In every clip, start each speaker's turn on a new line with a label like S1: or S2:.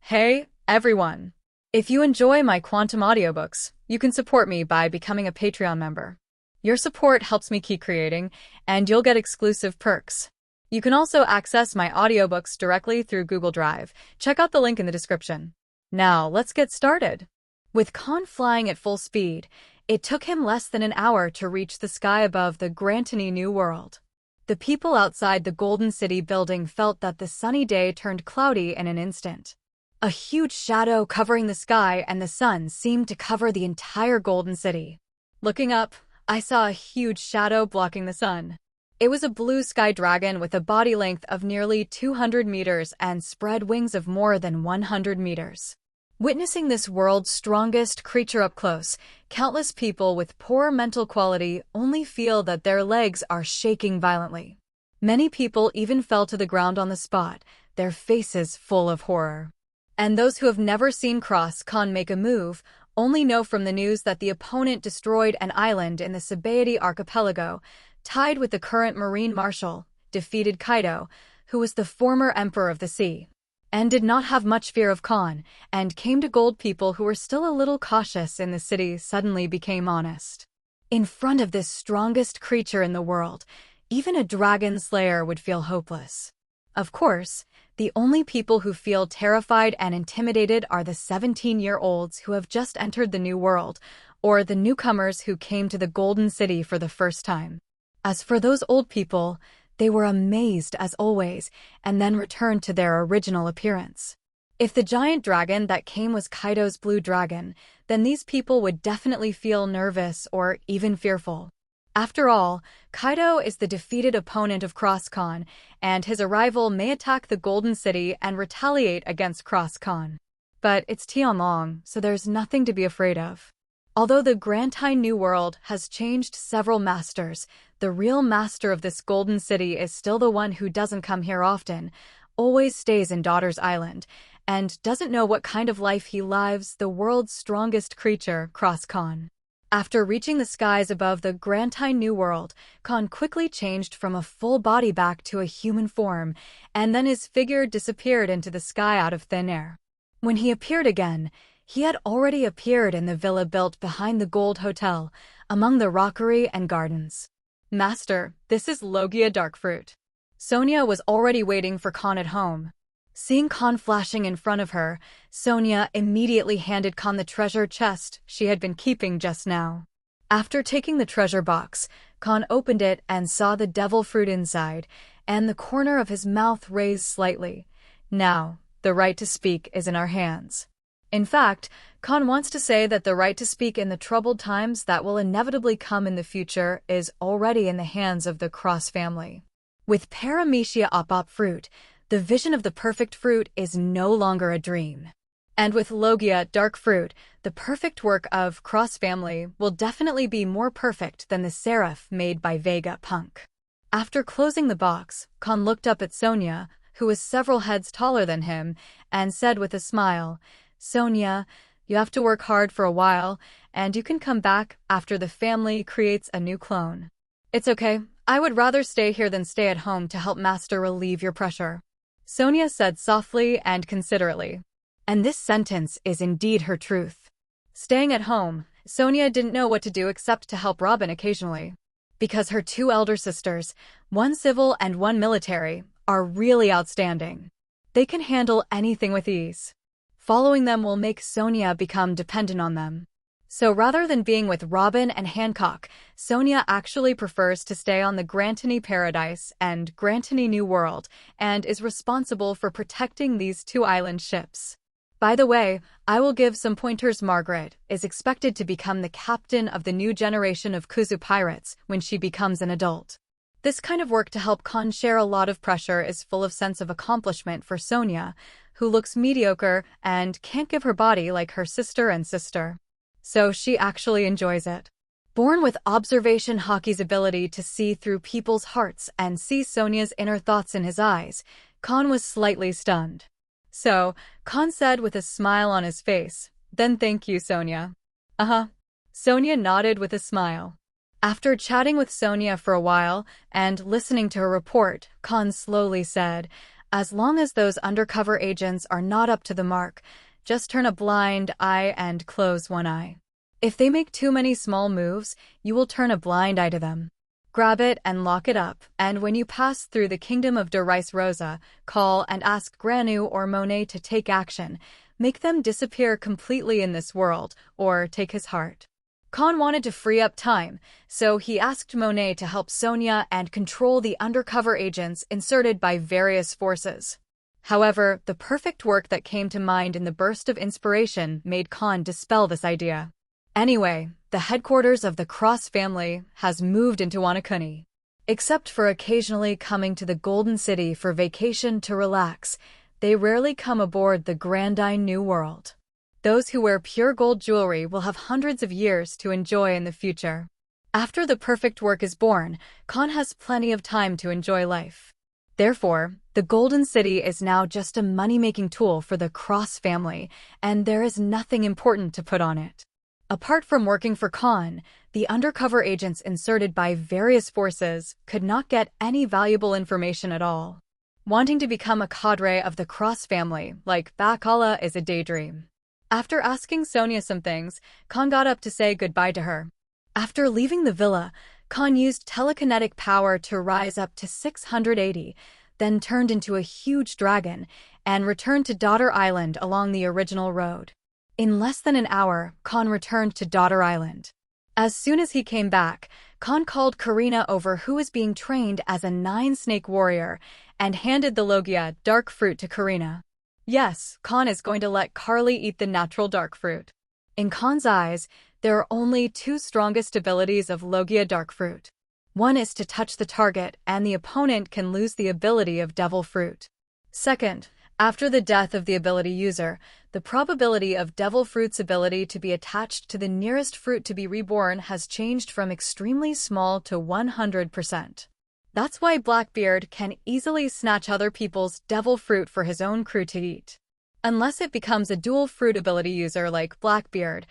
S1: Hey, everyone! If you enjoy my quantum audiobooks, you can support me by becoming a Patreon member. Your support helps me keep creating, and you'll get exclusive perks. You can also access my audiobooks directly through Google Drive. Check out the link in the description. Now, let's get started. With Kahn flying at full speed, it took him less than an hour to reach the sky above the Grantony New World. The people outside the Golden City building felt that the sunny day turned cloudy in an instant. A huge shadow covering the sky and the sun seemed to cover the entire Golden City. Looking up, I saw a huge shadow blocking the sun. It was a blue sky dragon with a body length of nearly 200 meters and spread wings of more than 100 meters. Witnessing this world's strongest creature up close, countless people with poor mental quality only feel that their legs are shaking violently. Many people even fell to the ground on the spot, their faces full of horror. And those who have never seen Kahn make a move only know from the news that the opponent destroyed an island in the Sabaody archipelago, tied with the current marine marshal, defeated Kaido, who was the former emperor of the sea, and did not have much fear of Kahn, and came to gold people who were still a little cautious in the city suddenly became honest. In front of this strongest creature in the world, even a dragon slayer would feel hopeless. Of course, the only people who feel terrified and intimidated are the 17-year-olds who have just entered the New World, or the newcomers who came to the Golden City for the first time. As for those old people, they were amazed as always, and then returned to their original appearance. If the giant dragon that came was Kaido's blue dragon, then these people would definitely feel nervous or even fearful. After all, Kaido is the defeated opponent of Kahn, and his arrival may attack the Golden City and retaliate against Kahn. But it's Tianhu, so there's nothing to be afraid of. Although the Grantine New World has changed several masters, the real master of this Golden City is still the one who doesn't come here often, always stays in Daughter's Island, and doesn't know what kind of life he lives, the world's strongest creature, Kahn. After reaching the skies above the Grantine New World, Kahn quickly changed from a full body back to a human form, and then his figure disappeared into the sky out of thin air. When he appeared again, he had already appeared in the villa built behind the Gold Hotel, among the rockery and gardens. "Master, this is Logia dark fruit." Sonia was already waiting for Kahn at home. Seeing Kahn flashing in front of her, Sonia immediately handed Kahn the treasure chest she had been keeping just now. After taking the treasure box, Kahn opened it and saw the devil fruit inside, and the corner of his mouth raised slightly. Now, the right to speak is in our hands. In fact, Kahn wants to say that the right to speak in the troubled times that will inevitably come in the future is already in the hands of the Cross family. With Paramecia Opop fruit, the vision of the perfect fruit is no longer a dream. And with Logia dark fruit, the perfect work of Cross family will definitely be more perfect than the seraph made by Vega Punk. After closing the box, Kahn looked up at Sonia, who was several heads taller than him, and said with a smile, "Sonia, you have to work hard for a while, and you can come back after the family creates a new clone." "It's okay. I would rather stay here than stay at home to help Master relieve your pressure," Sonia said softly and considerately. And this sentence is indeed her truth. Staying at home, Sonia didn't know what to do except to help Robin occasionally. Because her two elder sisters, one civil and one military, are really outstanding. They can handle anything with ease. Following them will make Sonia become dependent on them. So rather than being with Robin and Hancock, Sonia actually prefers to stay on the Grantony Paradise and Grantony New World, and is responsible for protecting these two island ships. By the way, I will give some pointers. Margaret is expected to become the captain of the new generation of Kuzu pirates when she becomes an adult. This kind of work to help Kahn share a lot of pressure is full of sense of accomplishment for Sonia, who looks mediocre and can't give her body like her sister. So she actually enjoys it. Born with Observation Haki's ability to see through people's hearts and see Sonia's inner thoughts in his eyes, Kahn was slightly stunned. "So," Kahn said with a smile on his face, "then thank you, Sonia." "Uh-huh." Sonia nodded with a smile. After chatting with Sonia for a while and listening to her report, Kahn slowly said, As long as those undercover agents are not up to the mark, just turn a blind eye and close one eye. If they make too many small moves, you will turn a blind eye to them. Grab it and lock it up, and when you pass through the kingdom of Der Rice Rosa, call and ask Granu or Monet to take action. Make them disappear completely in this world, or take his heart. Kahn wanted to free up time, so he asked Monet to help Sonia and control the undercover agents inserted by various forces. However, the perfect work that came to mind in the burst of inspiration made Kahn dispel this idea. Anyway, the headquarters of the Cross family has moved into Wanakuni. Except for occasionally coming to the Golden City for vacation to relax, they rarely come aboard the Grandine New World. Those who wear pure gold jewelry will have hundreds of years to enjoy in the future. After the perfect work is born, Kahn has plenty of time to enjoy life. Therefore, the Golden City is now just a money-making tool for the Cross family, and there is nothing important to put on it. Apart from working for Kahn, the undercover agents inserted by various forces could not get any valuable information at all. Wanting to become a cadre of the Cross family, like Bacala, is a daydream. After asking Sonia some things, Kahn got up to say goodbye to her. After leaving the villa, Kahn used telekinetic power to rise up to 680, then turned into a huge dragon, and returned to Daughter Island along the original road. In less than an hour, Kahn returned to Daughter Island. As soon as he came back, Kahn called Karina over, who was being trained as a 9-snake warrior, and handed the Logia dark fruit to Karina. Yes, Kahn is going to let Carly eat the natural dark fruit. In Kahn's eyes, there are only two strongest abilities of Logia dark fruit. One is to touch the target, and the opponent can lose the ability of devil fruit. Second, after the death of the ability user, the probability of devil fruit's ability to be attached to the nearest fruit to be reborn has changed from extremely small to 100%. That's why Blackbeard can easily snatch other people's devil fruit for his own crew to eat. Unless it becomes a dual fruit ability user like Blackbeard,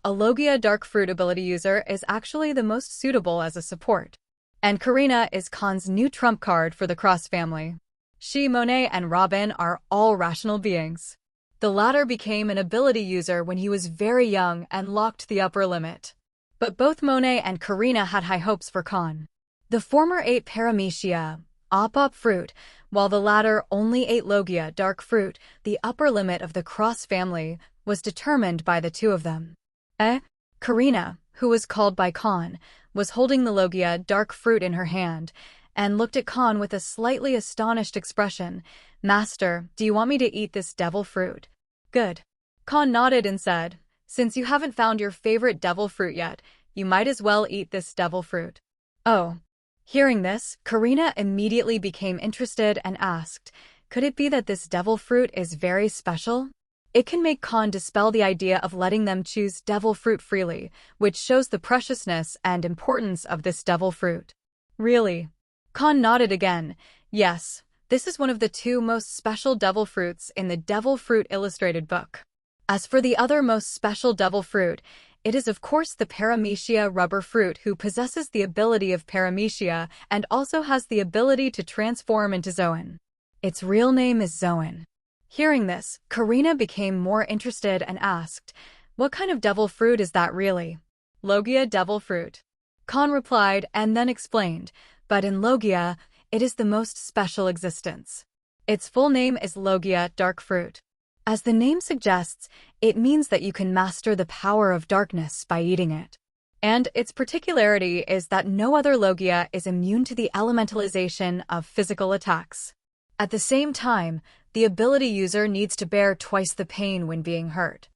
S1: a Logia dark fruit ability user is actually the most suitable as a support. And Karina is Kahn's new trump card for the Cross family. She, Monet, and Robin are all rational beings. The latter became an ability user when he was very young and locked the upper limit. But both Monet and Karina had high hopes for Kahn. The former ate Paramecia, op fruit, while the latter only ate Logia dark fruit. The upper limit of the Cross family was determined by the two of them. Karina, who was called by Kahn, was holding the Logia dark fruit in her hand, and looked at Kahn with a slightly astonished expression. "Master, do you want me to eat this devil fruit?" "Good." Kahn nodded and said, "Since you haven't found your favorite devil fruit yet, you might as well eat this devil fruit." "Oh." Hearing this, Karina immediately became interested and asked, "Could it be that this devil fruit is very special?" It can make Kahn dispel the idea of letting them choose devil fruit freely, which shows the preciousness and importance of this devil fruit. "Really?" Kahn nodded again. "Yes, this is one of the two most special devil fruits in the Devil Fruit Illustrated book. As for the other most special devil fruit, it is of course the Paramecia rubber fruit, who possesses the ability of Paramecia and also has the ability to transform into Zoan. Its real name is Zoan." Hearing this, Karina became more interested and asked, "What kind of devil fruit is that really?" "Logia devil fruit." Kahn replied and then explained, "But in Logia, it is the most special existence. Its full name is Logia dark fruit. As the name suggests, it means that you can master the power of darkness by eating it. And its particularity is that no other Logia is immune to the elementalization of physical attacks. At the same time, the ability user needs to bear twice the pain when being hurt."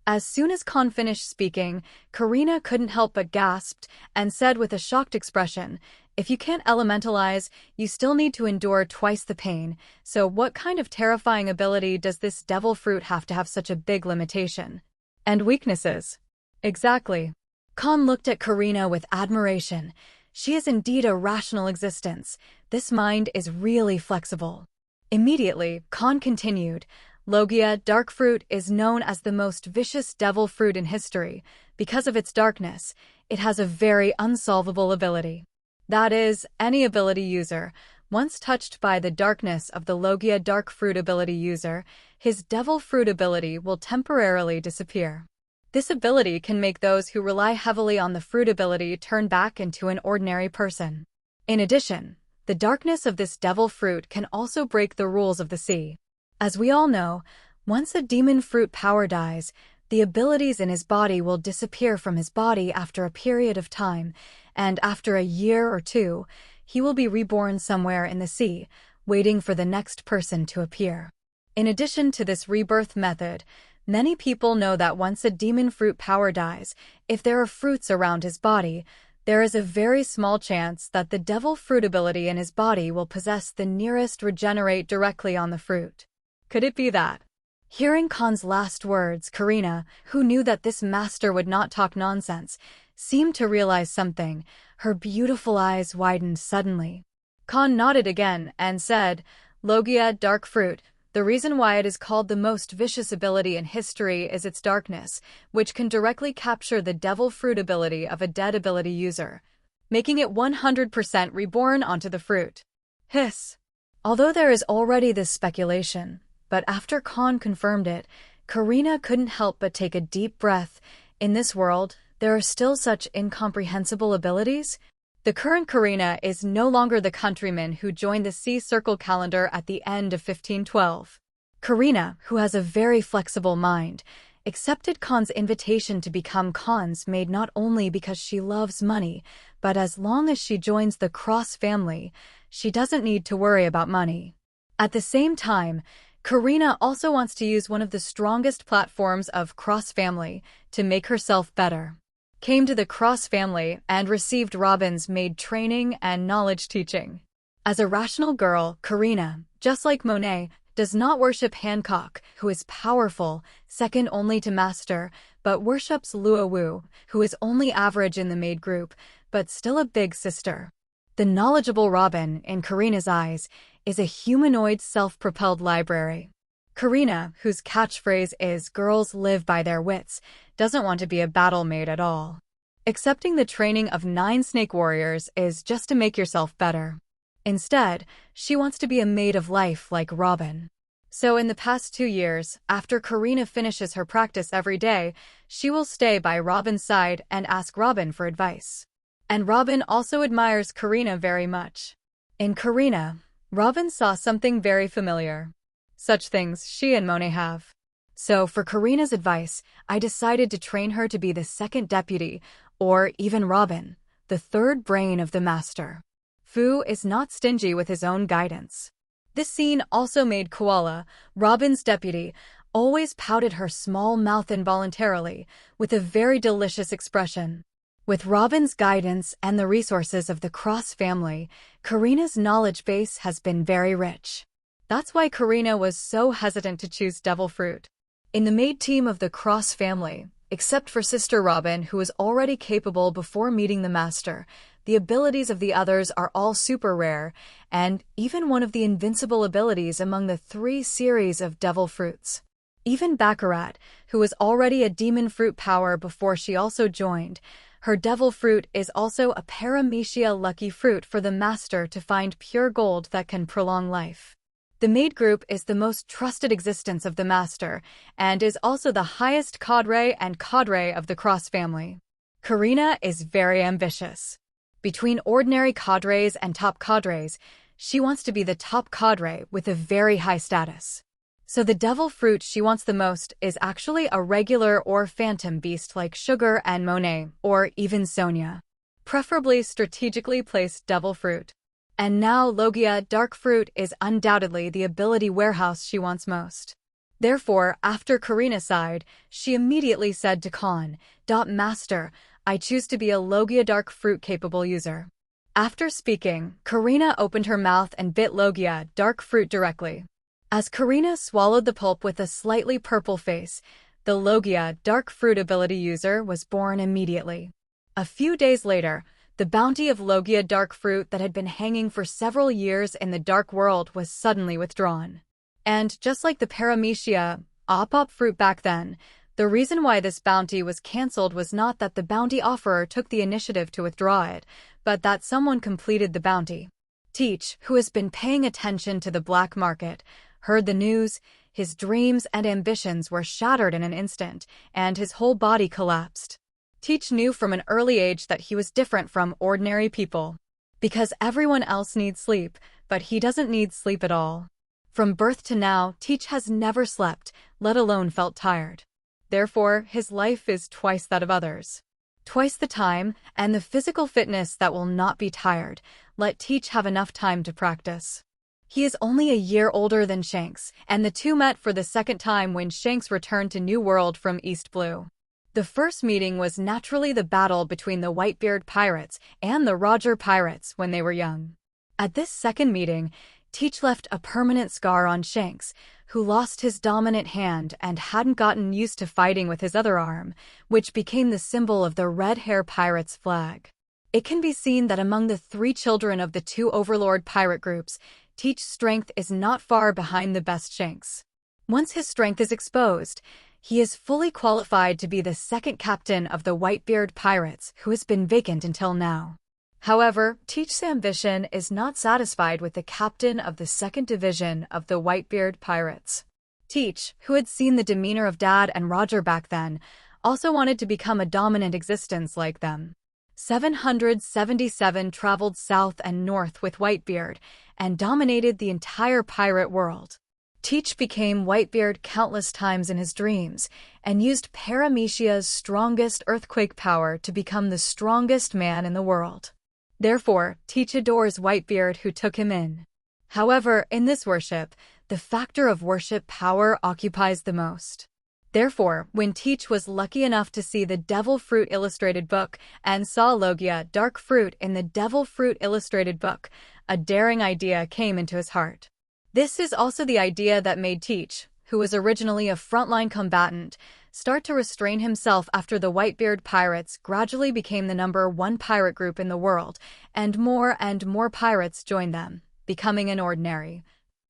S1: As soon as Kahn finished speaking, Karina couldn't help but gasp and said with a shocked expression, "If you can't elementalize, you still need to endure twice the pain, so what kind of terrifying ability does this devil fruit have to have such a big limitation? And weaknesses?" "Exactly." Kahn looked at Karina with admiration. "She is indeed a rational existence. This mind is really flexible." Immediately, Kahn continued, "Logia dark fruit is known as the most vicious devil fruit in history. Because of its darkness, it has a very unsolvable ability. That is, any ability user, Once touched by the darkness of the Logia dark fruit ability user, his devil fruit ability will temporarily disappear. This ability can make those who rely heavily on the fruit ability turn back into an ordinary person. In addition, the darkness of this devil fruit can also break the rules of the sea. As we all know, once a demon fruit power dies, the abilities in his body will disappear from his body after a period of time, and after a year or two, he will be reborn somewhere in the sea, waiting for the next person to appear. In addition to this rebirth method, many people know that once a demon fruit power dies, if there are fruits around his body, there is a very small chance that the devil fruit ability in his body will possess the nearest regenerate directly on the fruit. Could it be that? Hearing Kahn's last words, Karina, who knew that this master would not talk nonsense, seemed to realize something. Her beautiful eyes widened suddenly. Kahn nodded again and said, Logia dark fruit. The reason why it is called the most vicious ability in history is its darkness, which can directly capture the devil fruit ability of a dead ability user, making it 100% reborn onto the fruit. Hiss. Although there is already this speculation, but after Kahn confirmed it, Karina couldn't help but take a deep breath. In this world, there are still such incomprehensible abilities? The current Karina is no longer the countryman who joined the Sea Circle calendar at the end of 1512. Karina, who has a very flexible mind, accepted Kahn's invitation to become Kahn's maid not only because she loves money, but as long as she joins the Cross family, she doesn't need to worry about money. At the same time, Karina also wants to use one of the strongest platforms of Cross family to make herself better. Came to the Cross family and received Robin's maid training and knowledge teaching. As a rational girl, Karina, just like Monet, does not worship Hancock, who is powerful, second only to Master, but worships Luowu, who is only average in the maid group, but still a big sister. The knowledgeable Robin, in Karina's eyes, is a humanoid self-propelled library. Karina, whose catchphrase is "girls live by their wits," doesn't want to be a battle maid at all. Accepting the training of 9 snake warriors is just to make yourself better. Instead, she wants to be a maid of life like Robin. So in the past 2 years, after Karina finishes her practice every day, she will stay by Robin's side and ask Robin for advice. And Robin also admires Karina very much. In Karina, Robin saw something very familiar. Such things she and Monet have. So for Karina's advice, I decided to train her to be the second deputy, or even Robin, the third brain of the master. Fu is not stingy with his own guidance. This scene also made Koala, Robin's deputy, always pouted her small mouth involuntarily, with a very delicious expression. With Robin's guidance and the resources of the Cross family, Karina's knowledge base has been very rich. That's why Karina was so hesitant to choose devil fruit. In the maid team of the Cross family, except for Sister Robin, who is already capable before meeting the master, the abilities of the others are all super rare, and even one of the invincible abilities among the 3 series of devil fruits. Even Baccarat, who was already a demon fruit power before she also joined, her devil fruit is also a paramecia lucky fruit for the master to find pure gold that can prolong life. The maid group is the most trusted existence of the master, and is also the highest cadre and cadre of the Cross family. Karina is very ambitious. Between ordinary cadres and top cadres, she wants to be the top cadre with a very high status. So the devil fruit she wants the most is actually a regular or phantom beast like Sugar and Monet, or even Sonia. Preferably strategically placed devil fruit. And now Logia dark fruit is undoubtedly the ability warehouse she wants most. Therefore, after Karina sighed, she immediately said to Kahn, Master, I choose to be a Logia dark fruit capable user. After speaking, Karina opened her mouth and bit Logia dark fruit directly. As Karina swallowed the pulp with a slightly purple face, the Logia dark fruit ability user was born immediately. A few days later, the bounty of Logia dark fruit that had been hanging for several years in the dark world was suddenly withdrawn. And just like the paramecia, op fruit back then, the reason why this bounty was cancelled was not that the bounty offerer took the initiative to withdraw it, but that someone completed the bounty. Teach, who has been paying attention to the black market, heard the news. His dreams and ambitions were shattered in an instant, and his whole body collapsed. Teach knew from an early age that he was different from ordinary people. Because everyone else needs sleep, but he doesn't need sleep at all. From birth to now, Teach has never slept, let alone felt tired. Therefore, his life is twice that of others. Twice the time, and the physical fitness that will not be tired. Let Teach have enough time to practice. He is only a year older than Shanks, and the two met for the second time when Shanks returned to New World from East Blue. The first meeting was naturally the battle between the Whitebeard pirates and the Roger pirates when they were young. At this second meeting, Teach left a permanent scar on Shanks, who lost his dominant hand and hadn't gotten used to fighting with his other arm, which became the symbol of the Red Hair Pirates' flag. It can be seen that among the 3 children of the 2 overlord pirate groups, Teach's strength is not far behind the best Shanks. Once his strength is exposed, he is fully qualified to be the second captain of the Whitebeard pirates, who has been vacant until now. However, Teach's ambition is not satisfied with the captain of the 2nd division of the Whitebeard pirates. Teach, who had seen the demeanor of Dad and Roger back then, also wanted to become a dominant existence like them. 777 traveled south and north with Whitebeard and dominated the entire pirate world. Teach became Whitebeard countless times in his dreams and used Paramecia's strongest earthquake power to become the strongest man in the world. Therefore, Teach adores Whitebeard, who took him in. However, in this worship, the factor of worship power occupies the most. Therefore, when Teach was lucky enough to see the Devil Fruit illustrated book and saw Logia dark fruit in the Devil Fruit illustrated book, a daring idea came into his heart. This is also the idea that made Teach, who was originally a frontline combatant, start to restrain himself after the Whitebeard pirates gradually became the #1 pirate group in the world, and more pirates joined them, becoming an ordinary,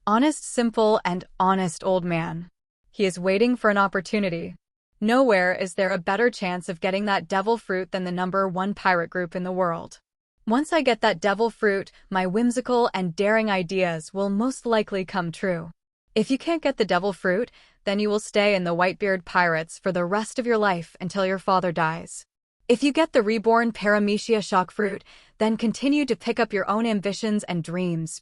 S1: honest, simple, and honest old man. He is waiting for an opportunity. Nowhere is there a better chance of getting that devil fruit than the #1 pirate group in the world. Once I get that devil fruit, my whimsical and daring ideas will most likely come true. If you can't get the devil fruit, then you will stay in the Whitebeard pirates for the rest of your life until your father dies. If you get the reborn Paramecia shock fruit, then continue to pick up your own ambitions and dreams.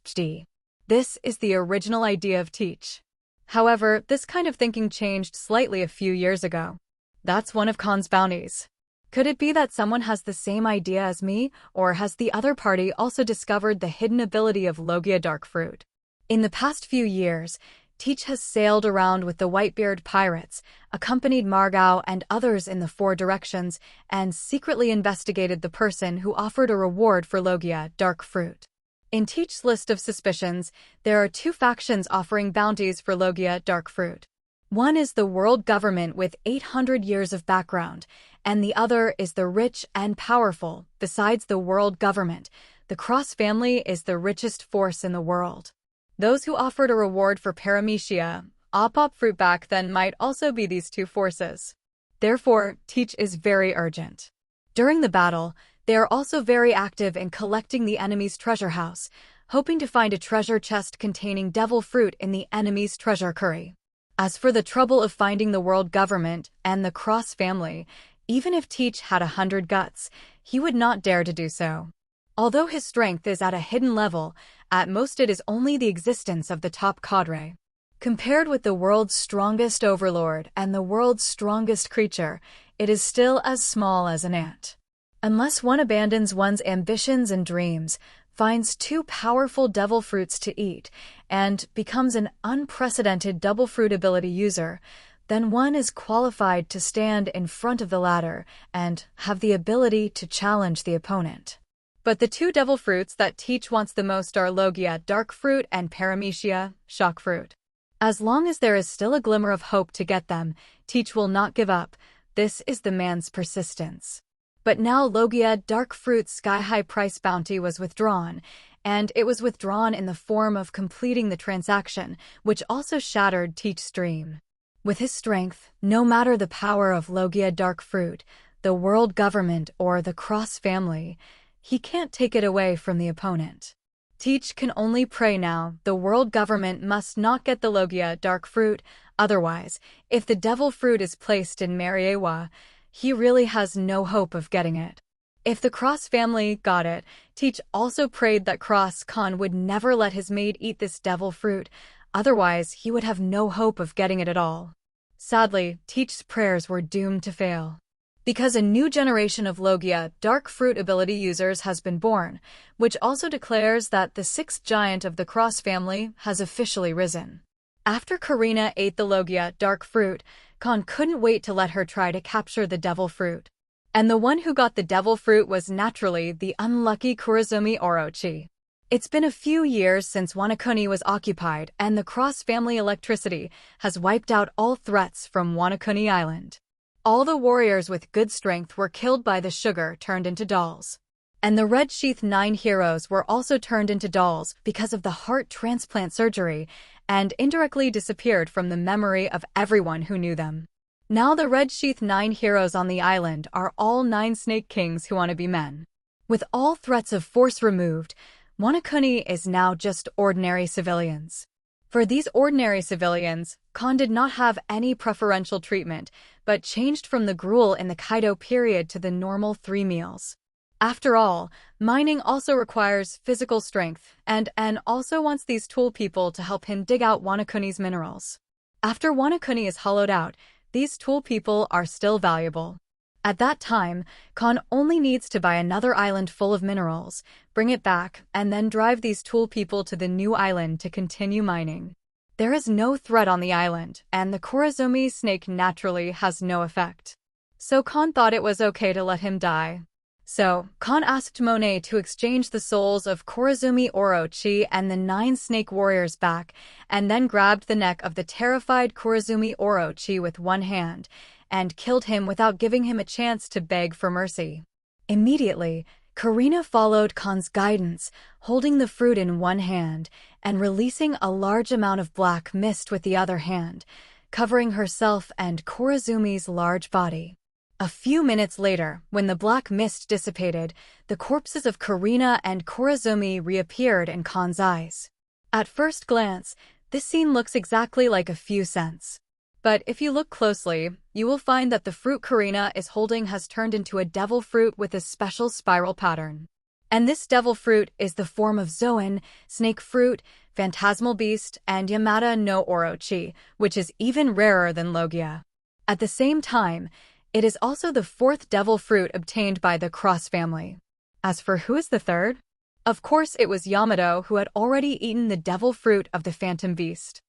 S1: This is the original idea of Teach. However, this kind of thinking changed slightly a few years ago. That's one of Kahn's bounties. Could it be that someone has the same idea as me, or has the other party also discovered the hidden ability of Logia dark fruit? In the past few years, Teach has sailed around with the Whitebeard pirates, accompanied Margao and others in the 4 directions, and secretly investigated the person who offered a reward for Logia dark fruit. In Teach's list of suspicions, there are 2 factions offering bounties for Logia dark fruit. One is the world government with 800 years of background, and the other is the rich and powerful. Besides the world government, the Cross family is the richest force in the world. Those who offered a reward for Paramecia, Opop fruit back then might also be these 2 forces. Therefore, Teach is very urgent. During the battle, they are also very active in collecting the enemy's treasure house, hoping to find a treasure chest containing devil fruit in the enemy's treasure curry. As for the trouble of finding the world government and the Cross family, even if Teach had 100 guts, he would not dare to do so. Although his strength is at a hidden level, at most it is only the existence of the top cadre. Compared with the world's strongest overlord and the world's strongest creature, it is still as small as an ant. Unless one abandons one's ambitions and dreams, finds 2 powerful devil fruits to eat, and becomes an unprecedented double fruit ability user, then one is qualified to stand in front of the ladder and have the ability to challenge the opponent. But the 2 devil fruits that Teach wants the most are Logia dark fruit and Paramecia shock fruit. As long as there is still a glimmer of hope to get them, Teach will not give up. This is the man's persistence. But now Logia dark fruit's sky-high price bounty was withdrawn, and it was withdrawn in the form of completing the transaction, which also shattered Teach's dream. With his strength, no matter the power of Logia dark fruit, the world government, or the Cross family, he can't take it away from the opponent. Teach can only pray now. The world government must not get the Logia dark fruit. Otherwise, if the devil fruit is placed in Mariewa, he really has no hope of getting it. If the Cross family got it, Teach also prayed that Kahn would never let his maid eat this devil fruit. Otherwise, he would have no hope of getting it at all. Sadly, Teach's prayers were doomed to fail. Because a new generation of Logia dark fruit ability users has been born, which also declares that the sixth giant of the Cross family has officially risen. After Karina ate the Logia dark fruit, Kahn couldn't wait to let her try to capture the devil fruit. And the one who got the devil fruit was naturally the unlucky Kurozumi Orochi. It's been a few years since Wanakuni was occupied, and the Cross family electricity has wiped out all threats from Wanakuni Island. All the warriors with good strength were killed by the sugar turned into dolls. And the Red Sheath 9 heroes were also turned into dolls because of the heart transplant surgery and indirectly disappeared from the memory of everyone who knew them. Now the Red Sheath 9 heroes on the island are all 9 Snake Kings who want to be men. With all threats of force removed, Wanakuni is now just ordinary civilians. For these ordinary civilians, Kahn did not have any preferential treatment, but changed from the gruel in the Kaido period to the normal 3 meals. After all, mining also requires physical strength, and also wants these tool people to help him dig out Wanakuni's minerals. After Wanakuni is hollowed out, these tool people are still valuable. At that time, Kahn only needs to buy another island full of minerals, bring it back, and then drive these tool people to the new island to continue mining. There is no threat on the island, and the Kurozumi snake naturally has no effect. So Kahn thought it was okay to let him die. So, Kahn asked Monet to exchange the souls of Kurozumi Orochi and the 9 snake warriors back, and then grabbed the neck of the terrified Kurozumi Orochi with one hand, and killed him without giving him a chance to beg for mercy. Immediately, Karina followed Kahn's guidance, holding the fruit in one hand and releasing a large amount of black mist with the other hand, covering herself and Kurozumi's large body. A few minutes later, when the black mist dissipated, the corpses of Karina and Kurozumi reappeared in Kahn's eyes. At first glance, this scene looks exactly like a few cents. But if you look closely, you will find that the fruit Karina is holding has turned into a devil fruit with a special spiral pattern. And this devil fruit is the form of Zoan, snake fruit, phantasmal beast, and Yamada no Orochi, which is even rarer than Logia. At the same time, it is also the 4th devil fruit obtained by the Cross family. As for who is the 3rd? Of course it was Yamato, who had already eaten the devil fruit of the phantom beast.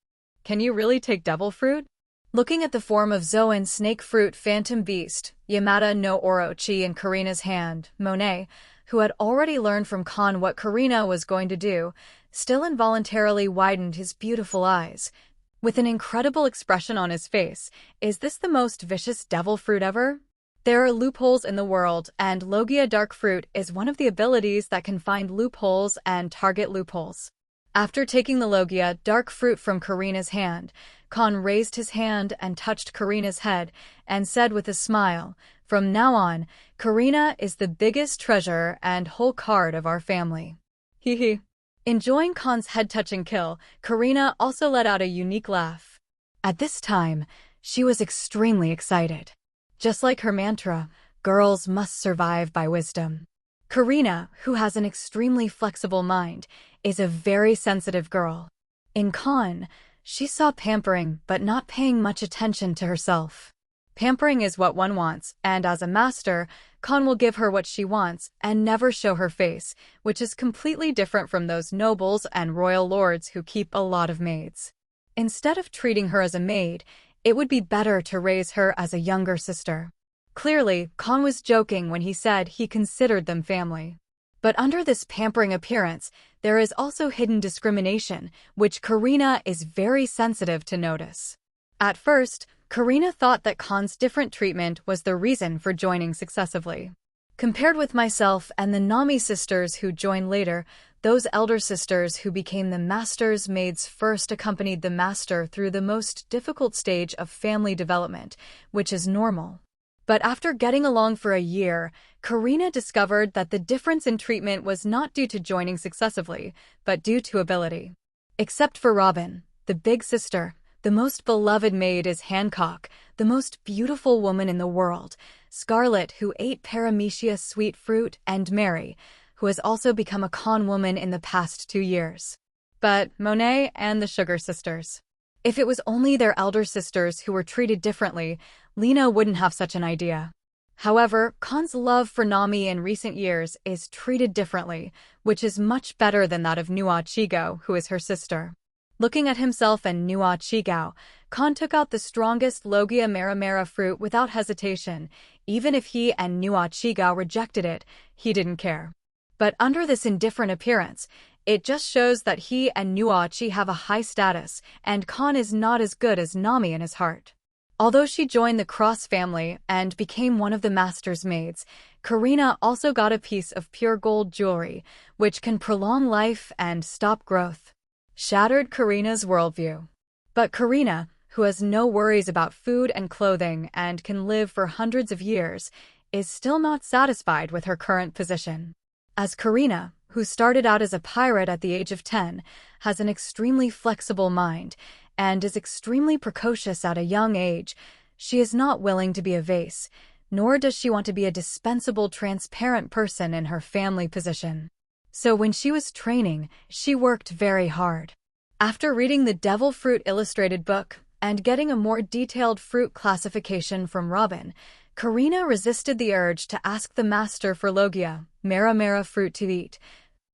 S1: Can you really take devil fruit? Looking at the form of Zoan snake fruit phantom beast, Yamada no Orochi in Karina's hand, Monet, who had already learned from Kahn what Karina was going to do, still involuntarily widened his beautiful eyes. With an incredible expression on his face, is this the most vicious devil fruit ever? There are loopholes in the world, and Logia dark fruit is one of the abilities that can find loopholes and target loopholes. After taking the Logia dark fruit from Karina's hand, Kahn raised his hand and touched Karina's head and said with a smile, "From now on, Karina is the biggest treasure and whole card of our family." Hee. Enjoying Kahn's head-touching kill, Karina also let out a unique laugh. At this time, she was extremely excited. Just like her mantra, girls must survive by wisdom. Karina, who has an extremely flexible mind, is a very sensitive girl. In Kahn, she saw pampering but not paying much attention to herself. Pampering is what one wants, and as a master, Kahn will give her what she wants and never show her face, which is completely different from those nobles and royal lords who keep a lot of maids. Instead of treating her as a maid, it would be better to raise her as a younger sister. Clearly, Kahn was joking when he said he considered them family. But under this pampering appearance, there is also hidden discrimination, which Karina is very sensitive to notice. At first, Karina thought that Kahn's different treatment was the reason for joining successively. Compared with myself and the Nami sisters who joined later, those elder sisters who became the master's maids first accompanied the master through the most difficult stage of family development, which is normal. But after getting along for a year, Karina discovered that the difference in treatment was not due to joining successively, but due to ability. Except for Robin, the big sister, the most beloved maid is Hancock, the most beautiful woman in the world, Scarlet, who ate paramecia sweet fruit, and Mary, who has also become a Kahn woman in the past 2 years. But Monet and the Sugar Sisters. If it was only their elder sisters who were treated differently, Lena wouldn't have such an idea. However, Kahn's love for Nami in recent years is treated differently, which is much better than that of Nua Chigao, who is her sister. Looking at himself and Nua Chigao, Kahn took out the strongest Logia Maramara fruit without hesitation. Even if he and Nua Chigao rejected it, he didn't care. But under this indifferent appearance, it just shows that he and Nuachi have a high status, and Kahn is not as good as Nami in his heart. Although she joined the Cross family and became one of the master's maids, Karina also got a piece of pure gold jewelry, which can prolong life and stop growth. Shattered Karina's worldview. But Karina, who has no worries about food and clothing and can live for hundreds of years, is still not satisfied with her current position. As Karina, who started out as a pirate at the age of 10, has an extremely flexible mind, and is extremely precocious at a young age, she is not willing to be a vase, nor does she want to be a dispensable, transparent person in her family position. So when she was training, she worked very hard. After reading the Devil Fruit illustrated book and getting a more detailed fruit classification from Robin, Karina resisted the urge to ask the master for Logia, Maramara fruit to eat,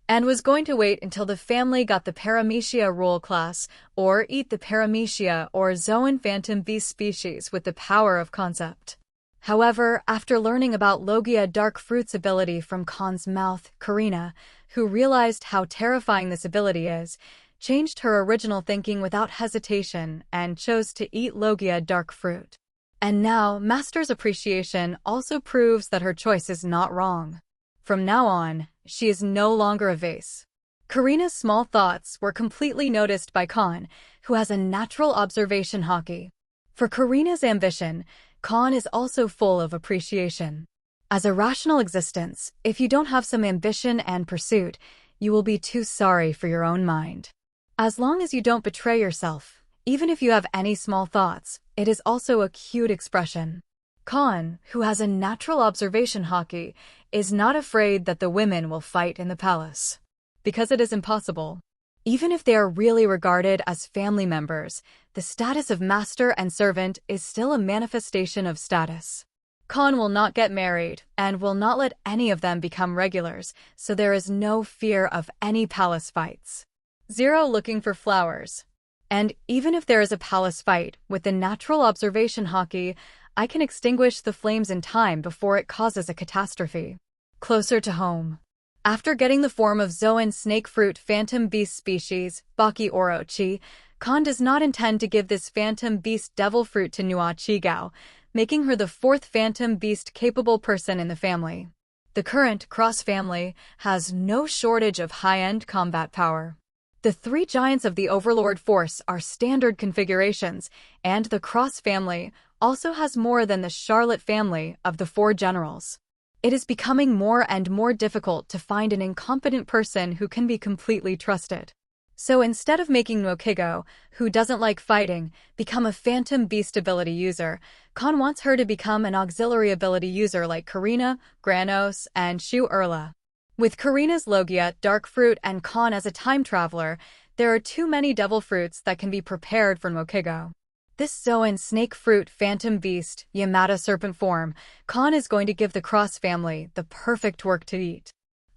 S1: and was going to wait until the family got the Paramecia rule class, or eat the Paramecia or Zoan phantom beast species with the power of concept. However, after learning about Logia dark fruit's ability from Kahn's mouth, Karina, who realized how terrifying this ability is, changed her original thinking without hesitation and chose to eat Logia dark fruit. And now, Master's appreciation also proves that her choice is not wrong. From now on, she is no longer a vase. Karina's small thoughts were completely noticed by Kahn, who has a natural observation haki. For Karina's ambition, Kahn is also full of appreciation. As a rational existence, if you don't have some ambition and pursuit, you will be too sorry for your own mind. As long as you don't betray yourself, even if you have any small thoughts, it is also a cute expression. Kahn, who has a natural observation haki, is not afraid that the women will fight in the palace. Because it is impossible. Even if they are really regarded as family members, the status of master and servant is still a manifestation of status. Kahn will not get married and will not let any of them become regulars, so there is no fear of any palace fights. 0 looking for flowers. And even if there is a palace fight, with the natural observation haki, I can extinguish the flames in time before it causes a catastrophe. Closer to home. After getting the form of Zoan snake fruit phantom beast species, Baki Orochi, Kahn does not intend to give this phantom beast devil fruit to Nua Chigao, making her the 4th phantom beast capable person in the family. The current Cross family has no shortage of high-end combat power. The 3 giants of the Overlord Force are standard configurations, and the Cross family also has more than the Charlotte family of the 4 generals. It is becoming more and more difficult to find an incompetent person who can be completely trusted. So instead of making Mokigo, who doesn't like fighting, become a phantom beast ability user, Kahn wants her to become an auxiliary ability user like Karina, Granos, and Shu Erla. With Karina's Logia, dark fruit, and Kahn as a time traveler, there are too many devil fruits that can be prepared for Mokigo. This Zoan snake fruit phantom beast, Yamata serpent form, Kahn is going to give the Cross family the perfect work to eat.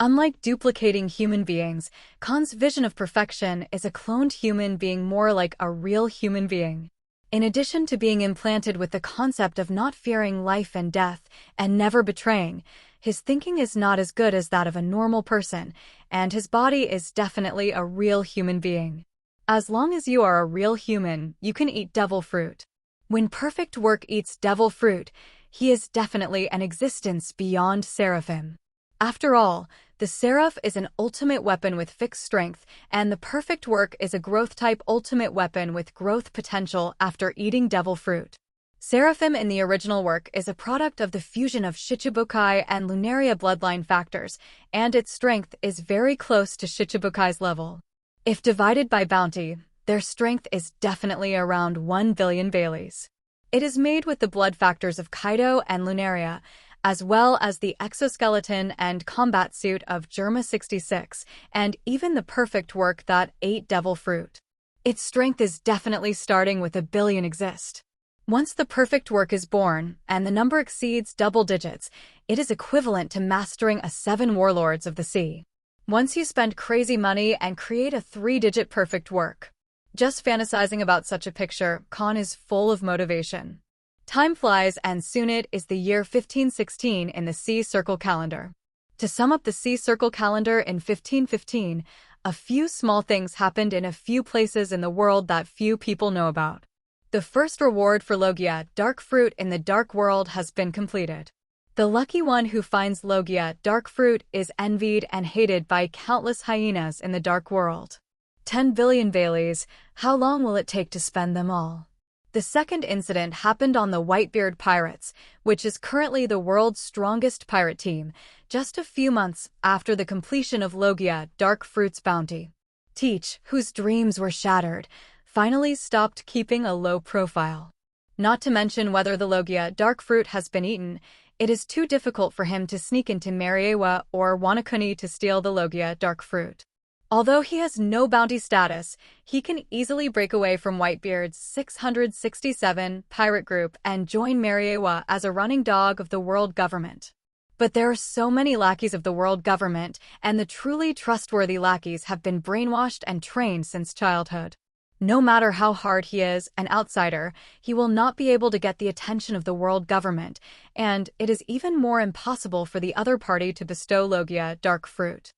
S1: Unlike duplicating human beings, Kahn's vision of perfection is a cloned human being more like a real human being. In addition to being implanted with the concept of not fearing life and death and never betraying, his thinking is not as good as that of a normal person, and his body is definitely a real human being. As long as you are a real human, you can eat devil fruit. When perfect work eats devil fruit, he is definitely an existence beyond seraphim. After all, the seraph is an ultimate weapon with fixed strength, and the perfect work is a growth-type ultimate weapon with growth potential after eating devil fruit. Seraphim in the original work is a product of the fusion of Shichibukai and Lunaria bloodline factors, and its strength is very close to Shichibukai's level. If divided by bounty, their strength is definitely around 1 billion Baileys. It is made with the blood factors of Kaido and Lunaria, as well as the exoskeleton and combat suit of Germa 66, and even the perfect work that ate devil fruit. Its strength is definitely starting with 1 billion exist. Once the perfect work is born, and the number exceeds double digits, it is equivalent to mastering 7 warlords of the sea. Once you spend crazy money and create a 3-digit perfect work. Just fantasizing about such a picture, Kahn is full of motivation. Time flies and soon it is the year 1516 in the Sea Circle calendar. To sum up the Sea Circle calendar in 1515, a few small things happened in a few places in the world that few people know about. The first reward for Logia, dark fruit in the dark world, has been completed. The lucky one who finds Logia, dark fruit, is envied and hated by countless hyenas in the dark world. 10 billion Baileys, how long will it take to spend them all? The second incident happened on the Whitebeard Pirates, which is currently the world's strongest pirate team, just a few months after the completion of Logia, dark fruit's bounty. Teach, whose dreams were shattered, finally stopped keeping a low profile. Not to mention whether the Logia dark fruit has been eaten, it is too difficult for him to sneak into Mariewa or Wanakuni to steal the Logia dark fruit. Although he has no bounty status, he can easily break away from Whitebeard's 667 pirate group and join Mariewa as a running dog of the world government. But there are so many lackeys of the world government, and the truly trustworthy lackeys have been brainwashed and trained since childhood. No matter how hard he is an outsider, he will not be able to get the attention of the world government, and it is even more impossible for the other party to bestow Logia dark fruit.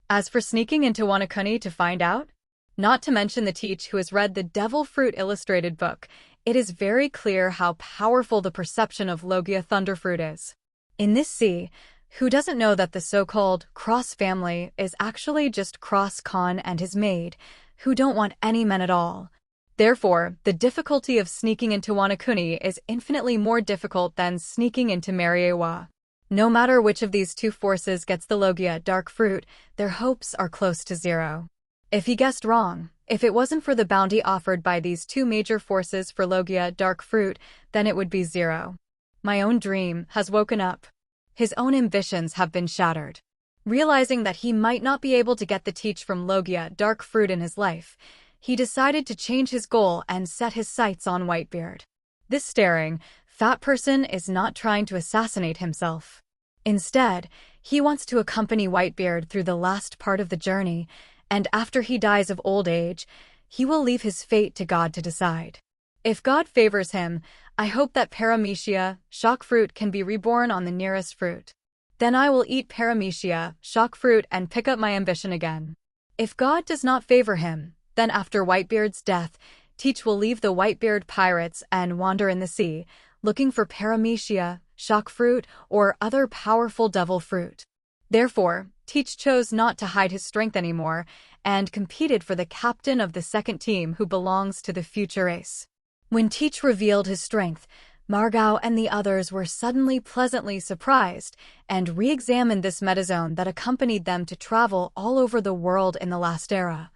S1: As for sneaking into Wanakuni to find out, not to mention the Teach who has read the Devil Fruit illustrated book, it is very clear how powerful the perception of Logia Thunderfruit is. In this sea, who doesn't know that the so-called Cross family is actually just Cross Kahn and his maid, who don't want any men at all. Therefore, the difficulty of sneaking into Wanakuni is infinitely more difficult than sneaking into Mariewa. No matter which of these two forces gets the Logia dark fruit, their hopes are close to zero. If he guessed wrong, if it wasn't for the bounty offered by these two major forces for Logia dark fruit, then it would be zero. My own dream has woken up. His own ambitions have been shattered. Realizing that he might not be able to get the Teach from Logia dark fruit in his life, he decided to change his goal and set his sights on Whitebeard. This staring, fat person is not trying to assassinate himself. Instead, he wants to accompany Whitebeard through the last part of the journey, and after he dies of old age, he will leave his fate to God to decide. If God favors him, I hope that Paramecia, shock fruit, can be reborn on the nearest fruit. Then I will eat Paramecia, shock fruit, and pick up my ambition again. If God does not favor him, then after Whitebeard's death, Teach will leave the Whitebeard pirates and wander in the sea, looking for Paramecia, shock fruit, or other powerful devil fruit. Therefore, Teach chose not to hide his strength anymore, and competed for the captain of the second team who belongs to the future ace. When Teach revealed his strength, Margao and the others were suddenly pleasantly surprised and re-examined this metazone that accompanied them to travel all over the world in the last era,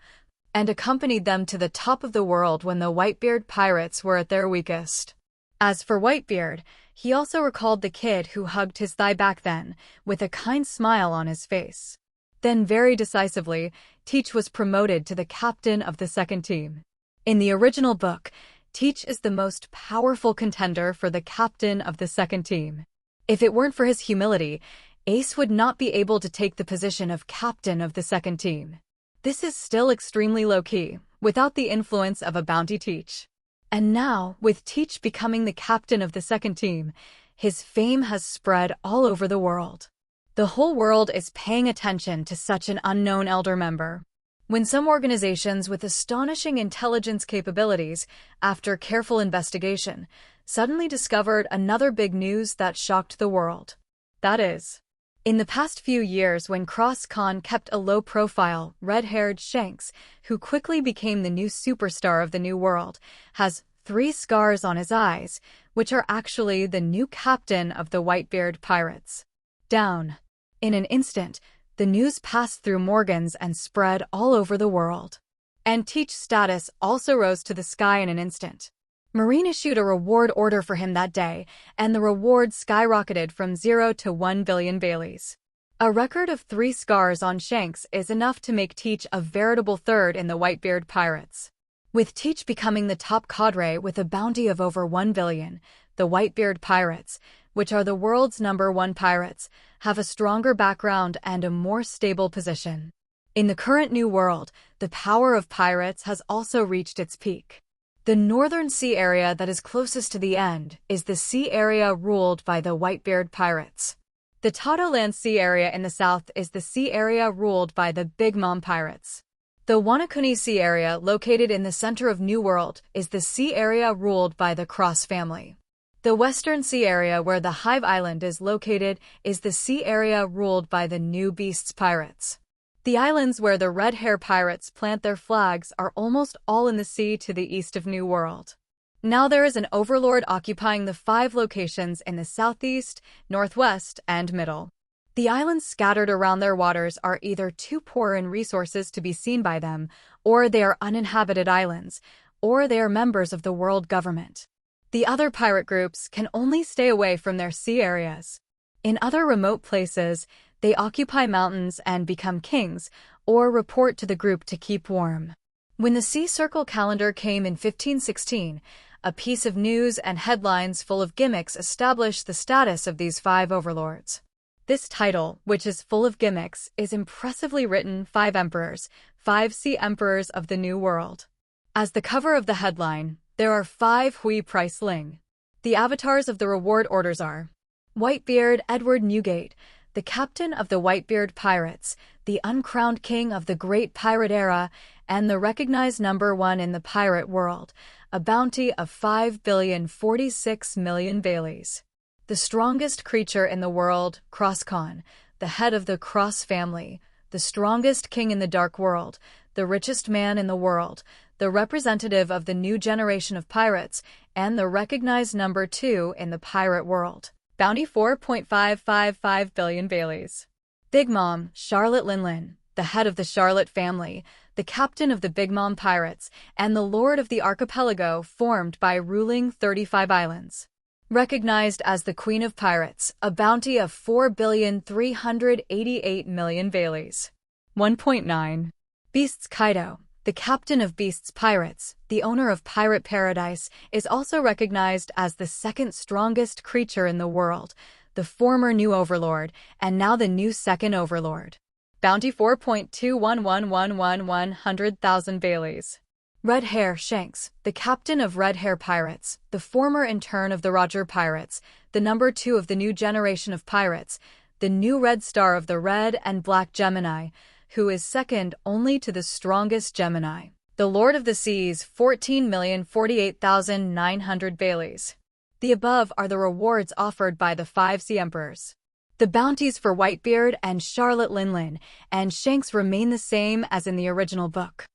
S1: and accompanied them to the top of the world when the Whitebeard pirates were at their weakest. As for Whitebeard, he also recalled the kid who hugged his thigh back then, with a kind smile on his face. Then very decisively, Teach was promoted to the captain of the second team. In the original book, Teach is the most powerful contender for the captain of the second team. If it weren't for his humility, Ace would not be able to take the position of captain of the second team. This is still extremely low-key, without the influence of a bounty Teach. And now, with Teach becoming the captain of the second team, his fame has spread all over the world. The whole world is paying attention to such an unknown elder member. When some organizations with astonishing intelligence capabilities, after careful investigation, suddenly discovered another big news that shocked the world. That is, in the past few years when Cross Kahn kept a low profile, red-haired Shanks, who quickly became the new superstar of the New World, has 3 scars on his eyes, which are actually the new captain of the Whitebeard pirates. Down. In an instant, the news passed through Morgan's and spread all over the world. And Teach's status also rose to the sky in an instant. Marine issued a reward order for him that day, and the reward skyrocketed from 0 to 1 billion Baileys. A record of 3 scars on Shanks is enough to make Teach a veritable third in the Whitebeard pirates. With Teach becoming the top cadre with a bounty of over 1 billion, the Whitebeard pirates, which are the world's #1 pirates, have a stronger background and a more stable position. In the current New World, the power of pirates has also reached its peak. The northern sea area that is closest to the end is the sea area ruled by the Whitebeard pirates. The Tadoland Sea area in the south is the sea area ruled by the Big Mom pirates. The Wanakuni Sea area, located in the center of New World, is the sea area ruled by the Cross family. The Western Sea area, where the Hive Island is located, is the sea area ruled by the New Beasts pirates. The islands where the Red Hair pirates plant their flags are almost all in the sea to the east of New World. Now there is an overlord occupying the 5 locations in the southeast, northwest, and middle. The islands scattered around their waters are either too poor in resources to be seen by them, or they are uninhabited islands, or they are members of the world government. The other pirate groups can only stay away from their sea areas. In other remote places, they occupy mountains and become kings, or report to the group to keep warm. When the Sea Circle calendar came in 1516, a piece of news and headlines full of gimmicks established the status of these 5 overlords. This title, which is full of gimmicks, is impressively written 5 emperors, 5 sea emperors of the New World. As the cover of the headline, there are 5 Hui Price Ling. The avatars of the reward orders are Whitebeard Edward Newgate, the captain of the Whitebeard pirates, the uncrowned king of the great pirate era, and the recognized #1 in the pirate world, a bounty of 5,046,000,000 Baileys. The strongest creature in the world, Kahn, the head of the Cross family, the strongest king in the dark world, the richest man in the world, the representative of the new generation of pirates, and the recognized #2 in the pirate world. Bounty 4.555 billion Baileys. Big Mom, Charlotte Linlin, the head of the Charlotte family, the captain of the Big Mom pirates, and the lord of the archipelago formed by ruling 35 islands. Recognized as the Queen of Pirates, a bounty of 4,388,000,000 Baileys. 1.9. Beasts Kaido, the captain of Beasts Pirates, the owner of Pirate Paradise, is also recognized as the second strongest creature in the world, the former new overlord, and now the new second overlord. Bounty 4.21111,100,000 Baileys. Red Hair Shanks, the captain of Red Hair Pirates, the former intern of the Roger Pirates, the #2 of the new generation of pirates, the new Red Star of the Red and Black Gemini, who is second only to the strongest Gemini. The Lord of the Seas, 14,048,900 Baileys. The above are the rewards offered by the 5 Sea Emperors. The bounties for Whitebeard and Charlotte Linlin and Shanks remain the same as in the original book.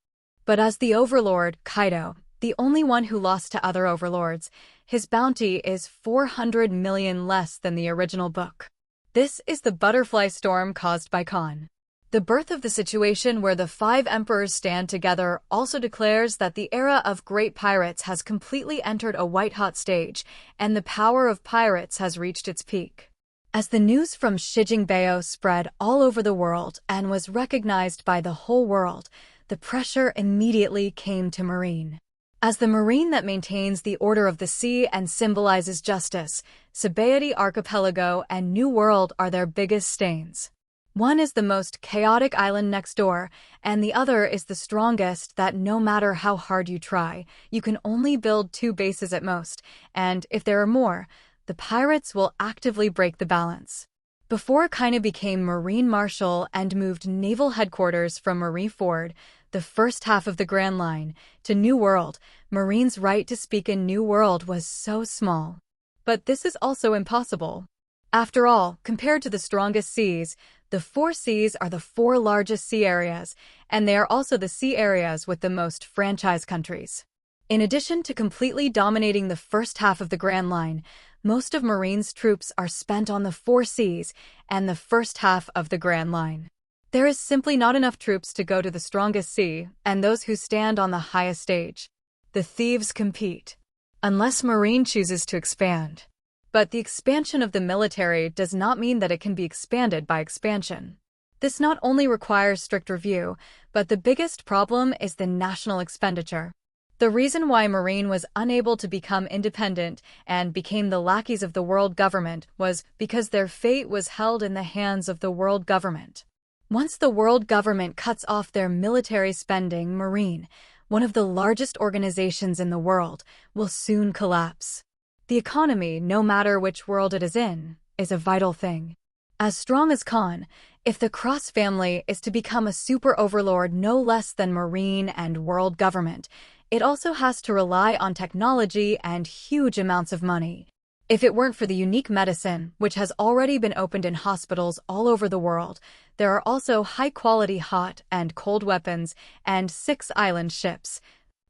S1: But as the overlord, Kaido, the only one who lost to other overlords, his bounty is 400 million less than the original book. This is the butterfly storm caused by Kahn. The birth of the situation where the 5 emperors stand together also declares that the era of great pirates has completely entered a white-hot stage, and the power of pirates has reached its peak. As the news from Shijingbao spread all over the world and was recognized by the whole world, the pressure immediately came to Marine. As the Marine that maintains the order of the sea and symbolizes justice, Sabaody Archipelago and New World are their biggest stains. One is the most chaotic island next door, and the other is the strongest that no matter how hard you try, you can only build 2 bases at most, and if there are more, the pirates will actively break the balance. Before Kaido became Marine Marshal and moved naval headquarters from Marineford, the first half of the Grand Line, to New World, Marine's right to speak in New World was so small. But this is also impossible. After all, compared to the strongest seas, the 4 seas are the 4 largest sea areas, and they are also the sea areas with the most franchise countries. In addition to completely dominating the first half of the Grand Line, most of Marine's troops are spent on the Four Seas and the first half of the Grand Line. There is simply not enough troops to go to the strongest sea and those who stand on the highest stage. The thieves compete, unless Marine chooses to expand. But the expansion of the military does not mean that it can be expanded by expansion. This not only requires strict review, but the biggest problem is the national expenditure. The reason why Marine was unable to become independent and became the lackeys of the world government was because their fate was held in the hands of the world government. Once the world government cuts off their military spending, Marine, one of the largest organizations in the world, will soon collapse. The economy, no matter which world it is in, is a vital thing. As strong as Kahn, if the Cross family is to become a super overlord no less than Marine and world government, it also has to rely on technology and huge amounts of money. If it weren't for the unique medicine, which has already been opened in hospitals all over the world, there are also high-quality hot and cold weapons and 6 island ships,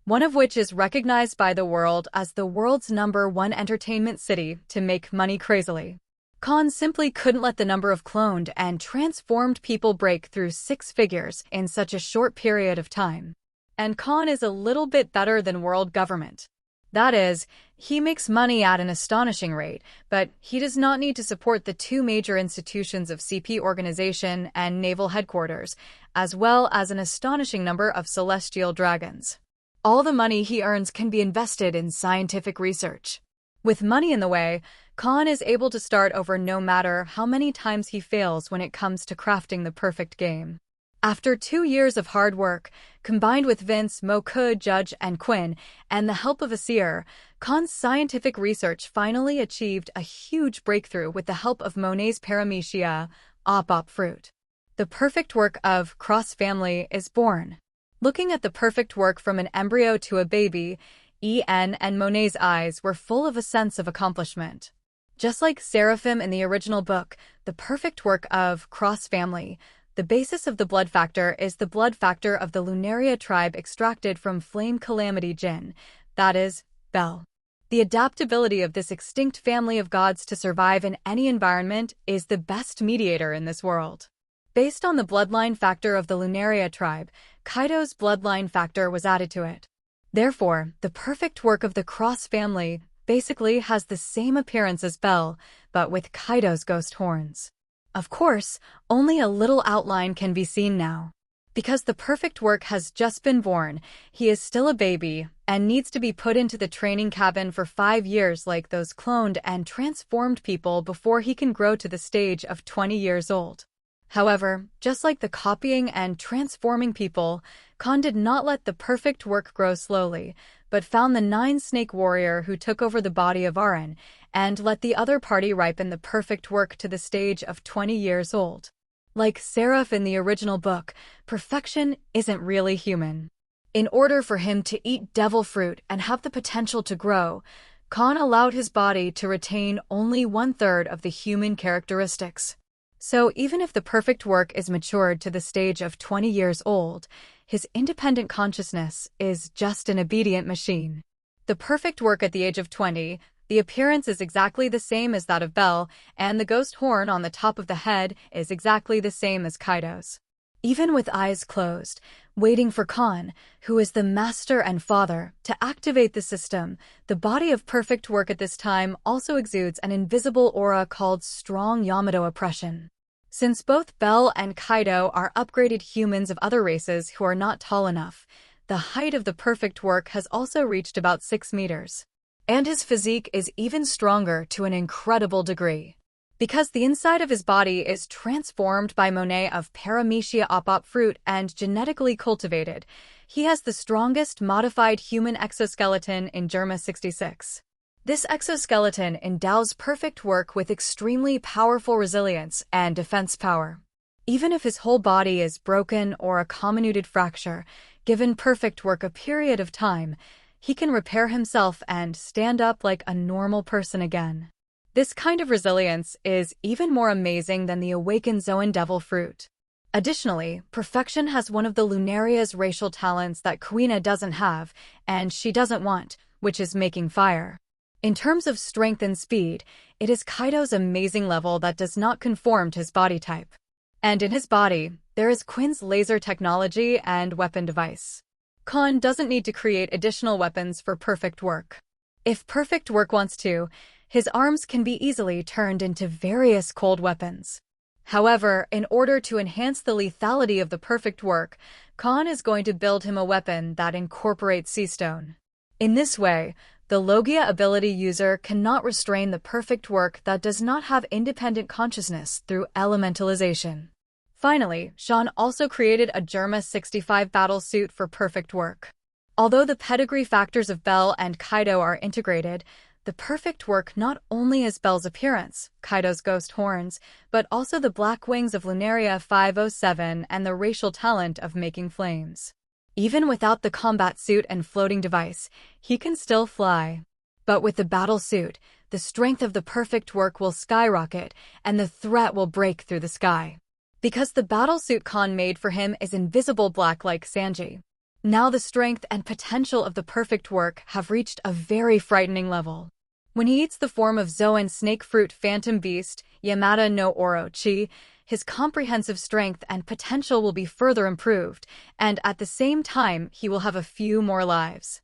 S1: one of which is recognized by the world as the world's #1 entertainment city to make money crazily. Kahn simply couldn't let the number of cloned and transformed people break through 6 figures in such a short period of time. And Kahn is a little bit better than world government. That is, he makes money at an astonishing rate, but he does not need to support the 2 major institutions of CP organization and naval headquarters, as well as an astonishing number of celestial dragons. All the money he earns can be invested in scientific research. With money in the way, Kahn is able to start over no matter how many times he fails when it comes to crafting the perfect game. After 2 years of hard work, combined with Vince, Mokud, Judge, and Quinn, and the help of a seer, Kahn's scientific research finally achieved a huge breakthrough with the help of Monet's paramecia, op fruit. The perfect work of Cross family is born. Looking at the perfect work from an embryo to a baby, En and Monet's eyes were full of a sense of accomplishment. Just like Seraphim in the original book, the perfect work of Cross family, the basis of the blood factor is the blood factor of the Lunaria tribe extracted from Flame Calamity Jinn, that is, Bel. The adaptability of this extinct family of gods to survive in any environment is the best mediator in this world. Based on the bloodline factor of the Lunaria tribe, Kaido's bloodline factor was added to it. Therefore, the perfect work of the Cross family basically has the same appearance as Bel, but with Kaido's ghost horns. Of course, only a little outline can be seen now. Because the perfect work has just been born, he is still a baby and needs to be put into the training cabin for 5 years like those cloned and transformed people before he can grow to the stage of 20 years old. However, just like the copying and transforming people, Kahn did not let the perfect work grow slowly, but found the 9-snake warrior who took over the body of Aren and let the other party ripen the perfect work to the stage of 20 years old. Like Seraph in the original book, perfection isn't really human. In order for him to eat devil fruit and have the potential to grow, Kahn allowed his body to retain only 1/3 of the human characteristics. So even if the perfect work is matured to the stage of 20 years old, his independent consciousness is just an obedient machine. The perfect work at the age of 20, the appearance is exactly the same as that of Bel, and the ghost horn on the top of the head is exactly the same as Kaido's. Even with eyes closed, waiting for Kahn, who is the master and father, to activate the system, the body of perfect work at this time also exudes an invisible aura called strong Yamato oppression. Since both Bel and Kaido are upgraded humans of other races who are not tall enough, the height of the perfect work has also reached about 6 meters. And his physique is even stronger to an incredible degree. Because the inside of his body is transformed by Monet of paramecia op fruit and genetically cultivated, he has the strongest modified human exoskeleton in Germa 66. This exoskeleton endows perfect work with extremely powerful resilience and defense power. Even if his whole body is broken or a comminuted fracture, given perfect work a period of time, he can repair himself and stand up like a normal person again. This kind of resilience is even more amazing than the awakened Zoan devil fruit. Additionally, Perfection has one of the Lunaria's racial talents that Kuina doesn't have, and she doesn't want, which is making fire. In terms of strength and speed, it is Kaido's amazing level that does not conform to his body type. And in his body, there is Quinn's laser technology and weapon device. Kahn doesn't need to create additional weapons for perfect work. If perfect work wants to, his arms can be easily turned into various cold weapons. However, in order to enhance the lethality of the perfect work, Kahn is going to build him a weapon that incorporates sea stone. In this way, the Logia ability user cannot restrain the perfect work that does not have independent consciousness through elementalization. Finally, Sean also created a Germa 65 battle suit for perfect work. Although the pedigree factors of Bell and Kaido are integrated, the perfect work not only is Bell's appearance, Kaido's ghost horns, but also the black wings of Lunaria 507 and the racial talent of making flames. Even without the combat suit and floating device, he can still fly. But with the battle suit, the strength of the perfect work will skyrocket, and the threat will break through the sky. Because the battle suit Kahn made for him is invisible black like Sanji. Now the strength and potential of the perfect work have reached a very frightening level. When he eats the form of Zoan Snake Fruit Phantom Beast, Yamada no Orochi, his comprehensive strength and potential will be further improved, and at the same time he will have a few more lives.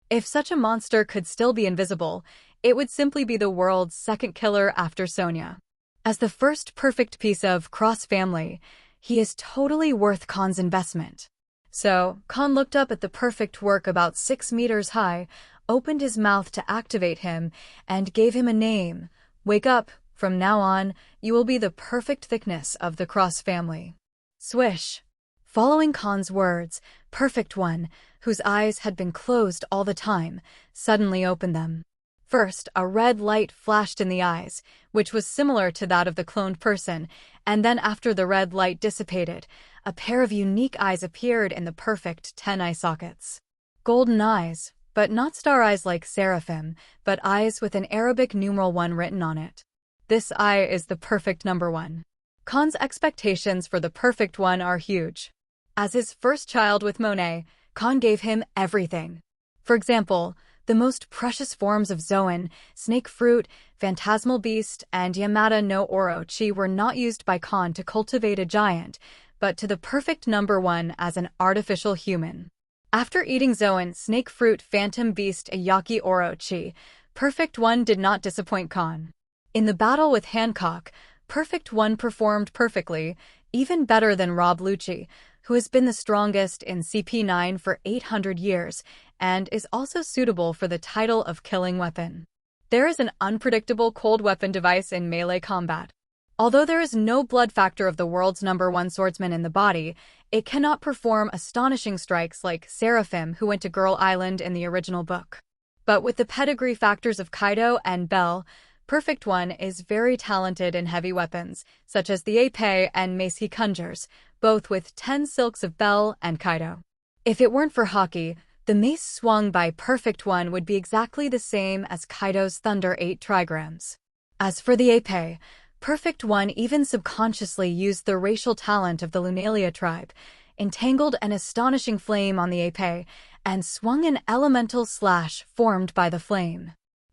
S1: If such a monster could still be invisible, it would simply be the world's second killer after Sonya. As the first perfect piece of cross-family, he is totally worth Kahn's investment. So, Kahn looked up at the perfect work about 6 meters high, opened his mouth to activate him, and gave him a name. Wake up. From now on, you will be the perfect thickness of the cross family. Swish. Following Kahn's words, Perfect One, whose eyes had been closed all the time, suddenly opened them. First, a red light flashed in the eyes, which was similar to that of the cloned person, and then after the red light dissipated, a pair of unique eyes appeared in the perfect 10 eye sockets. Golden eyes, but not star eyes like Seraphim, but eyes with an Arabic numeral 1 written on it. This eye is the perfect number 1. Kahn's expectations for the perfect one are huge. As his first child with Monet, Kahn gave him everything. For example, the most precious forms of Zoan, Snake Fruit, Phantasmal Beast, and Yamada no Orochi were not used by Kahn to cultivate a giant, but to the perfect number 1 as an artificial human. After eating Zoan, Snake Fruit, Phantom Beast, Ayaki Orochi, Perfect One did not disappoint Kahn. In the battle with Hancock, Perfect One performed perfectly, even better than Rob Lucci, who has been the strongest in CP9 for 800 years, and is also suitable for the title of killing weapon. There is an unpredictable cold weapon device in melee combat. Although there is no blood factor of the world's number 1 swordsman in the body, it cannot perform astonishing strikes like Seraphim, who went to Girl Island in the original book. But with the pedigree factors of Kaido and Bell, Perfect One is very talented in heavy weapons, such as the épée and mace he conjures, both with 10 silks of Bell and Kaido. If it weren't for Haki, the mace swung by Perfect One would be exactly the same as Kaido's Thunder 8 trigrams. As for the épée, Perfect One even subconsciously used the racial talent of the Lunalia tribe, entangled an astonishing flame on the épée, and swung an elemental slash formed by the flame.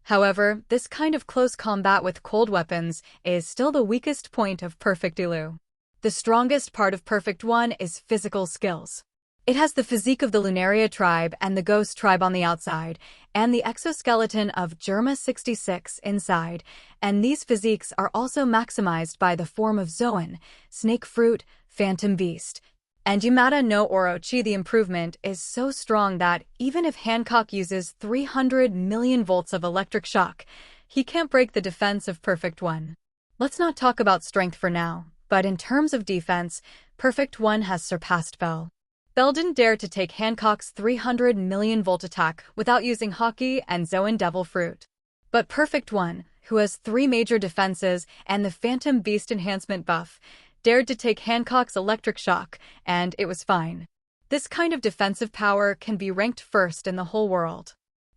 S1: However, this kind of close combat with cold weapons is still the weakest point of Perfect Elu. The strongest part of Perfect One is physical skills. It has the physique of the Lunaria tribe and the Ghost tribe on the outside, and the exoskeleton of Germa 66 inside, and these physiques are also maximized by the form of Zoan, Snake Fruit, Phantom Beast, and Yamada no Orochi. The improvement is so strong that even if Hancock uses 300 million volts of electric shock, he can't break the defense of Perfect One. Let's not talk about strength for now, but in terms of defense, Perfect One has surpassed Bell. Bell didn't dare to take Hancock's 300 million volt attack without using Haki and Zoan Devil Fruit. But Perfect One, who has 3 major defenses and the Phantom Beast enhancement buff, dared to take Hancock's electric shock, and it was fine. This kind of defensive power can be ranked first in the whole world.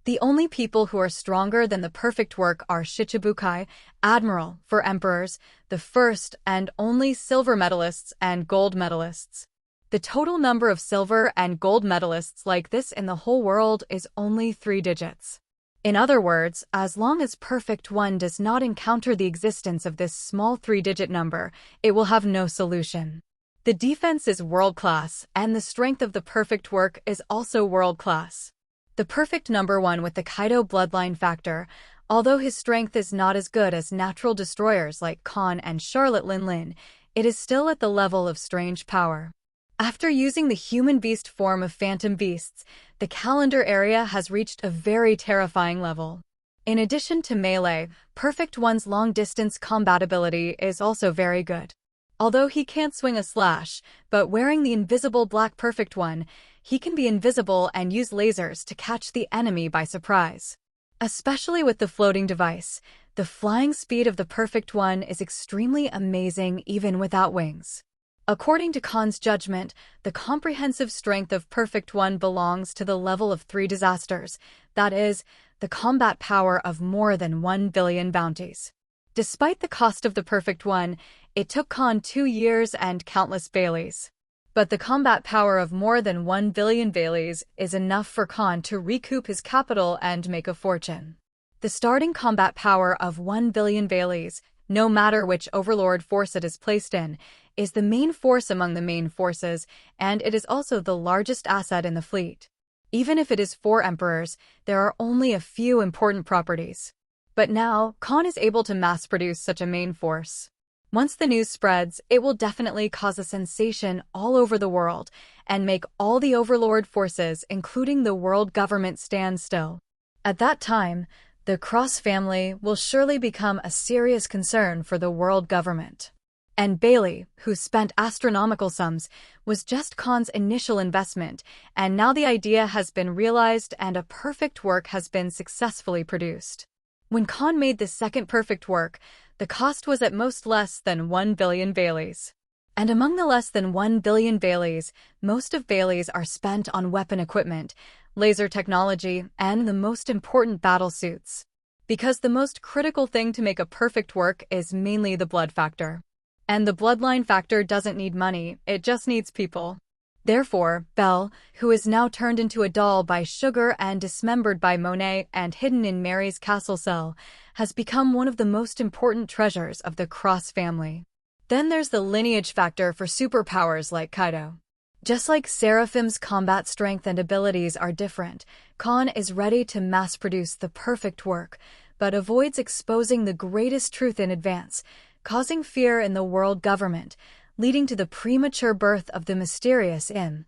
S1: The only people who are stronger than the perfect work are Shichibukai, Admiral for emperors, the first and only silver medalists and gold medalists. The total number of silver and gold medalists like this in the whole world is only 3 digits. In other words, as long as Perfect One does not encounter the existence of this small 3-digit number, it will have no solution. The defense is world-class, and the strength of the perfect work is also world-class. The perfect number 1 with the Kaido bloodline factor, although his strength is not as good as natural destroyers like Kahn and Charlotte Linlin, it is still at the level of strange power. After using the human beast form of phantom beasts, the calendar area has reached a very terrifying level. In addition to melee, Perfect One's long-distance combat ability is also very good. Although he can't swing a slash, but wearing the invisible black Perfect One, he can be invisible and use lasers to catch the enemy by surprise. Especially with the floating device, the flying speed of the Perfect One is extremely amazing even without wings. According to Kahn's judgment, the comprehensive strength of Perfect One belongs to the level of 3 disasters, that is, the combat power of more than 1 billion bounties. Despite the cost of the Perfect One, it took Kahn 2 years and countless Baileys. But the combat power of more than 1 billion Baileys is enough for Kahn to recoup his capital and make a fortune. The starting combat power of 1 billion Baileys, no matter which overlord force it is placed in, is the main force among the main forces, and it is also the largest asset in the fleet. Even if it is 4 emperors, there are only a few important properties. But now, Kahn is able to mass-produce such a main force. Once the news spreads, it will definitely cause a sensation all over the world and make all the overlord forces, including the world government, stand still. At that time, the Cross family will surely become a serious concern for the world government. And Bailey, who spent astronomical sums, was just Kahn's initial investment, and now the idea has been realized and a perfect work has been successfully produced. When Kahn made the second perfect work, the cost was at most less than 1 billion Baileys. And among the less than 1 billion Baileys, most of Baileys are spent on weapon equipment, laser technology, and the most important battle suits. Because the most critical thing to make a perfect work is mainly the blood factor. And the bloodline factor doesn't need money, it just needs people. Therefore, Belle, who is now turned into a doll by Sugar and dismembered by Monet and hidden in Mary's castle cell, has become one of the most important treasures of the Cross family. Then there's the lineage factor for superpowers like Kaido. Just like Seraphim's combat strength and abilities are different, Kahn is ready to mass-produce the perfect work, but avoids exposing the greatest truth in advance, causing fear in the world government, leading to the premature birth of the mysterious Im,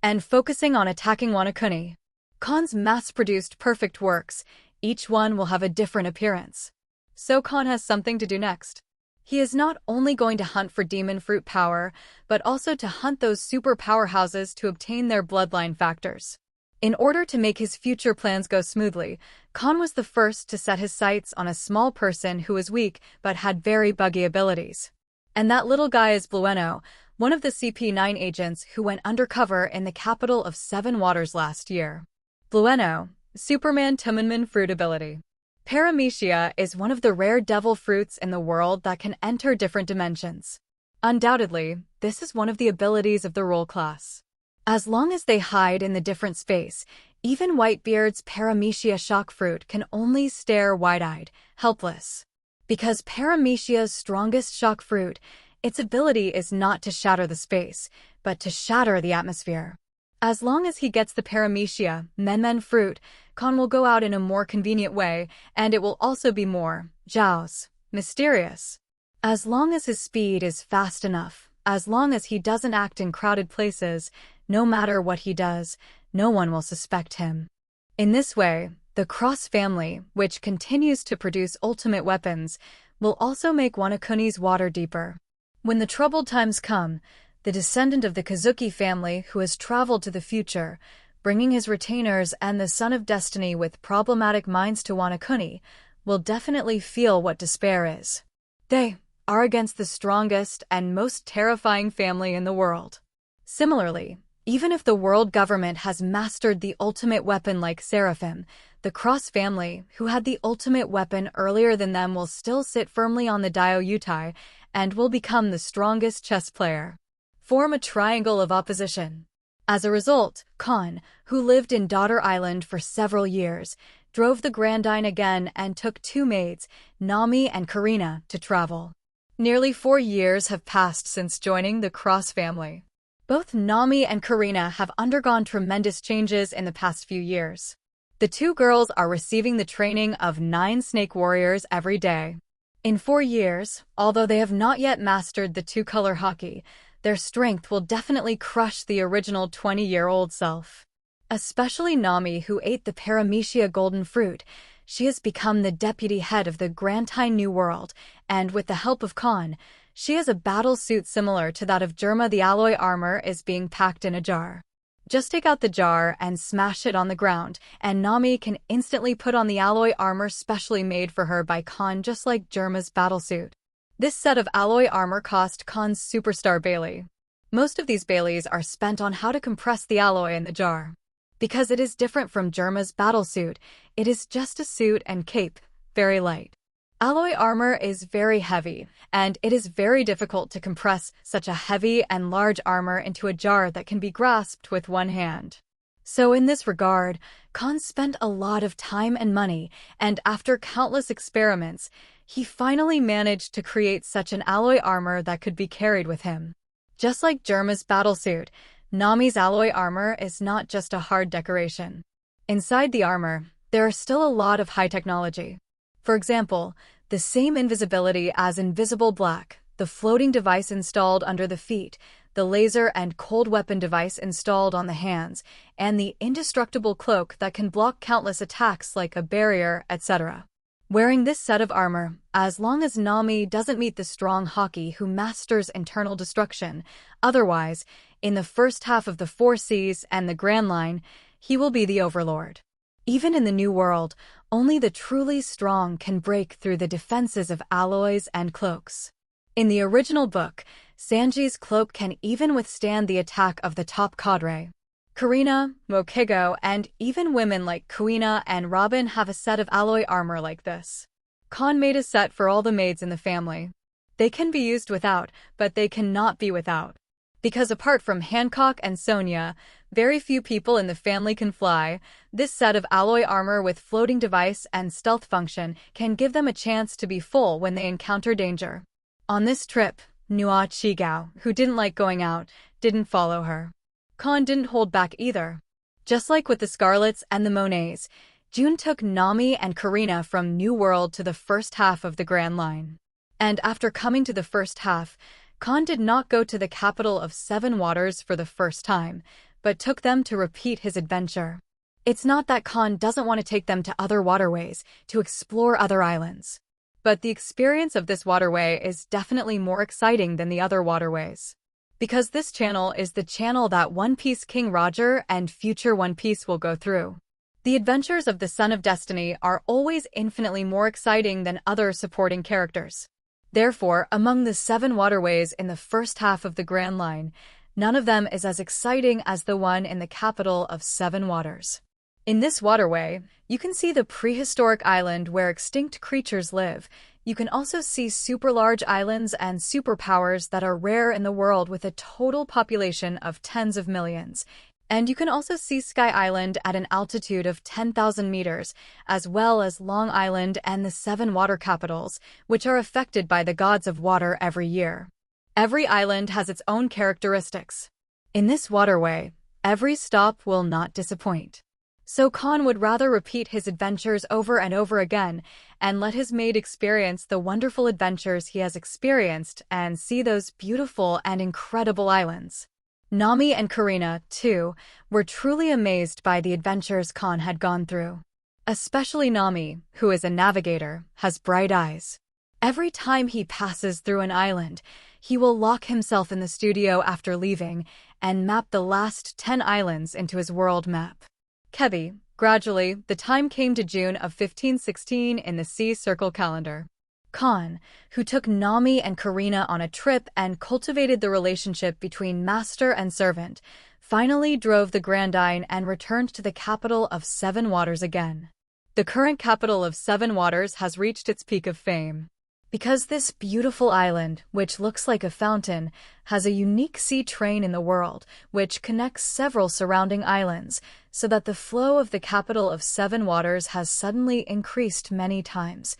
S1: and focusing on attacking Wano Kuni. Kahn's mass-produced perfect works, each one will have a different appearance. So Kahn has something to do next. He is not only going to hunt for demon fruit power, but also to hunt those super powerhouses to obtain their bloodline factors. In order to make his future plans go smoothly, Kahn was the first to set his sights on a small person who was weak but had very buggy abilities. And that little guy is Blueno, one of the CP9 agents who went undercover in the capital of Seven Waters last year. Blueno, Superman Tummenman fruit ability. Paramecia is one of the rare devil fruits in the world that can enter different dimensions. Undoubtedly, this is one of the abilities of the role class. As long as they hide in the different space, even Whitebeard's Paramecia shock fruit can only stare wide-eyed, helpless. Because Paramecia's strongest shock fruit, its ability is not to shatter the space, but to shatter the atmosphere. As long as he gets the Paramecia, Men fruit, Kahn will go out in a more convenient way, and it will also be more, Zhao's, mysterious. As long as his speed is fast enough, as long as he doesn't act in crowded places, no matter what he does, no one will suspect him. In this way, the Cross family, which continues to produce ultimate weapons, will also make Wano Kuni's water deeper. When the troubled times come, the descendant of the Kazuki family who has traveled to the future, bringing his retainers and the Son of Destiny with problematic minds to Wano Kuni, will definitely feel what despair is. They are against the strongest and most terrifying family in the world. Similarly, even if the world government has mastered the ultimate weapon like Seraphim, the Cross family, who had the ultimate weapon earlier than them, will still sit firmly on the Diaoyutai and will become the strongest chess player. Form a triangle of opposition. As a result, Kahn, who lived in Daughter Island for several years, drove the Grand Line again and took two maids, Nami and Karina, to travel. Nearly 4 years have passed since joining the Cross family. Both Nami and Karina have undergone tremendous changes in the past few years. The two girls are receiving the training of 9 snake warriors every day. In 4 years, although they have not yet mastered the two-color haki, their strength will definitely crush the original 20-year-old self. Especially Nami, who ate the Paramecia golden fruit. She has become the deputy head of the Grantine New World, and with the help of Kahn, she has a battle suit similar to that of Germa. The alloy armor is being packed in a jar. Just take out the jar and smash it on the ground, and Nami can instantly put on the alloy armor specially made for her by Kahn, just like Germa's battlesuit. This set of alloy armor cost Kahn's superstar Bailey. Most of these Baileys are spent on how to compress the alloy in the jar. Because it is different from Germa's battlesuit, it is just a suit and cape, very light. Alloy armor is very heavy, and it is very difficult to compress such a heavy and large armor into a jar that can be grasped with one hand. So in this regard, Kahn spent a lot of time and money, and after countless experiments, he finally managed to create such an alloy armor that could be carried with him. Just like Germa's battlesuit, Nami's alloy armor is not just a hard decoration. Inside the armor, there are still a lot of high technology. For example, the same invisibility as Invisible Black, the floating device installed under the feet, the laser and cold weapon device installed on the hands, and the indestructible cloak that can block countless attacks like a barrier, etc. Wearing this set of armor, as long as Nami doesn't meet the strong Haki who masters internal destruction, otherwise, in the first half of the 4 Seas and the Grand Line, he will be the overlord. Even in the New World, only the truly strong can break through the defenses of alloys and cloaks. In the original book, Sanji's cloak can even withstand the attack of the top cadre. Karina, Mokigo, and even women like Kuina and Robin have a set of alloy armor like this. Kahn made a set for all the maids in the family. They can be used without, but they cannot be without. Because apart from Hancock and Sonia, very few people in the family can fly, this set of alloy armor with floating device and stealth function can give them a chance to be full when they encounter danger. On this trip, Nua Chigao, who didn't like going out, didn't follow her. Kahn didn't hold back either. Just like with the Scarlets and the Monets, June took Nami and Karina from New World to the first half of the Grand Line. And after coming to the first half, Kahn did not go to the capital of 7 Waters for the first time, but took them to repeat his adventure. It's not that Kahn doesn't want to take them to other waterways, to explore other islands. But the experience of this waterway is definitely more exciting than the other waterways. Because this channel is the channel that One Piece King Roger and future One Piece will go through. The adventures of the Son of Destiny are always infinitely more exciting than other supporting characters. Therefore, among the 7 waterways in the first half of the Grand Line, none of them is as exciting as the one in the capital of 7 Waters. In this waterway, you can see the prehistoric island where extinct creatures live. You can also see super large islands and superpowers that are rare in the world with a total population of tens of millions. And you can also see Sky Island at an altitude of 10,000 meters, as well as Long Island and the 7 water capitals, which are affected by the gods of water every year. Every island has its own characteristics. In this waterway, every stop will not disappoint. So Kahn would rather repeat his adventures over and over again and let his maid experience the wonderful adventures he has experienced and see those beautiful and incredible islands. Nami and Karina, too, were truly amazed by the adventures Kahn had gone through. Especially Nami, who is a navigator, has bright eyes. Every time he passes through an island, he will lock himself in the studio after leaving and map the last 10 islands into his world map. Kebi, gradually, the time came to June of 1516 in the Sea Circle calendar. Kahn, who took Nami and Karina on a trip and cultivated the relationship between master and servant, finally drove the Grand Line and returned to the capital of 7 Waters again. The current capital of Seven Waters has reached its peak of fame. Because this beautiful island, which looks like a fountain, has a unique sea train in the world, which connects several surrounding islands, so that the flow of the capital of Seven Waters has suddenly increased many times.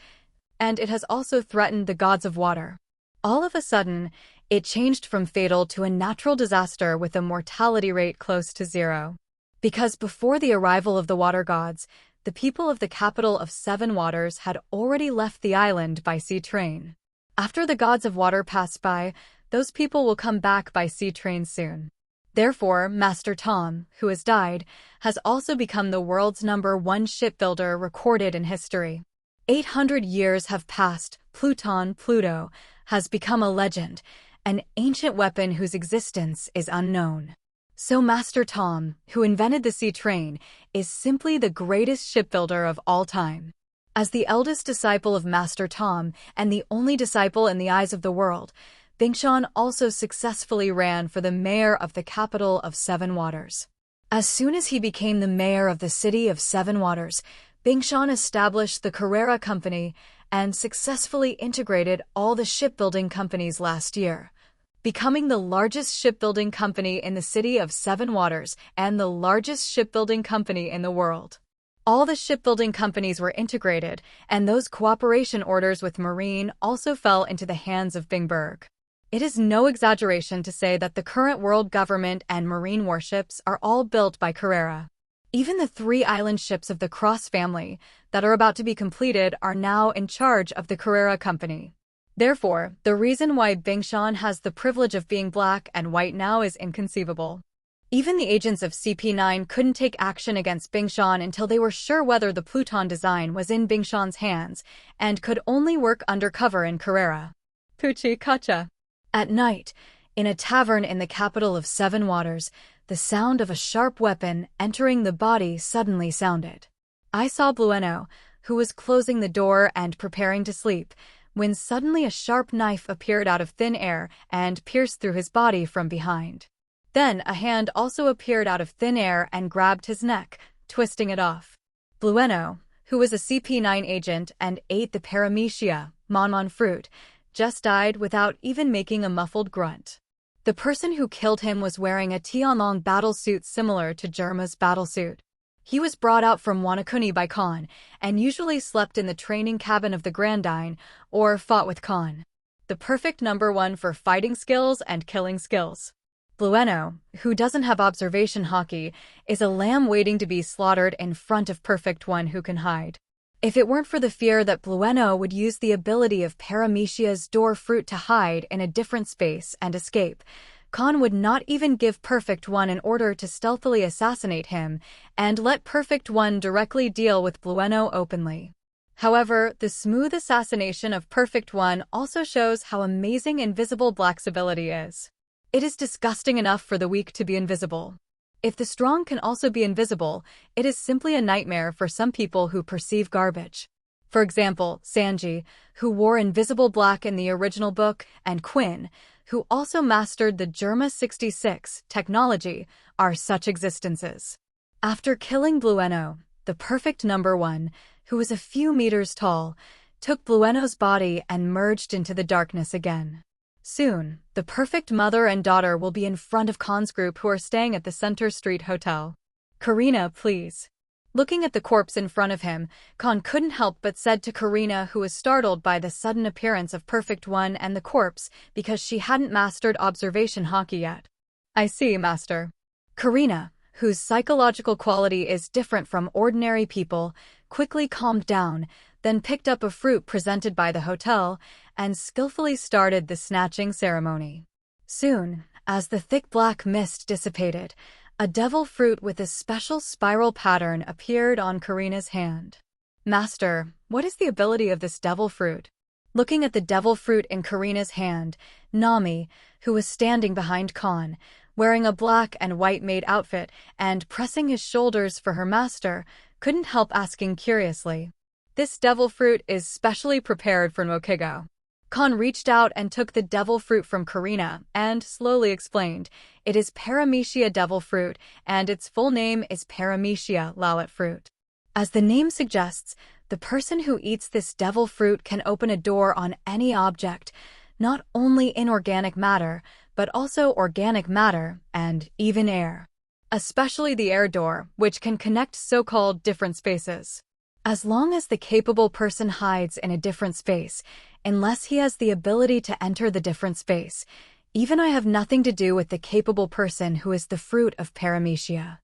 S1: And it has also threatened the gods of water. All of a sudden, it changed from fatal to a natural disaster with a mortality rate close to zero. Because before the arrival of the water gods, the people of the capital of Seven Waters had already left the island by sea train. After the gods of water pass by, those people will come back by sea train soon. Therefore, Master Tom, who has died, has also become the world's #1 shipbuilder recorded in history. 800 years have passed. Pluto has become a legend, an ancient weapon whose existence is unknown. So Master Tom, who invented the sea train, is simply the greatest shipbuilder of all time. As the eldest disciple of Master Tom and the only disciple in the eyes of the world, Bingshan also successfully ran for the mayor of the capital of Seven Waters. As soon as he became the mayor of the city of Seven Waters, Bingshan established the Carrera Company and successfully integrated all the shipbuilding companies last year, becoming the largest shipbuilding company in the city of Seven Waters and the largest shipbuilding company in the world. All the shipbuilding companies were integrated, and those cooperation orders with Marine also fell into the hands of Bingberg. It is no exaggeration to say that the current world government and marine warships are all built by Carrera. Even the 3 island ships of the Cross family that are about to be completed are now in charge of the Carrera Company. Therefore, the reason why Bingshan has the privilege of being black and white now is inconceivable. Even the agents of CP9 couldn't take action against Bingshan until they were sure whether the Pluton design was in Bingshan's hands and could only work undercover in Carrera. Puchi Kacha. At night, in a tavern in the capital of Seven Waters, the sound of a sharp weapon entering the body suddenly sounded. I saw Blueno, who was closing the door and preparing to sleep, when suddenly a sharp knife appeared out of thin air and pierced through his body from behind. Then a hand also appeared out of thin air and grabbed his neck, twisting it off. Blueno, who was a CP9 agent and ate the paramecia, monmon fruit, just died without even making a muffled grunt. The person who killed him was wearing a Tianlong battlesuit similar to Germa's battlesuit. He was brought out from Wanakuni by Kahn, and usually slept in the training cabin of the Grandine, or fought with Kahn. The perfect #1 for fighting skills and killing skills. Blueno, who doesn't have observation haki, is a lamb waiting to be slaughtered in front of perfect one who can hide. If it weren't for the fear that Blueno would use the ability of Paramecia's door fruit to hide in a different space and escape, Kahn would not even give Perfect One an order to stealthily assassinate him and let Perfect One directly deal with Blueno openly. However, the smooth assassination of Perfect One also shows how amazing Invisible Black's ability is. It is disgusting enough for the weak to be invisible. If the strong can also be invisible, it is simply a nightmare for some people who perceive garbage. For example, Sanji, who wore Invisible Black in the original book, and Quinn, who also mastered the Germa 66 technology, are such existences. After killing Blueno, the perfect #1, who was a few meters tall, took Blueno's body and merged into the darkness again. Soon, the perfect mother and daughter will be in front of Kahn's group who are staying at the Center Street Hotel. Karina, please. Looking at the corpse in front of him, Kahn couldn't help but said to Karina, who was startled by the sudden appearance of Perfect One and the corpse because she hadn't mastered observation haki yet. I see, Master. Karina, whose psychological quality is different from ordinary people, quickly calmed down, then picked up a fruit presented by the hotel and skillfully started the snatching ceremony. Soon, as the thick black mist dissipated, a devil fruit with a special spiral pattern appeared on Karina's hand. Master, what is the ability of this devil fruit? Looking at the devil fruit in Karina's hand, Nami, who was standing behind Kahn, wearing a black and white maid outfit and pressing his shoulders for her master, couldn't help asking curiously. This devil fruit is specially prepared for Mokigo. Kahn reached out and took the devil fruit from Karina and slowly explained, it is Paramecia devil fruit and its full name is Paramecia lowlet fruit. As the name suggests, the person who eats this devil fruit can open a door on any object, not only inorganic matter, but also organic matter and even air. Especially the air door, which can connect so-called different spaces. As long as the capable person hides in a different space, unless he has the ability to enter the different space, even I have nothing to do with the capable person who is the fruit of paramecia.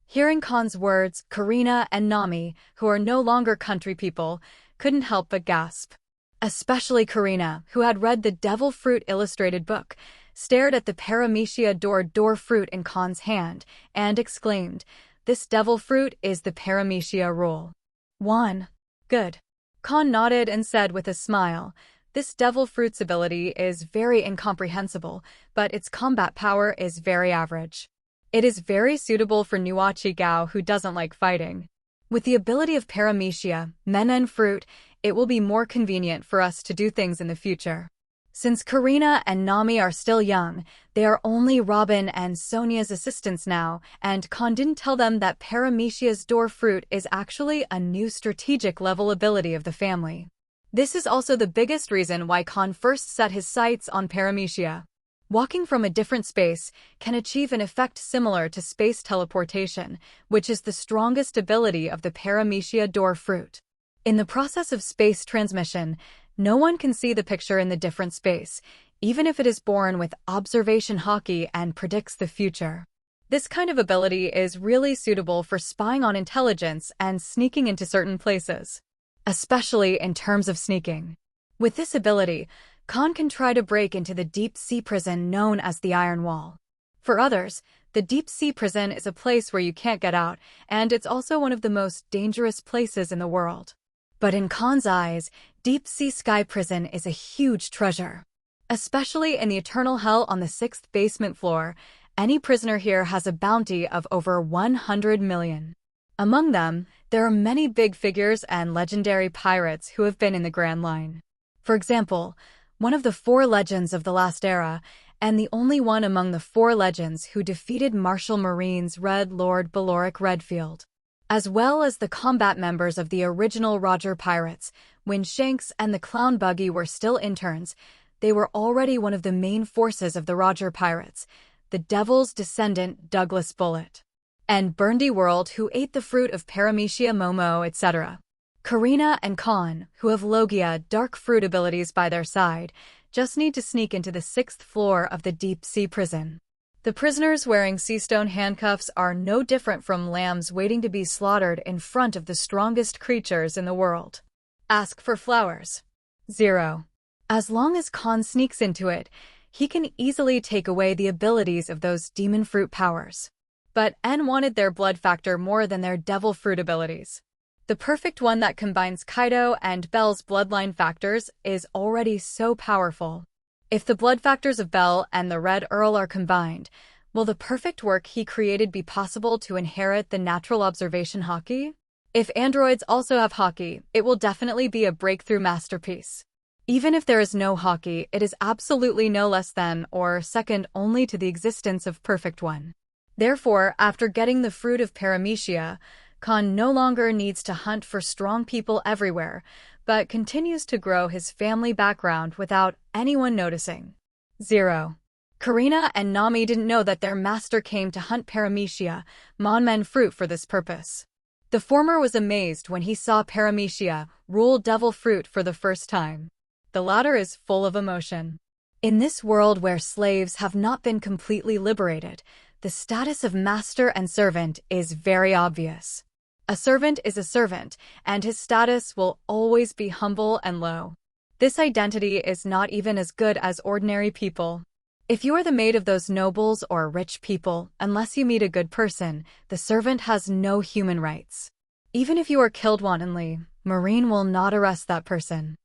S1: Hearing Kahn's words, Karina and Nami, who are no longer country people, couldn't help but gasp. Especially Karina, who had read the Devil Fruit illustrated book, stared at the paramecia door fruit in Kahn's hand, and exclaimed, "This devil fruit is the paramecia rule." 1. Good. Kahn nodded and said with a smile, "This devil fruit's ability is very incomprehensible, but its combat power is very average. It is very suitable for Nuachi Gao who doesn't like fighting. With the ability of paramecia, Menen fruit, it will be more convenient for us to do things in the future." Since Karina and Nami are still young, they are only Robin and Sonia's assistants now, and Kahn didn't tell them that paramecia's door fruit is actually a new strategic level ability of the family. This is also the biggest reason why Kahn first set his sights on paramecia. Walking from a different space can achieve an effect similar to space teleportation, which is the strongest ability of the paramecia door fruit. In the process of space transmission, no one can see the picture in the different space, even if it is born with Observation Haki and predicts the future. This kind of ability is really suitable for spying on intelligence and sneaking into certain places, especially in terms of sneaking. With this ability, Kahn can try to break into the deep-sea prison known as the Iron Wall. For others, the deep-sea prison is a place where you can't get out, and it's also one of the most dangerous places in the world. But in Kahn's eyes, deep-sea sky prison is a huge treasure. Especially in the eternal hell on the 6th basement floor, any prisoner here has a bounty of over 100 million. Among them, there are many big figures and legendary pirates who have been in the Grand Line. For example, one of the 4 legends of the last era, and the only one among the 4 legends who defeated Martial Marine's Red Lord Baloric Redfield, as well as the combat members of the original Roger Pirates. When Shanks and the Clown Buggy were still interns, they were already one of the main forces of the Roger Pirates, the Devil's descendant Douglas Bullet, and Burndy World, who ate the fruit of paramecia Momo, etc. Karina and Kahn, who have Logia dark fruit abilities by their side, just need to sneak into the 6th floor of the deep-sea prison. The prisoners wearing seastone handcuffs are no different from lambs waiting to be slaughtered in front of the strongest creatures in the world. Ask for flowers. 0. As long as Kahn sneaks into it, he can easily take away the abilities of those demon fruit powers. But N wanted their blood factor more than their devil fruit abilities. The perfect one that combines Kaido and Bell's bloodline factors is already so powerful. If the blood factors of Bell and the Red Earl are combined, will the perfect work he created be possible to inherit the natural observation haki? If androids also have haki, it will definitely be a breakthrough masterpiece. Even if there is no haki, it is absolutely no less than or second only to the existence of perfect one. Therefore, after getting the fruit of paramecia, Kahn no longer needs to hunt for strong people everywhere, but continues to grow his family background without anyone noticing. 0. Karina and Nami didn't know that their master came to hunt paramecia, Monmen fruit, for this purpose. The former was amazed when he saw paramecia rule devil fruit for the first time. The latter is full of emotion. In this world where slaves have not been completely liberated, the status of master and servant is very obvious. A servant is a servant, and his status will always be humble and low. This identity is not even as good as ordinary people. If you are the maid of those nobles or rich people, unless you meet a good person, the servant has no human rights. Even if you are killed wantonly, Marine will not arrest that person.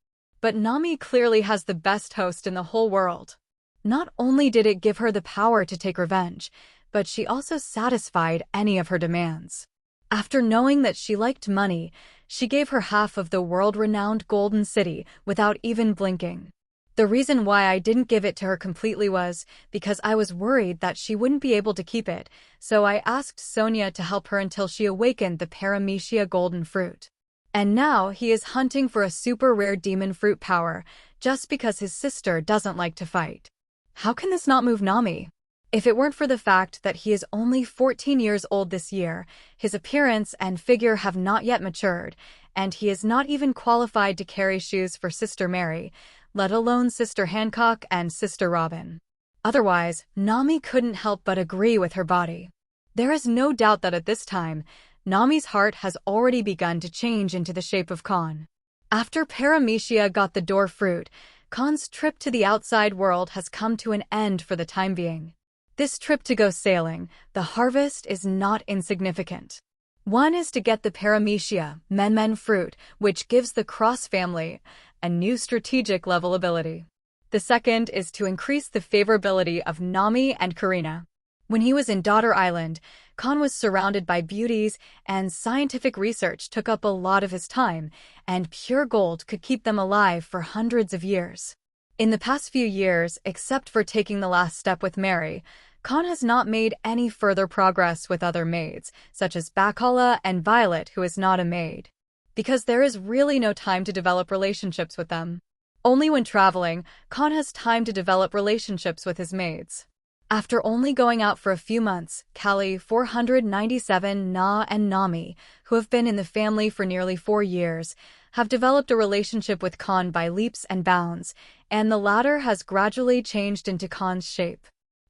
S1: But Nami clearly has the best host in the whole world. Not only did it give her the power to take revenge, but she also satisfied any of her demands. After knowing that she liked money, she gave her half of the world-renowned Golden City without even blinking. The reason why I didn't give it to her completely was because I was worried that she wouldn't be able to keep it, so I asked Sonia to help her until she awakened the Paramecia golden fruit. And now he is hunting for a super rare demon fruit power, just because his sister doesn't like to fight. How can this not move Nami? If it weren't for the fact that he is only 14 years old this year, his appearance and figure have not yet matured, and he is not even qualified to carry shoes for Sister Mary, let alone Sister Hancock and Sister Robin. Otherwise, Nami couldn't help but agree with her body. There is no doubt that at this time, Nami's heart has already begun to change into the shape of Kahn. After Paramecia got the door fruit, Kahn's trip to the outside world has come to an end for the time being. This trip to go sailing, the harvest is not insignificant. One is to get the Paramecia, Men fruit, which gives the Cross family a new strategic level ability. The second is to increase the favorability of Nami and Karina. When he was in Daughter Island, Kahn was surrounded by beauties, and scientific research took up a lot of his time, and pure gold could keep them alive for hundreds of years. In the past few years, except for taking the last step with Mary, Kahn has not made any further progress with other maids, such as Bacala and Violet, who is not a maid, because there is really no time to develop relationships with them. Only when traveling, Kahn has time to develop relationships with his maids. After only going out for a few months, Callie 497, Na, and Nami, who have been in the family for nearly 4 years, have developed a relationship with Kahn by leaps and bounds, and the latter has gradually changed into Kahn's shape.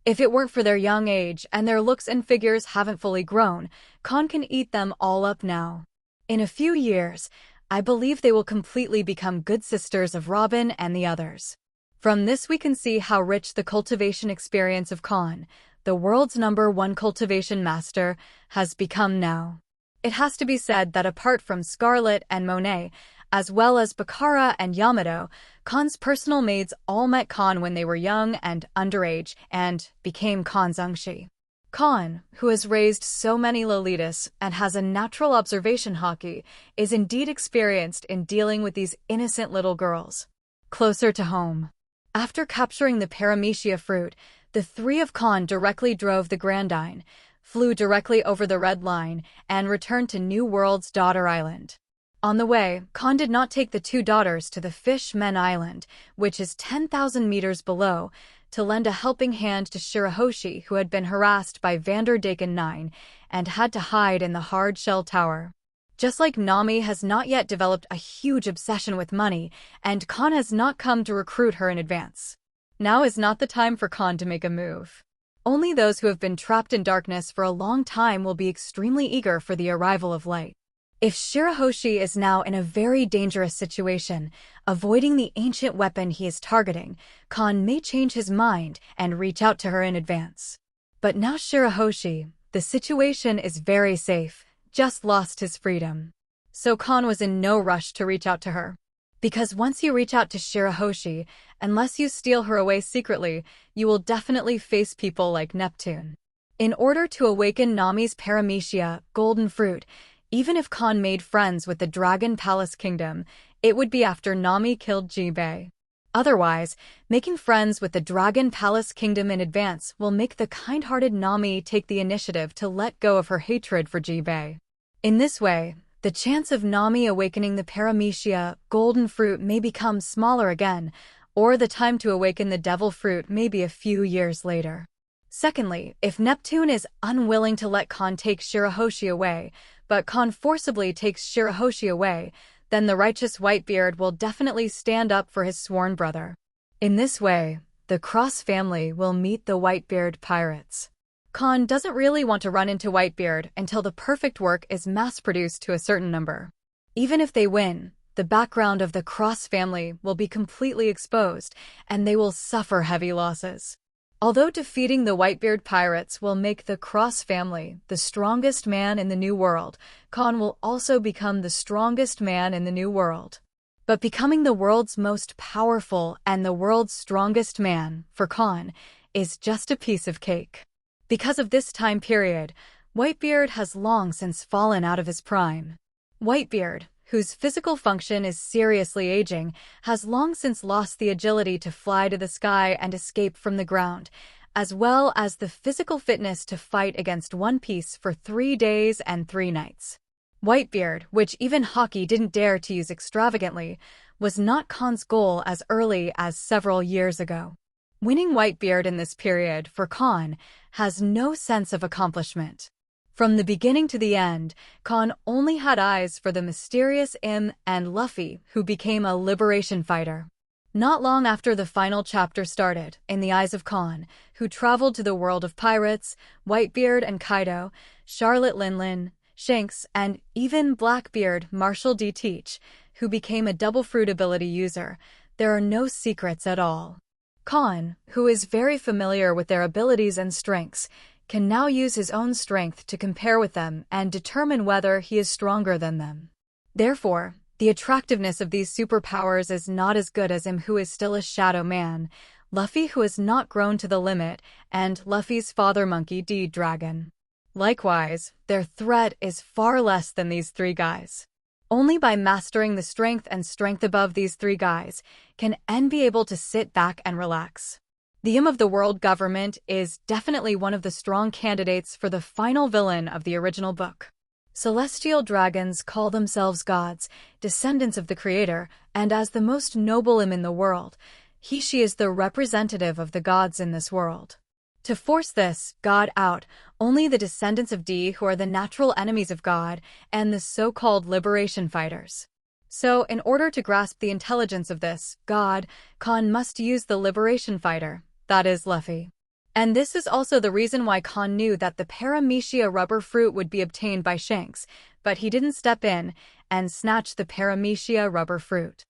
S1: If it weren't for their young age and their looks and figures haven't fully grown, Kahn can eat them all up now. In a few years, I believe they will completely become good sisters of Robin and the others. From this we can see how rich the cultivation experience of Kahn, the world's #1 cultivation master, has become now. It has to be said that apart from Scarlet and Monet, as well as Bakara and Yamato, Kahn's personal maids all met Kahn when they were young and underage and became Kahn's Ungshi. Kahn, who has raised so many Lolitas and has a natural observation haki, is indeed experienced in dealing with these innocent little girls. Closer to home. After capturing the Paramecia fruit, the three of Kahn directly drove the Grandine, flew directly over the Red Line, and returned to New World's Daughter Island. On the way, Kahn did not take the two daughters to the Fishmen Island, which is 10,000 meters below, to lend a helping hand to Shirahoshi, who had been harassed by Vanderdaken 9 and had to hide in the hard shell tower. Just like Nami has not yet developed a huge obsession with money, and Kahn has not come to recruit her in advance. Now is not the time for Kahn to make a move. Only those who have been trapped in darkness for a long time will be extremely eager for the arrival of light. If Shirahoshi is now in a very dangerous situation, avoiding the ancient weapon he is targeting, Kahn may change his mind and reach out to her in advance. But now Shirahoshi, the situation is very safe, just lost his freedom. So Kahn was in no rush to reach out to her. Because once you reach out to Shirahoshi, unless you steal her away secretly, you will definitely face people like Neptune. In order to awaken Nami's Paramecia, golden fruit, even if Kahn made friends with the Dragon Palace Kingdom, it would be after Nami killed Jibei. Otherwise, making friends with the Dragon Palace Kingdom in advance will make the kind-hearted Nami take the initiative to let go of her hatred for Jibei. In this way, the chance of Nami awakening the Paramecia, golden fruit, may become smaller again, or the time to awaken the devil fruit may be a few years later. Secondly, if Neptune is unwilling to let Kahn take Shirahoshi away, but Kahn forcibly takes Shirahoshi away, then the righteous Whitebeard will definitely stand up for his sworn brother. In this way, the Cross family will meet the Whitebeard pirates. Kahn doesn't really want to run into Whitebeard until the perfect work is mass-produced to a certain number. Even if they win, the background of the Cross family will be completely exposed, and they will suffer heavy losses. Although defeating the Whitebeard pirates will make the Cross family the strongest man in the New World, Kahn will also become the strongest man in the New World. But becoming the world's most powerful and the world's strongest man, for Kahn, is just a piece of cake. Because of this time period, Whitebeard has long since fallen out of his prime. Whitebeard, whose physical function is seriously aging, has long since lost the agility to fly to the sky and escape from the ground, as well as the physical fitness to fight against One Piece for 3 days and 3 nights. Whitebeard, which even Haki didn't dare to use extravagantly, was not Kahn's goal as early as several years ago. Winning Whitebeard in this period, for Kahn, has no sense of accomplishment. From the beginning to the end, Kahn only had eyes for the mysterious Im and Luffy, who became a liberation fighter. Not long after the final chapter started, in the eyes of Kahn, who traveled to the world of pirates, Whitebeard and Kaido, Charlotte Linlin, Shanks, and even Blackbeard Marshall D. Teach, who became a double fruit ability user, there are no secrets at all. Kahn, who is very familiar with their abilities and strengths, can now use his own strength to compare with them and determine whether he is stronger than them. Therefore, the attractiveness of these superpowers is not as good as Im, who is still a shadow man, Luffy, who has not grown to the limit, and Luffy's father monkey D-Dragon. Likewise, their threat is far less than these 3 guys. Only by mastering the strength and strength above these 3 guys can N be able to sit back and relax. The Im of the world government is definitely one of the strong candidates for the final villain of the original book. Celestial dragons call themselves gods, descendants of the Creator, and as the most noble Im in the world, she is the representative of the gods in this world. To force this God out, only the descendants of D, who are the natural enemies of God, and the so-called liberation fighters. So, in order to grasp the intelligence of this God, Kahn must use the liberation fighter, that is Luffy. And this is also the reason why Kahn knew that the paramecia rubber fruit would be obtained by Shanks, but he didn't step in and snatch the paramecia rubber fruit.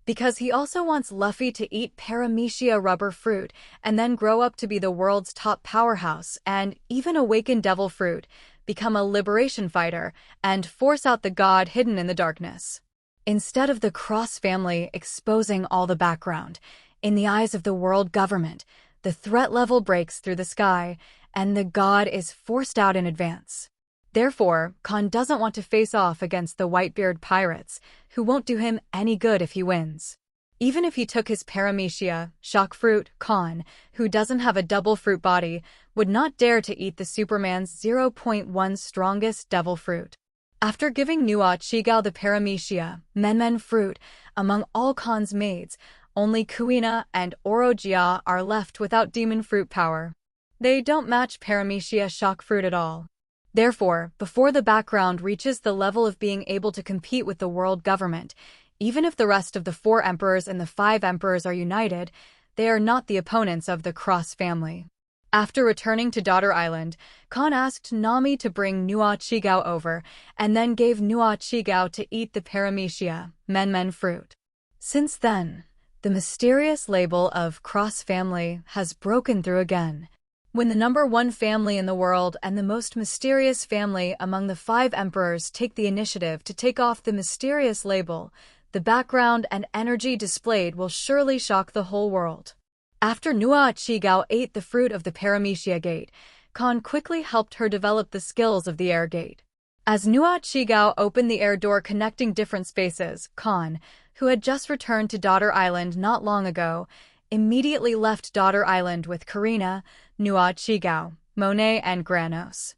S1: Because he also wants Luffy to eat paramecia rubber fruit and then grow up to be the world's top powerhouse and even awaken devil fruit, become a liberation fighter, and force out the god hidden in the darkness. Instead of the Cross family exposing all the background, in the eyes of the world government, the threat level breaks through the sky, and the god is forced out in advance. Therefore, Kahn doesn't want to face off against the Whitebeard pirates, who won't do him any good if he wins. Even if he took his paramecia, shock fruit, Kahn, who doesn't have a double fruit body, would not dare to eat the Superman's 0.1 strongest devil fruit. After giving Nuwa Chigao the paramecia, men fruit, among all Kahn's maids, only Kuina and Orogia are left without demon fruit power. They don't match paramecia shock fruit at all. Therefore, before the background reaches the level of being able to compete with the world government, even if the rest of the 4 emperors and the 5 emperors are united, they are not the opponents of the Cross family. After returning to Daughter Island, Kahn asked Nami to bring Nuwa Chigao over, and then gave Nuwa Chigao to eat the paramecia, men fruit. Since then, the mysterious label of Cross family has broken through again. When the number 1 family in the world and the most mysterious family among the 5 emperors take the initiative to take off the mysterious label, the background and energy displayed will surely shock the whole world. After Nuwa Chigao ate the fruit of the paramecia gate, Kahn quickly helped her develop the skills of the air gate. As Nuwa Chigao opened the air door connecting different spaces, Kahn, who had just returned to Daughter Island not long ago, immediately left Daughter Island with Karina, Nuwa Chigao, Monet, and Granos,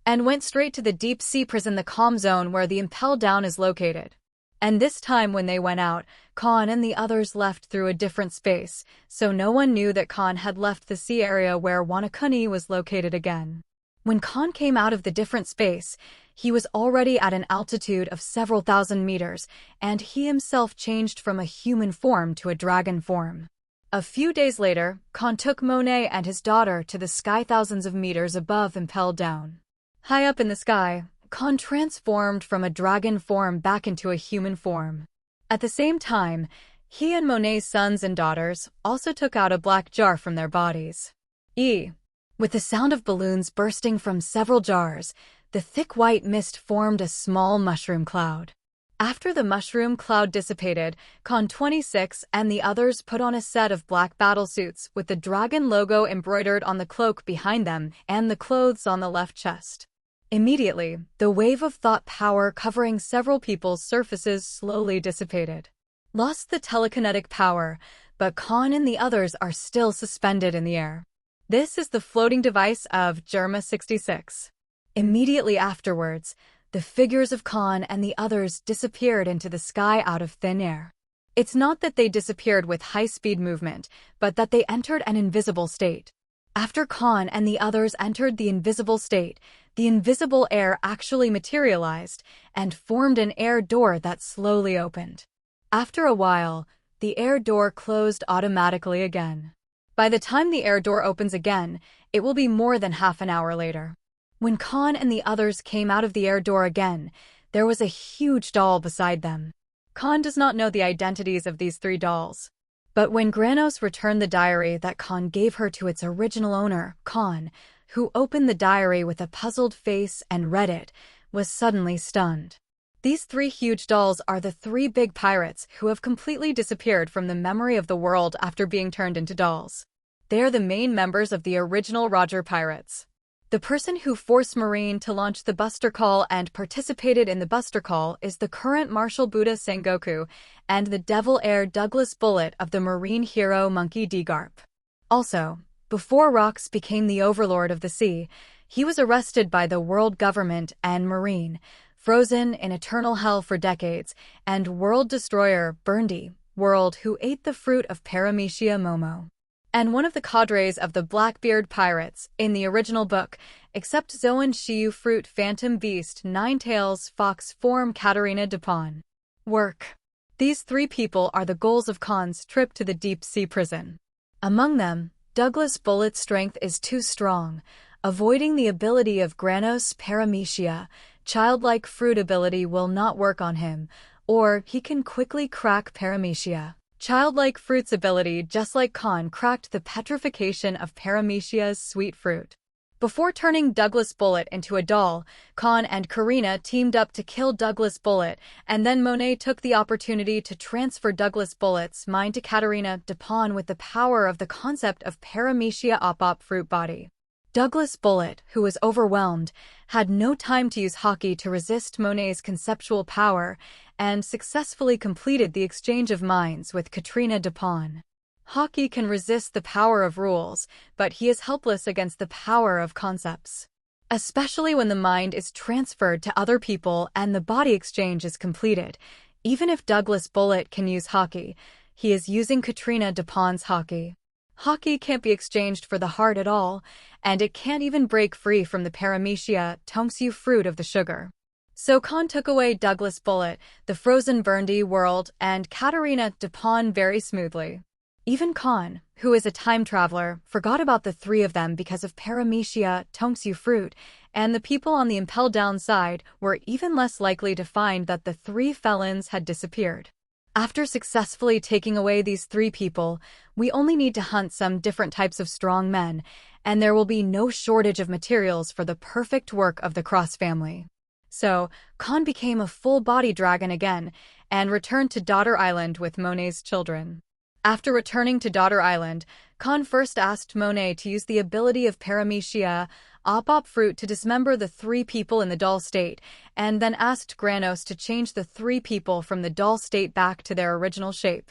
S1: and went straight to the deep-sea prison, the Calm Zone, where the Impel Down is located. And this time when they went out, Kahn and the others left through a different space, so no one knew that Kahn had left the sea area where Wanakuni was located again. When Kahn came out of the different space, he was already at an altitude of several thousand meters, and he himself changed from a human form to a dragon form. A few days later, Kahn took Monet and his daughter to the sky thousands of meters above Impel Down. High up in the sky, Kahn transformed from a dragon form back into a human form. At the same time, he and Monet's sons and daughters also took out a black jar from their bodies. With the sound of balloons bursting from several jars, the thick white mist formed a small mushroom cloud. After the mushroom cloud dissipated, Kahn 26 and the others put on a set of black battlesuits with the dragon logo embroidered on the cloak behind them and the clothes on the left chest. Immediately, the wave of thought power covering several people's surfaces slowly dissipated. Lost the telekinetic power, but Kahn and the others are still suspended in the air. This is the floating device of Germa 66. Immediately afterwards, the figures of Kahn and the others disappeared into the sky out of thin air. It's not that they disappeared with high-speed movement, but that they entered an invisible state. After Kahn and the others entered the invisible state, the invisible air actually materialized and formed an air door that slowly opened. After a while, the air door closed automatically again. By the time the air door opens again, it will be more than half an hour later. When Kahn and the others came out of the air door again, there was a huge doll beside them. Kahn does not know the identities of these 3 dolls. But when Granos returned the diary that Kahn gave her to its original owner, Kahn, who opened the diary with a puzzled face and read it, was suddenly stunned. These 3 huge dolls are the 3 big pirates who have completely disappeared from the memory of the world after being turned into dolls. They are the main members of the original Roger Pirates. The person who forced Marine to launch the Buster Call and participated in the Buster Call is the current Martial Buddha Sengoku and the Devil Heir Douglas Bullet of the Marine hero Monkey D. Garp. Also, before Rox became the overlord of the sea, he was arrested by the world government and Marine, frozen in eternal hell for decades, and world destroyer Burndy, World, who ate the fruit of Paramecia Momo. And one of the cadres of the Blackbeard Pirates in the original book, except Zoan Shiyu Fruit Phantom Beast Ninetails Fox Form Katarina Dupont. Work. These 3 people are the goals of Kahn's trip to the deep-sea prison. Among them, Douglas Bullet's strength is too strong, avoiding the ability of Granos Paramecia. Childlike fruit ability will not work on him, or he can quickly crack Paramecia. Childlike fruit's ability, just like Kahn, cracked the petrification of Paramecia's sweet fruit. Before turning Douglas Bullet into a doll, Kahn and Karina teamed up to kill Douglas Bullet, and then Monet took the opportunity to transfer Douglas Bullet's mind to Katarina Dupont with the power of the concept of Paramecia Op fruit body. Douglas Bullet, who was overwhelmed, had no time to use Haki to resist Monet's conceptual power, and successfully completed the exchange of minds with Katrina Dupont. Haki can resist the power of rules, but he is helpless against the power of concepts. Especially when the mind is transferred to other people and the body exchange is completed. Even if Douglas Bullet can use Haki, he is using Katrina Dupont's Haki. Haki can't be exchanged for the heart at all, and it can't even break free from the Paramecia Tongsu fruit of the sugar. So Kahn took away Douglas Bullet, the frozen Burndy World, and Katarina Dupont very smoothly. Even Kahn, who is a time traveler, forgot about the 3 of them because of Paramecia Tongsu fruit, and the people on the impelled down side were even less likely to find that the 3 felons had disappeared. After successfully taking away these 3 people, we only need to hunt some different types of strong men, and there will be no shortage of materials for the perfect work of the Cross family. So, Kahn became a full-body dragon again, and returned to Daughter Island with Monet's children. After returning to Daughter Island, Kahn first asked Monet to use the ability of Paramecia Op fruit to dismember the 3 people in the doll state, and then asked Granos to change the 3 people from the doll state back to their original shape,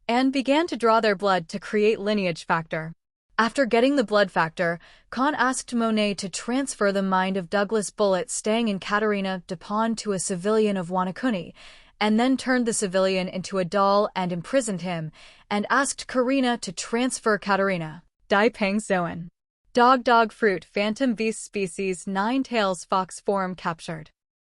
S1: and began to draw their blood to create lineage factor. After getting the blood factor, Kahn asked Monet to transfer the mind of Douglas Bullet staying in Katarina Dupont to a civilian of Wanakuni, and then turned the civilian into a doll and imprisoned him, and asked Karina to transfer Katarina. Dai Peng Zoan. Dog fruit phantom beast species Ninetails fox form captured.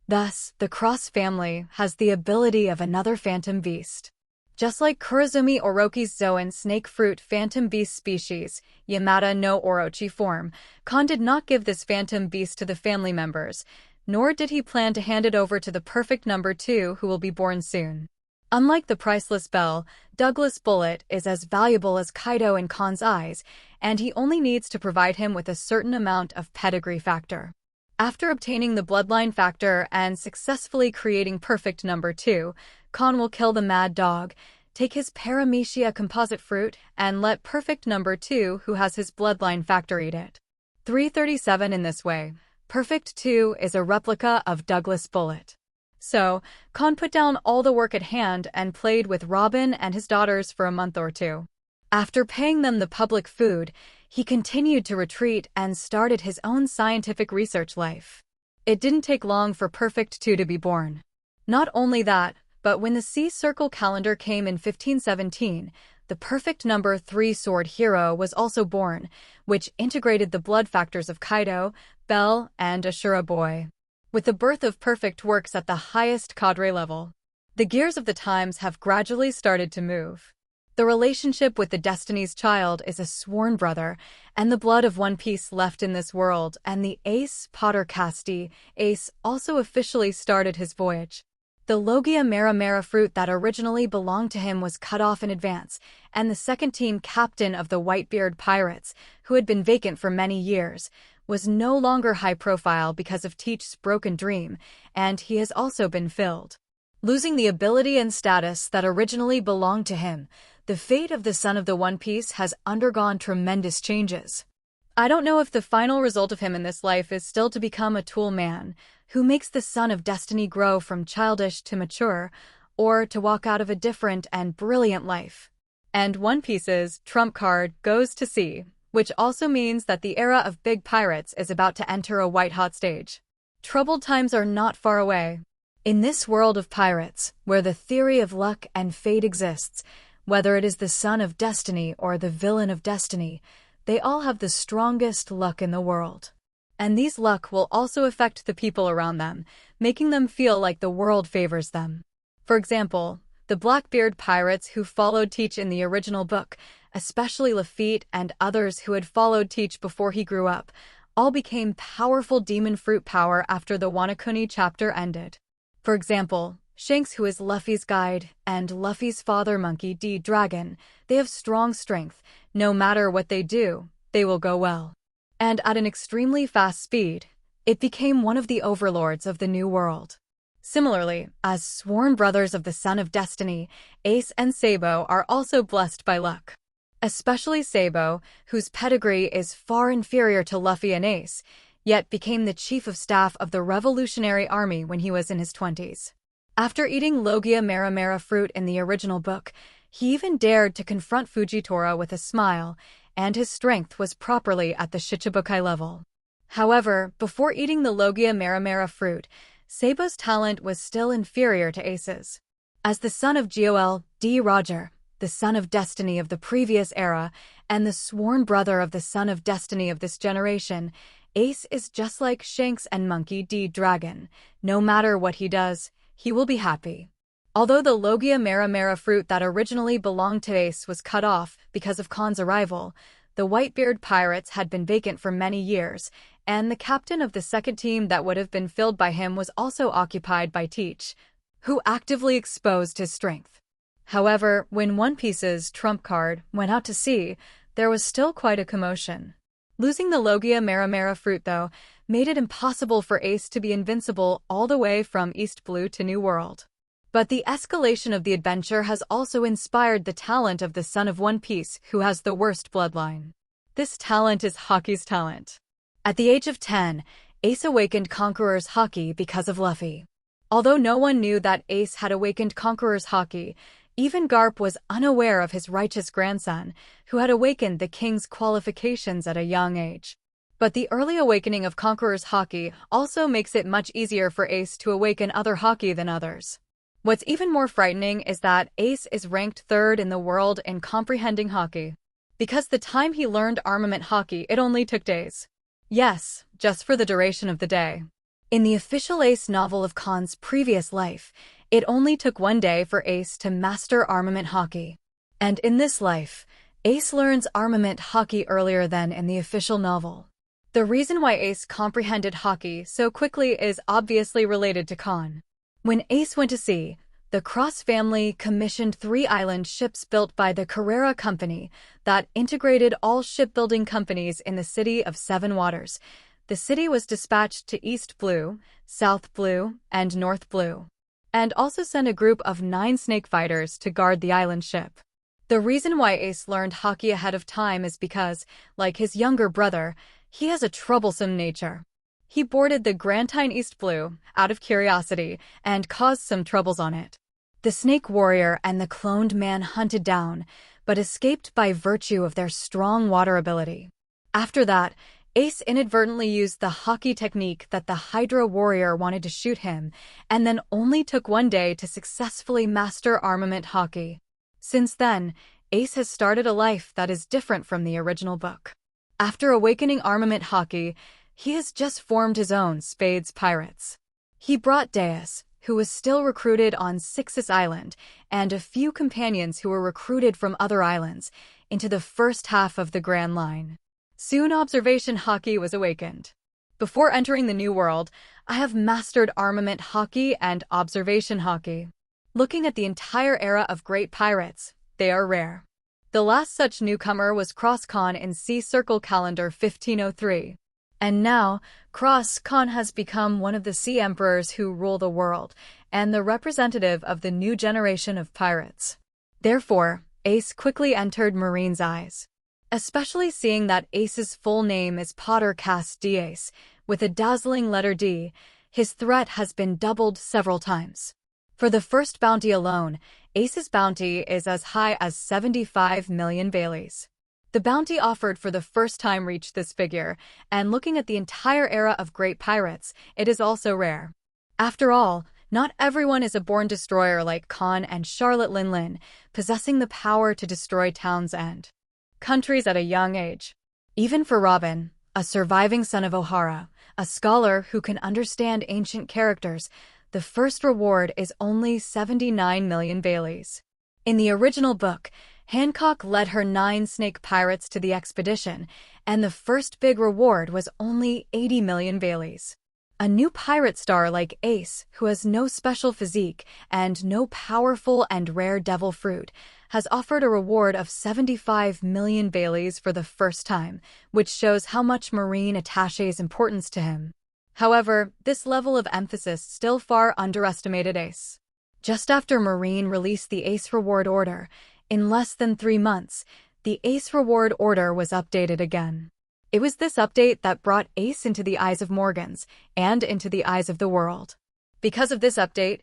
S1: Thus, the Cross family has the ability of another phantom beast. Just like Kurazumi Orochi's Zoan snake fruit phantom beast species, Yamada no Orochi form, Kahn did not give this phantom beast to the family members, nor did he plan to hand it over to the perfect number 2 who will be born soon. Unlike the priceless bell, Douglas Bullet is as valuable as Kaido in Kahn's eyes, and he only needs to provide him with a certain amount of pedigree factor. After obtaining the bloodline factor and successfully creating perfect number 2, Kahn will kill the mad dog, take his Paramecia composite fruit, and let perfect number 2 who has his bloodline factor eat it. 337 In this way, Perfect 2 is a replica of Douglas Bullet. So, Kahn put down all the work at hand and played with Robin and his daughters for a month or two. After paying them the public food, he continued to retreat and started his own scientific research life. It didn't take long for Perfect 2 to be born. Not only that, but when the Sea Circle calendar came in 1517, the perfect number 3 sword hero was also born, which integrated the blood factors of Kaido, Bell, and Ashura Boy. With the birth of perfect works at the highest cadre level, the gears of the times have gradually started to move. The relationship with the Destiny's Child is a sworn brother, and the blood of One Piece left in this world, and the Ace Potter Casti, Ace also officially started his voyage. The Logia Mera fruit that originally belonged to him was cut off in advance, and the second team captain of the Whitebeard Pirates, who had been vacant for many years, was no longer high profile because of Teach's broken dream, and he has also been filled. Losing the ability and status that originally belonged to him, the fate of the Son of the One Piece has undergone tremendous changes. I don't know if the final result of him in this life is still to become a tool man, who makes the Son of Destiny grow from childish to mature, or to walk out of a different and brilliant life. And One Piece's trump card goes to sea, which also means that the era of big pirates is about to enter a white-hot stage. Troubled times are not far away. In this world of pirates, where the theory of luck and fate exists, whether it is the Son of Destiny or the Villain of Destiny, they all have the strongest luck in the world. And these luck will also affect the people around them, making them feel like the world favors them. For example, the Blackbeard pirates who followed Teach in the original book, especially Lafitte and others who had followed Teach before he grew up, all became powerful demon fruit power after the Wanakuni chapter ended. For example, Shanks, who is Luffy's guide, and Luffy's father Monkey D. Dragon, they have strong strength. No matter what they do, they will go well. And at an extremely fast speed, it became one of the overlords of the New World. Similarly, as sworn brothers of the Son of Destiny, Ace and Sabo are also blessed by luck. Especially Sabo, whose pedigree is far inferior to Luffy and Ace, yet became the chief of staff of the Revolutionary Army when he was in his 20s. After eating Logia Mera fruit in the original book, he even dared to confront Fujitora with a smile, and his strength was properly at the Shichibukai level. However, before eating the Logia Mera fruit, Sabo's talent was still inferior to Ace's. As the son of Gol D. Roger, the Son of Destiny of the previous era, and the sworn brother of the Son of Destiny of this generation, Ace is just like Shanks and Monkey D. Dragon. No matter what he does, he will be happy. Although the Logia Mera fruit that originally belonged to Ace was cut off because of Kahn's arrival, the Whitebeard pirates had been vacant for many years, and the captain of the second team that would have been filled by him was also occupied by Teach, who actively exposed his strength. However, when One Piece's trump card went out to sea, there was still quite a commotion. Losing the Logia Mera fruit, though, made it impossible for Ace to be invincible all the way from East Blue to New World. But the escalation of the adventure has also inspired the talent of the Son of One Piece, who has the worst bloodline. This talent is Haki's talent. At the age of 10, Ace awakened Conqueror's Haki because of Luffy. Although no one knew that Ace had awakened Conqueror's Haki, even Garp was unaware of his righteous grandson, who had awakened the king's qualifications at a young age. But the early awakening of Conqueror's Haki also makes it much easier for Ace to awaken other Haki than others. What's even more frightening is that Ace is ranked 3rd in the world in comprehending Haki. Because the time he learned armament Haki, it only took days. Yes, just for the duration of the day. In the official Ace novel of Kahn's previous life, it only took 1 day for Ace to master armament Haki. And in this life, Ace learns armament Haki earlier than in the official novel. The reason why Ace comprehended Haki so quickly is obviously related to Kahn. When Ace went to sea, the Cross family commissioned 3 island ships built by the Carrera Company that integrated all shipbuilding companies in the city of Seven Waters. The city was dispatched to East Blue, South Blue, and North Blue, and also sent a group of 9 snake fighters to guard the island ship. The reason why Ace learned Haki ahead of time is because, like his younger brother, he has a troublesome nature. He boarded the Grantine East Blue, out of curiosity, and caused some troubles on it. The Snake Warrior and the cloned man hunted down, but escaped by virtue of their strong water ability. After that, Ace inadvertently used the Haki technique that the Hydra Warrior wanted to shoot him, and then only took one day to successfully master armament Haki. Since then, Ace has started a life that is different from the original book. After awakening armament Haki, he has just formed his own Spades Pirates. He brought Deus, who was still recruited on Sixus Island, and a few companions who were recruited from other islands, into the first half of the Grand Line. Soon Observation Haki was awakened. Before entering the New World, I have mastered Armament Haki and Observation Haki. Looking at the entire era of great pirates, they are rare. The last such newcomer was Kahn in Sea Circle Calendar 1503. And now, Kahn has become one of the Sea Emperors who rule the world, and the representative of the new generation of pirates. Therefore, Ace quickly entered Marine's eyes. Especially seeing that Ace's full name is Potter Cast D'ace, with a dazzling letter D, his threat has been doubled several times. For the first bounty alone, Ace's bounty is as high as 75 million Baileys. The bounty offered for the first time reached this figure, and looking at the entire era of great pirates, it is also rare. After all, not everyone is a born destroyer like Kahn and Charlotte Linlin, possessing the power to destroy towns and countries at a young age. Even for Robin, a surviving son of O'Hara, a scholar who can understand ancient characters, the first reward is only 79 million Baileys. In the original book, Hancock led her 9 snake pirates to the expedition, and the first big reward was only 80 million Baileys. A new pirate star like Ace, who has no special physique and no powerful and rare devil fruit, has offered a reward of 75 million Baileys for the first time, which shows how much Marine attaches importance to him. However, this level of emphasis still far underestimated Ace. Just after Marine released the Ace Reward Order, in less than 3 months, the Ace Reward Order was updated again. It was this update that brought Ace into the eyes of Morgans and into the eyes of the world. Because of this update,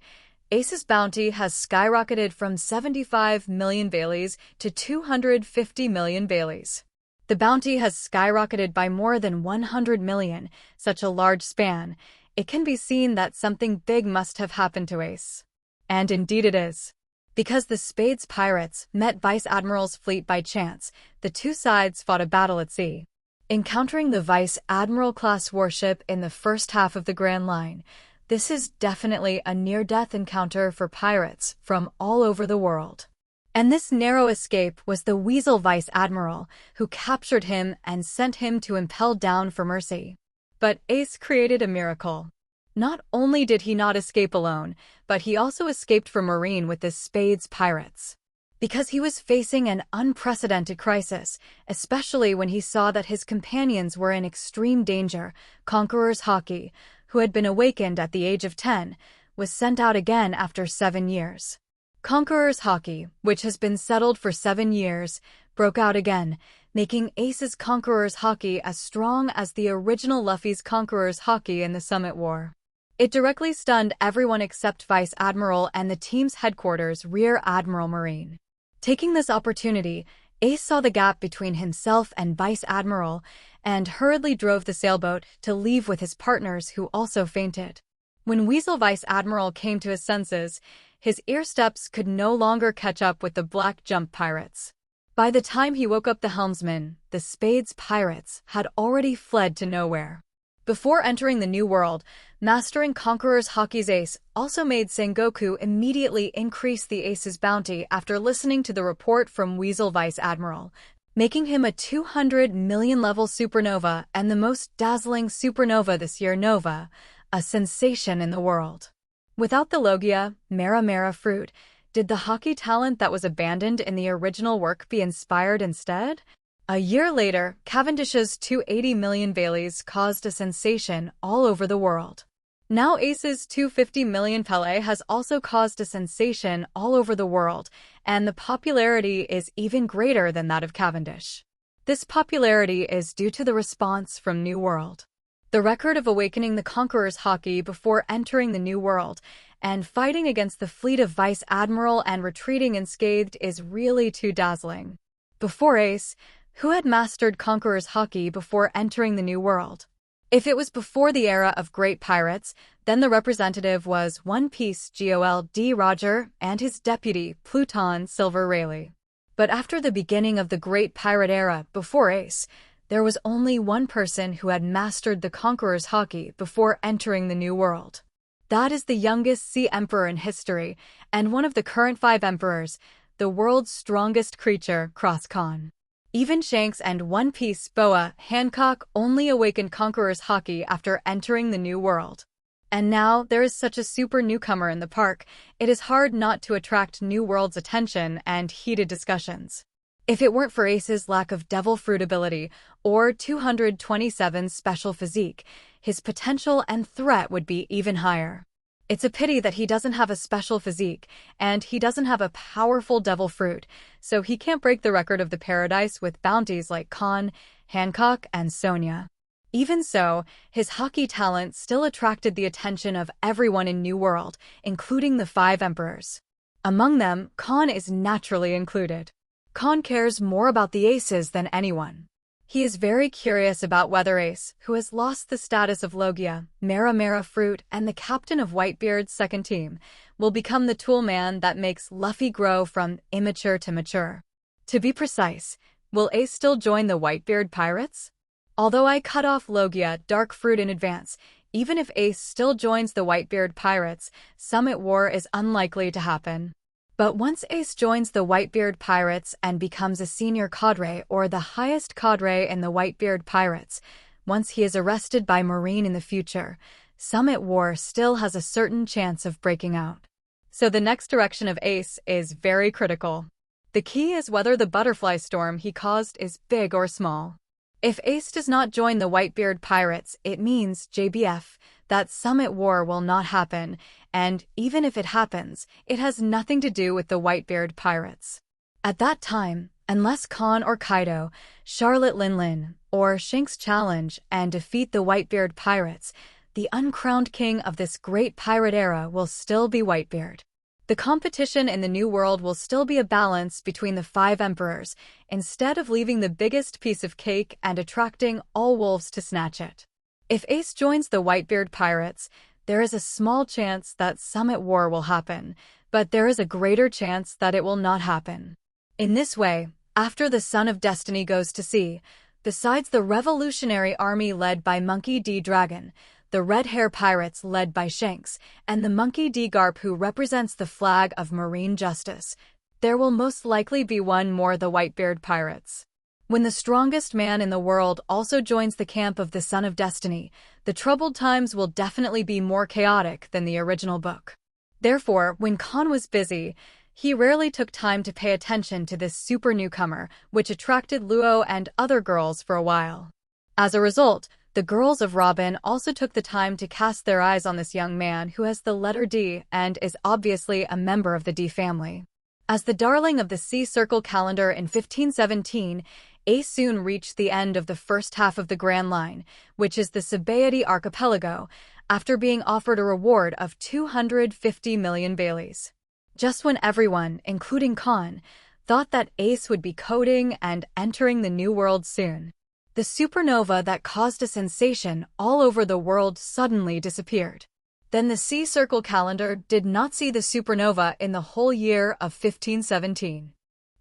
S1: Ace's bounty has skyrocketed from 75 million Baileys to 250 million Baileys. The bounty has skyrocketed by more than 100 million, such a large span. It can be seen that something big must have happened to Ace. And indeed it is. Because the Spades Pirates met Vice Admiral's fleet by chance, the two sides fought a battle at sea. Encountering the Vice Admiral-class warship in the first half of the Grand Line, this is definitely a near-death encounter for pirates from all over the world. And this narrow escape was the Weasel Vice Admiral, who captured him and sent him to impel down for mercy. But Ace created a miracle. Not only did he not escape alone, but he also escaped from Marine with the Spades Pirates. Because he was facing an unprecedented crisis, especially when he saw that his companions were in extreme danger, Conqueror's Haki, who had been awakened at the age of 10, was sent out again after 7 years. Conqueror's Haki, which has been settled for 7 years, broke out again, making Ace's Conqueror's Haki as strong as the original Luffy's Conqueror's Haki in the Summit War. It directly stunned everyone except Vice Admiral and the team's headquarters, Rear Admiral Marine. Taking this opportunity, Ace saw the gap between himself and Vice Admiral and hurriedly drove the sailboat to leave with his partners who also fainted. When Weasel Vice Admiral came to his senses, his ear steps could no longer catch up with the Black Jump Pirates. By the time he woke up the helmsman, the Spades Pirates had already fled to nowhere. Before entering the New World, mastering Conqueror's Haki's Ace also made Sengoku immediately increase the Ace's bounty after listening to the report from Weasel Vice Admiral, making him a 200 million level supernova and the most dazzling supernova this year nova, a sensation in the world. Without the Logia, Mera Mera fruit, did the Haki talent that was abandoned in the original work be inspired instead? A year later, Cavendish's 280 million Baileys caused a sensation all over the world. Now Ace's 250 million Pele has also caused a sensation all over the world, and the popularity is even greater than that of Cavendish. This popularity is due to the response from New World. The record of awakening the Conqueror's Haki before entering the New World and fighting against the fleet of Vice Admiral and retreating unscathed is really too dazzling. Before Ace, who had mastered Conqueror's Haki before entering the New World? If it was before the era of great pirates, then the representative was One Piece Gold Roger and his deputy Pluton Silver Rayleigh. But after the beginning of the great pirate era before Ace, there was only one person who had mastered the Conqueror's Haki before entering the New World. That is the youngest sea emperor in history, and one of the current 5 emperors, the world's strongest creature, Kahn. Even Shanks and One Piece Boa Hancock only awakened Conqueror's Haki after entering the New World. And now there is such a super newcomer in the park, it is hard not to attract New World's attention and heated discussions. If it weren't for Ace's lack of devil fruit ability or 227's special physique, his potential and threat would be even higher. It's a pity that he doesn't have a special physique, and he doesn't have a powerful devil fruit, so he can't break the record of the paradise with bounties like Kahn, Hancock, and Sonia. Even so, his Haki talent still attracted the attention of everyone in New World, including the 5 emperors. Among them, Kahn is naturally included. Kahn cares more about the Aces than anyone. He is very curious about whether Ace, who has lost the status of Logia, Mara Fruit, and the captain of Whitebeard's second team, will become the tool man that makes Luffy grow from immature to mature. To be precise, will Ace still join the Whitebeard pirates? Although I cut off Logia Dark Fruit in advance, even if Ace still joins the Whitebeard pirates, Summit War is unlikely to happen. But once Ace joins the Whitebeard pirates and becomes a senior cadre or the highest cadre in the Whitebeard pirates, once he is arrested by Marine in the future, Summit War still has a certain chance of breaking out. So the next direction of Ace is very critical. The key is whether the butterfly storm he caused is big or small. If Ace does not join the Whitebeard pirates, it means, JBF, that Summit War will not happen, and even if it happens, it has nothing to do with the Whitebeard pirates. At that time, unless Kahn or Kaido, Charlotte Linlin, or Shanks challenge and defeat the Whitebeard pirates, the uncrowned king of this great pirate era will still be Whitebeard. The competition in the New World will still be a balance between the 5 emperors, instead of leaving the biggest piece of cake and attracting all wolves to snatch it. If Ace joins the Whitebeard pirates, there is a small chance that Summit War will happen, but there is a greater chance that it will not happen. In this way, after the Son of Destiny goes to sea, besides the revolutionary army led by Monkey D. Dragon, the Red Hair Pirates led by Shanks, and the Monkey D. Garp who represents the flag of marine justice, there will most likely be one more the Whitebeard Pirates. When the strongest man in the world also joins the camp of the Son of Destiny, the troubled times will definitely be more chaotic than the original book. Therefore, when Kahn was busy, he rarely took time to pay attention to this super newcomer, which attracted Luo and other girls for a while. As a result, the girls of Robin also took the time to cast their eyes on this young man who has the letter D and is obviously a member of the D family. As the darling of the Sea Circle calendar in 1517, Ace soon reached the end of the first half of the Grand Line, which is the Sabaody Archipelago, after being offered a reward of 250 million Baileys. Just when everyone, including Kahn, thought that Ace would be coding and entering the New World soon, the supernova that caused a sensation all over the world suddenly disappeared. Then the Sea Circle calendar did not see the supernova in the whole year of 1517.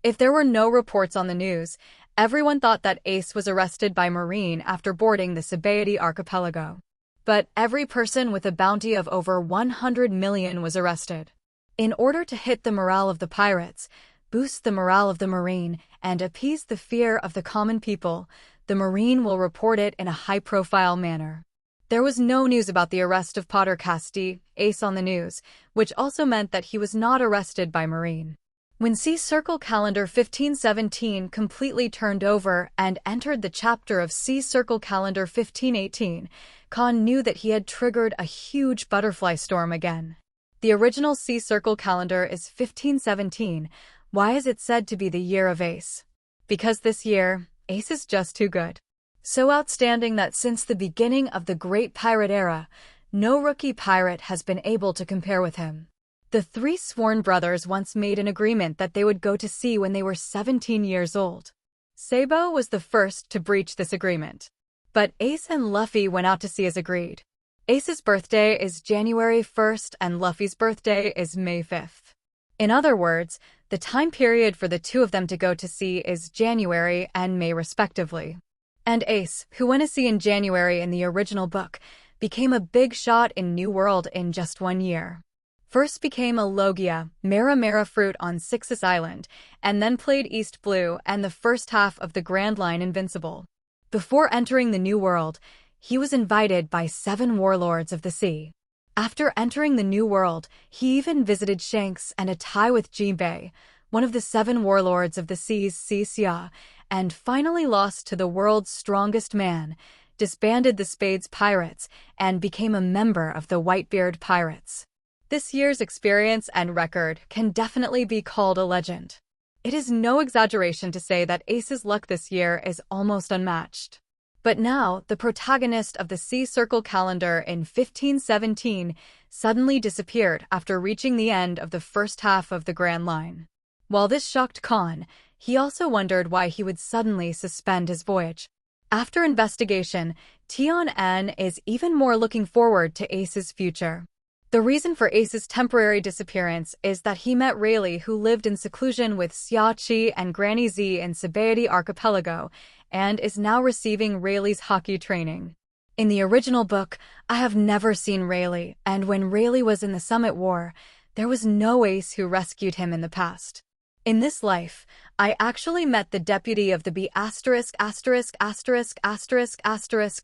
S1: If there were no reports on the news, everyone thought that Ace was arrested by Marine after boarding the Sabaody Archipelago. But every person with a bounty of over 100 million was arrested. In order to hit the morale of the pirates, boost the morale of the Marine, and appease the fear of the common people, the Marine will report it in a high-profile manner. There was no news about the arrest of Potter Casti, Ace on the news, which also meant that he was not arrested by Marine. When Sea Circle Calendar 1517 completely turned over and entered the chapter of Sea Circle Calendar 1518, Kahn knew that he had triggered a huge butterfly storm again. The original Sea Circle Calendar is 1517. Why is it said to be the year of Ace? Because this year, Ace is just too good. So outstanding that since the beginning of the Great Pirate Era, no rookie pirate has been able to compare with him. The three sworn brothers once made an agreement that they would go to sea when they were 17 years old. Sabo was the first to breach this agreement. But Ace and Luffy went out to sea as agreed. Ace's birthday is January 1st and Luffy's birthday is May 5th. In other words, the time period for the two of them to go to sea is January and May respectively. And Ace, who went to sea in January in the original book, became a big shot in New World in just 1 year. First became a Logia, Mara fruit on Sixus Island, and then played East Blue and the first half of the Grand Line Invincible. Before entering the New World, he was invited by 7 warlords of the sea. After entering the New World, he even visited Shanks and a tie with Jinbei, one of the 7 warlords of the sea's Xia, and finally lost to the world's strongest man, disbanded the Spades Pirates, and became a member of the Whitebeard Pirates. This year's experience and record can definitely be called a legend. It is no exaggeration to say that Ace's luck this year is almost unmatched. But now, the protagonist of the Sea Circle calendar in 1517 suddenly disappeared after reaching the end of the first half of the Grand Line. While this shocked Kahn, he also wondered why he would suddenly suspend his voyage. After investigation, Tianhu is even more looking forward to Ace's future. The reason for Ace's temporary disappearance is that he met Rayleigh, who lived in seclusion with Xia Qi and Granny Z in Sabaody Archipelago, and is now receiving Rayleigh's Haki training. In the original book, I have never seen Rayleigh, and when Rayleigh was in the Summit War, there was no Ace who rescued him in the past. In this life, I actually met the deputy of the B************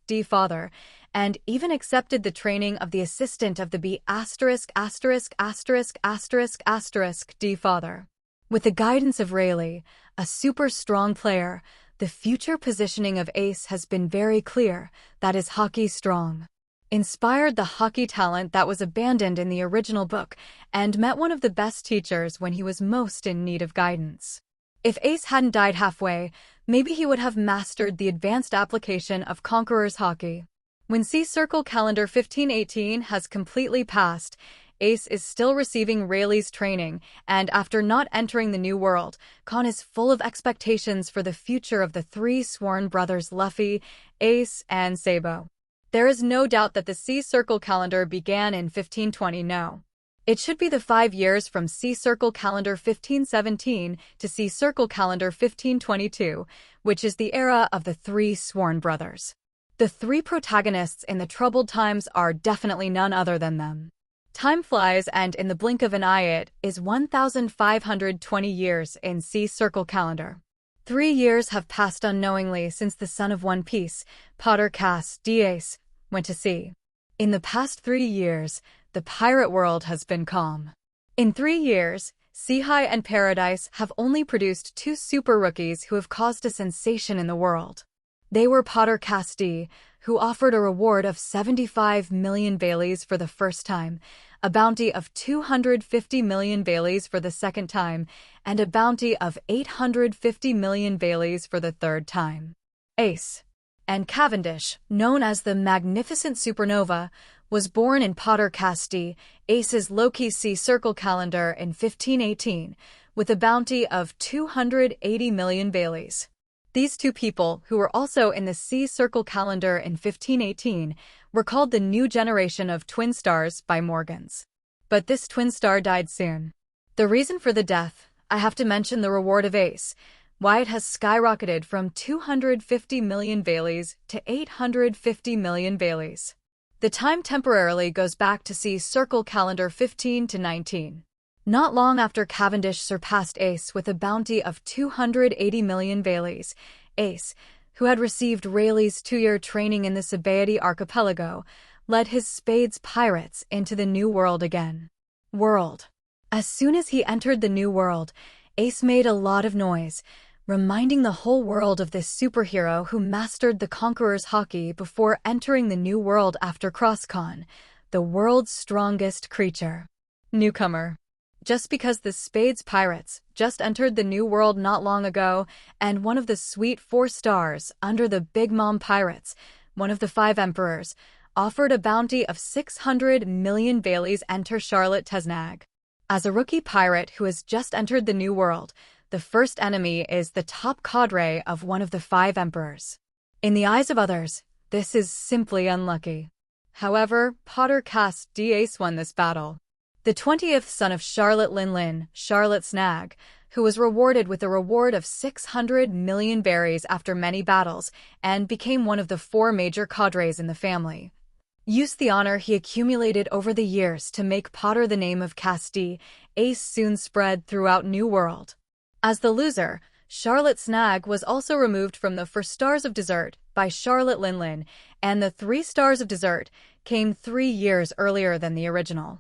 S1: D father, and even accepted the training of the assistant of the B******** D father. With the guidance of Rayleigh, a super strong player, the future positioning of Ace has been very clear, that is Haki strong. Inspired the Haki talent that was abandoned in the original book, and met one of the best teachers when he was most in need of guidance. If Ace hadn't died halfway, maybe he would have mastered the advanced application of Conqueror's Haki. When Sea Circle Calendar 1518 has completely passed, Ace is still receiving Rayleigh's training, and after not entering the New World, Kahn is full of expectations for the future of the 3 sworn brothers Luffy, Ace, and Sabo. There is no doubt that the Sea Circle calendar began in 1520. No. It should be the 5 years from Sea Circle calendar 1517 to Sea Circle calendar 1522, which is the era of the 3 sworn brothers. The 3 protagonists in the troubled times are definitely none other than them. Time flies, and in the blink of an eye it is 1,520 years in Sea Circle calendar. 3 years have passed unknowingly since the son of One Piece, Potter Cass Ace, went to sea. In the past 3 years, the pirate world has been calm. In 3 years, Sea High and Paradise have only produced 2 super rookies who have caused a sensation in the world. They were Potter Cass who offered a reward of 75 million Baileys for the first time, a bounty of 250 million Baileys for the second time, and a bounty of 850 million Baileys for the third time. Ace. And Cavendish, known as the Magnificent Supernova, was born in Potter Cass Ace's Loki Sea Circle calendar in 1518, with a bounty of 280 million Baileys. These 2 people, who were also in the Sea Circle calendar in 1518, were called the new generation of twin stars by Morgans. But this twin star died soon. The reason for the death, I have to mention the reward of Ace, why it has skyrocketed from 250 million Baileys to 850 million Baileys. The time temporarily goes back to Sea Circle calendar 15 to 19. Not long after Cavendish surpassed Ace with a bounty of 280 million Baileys, Ace, who had received Rayleigh's 2-year training in the Sabaody Archipelago, led his Spades Pirates into the New World again. As soon as he entered the New World, Ace made a lot of noise, reminding the whole world of this superhero who mastered the Conqueror's Haki before entering the New World after CrossCon, the world's strongest creature. Newcomer. just because the Spades Pirates just entered the New World not long ago, and one of the sweet 4 stars under the Big Mom Pirates, one of the 5 emperors, offered a bounty of 600 million Baileys enter Charlotte Linlin. As a rookie pirate who has just entered the New World, the first enemy is the top cadre of one of the 5 emperors. In the eyes of others, this is simply unlucky. However, Potter cast D-Ace won this battle. The 20th son of Charlotte Linlin, Charlotte Snag, who was rewarded with a reward of 600 million berries after many battles and became one of the 4 major cadres in the family. Used the honor he accumulated over the years to make Potter the name of Casti, Ace soon spread throughout New World. As the loser, Charlotte Snag was also removed from the 4 stars of dessert by Charlotte Linlin, and the 3 stars of dessert came 3 years earlier than the original.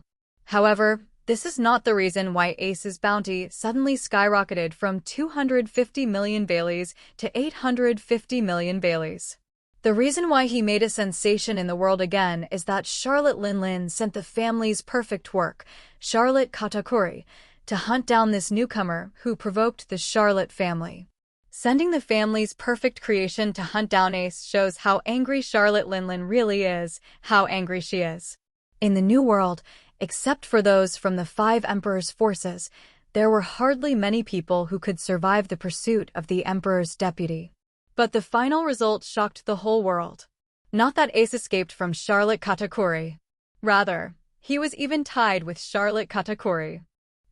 S1: However, this is not the reason why Ace's bounty suddenly skyrocketed from 250 million Baileys to 850 million Baileys. The reason why he made a sensation in the world again is that Charlotte Linlin sent the family's perfect work, Charlotte Katakuri, to hunt down this newcomer who provoked the Charlotte family. Sending the family's perfect creation to hunt down Ace shows how angry Charlotte Linlin really is, how angry she is. In the New World, except for those from the 5 emperors' forces, there were hardly many people who could survive the pursuit of the emperor's deputy. But the final result shocked the whole world. Not that Ace escaped from Charlotte Katakuri. Rather, he was even tied with Charlotte Katakuri.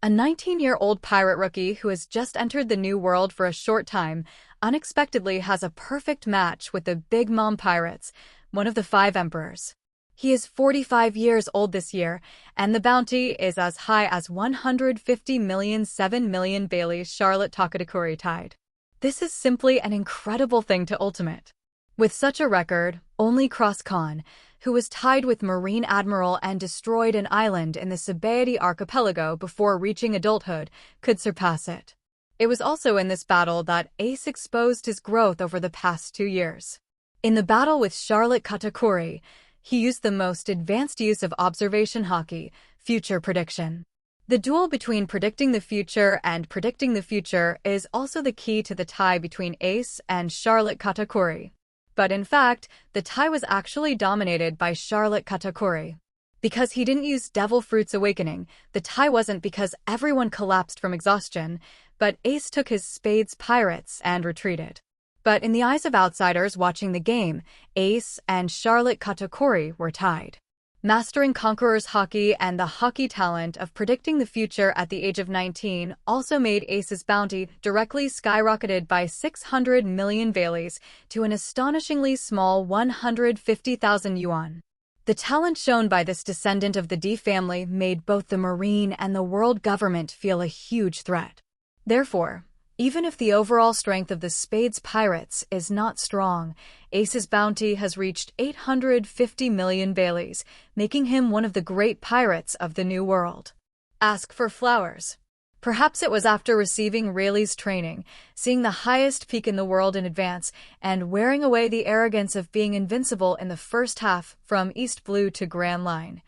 S1: A 19-year-old pirate rookie who has just entered the New World for a short time unexpectedly has a perfect match with the Big Mom Pirates, one of the 5 emperors. He is 45 years old this year, and the bounty is as high as 150 million 7 million Baileys Charlotte Katakuri tied. This is simply an incredible thing to ultimate. With such a record, only Kahn, who was tied with Marine Admiral and destroyed an island in the Sabaody archipelago before reaching adulthood, could surpass it. It was also in this battle that Ace exposed his growth over the past 2 years. In the battle with Charlotte Katakuri, he used the most advanced use of Observation Haki, future prediction. The duel between predicting the future and predicting the future is also the key to the tie between Ace and Charlotte Katakuri. But in fact, the tie was actually dominated by Charlotte Katakuri. Because he didn't use Devil Fruit's Awakening, the tie wasn't because everyone collapsed from exhaustion, but Ace took his Spades Pirates and retreated. But in the eyes of outsiders watching the game, Ace and Charlotte Katakuri were tied. Mastering Conqueror's Haki and the Haki talent of predicting the future at the age of 19 also made Ace's bounty directly skyrocketed by 600 million Baileys to an astonishingly small 150,000 yuan. The talent shown by this descendant of the D family made both the Marine and the world government feel a huge threat. Therefore, even if the overall strength of the Spades Pirates is not strong, Ace's bounty has reached 850 million Baileys, making him one of the great pirates of the New World. Ask for flowers. Perhaps it was after receiving Rayleigh's training, seeing the highest peak in the world in advance, and wearing away the arrogance of being invincible in the first half from East Blue to Grand Line,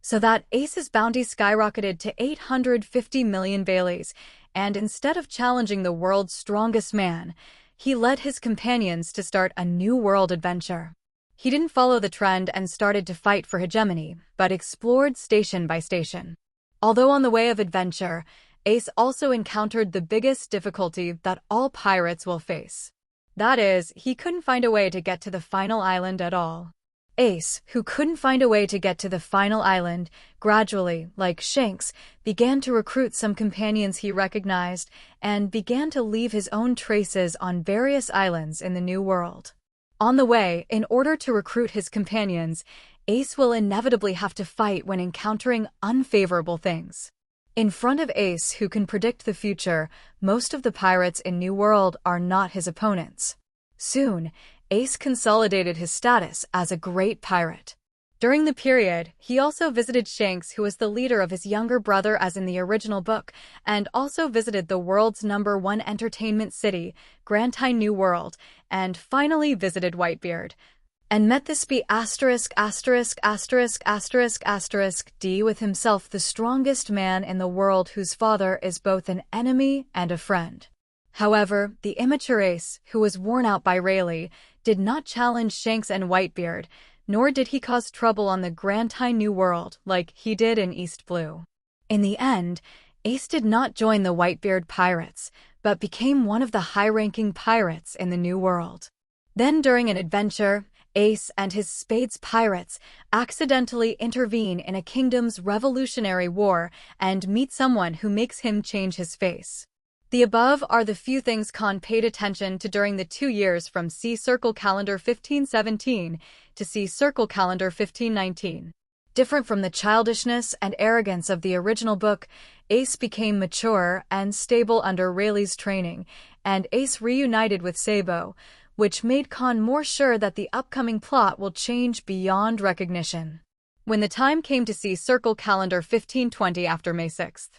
S1: so that Ace's bounty skyrocketed to 850 million Baileys, and instead of challenging the world's strongest man, he led his companions to start a new world adventure. He didn't follow the trend and started to fight for hegemony, but explored station by station. Although on the way of adventure, Ace also encountered the biggest difficulty that all pirates will face. That is, he couldn't find a way to get to the final island at all. Ace, who couldn't find a way to get to the final island, gradually, like Shanks, began to recruit some companions he recognized and began to leave his own traces on various islands in the New World. On the way, in order to recruit his companions, Ace will inevitably have to fight when encountering unfavorable things. In front of Ace, who can predict the future, most of the pirates in New World are not his opponents. Soon, Ace consolidated his status as a great pirate. During the period, he also visited Shanks, who was the leader of his younger brother as in the original book, and also visited the world's #1 entertainment city, Grand New World, and finally visited Whitebeard. And met this be *********D with himself the strongest man in the world whose father is both an enemy and a friend. However, the immature Ace, who was worn out by Rayleigh, did not challenge Shanks and Whitebeard, nor did he cause trouble on the Grand New World like he did in East Blue. In the end, Ace did not join the Whitebeard pirates, but became one of the high-ranking pirates in the New World. Then during an adventure, Ace and his Spades pirates accidentally intervene in a kingdom's revolutionary war and meet someone who makes him change his face. The above are the few things Kahn paid attention to during the 2 years from C Circle Calendar 1517 to C Circle Calendar 1519. Different from the childishness and arrogance of the original book, Ace became mature and stable under Rayleigh's training, and Ace reunited with Sabo, which made Kahn more sure that the upcoming plot will change beyond recognition. When the time came to see Circle Calendar 1520 after May 6th,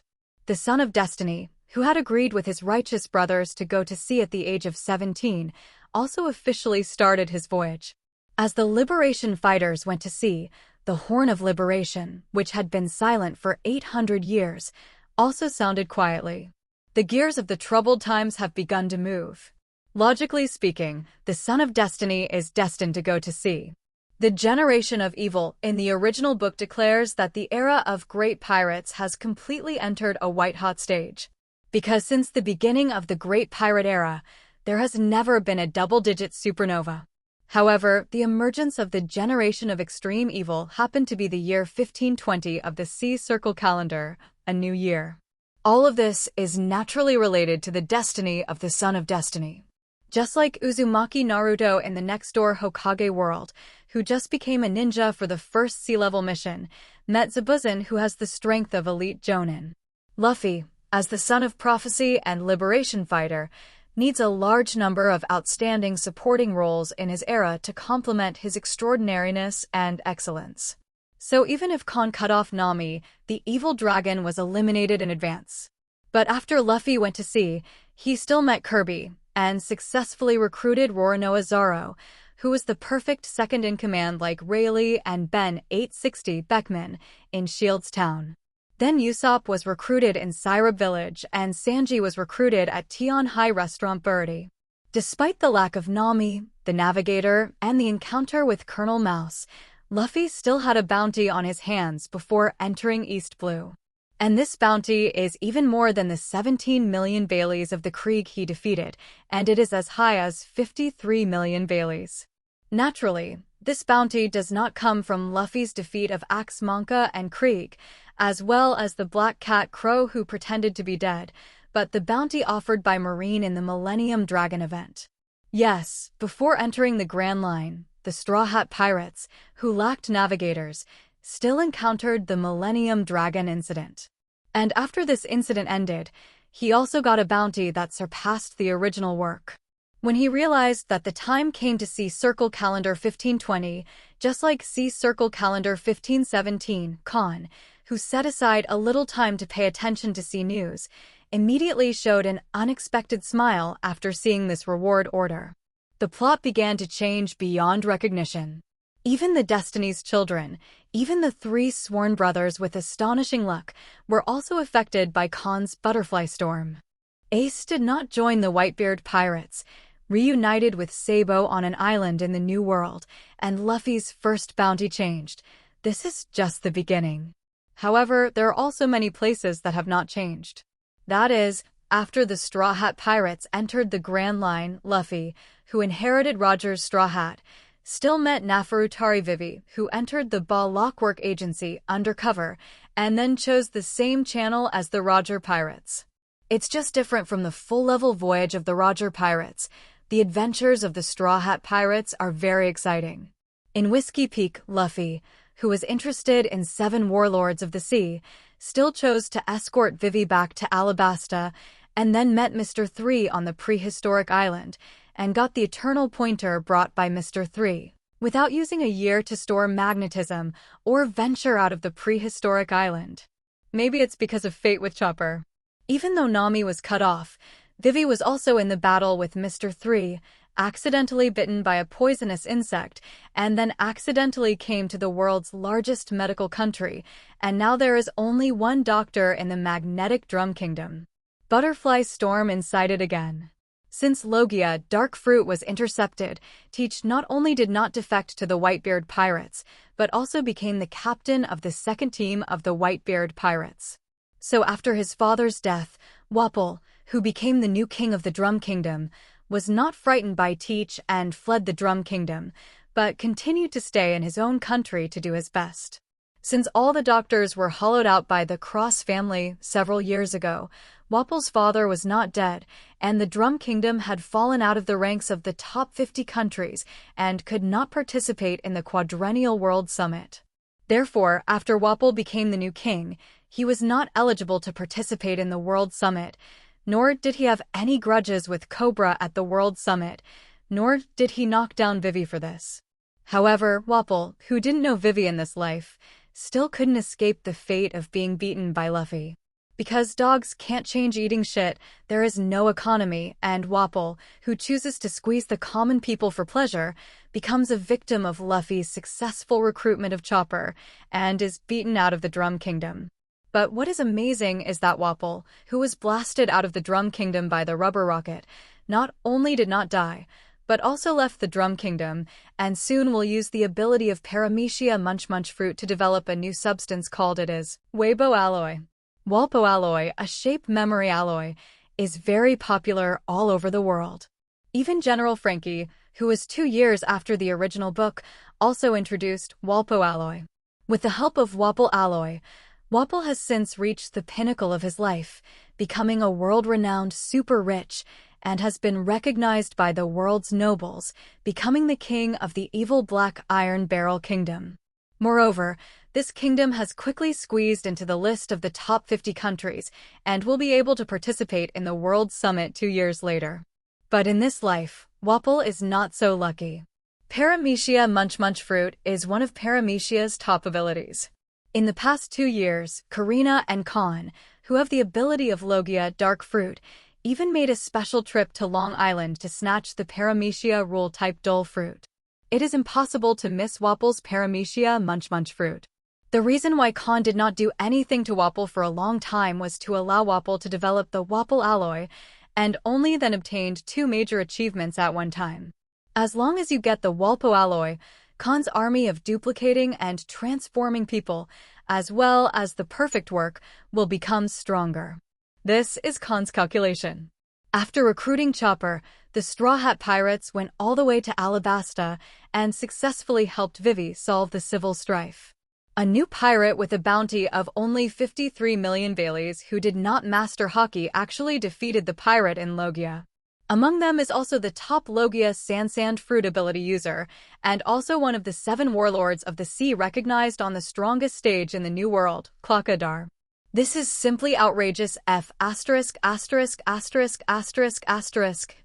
S1: the Son of Destiny, who had agreed with his righteous brothers to go to sea at the age of 17, also officially started his voyage. As the liberation fighters went to sea, the Horn of Liberation, which had been silent for 800 years, also sounded quietly. The gears of the troubled times have begun to move. Logically speaking, the Son of Destiny is destined to go to sea. The generation of evil in the original book declares that the era of great pirates has completely entered a white-hot stage. Because since the beginning of the Great Pirate Era, there has never been a double-digit supernova. However, the emergence of the generation of extreme evil happened to be the year 1520 of the C Circle Calendar, a new year. All of this is naturally related to the destiny of the Son of Destiny. Just like Uzumaki Naruto in the next-door Hokage world, who just became a ninja for the first sea-level mission, met Zabuza, who has the strength of elite Jonin. Luffy, as the son of prophecy and liberation fighter, needs a large number of outstanding supporting roles in his era to complement his extraordinariness and excellence. So even if Kahn cut off Nami, the evil dragon was eliminated in advance. But after Luffy went to sea, he still met Kirby, and successfully recruited Roronoa Zoro, who was the perfect second-in-command like Rayleigh and Ben 860 Beckman in Shields Town. Then Usopp was recruited in Syrup Village, and Sanji was recruited at Tianhu Restaurant Birdie. Despite the lack of Nami, the Navigator, and the encounter with Colonel Mouse, Luffy still had a bounty on his hands before entering East Blue. And this bounty is even more than the 17 million Baileys of the Krieg he defeated, and it is as high as 53 million Baileys. Naturally, this bounty does not come from Luffy's defeat of Axe Monka and Krieg, as well as the Black Cat Crow who pretended to be dead, but the bounty offered by Marine in the Millennium Dragon event. Yes, before entering the Grand Line, the Straw Hat Pirates, who lacked navigators, still encountered the Millennium Dragon incident. And after this incident ended, he also got a bounty that surpassed the original work. When he realized that the time came to see Circle Calendar 1520, just like C Circle Calendar 1517, Kahn, who set aside a little time to pay attention to sea news, immediately showed an unexpected smile after seeing this reward order. The plot began to change beyond recognition. Even the Destiny's children, even the 3 sworn brothers with astonishing luck, were also affected by Kahn's butterfly storm. Ace did not join the Whitebeard pirates, reunited with Sabo on an island in the New World, and Luffy's first bounty changed. This is just the beginning. However, there are also many places that have not changed. That is, after the Straw Hat Pirates entered the Grand Line, Luffy, who inherited Roger's straw hat, still met Nefertari Vivi, who entered the Ba Lockwork Agency undercover, and then chose the same channel as the Roger Pirates. It's just different from the full-level voyage of the Roger Pirates. The adventures of the Straw Hat Pirates are very exciting. In Whiskey Peak, Luffy, who was interested in 7 warlords of the sea, still chose to escort Vivi back to Alabasta, and then met Mr. 3 on the prehistoric island, and got the Eternal Pointer brought by Mr. 3, without using a year to store magnetism or venture out of the prehistoric island. Maybe it's because of fate with Chopper. Even though Nami was cut off, Vivi was also in the battle with Mr. 3, accidentally bitten by a poisonous insect, and then accidentally came to the world's largest medical country, and now there is only one doctor in the magnetic drum kingdom. Butterfly storm incited again. Since Logia, dark fruit was intercepted, Teach not only did not defect to the Whitebeard pirates, but also became the captain of the second team of the Whitebeard pirates. So after his father's death, Wapol, who became the new king of the Drum Kingdom, was not frightened by Teach and fled the Drum Kingdom, but continued to stay in his own country to do his best. Since all the doctors were hollowed out by the Cross family several years ago, Wapol's father was not dead, and the Drum Kingdom had fallen out of the ranks of the top 50 countries and could not participate in the Quadrennial World Summit. Therefore, after Wapol became the new king, he was not eligible to participate in the World Summit, nor did he have any grudges with Cobra at the World Summit, nor did he knock down Vivi for this. However, Wapol, who didn't know Vivi in this life, still couldn't escape the fate of being beaten by Luffy. Because dogs can't change eating shit, there is no economy, and Wapol, who chooses to squeeze the common people for pleasure, becomes a victim of Luffy's successful recruitment of Chopper, and is beaten out of the Drum Kingdom. But what is amazing is that Wapol, who was blasted out of the Drum Kingdom by the rubber rocket, not only did not die, but also left the Drum Kingdom, and soon will use the ability of Paramecia Munch Munch fruit to develop a new substance called it as Weibo alloy. Walpo alloy, a shape memory alloy, is very popular all over the world. Even General Frankie, who was 2 years after the original book, also introduced Walpo alloy. With the help of Wapol alloy, Wapol has since reached the pinnacle of his life, becoming a world-renowned super rich, and has been recognized by the world's nobles, becoming the king of the evil Black Iron Barrel Kingdom. Moreover, this kingdom has quickly squeezed into the list of the top 50 countries and will be able to participate in the World Summit 2 years later. But in this life, Wapol is not so lucky. Paramecia Munch Munch fruit is one of Paramecia's top abilities. In the past 2 years, Karina and Kahn, who have the ability of Logia dark fruit, even made a special trip to Long Island to snatch the Paramecia rule-type dull fruit. It is impossible to miss Wapol's Paramecia Munch Munch fruit. The reason why Kahn did not do anything to Wapol for a long time was to allow Wapol to develop the Wapol alloy, and only then obtained 2 major achievements at one time. As long as you get the Walpo alloy, Kahn's army of duplicating and transforming people, as well as the perfect work, will become stronger. This is Kahn's calculation. After recruiting Chopper, the Straw Hat Pirates went all the way to Alabasta and successfully helped Vivi solve the civil strife. A new pirate with a bounty of only 53 million Baileys who did not master Haki actually defeated the pirate in Logia. Among them is also the top Logia Sand fruit ability user, and also one of the 7 warlords of the sea recognized on the strongest stage in the New World, Klakadar. This is simply outrageous.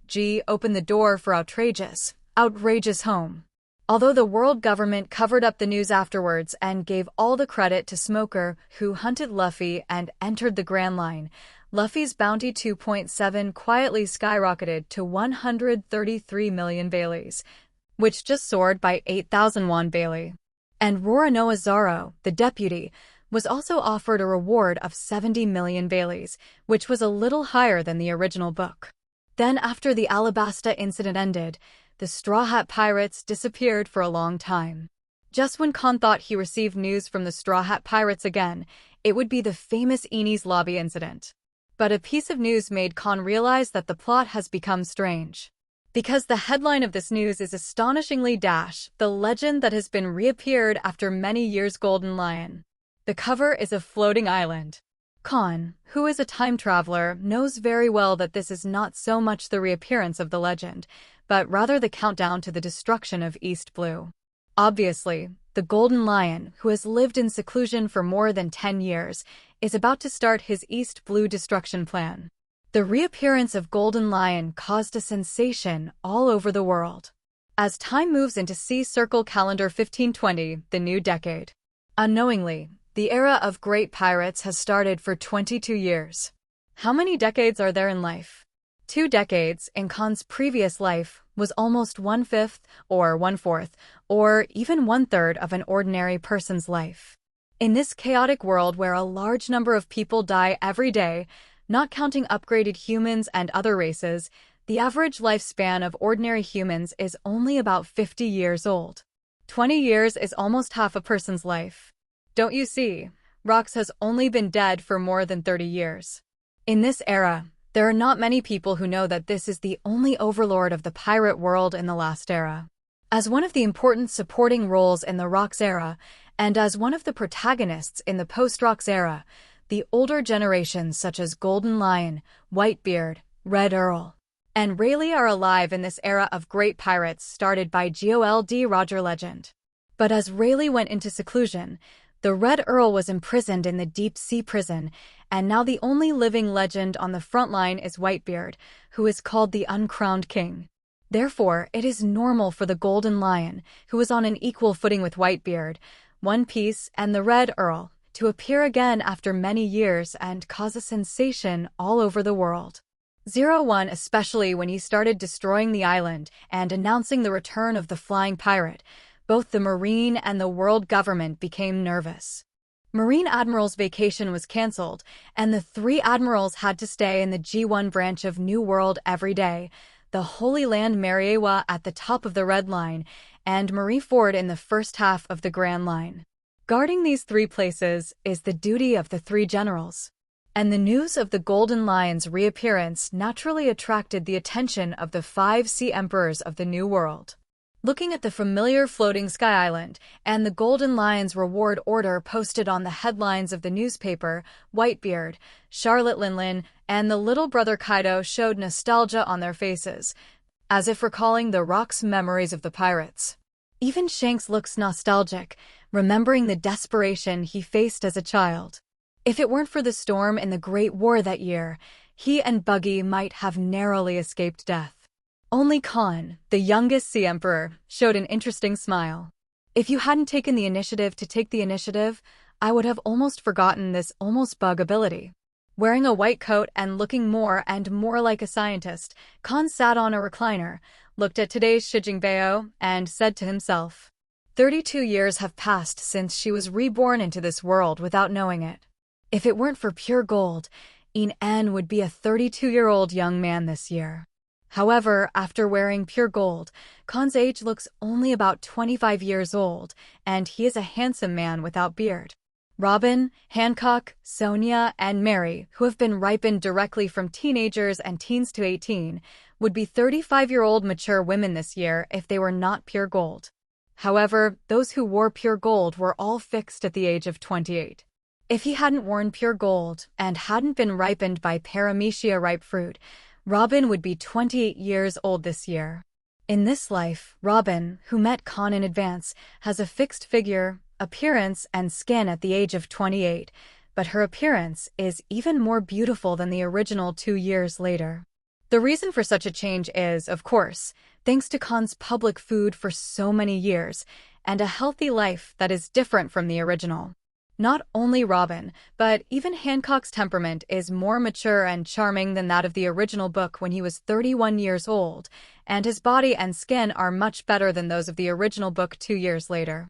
S1: G open the door for outrageous home. Although the world government covered up the news afterwards and gave all the credit to Smoker, who hunted Luffy and entered the Grand Line, Luffy's bounty 2.7 quietly skyrocketed to 133 million Baileys, which just soared by 8,001 Bailey. And Roronoa Zaro, the deputy, was also offered a reward of 70 million Baileys, which was a little higher than the original book. Then after the Alabasta incident ended, the Straw Hat Pirates disappeared for a long time. Just when Kahn thought he received news from the Straw Hat Pirates again, it would be the famous Enies Lobby incident. But a piece of news made Kahn realize that the plot has become strange. Because the headline of this news is astonishingly the legend that has been reappeared after many years Golden Lion. The cover is a floating island. Kahn, who is a time traveler, knows very well that this is not so much the reappearance of the legend, but rather the countdown to the destruction of East Blue. Obviously, the Golden Lion, who has lived in seclusion for more than 10 years, is about to start his East Blue destruction plan. The reappearance of Golden Lion caused a sensation all over the world. As time moves into C Circle Calendar 1520, the new decade. Unknowingly, the era of great pirates has started for 22 years. How many decades are there in life? 2 decades in Kahn's previous life, was almost 1/5 or 1/4 or even 1/3 of an ordinary person's life. In this chaotic world where a large number of people die every day, not counting upgraded humans and other races, the average lifespan of ordinary humans is only about 50 years old. 20 years is almost half a person's life. Don't you see? Rox has only been dead for more than 30 years. In this era, there are not many people who know that this is the only overlord of the pirate world in the last era. As one of the important supporting roles in the Rox era, and as one of the protagonists in the post-Rox era, the older generations such as Golden Lion, Whitebeard, Red Earl, and Rayleigh are alive in this era of great pirates started by Gold Roger Legend. But as Rayleigh went into seclusion, the Red Earl was imprisoned in the deep-sea prison, and now the only living legend on the front line is Whitebeard, who is called the Uncrowned King. Therefore, it is normal for the Golden Lion, who is on an equal footing with Whitebeard, One Piece, and the Red Earl, to appear again after many years and cause a sensation all over the world. 01 especially when he started destroying the island and announcing the return of the flying pirate, both the Marine and the world government became nervous. Marine Admiral's vacation was cancelled, and the 3 admirals had to stay in the G1 branch of New World every day, the Holy Land Mariewa at the top of the Red Line, and Marineford in the first half of the Grand Line. Guarding these 3 places is the duty of the 3 generals. And the news of the Golden Lion's reappearance naturally attracted the attention of the 5 Sea Emperors of the New World. Looking at the familiar floating sky island and the Golden Lion's reward order posted on the headlines of the newspaper, Whitebeard, Charlotte Linlin, and the little brother Kaido showed nostalgia on their faces, as if recalling the Rox memories of the pirates. Even Shanks looks nostalgic, remembering the desperation he faced as a child. If it weren't for the storm in the Great War that year, he and Buggy might have narrowly escaped death. Only Kahn, the youngest Sea Emperor, showed an interesting smile. If you hadn't taken the initiative to take the initiative, I would have almost forgotten this almost bug ability. Wearing a white coat and looking more and more like a scientist, Kahn sat on a recliner, looked at today's Shijingbeo, and said to himself, 32 years have passed since she was reborn into this world without knowing it. If it weren't for pure gold, En would be a 32-year-old young man this year. However, after wearing pure gold, Kahn's age looks only about 25 years old, and he is a handsome man without beard. Robin, Hancock, Sonia, and Mary, who have been ripened directly from teenagers and teens to 18, would be 35-year-old mature women this year if they were not pure gold. However, those who wore pure gold were all fixed at the age of 28. If he hadn't worn pure gold and hadn't been ripened by paramecia ripe fruit, Robin would be 28 years old this year. In this life, Robin, who met Kahn in advance, has a fixed figure, appearance, and skin at the age of 28, but her appearance is even more beautiful than the original 2 years later. The reason for such a change is, of course, thanks to Kahn's public food for so many years, and a healthy life that is different from the original. Not only Robin, but even Hancock's temperament is more mature and charming than that of the original book when he was 31 years old, and his body and skin are much better than those of the original book 2 years later.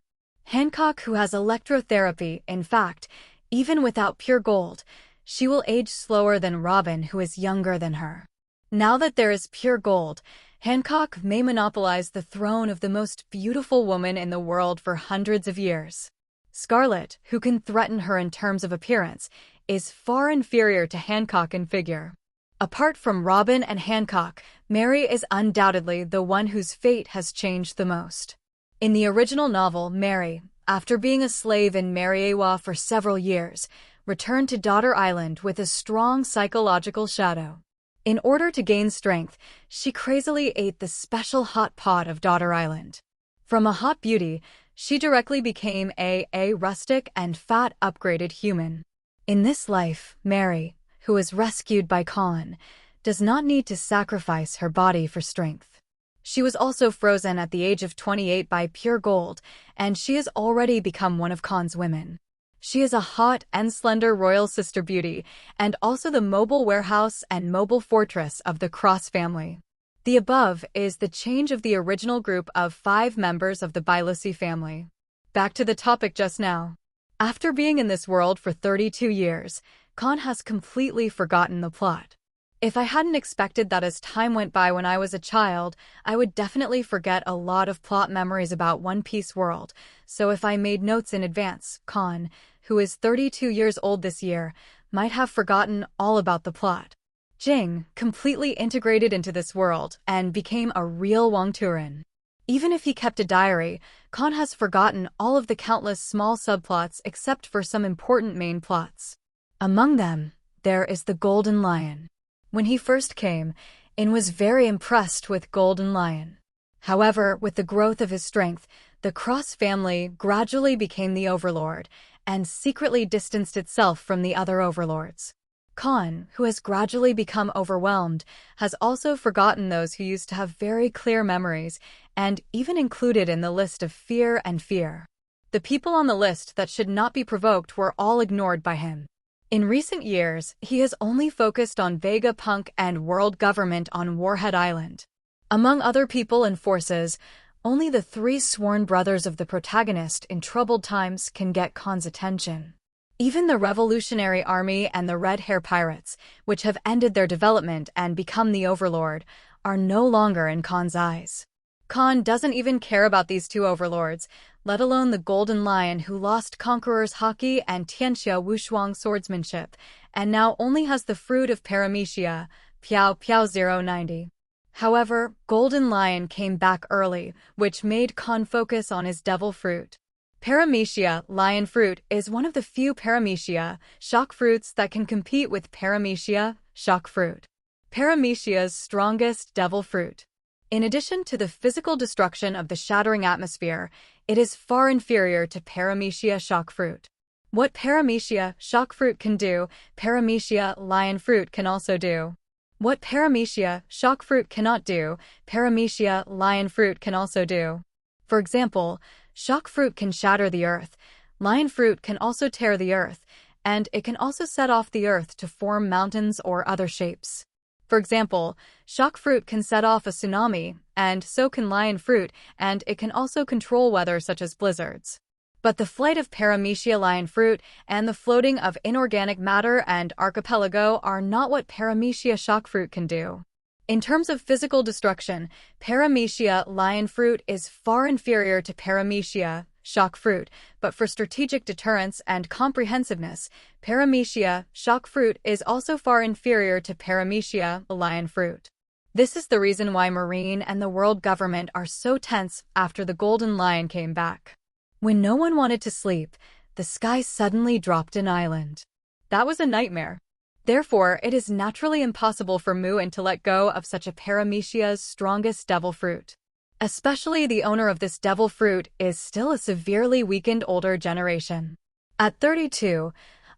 S1: Hancock, who has electrotherapy, in fact, even without pure gold, she will age slower than Robin, who is younger than her. Now that there is pure gold, Hancock may monopolize the throne of the most beautiful woman in the world for hundreds of years. Scarlet, who can threaten her in terms of appearance, is far inferior to Hancock in figure. Apart from Robin and Hancock, Mary is undoubtedly the one whose fate has changed the most. In the original novel, Mary, after being a slave in Mariewa for several years, returned to Daughter Island with a strong psychological shadow. In order to gain strength, she crazily ate the special hot pot of Daughter Island. From a hot beauty, she directly became a rustic and fat upgraded human. In this life, Mary, who is rescued by Kahn, does not need to sacrifice her body for strength. She was also frozen at the age of 28 by pure gold, and she has already become one of Kahn's women. She is a hot and slender royal sister beauty, and also the mobile warehouse and mobile fortress of the Cross family. The above is the change of the original group of 5 members of the Bilusi family. Back to the topic just now. After being in this world for 32 years, Kahn has completely forgotten the plot. If I hadn't expected that as time went by when I was a child, I would definitely forget a lot of plot memories about One Piece world, so if I made notes in advance, Kahn, who is 32 years old this year, might have forgotten all about the plot. Jing completely integrated into this world and became a real Wangturin. Even if he kept a diary, Kahn has forgotten all of the countless small subplots except for some important main plots. Among them, there is the Golden Lion. When he first came, In was very impressed with Golden Lion. However, with the growth of his strength, the Cross family gradually became the overlord and secretly distanced itself from the other overlords. Kahn, who has gradually become overwhelmed, has also forgotten those who used to have very clear memories and even included in the list of fear and fear. The people on the list that should not be provoked were all ignored by him. In recent years, he has only focused on Vegapunk and world government on Warhead Island. Among other people and forces, only the 3 sworn brothers of the protagonist in troubled times can get Kahn's attention. Even the Revolutionary Army and the Red Hair Pirates, which have ended their development and become the overlord, are no longer in Kahn's eyes. Kahn doesn't even care about these 2 overlords, let alone the Golden Lion who lost Conqueror's Haki and Tianxia Wushuang swordsmanship, and now only has the fruit of Paramecia, Piao Piao 090. However, Golden Lion came back early, which made Kahn focus on his devil fruit. Paramecia, lion fruit, is one of the few Paramecia, shock fruits that can compete with Paramecia, shock fruit. Paramecia's strongest devil fruit. In addition to the physical destruction of the shattering atmosphere, it is far inferior to Paramecia shock fruit. What Paramecia shock fruit can do, Paramecia lion fruit can also do. What Paramecia shock fruit cannot do, Paramecia lion fruit can also do. For example, shock fruit can shatter the earth, lion fruit can also tear the earth, and it can also set off the earth to form mountains or other shapes. For example, shock fruit can set off a tsunami, and so can lion fruit, and it can also control weather such as blizzards. But the flight of Paramecia lion fruit and the floating of inorganic matter and archipelago are not what Paramecia shock fruit can do. In terms of physical destruction, Paramecia lion fruit is far inferior to Paramecia shock fruit, but for strategic deterrence and comprehensiveness, Paramecia shock fruit is also far inferior to Paramecia lion fruit. This is the reason why Marine and the world government are so tense after the Golden Lion came back. When no one wanted to sleep, the sky suddenly dropped an island. That was a nightmare. Therefore, it is naturally impossible for Muin to let go of such a Paramecia's strongest devil fruit. Especially the owner of this devil fruit is still a severely weakened older generation. At 32,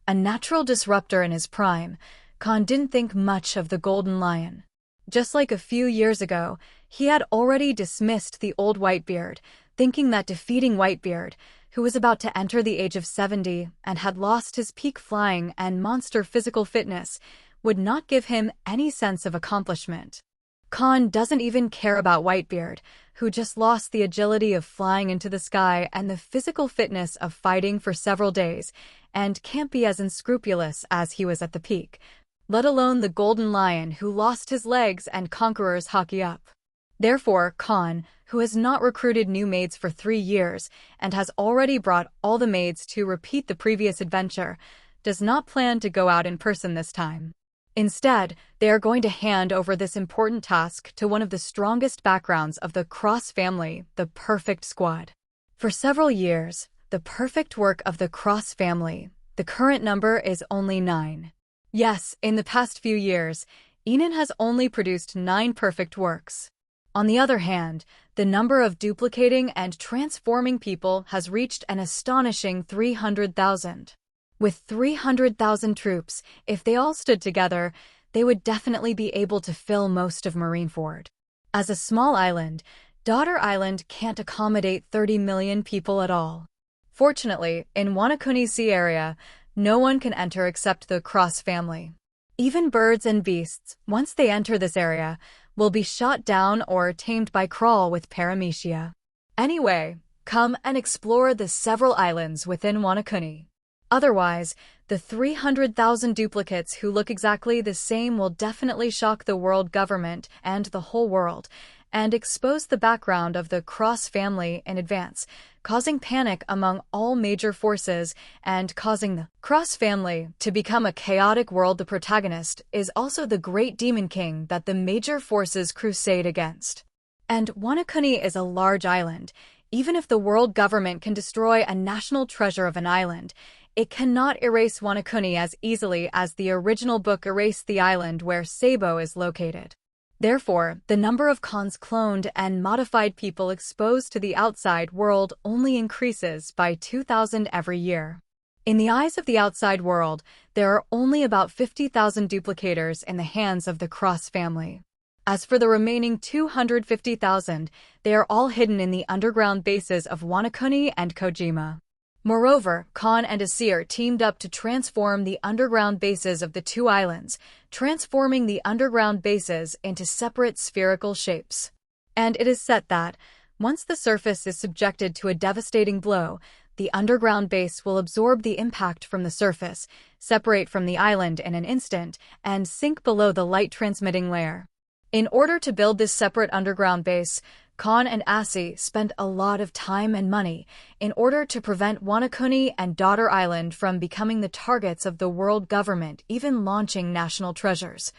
S1: a natural disruptor in his prime, Kahn didn't think much of the Golden Lion. Just like a few years ago, he had already dismissed the old Whitebeard, thinking that defeating Whitebeard, who was about to enter the age of 70 and had lost his peak flying and monster physical fitness, would not give him any sense of accomplishment. Kahn doesn't even care about Whitebeard, who just lost the agility of flying into the sky and the physical fitness of fighting for several days, and can't be as unscrupulous as he was at the peak, let alone the Golden Lion who lost his legs and Conqueror's Haki up. Therefore, Kahn, who has not recruited new maids for 3 years and has already brought all the maids to repeat the previous adventure, does not plan to go out in person this time. Instead, they are going to hand over this important task to one of the strongest backgrounds of the Cross family, the Perfect Squad. For several years, the perfect work of the Cross family, the current number is only 9. Yes, in the past few years, Enon has only produced 9 perfect works. On the other hand, the number of duplicating and transforming people has reached an astonishing 300,000. With 300,000 troops, if they all stood together, they would definitely be able to fill most of Marineford. As a small island, Daughter Island can't accommodate 30 million people at all. Fortunately, in Wanakuni Sea area, no one can enter except the Cross family. Even birds and beasts, once they enter this area, will be shot down or tamed by Crawl with paramecia. Anyway, come and explore the several islands within Wanakuni. Otherwise, the 300,000 duplicates who look exactly the same will definitely shock the world government and the whole world, and expose the background of the Cross family in advance, causing panic among all major forces and causing the Cross family to become a chaotic world. The protagonist is also the great demon king that the major forces crusade against. And Wanakuni is a large island. Even if the world government can destroy a national treasure of an island, it cannot erase Wanakuni as easily as the original book erased the island where Sabo is located. Therefore, the number of Kahn's cloned and modified people exposed to the outside world only increases by 2,000 every year. In the eyes of the outside world, there are only about 50,000 duplicators in the hands of the Cross family. As for the remaining 250,000, they are all hidden in the underground bases of Wanakuni and Kojima. Moreover, Kahn and Asir teamed up to transform the underground bases of the two islands, transforming the underground bases into separate spherical shapes. And it is said that, once the surface is subjected to a devastating blow, the underground base will absorb the impact from the surface, separate from the island in an instant, and sink below the light-transmitting layer. In order to build this separate underground base, Kahn and Asi spent a lot of time and money in order to prevent Wanakuni and Daughter Island from becoming the targets of the world government, even launching national treasures,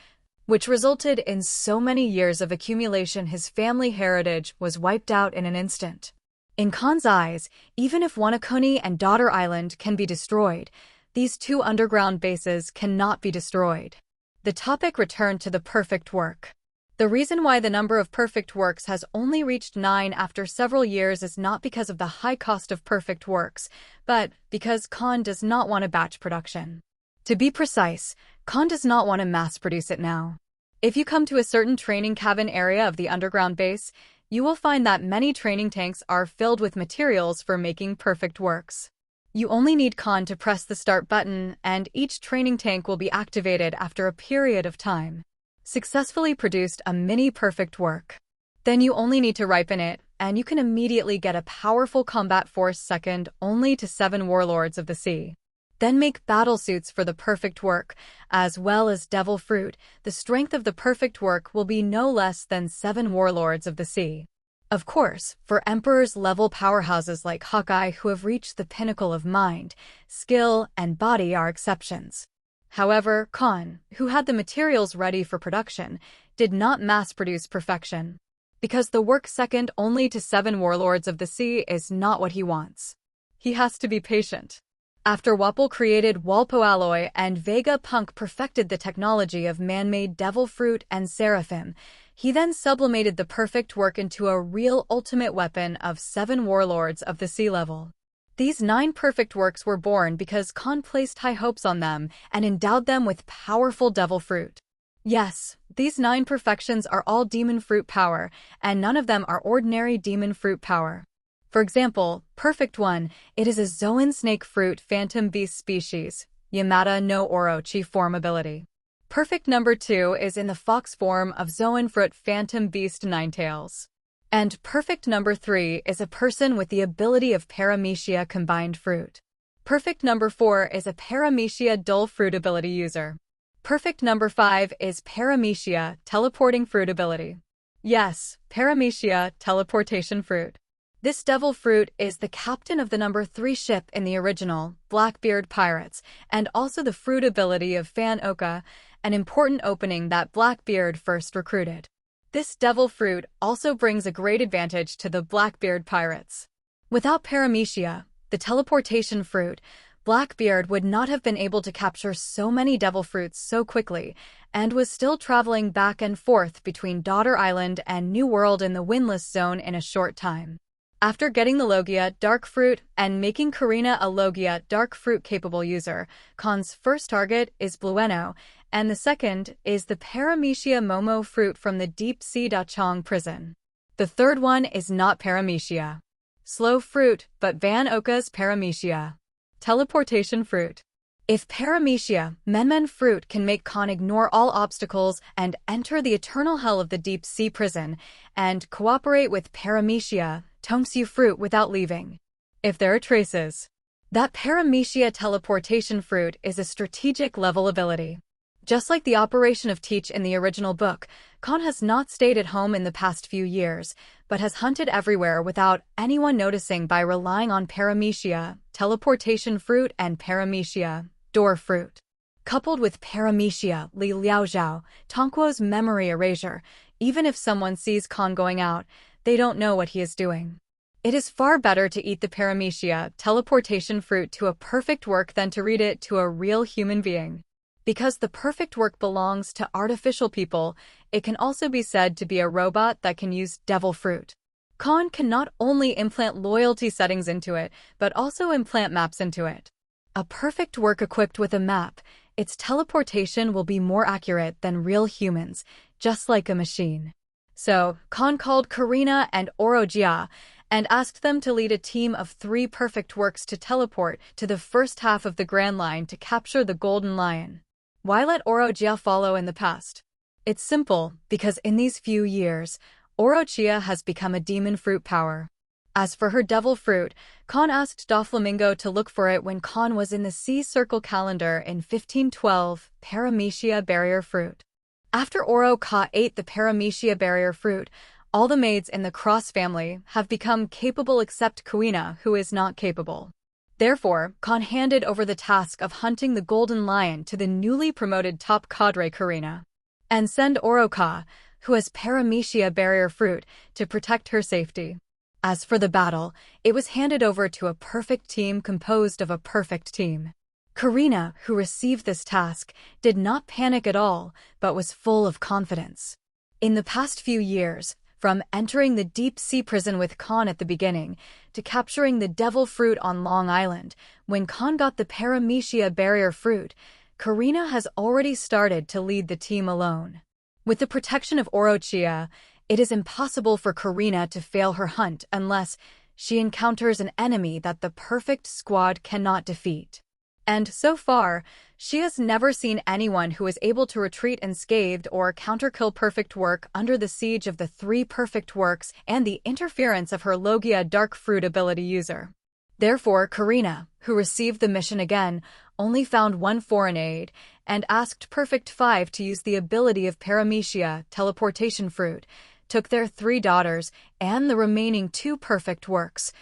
S1: which resulted in so many years of accumulation. His family heritage was wiped out in an instant. In Kahn's eyes, even if Wanakuni and Daughter Island can be destroyed, these two underground bases cannot be destroyed. The topic returned to the perfect work. The reason why the number of perfect works has only reached 9 after several years is not because of the high cost of perfect works, but because Kahn does not want a batch production. To be precise, Kahn does not want to mass produce it now. If you come to a certain training cabin area of the underground base, you will find that many training tanks are filled with materials for making perfect works. You only need Kahn to press the start button, and each training tank will be activated after a period of time. Successfully produced a mini perfect work. Then you only need to ripen it, and you can immediately get a powerful combat force second only to 7 warlords of the sea. Then make battle suits for the perfect work, as well as devil fruit. The strength of the perfect work will be no less than 7 warlords of the sea. Of course, for emperors level powerhouses like Hawkeye who have reached the pinnacle of mind, skill, and body are exceptions. However, Kahn, who had the materials ready for production, did not mass-produce perfection. Because the work second only to 7 warlords of the sea is not what he wants. He has to be patient. After Wapol created Walpo Alloy and Vegapunk perfected the technology of man-made devil fruit and seraphim, he then sublimated the perfect work into a real ultimate weapon of 7 warlords of the sea level. These 9 perfect works were born because Kahn placed high hopes on them and endowed them with powerful devil fruit. Yes, these 9 perfections are all demon fruit power, and none of them are ordinary demon fruit power. For example, Perfect 1, it is a Zoan snake fruit phantom beast species, Yamata no Orochi form ability. Perfect number 2 is in the fox form of Zoan fruit phantom beast Ninetails. And perfect number 3 is a person with the ability of paramecia combined fruit. Perfect number 4 is a paramecia dull fruit ability user. Perfect number 5 is paramecia teleporting fruit ability. Yes, paramecia teleportation fruit. This devil fruit is the captain of the number 3 ship in the original Blackbeard Pirates, and also the fruit ability of Fan Oka, an important opening that Blackbeard first recruited. This devil fruit also brings a great advantage to the Blackbeard Pirates. Without paramecia, the teleportation fruit, Blackbeard would not have been able to capture so many devil fruits so quickly, and was still traveling back and forth between Daughter Island and New World in the Windless Zone in a short time. After getting the Logia Dark Fruit and making Karina a Logia Dark Fruit capable user, Kahn's first target is Blueno, and the second is the Paramecia Momo fruit from the Deep Sea Dachong prison. The third one is not Paramecia. Slow fruit, but Van Oka's Paramecia. Teleportation fruit. If Paramecia, Menmen fruit can make Kahn ignore all obstacles and enter the eternal hell of the deep sea prison, and cooperate with Paramecia, Tongsu fruit without leaving. If there are traces, that Paramecia teleportation fruit is a strategic level ability. Just like the operation of Teach in the original book, Kahn has not stayed at home in the past few years, but has hunted everywhere without anyone noticing by relying on Paramecia, teleportation fruit, and Paramecia, door fruit. Coupled with Paramecia, Li Liaozhao, Tonquo's memory erasure, even if someone sees Kahn going out, they don't know what he is doing. It is far better to eat the Paramecia, teleportation fruit to a perfect work than to read it to a real human being. Because the perfect work belongs to artificial people, it can also be said to be a robot that can use devil fruit. Kahn can not only implant loyalty settings into it, but also implant maps into it. A perfect work equipped with a map, its teleportation will be more accurate than real humans, just like a machine. So, Kahn called Karina and Orogia and asked them to lead a team of 3 perfect works to teleport to the first half of the Grand Line to capture the Golden Lion. Why let Orogia follow in the past? It's simple, because in these few years, Orogia has become a demon fruit power. As for her devil fruit, Kahn asked Doflamingo to look for it when Kahn was in the Sea Circle calendar in 1512, Paramecia barrier fruit. After Oro-Ka ate the Paramecia barrier fruit, all the maids in the Cross family have become capable except Kuina, who is not capable. Therefore, Kahn handed over the task of hunting the Golden Lion to the newly promoted top cadre Karina, and send Oro-Ka, who has Paramecia barrier fruit, to protect her safety. As for the battle, it was handed over to a perfect team composed of a perfect team. Karina, who received this task, did not panic at all, but was full of confidence. In the past few years, from entering the deep sea prison with Kahn at the beginning, to capturing the devil fruit on Long Island, when Kahn got the Paramecia barrier fruit, Karina has already started to lead the team alone. With the protection of Orogia, it is impossible for Karina to fail her hunt unless she encounters an enemy that the perfect squad cannot defeat. And so far, she has never seen anyone who is able to retreat unscathed or counterkill perfect work under the siege of the 3 perfect works and the interference of her Logia dark fruit ability user. Therefore, Karina, who received the mission again, only found 1 foreign aid and asked Perfect 5 to use the ability of Paramecia, teleportation fruit, took their 3 daughters and the remaining 2 perfect works,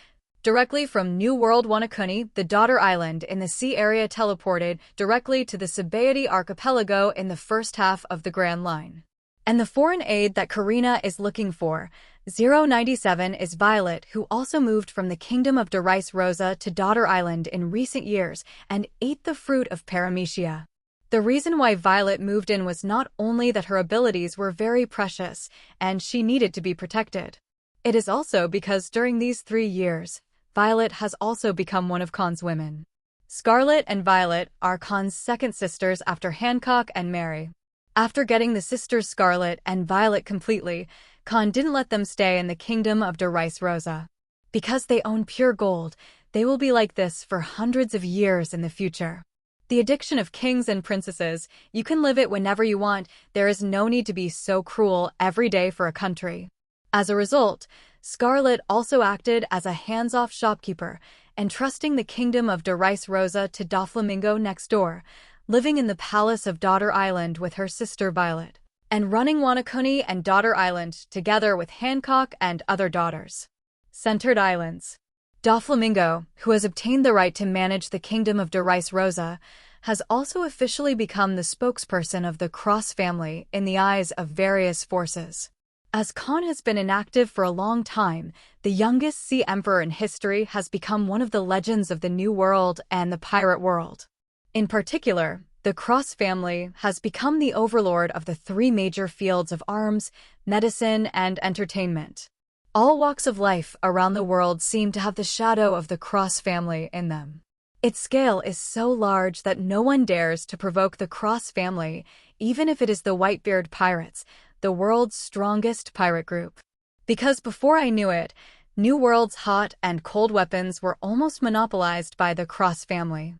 S1: directly from New World Wanakuni, the daughter island in the sea area, teleported directly to the Sabaody archipelago in the first half of the Grand Line. And the foreign aid that Karina is looking for, 097, is Violet, who also moved from the Kingdom of Darice Rosa to Daughter Island in recent years and ate the fruit of Paramecia. The reason why Violet moved in was not only that her abilities were very precious and she needed to be protected. It is also because during these 3 years, Violet has also become one of Kahn's women. Scarlet and Violet are Kahn's second sisters after Hancock and Mary. After getting the sisters Scarlet and Violet completely, Kahn didn't let them stay in the Kingdom of Darice Rosa. Because they own pure gold, they will be like this for hundreds of years in the future. The addiction of kings and princesses, you can live it whenever you want, there is no need to be so cruel every day for a country. As a result, Scarlet also acted as a hands-off shopkeeper, entrusting the Kingdom of Darice Rosa to Doflamingo next door, living in the palace of Daughter Island with her sister Violet, and running Wanakuni and Daughter Island together with Hancock and other daughters. Centered Islands. Doflamingo, who has obtained the right to manage the Kingdom of Darice Rosa, has also officially become the spokesperson of the Cross family in the eyes of various forces. As Kahn has been inactive for a long time, the youngest sea emperor in history has become one of the legends of the New World and the pirate world. In particular, the Cross family has become the overlord of the 3 major fields of arms, medicine, and entertainment. All walks of life around the world seem to have the shadow of the Cross family in them. Its scale is so large that no one dares to provoke the Cross family, even if it is the Whitebeard Pirates, the world's strongest pirate group. Because before I knew it, New World's hot and cold weapons were almost monopolized by the Cross family.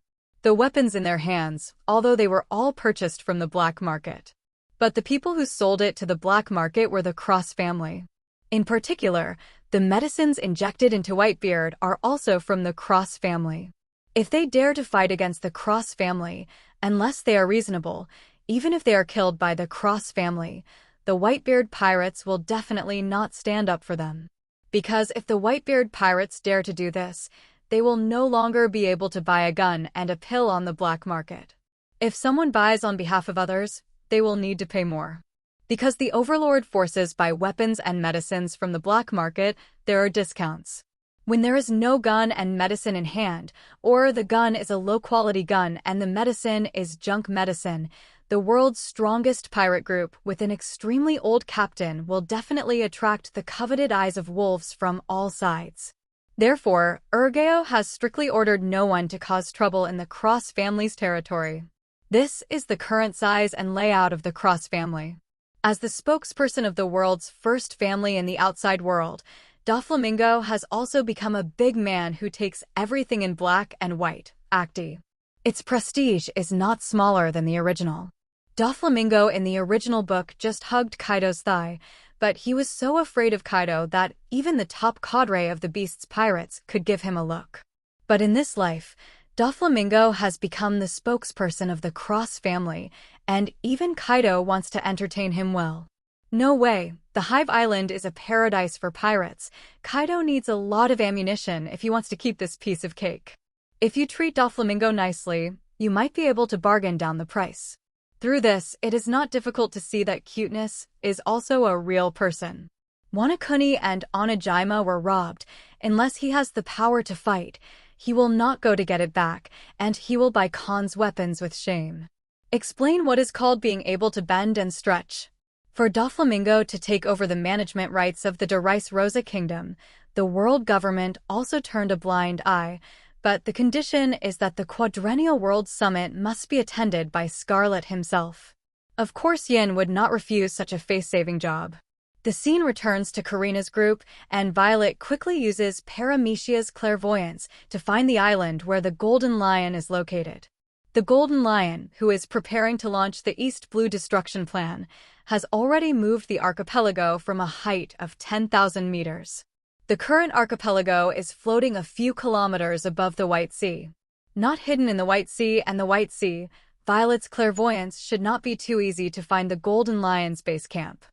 S1: the weapons in their hands, although they were all purchased from the black market. But the people who sold it to the black market were the Cross family. In particular, the medicines injected into Whitebeard are also from the Cross family. If they dare to fight against the Cross family, unless they are reasonable, even if they are killed by the Cross family, the Whitebeard pirates will definitely not stand up for them. Because if the Whitebeard pirates dare to do this, they will no longer be able to buy a gun and a pill on the black market. If someone buys on behalf of others, they will need to pay more. Because the Overlord forces buy weapons and medicines from the black market, there are discounts. When there is no gun and medicine in hand, or the gun is a low-quality gun and the medicine is junk medicine, the world's strongest pirate group with an extremely old captain will definitely attract the coveted eyes of wolves from all sides. Therefore, Urgeo has strictly ordered no one to cause trouble in the Cross family's territory. This is the current size and layout of the Cross family. As the spokesperson of the world's first family in the outside world, Doflamingo has also become a big man who takes everything in black and white, acti. Its prestige is not smaller than the original. Doflamingo in the original book just hugged Kaido's thigh, but he was so afraid of Kaido that even the top cadre of the Beast's pirates could give him a look. But in this life, Doflamingo has become the spokesperson of the Cross family, and even Kaido wants to entertain him well. No way, the Hive Island is a paradise for pirates. Kaido needs a lot of ammunition if he wants to keep this piece of cake. If you treat Doflamingo nicely, you might be able to bargain down the price. Through this, it is not difficult to see that cuteness is also a real person. Wanakuni and Onijima were robbed. Unless he has the power to fight, he will not go to get it back, and he will buy Kahn's weapons with shame. Explain what is called being able to bend and stretch. For Doflamingo to take over the management rights of the Derice Rosa Kingdom, the world government also turned a blind eye, but the condition is that the Quadrennial World Summit must be attended by Scarlet himself. Of course Yin would not refuse such a face-saving job. The scene returns to Karina's group, and Violet quickly uses Paramecia's clairvoyance to find the island where the Golden Lion is located. The Golden Lion, who is preparing to launch the East Blue Destruction Plan, has already moved the archipelago from a height of 10,000 meters. The current archipelago is floating a few kilometers above the White Sea. Not hidden in the White Sea and the White Sea, Violet's clairvoyance should not be too easy to find the Golden Lion's base camp.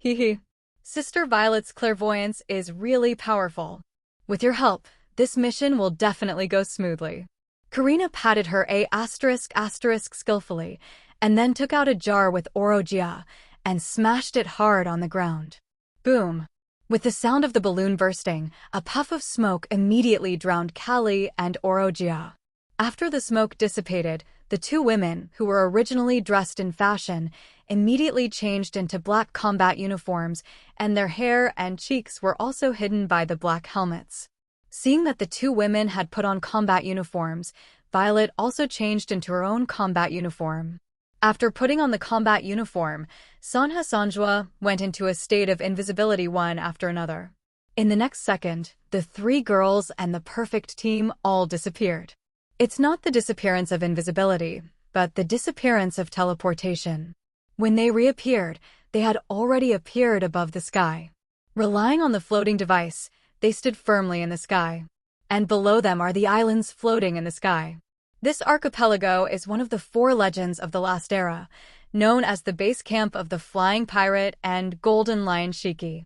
S1: Hehe. Sister Violet's clairvoyance is really powerful. With your help, this mission will definitely go smoothly. Karina patted her *** skillfully, and then took out a jar with Orogia and smashed it hard on the ground. Boom! With the sound of the balloon bursting, a puff of smoke immediately drowned Kali and Orogia. After the smoke dissipated, the two women, who were originally dressed in fashion, immediately changed into black combat uniforms, and their hair and cheeks were also hidden by the black helmets. Seeing that the two women had put on combat uniforms, Violet also changed into her own combat uniform. After putting on the combat uniform, Sanha Sanjua went into a state of invisibility one after another. In the next second, the three girls and the perfect team all disappeared. It's not the disappearance of invisibility, but the disappearance of teleportation. When they reappeared, they had already appeared above the sky. Relying on the floating device, they stood firmly in the sky. And below them are the islands floating in the sky. This archipelago is one of the 4 legends of the last era, known as the base camp of the Flying Pirate and Golden Lion Shiki.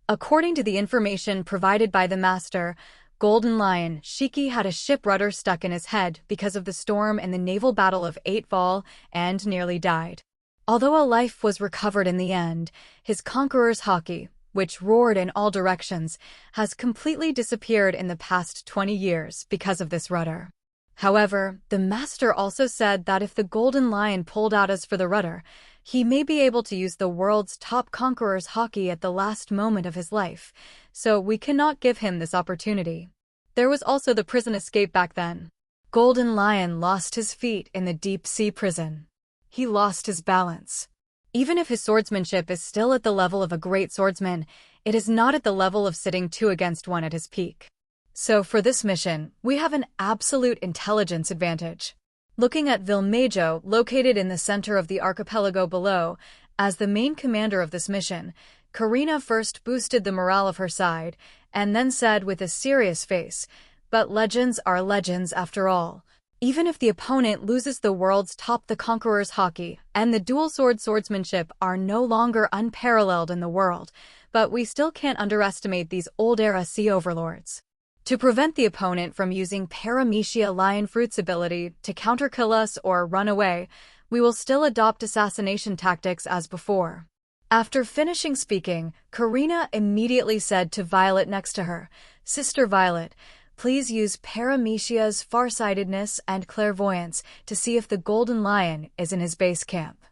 S1: According to the information provided by the Master, Golden Lion Shiki had a ship rudder stuck in his head because of the storm in the naval battle of 8 Vol and nearly died. Although a life was recovered in the end, his conqueror's haki, which roared in all directions, has completely disappeared in the past 20 years because of this rudder. However, the Master also said that if the Golden Lion pulled out as for the rudder, he may be able to use the world's top conqueror's haki at the last moment of his life, so we cannot give him this opportunity. There was also the prison escape back then. Golden Lion lost his feet in the deep sea prison. He lost his balance. Even if his swordsmanship is still at the level of a great swordsman, it is not at the level of sitting 2 against 1 at his peak. So for this mission, we have an absolute intelligence advantage. Looking at Vilmejo, located in the center of the archipelago below, as the main commander of this mission, Karina first boosted the morale of her side, and then said with a serious face, "But legends are legends after all. Even if the opponent loses the world's top, the Conqueror's Haki and the dual-sword swordsmanship are no longer unparalleled in the world, but we still can't underestimate these old-era sea overlords. To prevent the opponent from using Paramecia Lion Fruit's ability to counterkill us or run away, we will still adopt assassination tactics as before." After finishing speaking, Karina immediately said to Violet next to her, "Sister Violet, please use Paramecia's farsightedness and clairvoyance to see if the Golden Lion is in his base camp.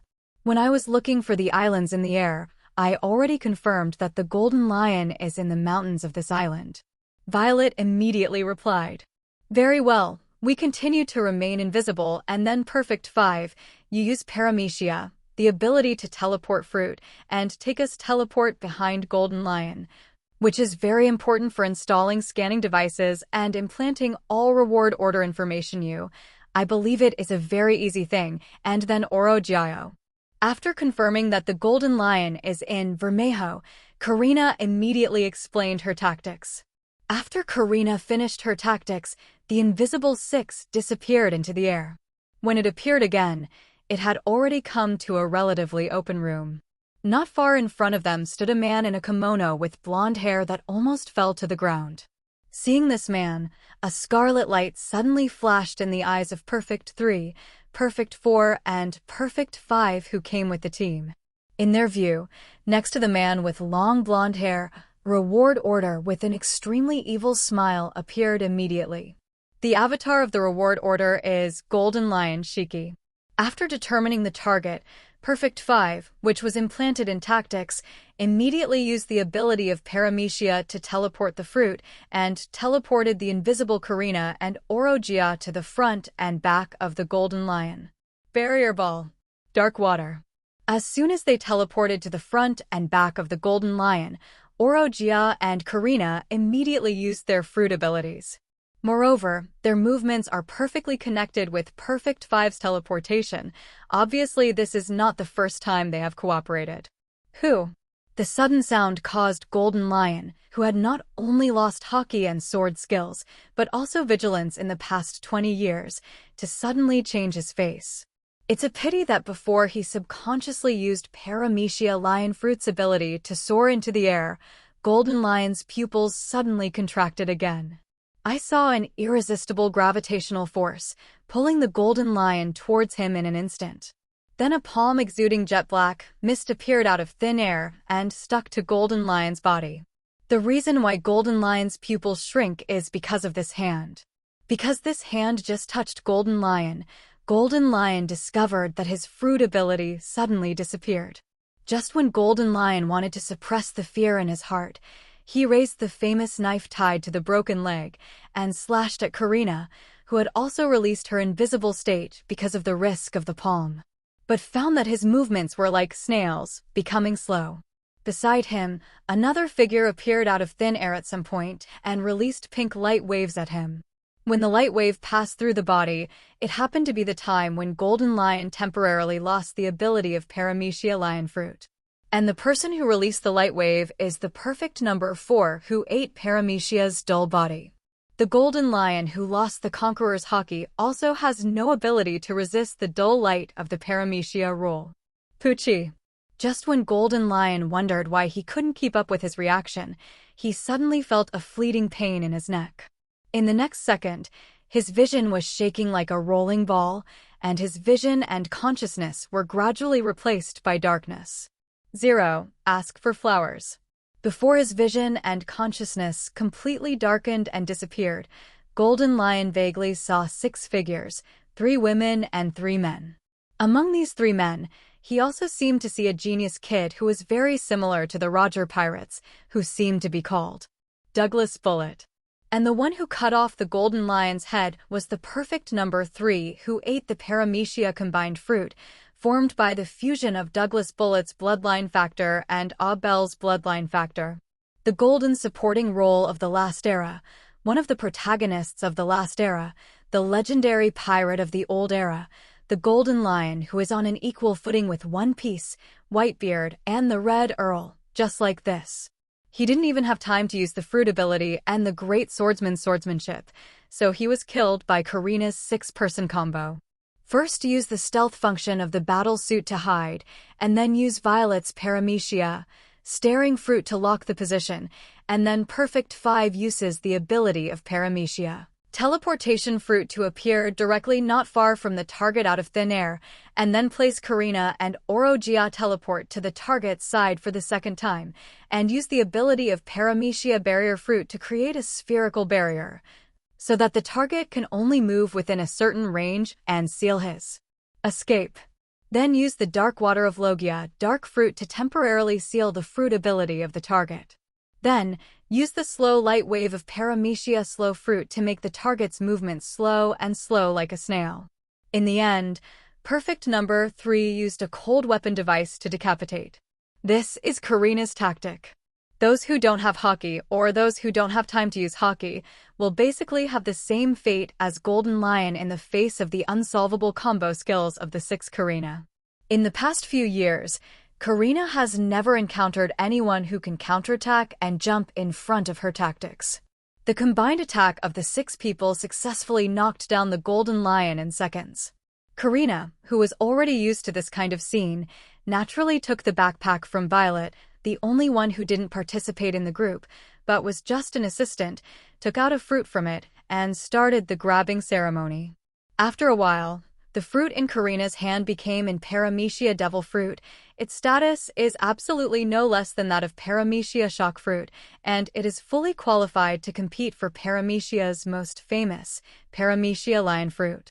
S1: When I was looking for the islands in the air, I already confirmed that the Golden Lion is in the mountains of this island." Violet immediately replied, "Very well, we continue to remain invisible, and then Perfect 5, you use Paramecia, the ability to teleport fruit, and take us teleport behind Golden Lion, which is very important for installing scanning devices and implanting all reward order information. I believe it is a very easy thing, and then Orojiao." After confirming that the Golden Lion is in Vermejo, Karina immediately explained her tactics. After Karina finished her tactics, the Invisible Six disappeared into the air. When it appeared again, it had already come to a relatively open room. Not far in front of them stood a man in a kimono with blonde hair that almost fell to the ground. Seeing this man, a scarlet light suddenly flashed in the eyes of Perfect 3, Perfect 4, and Perfect 5 who came with the team. In their view, next to the man with long blonde hair, Reward Order with an extremely evil smile appeared immediately. The avatar of the Reward Order is Golden Lion Shiki. After determining the target, Perfect 5, which was implanted in tactics, immediately used the ability of Paramecia to teleport the fruit and teleported the invisible Karina and Orogia to the front and back of the Golden Lion. Barrier Ball. Dark Water. As soon as they teleported to the front and back of the Golden Lion, Orogia and Karina immediately used their fruit abilities. Moreover, their movements are perfectly connected with Perfect 5's teleportation. Obviously, this is not the first time they have cooperated. Who? The sudden sound caused Golden Lion, who had not only lost Haki and sword skills, but also vigilance in the past 20 years, to suddenly change his face. It's a pity that before he subconsciously used Paramecia Lion Fruit's ability to soar into the air, Golden Lion's pupils suddenly contracted again. I saw an irresistible gravitational force, pulling the Golden Lion towards him in an instant. Then a palm exuding jet black mist appeared out of thin air and stuck to Golden Lion's body. The reason why Golden Lion's pupils shrink is because of this hand. Because this hand just touched Golden Lion discovered that his fruit ability suddenly disappeared. Just when Golden Lion wanted to suppress the fear in his heart, he raised the famous knife tied to the broken leg and slashed at Karina, who had also released her invisible state because of the risk of the palm, but found that his movements were like snails, becoming slow. Beside him, another figure appeared out of thin air at some point and released pink light waves at him. When the light wave passed through the body, it happened to be the time when Golden Lion temporarily lost the ability of Paramecia Lion Fruit. And the person who released the light wave is the perfect number 4 who ate Paramecia's dull body. The Golden Lion who lost the Conqueror's Haki also has no ability to resist the dull light of the Paramecia rule. Pucci. Just when Golden Lion wondered why he couldn't keep up with his reaction, he suddenly felt a fleeting pain in his neck. In the next second, his vision was shaking like a rolling ball, and his vision and consciousness were gradually replaced by darkness. 0. Ask for flowers. Before his vision and consciousness completely darkened and disappeared, Golden Lion vaguely saw 6 figures, 3 women and 3 men. Among these 3 men, he also seemed to see a genius kid who was very similar to the Roger Pirates, who seemed to be called Douglas Bullet. And the one who cut off the Golden Lion's head was the perfect number 3 who ate the Paramecia combined fruit, formed by the fusion of Douglas Bullet's bloodline factor and Abel's bloodline factor. The golden supporting role of the Last Era, one of the protagonists of the Last Era, the legendary pirate of the old era, the Golden Lion who is on an equal footing with One Piece, Whitebeard, and the Red Earl, just like this. He didn't even have time to use the fruit ability and the great swordsman's swordsmanship, so he was killed by Karina's 6-person combo. First use the stealth function of the battle suit to hide, and then use Violet's paramecia, staring fruit to lock the position, and then Perfect 5 uses the ability of paramecia. Teleportation fruit to appear directly not far from the target out of thin air, and then place Karina and Orogia teleport to the target's side for the second time, and use the ability of paramecia barrier fruit to create a spherical barrier, so that the target can only move within a certain range and seal his escape. Then use the dark water of Logia, dark fruit to temporarily seal the fruit ability of the target. Then, use the slow light wave of paramecia slow fruit to make the target's movement slow like a snail. In the end, Perfect number 3 used a cold weapon device to decapitate. This is Karina's tactic. Those who don't have Haki, or those who don't have time to use Haki, will basically have the same fate as Golden Lion in the face of the unsolvable combo skills of the 6 Karina. In the past few years, Karina has never encountered anyone who can counterattack and jump in front of her tactics. The combined attack of the 6 people successfully knocked down the Golden Lion in seconds. Karina, who was already used to this kind of scene, naturally took the backpack from Violet, the only one who didn't participate in the group, but was just an assistant, took out a fruit from it, and started the grabbing ceremony. After a while, the fruit in Karina's hand became in paramecia devil fruit. Its status is absolutely no less than that of paramecia shock fruit, and it is fully qualified to compete for paramecia's most famous, paramecia lion fruit.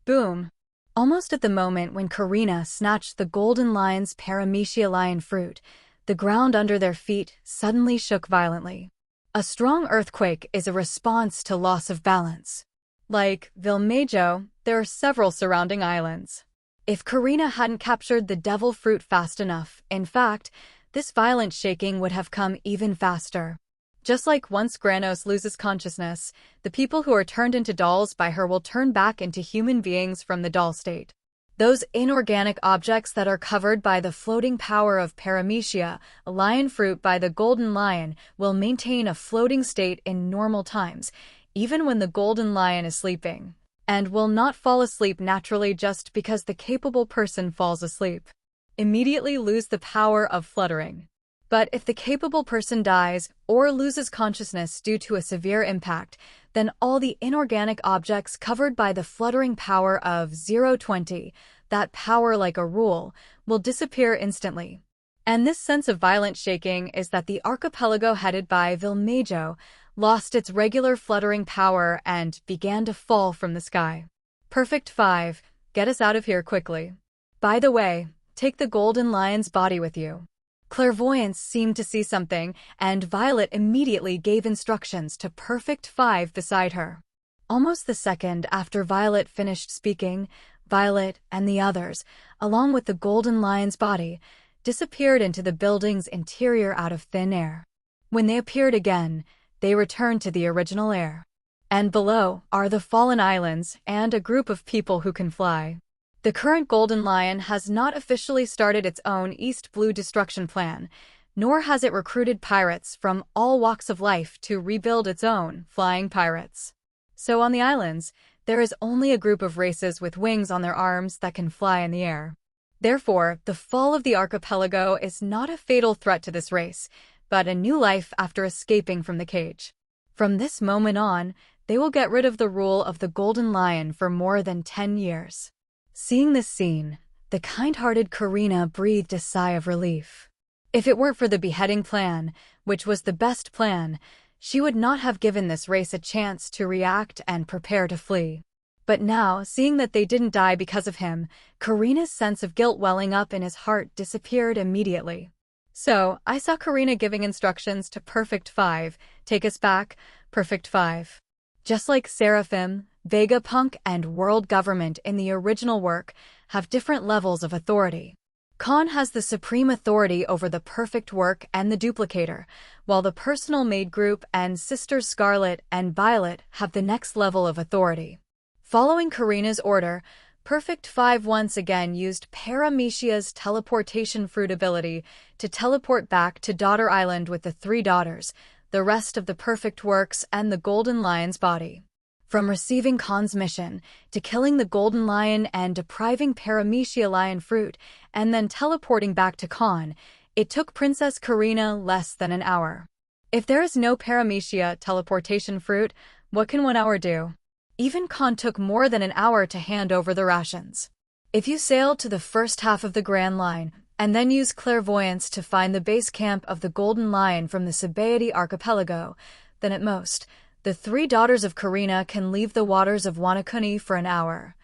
S1: Boom! Almost at the moment when Karina snatched the Golden Lion's paramecia lion fruit, the ground under their feet suddenly shook violently. A strong earthquake is a response to loss of balance. Like Vilmejo, there are several surrounding islands. If Karina hadn't captured the devil fruit fast enough, in fact, this violent shaking would have come even faster. Just like once Granos loses consciousness, the people who are turned into dolls by her will turn back into human beings from the doll state. Those inorganic objects that are covered by the floating power of paramecia, a lion fruit by the Golden Lion, will maintain a floating state in normal times, even when the Golden Lion is sleeping, and will not fall asleep naturally just because the capable person falls asleep. Immediately lose the power of fluttering. But if the capable person dies or loses consciousness due to a severe impact, then all the inorganic objects covered by the fluttering power of 020, that power like a rule, will disappear instantly. And this sense of violent shaking is that the archipelago headed by Vilmejo lost its regular fluttering power and began to fall from the sky. Perfect 5, get us out of here quickly. By the way, take the Golden Lion's body with you. Clairvoyance seemed to see something, and Violet immediately gave instructions to Perfect 5 beside her. Almost the second after Violet finished speaking, Violet and the others, along with the Golden Lion's body, disappeared into the building's interior out of thin air. When they appeared again, they returned to the original air. And below are the fallen islands and a group of people who can fly. The current Golden Lion has not officially started its own East Blue destruction plan, nor has it recruited pirates from all walks of life to rebuild its own flying pirates. So on the islands, there is only a group of races with wings on their arms that can fly in the air. Therefore, the fall of the archipelago is not a fatal threat to this race, but a new life after escaping from the cage. From this moment on, they will get rid of the rule of the Golden Lion for more than 10 years. Seeing this scene, the kind-hearted Karina breathed a sigh of relief. If it weren't for the beheading plan, which was the best plan, she would not have given this race a chance to react and prepare to flee. But now, seeing that they didn't die because of him, Karina's sense of guilt welling up in his heart disappeared immediately. So, I saw Karina giving instructions to Perfect 5, take us back, Perfect 5. Just like Seraphim, Vegapunk, and World Government in the original work have different levels of authority. Kahn has the supreme authority over the perfect work and the duplicator, while the personal maid group and sisters Scarlet and Violet have the next level of authority. Following Karina's order, Perfect 5 once again used Paramecia's teleportation fruit ability to teleport back to Daughter Island with the 3 daughters, the rest of the perfect works, and the Golden Lion's body. From receiving Kahn's mission, to killing the Golden Lion and depriving Paramecia lion fruit, and then teleporting back to Kahn, it took Princess Karina less than an hour. If there is no Paramecia teleportation fruit, what can 1 hour do? Even Kahn took more than an hour to hand over the rations. If you sail to the first half of the Grand Line, and then use clairvoyance to find the base camp of the Golden Lion from the Sabaody archipelago, then at most, the 3 daughters of Karina can leave the waters of Wanakuni for an hour.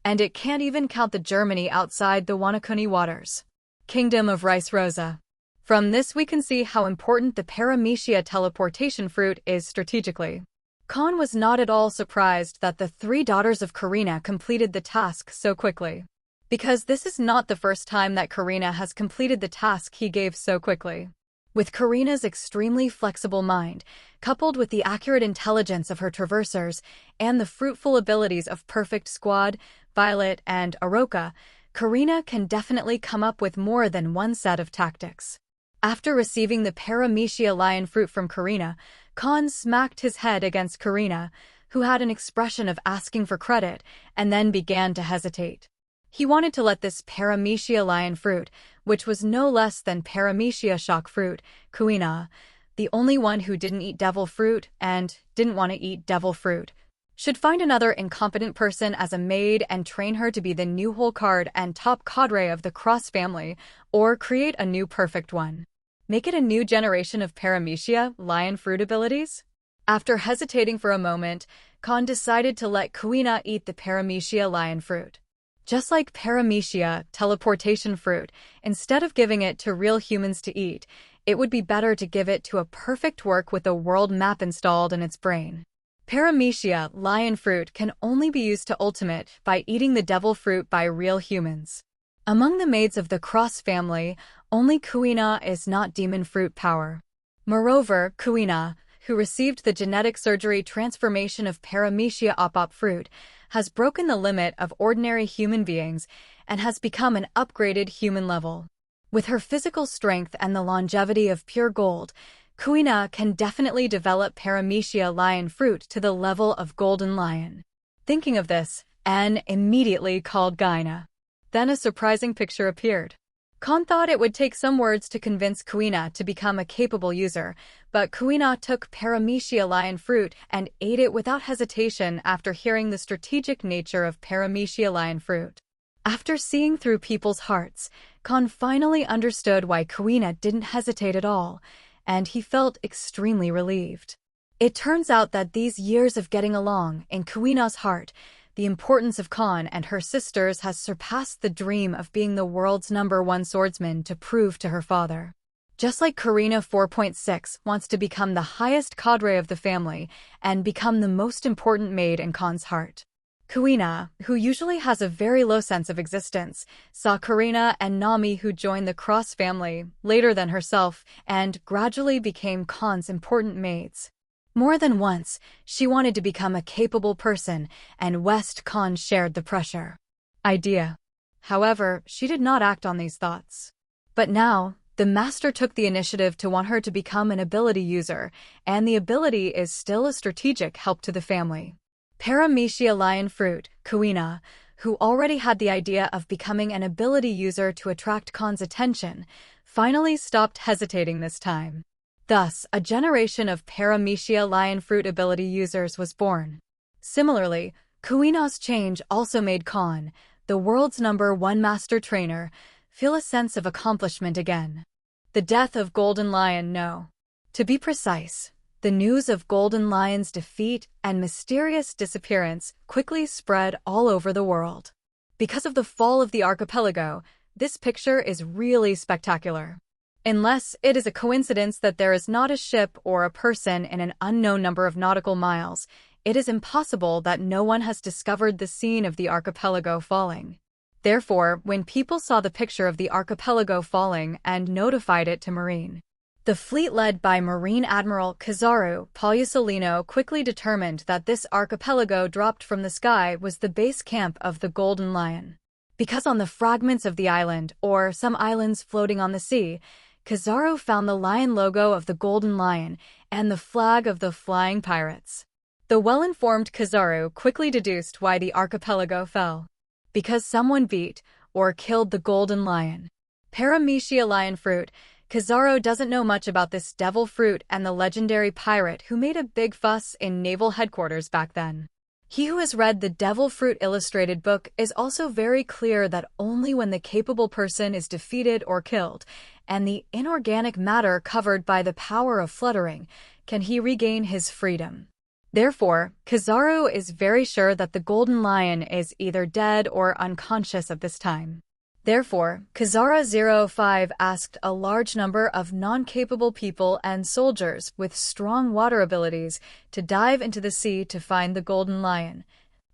S1: And it can't even count the Germany outside the Wanakuni waters. Kingdom of Rice Rosa. From this we can see how important the Paramecia teleportation fruit is strategically. Kahn was not at all surprised that the 3 daughters of Karina completed the task so quickly. Because this is not the first time that Karina has completed the task he gave so quickly. With Karina's extremely flexible mind, coupled with the accurate intelligence of her traversers and the fruitful abilities of Perfect Squad, Violet, and Aroka, Karina can definitely come up with more than one set of tactics. After receiving the Paramecia lion fruit from Karina, Kahn smacked his head against Karina, who had an expression of asking for credit, and then began to hesitate. He wanted to let this Paramecia lion fruit, which was no less than Paramecia shock fruit, Kuina, the only one who didn't eat devil fruit and didn't want to eat devil fruit, should find another incompetent person as a maid and train her to be the new whole card and top cadre of the Cross family, or create a new perfect one. Make it a new generation of Paramecia lion fruit abilities? After hesitating for a moment, Kahn decided to let Kuina eat the Paramecia lion fruit. Just like Paramecia teleportation fruit, instead of giving it to real humans to eat, it would be better to give it to a perfect work with a world map installed in its brain. Paramecia lion fruit can only be used to ultimate by eating the devil fruit by real humans. Among the maids of the Cross family, only Kuina is not demon fruit power. Moreover, Kuina, who received the genetic surgery transformation of Paramecia op fruit, has broken the limit of ordinary human beings and has become an upgraded human level. With her physical strength and the longevity of pure gold, Kuina can definitely develop Paramecia lion fruit to the level of Golden Lion. Thinking of this, Anne immediately called Gaina. Then a surprising picture appeared. Kahn thought it would take some words to convince Kuina to become a capable user, but Kuina took Paramecia lion fruit and ate it without hesitation after hearing the strategic nature of Paramecia lion fruit. After seeing through people's hearts, Kahn finally understood why Kuina didn't hesitate at all, and he felt extremely relieved. It turns out that these years of getting along in Kuina's heart, the importance of Kahn and her sisters has surpassed the dream of being the world's #1 swordsman to prove to her father. Just like Karina 4.6 wants to become the highest cadre of the family and become the most important maid in Kahn's heart. Kuina, who usually has a very low sense of existence, saw Karina and Nami, who joined the Cross family later than herself and gradually became Kahn's important maids. More than once, she wanted to become a capable person, and West Kahn shared the pressure. Idea. However, she did not act on these thoughts. But now, the master took the initiative to want her to become an ability user, and the ability is still a strategic help to the family. Paramecia lion fruit, Kuina, who already had the idea of becoming an ability user to attract Kahn's attention, finally stopped hesitating this time. Thus, a generation of Paramecia lion fruit ability users was born. Similarly, Kuina's change also made Kahn, the world's #1 master trainer, feel a sense of accomplishment again. The death of Golden Lion, no. To be precise, the news of Golden Lion's defeat and mysterious disappearance quickly spread all over the world. Because of the fall of the archipelago, this picture is really spectacular. Unless it is a coincidence that there is not a ship or a person in an unknown number of nautical miles, it is impossible that no one has discovered the scene of the archipelago falling. Therefore, when people saw the picture of the archipelago falling and notified it to Marine The fleet led by Marine Admiral Kizaru Palusolino quickly determined that this archipelago dropped from the sky was the base camp of the Golden Lion. Because on the fragments of the island, or some islands floating on the sea, Kizaru found the lion logo of the Golden Lion and the flag of the Flying Pirates. The well-informed Kizaru quickly deduced why the archipelago fell. Because someone beat or killed the Golden Lion. Paramecia lion fruit. Kizaru doesn't know much about this devil fruit and the legendary pirate who made a big fuss in naval headquarters back then. He who has read the Devil Fruit illustrated book is also very clear that only when the capable person is defeated or killed, and the inorganic matter covered by the power of fluttering, can he regain his freedom. Therefore, Kizaru is very sure that the Golden Lion is either dead or unconscious at this time. Therefore, Kizaru-05 asked a large number of non-capable people and soldiers with strong water abilities to dive into the sea to find the Golden Lion,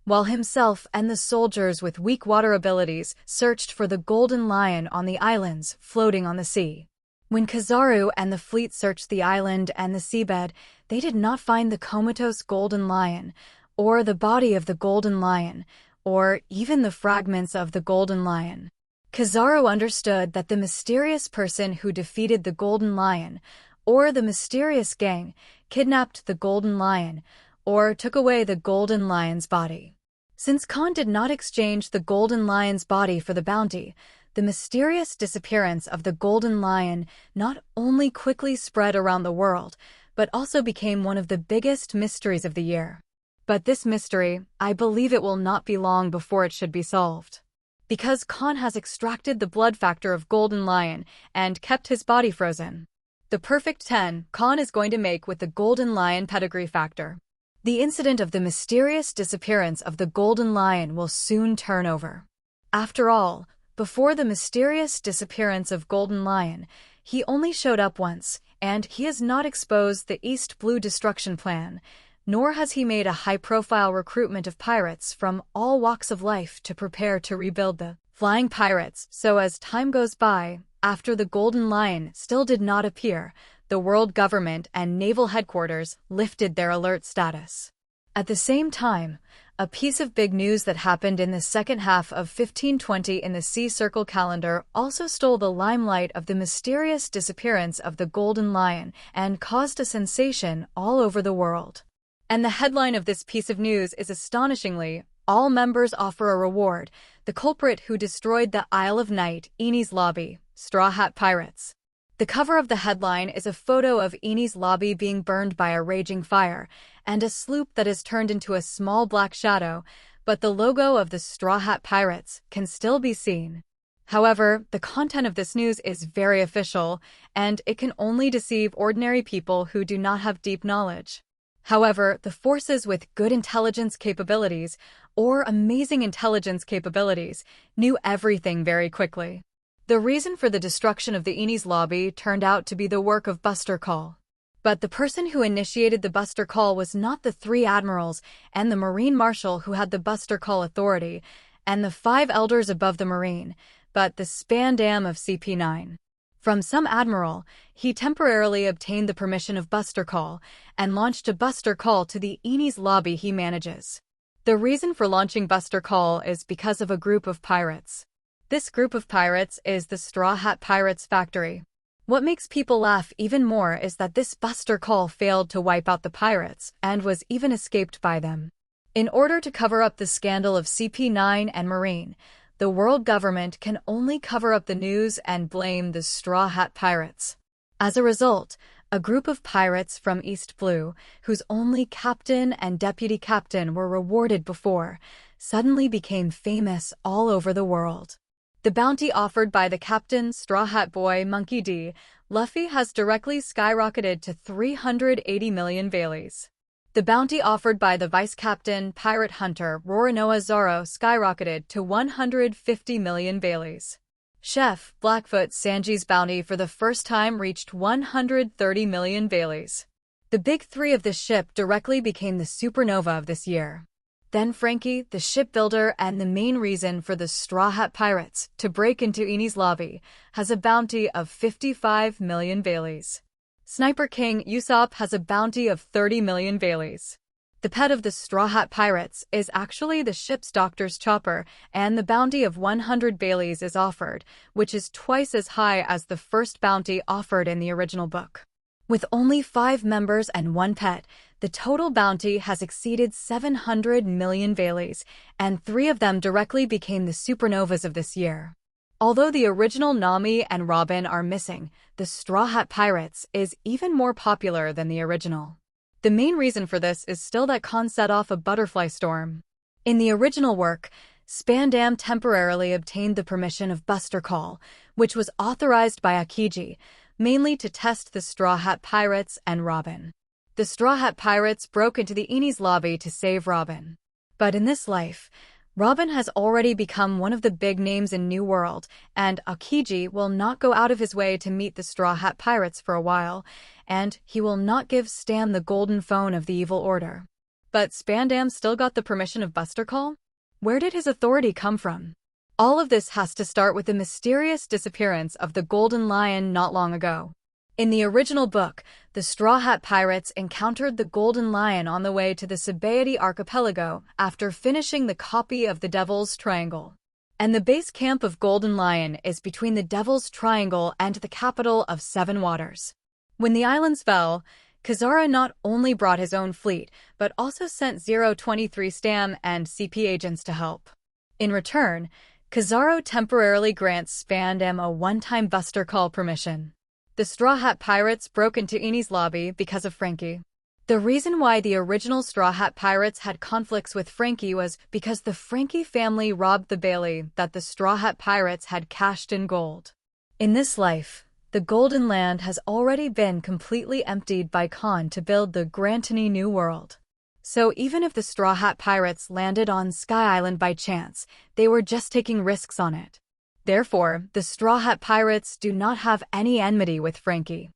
S1: while himself and the soldiers with weak water abilities searched for the Golden Lion on the islands floating on the sea. When Kizaru and the fleet searched the island and the seabed, they did not find the comatose Golden Lion, or the body of the Golden Lion, or even the fragments of the Golden Lion. Kizaru understood that the mysterious person who defeated the Golden Lion, or the mysterious gang, kidnapped the Golden Lion, or took away the Golden Lion's body. Since Kahn did not exchange the Golden Lion's body for the bounty, the mysterious disappearance of the Golden Lion not only quickly spread around the world, but also became one of the biggest mysteries of the year. But this mystery, I believe it will not be long before it should be solved. Because Kahn has extracted the blood factor of Golden Lion and kept his body frozen. The perfect 10 Kahn is going to make with the Golden Lion pedigree factor. The incident of the mysterious disappearance of the Golden Lion will soon turn over. After all, before the mysterious disappearance of Golden Lion, he only showed up once, and he has not exposed the East Blue destruction plan, nor has he made a high-profile recruitment of pirates from all walks of life to prepare to rebuild the Flying Pirates. So as time goes by, after the Golden Lion still did not appear, the world government and naval headquarters lifted their alert status. At the same time, a piece of big news that happened in the second half of 1520 in the Sea Circle calendar also stole the limelight of the mysterious disappearance of the Golden Lion and caused a sensation all over the world. And the headline of this piece of news is astonishingly, all members offer a reward, the culprit who destroyed the Isle of Night, Eni's lobby, Straw Hat Pirates. The cover of the headline is a photo of Eni's lobby being burned by a raging fire, and a sloop that is turned into a small black shadow, but the logo of the Straw Hat Pirates can still be seen. However, the content of this news is very official, and it can only deceive ordinary people who do not have deep knowledge. However, the forces with good intelligence capabilities, or amazing intelligence capabilities, knew everything very quickly. The reason for the destruction of the Eni's lobby turned out to be the work of Buster Call. But the person who initiated the Buster Call was not the 3 admirals and the Marine Marshal who had the Buster Call authority, and the 5 elders above the Marine, but the Span Dam of CP9. From some admiral, he temporarily obtained the permission of Buster Call and launched a Buster Call to the Eni's lobby he manages. The reason for launching Buster Call is because of a group of pirates. This group of pirates is the Straw Hat Pirates Factory. What makes people laugh even more is that this Buster Call failed to wipe out the pirates and was even escaped by them. In order to cover up the scandal of CP9 and Marine, the world government can only cover up the news and blame the Straw Hat Pirates. As a result, a group of pirates from East Blue, whose only captain and deputy captain were rewarded before, suddenly became famous all over the world. The bounty offered by the captain, Straw Hat Boy Monkey D. Luffy, has directly skyrocketed to 380 million Baileys. The bounty offered by the vice captain, pirate hunter Roronoa Zoro, skyrocketed to 150 million Baileys. Chef Blackfoot Sanji's bounty for the first time reached 130 million Baileys. The big 3 of this ship directly became the supernova of this year. Then Frankie, the shipbuilder and the main reason for the Straw Hat Pirates to break into Eni's lobby, has a bounty of 55 million Baileys. Sniper King Usopp has a bounty of 30 million Baileys. The pet of the Straw Hat Pirates is actually the ship's doctor's chopper, and the bounty of 100 Baileys is offered, which is twice as high as the first bounty offered in the original book. With only 5 members and 1 pet, the total bounty has exceeded 700 million Baileys, and 3 of them directly became the supernovas of this year. Although the original Nami and Robin are missing, the Straw Hat Pirates is even more popular than the original. The main reason for this is still that Kahn set off a butterfly storm. In the original work, Spandam temporarily obtained the permission of Buster Call, which was authorized by Akiji, mainly to test the Straw Hat Pirates and Robin. The Straw Hat Pirates broke into the Enies lobby to save Robin. But in this life, Robin has already become one of the big names in New World, and Akiji will not go out of his way to meet the Straw Hat Pirates for a while, and he will not give Stam the golden phone of the Evil Order. But Spandam still got the permission of Buster Call? Where did his authority come from? All of this has to start with the mysterious disappearance of the Golden Lion not long ago. In the original book, the Straw Hat Pirates encountered the Golden Lion on the way to the Sabaody Archipelago after finishing the copy of the Devil's Triangle. And the base camp of Golden Lion is between the Devil's Triangle and the capital of Seven Waters. When the islands fell, Kizaru not only brought his own fleet, but also sent 023 Stam and CP agents to help. In return, Kizaru temporarily grants Spandam a one-time Buster Call permission. The Straw Hat Pirates broke into Enies lobby because of Frankie. The reason why the original Straw Hat Pirates had conflicts with Frankie was because the Frankie family robbed the Bailey that the Straw Hat Pirates had cashed in gold. In this life, the Golden Land has already been completely emptied by Kahn to build the Grantony New World. So even if the Straw Hat Pirates landed on Sky Island by chance, they were just taking risks on it. Therefore, the Straw Hat Pirates do not have any enmity with Frankie.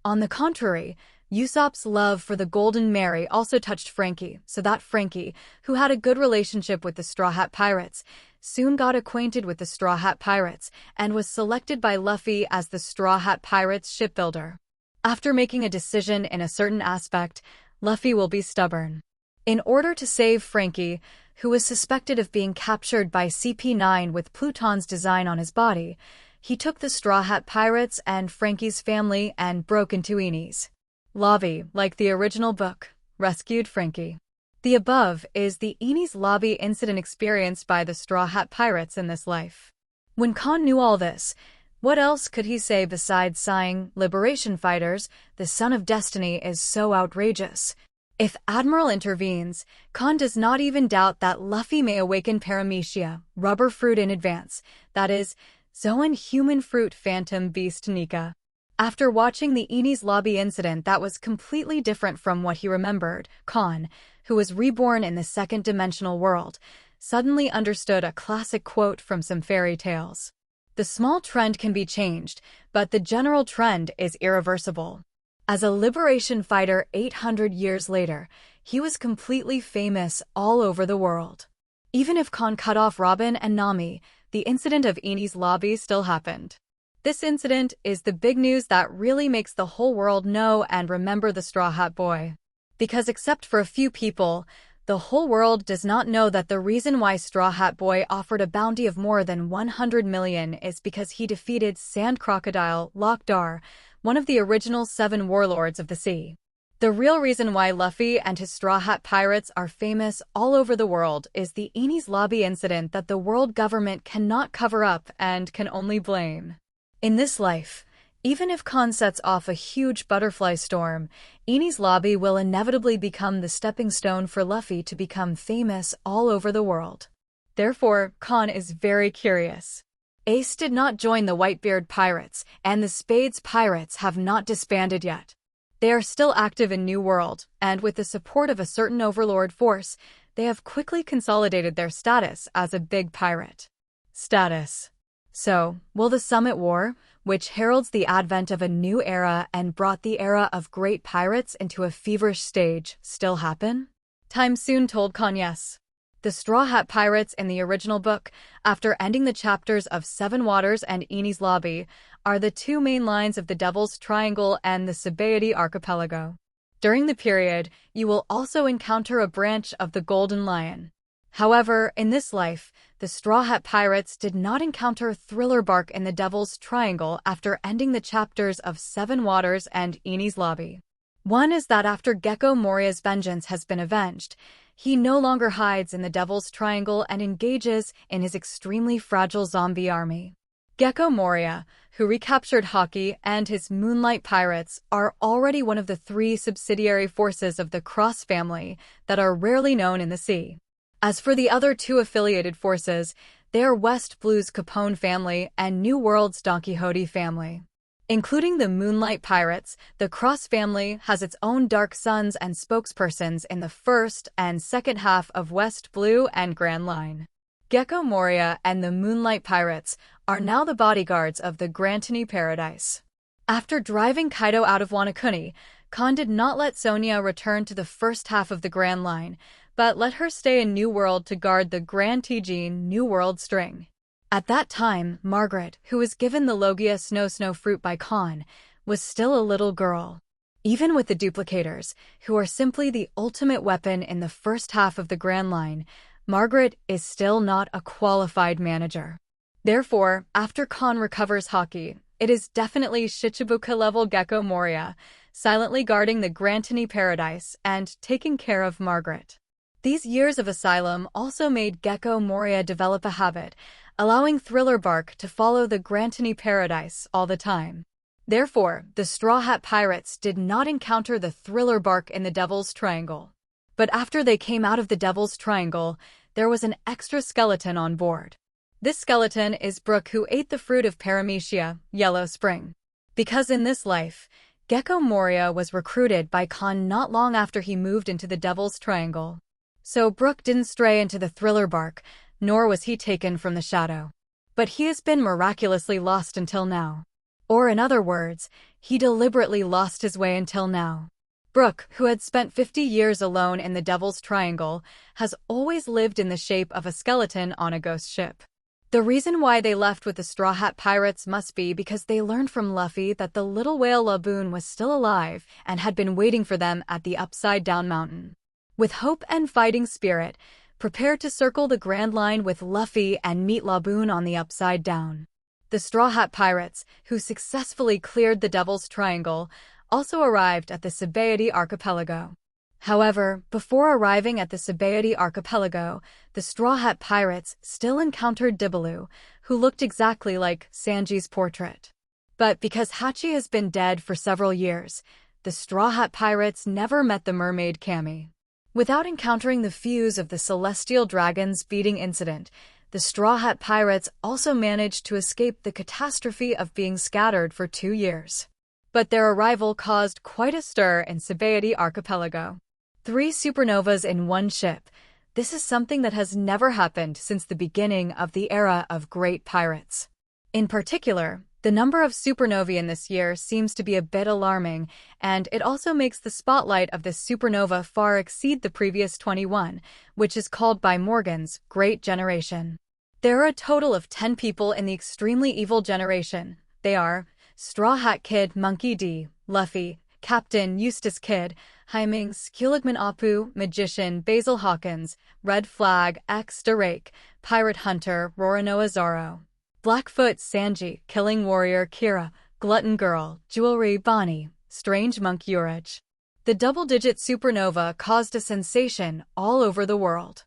S1: On the contrary, Usopp's love for the Golden Mary also touched Frankie, so that Frankie, who had a good relationship with the Straw Hat Pirates, soon got acquainted with the Straw Hat Pirates and was selected by Luffy as the Straw Hat Pirates shipbuilder. After making a decision in a certain aspect, Luffy will be stubborn. In order to save Frankie, who was suspected of being captured by CP9 with Pluton's design on his body, he took the Straw Hat Pirates and Frankie's family and broke into Enies lobby, like the original book, rescued Frankie. The above is the Enies lobby incident experienced by the Straw Hat Pirates in this life. When Kahn knew all this, what else could he say besides sighing, "Liberation fighters, the son of destiny is so outrageous." If Admiral intervenes, Kahn does not even doubt that Luffy may awaken Paramecia, rubber fruit in advance, that is, Zoan human fruit phantom beast Nika. After watching the Enies lobby incident that was completely different from what he remembered, Kahn, who was reborn in the second-dimensional world, suddenly understood a classic quote from some fairy tales. The small trend can be changed, but the general trend is irreversible. As a liberation fighter 800 years later, he was completely famous all over the world. Even if Kahn cut off Robin and Nami, the incident of Enies lobby still happened. This incident is the big news that really makes the whole world know and remember the Straw Hat Boy. Because except for a few people, the whole world does not know that the reason why Straw Hat Boy offered a bounty of more than 100 million is because he defeated Sand Crocodile Lockdar, one of the original 7 warlords of the sea. The real reason why Luffy and his Straw Hat Pirates are famous all over the world is the Enies lobby incident that the world government cannot cover up and can only blame. In this life, even if Kahn sets off a huge butterfly storm, Enies lobby will inevitably become the stepping stone for Luffy to become famous all over the world. Therefore, Kahn is very curious. Ace did not join the Whitebeard Pirates, and the Spades Pirates have not disbanded yet. They are still active in New World, and with the support of a certain overlord force, they have quickly consolidated their status as a big pirate. Status. So, will the Summit War, which heralds the advent of a new era and brought the era of great pirates into a feverish stage, still happen? Time soon told Kahn yes. The Straw Hat Pirates in the original book, after ending the chapters of Seven Waters and Enies Lobby, are the two main lines of the Devil's Triangle and the Sabaody Archipelago. During the period, you will also encounter a branch of the Golden Lion. However, in this life, the Straw Hat Pirates did not encounter Thriller Bark in the Devil's Triangle after ending the chapters of Seven Waters and Enies Lobby. One is that after Gecko Moria's vengeance has been avenged, he no longer hides in the Devil's Triangle and engages in his extremely fragile zombie army. Gecko Moria, who recaptured Haki, and his Moonlight Pirates are already one of the three subsidiary forces of the Cross family that are rarely known in the sea. As for the other two affiliated forces, they are West Blue's Capone family and New World's Don Quixote family. Including the Moonlight Pirates, the Cross family has its own Dark Sons and spokespersons in the first and second half of West Blue and Grand Line. Gecko Moria and the Moonlight Pirates are now the bodyguards of the Grantini Paradise. After driving Kaido out of Wanakuni, Kahn did not let Sonia return to the first half of the Grand Line, but let her stay in New World to guard the Grand Tijin New World string. At that time, Margaret, who was given the Logia Snow fruit by Kahn, was still a little girl. Even with the duplicators, who are simply the ultimate weapon in the first half of the Grand Line, Margaret is still not a qualified manager. Therefore, after Kahn recovers Haki, it is definitely Shichibuka-level Gecko Moria, silently guarding the Grantini Paradise and taking care of Margaret. These years of asylum also made Gecko Moria develop a habit, allowing Thriller Bark to follow the Grantini Paradise all the time. Therefore, the Straw Hat Pirates did not encounter the Thriller Bark in the Devil's Triangle. But after they came out of the Devil's Triangle, there was an extra skeleton on board. This skeleton is Brook, who ate the fruit of Paramecia, Yellow Spring. Because in this life, Gecko Moria was recruited by Kahn not long after he moved into the Devil's Triangle. So Brook didn't stray into the Thriller Bark, nor was he taken from the shadow. But he has been miraculously lost until now. Or in other words, he deliberately lost his way until now. Brook, who had spent 50 years alone in the Devil's Triangle, has always lived in the shape of a skeleton on a ghost ship. The reason why they left with the Straw Hat Pirates must be because they learned from Luffy that the little whale Laboon was still alive and had been waiting for them at the Upside Down Mountain. With hope and fighting spirit, prepare to circle the Grand Line with Luffy and meet Laboon on the Upside Down. The Straw Hat Pirates, who successfully cleared the Devil's Triangle, also arrived at the Sabaody Archipelago. However, before arriving at the Sabaody Archipelago, the Straw Hat Pirates still encountered Dibaloo, who looked exactly like Sanji's portrait. But because Hachi has been dead for several years, the Straw Hat Pirates never met the mermaid Cammy. Without encountering the fuse of the Celestial Dragon's beating incident, the Straw Hat Pirates also managed to escape the catastrophe of being scattered for 2 years. But their arrival caused quite a stir in Sabaody Archipelago. 3 supernovas in one ship. This is something that has never happened since the beginning of the era of great pirates. In particular, the number of supernovae in this year seems to be a bit alarming, and it also makes the spotlight of this supernova far exceed the previous 21, which is called by Morgan's Great Generation. There are a total of 10 people in the extremely evil generation. They are Straw Hat Kid, Monkey D, Luffy, Captain Eustace Kid, Hyeming, Skuligman Apu, Magician Basil Hawkins, Red Flag X Drake, Pirate Hunter Roronoa Zoro, Blackfoot Sanji, Killing Warrior Kira, Glutton Girl, Jewelry Bonnie, Strange Monk Urich. The double-digit supernova caused a sensation all over the world.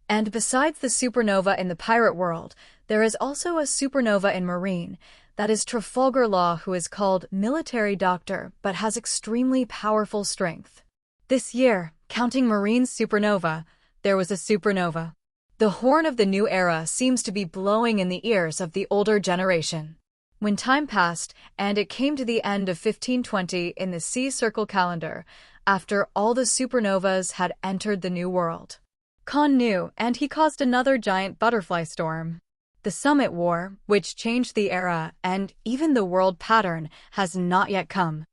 S1: And besides the supernova in the pirate world, there is also a supernova in Marine, that is Trafalgar Law, who is called Military Doctor but has extremely powerful strength. This year, counting Marine's supernova, there was a supernova. The horn of the new era seems to be blowing in the ears of the older generation. When time passed, and it came to the end of 1520 in the Sea Circle calendar, after all the supernovas had entered the New World, Kahn knew, and he caused another giant butterfly storm. The Summit War, which changed the era and even the world pattern, has not yet come.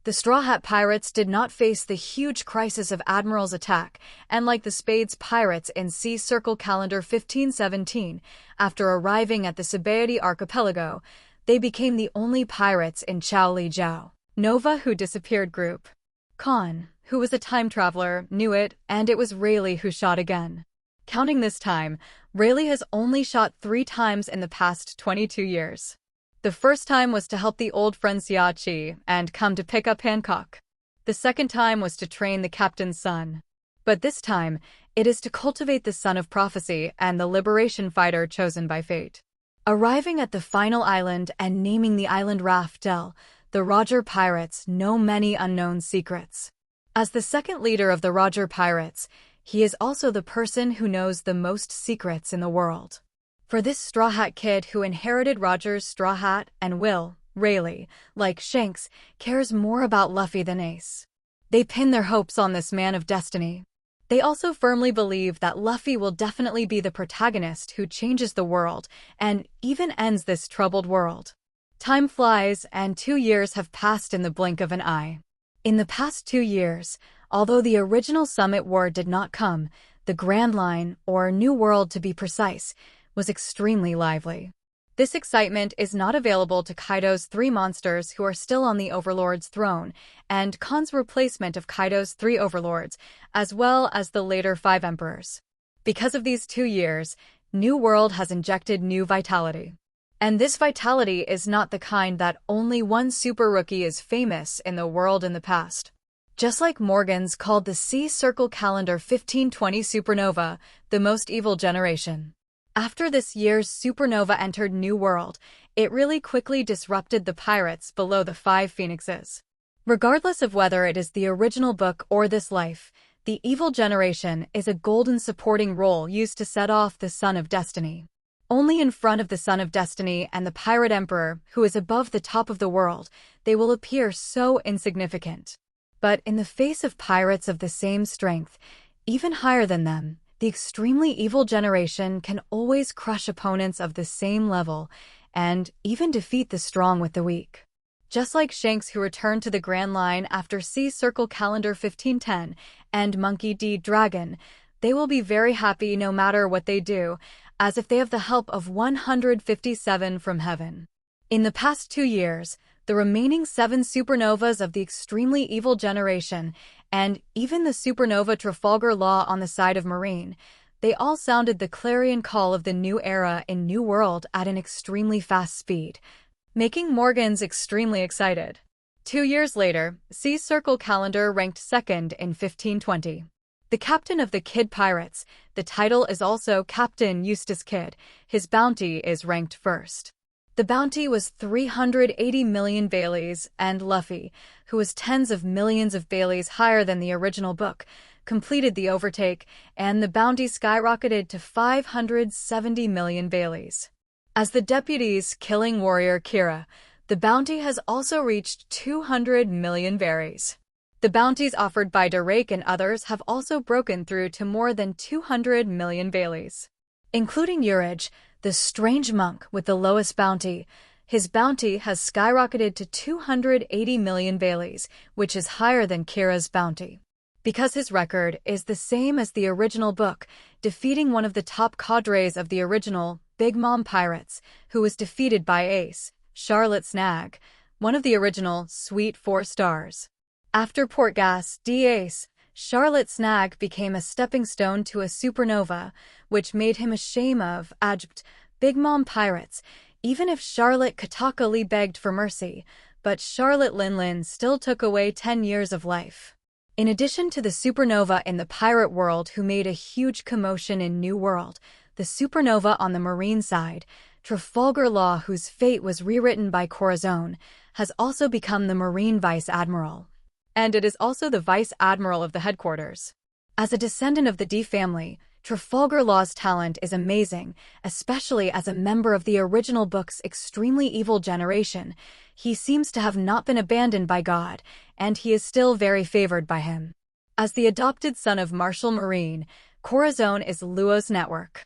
S1: The Straw Hat Pirates did not face the huge crisis of Admiral's attack, and like the Spades Pirates in Sea Circle Calendar 1517, after arriving at the Sabaody Archipelago, they became the only pirates in Chao Li Jiao Nova who disappeared group. Kahn, who was a time traveler, knew it, and it was Rayleigh who shot again. Counting this time, Rayleigh has only shot 3 times in the past 22 years. The first time was to help the old friend Xia Qi and come to pick up Hancock. The second time was to train the captain's son. But this time, it is to cultivate the son of prophecy and the liberation fighter chosen by fate. Arriving at the final island and naming the island Raf Del, the Roger Pirates know many unknown secrets. As the second leader of the Roger Pirates, he is also the person who knows the most secrets in the world. For this Straw Hat kid who inherited Roger's straw hat and will, Rayleigh, like Shanks, cares more about Luffy than Ace. They pin their hopes on this man of destiny. They also firmly believe that Luffy will definitely be the protagonist who changes the world and even ends this troubled world. Time flies, and 2 years have passed in the blink of an eye. In the past 2 years, although the original Summit War did not come, the Grand Line, or New World to be precise, was extremely lively. This excitement is not available to Kaido's 3 monsters who are still on the Overlord's throne, and Kahn's replacement of Kaido's 3 Overlords, as well as the later 5 Emperors. Because of these 2 years, New World has injected new vitality. And this vitality is not the kind that only one super rookie is famous in the world in the past. Just like Morgan's called the Sea Circle Calendar 1520 Supernova, the most evil generation. After this year's supernova entered New World, it really quickly disrupted the pirates below the 5 Phoenixes. Regardless of whether it is the original book or this life, the evil generation is a golden supporting role used to set off the Son of Destiny. Only in front of the Son of Destiny and the Pirate Emperor, who is above the top of the world, they will appear so insignificant. But in the face of pirates of the same strength, even higher than them, the extremely evil generation can always crush opponents of the same level and even defeat the strong with the weak. Just like Shanks, who returned to the Grand Line after Sea Circle Calendar 1510, and Monkey D. Dragon, they will be very happy no matter what they do, as if they have the help of 157 from heaven. In the past 2 years, the remaining 7 supernovas of the extremely evil generation, and even the supernova Trafalgar Law on the side of Marine, they all sounded the clarion call of the new era in New World at an extremely fast speed, making Morgans extremely excited. 2 years later, Sea Circle Calendar ranked 2nd in 1520. The captain of the Kid Pirates, the title is also Captain Eustace Kidd, his bounty is ranked 1st. The bounty was 380 million Baileys, and Luffy, who was tens of millions of Baileys higher than the original book, completed the overtake, and the bounty skyrocketed to 570 million Baileys. As the deputy's killing warrior Kira, the bounty has also reached 200 million berries. The bounties offered by Drake and others have also broken through to more than 200 million Baileys. Including Urage, the strange monk with the lowest bounty, his bounty has skyrocketed to 280 million Baileys, which is higher than Kira's bounty. Because his record is the same as the original book, defeating one of the top cadres of the original Big Mom Pirates, who was defeated by Ace, Charlotte Snag, one of the original Sweet 4 Stars. After Portgas D-Ace, Charlotte Snag became a stepping stone to a supernova, which made him a shame of Ajbt, Big Mom Pirates, even if Charlotte Kataka Lee begged for mercy, but Charlotte Linlin still took away 10 years of life. In addition to the supernova in the pirate world who made a huge commotion in New World, the supernova on the marine side, Trafalgar Law, whose fate was rewritten by Corazon, has also become the Marine Vice Admiral. And it is also the Vice Admiral of the headquarters. As a descendant of the D family, Trafalgar Law's talent is amazing, especially as a member of the original book's extremely evil generation. He seems to have not been abandoned by God, and he is still very favored by him. As the adopted son of Marshal Marine, Corazon is Luo's network.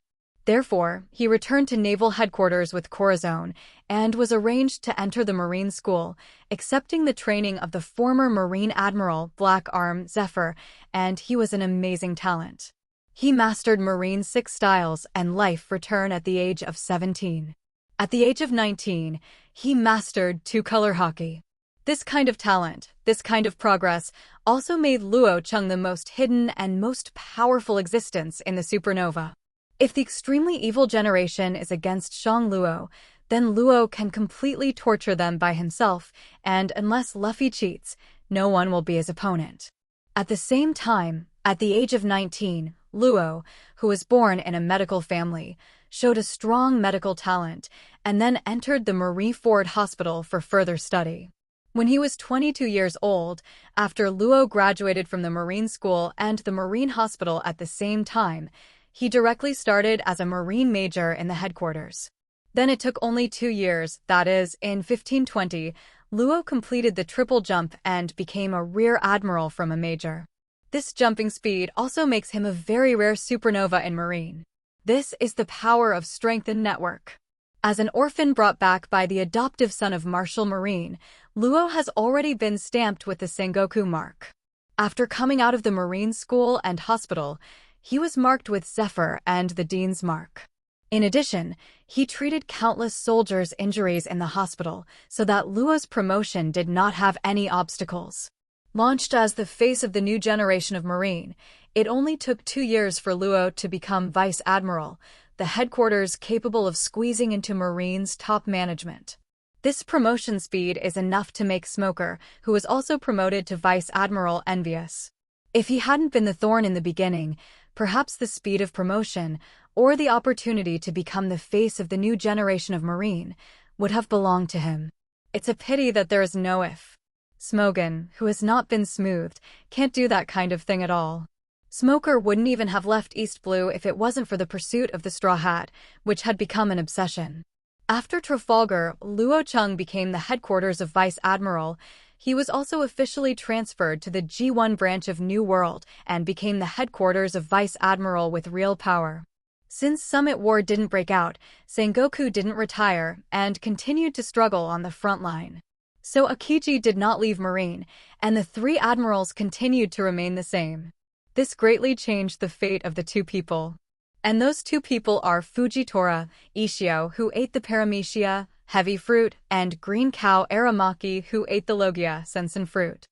S1: Therefore, he returned to naval headquarters with Corazon and was arranged to enter the Marine School, accepting the training of the former Marine Admiral Black Arm Zephyr, and he was an amazing talent. He mastered Marine 6 styles and life return at the age of 17. At the age of 19, he mastered 2-color Haki. This kind of talent, this kind of progress, also made Luo Cheng the most hidden and most powerful existence in the supernova. If the extremely evil generation is against Shang Luo, then Luo can completely torture them by himself, and unless Luffy cheats, no one will be his opponent. At the same time, at the age of 19, Luo, who was born in a medical family, showed a strong medical talent and then entered the Marie Ford Hospital for further study. When he was 22 years old, after Luo graduated from the Marine School and the Marine Hospital at the same time, he directly started as a Marine Major in the headquarters. Then it took only 2 years, that is, in 1520, Luo completed the triple jump and became a Rear Admiral from a Major. This jumping speed also makes him a very rare supernova in Marine. This is the power of strength and network. As an orphan brought back by the adoptive son of Marshal Marine, Luo has already been stamped with the Sengoku mark. After coming out of the Marine School and hospital, he was marked with Zephyr and the Dean's mark. In addition, he treated countless soldiers' injuries in the hospital so that Luo's promotion did not have any obstacles. Launched as the face of the new generation of Marine, it only took 2 years for Luo to become Vice Admiral, the headquarters capable of squeezing into Marine's top management. This promotion speed is enough to make Smoker, who was also promoted to Vice Admiral, envious. If he hadn't been the thorn in the beginning, perhaps the speed of promotion, or the opportunity to become the face of the new generation of Marine, would have belonged to him. It's a pity that there is no if. Smogan, who has not been smoothed, can't do that kind of thing at all. Smoker wouldn't even have left East Blue if it wasn't for the pursuit of the Straw Hat, which had become an obsession. After Trafalgar, Luo Cheng became the headquarters of Vice Admiral. He was also officially transferred to the G1 branch of New World and became the headquarters of Vice Admiral with real power. Since Summit War didn't break out, Sengoku didn't retire and continued to struggle on the front line. So Akiji did not leave Marine, and the 3 admirals continued to remain the same. This greatly changed the fate of the 2 people. And those 2 people are Fujitora Ishio, who ate the paramecia, heavy fruit, and Green Cow Aramaki, who ate the Logia, sensen fruit.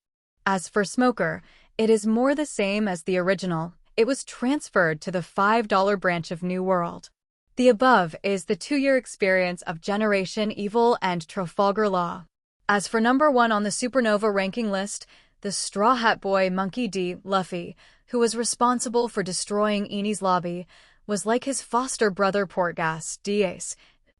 S1: As for Smoker, it is more the same as the original. It was transferred to the $5 branch of New World. The above is the 2-year experience of Generation Evil and Trafalgar Law. As for number 1 on the supernova ranking list, the Straw Hat Boy Monkey D. Luffy, who was responsible for destroying Enies Lobby, was like his foster brother Portgas Diaz,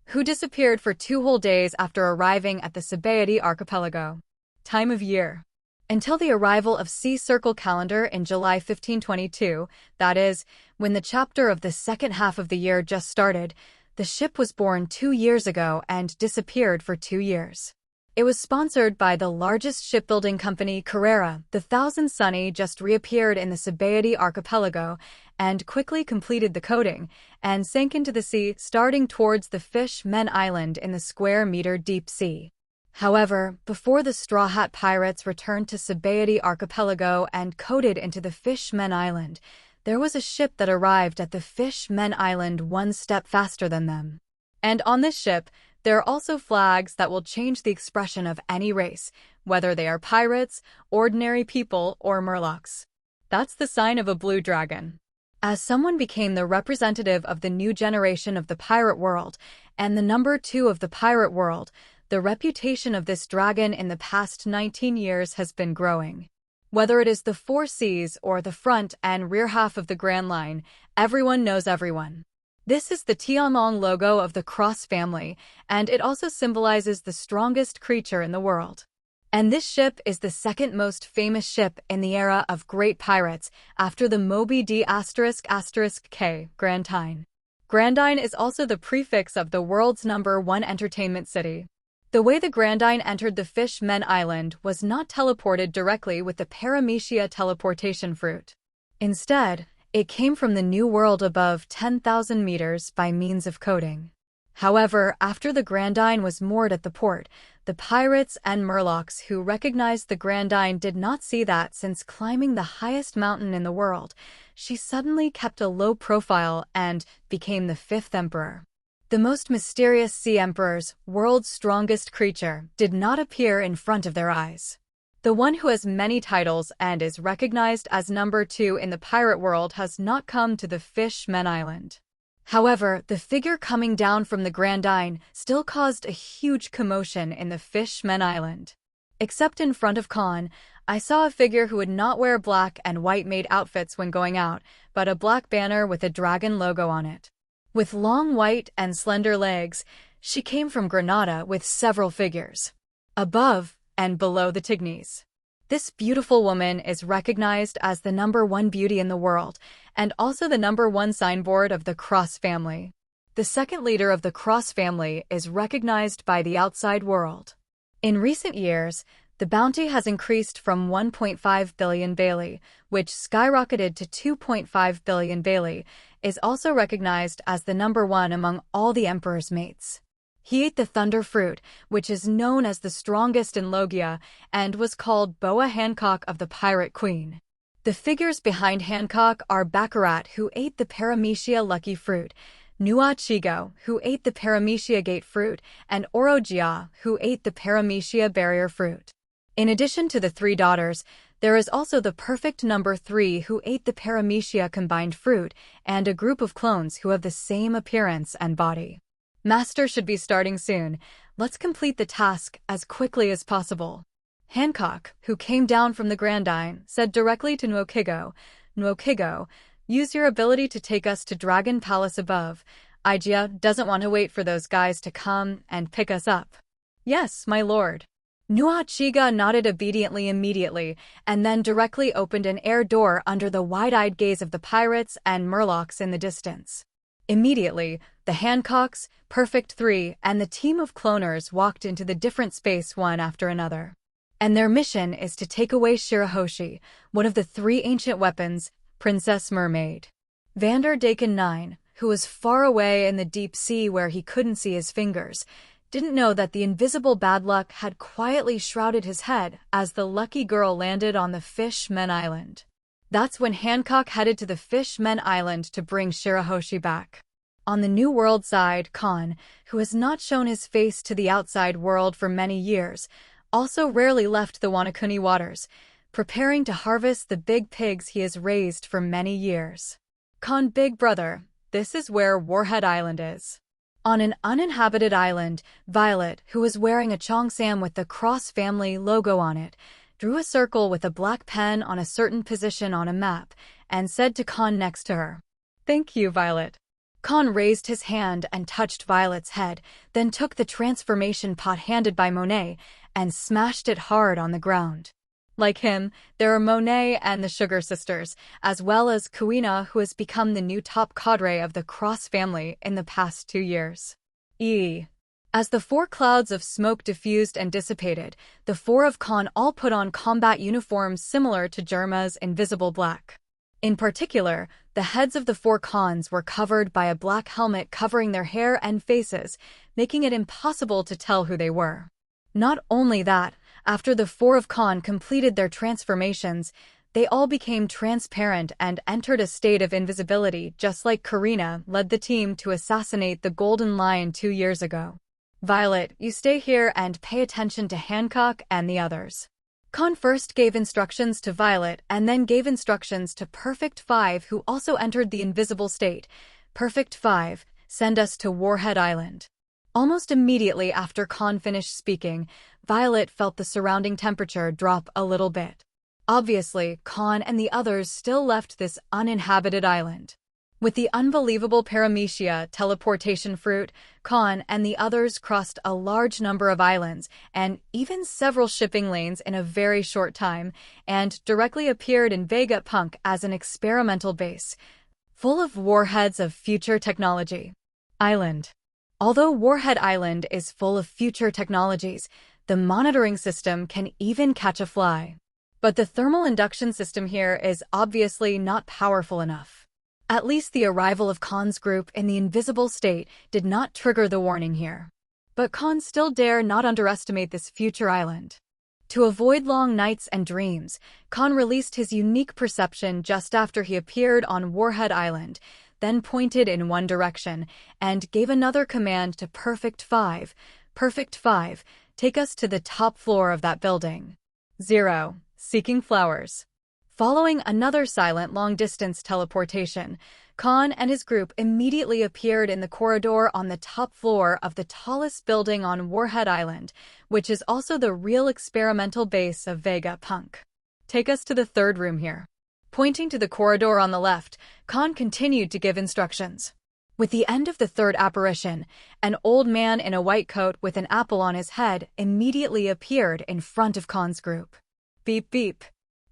S1: who disappeared for 2 whole days after arriving at the Sabaody archipelago. Time of year. Until the arrival of Sea Circle Calendar in July 1522, that is, when the chapter of the second half of the year just started, the ship was born 2 years ago and disappeared for 2 years. It was sponsored by the largest shipbuilding company, Carrera. The Thousand Sunny just reappeared in the Sabaody archipelago and quickly completed the coating and sank into the sea, starting towards the Fish Men Island in the square-meter deep sea. However, before the Straw Hat Pirates returned to Sabaody archipelago and coated into the Fish Men Island, there was a ship that arrived at the Fish Men Island 1 step faster than them. And on this ship, there are also flags that will change the expression of any race, whether they are pirates, ordinary people, or murlocs. That's the sign of a blue dragon. As someone became the representative of the new generation of the pirate world and the number 2 of the pirate world, the reputation of this dragon in the past 19 years has been growing. Whether it is the 4 seas or the front and rear half of the Grand Line, everyone knows everyone. This is the Tianlong logo of the Cross family, and it also symbolizes the strongest creature in the world. And this ship is the second most famous ship in the era of great pirates after the Moby D***** K, Grandine. Grandine is also the prefix of the world's number 1 entertainment city. The way the Grandine entered the Fish Men Island was not teleported directly with the Paramecia teleportation fruit. Instead, It came from the new world above 10,000 meters by means of coding. However, after the Grandine was moored at the port, the pirates and Murlocs who recognized the Grandine did not see that since climbing the highest mountain in the world, she suddenly kept a low profile and became the fifth emperor. The most mysterious sea emperors, world's strongest creature, did not appear in front of their eyes. The one who has many titles and is recognized as number 2 in the pirate world has not come to the Fishmen Island. However, the figure coming down from the Grandine still caused a huge commotion in the Fishmen Island. Except in front of Kahn, I saw a figure who would not wear black and white maid outfits when going out, but a black banner with a dragon logo on it. With long white and slender legs, she came from Granada with several figures above and below the Tignes. This beautiful woman is recognized as the number 1 beauty in the world and also the number 1 signboard of the Cross family. The second leader of the Cross family is recognized by the outside world. In recent years, the bounty has increased from 1.5 billion Bailey, which skyrocketed to 2.5 billion Bailey, is also recognized as the number 1 among all the Emperor's mates. He ate the thunder fruit, which is known as the strongest in Logia, and was called Boa Hancock of the Pirate Queen. The figures behind Hancock are Baccarat, who ate the Paramecia lucky fruit, Nua Chigo, who ate the Paramecia gate fruit, and Orogia, who ate the Paramecia barrier fruit. In addition to the 3 daughters, there is also the perfect number 3 who ate the Paramecia combined fruit, and a group of clones who have the same appearance and body. Master should be starting soon. Let's complete the task as quickly as possible. Hancock, who came down from the Grandine, said directly to Nuokigo, "Nuokigo, use your ability to take us to Dragon Palace above. Igia doesn't want to wait for those guys to come and pick us up." "Yes, my lord." Nuachiga nodded obediently immediately, and then directly opened an air door under the wide-eyed gaze of the pirates and Murlocs in the distance. Immediately, the Hancocks, Perfect 3, and the team of cloners walked into the different space one after another. And their mission is to take away Shirahoshi, one of the 3 ancient weapons, Princess Mermaid. Vander Daken 9, who was far away in the deep sea where he couldn't see his fingers, didn't know that the invisible bad luck had quietly shrouded his head as the lucky girl landed on the Fishmen Island. That's when Hancock headed to the Fishmen Island to bring Shirahoshi back. On the New World side, Kahn, who has not shown his face to the outside world for many years, also rarely left the Wanakuni waters, preparing to harvest the big pigs he has raised for many years. Kahn, big brother, this is where Warhead Island is. On an uninhabited island, Violet, who was wearing a cheongsam with the Cross family logo on it, drew a circle with a black pen on a certain position on a map, and said to Kahn next to her, "Thank you, Violet." Kahn raised his hand and touched Violet's head, then took the transformation pot handed by Monet and smashed it hard on the ground. Like him, there are Monet and the Sugar Sisters, as well as Kuina, who has become the new top cadre of the Cross family in the past 2 years. As the 4 clouds of smoke diffused and dissipated, the 4 of Kahn all put on combat uniforms similar to Germa's invisible black. In particular, the heads of the 4 Khans were covered by a black helmet covering their hair and faces, making it impossible to tell who they were. Not only that, after the 4 of Kahn completed their transformations, they all became transparent and entered a state of invisibility, just like Karina led the team to assassinate the Golden Lion 2 years ago. Violet, you stay here and pay attention to Hancock and the others. Kahn first gave instructions to Violet and then gave instructions to Perfect 5, who also entered the invisible state. Perfect 5, send us to Warhead Island. Almost immediately after Kahn finished speaking, Violet felt the surrounding temperature drop a little bit. Obviously, Kahn and the others still left this uninhabited island. With the unbelievable Paramecia teleportation fruit, Kahn and the others crossed a large number of islands and even several shipping lanes in a very short time, and directly appeared in Vegapunk as an experimental base, full of warheads of future technology. Island. Although Warhead Island is full of future technologies, the monitoring system can even catch a fly. But the thermal induction system here is obviously not powerful enough. At least the arrival of Kahn's group in the invisible state did not trigger the warning here. But Kahn still dare not underestimate this future island. To avoid long nights and dreams, Kahn released his unique perception just after he appeared on Warhead Island, then pointed in one direction and gave another command to Perfect 5. Perfect 5, take us to the top floor of that building. 0. Seeking flowers. Following another silent long-distance teleportation, Kahn and his group immediately appeared in the corridor on the top floor of the tallest building on Warhead Island, which is also the real experimental base of Vegapunk. Take us to the third room here. Pointing to the corridor on the left, Kahn continued to give instructions. With the end of the third apparition, an old man in a white coat with an apple on his head immediately appeared in front of Kahn's group. Beep beep.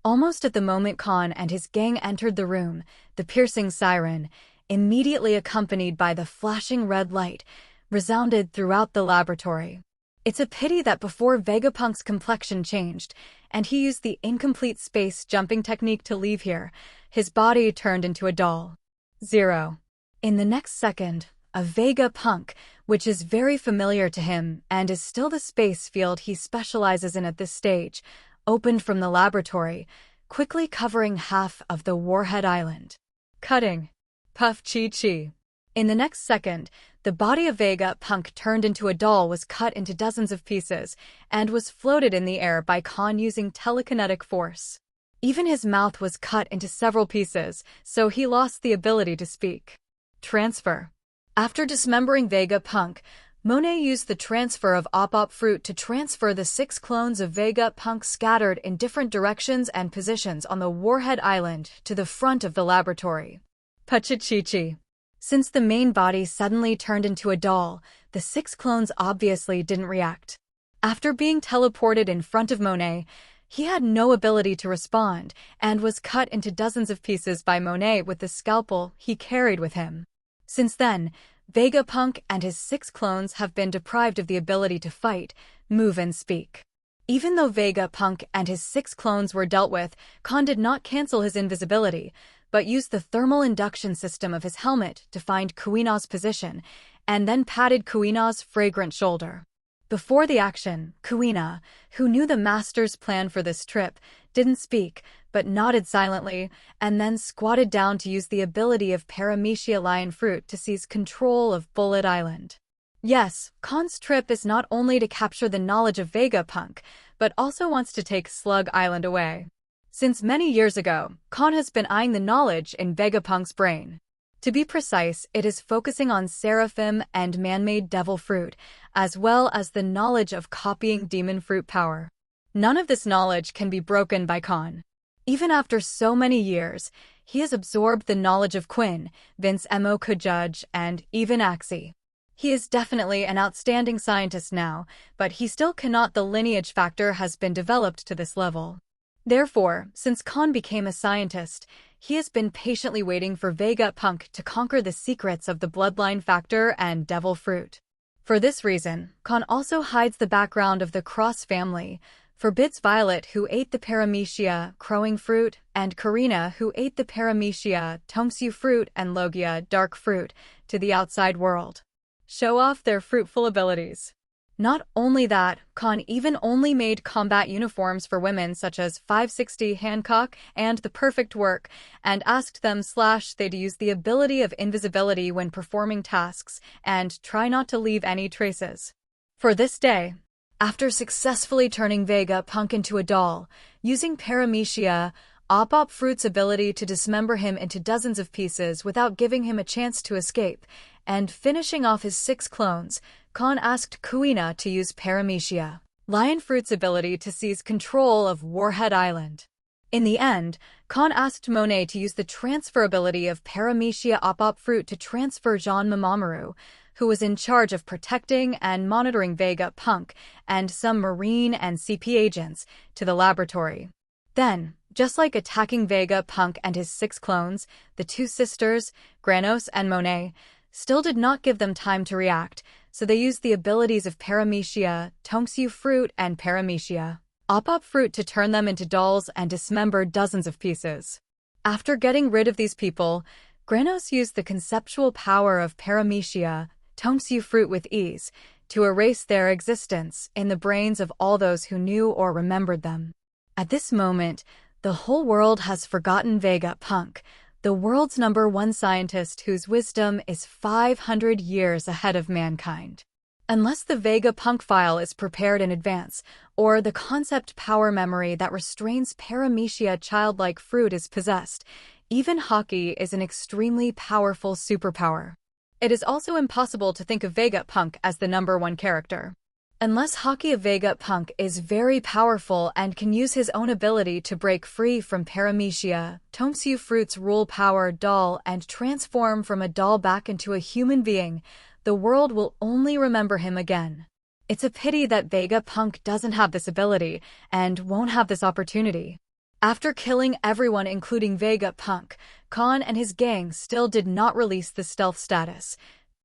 S1: Almost at the moment Kahn and his gang entered the room, the piercing siren, immediately accompanied by the flashing red light, resounded throughout the laboratory. It's a pity that before Vegapunk's complexion changed, and he used the incomplete space jumping technique to leave here, his body turned into a doll. 0. In the next second, a Vegapunk, which is very familiar to him and is still the space field he specializes in at this stage, opened from the laboratory, quickly covering half of the Warhead Island. Cutting. Puff chi chi. In the next second, the body of Vegapunk turned into a doll was cut into dozens of pieces and was floated in the air by Kahn using telekinetic force. Even his mouth was cut into several pieces, so he lost the ability to speak. Transfer. After dismembering Vegapunk, Monet used the transfer of Op fruit to transfer the 6 clones of Vegapunk scattered in different directions and positions on the Warhead Island to the front of the laboratory. Pachichichi. Since the main body suddenly turned into a doll, the 6 clones obviously didn't react. After being teleported in front of Monet, he had no ability to respond and was cut into dozens of pieces by Monet with the scalpel he carried with him. Since then, Vegapunk and his 6 clones have been deprived of the ability to fight, move and speak. Even though Vegapunk and his 6 clones were dealt with, Kahn did not cancel his invisibility, but used the thermal induction system of his helmet to find Kuina's position, and then patted Kuina's fragrant shoulder. Before the action, Kuina, who knew the master's plan for this trip, didn't speak, but nodded silently, and then squatted down to use the ability of Paramecia Lion Fruit to seize control of Bullet Island. Yes, Kahn's trip is not only to capture the knowledge of Vegapunk, but also wants to take Slug Island away. Since many years ago, Kahn has been eyeing the knowledge in Vegapunk's brain. To be precise, it is focusing on Seraphim and man-made devil fruit, as well as the knowledge of copying demon fruit power. None of this knowledge can be broken by Kahn. Even after so many years, he has absorbed the knowledge of Quinn, Vince Mo Kujudge, and even Axie. He is definitely an outstanding scientist now, but he still cannot. The lineage factor has been developed to this level. Therefore, since Kahn became a scientist, he has been patiently waiting for Vegapunk to conquer the secrets of the bloodline factor and devil fruit. For this reason, Kahn also hides the background of the Cross family, forbids Violet, who ate the Paramecia crowing fruit, and Karina, who ate the Paramecia tongsu fruit and Logia dark fruit, to the outside world. Show off their fruitful abilities. Not only that, Kahn even only made combat uniforms for women such as 560 Hancock and The Perfect Work, and asked them/they to use the ability of invisibility when performing tasks, and try not to leave any traces. For this day, after successfully turning Vegapunk into a doll, using Paramecia Op Fruit's ability to dismember him into dozens of pieces without giving him a chance to escape, and finishing off his 6 clones, Kahn asked Kuina to use Paramecia Lion Fruit's ability to seize control of Warhead Island. In the end, Kahn asked Monet to use the transfer ability of Paramecia Op Fruit to transfer Jean Mamaru, who was in charge of protecting and monitoring Vegapunk and some Marine and CP agents, to the laboratory. Then, just like attacking Vegapunk and his 6 clones, the 2 sisters, Granos and Monet, still did not give them time to react, so they used the abilities of Paramecia, Tongsu Fruit, and Paramecia op fruit to turn them into dolls, and dismember dozens of pieces. After getting rid of these people, Granos used the conceptual power of paramecia, Tongsu fruit with ease, to erase their existence in the brains of all those who knew or remembered them. At this moment, the whole world has forgotten Vegapunk, the world's #1 scientist whose wisdom is 500 years ahead of mankind. Unless the Vegapunk file is prepared in advance, or the concept power memory that restrains paramecia childlike fruit is possessed, even Haki is an extremely powerful superpower. It is also impossible to think of Vegapunk as the #1 character. Unless Haki of Vegapunk is very powerful and can use his own ability to break free from paramecia, Tongsu fruit's rule power doll, and transform from a doll back into a human being, the world will only remember him again. It's a pity that Vegapunk doesn't have this ability and won't have this opportunity. After killing everyone including Vegapunk, Kahn and his gang still did not release the stealth status,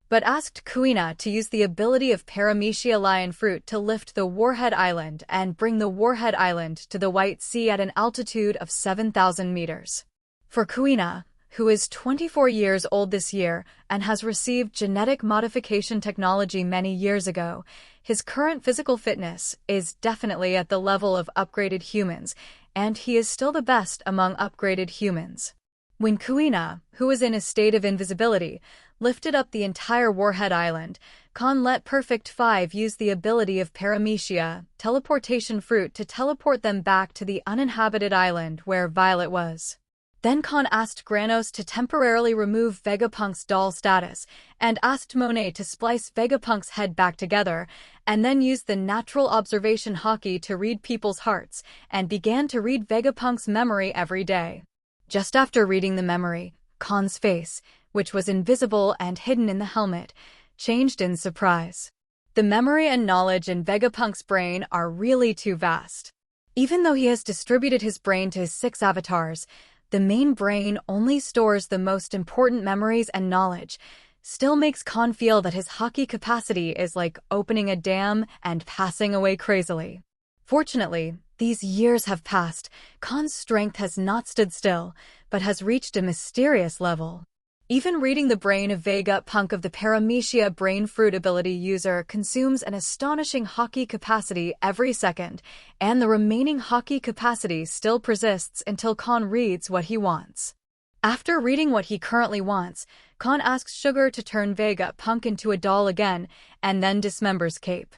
S1: but asked Kuina to use the ability of paramecia lion fruit to lift the Warhead Island and bring the Warhead Island to the White Sea at an altitude of 7,000 meters. For Kuina, who is 24 years old this year and has received genetic modification technology many years ago, his current physical fitness is definitely at the level of upgraded humans, and he is still the best among upgraded humans. When Kuina, who was in a state of invisibility, lifted up the entire Warhead Island, Kahn let Perfect 5 use the ability of paramecia, teleportation fruit, to teleport them back to the uninhabited island where Violet was. Then Kahn asked Granos to temporarily remove Vegapunk's doll status, and asked Monet to splice Vegapunk's head back together, and then used the natural observation Haki to read people's hearts, and began to read Vegapunk's memory every day. Just after reading the memory, Kahn's face, which was invisible and hidden in the helmet, changed in surprise. The memory and knowledge in Vegapunk's brain are really too vast. Even though he has distributed his brain to his 6 avatars, the main brain only stores the most important memories and knowledge, still makes Kahn feel that his Haki capacity is like opening a dam and passing away crazily. Fortunately, these years have passed. Kahn's strength has not stood still, but has reached a mysterious level. Even reading the brain of Vegapunk of the paramecia brain fruit ability user consumes an astonishing Haki capacity every second, and the remaining Haki capacity still persists until Kahn reads what he wants. After reading what he currently wants, Kahn asks Sugar to turn Vegapunk into a doll again, and then dismembers Cape.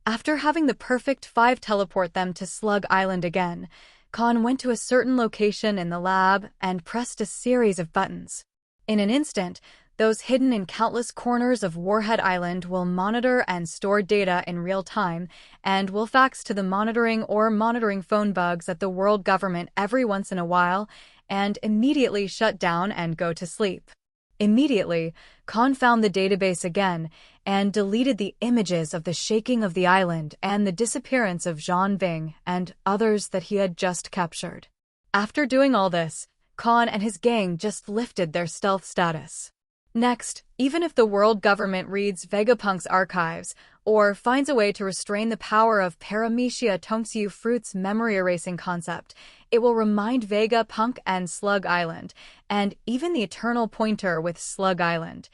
S1: After having the Perfect 5 teleport them to Slug Island again, Kahn went to a certain location in the lab and pressed a series of buttons. In an instant, those hidden in countless corners of Warhead Island will monitor and store data in real time, and will fax to the monitoring phone bugs at the world government every once in a while, and immediately shut down and go to sleep. Immediately, Kahn found the database again, and deleted the images of the shaking of the island and the disappearance of Zhang Bing and others that he had just captured. After doing all this, Kahn and his gang just lifted their stealth status. Next, even if the world government reads Vegapunk's archives, or finds a way to restrain the power of paramecia Tongsu fruit's memory erasing concept, it will remind Vegapunk and Slug Island, and even the eternal pointer with Slug Island.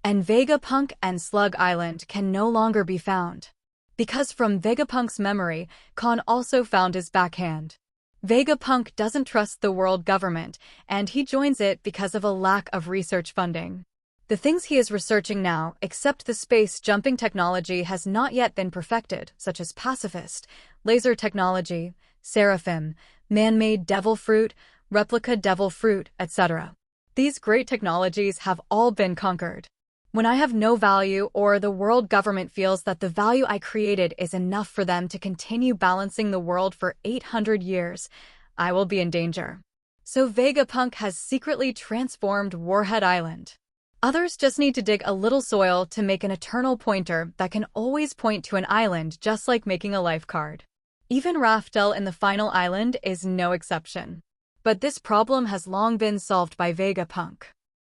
S1: And Vegapunk and Slug Island can no longer be found. Because from Vegapunk's memory, Kahn also found his backhand. Vegapunk doesn't trust the world government, and he joins it because of a lack of research funding. The things he is researching now, except the space-jumping technology, has not yet been perfected, such as pacifist, laser technology, seraphim, man-made devil fruit, replica devil fruit, etc. These great technologies have all been conquered. When I have no value, or the world government feels that the value I created is enough for them to continue balancing the world for 800 years, I will be in danger. So Vegapunk has secretly transformed Warhead Island. Others just need to dig a little soil to make an eternal pointer that can always point to an island, just like making a life card. Even Raftel in the final island is no exception. But this problem has long been solved by Vegapunk.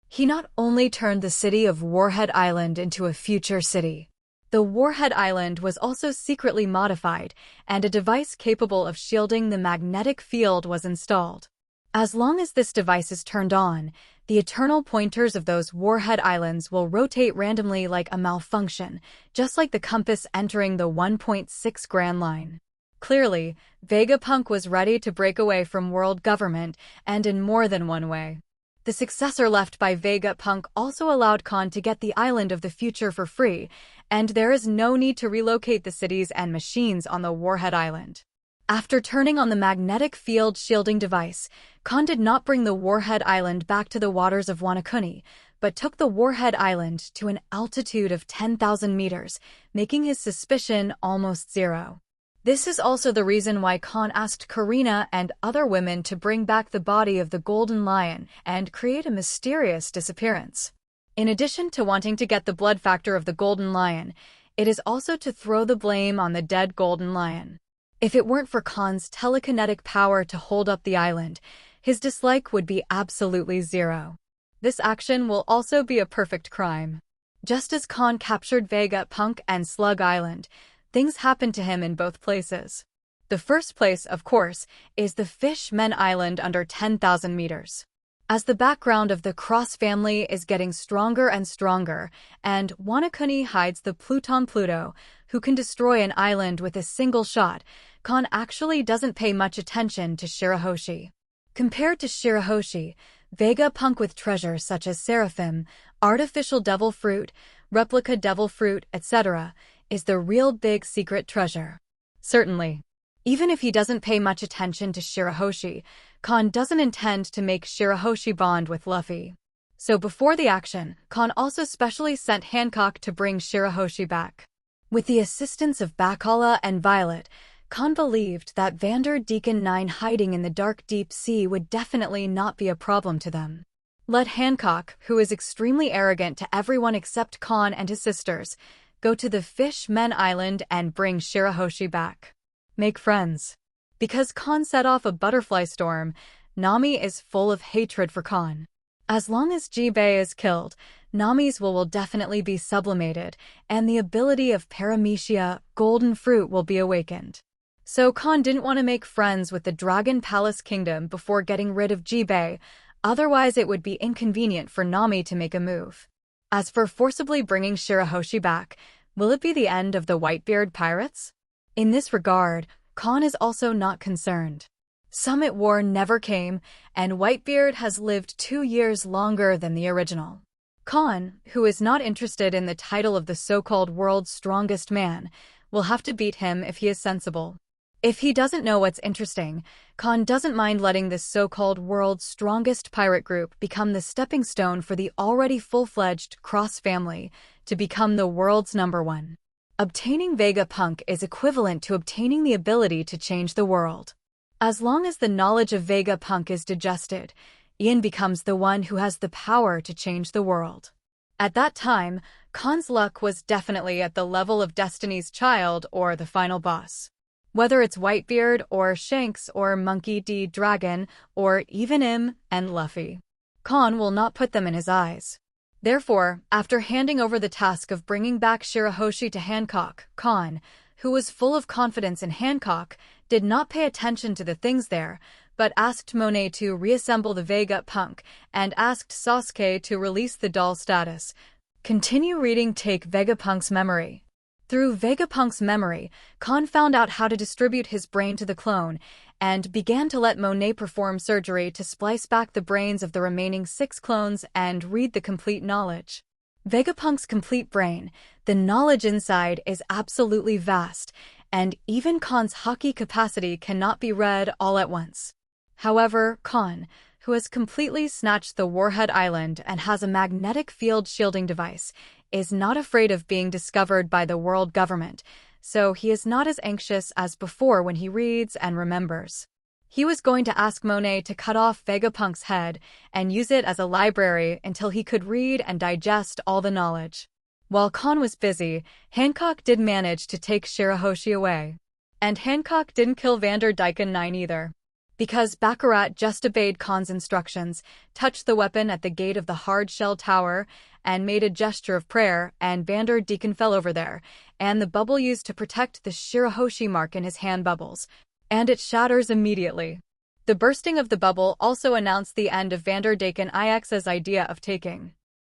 S1: He not only turned the city of Warhead Island into a future city, The Warhead Island was also secretly modified, and a device capable of shielding the magnetic field was installed. As long as this device is turned on, the eternal pointers of those Warhead Islands will rotate randomly like a malfunction, just like the compass entering the 1.6 Grand Line. Clearly, Vegapunk was ready to break away from world government, and in more than one way. The successor left by Vegapunk also allowed Kahn to get the island of the future for free, and there is no need to relocate the cities and machines on the Warhead Island. After turning on the magnetic field shielding device, Kahn did not bring the Warhead Island back to the waters of Wanakuni, but took the Warhead Island to an altitude of 10,000 meters, making his suspicion almost zero. This is also the reason why Kahn asked Karina and other women to bring back the body of the Golden Lion and create a mysterious disappearance. In addition to wanting to get the blood factor of the Golden Lion, it is also to throw the blame on the dead Golden Lion. If it weren't for Kahn's telekinetic power to hold up the island, his dislike would be absolutely zero. This action will also be a perfect crime. Just as Kahn captured Vegapunk and Slug Island, things happened to him in both places. The first place, of course, is the Fish Men Island under 10,000 meters. As the background of the Cross family is getting stronger and stronger, and Wanakuni hides the Pluton Pluto, who can destroy an island with a single shot, Kahn actually doesn't pay much attention to Shirahoshi. Compared to Shirahoshi, Vegapunk with treasures such as Seraphim, artificial devil fruit, replica devil fruit, etc., is the real big secret treasure. Certainly. Even if he doesn't pay much attention to Shirahoshi, Kahn doesn't intend to make Shirahoshi bond with Luffy. So before the action, Kahn also specially sent Hancock to bring Shirahoshi back. With the assistance of Bakala and Violet, Kahn believed that Vander Deacon 9 hiding in the dark deep sea would definitely not be a problem to them. Let Hancock, who is extremely arrogant to everyone except Kahn and his sisters, go to the Fish Men Island and bring Shirahoshi back. Make friends. Because Kahn set off a butterfly storm, Nami is full of hatred for Kahn. As long as Jibei is killed, Nami's will definitely be sublimated, and the ability of Paramecia, golden fruit, will be awakened. So Kahn didn't want to make friends with the Dragon Palace Kingdom before getting rid of Jibei, otherwise it would be inconvenient for Nami to make a move. As for forcibly bringing Shirahoshi back, will it be the end of the Whitebeard pirates? In this regard, Kahn is also not concerned. Summit War never came, and Whitebeard has lived 2 years longer than the original. Kahn, who is not interested in the title of the so-called world's strongest man, will have to beat him if he is sensible. If he doesn't know what's interesting, Kahn doesn't mind letting this so-called world's strongest pirate group become the stepping stone for the already full-fledged Cross family to become the world's #1. Obtaining Vegapunk is equivalent to obtaining the ability to change the world. As long as the knowledge of Vegapunk is digested, Ian becomes the one who has the power to change the world. At that time, Kahn's luck was definitely at the level of Destiny's Child or the final boss. Whether it's Whitebeard or Shanks or Monkey D. Dragon or even him and Luffy, Kahn will not put them in his eyes. Therefore, after handing over the task of bringing back Shirahoshi to Hancock, Kahn, who was full of confidence in Hancock, did not pay attention to the things there, but asked Monet to reassemble the Vegapunk and asked Sasuke to release the doll status. Continue reading. Take Vegapunk's memory. Through Vegapunk's memory, Kahn found out how to distribute his brain to the clone and began to let Monet perform surgery to splice back the brains of the remaining 6 clones and read the complete knowledge. Vegapunk's complete brain, the knowledge inside, is absolutely vast, and even Kahn's haki capacity cannot be read all at once. However, Kahn, who has completely snatched the Warhead Island and has a magnetic field shielding device, is not afraid of being discovered by the world government, so he is not as anxious as before when he reads and remembers. He was going to ask Monet to cut off Vegapunk's head and use it as a library until he could read and digest all the knowledge. While Kahn was busy, Hancock did manage to take Shirahoshi away. And Hancock didn't kill Vander Deacon 9 either. Because Baccarat just obeyed Kahn's instructions, touched the weapon at the gate of the hard-shell tower, and made a gesture of prayer, and Vander Deacon fell over there, and the bubble used to protect the Shirahoshi mark in his hand bubbles, and it shatters immediately. The bursting of the bubble also announced the end of Vander Deacon IX's idea of taking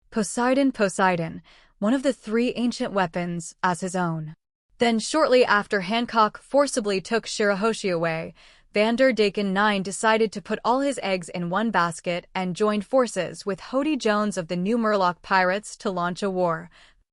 S1: Poseidon, one of the 3 ancient weapons, as his own. Then shortly after Hancock forcibly took Shirahoshi away, Vander Deacon 9 decided to put all his eggs in one basket and joined forces with Hody Jones of the New Murloc Pirates to launch a war,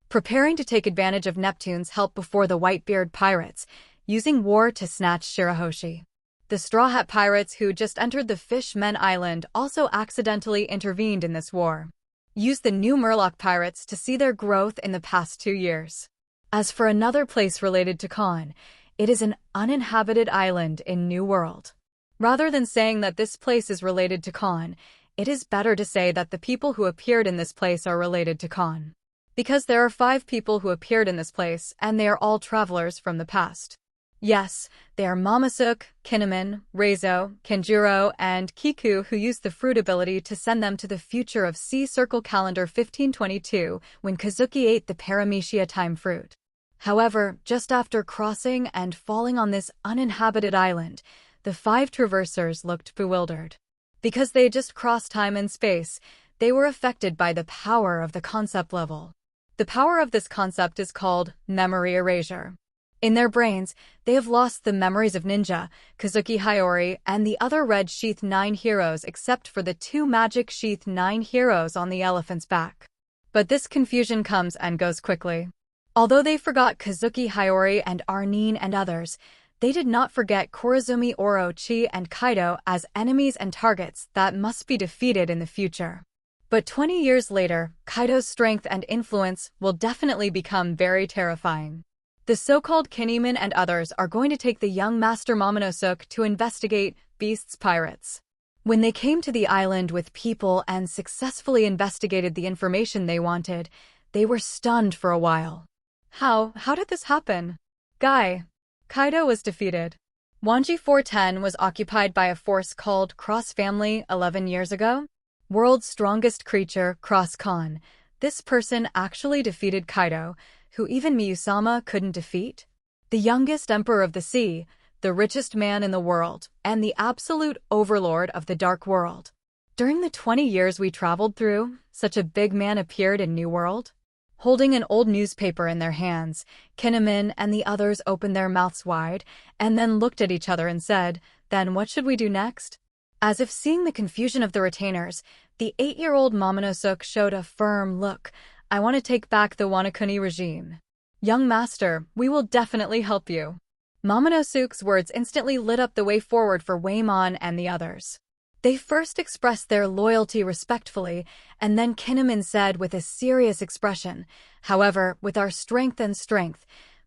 S1: preparing to take advantage of Neptune's help before the Whitebeard Pirates, using war to snatch Shirahoshi. The Straw Hat Pirates, who just entered the Fishmen Island, also accidentally intervened in this war. Used the New Murloc Pirates to see their growth in the past 2 years. As for another place related to Kahn, it is an uninhabited island in New World. Rather than saying that this place is related to Kahn, it is better to say that the people who appeared in this place are related to Kahn. Because there are 5 people who appeared in this place, and they are all travelers from the past. Yes, they are Momosuke, Kinemon, Reizo, Kenjiro, and Kiku, who used the fruit ability to send them to the future of Sea Circle Calendar 1522 when Kazuki ate the Paramecia time fruit. However, just after crossing and falling on this uninhabited island, the 5 traversers looked bewildered. Because they just crossed time and space, they were affected by the power of the concept level. The power of this concept is called memory erasure. In their brains, they have lost the memories of Ninja, Kazuki Hiyori, and the other Red Sheath 9 heroes except for the 2 Magic Sheath 9 heroes on the elephant's back. But this confusion comes and goes quickly. Although they forgot Kazuki Hiyori and Arnin and others, they did not forget Korizumi Orochi and Kaido as enemies and targets that must be defeated in the future. But 20 years later, Kaido's strength and influence will definitely become very terrifying. The so-called Kinemon and others are going to take the young Master Momonosuke to investigate Beast's pirates. When they came to the island with people and successfully investigated the information they wanted, they were stunned for a while. How did this happen? Kaido was defeated. Wanji 410 was occupied by a force called Cross Family 11 years ago. World's strongest creature, Cross Kahn. This person actually defeated Kaido, who even Miyusama couldn't defeat. The youngest emperor of the sea, the richest man in the world, and the absolute overlord of the dark world. During the 20 years we traveled through, such a big man appeared in New World. Holding an old newspaper in their hands, Kinemon and the others opened their mouths wide, and then looked at each other and said, "Then what should we do next?" As if seeing the confusion of the retainers, the 8-year-old Momonosuke showed a firm look. "I want to take back the Wanakuni regime. Young master, we will definitely help you." Momonosuke's words instantly lit up the way forward for Waymon and the others. They first expressed their loyalty respectfully, and then Kinemon said with a serious expression, "However, with our strength,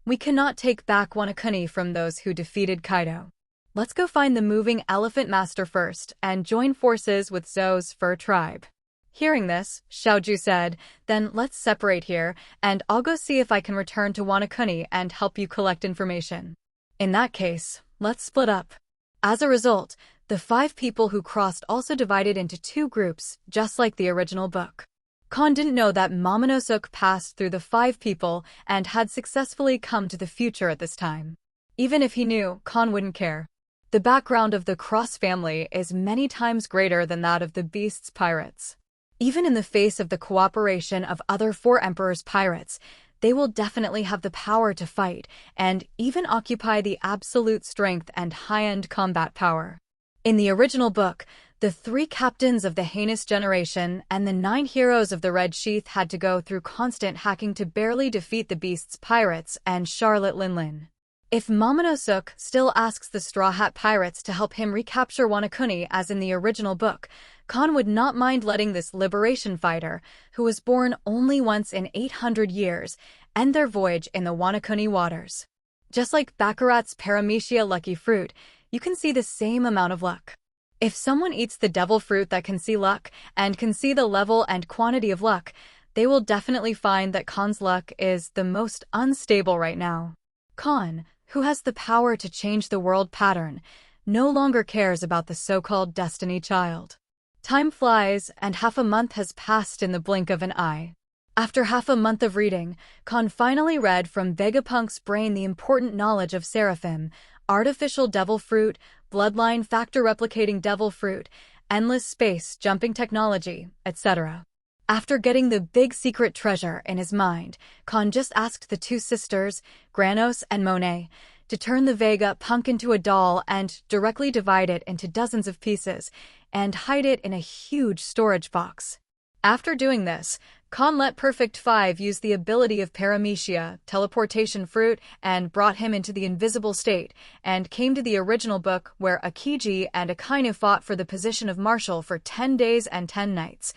S1: we cannot take back Wanakuni from those who defeated Kaido. Let's go find the moving elephant master first and join forces with Zou's fur tribe." Hearing this, Xiaoju said, "Then let's separate here, and I'll go see if I can return to Wanakuni and help you collect information. In that case, let's split up." As a result, the 5 people who crossed also divided into 2 groups, just like the original book. Kahn didn't know that Momonosuke passed through the 5 people and had successfully come to the future at this time. Even if he knew, Kahn wouldn't care. The background of the Cross family is many times greater than that of the Beast's pirates. Even in the face of the cooperation of other 4 Emperor's pirates, they will definitely have the power to fight and even occupy the absolute strength and high-end combat power. In the original book, the 3 captains of the heinous generation and the 9 heroes of the Red Sheath had to go through constant hacking to barely defeat the Beast's pirates and Charlotte Linlin. If Momonosuke still asks the Straw Hat Pirates to help him recapture Wanakuni as in the original book, Kahn would not mind letting this liberation fighter, who was born only once in 800 years, end their voyage in the Wanakuni waters. Just like Baccarat's Paramecia lucky fruit, you can see the same amount of luck. If someone eats the devil fruit that can see luck and can see the level and quantity of luck, they will definitely find that Kahn's luck is the most unstable right now. Kahn, who has the power to change the world pattern, no longer cares about the so-called Destiny Child. Time flies, and half a month has passed in the blink of an eye. After half a month of reading, Kahn finally read from Vegapunk's brain the important knowledge of Seraphim, artificial devil fruit, bloodline factor replicating devil fruit, endless space jumping technology, etc. After getting the big secret treasure in his mind, Kahn just asked the two sisters, Granos and Monet, to turn the Vegapunk into a doll and directly divide it into dozens of pieces and hide it in a huge storage box. After doing this, Kahn let Perfect 5 use the ability of Paramecia, teleportation fruit, and brought him into the invisible state, and came to the original book where Akiji and Akainu fought for the position of marshal for 10 days and 10 nights,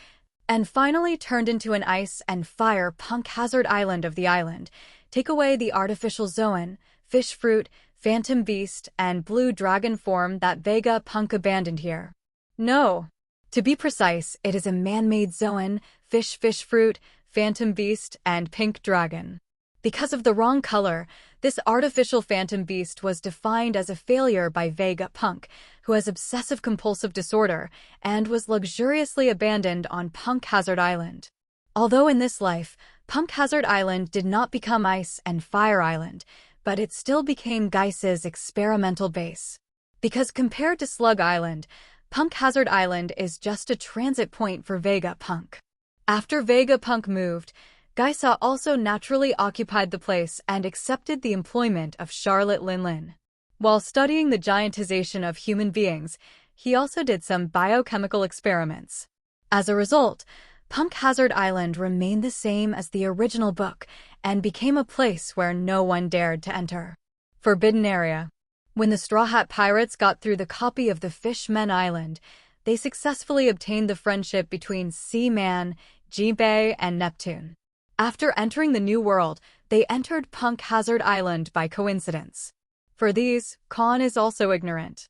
S1: and finally turned into an ice and fire punk hazard island of the island. Take away the artificial Zoan, fish fruit, phantom beast, and blue dragon form that Vegapunk abandoned here. No. To be precise, it is a man-made Zoan, fish fruit, phantom beast, and pink dragon. Because of the wrong color, this artificial phantom beast was defined as a failure by Vegapunk, who has obsessive-compulsive disorder, and was luxuriously abandoned on Punk Hazard Island. Although in this life, Punk Hazard Island did not become Ice and Fire Island, but it still became Geiss's experimental base. Because compared to Slug Island, Punk Hazard Island is just a transit point for Vegapunk. After Vegapunk moved, Geissa also naturally occupied the place and accepted the employment of Charlotte Linlin. While studying the giantization of human beings, he also did some biochemical experiments. As a result, Punk Hazard Island remained the same as the original book and became a place where no one dared to enter. Forbidden Area. When the Straw Hat Pirates got through the copy of the Fishmen Island, they successfully obtained the friendship between Seaman, Jinbei, and Neptune. After entering the New World, they entered Punk Hazard Island by coincidence. For these, Kahn is also ignorant.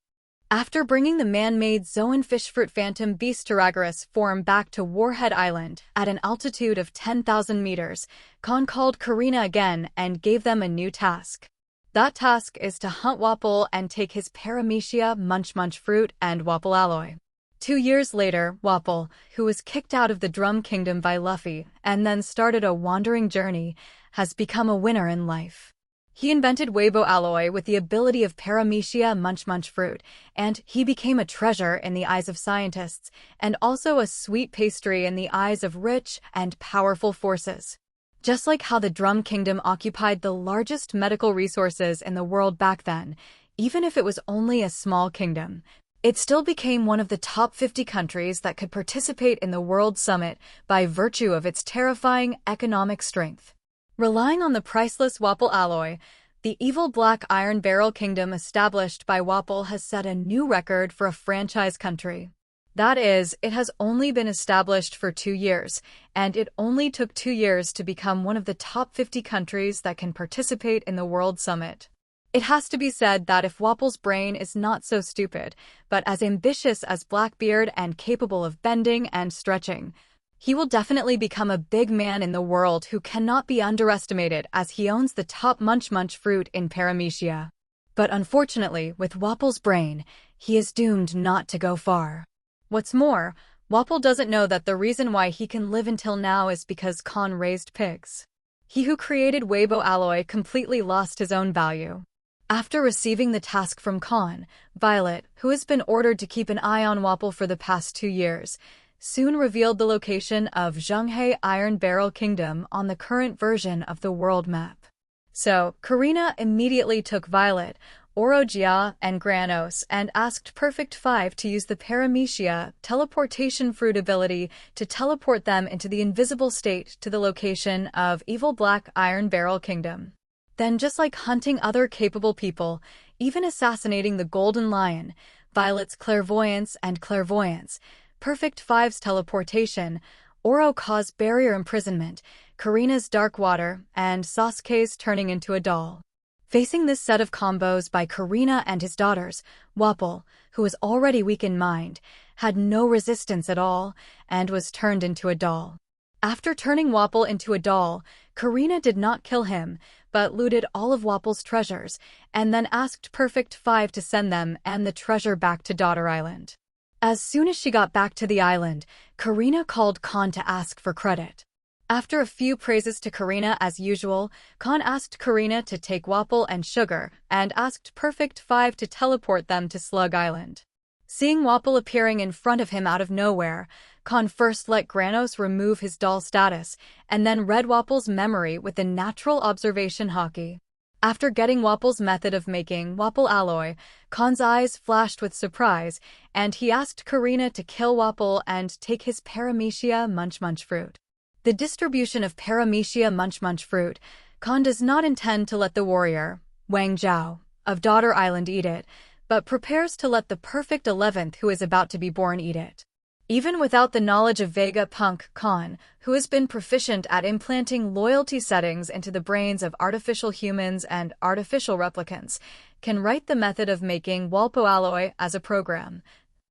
S1: After bringing the man-made Zoan Fishfruit Phantom Beast Taragarus form back to Warhead Island at an altitude of 10,000 meters, Kahn called Karina again and gave them a new task. That task is to hunt Wapol and take his Paramecia Munch fruit and Wapol alloy. 2 years later, Wapol, who was kicked out of the Drum Kingdom by Luffy and then started a wandering journey, has become a winner in life. He invented Weibo alloy with the ability of Paramecia Munch fruit, and he became a treasure in the eyes of scientists, and also a sweet pastry in the eyes of rich and powerful forces. Just like how the Drum Kingdom occupied the largest medical resources in the world back then, even if it was only a small kingdom, it still became one of the top 50 countries that could participate in the World Summit by virtue of its terrifying economic strength. Relying on the priceless Wapol alloy, the evil Black Iron Barrel Kingdom established by Wapol has set a new record for a franchise country. That is, it has only been established for 2 years, and it only took 2 years to become one of the top 50 countries that can participate in the World Summit. It has to be said that if Wapol's brain is not so stupid, but as ambitious as Blackbeard and capable of bending and stretching, he will definitely become a big man in the world who cannot be underestimated as he owns the top Munch fruit in Paramecia. But unfortunately, with Wapol's brain, he is doomed not to go far. What's more, Wapol doesn't know that the reason why he can live until now is because Kahn raised pigs. He who created Weibo alloy completely lost his own value. After receiving the task from Kahn, Violet, who has been ordered to keep an eye on Wapol for the past 2 years, soon revealed the location of Zhonghe Iron Barrel Kingdom on the current version of the world map. So, Karina immediately took Violet, Orogia, and Granos and asked Perfect 5 to use the Paramecia teleportation fruit ability to teleport them into the invisible state to the location of evil Black Iron Barrel Kingdom. Then, just like hunting other capable people, even assassinating the Golden Lion, Violet's clairvoyance and clairvoyance, Perfect 5's teleportation, Oro caused barrier imprisonment, Karina's dark water, and Sasuke's turning into a doll. Facing this set of combos by Karina and his daughters, Wapol, who was already weak in mind, had no resistance at all and was turned into a doll. After turning Wapol into a doll, Karina did not kill him, but looted all of Wapol's treasures, and then asked Perfect 5 to send them and the treasure back to Daughter Island. As soon as she got back to the island, Karina called Kahn to ask for credit. After a few praises to Karina as usual, Kahn asked Karina to take Wapol and Sugar, and asked Perfect 5 to teleport them to Slug Island. Seeing Wapol appearing in front of him out of nowhere, Kahn first let Granos remove his doll status, and then read Wapol's memory with the natural observation haki. After getting Wapol's method of making Wapol alloy, Kahn's eyes flashed with surprise, and he asked Karina to kill Wapol and take his Paramecia Munch Munch fruit. The distribution of Paramecia Munch Munch fruit, Kahn does not intend to let the warrior, Wang Zhao, of Daughter Island eat it, but prepares to let the perfect 11th who is about to be born eat it. Even without the knowledge of Vegapunk, Kahn, who has been proficient at implanting loyalty settings into the brains of artificial humans and artificial replicants, can write the method of making Walpo alloy as a program,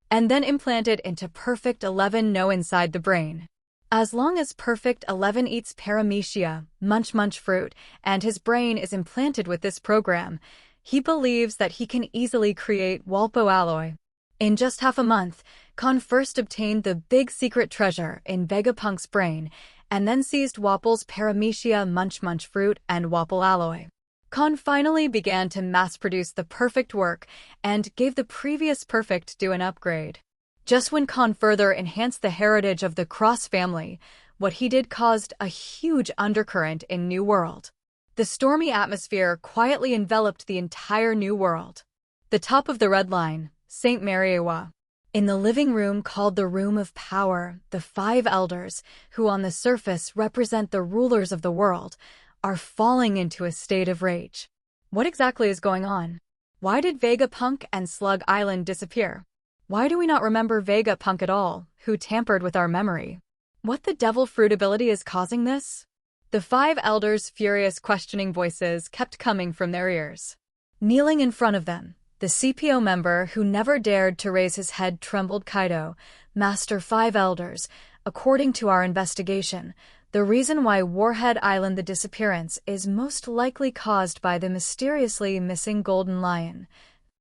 S1: and then implant it into Perfect 11 no inside the brain. As long as Perfect 11 eats Paramecia, Munch Munch fruit, and his brain is implanted with this program, he believes that he can easily create Walpo alloy. In just half a month, Kahn first obtained the big secret treasure in Vegapunk's brain, and then seized Wapol's Paramecia Munch Munch fruit and Wapol alloy. Kahn finally began to mass-produce the perfect work, and gave the previous perfect do an upgrade. Just when Kahn further enhanced the heritage of the Cross family, what he did caused a huge undercurrent in New World. The stormy atmosphere quietly enveloped the entire New World. The top of the red line, St. Mariewa. In the living room called the Room of Power, the 5 elders, who on the surface represent the rulers of the world, are falling into a state of rage. What exactly is going on? Why did Vegapunk and Slug Island disappear? Why do we not remember Vegapunk at all, who tampered with our memory? What the devil fruit ability is causing this? The 5 elders' furious questioning voices kept coming from their ears. Kneeling in front of them, the CPO member who never dared to raise his head trembled. Kaido, Master 5 elders, according to our investigation, the reason why Warhead Island the disappearance is most likely caused by the mysteriously missing Golden Lion.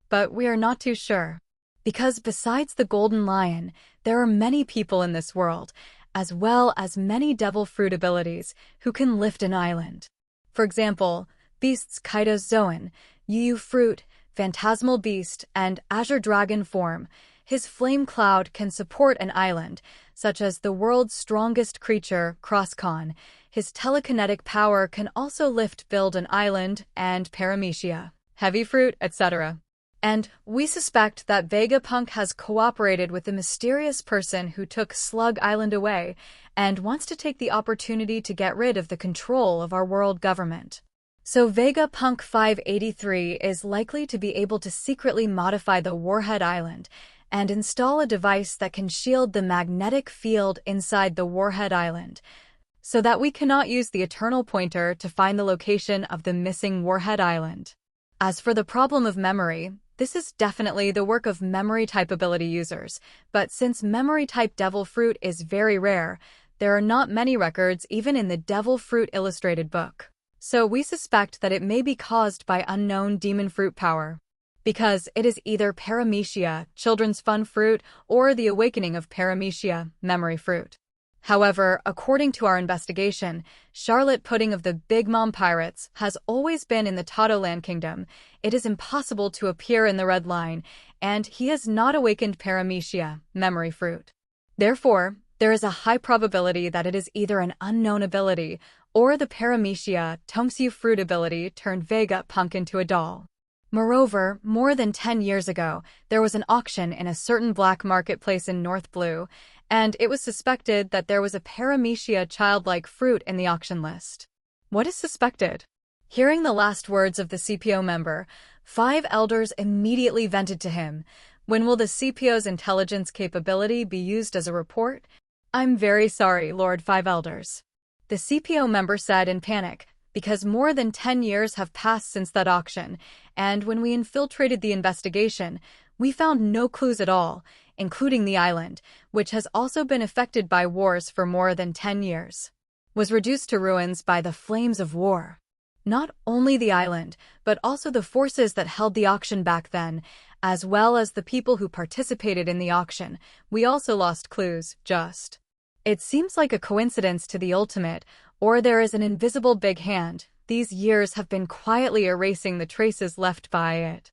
S1: But we are not too sure. Because besides the Golden Lion, there are many people in this world, as well as many devil fruit abilities, who can lift an island. For example, beasts Kaido's Zoan, Yu fruit, Phantasmal Beast, and Azure Dragon form. His Flame Cloud can support an island, such as the world's strongest creature, Kahn. His telekinetic power can also build an island, and Paramecia, Heavy Fruit, etc. And we suspect that Vegapunk has cooperated with the mysterious person who took Slug Island away and wants to take the opportunity to get rid of the control of our world government. So Vegapunk 583 is likely to be able to secretly modify the Warhead Island and install a device that can shield the magnetic field inside the Warhead Island, so that we cannot use the Eternal Pointer to find the location of the missing Warhead Island. As for the problem of memory, this is definitely the work of memory-type ability users, but since memory-type Devil Fruit is very rare, there are not many records even in the Devil Fruit illustrated book. So we suspect that it may be caused by unknown demon fruit power. Because it is either Paramecia, Children's Fun Fruit, or the Awakening of Paramecia, Memory Fruit. However, according to our investigation, Charlotte Pudding of the Big Mom Pirates has always been in the Tadoland Kingdom. It is impossible to appear in the red line, and he has not awakened Paramecia, Memory Fruit. Therefore, there is a high probability that it is either an unknown ability or the Paramecia, Tongsu Fruit ability turned Vegapunk into a doll. Moreover, more than 10 years ago, there was an auction in a certain black marketplace in North Blue, and it was suspected that there was a Paramecia childlike fruit in the auction list. What is suspected? Hearing the last words of the CPO member, 5 elders immediately vented to him. When will the CPO's intelligence capability be used as a report? I'm very sorry, Lord 5 elders. The CPO member said in panic, because more than 10 years have passed since that auction, and when we infiltrated the investigation, we found no clues at all, including the island, which has also been affected by wars for more than 10 years, was reduced to ruins by the flames of war. Not only the island, but also the forces that held the auction back then, as well as the people who participated in the auction. We also lost clues, just It seems like a coincidence to the ultimate, or there is an invisible big hand. These years have been quietly erasing the traces left by it.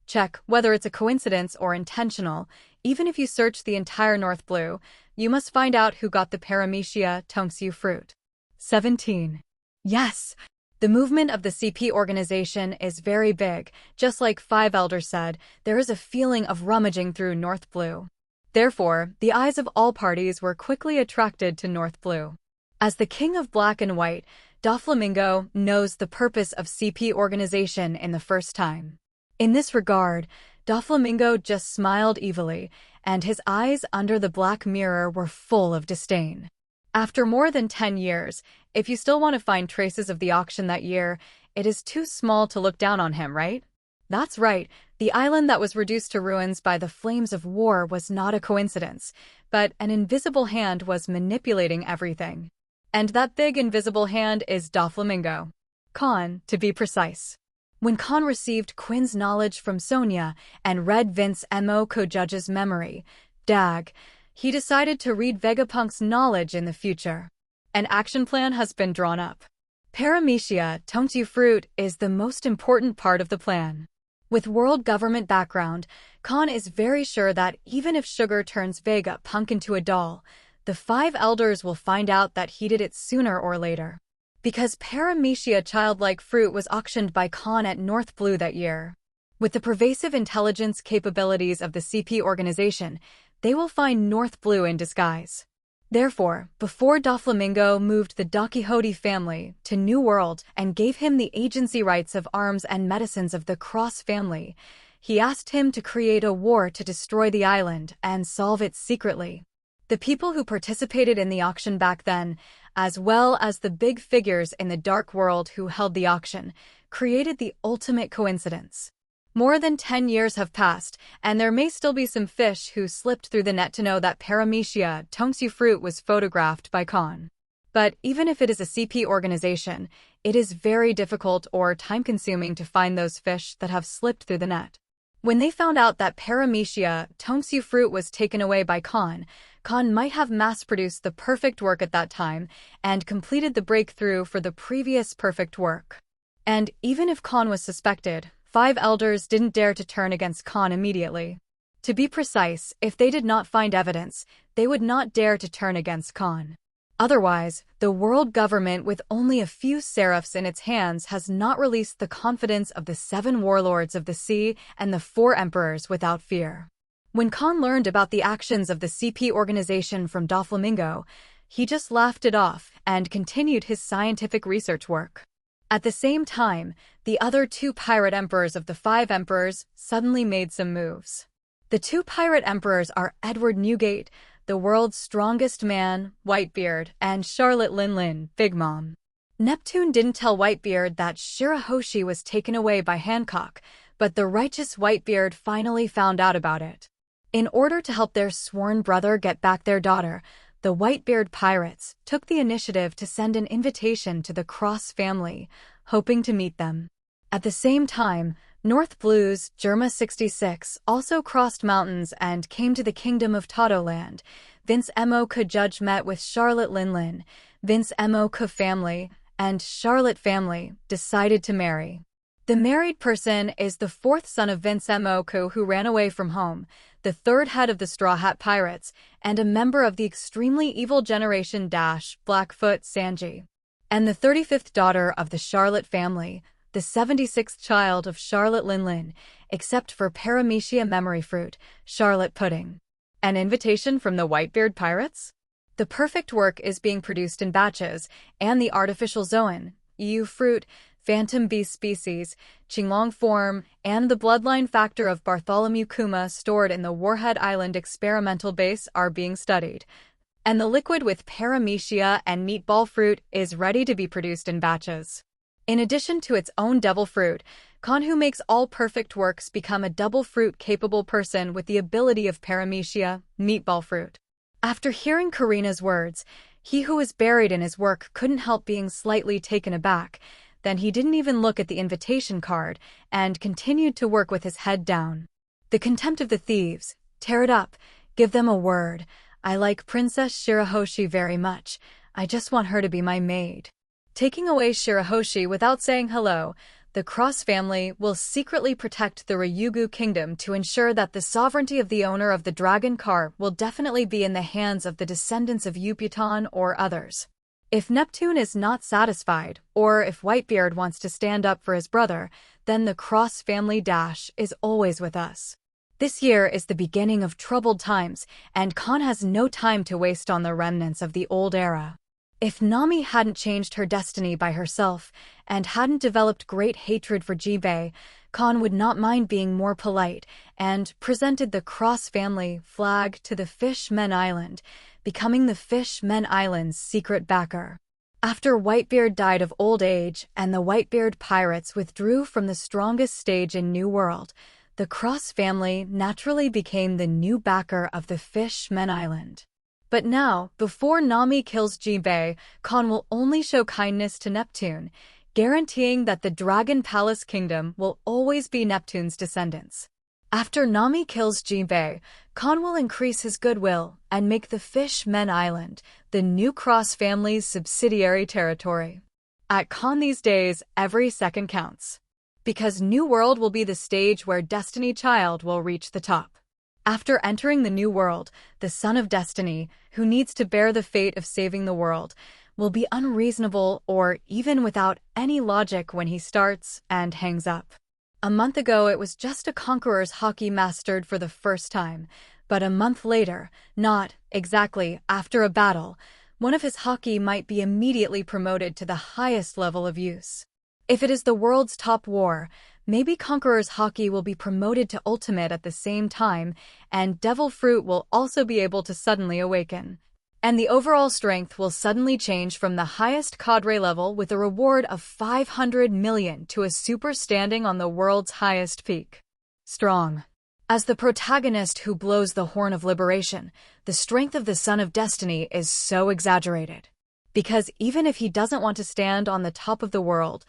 S1: Check whether it's a coincidence or intentional. Even if you search the entire North Blue, you must find out who got the Paramecia Tongsu fruit. 17. Yes! The movement of the CP organization is very big. Just like Five Elders said, there is a feeling of rummaging through North Blue. Therefore, the eyes of all parties were quickly attracted to North Blue. As the king of black and white, Doflamingo knows the purpose of CP organization in the first time. In this regard, Doflamingo just smiled evilly, and his eyes under the black mirror were full of disdain. After more than 10 years, if you still want to find traces of the auction that year, it is too small to look down on him, right? That's right, the island that was reduced to ruins by the flames of war was not a coincidence, but an invisible hand was manipulating everything. And that big invisible hand is Doflamingo. Kahn, to be precise. When Kahn received Quinn's knowledge from Sonia and read Vince Mo. Co-Judge's memory, he decided to read Vegapunk's knowledge in the future. An action plan has been drawn up. Paramecia Tongsu fruit is the most important part of the plan. With world government background, Kahn is very sure that even if Sugar turns Vegapunk into a doll, the Five Elders will find out that he did it sooner or later. Because Paramecia childlike fruit was auctioned by Kahn at North Blue that year. With the pervasive intelligence capabilities of the CP organization, they will find North Blue in disguise. Therefore, before Doflamingo moved the Don Quixote family to New World and gave him the agency rights of arms and medicines of the Cross family, he asked him to create a war to destroy the island and solve it secretly. The people who participated in the auction back then, as well as the big figures in the dark world who held the auction, created the ultimate coincidence. More than 10 years have passed, and there may still be some fish who slipped through the net to know that Paramecia Tongsu fruit was photographed by Kahn. But even if it is a CP organization, it is very difficult or time-consuming to find those fish that have slipped through the net. When they found out that Paramecia Tongsu fruit was taken away by Kahn might have mass-produced the perfect work at that time and completed the breakthrough for the previous perfect work. And even if Kahn was suspected, Five Elders didn't dare to turn against Kahn immediately. To be precise, if they did not find evidence, they would not dare to turn against Kahn. Otherwise, the world government with only a few seraphs in its hands has not released the confidence of the 7 warlords of the sea and the 4 emperors without fear. When Kahn learned about the actions of the CP organization from Doflamingo, he just laughed it off and continued his scientific research work. At the same time, the other 2 pirate emperors of the 5 emperors suddenly made some moves. The 2 pirate emperors are Edward Newgate, the world's strongest man, Whitebeard, and Charlotte Linlin, Big Mom. Neptune didn't tell Whitebeard that Shirahoshi was taken away by Hancock, but the righteous Whitebeard finally found out about it. In order to help their sworn brother get back their daughter, the Whitebeard pirates took the initiative to send an invitation to the Cross family, hoping to meet them. At the same time, North Blue's Germa 66 also crossed mountains and came to the kingdom of Totoland. Vince Mo. Co-Judge met with Charlotte Linlin. Vince Mo. Co-family and Charlotte family decided to marry. The married person is the 4th son of Vince Mo. Co. who ran away from home, the 3rd head of the Straw Hat Pirates, and a member of the extremely evil generation Blackfoot Sanji. And the 35th daughter of the Charlotte family, the 76th child of Charlotte Linlin, except for Paramecia memory fruit, Charlotte pudding. An invitation from the Whitebeard pirates? The perfect work is being produced in batches, and the artificial zoan, EU fruit, phantom beast species, Qinglong form, and the bloodline factor of Bartholomew Kuma stored in the Warhead Island experimental base are being studied. And the liquid with Paramecia and meatball fruit is ready to be produced in batches. In addition to its own devil fruit, Kahn, who makes all perfect works, become a double fruit-capable person with the ability of Paramecia, meatball fruit. After hearing Karina's words, he who was buried in his work couldn't help being slightly taken aback. Then he didn't even look at the invitation card and continued to work with his head down. The contempt of the thieves. Tear it up. Give them a word. I like Princess Shirahoshi very much. I just want her to be my maid. Taking away Shirahoshi without saying hello, the Cross family will secretly protect the Ryugu kingdom to ensure that the sovereignty of the owner of the dragon car will definitely be in the hands of the descendants of Yuputon or others. If Neptune is not satisfied, or if Whitebeard wants to stand up for his brother, then the Cross family dash is always with us. This year is the beginning of troubled times, and Kahn has no time to waste on the remnants of the old era. If Nami hadn't changed her destiny by herself and hadn't developed great hatred for Jibei, Kahn would not mind being more polite and presented the Cross family flag to the Fish Men Island, becoming the Fish Men Island's secret backer. After Whitebeard died of old age and the Whitebeard pirates withdrew from the strongest stage in New World, the Cross family naturally became the new backer of the Fish Men Island. But now, before Nami kills Jibei, Kahn will only show kindness to Neptune, guaranteeing that the Dragon Palace Kingdom will always be Neptune's descendants. After Nami kills Jibei, Kahn will increase his goodwill and make the Fish Men Island the new Cross family's subsidiary territory. At Kahn these days, every second counts. Because New World will be the stage where Destiny Child will reach the top. After entering the New World, the Son of Destiny, who needs to bear the fate of saving the world, will be unreasonable or even without any logic when he starts and hangs up. A month ago it was just a conqueror's haki mastered for the first time, but a month later, not exactly after a battle, one of his haki might be immediately promoted to the highest level of use. If it is the world's top war, maybe Conqueror's Haki will be promoted to Ultimate at the same time, and Devil Fruit will also be able to suddenly awaken. And the overall strength will suddenly change from the highest cadre level with a reward of 500 million to a super standing on the world's highest peak. Strong. As the protagonist who blows the horn of liberation, the strength of the Son of Destiny is so exaggerated. Because even if he doesn't want to stand on the top of the world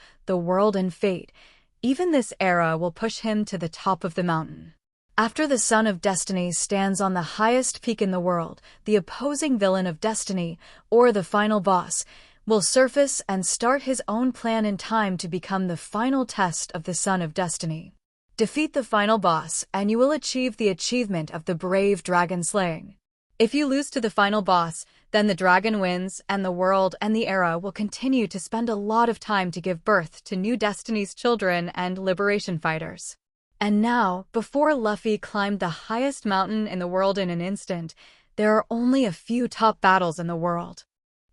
S1: and fate, even this era will push him to the top of the mountain. After the Son of Destiny stands on the highest peak in the world, the opposing villain of Destiny, or the final boss, will surface and start his own plan in time to become the final test of the Son of Destiny. Defeat the final boss, and you will achieve the achievement of the brave dragon slaying. If you lose to the final boss, then the dragon wins, and the world and the era will continue to spend a lot of time to give birth to new Destiny's children and liberation fighters. And now, before Luffy climbed the highest mountain in the world in an instant, there are only a few top battles in the world.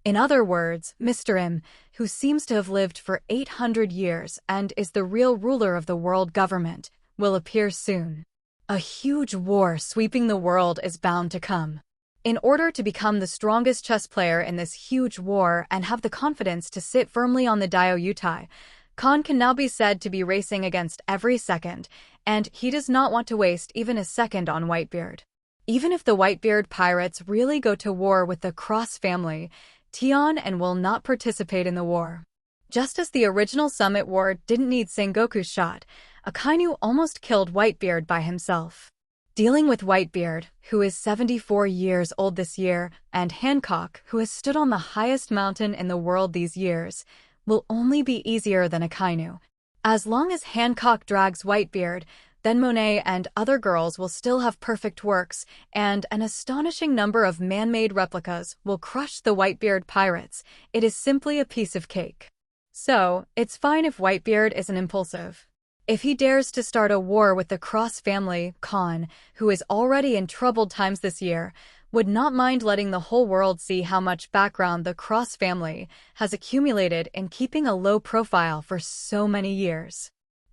S1: In other words, Mr. M, who seems to have lived for 800 years and is the real ruler of the world government, will appear soon. A huge war sweeping the world is bound to come. In order to become the strongest chess player in this huge war and have the confidence to sit firmly on the Daiyutai, Kahn can now be said to be racing against every second, and he does not want to waste even a second on Whitebeard. Even if the Whitebeard pirates really go to war with the Cross family, Tian will not participate in the war. Just as the original Summit War didn't need Sengoku's shot, Akainu almost killed Whitebeard by himself. Dealing with Whitebeard, who is 74 years old this year, and Hancock, who has stood on the highest mountain in the world these years, will only be easier than Akainu. As long as Hancock drags Whitebeard, then Monet and other girls will still have perfect works, and an astonishing number of man-made replicas will crush the Whitebeard pirates. It is simply a piece of cake. So, it's fine if Whitebeard isn't impulsive. If he dares to start a war with the Cross family, Kahn, who is already in troubled times this year, would not mind letting the whole world see how much background the Cross family has accumulated in keeping a low profile for so many years.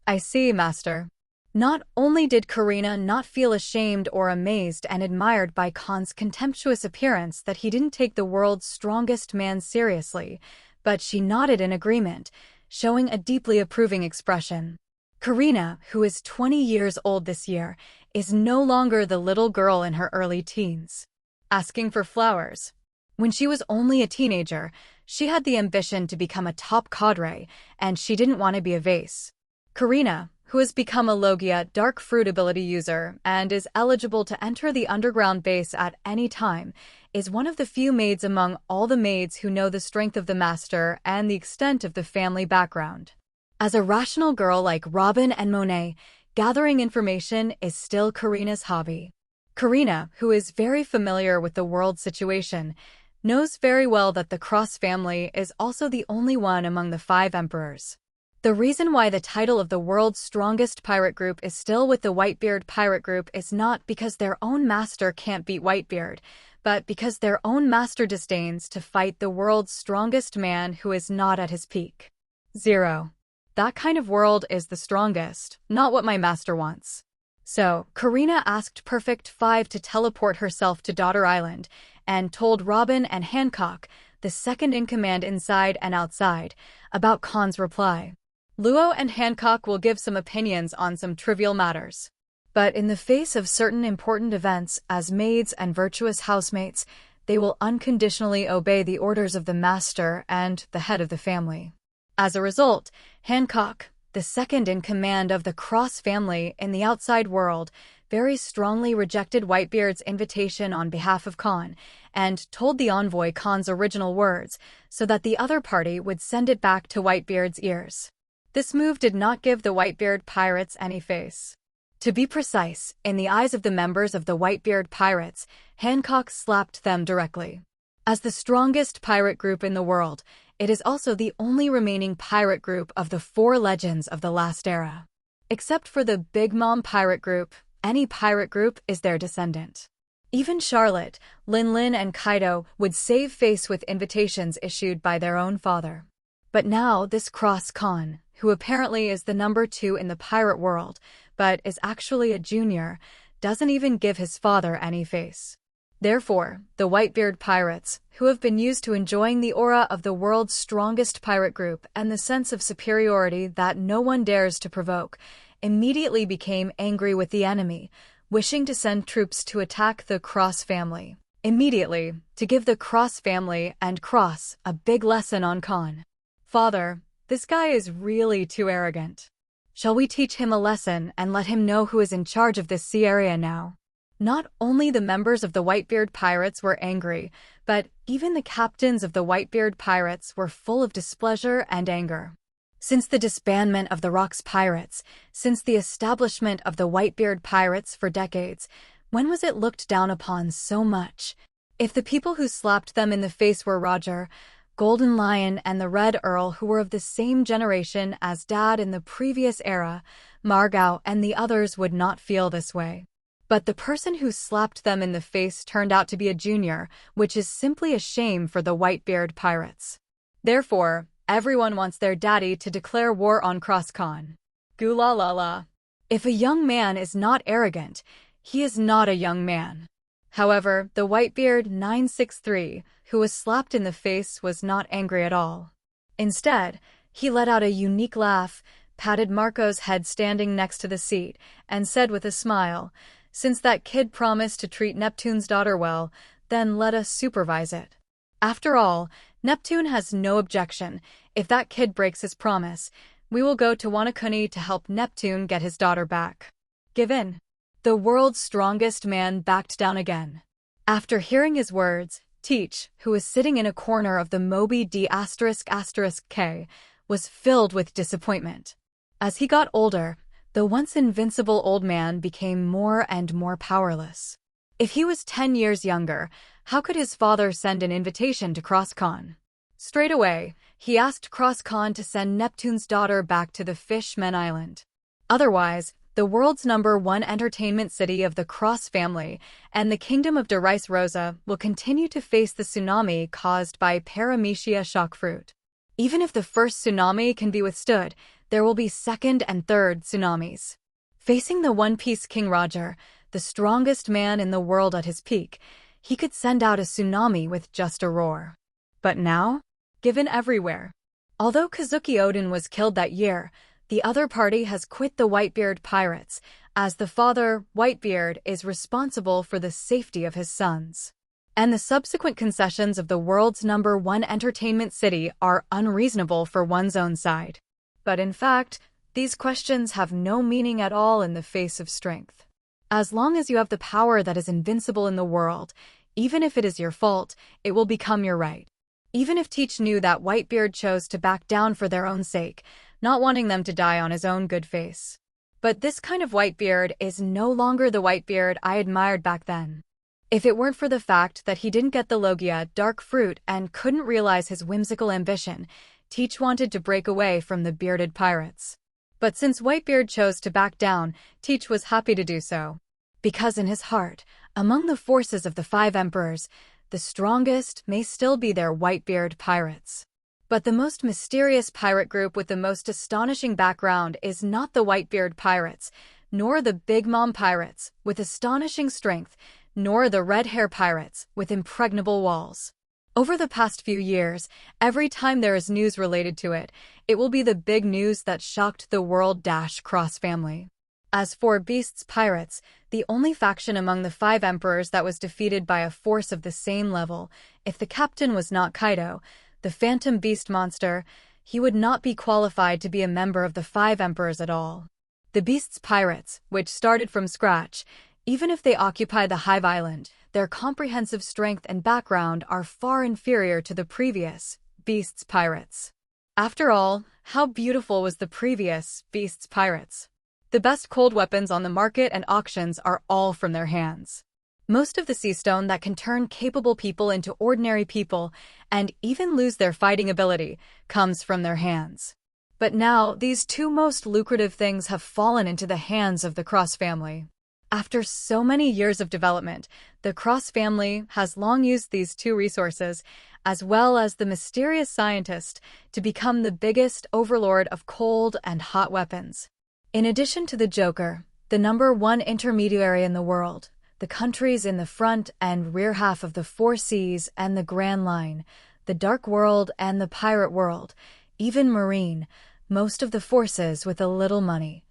S1: I see, Master. Not only did Karina not feel ashamed or amazed and admired by Kahn's contemptuous appearance that he didn't take the world's strongest man seriously, but she nodded in agreement, showing a deeply approving expression. Karina, who is 20 years old this year, is no longer the little girl in her early teens, asking for flowers. When she was only a teenager, she had the ambition to become a top cadre, and she didn't want to be a vase. Karina, who has become a Logia dark fruit ability user and is eligible to enter the underground base at any time, is one of the few maids among all the maids who know the strength of the master and the extent of the family background. As a rational girl like Robin and Monet, gathering information is still Karina's hobby. Karina, who is very familiar with the world situation, knows very well that the Cross family is also the only one among the 5 emperors. The reason why the title of the world's strongest pirate group is still with the Whitebeard pirate group is not because their own master can't beat Whitebeard, but because their own master disdains to fight the world's strongest man who is not at his peak. 0. That kind of world is the strongest, not what my master wants. So, Karina asked Perfect 5 to teleport herself to Daughter Island, and told Robin and Hancock, the second-in-command inside and outside, about Kahn's reply. Luo and Hancock will give some opinions on some trivial matters. But in the face of certain important events, as maids and virtuous housemates, they will unconditionally obey the orders of the master and the head of the family. As a result, Hancock, the second-in-command of the Cross family in the outside world, very strongly rejected Whitebeard's invitation on behalf of Kahn, and told the envoy Kahn's original words, so that the other party would send it back to Whitebeard's ears. This move did not give the Whitebeard pirates any face. To be precise, in the eyes of the members of the Whitebeard pirates, Hancock slapped them directly. As the strongest pirate group in the world, it is also the only remaining pirate group of the 4 legends of the last era. Except for the Big Mom pirate group, any pirate group is their descendant. Even Charlotte, Linlin and Kaido would save face with invitations issued by their own father. But now this Cross Kahn, who apparently is the number 2 in the pirate world, but is actually a junior, doesn't even give his father any face. Therefore, the Whitebeard pirates, who have been used to enjoying the aura of the world's strongest pirate group and the sense of superiority that no one dares to provoke, immediately became angry with the enemy, wishing to send troops to attack the Cross family. Immediately, to give the Cross family and Cross a big lesson on Kahn. Father, this guy is really too arrogant. Shall we teach him a lesson and let him know who is in charge of this sea area now? Not only the members of the Whitebeard pirates were angry, but even the captains of the Whitebeard pirates were full of displeasure and anger. Since the disbandment of the Rocks pirates, since the establishment of the Whitebeard pirates for decades, when was it looked down upon so much? If the people who slapped them in the face were Roger, Golden Lion and the Red Earl, who were of the same generation as Dad in the previous era, Margao and the others would not feel this way. But the person who slapped them in the face turned out to be a junior, which is simply a shame for the Whitebeard pirates. Therefore, everyone wants their daddy to declare war on Cross Kahn. Goo la la la. If a young man is not arrogant, he is not a young man. However, the Whitebeard 963, who was slapped in the face, was not angry at all. Instead, he let out a unique laugh, patted Marco's head standing next to the seat, and said with a smile, "Since that kid promised to treat Neptune's daughter well, then let us supervise it. After all, Neptune has no objection. If that kid breaks his promise, we will go to Wanakuni to help Neptune get his daughter back. Give in." The world's strongest man backed down again. After hearing his words, Teach, who was sitting in a corner of the Moby D***K, was filled with disappointment. As he got older, the once invincible old man became more and more powerless. If he was 10 years younger, how could his father send an invitation to Cross Kahn? Straight away, he asked Cross Kahn to send Neptune's daughter back to the Fishmen Island. Otherwise, the world's #1 entertainment city of the Cross family and the kingdom of Derice Rosa will continue to face the tsunami caused by Paramecia shockfruit. Even if the first tsunami can be withstood, there will be second and third tsunamis. Facing the One Piece King Roger, the strongest man in the world at his peak, he could send out a tsunami with just a roar. But now? Given everywhere. Although Kazuki Oden was killed that year, the other party has quit the Whitebeard pirates, as the father, Whitebeard, is responsible for the safety of his sons. And the subsequent concessions of the world's #1 entertainment city are unreasonable for one's own side. But in fact, These questions have no meaning at all in the face of strength. As long as you have the power that is invincible in the world, even if it is your fault, it will become your right. Even if Teach knew that Whitebeard chose to back down for their own sake, not wanting them to die on his own good face. But this kind of Whitebeard is no longer the Whitebeard I admired back then. If it weren't for the fact that he didn't get the Logia dark fruit and couldn't realize his whimsical ambition, Teach wanted to break away from the bearded pirates. But since Whitebeard chose to back down, Teach was happy to do so. Because in his heart, among the forces of the 5 emperors, the strongest may still be their Whitebeard pirates. But the most mysterious pirate group with the most astonishing background is not the Whitebeard pirates, nor the Big Mom pirates with astonishing strength, nor the Red Hair pirates with impregnable walls. Over the past few years, every time there is news related to it, it will be the big news that shocked the world - Cross family. As for Beast's pirates, the only faction among the 5 emperors that was defeated by a force of the same level, if the captain was not Kaido, the phantom beast monster, he would not be qualified to be a member of the 5 emperors at all. The Beast's pirates, which started from scratch, even if they occupy the Hive Island, their comprehensive strength and background are far inferior to the previous Beast's pirates. After all, how beautiful was the previous Beast's pirates? The best cold weapons on the market and auctions are all from their hands. Most of the sea stone that can turn capable people into ordinary people and even lose their fighting ability comes from their hands. But now, these 2 most lucrative things have fallen into the hands of the Cross family. After so many years of development, the Cross family has long used these 2 resources, as well as the mysterious scientist, to become the biggest overlord of cold and hot weapons. In addition to the Joker, the #1 intermediary in the world, the countries in the front and rear half of the 4 seas and the Grand Line, the Dark World and the Pirate World, even Marine, most of the forces with a little money.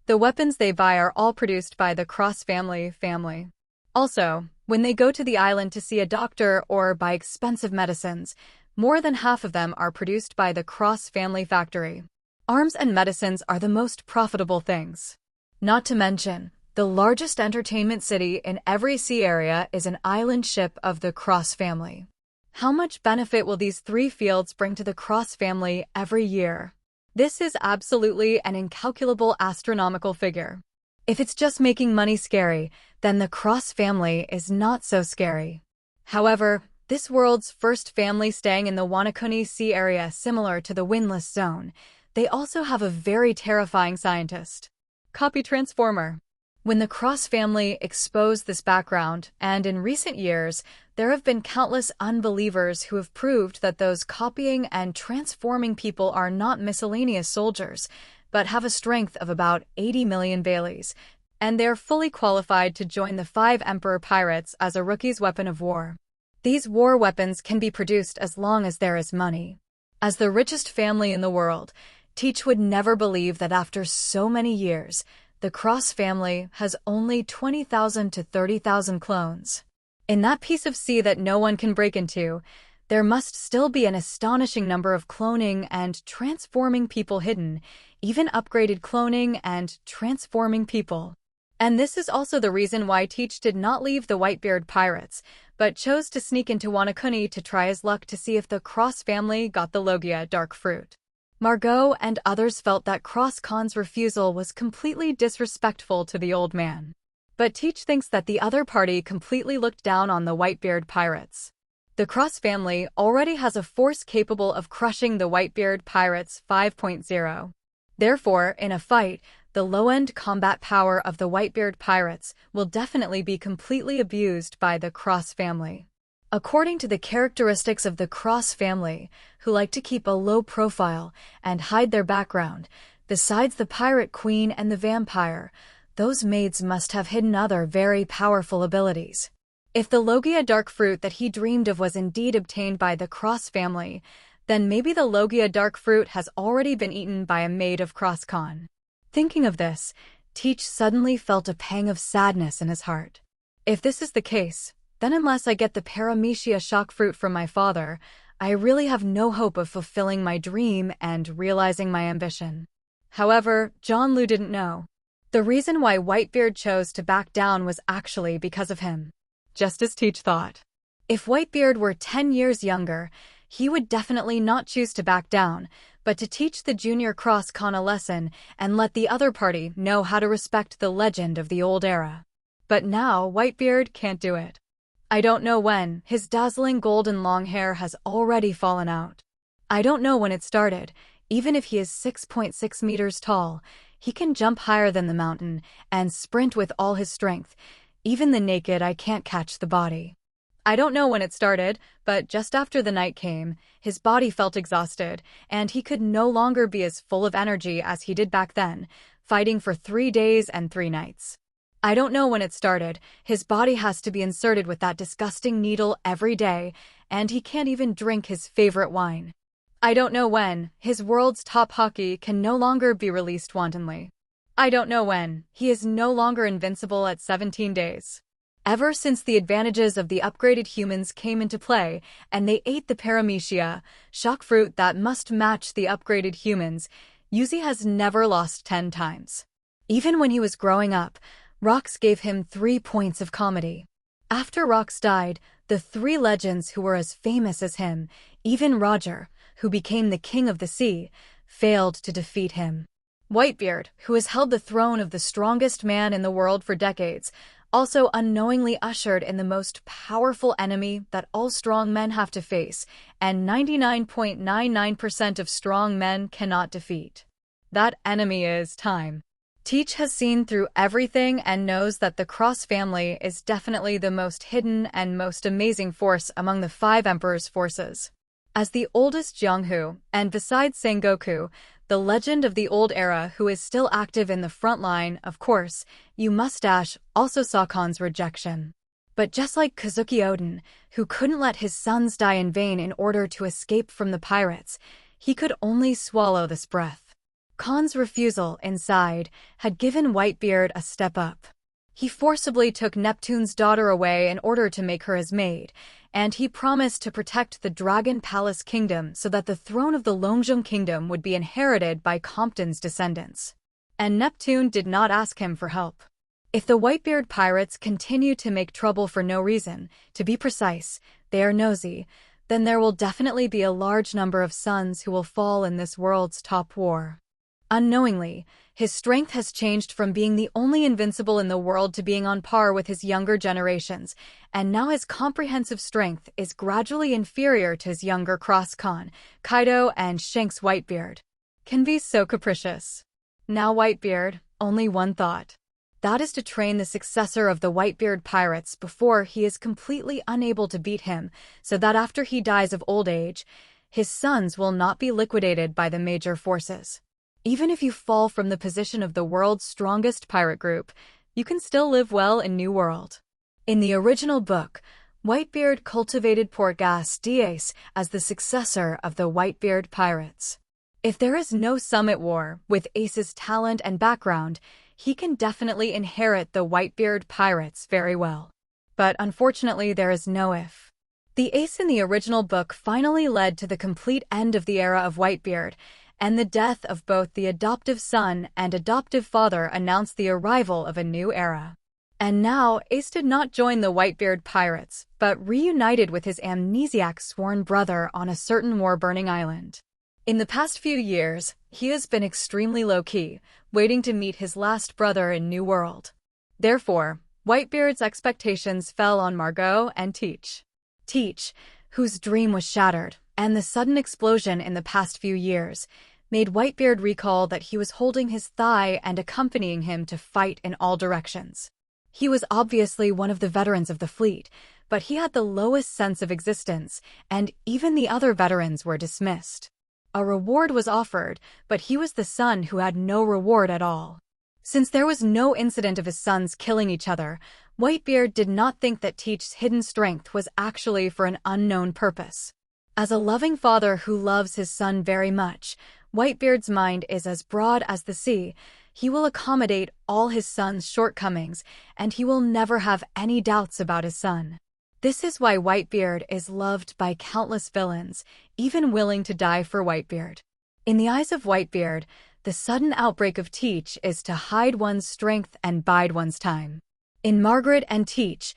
S1: The weapons they buy are all produced by the Cross family. Also, when they go to the island to see a doctor or buy expensive medicines, more than half of them are produced by the Cross family factory. Arms and medicines are the most profitable things. Not to mention, the largest entertainment city in every sea area is an island ship of the Cross family. How much benefit will these 3 fields bring to the Cross family every year? This is absolutely an incalculable astronomical figure. If it's just making money scary, then the Cross family is not so scary. However, this world's first family staying in the Wanakuni Sea area similar to the Windless Zone, they also have a very terrifying scientist. Copy Transformer. When the Cross family exposed this background, and in recent years, there have been countless unbelievers who have proved that those copying and transforming people are not miscellaneous soldiers, but have a strength of about 80 million Baileys, and they're fully qualified to join the 5 Emperor Pirates as a rookie's weapon of war. These war weapons can be produced as long as there is money. As the richest family in the world, Teach would never believe that after so many years, the Cross family has only 20,000 to 30,000 clones. In that piece of sea that no one can break into, there must still be an astonishing number of cloning and transforming people hidden, even upgraded cloning and transforming people. And this is also the reason why Teach did not leave the Whitebeard pirates, but chose to sneak into Wanakuni to try his luck to see if the Cross family got the Logia dark fruit. Margot and others felt that Khan's refusal was completely disrespectful to the old man. But Teach thinks that the other party completely looked down on the Whitebeard pirates. The Cross family already has a force capable of crushing the Whitebeard pirates 5.0. Therefore, in a fight, the low-end combat power of the Whitebeard pirates will definitely be completely abused by the Cross family. According to the characteristics of the Cross family, who like to keep a low profile and hide their background, besides the pirate queen and the vampire, those maids must have hidden other very powerful abilities. If the Logia dark fruit that he dreamed of was indeed obtained by the Cross family, then maybe the Logia dark fruit has already been eaten by a maid of Khan. Thinking of this, Teach suddenly felt a pang of sadness in his heart. If this is the case, then unless I get the Paramecia shock fruit from my father, I really have no hope of fulfilling my dream and realizing my ambition. However, John Lu didn't know. The reason why Whitebeard chose to back down was actually because of him. Just as Teach thought. If Whitebeard were 10 years younger, he would definitely not choose to back down, but to teach the junior cross Kahn a lesson and let the other party know how to respect the legend of the old era. But now Whitebeard can't do it. I don't know when, his dazzling golden long hair has already fallen out. I don't know when it started. Even if he is 6.6 meters tall, he can jump higher than the mountain and sprint with all his strength. Even the naked eye can't catch the body. I don't know when it started, but just after the night came, his body felt exhausted, and he could no longer be as full of energy as he did back then, fighting for 3 days and 3 nights. I don't know when it started. His body has to be inserted with that disgusting needle every day, and he can't even drink his favorite wine. I don't know when. His world's top haki can no longer be released wantonly. I don't know when. He is no longer invincible at 17 days. Ever since the advantages of the upgraded humans came into play, and they ate the paramecia, shock fruit that must match the upgraded humans, Yuzi has never lost 10 times. Even when he was growing up, Rox gave him 3 points of comedy. After Rox died, the 3 legends who were as famous as him, even Roger, who became the king of the sea, failed to defeat him. Whitebeard, who has held the throne of the strongest man in the world for decades, also unknowingly ushered in the most powerful enemy that all strong men have to face, and 99.99% of strong men cannot defeat. That enemy is time. Teach has seen through everything and knows that the Cross family is definitely the most hidden and most amazing force among the 5 Emperors' forces. As the oldest Jianghu, and besides Sengoku, the legend of the old era who is still active in the front line, of course, you mustache also saw Kahn's rejection. But just like Kazuki Oden, who couldn't let his sons die in vain in order to escape from the pirates, he could only swallow this breath. Kahn's refusal, inside, had given Whitebeard a step up. He forcibly took Neptune's daughter away in order to make her his maid, and he promised to protect the Dragon Palace Kingdom so that the throne of the Longjong Kingdom would be inherited by Compton's descendants. And Neptune did not ask him for help. If the Whitebeard pirates continue to make trouble for no reason, to be precise, they are nosy, then there will definitely be a large number of sons who will fall in this world's top war. Unknowingly, his strength has changed from being the only invincible in the world to being on par with his younger generations, and now his comprehensive strength is gradually inferior to his younger cross Kahn, Kaido, and Shanks. Whitebeard can be so capricious. Now Whitebeard, only one thought. That is to train the successor of the Whitebeard pirates before he is completely unable to beat him, so that after he dies of old age, his sons will not be liquidated by the major forces. Even if you fall from the position of the world's strongest pirate group, you can still live well in New World. In the original book, Whitebeard cultivated Portgas Diaz as the successor of the Whitebeard pirates. If there is no summit war, with Ace's talent and background, he can definitely inherit the Whitebeard pirates very well. But unfortunately there is no if. The Ace in the original book finally led to the complete end of the era of Whitebeard, and the death of both the adoptive son and adoptive father announced the arrival of a new era. And now, Ace did not join the Whitebeard pirates, but reunited with his amnesiac sworn brother on a certain war-burning island. In the past few years, he has been extremely low-key, waiting to meet his last brother in New World. Therefore, Whitebeard's expectations fell on Margot and Teach. Teach, whose dream was shattered, and the sudden explosion in the past few years, made Whitebeard recall that he was holding his thigh and accompanying him to fight in all directions. He was obviously one of the veterans of the fleet, but he had the lowest sense of existence, and even the other veterans were dismissed. A reward was offered, but he was the son who had no reward at all. Since there was no incident of his sons killing each other, Whitebeard did not think that Teach's hidden strength was actually for an unknown purpose. As a loving father who loves his son very much, Whitebeard's mind is as broad as the sea. He will accommodate all his son's shortcomings, and he will never have any doubts about his son. This is why Whitebeard is loved by countless villains, even willing to die for Whitebeard. In the eyes of Whitebeard, the sudden outbreak of Teach is to hide one's strength and bide one's time. In Margaret and Teach,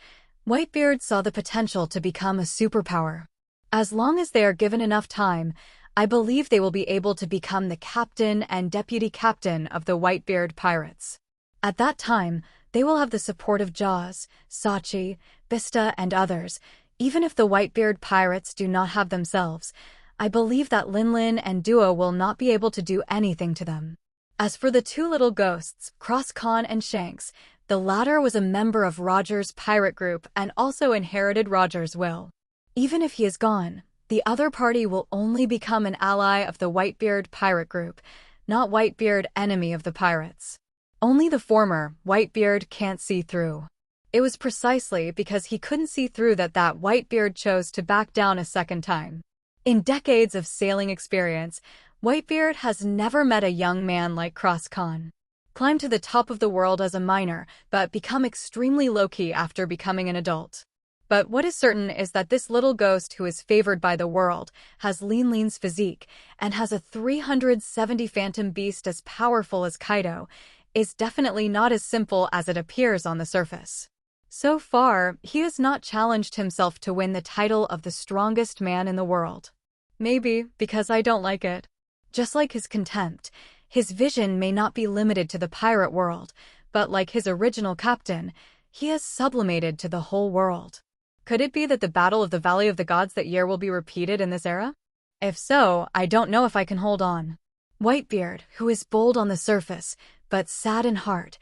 S1: Whitebeard saw the potential to become a superpower. As long as they are given enough time, I believe they will be able to become the captain and deputy captain of the Whitebeard pirates. At that time, they will have the support of Jaws, Sachi, Bista, and others. Even if the Whitebeard pirates do not have themselves, I believe that Linlin and Duo will not be able to do anything to them. As for the two little ghosts, Kahn and Shanks, the latter was a member of Roger's pirate group and also inherited Roger's will. Even if he is gone, the other party will only become an ally of the Whitebeard pirate group, not Whitebeard enemy of the pirates. Only the former, Whitebeard, can't see through. It was precisely because he couldn't see through that Whitebeard chose to back down a second time. In decades of sailing experience, Whitebeard has never met a young man like Kahn. Climbed to the top of the world as a minor, but become extremely low-key after becoming an adult. But what is certain is that this little ghost who is favored by the world has Linlin's physique and has a 370 phantom beast as powerful as Kaido, is definitely not as simple as it appears on the surface. So far, he has not challenged himself to win the title of the strongest man in the world. Maybe because I don't like it. Just like his contempt, his vision may not be limited to the pirate world, but like his original captain, he has sublimated to the whole world. Could it be that the Battle of the Valley of the Gods that year will be repeated in this era? If so, I don't know if I can hold on. Whitebeard, who is bold on the surface, but sad in heart,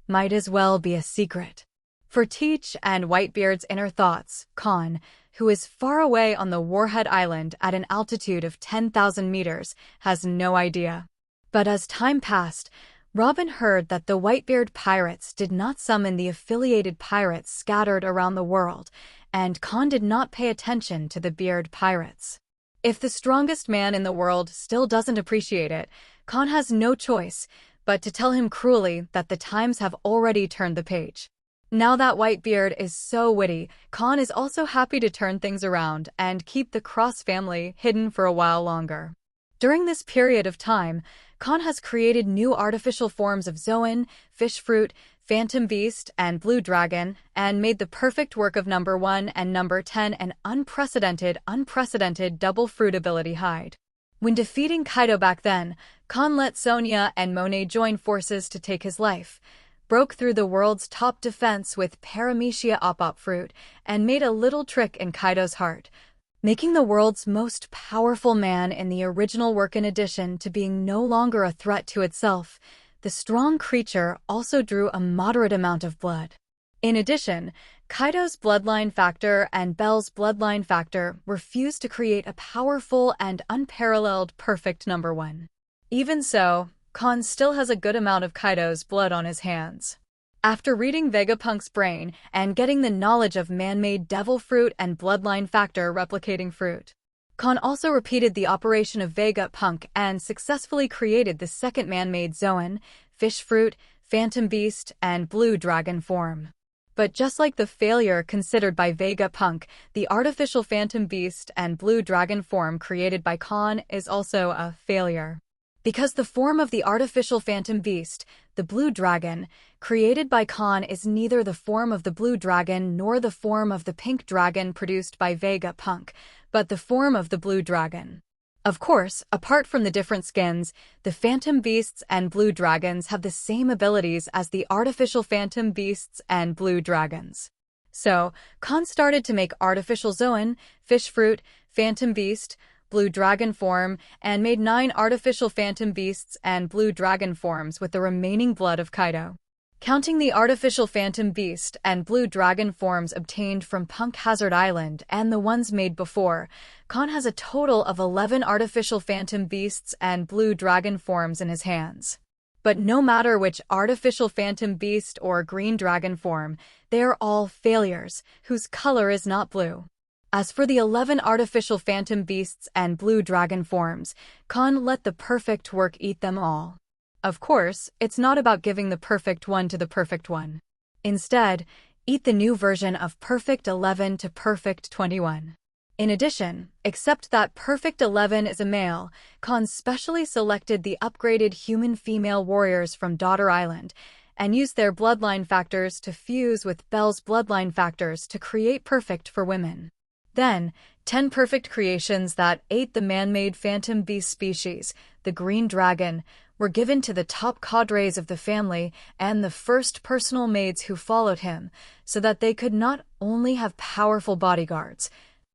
S1: might as well be a secret. For Teach and Whitebeard's inner thoughts, Kahn, who is far away on the Warhead Island at an altitude of 10,000 meters, has no idea. But as time passed, Robin heard that the Whitebeard pirates did not summon the affiliated pirates scattered around the world, and Kahn did not pay attention to the Beard pirates. If the strongest man in the world still doesn't appreciate it, Kahn has no choice but to tell him cruelly that the times have already turned the page. Now that Whitebeard is so witty, Kahn is also happy to turn things around and keep the Cross family hidden for a while longer. During this period of time, Kahn has created new artificial forms of Zoan, Fish Fruit, Phantom Beast, and Blue Dragon, and made the perfect work of number 1 and number 10 an unprecedented double fruit ability hide. When defeating Kaido back then, Kahn let Sonia and Monet join forces to take his life, broke through the world's top defense with Paramecia Op fruit, and made a little trick in Kaido's heart, making the world's most powerful man in the original work. In addition to being no longer a threat to itself, the strong creature also drew a moderate amount of blood. In addition, Kaido's bloodline factor and Bell's bloodline factor were fused to create a powerful and unparalleled perfect number 1. Even so, Kahn still has a good amount of Kaido's blood on his hands. After reading Vegapunk's brain and getting the knowledge of man-made devil fruit and bloodline factor replicating fruit, Kahn also repeated the operation of Vegapunk and successfully created the second man-made Zoan, Fish Fruit, Phantom Beast, and Blue Dragon form. But just like the failure considered by Vegapunk, the artificial Phantom Beast and Blue Dragon form created by Kahn is also a failure. Because the form of the artificial Phantom Beast, the Blue Dragon, created by Kahn is neither the form of the Blue Dragon nor the form of the Pink Dragon produced by Vegapunk, but the form of the Blue Dragon. Of course, apart from the different skins, the Phantom Beasts and Blue Dragons have the same abilities as the artificial Phantom Beasts and Blue Dragons. So, Kahn started to make artificial Zoan, Fish Fruit, Phantom Beast, Blue Dragon form, and made 9 artificial Phantom Beasts and Blue Dragon forms with the remaining blood of Kaido. Counting the artificial Phantom Beast and Blue Dragon forms obtained from Punk Hazard Island and the ones made before, Kahn has a total of 11 artificial Phantom Beasts and Blue Dragon forms in his hands. But no matter which artificial Phantom Beast or Green Dragon form, they are all failures, whose color is not blue. As for the 11 artificial Phantom Beasts and Blue Dragon forms, Kahn let the perfect work eat them all. Of course, it's not about giving the perfect one to the perfect one. Instead, eat the new version of Perfect 11 to Perfect 21. In addition, except that Perfect 11 is a male, Kahn specially selected the upgraded human female warriors from Daughter Island and used their bloodline factors to fuse with Belle's bloodline factors to create Perfect for women. Then, 10 perfect creations that ate the man-made phantom beast species, the green dragon, were given to the top cadres of the family and the first personal maids who followed him, so that they could not only have powerful bodyguards,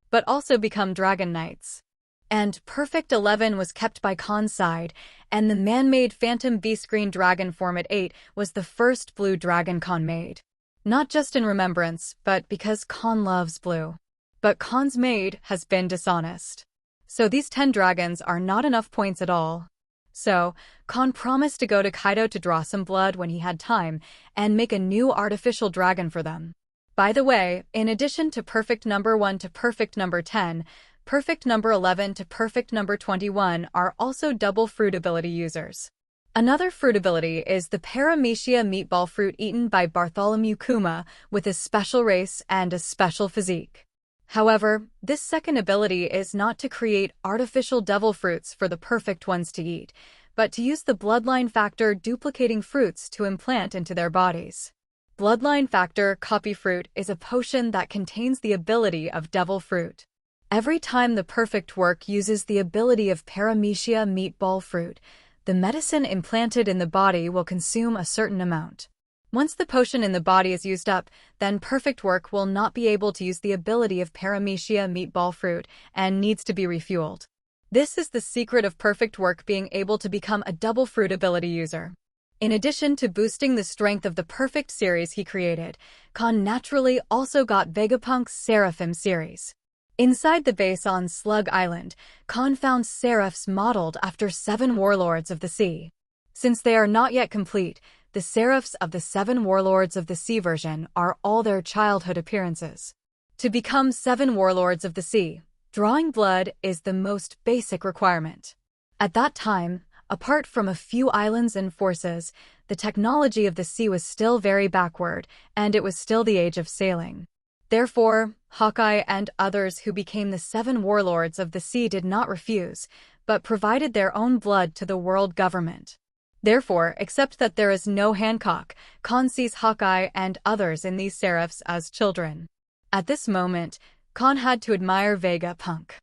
S1: but also become dragon knights. And Perfect 11 was kept by Kahn's side, and the man-made phantom beast green dragon form at 8 was the first blue dragon Kahn made. Not just in remembrance, but because Kahn loves blue. But Kahn's maid has been dishonest. So these 10 dragons are not enough points at all. So, Kahn promised to go to Kaido to draw some blood when he had time and make a new artificial dragon for them. By the way, in addition to perfect number 1 to perfect number 10, perfect number 11 to perfect number 21 are also double fruit ability users. Another fruit ability is the Paramecia meatball fruit eaten by Bartholomew Kuma with a special race and a special physique. However, this second ability is not to create artificial devil fruits for the perfect ones to eat, but to use the bloodline factor duplicating fruits to implant into their bodies. Bloodline factor copy fruit is a potion that contains the ability of devil fruit. Every time the perfect work uses the ability of Paramecia meatball fruit, the medicine implanted in the body will consume a certain amount. Once the potion in the body is used up, then perfect work will not be able to use the ability of Paramecia meatball fruit and needs to be refueled. This is the secret of perfect work being able to become a double fruit ability user. In addition to boosting the strength of the perfect series he created, Kahn naturally also got Vegapunk's Seraphim series. Inside the base on Slug Island, Kahn found seraphs modeled after 7 warlords of the sea. Since they are not yet complete, the seraphs of the 7 warlords of the sea version are all their childhood appearances. To become 7 warlords of the sea, drawing blood is the most basic requirement. At that time, apart from a few islands and forces, the technology of the sea was still very backward, and it was still the age of sailing. Therefore, Hawkeye and others who became the 7 warlords of the sea did not refuse, but provided their own blood to the world government. Therefore, except that there is no Hancock, Kahn sees Hawkeye and others in these seraphs as children. At this moment, Kahn had to admire Vegapunk.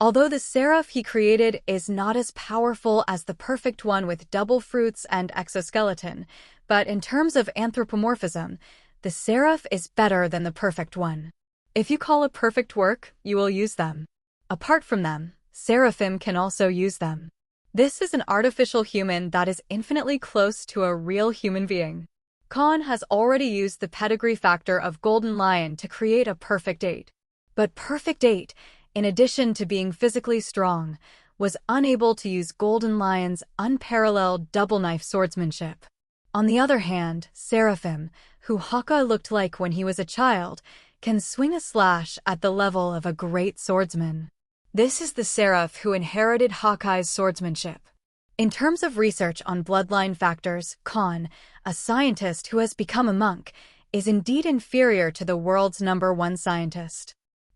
S1: Although the seraph he created is not as powerful as the perfect one with double fruits and exoskeleton, but in terms of anthropomorphism, the seraph is better than the perfect one. If you call a perfect work, you will use them. Apart from them, seraphim can also use them. This is an artificial human that is infinitely close to a real human being. Kahn has already used the pedigree factor of Golden Lion to create a perfect 8. But perfect 8, in addition to being physically strong, was unable to use Golden Lion's unparalleled double knife swordsmanship. On the other hand, Seraphim, who Hawkeye looked like when he was a child, can swing a slash at the level of a great swordsman. This is the seraph who inherited Hawkeye's swordsmanship. In terms of research on bloodline factors, Kahn, a scientist who has become a monk, is indeed inferior to the world's #1 scientist.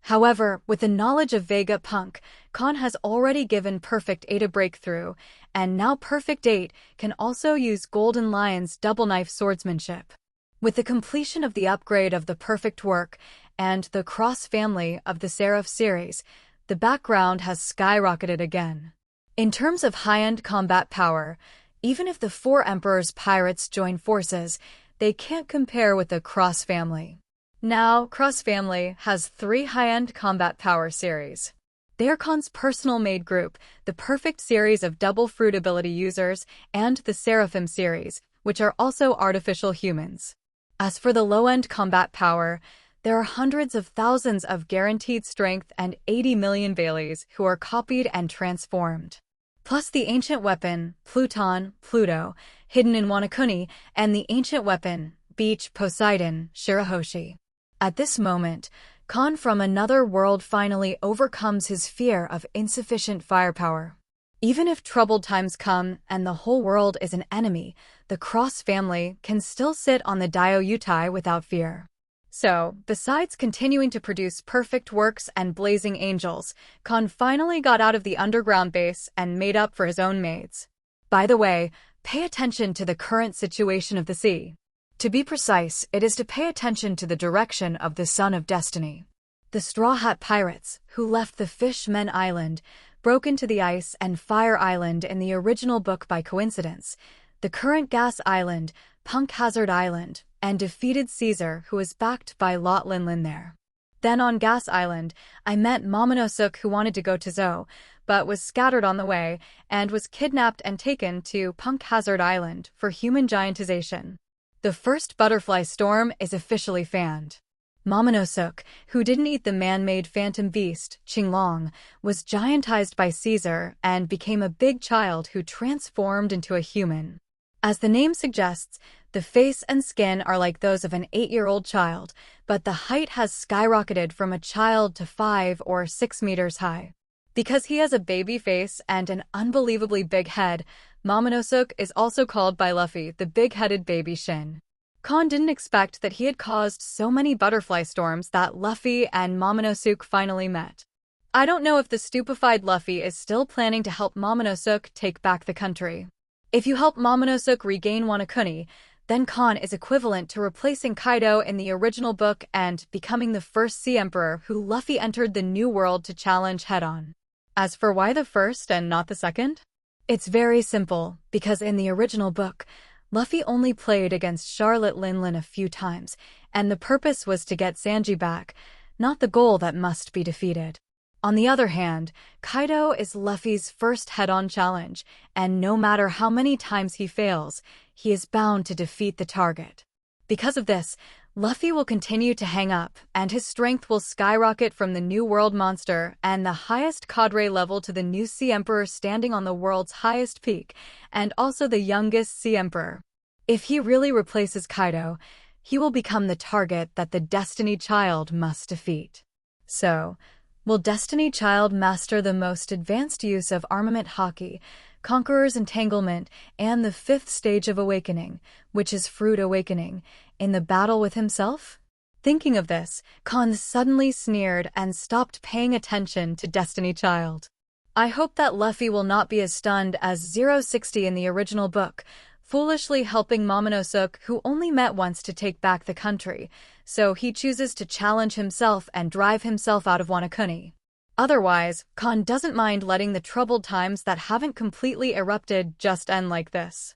S1: However, with the knowledge of Vegapunk, Kahn has already given Perfect 8 a breakthrough, and now Perfect 8 can also use Golden Lion's double knife swordsmanship. With the completion of the upgrade of the perfect work and the cross family of the Seraph series, the background has skyrocketed again. In terms of high-end combat power, even if the 4 Emperor's pirates join forces, they can't compare with the Cross family. Now, Cross family has 3 high-end combat power series. They are Kahn's personal made group, the perfect series of double fruit ability users, and the Seraphim series, which are also artificial humans. As for the low-end combat power, there are hundreds of thousands of guaranteed strength and 80 million Baileys who are copied and transformed. Plus the ancient weapon, Pluto, hidden in Wanakuni, and the ancient weapon, Beach Poseidon, Shirahoshi. At this moment, Kahn from another world finally overcomes his fear of insufficient firepower. Even if troubled times come and the whole world is an enemy, the Cross family can still sit on the Daiyutai without fear. So, besides continuing to produce perfect works and blazing angels, Kahn finally got out of the underground base and made up for his own maids. By the way, pay attention to the current situation of the sea. To be precise, it is to pay attention to the direction of the Sun of Destiny. The Straw Hat Pirates, who left the Fishmen Island, broke into the Ice and Fire Island in the original book by coincidence, the current Gas Island, Punk Hazard Island, and defeated Caesar, who was backed by Charlotte Linlin there. Then on Gas Island, I met Momonosuke, who wanted to go to Zou, but was scattered on the way, and was kidnapped and taken to Punk Hazard Island for human giantization. The first butterfly storm is officially fanned. Momonosuke, who didn't eat the man-made phantom beast, Qinglong, was giantized by Caesar and became a big child who transformed into a human. As the name suggests, the face and skin are like those of an 8-year-old child, but the height has skyrocketed from a child to 5 or 6 meters high. Because he has a baby face and an unbelievably big head, Momonosuke is also called by Luffy the big-headed baby Shin. Kahn didn't expect that he had caused so many butterfly storms that Luffy and Momonosuke finally met. I don't know if the stupefied Luffy is still planning to help Momonosuke take back the country. If you help Momonosuke regain Wano Kuni, then Kahn is equivalent to replacing Kaido in the original book and becoming the first Sea Emperor who Luffy entered the New World to challenge head-on. As for why the first and not the second? It's very simple, because in the original book, Luffy only played against Charlotte Linlin a few times, and the purpose was to get Sanji back, not the goal that must be defeated. On the other hand, Kaido is Luffy's first head-on challenge, and no matter how many times he fails, he is bound to defeat the target. Because of this, Luffy will continue to hang up, and his strength will skyrocket from the New World monster and the highest cadre level to the new Sea Emperor standing on the world's highest peak, and also the youngest Sea Emperor. If he really replaces Kaido, he will become the target that the Destiny Child must defeat. So, will Destiny Child master the most advanced use of armament Haki, Conqueror's Entanglement, and the 5th stage of Awakening, which is Fruit Awakening, in the battle with himself? Thinking of this, Kahn suddenly sneered and stopped paying attention to Destiny Child. I hope that Luffy will not be as stunned as 060 in the original book, foolishly helping Momonosuke, who only met once, to take back the country, so he chooses to challenge himself and drive himself out of Wano Kuni. Otherwise, Kahn doesn't mind letting the troubled times that haven't completely erupted just end like this.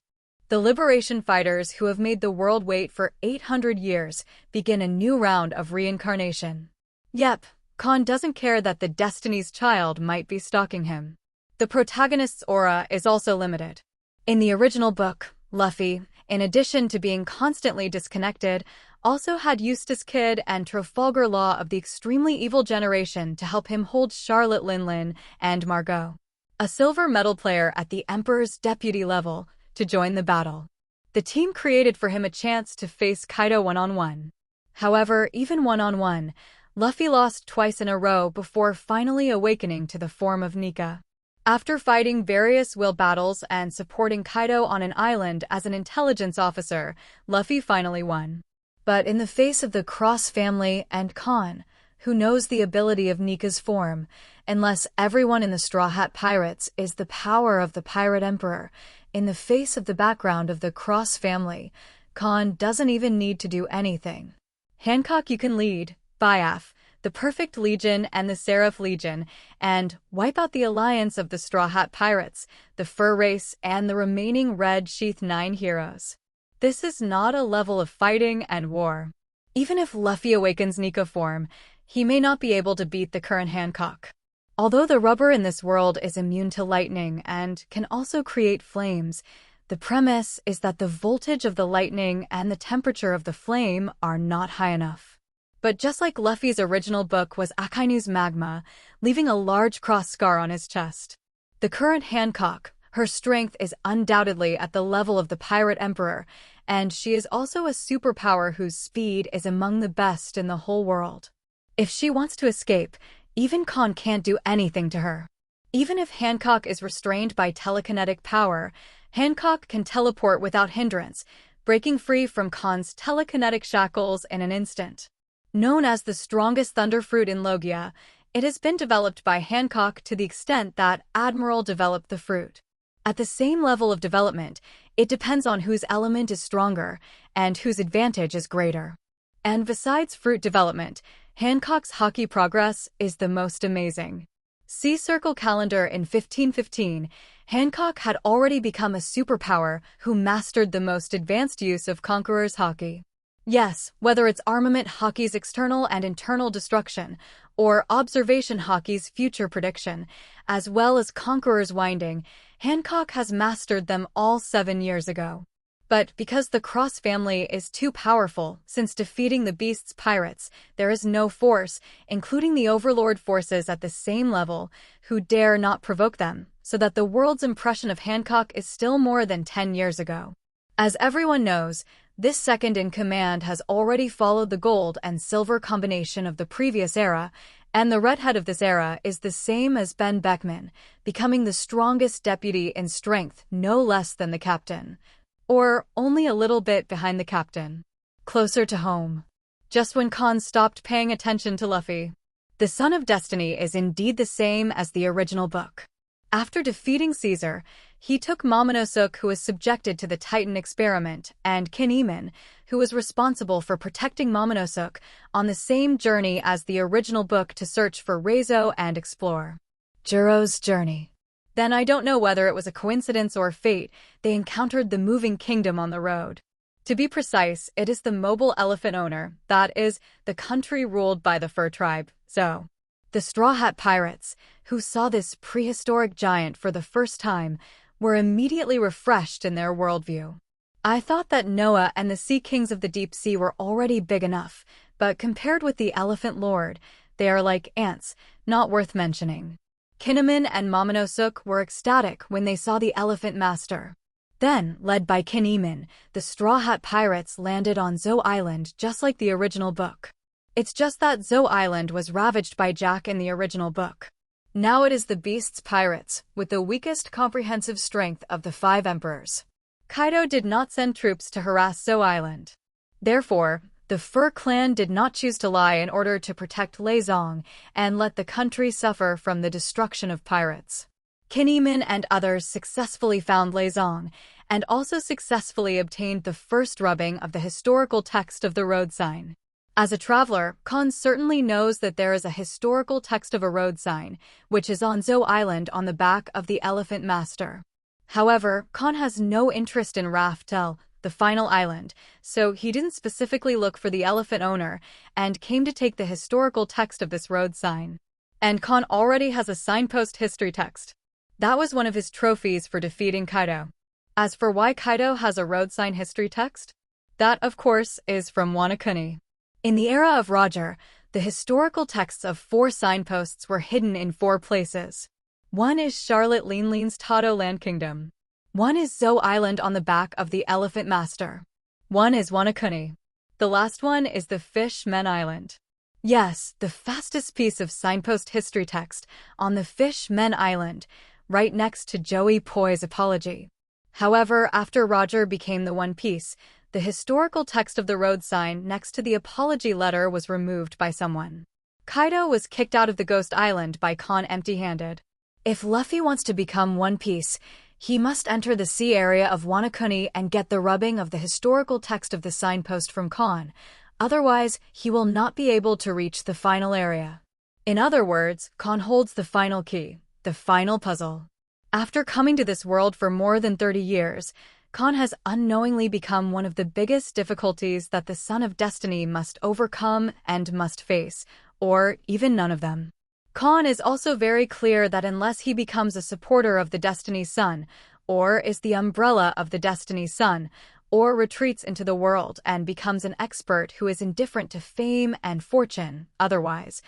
S1: The liberation fighters who have made the world wait for 800 years begin a new round of reincarnation. Yep, Kahn doesn't care that the Destiny's Child might be stalking him. The protagonist's aura is also limited. In the original book, Luffy, in addition to being constantly disconnected, also had Eustace Kid and Trafalgar Law of the extremely evil generation to help him hold Charlotte Linlin and Margot, a silver medal player at the Emperor's deputy level, to join the battle. The team created for him a chance to face Kaido one-on-one. However, even one-on-one, Luffy lost twice in a row before finally awakening to the form of Nika. After fighting various will battles and supporting Kaido on an island as an intelligence officer, Luffy finally won. But in the face of the Cross family and Kahn, who knows the ability of Nika's form, unless everyone in the Straw Hat Pirates is the power of the Pirate Emperor, in the face of the background of the Cross family, Kahn doesn't even need to do anything. Hancock, you can lead Biaf, the Perfect Legion and the Seraph Legion, and wipe out the alliance of the Straw Hat Pirates, the Fur Race, and the remaining Red Sheath 9 heroes. This is not a level of fighting and war. Even if Luffy awakens Nika form, he may not be able to beat the current Hancock. Although the rubber in this world is immune to lightning and can also create flames, the premise is that the voltage of the lightning and the temperature of the flame are not high enough. But just like Luffy's original book was Akainu's magma, leaving a large cross scar on his chest. The current Hancock, her strength is undoubtedly at the level of the Pirate Emperor, and she is also a superpower whose speed is among the best in the whole world. If she wants to escape, even Kahn can't do anything to her. Even if Hancock is restrained by telekinetic power, Hancock can teleport without hindrance, breaking free from Kahn's telekinetic shackles in an instant. Known as the strongest thunder fruit in Logia, it has been developed by Hancock to the extent that Admiral developed the fruit. At the same level of development, it depends on whose element is stronger and whose advantage is greater. And besides fruit development, Hancock's Haki progress is the most amazing. See Circle Calendar in 1515, Hancock had already become a superpower who mastered the most advanced use of Conqueror's Haki. Yes, whether it's Armament Haki's external and internal destruction, or Observation Haki's future prediction, as well as Conqueror's Winding, Hancock has mastered them all 7 years ago. But because the Cross family is too powerful, since defeating the Beast's pirates, there is no force, including the Overlord forces at the same level, who dare not provoke them, so that the world's impression of Hancock is still more than 10 years ago. As everyone knows, this second-in-command has already followed the gold and silver combination of the previous era, and the redhead of this era is the same as Ben Beckman, becoming the strongest deputy in strength no less than the captain. Or only a little bit behind the captain. Closer to home. Just when Kahn stopped paying attention to Luffy. The Son of Destiny is indeed the same as the original book. After defeating Caesar, he took Momonosuke, who was subjected to the Titan experiment, and Kinemon, who was responsible for protecting Momonosuke, on the same journey as the original book to search for Reizo and explore Jiro's journey. Then I don't know whether it was a coincidence or fate, they encountered the moving kingdom on the road. To be precise, it is the mobile elephant owner, that is, the country ruled by the fur tribe, Zo. The Straw Hat Pirates, who saw this prehistoric giant for the first time, were immediately refreshed in their worldview. I thought that Noah and the Sea Kings of the Deep Sea were already big enough, but compared with the Elephant Lord, they are like ants, not worth mentioning. Kinemon and Momonosuke were ecstatic when they saw the Elephant Master. Then, led by Kinemon, the Straw Hat Pirates landed on Zo Island just like the original book. It's just that Zo Island was ravaged by Jack in the original book. Now it is the Beast's pirates, with the weakest comprehensive strength of the 5 emperors. Kaido did not send troops to harass Zo Island. Therefore, the Fur Clan did not choose to lie in order to protect Lei Zong and let the country suffer from the destruction of pirates. Kinemon and others successfully found Lei Zong, and also successfully obtained the first rubbing of the historical text of the road sign. As a traveler, Kahn certainly knows that there is a historical text of a road sign, which is on Zo Island on the back of the Elephant Master. However, Kahn has no interest in Raftel, the final island, so he didn't specifically look for the elephant owner and came to take the historical text of this road sign. And Kahn already has a signpost history text. That was one of his trophies for defeating Kaido. As for why Kaido has a road sign history text, that, of course, is from Wano Kuni. In the era of Roger, the historical texts of 4 signposts were hidden in 4 places. One is Charlotte Linlin's Tado Land Kingdom. One is Zo Island on the back of the Elephant Master. One is Wano Kuni. The last one is the Fish Men Island. Yes, the fastest piece of signpost history text on the Fish Men Island, right next to Joey Poi's apology. However, after Roger became the One Piece, the historical text of the road sign next to the apology letter was removed by someone. Kaido was kicked out of the Ghost Island by Kahn empty-handed. If Luffy wants to become One Piece, he must enter the sea area of Wano Kuni and get the rubbing of the historical text of the signpost from Kahn. Otherwise, he will not be able to reach the final area. In other words, Kahn holds the final key, the final puzzle. After coming to this world for more than 30 years, Kahn has unknowingly become one of the biggest difficulties that the Son of Destiny must overcome and must face, or even none of them. Kahn is also very clear that unless he becomes a supporter of the Destiny's Son, or is the umbrella of the Destiny's Son, or retreats into the world and becomes an expert who is indifferent to fame and fortune, otherwise,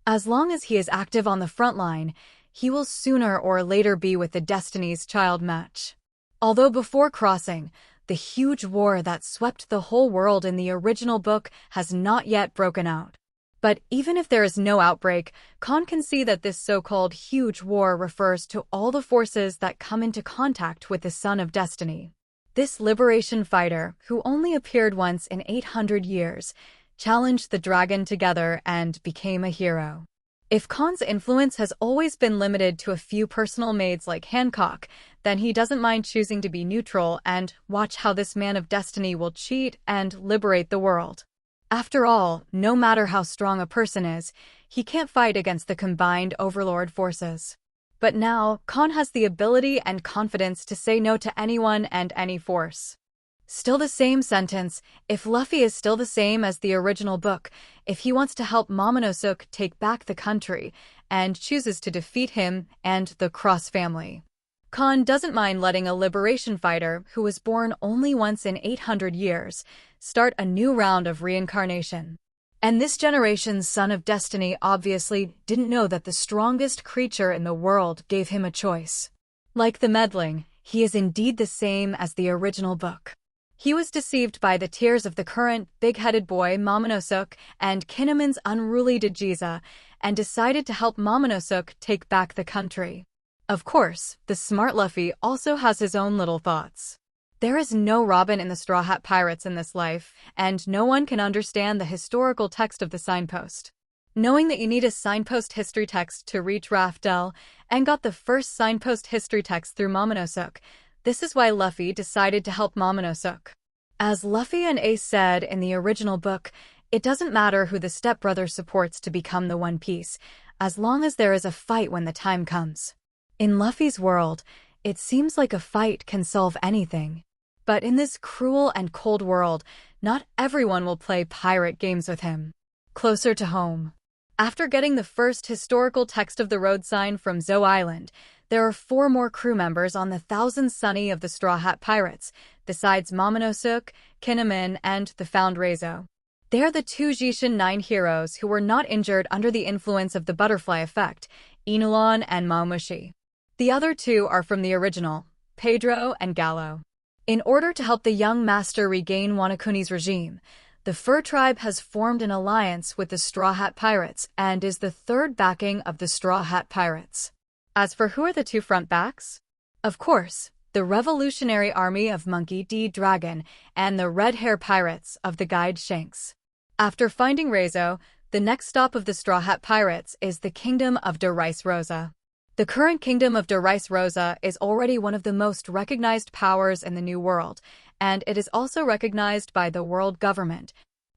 S1: as long as he is active on the front line, he will sooner or later be with the Destiny's Child match. Although before crossing, the huge war that swept the whole world in the original book has not yet broken out. But even if there is no outbreak, Kahn can see that this so-called huge war refers to all the forces that come into contact with the Son of Destiny. This liberation fighter, who only appeared once in 800 years, challenged the dragon together, and became a hero. If Kahn's influence has always been limited to a few personal maids like Hancock, then he doesn't mind choosing to be neutral and watch how this man of destiny will cheat and liberate the world. After all, no matter how strong a person is, he can't fight against the combined overlord forces. But now, Kahn has the ability and confidence to say no to anyone and any force. Still the same sentence, if Luffy is still the same as the original book, if he wants to help Momonosuke take back the country, and chooses to defeat him and the Cross family. Kahn doesn't mind letting a liberation fighter, who was born only once in 800 years, start a new round of reincarnation. And this generation's son of destiny obviously didn't know that the strongest creature in the world gave him a choice. Like the meddling, he is indeed the same as the original book. He was deceived by the tears of the current big-headed boy Momonosuke and Kinemon's unruly Dejiza, and decided to help Momonosuke take back the country. Of course, the smart Luffy also has his own little thoughts. There is no Robin in the Straw Hat Pirates in this life, and no one can understand the historical text of the signpost. Knowing that you need a signpost history text to reach Raftel, and got the first signpost history text through Momonosuke, this is why Luffy decided to help Momonosuke. As Luffy and Ace said in the original book, it doesn't matter who the stepbrother supports to become the One Piece, as long as there is a fight when the time comes. In Luffy's world, it seems like a fight can solve anything. But in this cruel and cold world, not everyone will play pirate games with him. Closer to home. After getting the first historical text of the road sign from Zou Island, there are 4 more crew members on the Thousand Sunny of the Straw Hat Pirates, besides Momonosuke, Kinemon, and the Found Reizo. They are the 2 Jishin 9 heroes who were not injured under the influence of the butterfly effect, Inulon and Maumushi. The other 2 are from the original, Pedro and Gallo. In order to help the young master regain Wanakuni's regime, the Fur Tribe has formed an alliance with the Straw Hat Pirates and is the 3rd backing of the Straw Hat Pirates. As for who are the 2 front backs? Of course, the Revolutionary Army of Monkey D. Dragon and the Red Hair Pirates of the Guide Shanks. After finding Reizo, the next stop of the Straw Hat Pirates is the Kingdom of De Rice Rosa. The current Kingdom of De Rice Rosa is already one of the most recognized powers in the New World, and it is also recognized by the world government,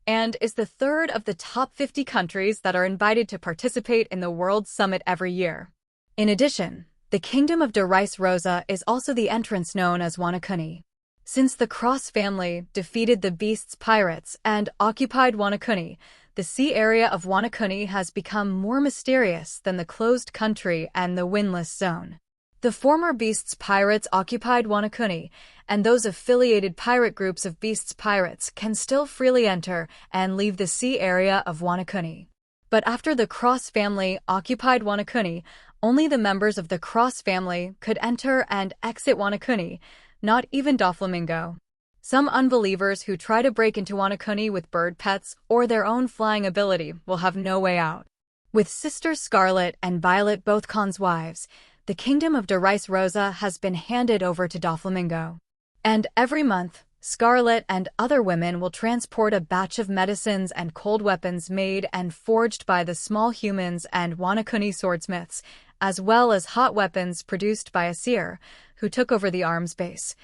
S1: and is the 3rd of the top 50 countries that are invited to participate in the World Summit every year. In addition, the Kingdom of De Rice Rosa is also the entrance known as Wanakuni. Since the Cross family defeated the Beast's pirates and occupied Wanakuni, the sea area of Wanakuni has become more mysterious than the closed country and the windless zone. The former Beast's pirates occupied Wanakuni, and those affiliated pirate groups of Beast's pirates can still freely enter and leave the sea area of Wanakuni. But after the Cross family occupied Wanakuni, only the members of the Cross family could enter and exit Wanakuni, not even Doflamingo. Some unbelievers who try to break into Wanakuni with bird pets or their own flying ability will have no way out. With sisters Scarlet and Violet both Kahn's wives, the Kingdom of De Rice Rosa has been handed over to Doflamingo. And every month, Scarlet and other women will transport a batch of medicines and cold weapons made and forged by the small humans and Wanakuni swordsmiths, as well as hot weapons produced by Asir, who took over the arms base,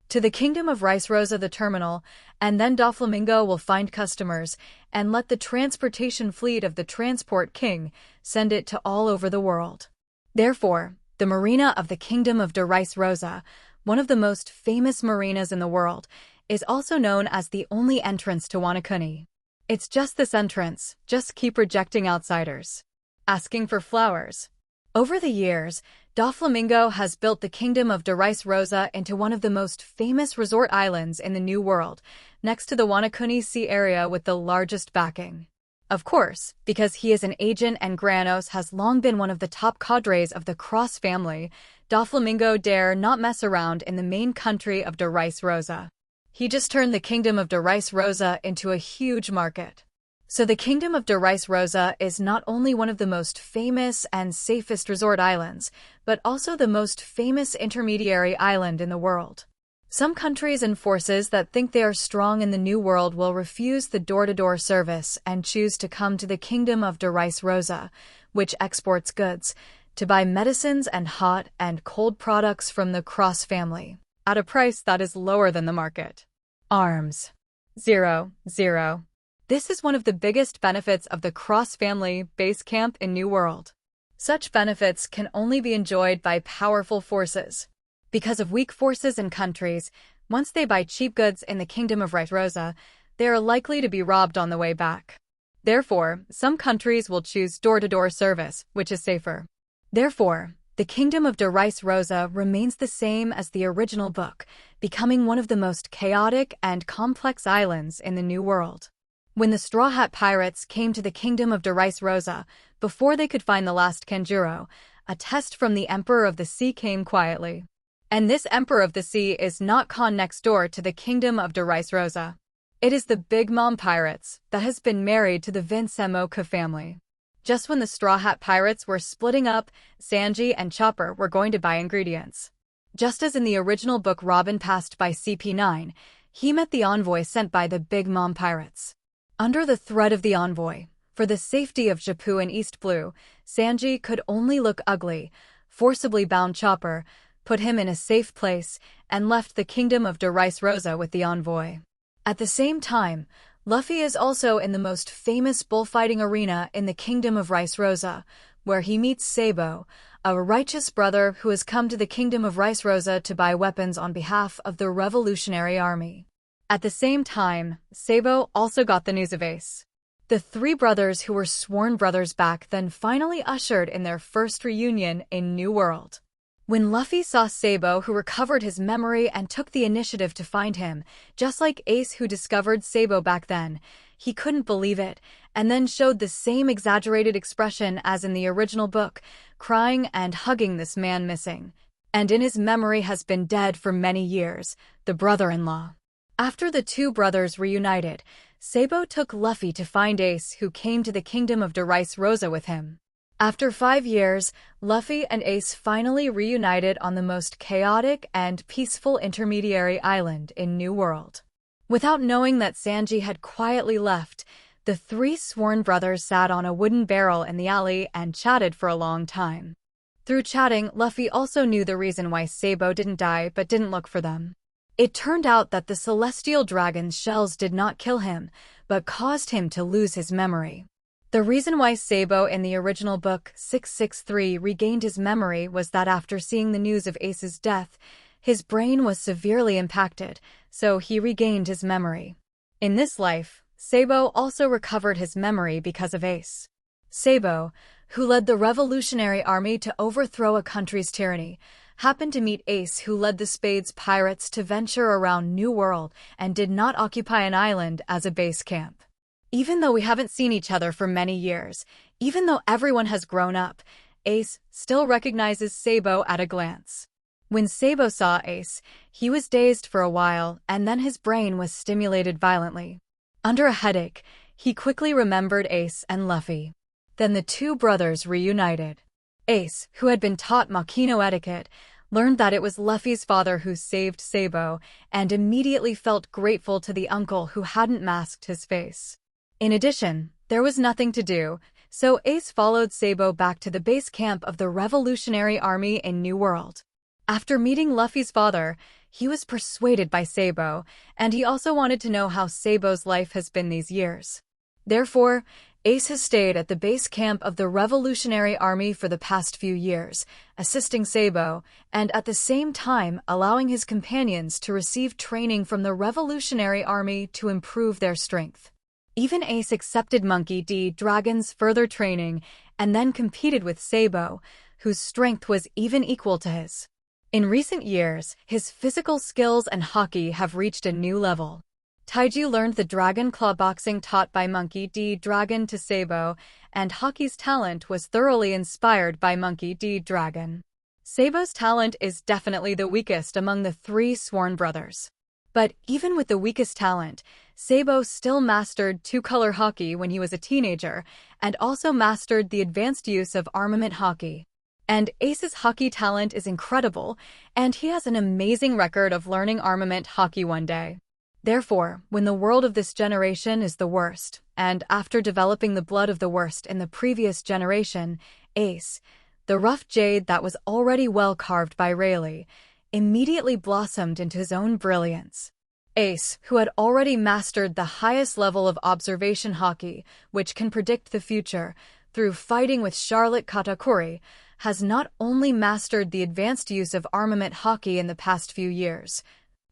S1: to the Kingdom of Rice Rosa the terminal, and then Doflamingo will find customers and let the transportation fleet of the Transport King send it to all over the world. Therefore, the marina of the Kingdom of De Rice Rosa, one of the most famous marinas in the world, is also known as the only entrance to Wanakuni. It's just this entrance, just keep rejecting outsiders. Asking for flowers. Over the years, Doflamingo has built the Kingdom of De Rice Rosa into one of the most famous resort islands in the New World, next to the Wanakuni Sea area with the largest backing. Of course, because he is an agent and Granos has long been one of the top cadres of the Cross family, Doflamingo dare not mess around in the main country of De Rice Rosa. He just turned the Kingdom of De Rice Rosa into a huge market. So the Kingdom of De Rice Rosa is not only one of the most famous and safest resort islands, but also the most famous intermediary island in the world. Some countries and forces that think they are strong in the New World will refuse the door-to-door service and choose to come to the Kingdom of Darice Rosa, which exports goods, to buy medicines and hot and cold products from the Cross family, at a price that is lower than the market. Arms. 0. This is one of the biggest benefits of the Cross family base camp in New World. Such benefits can only be enjoyed by powerful forces. Because of weak forces in countries, once they buy cheap goods in the Kingdom of Darice Rosa, they are likely to be robbed on the way back. Therefore, some countries will choose door-to-door service, which is safer. Therefore, the Kingdom of Darice Rosa remains the same as the original book, becoming one of the most chaotic and complex islands in the New World. When the Straw Hat Pirates came to the Kingdom of Darice Rosa, before they could find the last Kanjuro, a test from the Emperor of the Sea came quietly. And this Emperor of the Sea is not Kahn next door to the Kingdom of Darice Rosa. It is the Big Mom Pirates that has been married to the Vincemoka family. Just when the Straw Hat Pirates were splitting up, Sanji and Chopper were going to buy ingredients. Just as in the original book Robin passed by CP9, he met the envoy sent by the Big Mom Pirates. Under the threat of the envoy, for the safety of Japu and East Blue, Sanji could only look ugly, forcibly bound Chopper, put him in a safe place, and left the Kingdom of Darice Rosa with the envoy. At the same time, Luffy is also in the most famous bullfighting arena in the Kingdom of Darice Rosa, where he meets Sabo, a righteous brother who has come to the Kingdom of Darice Rosa to buy weapons on behalf of the Revolutionary Army. At the same time, Sabo also got the news of Ace. The three brothers who were sworn brothers back then finally ushered in their first reunion in New World. When Luffy saw Sabo, who recovered his memory and took the initiative to find him, just like Ace who discovered Sabo back then, he couldn't believe it, and then showed the same exaggerated expression as in the original book, crying and hugging this man missing. And in his memory has been dead for many years, the brother-in-law. After the two brothers reunited, Sabo took Luffy to find Ace, who came to the Kingdom of Darice Rosa with him. After 5 years, Luffy and Ace finally reunited on the most chaotic and peaceful intermediary island in New World. Without knowing that Sanji had quietly left, the three sworn brothers sat on a wooden barrel in the alley and chatted for a long time. Through chatting, Luffy also knew the reason why Sabo didn't die but didn't look for them. It turned out that the celestial dragon's shells did not kill him, but caused him to lose his memory. The reason why Sabo in the original book 663 regained his memory was that after seeing the news of Ace's death, his brain was severely impacted, so he regained his memory. In this life, Sabo also recovered his memory because of Ace. Sabo, who led the Revolutionary Army to overthrow a country's tyranny, happened to meet Ace, who led the Spades Pirates to venture around New World and did not occupy an island as a base camp. Even though we haven't seen each other for many years, even though everyone has grown up, Ace still recognizes Sabo at a glance. When Sabo saw Ace, he was dazed for a while, and then his brain was stimulated violently. Under a headache, he quickly remembered Ace and Luffy. Then the two brothers reunited. Ace, who had been taught Makino etiquette, learned that it was Luffy's father who saved Sabo, and immediately felt grateful to the uncle who hadn't masked his face. In addition, there was nothing to do, so Ace followed Sabo back to the base camp of the Revolutionary Army in New World. After meeting Luffy's father, he was persuaded by Sabo, and he also wanted to know how Sabo's life has been these years. Therefore, Ace has stayed at the base camp of the Revolutionary Army for the past few years, assisting Sabo, and at the same time allowing his companions to receive training from the Revolutionary Army to improve their strength. Even Ace accepted Monkey D. Dragon's further training and then competed with Sabo, whose strength was even equal to his. In recent years, his physical skills and haki have reached a new level. Taiju learned the Dragon Claw boxing taught by Monkey D. Dragon to Sabo, and Haki's talent was thoroughly inspired by Monkey D. Dragon. Sabo's talent is definitely the weakest among the three sworn brothers. But even with the weakest talent, Sabo still mastered two-color haki when he was a teenager, and also mastered the advanced use of armament haki. And Ace's Haki talent is incredible, and he has an amazing record of learning armament Haki one day. Therefore, when the world of this generation is the worst, and after developing the blood of the worst in the previous generation, Ace, the rough jade that was already well carved by Rayleigh, immediately blossomed into his own brilliance. Ace, who had already mastered the highest level of observation Haki, which can predict the future, through fighting with Charlotte Katakuri, has not only mastered the advanced use of armament Haki in the past few years,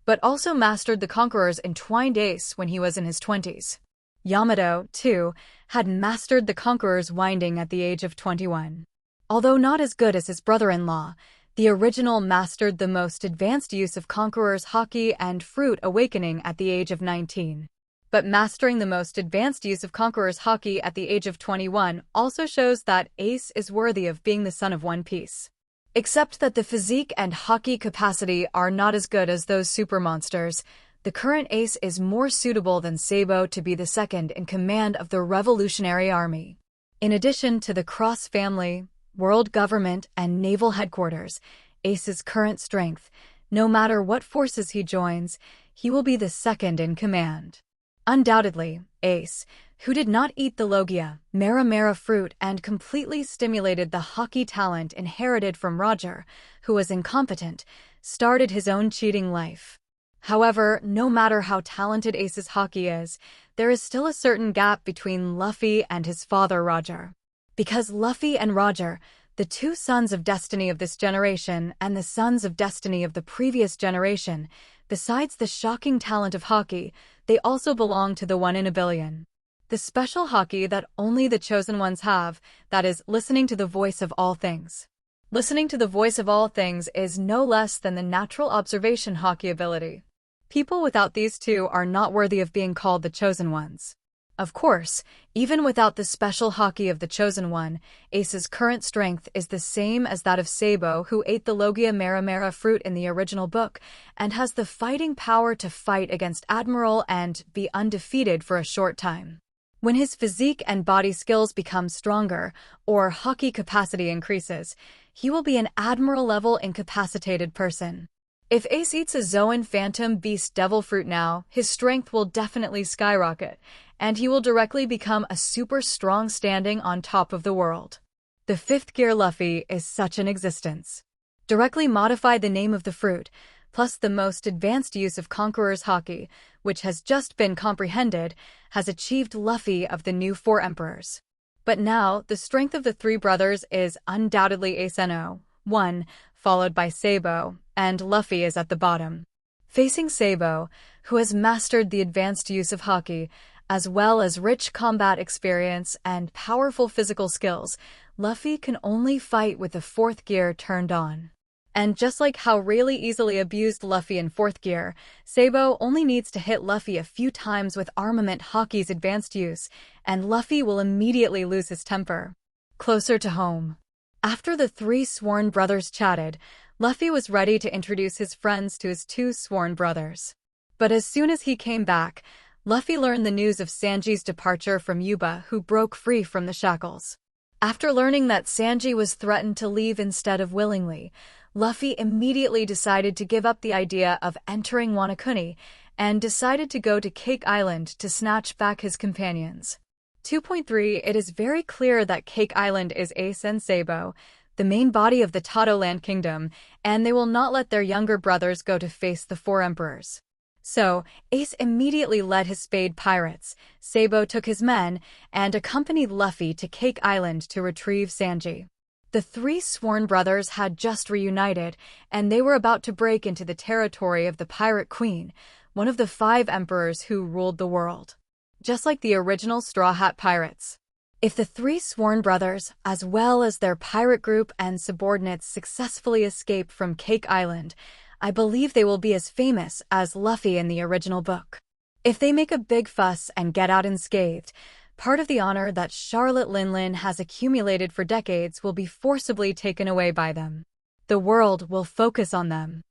S1: but also mastered the Conqueror's entwined ace when he was in his 20s. Yamato, too, had mastered the Conqueror's winding at the age of 21. Although not as good as his brother-in-law, the original mastered the most advanced use of Conqueror's Haki and Fruit Awakening at the age of 19. But mastering the most advanced use of Conqueror's Haki at the age of 21 also shows that Ace is worthy of being the son of One Piece. Except that the physique and Haki capacity are not as good as those super monsters, the current Ace is more suitable than Sabo to be the second in command of the Revolutionary Army. In addition to the cross-family, world government, and naval headquarters, Ace's current strength, no matter what forces he joins, he will be the second in command. Undoubtedly, Ace, who did not eat the Logia, Mera fruit and completely stimulated the Haki talent inherited from Roger, who was incompetent, started his own cheating life. However, no matter how talented Ace's Haki is, there is still a certain gap between Luffy and his father Roger. Because Luffy and Roger, the two sons of destiny of this generation and the sons of destiny of the previous generation, besides the shocking talent of Haki, they also belong to the one in a billion. The special Haki that only the chosen ones have, that is, listening to the voice of all things. Listening to the voice of all things is no less than the natural observation Haki ability. People without these two are not worthy of being called the chosen ones. Of course, even without the special Haki of the Chosen One, Ace's current strength is the same as that of Sabo, who ate the Logia Mera fruit in the original book, and has the fighting power to fight against Admiral and be undefeated for a short time. When his physique and body skills become stronger, or Haki capacity increases, he will be an Admiral-level incapacitated person. If Ace eats a Zoan Phantom Beast Devil Fruit now, his strength will definitely skyrocket, and he will directly become a super strong standing on top of the world. The fifth gear Luffy is such an existence. Directly modify the name of the fruit, plus the most advanced use of Conqueror's Haki, which has just been comprehended, has achieved Luffy of the new four emperors. But now, the strength of the three brothers is undoubtedly Ace No. 1, followed by Sabo, and Luffy is at the bottom. Facing Sabo, who has mastered the advanced use of Haki, as well as rich combat experience and powerful physical skills, Luffy can only fight with the fourth gear turned on. And just like how Rayleigh easily abused Luffy in fourth gear, Sabo only needs to hit Luffy a few times with armament Haki's advanced use, and Luffy will immediately lose his temper. Closer to home. After the three sworn brothers chatted, Luffy was ready to introduce his friends to his two sworn brothers. But as soon as he came back, Luffy learned the news of Sanji's departure from Yuba, who broke free from the shackles. After learning that Sanji was threatened to leave instead of willingly, Luffy immediately decided to give up the idea of entering Wano and decided to go to Cake Island to snatch back his companions. 2.3 It is very clear that Cake Island is Ace and Sabo, the main body of the Tato Land Kingdom, and they will not let their younger brothers go to face the four emperors. So, Ace immediately led his spade pirates, Sabo took his men, and accompanied Luffy to Cake Island to retrieve Sanji. The three sworn brothers had just reunited, and they were about to break into the territory of the Pirate Queen, one of the 5 emperors who ruled the world. Just like the original Straw Hat Pirates. If the three sworn brothers, as well as their pirate group and subordinates, successfully escape from Cake Island, I believe they will be as famous as Luffy in the original book. If they make a big fuss and get out unscathed, part of the honor that Charlotte Linlin has accumulated for decades will be forcibly taken away by them. The world will focus on them.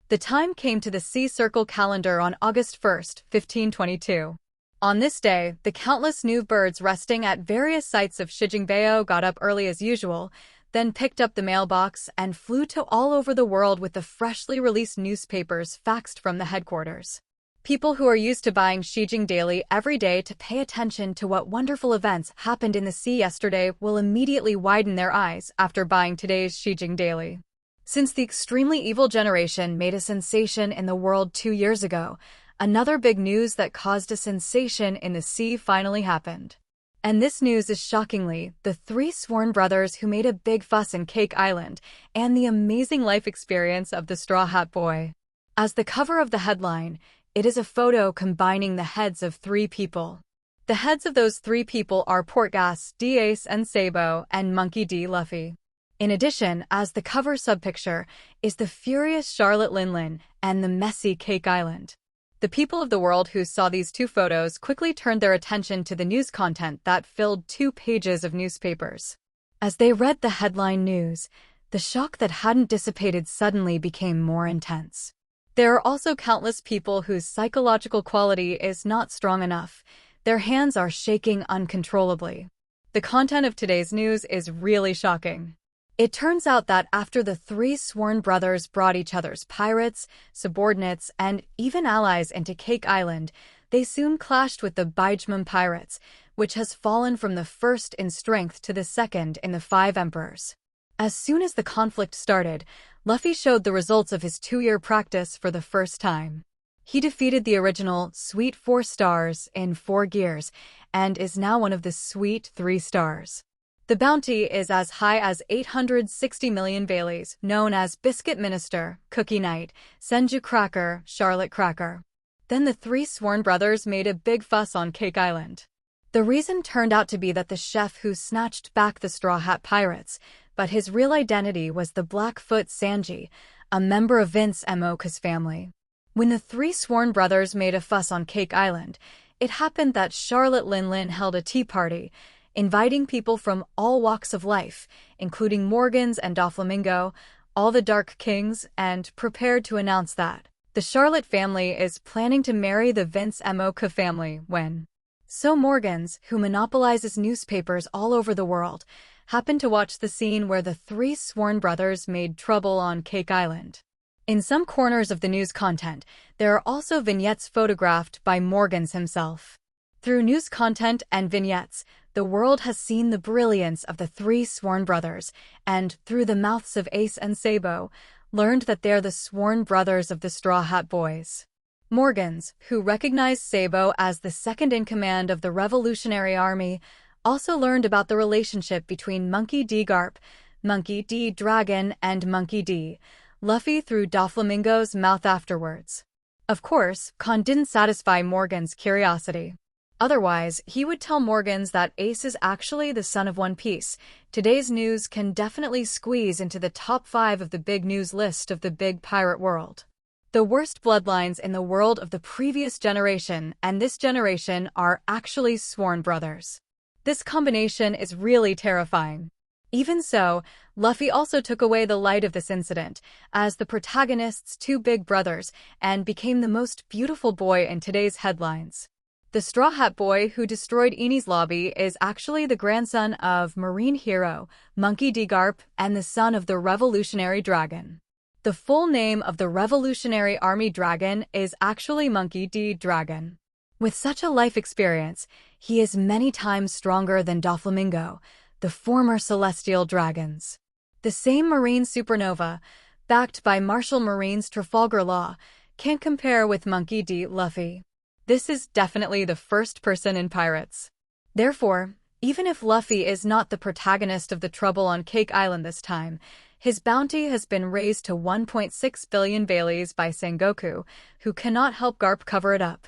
S1: The time came to the Sea Circle calendar on August 1st, 1522. On this day, the countless new birds resting at various sites of Shijingbao got up early as usual, then picked up the mailbox and flew to all over the world with the freshly released newspapers faxed from the headquarters. People who are used to buying Shijing Daily every day to pay attention to what wonderful events happened in the sea yesterday will immediately widen their eyes after buying today's Shijing Daily. Since the extremely evil generation made a sensation in the world 2 years ago, another big news that caused a sensation in the sea finally happened. And this news is shockingly the 3 sworn brothers who made a big fuss in Cake Island and the amazing life experience of the Straw Hat Boy. As the cover of the headline, it is a photo combining the heads of 3 people. The heads of those 3 people are Portgas D. Ace and Sabo and Monkey D. Luffy. In addition, as the cover subpicture, is the furious Charlotte Linlin and the messy Cake Island. The people of the world who saw these 2 photos quickly turned their attention to the news content that filled 2 pages of newspapers. As they read the headline news, the shock that hadn't dissipated suddenly became more intense. There are also countless people whose psychological quality is not strong enough. Their hands are shaking uncontrollably. The content of today's news is really shocking. It turns out that after the 3 sworn brothers brought each other's pirates, subordinates, and even allies into Cake Island, they soon clashed with the Baijman pirates, which has fallen from the first in strength to the second in the 5 emperors. As soon as the conflict started, Luffy showed the results of his 2-year practice for the first time. He defeated the original Sweet 4 stars in 4 gears and is now one of the Sweet 3 stars. The bounty is as high as 860 million Baileys, known as Biscuit Minister, Cookie Knight, Senju Cracker, Charlotte Cracker. Then the 3 sworn brothers made a big fuss on Cake Island. The reason turned out to be that the chef who snatched back the Straw Hat Pirates, but his real identity was the Blackfoot Sanji, a member of Vince Moka's family. When the 3 sworn brothers made a fuss on Cake Island, it happened that Charlotte Linlin held a tea party, inviting people from all walks of life, including Morgans and Doflamingo, all the Dark Kings, and prepared to announce that the Charlotte family is planning to marry the Vince Moka family when. So Morgans, who monopolizes newspapers all over the world, happened to watch the scene where the 3 sworn brothers made trouble on Cake Island. In some corners of the news content, there are also vignettes photographed by Morgans himself. Through news content and vignettes, the world has seen the brilliance of the 3 sworn brothers, and, through the mouths of Ace and Sabo, learned that they're the sworn brothers of the Straw Hat Boys. Morgans, who recognized Sabo as the second-in-command of the Revolutionary Army, also learned about the relationship between Monkey D. Garp, Monkey D. Dragon, and Monkey D. Luffy through Doflamingo's mouth afterwards. Of course, Kahn didn't satisfy Morgan's curiosity. Otherwise, he would tell Morgans that Ace is actually the son of One Piece. Today's news can definitely squeeze into the top 5 of the big news list of the big pirate world. The worst bloodlines in the world of the previous generation and this generation are actually sworn brothers. This combination is really terrifying. Even so, Luffy also took away the light of this incident as the protagonist's 2 big brothers and became the most beautiful boy in today's headlines. The Straw Hat Boy who destroyed Enies Lobby is actually the grandson of marine hero Monkey D. Garp and the son of the Revolutionary Dragon. The full name of the Revolutionary Army Dragon is actually Monkey D. Dragon. With such a life experience, he is many times stronger than Doflamingo, the former Celestial Dragons. The same marine supernova, backed by Martial Marine's Trafalgar Law, can't compare with Monkey D. Luffy. This is definitely the first person in Pirates. Therefore, even if Luffy is not the protagonist of the trouble on Cake Island this time, his bounty has been raised to 1.6 billion Baileys by Sengoku, who cannot help Garp cover it up,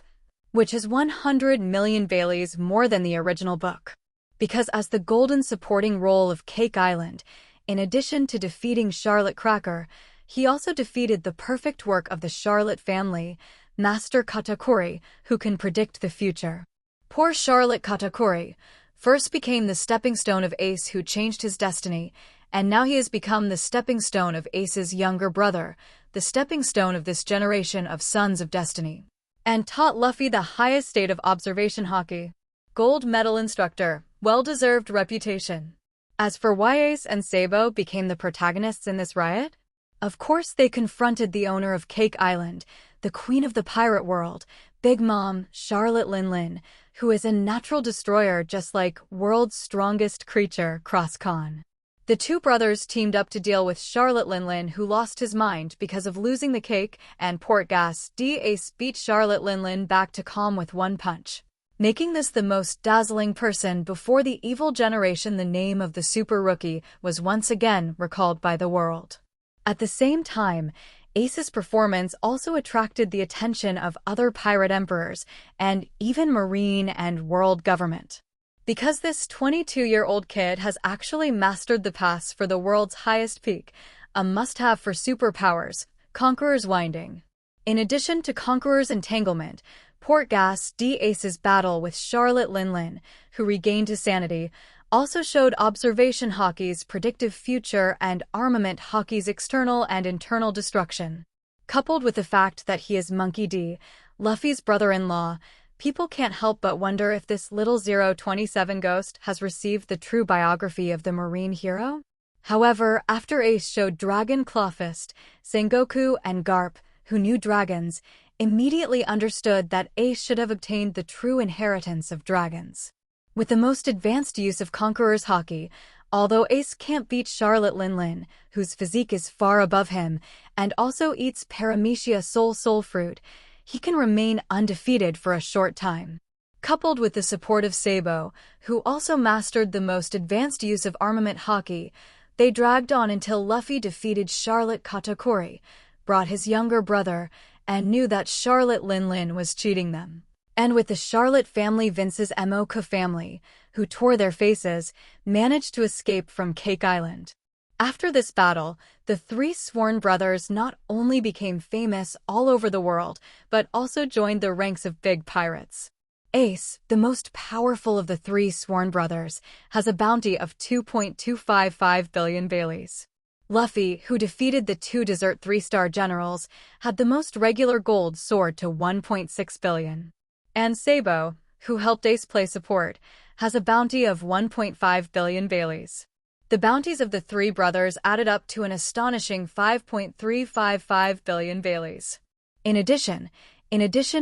S1: which is 100 million Baileys more than the original book. Because as the golden supporting role of Cake Island, in addition to defeating Charlotte Cracker, he also defeated the perfect work of the Charlotte family, Master Katakuri, who can predict the future. Poor Charlotte Katakuri first became the stepping stone of Ace, who changed his destiny, and now he has become the stepping stone of Ace's younger brother, the stepping stone of this generation of Sons of Destiny, and taught Luffy the highest state of observation haki. Gold medal instructor, well-deserved reputation. As for why Ace and Sabo became the protagonists in this riot, of course they confronted the owner of Cake Island, the queen of the pirate world, Big Mom Charlotte Linlin, who is a natural destroyer just like world's strongest creature, Kahn. The two brothers teamed up to deal with Charlotte Linlin, who lost his mind because of losing the cake, and Port Gas Ace beat Charlotte Linlin back to calm with one punch, making this the most dazzling person before the evil generation. The name of the super rookie was once again recalled by the world. At the same time, Ace's performance also attracted the attention of other pirate emperors and even marine and world government. Because this 22-year-old kid has actually mastered the pass for the world's highest peak, a must-have for superpowers, Conqueror's Winding. In addition to Conqueror's Entanglement, Port Gas Ace's battle with Charlotte Linlin, who regained his sanity, also showed Observation Haki's predictive future and Armament Haki's external and internal destruction. Coupled with the fact that he is Monkey D, Luffy's brother-in-law, people can't help but wonder if this little 027 ghost has received the true biography of the marine hero. However, after Ace showed Dragon Clawfist, Sengoku and Garp, who knew dragons, immediately understood that Ace should have obtained the true inheritance of dragons. With the most advanced use of Conqueror's Haki, although Ace can't beat Charlotte Linlin, whose physique is far above him, and also eats Paramecia Soul Fruit, he can remain undefeated for a short time. Coupled with the support of Sabo, who also mastered the most advanced use of Armament Haki, they dragged on until Luffy defeated Charlotte Katakuri, brought his younger brother, and knew that Charlotte Linlin was cheating them. And with the Charlotte family, Vince's Mocha family, who tore their faces, managed to escape from Cake Island. After this battle, the three sworn brothers not only became famous all over the world, but also joined the ranks of big pirates. Ace, the most powerful of the three sworn brothers, has a bounty of 2.255 billion Baileys. Luffy, who defeated the two desert three-star generals, had the most regular gold soared to 1.6 billion. And Sabo, who helped Ace play support, has a bounty of 1.5 billion Baileys. The bounties of the three brothers added up to an astonishing 5.355 billion Baileys. In addition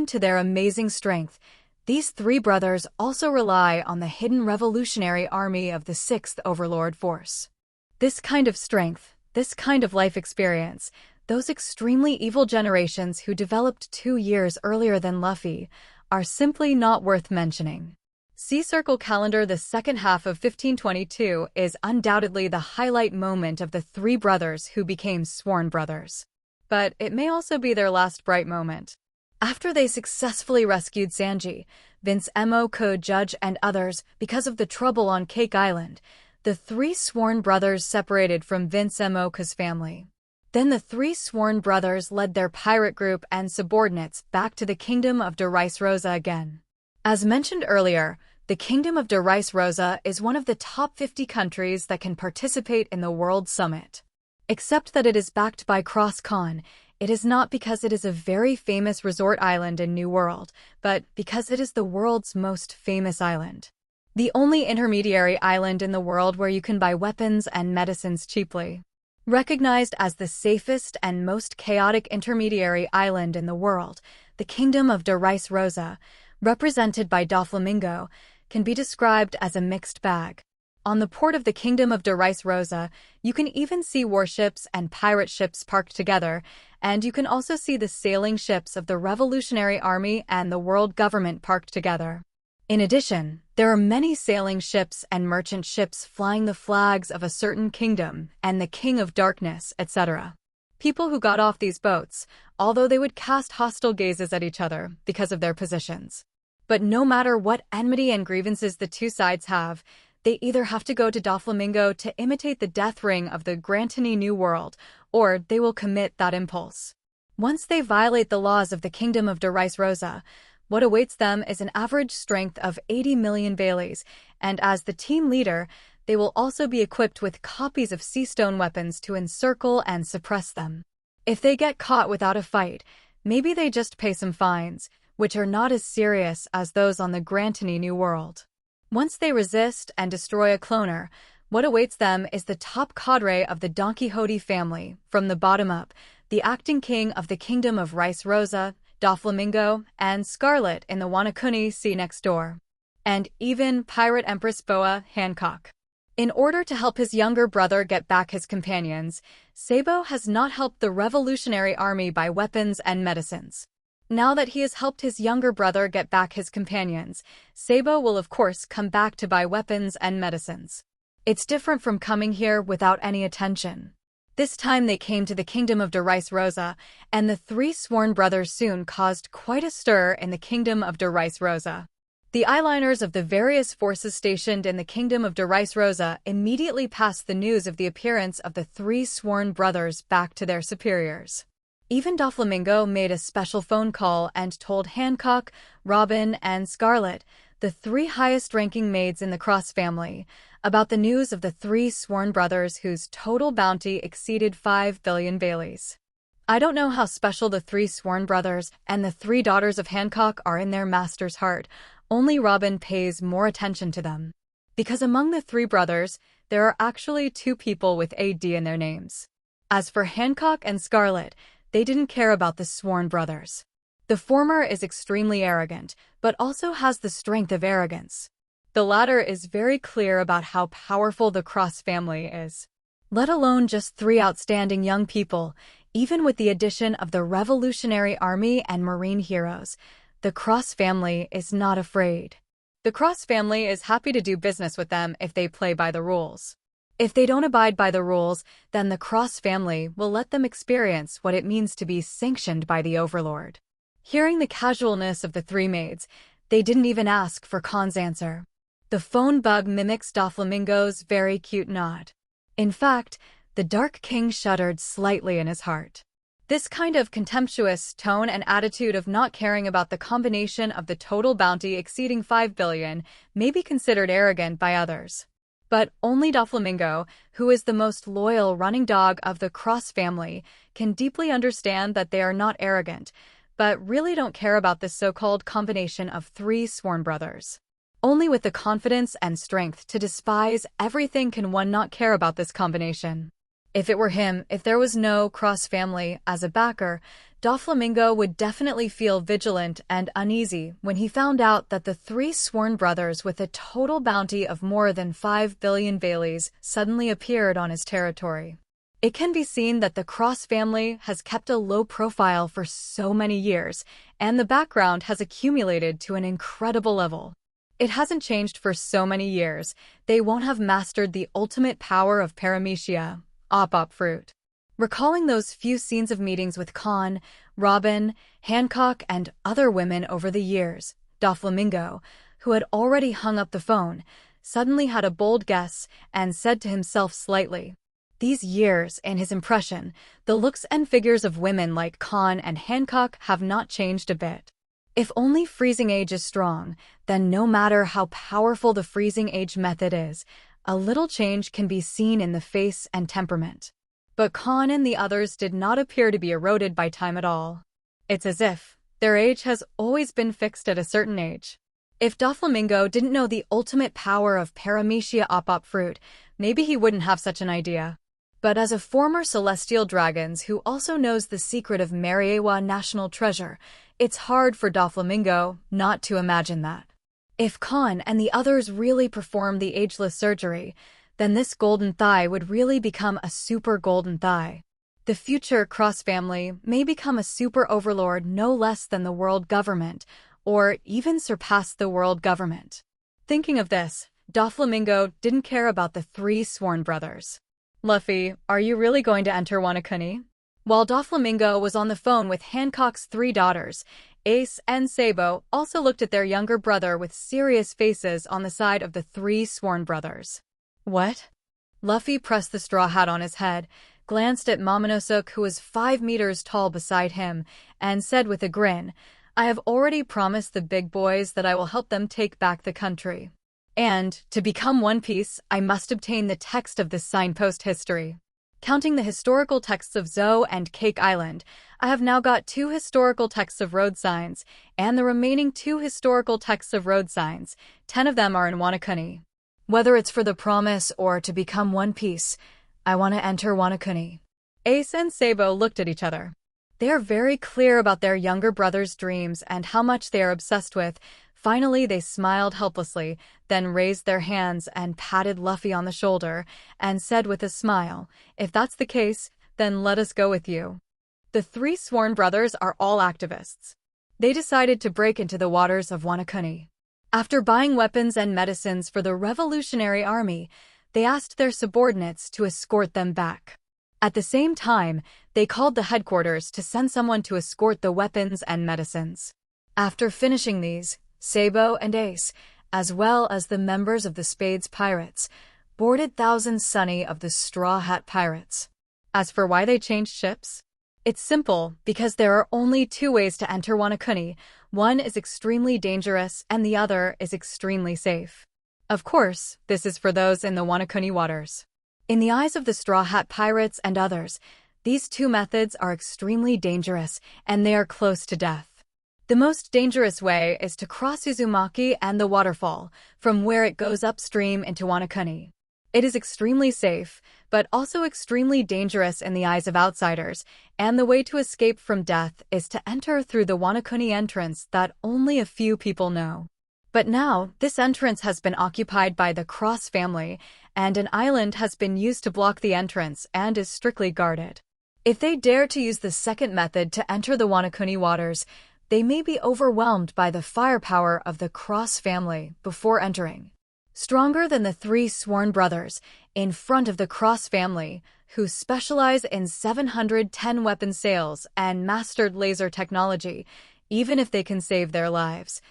S1: to their amazing strength, these three brothers also rely on the hidden revolutionary army of the 6th Overlord Force. This kind of strength, this kind of life experience, those extremely evil generations who developed 2 years earlier than Luffy, are simply not worth mentioning. Sea Circle Calendar. The second half of 1522 is undoubtedly the highlight moment of the three brothers who became sworn brothers. But it may also be their last bright moment. After they successfully rescued Sanji, Vince Mocha, Judge, and others because of the trouble on Cake Island, the three sworn brothers separated from Vince Mocha's family. Then the three sworn brothers led their pirate group and subordinates back to the Kingdom of Dressrosa again. As mentioned earlier, the Kingdom of Dressrosa is one of the top 50 countries that can participate in the World Summit. Except that it is backed by Kahn, it is not because it is a very famous resort island in New World, but because it is the world's most famous island. The only intermediary island in the world where you can buy weapons and medicines cheaply. Recognized as the safest and most chaotic intermediary island in the world, the Kingdom of Dressrosa, represented by Doflamingo, can be described as a mixed bag. On the port of the Kingdom of Dressrosa, you can even see warships and pirate ships parked together, and you can also see the sailing ships of the Revolutionary Army and the world government parked together. In addition, there are many sailing ships and merchant ships flying the flags of a certain kingdom and the King of Darkness, etc. People who got off these boats, although they would cast hostile gazes at each other because of their positions. But no matter what enmity and grievances the two sides have, they either have to go to Doflamingo to imitate the death ring of the Grantini New World, or they will commit that impulse. Once they violate the laws of the Kingdom of Dressrosa, what awaits them is an average strength of 80 million Baileys, and as the team leader, they will also be equipped with copies of Seastone weapons to encircle and suppress them. If they get caught without a fight, maybe they just pay some fines, which are not as serious as those on the Grantini New World. Once they resist and destroy a cloner, What awaits them is the top cadre of the Don Quixote family, from the bottom up, the acting king of the kingdom of Rice Rosa, Doflamingo, and Scarlet in the Wanakuni Sea next door. And even Pirate Empress Boa Hancock. In order to help his younger brother get back his companions, Sabo has not helped the Revolutionary Army by weapons and medicines. Now that he has helped his younger brother get back his companions, Sabo will of course come back to buy weapons and medicines. It's different from coming here without any attention. This time they came to the kingdom of de Rice Rosa, and the three sworn brothers soon caused quite a stir in the kingdom of de Rice Rosa. The eyeliners of the various forces stationed in the kingdom of de Rice Rosa immediately passed the news of the appearance of the three sworn brothers back to their superiors. Even Doflamingo made a special phone call and told Hancock, Robin, and Scarlet, the three highest-ranking maids in the Cross family, about the news of the three sworn brothers whose total bounty exceeded 5 billion Baileys. I don't know how special the three sworn brothers and the three daughters of Hancock are in their master's heart. Only Robin pays more attention to them. Because among the three brothers, there are actually two people with AD in their names. As for Hancock and Scarlet, they didn't care about the sworn brothers. The former is extremely arrogant, but also has the strength of arrogance. The latter is very clear about how powerful the Cross family is. Let alone just three outstanding young people, even with the addition of the Revolutionary Army and Marine heroes, the Cross family is not afraid. The Cross family is happy to do business with them if they play by the rules. If they don't abide by the rules, then the Cross family will let them experience what it means to be sanctioned by the Overlord. Hearing the casualness of the three maids, they didn't even ask for Kahn's answer. The phone bug mimics Doflamingo's very cute nod. In fact, the Dark King shuddered slightly in his heart. This kind of contemptuous tone and attitude of not caring about the combination of the total bounty exceeding 5 billion may be considered arrogant by others. But only Doflamingo, who is the most loyal running dog of the Cross family, can deeply understand that they are not arrogant, but really don't care about this so-called combination of three sworn brothers. Only with the confidence and strength to despise everything can one not care about this combination. If it were him, if there was no Cross family as a backer, Doflamingo would definitely feel vigilant and uneasy when he found out that the three sworn brothers with a total bounty of more than 5 billion Baileys suddenly appeared on his territory. It can be seen that the Cross family has kept a low profile for so many years, and the background has accumulated to an incredible level. It hasn't changed for so many years, they won't have mastered the ultimate power of paramecia, op fruit. Recalling those few scenes of meetings with Kahn, Robin, Hancock, and other women over the years, Doflamingo, who had already hung up the phone, suddenly had a bold guess and said to himself slightly, these years, in his impression, the looks and figures of women like Kahn and Hancock have not changed a bit. If only freezing age is strong, then no matter how powerful the freezing age method is, a little change can be seen in the face and temperament. But Kahn and the others did not appear to be eroded by time at all. It's as if their age has always been fixed at a certain age. If Doflamingo didn't know the ultimate power of paramecia op fruit, maybe he wouldn't have such an idea. But as a former celestial dragons who also knows the secret of Mariewa national treasure, it's hard for Doflamingo not to imagine that. If Kahn and the others really perform the ageless surgery, then this golden thigh would really become a super golden thigh. The future Cross family may become a super overlord no less than the world government, or even surpass the world government. Thinking of this, Doflamingo didn't care about the three sworn brothers. Luffy, are you really going to enter Wanakuni? While Doflamingo was on the phone with Hancock's three daughters, Ace and Sabo also looked at their younger brother with serious faces on the side of the three sworn brothers. What? Luffy pressed the straw hat on his head, glanced at Momonosuke who was 5 meters tall beside him, and said with a grin, I have already promised the big boys that I will help them take back the country. And, to become One Piece, I must obtain the text of this signpost history. Counting the historical texts of Zou and Cake Island, I have now got 2 historical texts of road signs, and the remaining 2 historical texts of road signs, 10 of them are in Wanakuni. Whether it's for the promise or to become one piece, I want to enter Wanakuni. Ace and Sabo looked at each other. They are very clear about their younger brother's dreams and how much they are obsessed with. Finally, they smiled helplessly, then raised their hands and patted Luffy on the shoulder, and said with a smile, "If that's the case, then let us go with you." The three sworn brothers are all activists. They decided to break into the waters of Wanakuni. After buying weapons and medicines for the Revolutionary Army, they asked their subordinates to escort them back. At the same time, they called the headquarters to send someone to escort the weapons and medicines. After finishing these, Sabo and Ace, as well as the members of the Spades Pirates, boarded Thousand Sunny of the Straw Hat Pirates. As for why they changed ships, it's simple, because there are only two ways to enter Wanakuni. One is extremely dangerous and the other is extremely safe. Of course, this is for those in the Wanakuni waters. In the eyes of the Straw Hat Pirates and others, these two methods are extremely dangerous and they are close to death. The most dangerous way is to cross Uzumaki and the waterfall, from where it goes upstream into Wanakuni. It is extremely safe, but also extremely dangerous in the eyes of outsiders, and the way to escape from death is to enter through the Wanakuni entrance that only a few people know. But now, this entrance has been occupied by the Cross family, and an island has been used to block the entrance and is strictly guarded. If they dare to use the second method to enter the Wanakuni waters, they may be overwhelmed by the firepower of the Cross family before entering. Stronger than the three sworn brothers, in front of the Cross family, who specialize in 710 weapon sales and mastered laser technology, even if they can save their lives,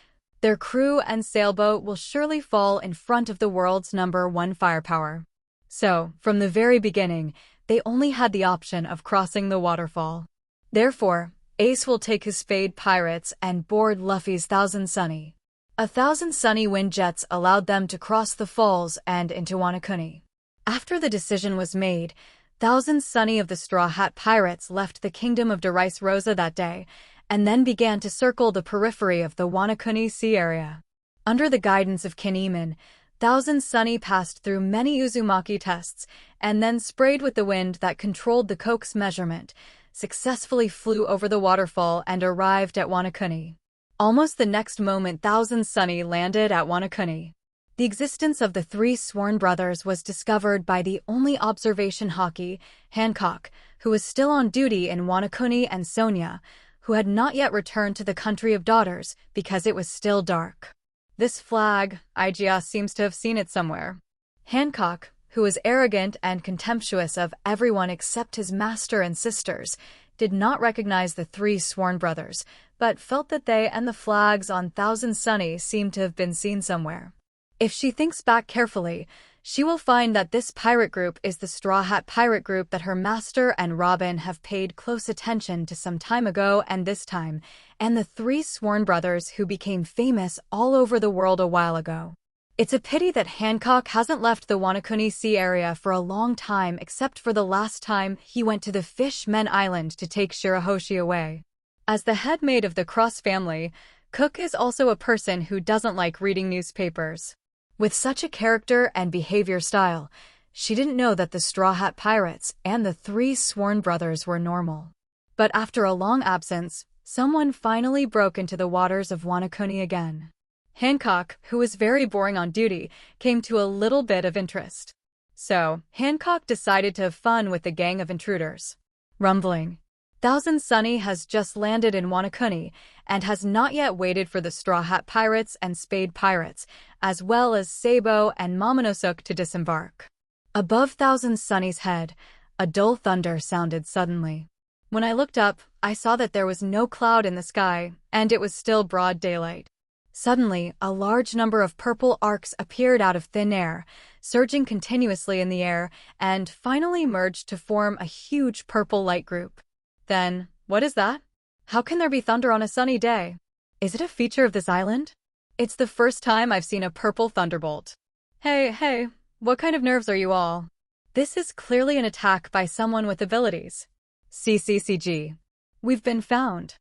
S1: their crew and sailboat will surely fall in front of the world's #1 firepower. So, from the very beginning, they only had the option of crossing the waterfall. Therefore, Ace will take his Spade Pirates and board Luffy's Thousand Sunny. 1,000 Sunny wind jets allowed them to cross the falls and into Wanakuni. After the decision was made, 1,000 Sunny of the Straw Hat Pirates left the kingdom of Derice Rosa that day, and then began to circle the periphery of the Wanakuni Sea area. Under the guidance of Kinemon, 1,000 Sunny passed through many Uzumaki tests, and then sprayed with the wind that controlled the Koch's measurement, successfully flew over the waterfall and arrived at Wanakuni. Almost the next moment 1,000 Sunny landed at Wanakuni. The existence of the three sworn brothers was discovered by the only Observation Haki, Hancock, who was still on duty in Wanakuni, and Sonia, who had not yet returned to the Country of Daughters because it was still dark. This flag, Igia seems to have seen it somewhere. Hancock, who was arrogant and contemptuous of everyone except his master and sisters, did not recognize the three sworn brothers, but felt that they and the flags on Thousand Sunny seemed to have been seen somewhere. If she thinks back carefully, she will find that this pirate group is the Straw Hat Pirate group that her master and Robin have paid close attention to some time ago and this time, and the three sworn brothers who became famous all over the world a while ago. It's a pity that Hancock hasn't left the Wanakuni Sea area for a long time except for the last time he went to the Fishmen Island to take Shirahoshi away. As the head mate of the Cross family, Cook is also a person who doesn't like reading newspapers. With such a character and behavior style, she didn't know that the Straw Hat Pirates and the three sworn brothers were normal. But after a long absence, someone finally broke into the waters of Wanakuni again. Hancock, who was very boring on duty, came to a little bit of interest. So, Hancock decided to have fun with the gang of intruders. Rumbling. Thousand Sunny has just landed in Wanakuni and has not yet waited for the Straw Hat Pirates and Spade Pirates, as well as Sabo and Momonosuke to disembark. Above Thousand Sunny's head, a dull thunder sounded suddenly. When I looked up, I saw that there was no cloud in the sky, and it was still broad daylight. Suddenly, a large number of purple arcs appeared out of thin air, surging continuously in the air, and finally merged to form a huge purple light group. Then, what is that? How can there be thunder on a sunny day? Is it a feature of this island? It's the first time I've seen a purple thunderbolt. Hey, what kind of nerves are you all? This is clearly an attack by someone with abilities. CCCG. We've been found.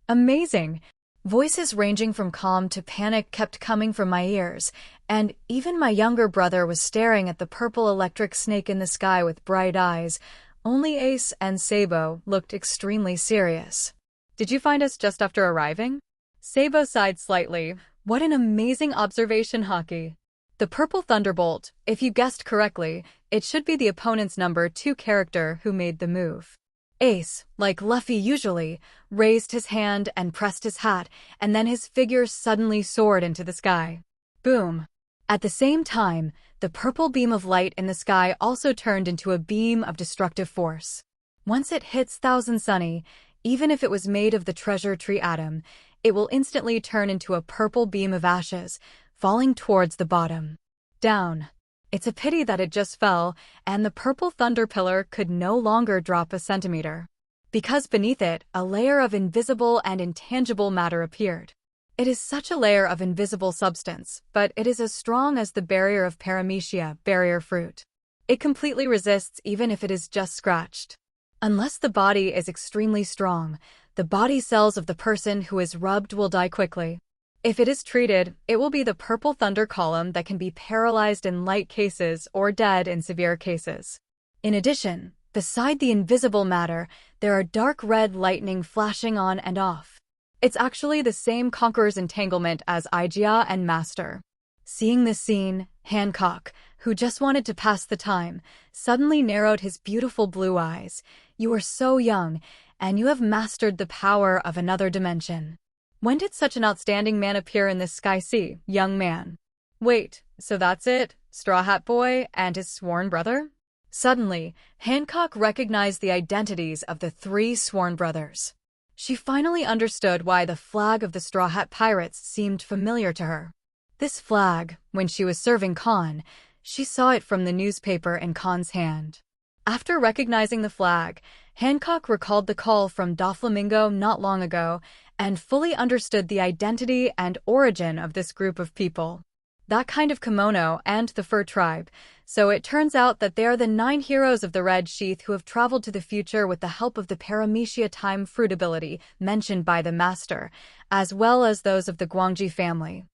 S1: Amazing. Voices ranging from calm to panic kept coming from my ears, and even my younger brother was staring at the purple electric snake in the sky with bright eyes. Only Ace and Sabo looked extremely serious. "Did you find us just after arriving?" Sabo sighed slightly. "What an amazing observation, Haki." The purple thunderbolt, if you guessed correctly, it should be the opponent's number 2 character who made the move. Ace, like Luffy usually, raised his hand and pressed his hat, and then his figure suddenly soared into the sky. Boom! At the same time, the purple beam of light in the sky also turned into a beam of destructive force. Once it hits Thousand Sunny, even if it was made of the treasure tree atom, it will instantly turn into a purple beam of ashes, falling towards the bottom. Down. It's a pity that it just fell, and the purple thunder pillar could no longer drop a centimeter. Because beneath it, a layer of invisible and intangible matter appeared. It is such a layer of invisible substance, but it is as strong as the barrier of paramecia, barrier fruit. It completely resists even if it is just scratched. Unless the body is extremely strong, the body cells of the person who is rubbed will die quickly. If it is treated, it will be the purple thunder column that can be paralyzed in light cases or dead in severe cases. In addition, beside the invisible matter, there are dark red lightning flashing on and off. It's actually the same Conqueror's entanglement as Igia and Master. Seeing this scene, Hancock, who just wanted to pass the time, suddenly narrowed his beautiful blue eyes. "You are so young, and you have mastered the power of another dimension. When did such an outstanding man appear in this sky sea, young man?" "Wait, so that's it? Straw Hat Boy and his sworn brother?" Suddenly, Hancock recognized the identities of the 3 sworn brothers. She finally understood why the flag of the Straw Hat Pirates seemed familiar to her. This flag, when she was serving Kahn, she saw it from the newspaper in Kahn's hand. After recognizing the flag, Hancock recalled the call from Doflamingo not long ago and fully understood the identity and origin of this group of people. That kind of kimono and the fur tribe, so it turns out that they are the 9 heroes of the Red Sheath who have traveled to the future with the help of the paramecia time fruit ability mentioned by the Master, as well as those of the Guangji family.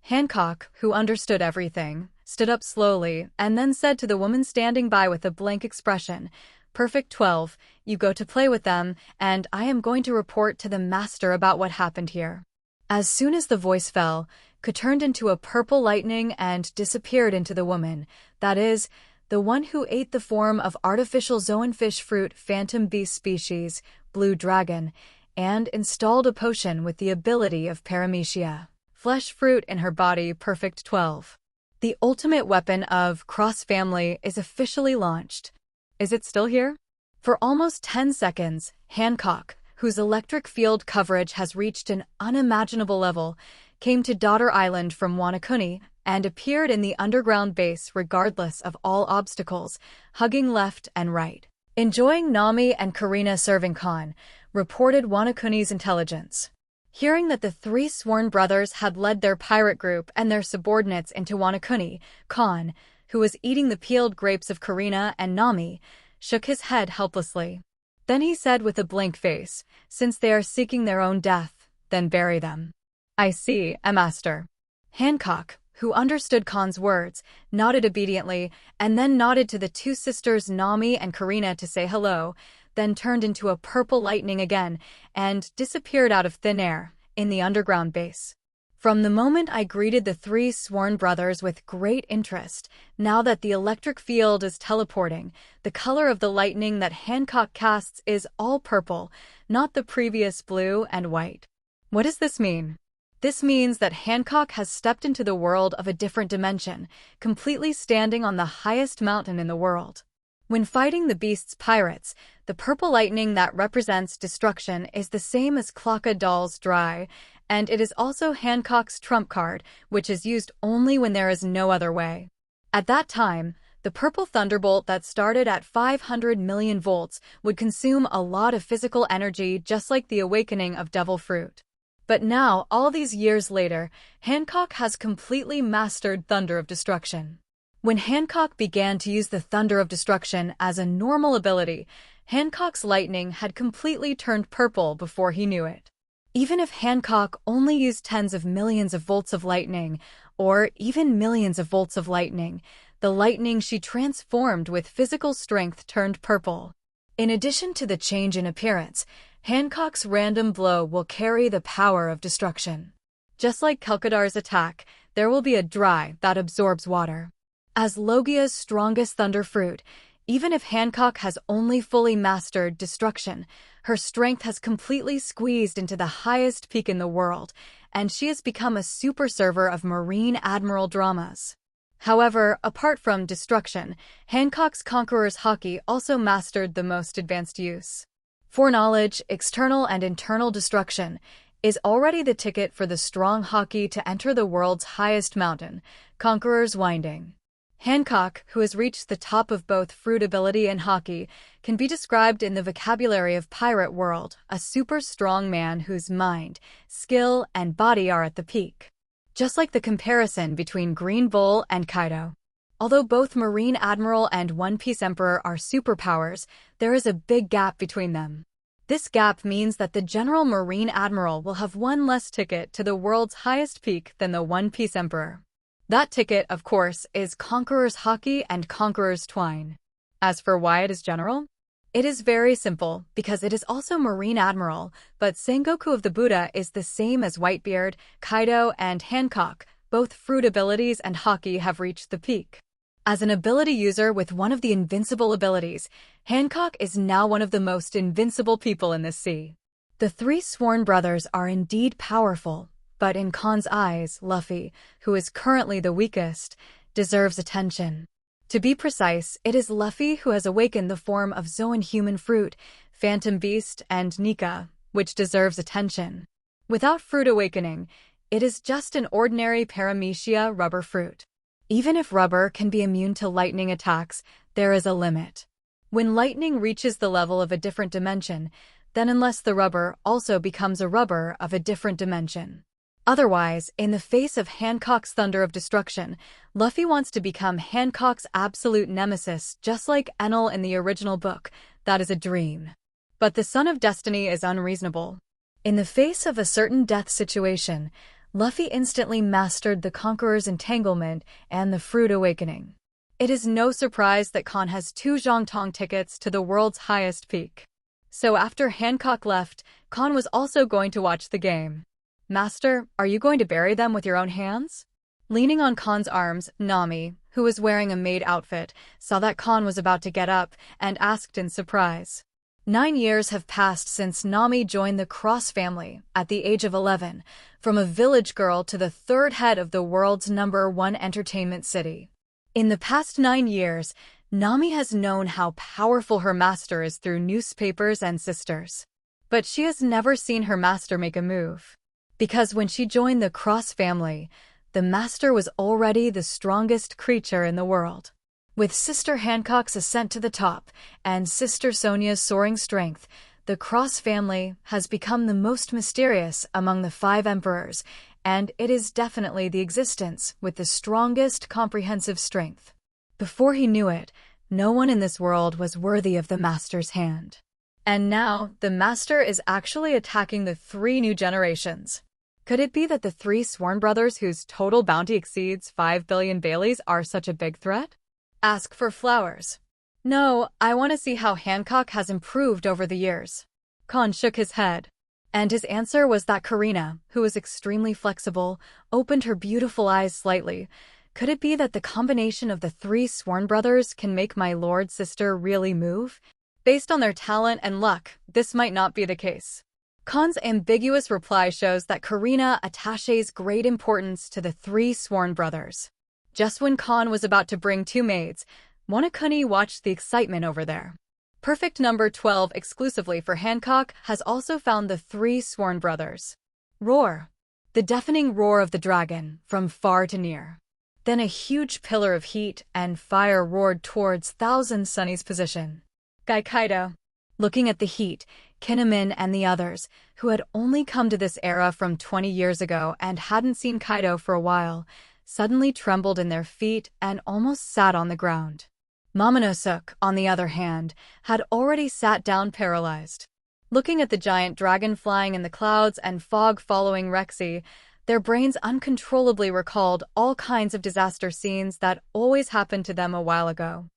S1: Hancock, who understood everything, stood up slowly and then said to the woman standing by with a blank expression, "Perfect 12, you go to play with them, and I am going to report to the Master about what happened here." As soon as the voice fell, Ka turned into a purple lightning and disappeared into the woman, that is, the one who ate the form of artificial zoanfish fruit phantom beast species, blue dragon, and installed a potion with the ability of paramecia. Flesh fruit in her body, perfect 12. The ultimate weapon of cross-family is officially launched. Is it still here? For almost 10 seconds, Hancock, whose electric field coverage has reached an unimaginable level, came to Daughter Island from Wanakuni and appeared in the underground base regardless of all obstacles, hugging left and right. Enjoying Nami and Karina serving Kahn, reported Wanakuni's intelligence. Hearing that the 3 sworn brothers had led their pirate group and their subordinates into Wanakuni, Kahn, who was eating the peeled grapes of Karina and Nami, shook his head helplessly. Then he said with a blank face, "Since they are seeking their own death, then bury them." "I see, Master." Hancock, who understood Kahn's words, nodded obediently and then nodded to the 2 sisters Nami and Karina to say hello, then turned into a purple lightning again and disappeared out of thin air in the underground base. From the moment I greeted the 3 sworn brothers with great interest, now that the electric field is teleporting, the color of the lightning that Hancock casts is all purple, not the previous blue and white. What does this mean? This means that Hancock has stepped into the world of a different dimension, completely standing on the highest mountain in the world. When fighting the beast's pirates, the purple lightning that represents destruction is the same as Clocka Doll's Dry, and it is also Hancock's trump card, which is used only when there is no other way. At that time, the purple thunderbolt that started at 500 million volts would consume a lot of physical energy just like the awakening of Devil Fruit. But now, all these years later, Hancock has completely mastered Thunder of Destruction. When Hancock began to use the Thunder of Destruction as a normal ability, Hancock's lightning had completely turned purple before he knew it. Even if Hancock only used tens of millions of volts of lightning, or even millions of volts of lightning, the lightning she transformed with physical strength turned purple. In addition to the change in appearance, Hancock's random blow will carry the power of destruction. Just like Kelkadar's attack, there will be a dry that absorbs water. As Logia's strongest thunder fruit, even if Hancock has only fully mastered destruction, her strength has completely squeezed into the highest peak in the world, and she has become a super server of Marine Admiral dramas. However, apart from destruction, Hancock's Conqueror's Haki also mastered the most advanced use. Foreknowledge, external and internal destruction, is already the ticket for the strong Haki to enter the world's highest mountain, Conqueror's Winding. Hancock, who has reached the top of both fruit ability and Haki, can be described in the vocabulary of pirate world, a super strong man whose mind, skill, and body are at the peak. Just like the comparison between Green Bull and Kaido. Although both Marine Admiral and One Piece Emperor are superpowers, there is a big gap between them. This gap means that the General Marine Admiral will have one less ticket to the world's highest peak than the One Piece Emperor. That ticket, of course, is Conqueror's Haki and Conqueror's Twine. As for why it is General, it is very simple, because it is also Marine Admiral, but Sengoku of the Buddha is the same as Whitebeard, Kaido, and Hancock. Both fruit abilities and Haki have reached the peak. As an ability user with one of the invincible abilities, Hancock is now one of the most invincible people in the sea. The three sworn brothers are indeed powerful, but in Kahn's eyes, Luffy, who is currently the weakest, deserves attention. To be precise, it is Luffy who has awakened the form of Zoan human fruit, Phantom Beast, and Nika, which deserves attention. Without fruit awakening, it is just an ordinary paramecia rubber fruit. Even if rubber can be immune to lightning attacks, there is a limit. When lightning reaches the level of a different dimension, then unless the rubber also becomes a rubber of a different dimension. Otherwise, in the face of Hancock's thunder of destruction, Luffy wants to become Hancock's absolute nemesis, just like Enel in the original book. That is a dream. But the Son of Destiny is unreasonable. In the face of a certain death situation, Luffy instantly mastered the Conqueror's Entanglement and the Fruit Awakening. It is no surprise that Kahn has 2 Zhongtong tickets to the world's highest peak. So after Hancock left, Kahn was also going to watch the game. Master, are you going to bury them with your own hands? Leaning on Kahn's arms, Nami, who was wearing a maid outfit, saw that Kahn was about to get up and asked in surprise. 9 years have passed since Nami joined the Cross family at the age of 11, from a village girl to the 3rd head of the world's #1 entertainment city. In the past 9 years, Nami has known how powerful her master is through newspapers and sisters. But she has never seen her master make a move. Because when she joined the Cross family, the master was already the strongest creature in the world. With Sister Hancock's ascent to the top and Sister Sonia's soaring strength, the Cross family has become the most mysterious among the 5 emperors, and it is definitely the existence with the strongest comprehensive strength. Before he knew it, no one in this world was worthy of the master's hand. And now, the master is actually attacking the 3 new generations. Could it be that the 3 sworn brothers whose total bounty exceeds 5 billion Baileys are such a big threat? Ask for flowers. No, I want to see how Hancock has improved over the years. Kahn shook his head. And his answer was that Karina, who was extremely flexible, opened her beautiful eyes slightly. Could it be that the combination of the 3 sworn brothers can make my lord sister really move? Based on their talent and luck, this might not be the case. Kahn's ambiguous reply shows that Karina attaches great importance to the 3 sworn brothers. Just when Kahn was about to bring 2 maids, Monokuni watched the excitement over there. Perfect number 12 exclusively for Hancock has also found the 3 sworn brothers. Roar. The deafening roar of the dragon, from far to near. Then a huge pillar of heat and fire roared towards Thousand Sunny's position. Kaido. Looking at the heat, Kinemon and the others, who had only come to this era from 20 years ago and hadn't seen Kaido for a while, suddenly trembled in their feet and almost sat on the ground. Momonosuke, on the other hand, had already sat down paralyzed. Looking at the giant dragon flying in the clouds and fog following Rexy, their brains uncontrollably recalled all kinds of disaster scenes that always happened to them a while ago.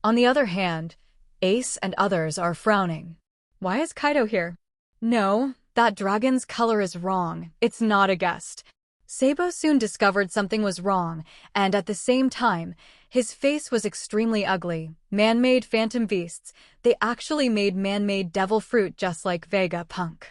S1: On the other hand, Ace and others are frowning. Why is Kaido here? No, that dragon's color is wrong. It's not a guest. Sabo soon discovered something was wrong, and at the same time, his face was extremely ugly. Man-made phantom beasts. They actually made man-made devil fruit just like Vegapunk.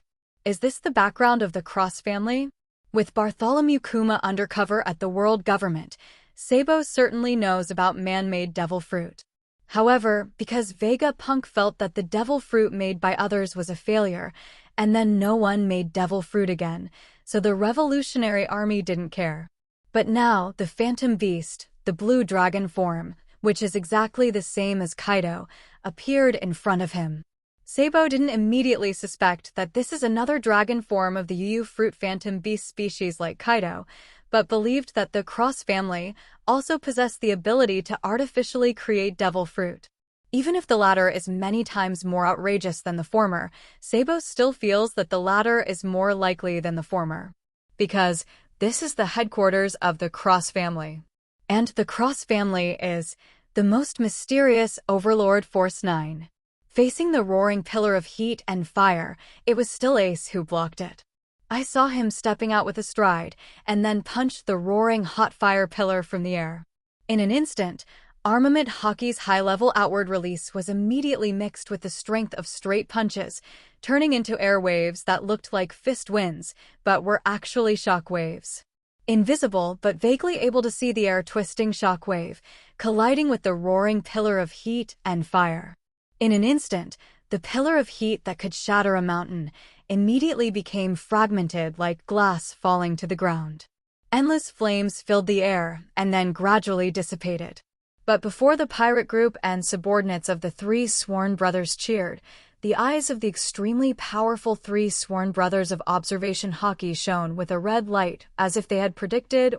S1: Is this the background of the Cross family? With Bartholomew Kuma undercover at the world government, Sabo certainly knows about man-made devil fruit. However, because Vegapunk felt that the devil fruit made by others was a failure, and then no one made devil fruit again, so the Revolutionary Army didn't care. But now, the Phantom Beast, the blue dragon form, which is exactly the same as Kaido, appeared in front of him. Sabo didn't immediately suspect that this is another dragon form of the Yu fruit Phantom Beast species like Kaido, but believed that the Cross family also possessed the ability to artificially create devil fruit. Even if the latter is many times more outrageous than the former, Sabo still feels that the latter is more likely than the former. Because this is the headquarters of the Cross family. And the Cross family is the most mysterious Overlord Force 9. Facing the roaring pillar of heat and fire, it was still Ace who blocked it. I saw him stepping out with a stride, and then punched the roaring hot fire pillar from the air. In an instant, Armament Haki's high-level outward release was immediately mixed with the strength of straight punches, turning into air waves that looked like fist winds, but were actually shock waves. Invisible but vaguely able to see the air-twisting shock wave, colliding with the roaring pillar of heat and fire. In an instant, the pillar of heat that could shatter a mountain immediately became fragmented like glass falling to the ground. Endless flames filled the air and then gradually dissipated. But before the pirate group and subordinates of the three sworn brothers cheered, the eyes of the extremely powerful three sworn brothers of Observation Haki shone with a red light as if they had predicted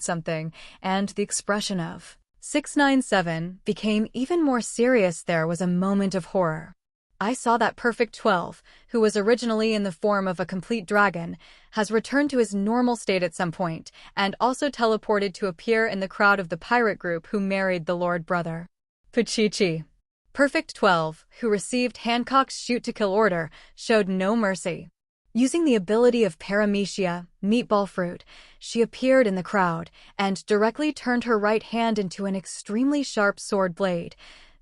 S1: something, and the expression of 697 became even more serious. There was a moment of horror. I saw that Perfect 12, who was originally in the form of a complete dragon, has returned to his normal state at some point, and also teleported to appear in the crowd of the pirate group who married the Lord Brother. Pachichi. Perfect 12, who received Hancock's shoot-to-kill order, showed no mercy. Using the ability of paramecia, meatball fruit, she appeared in the crowd, and directly turned her right hand into an extremely sharp sword blade,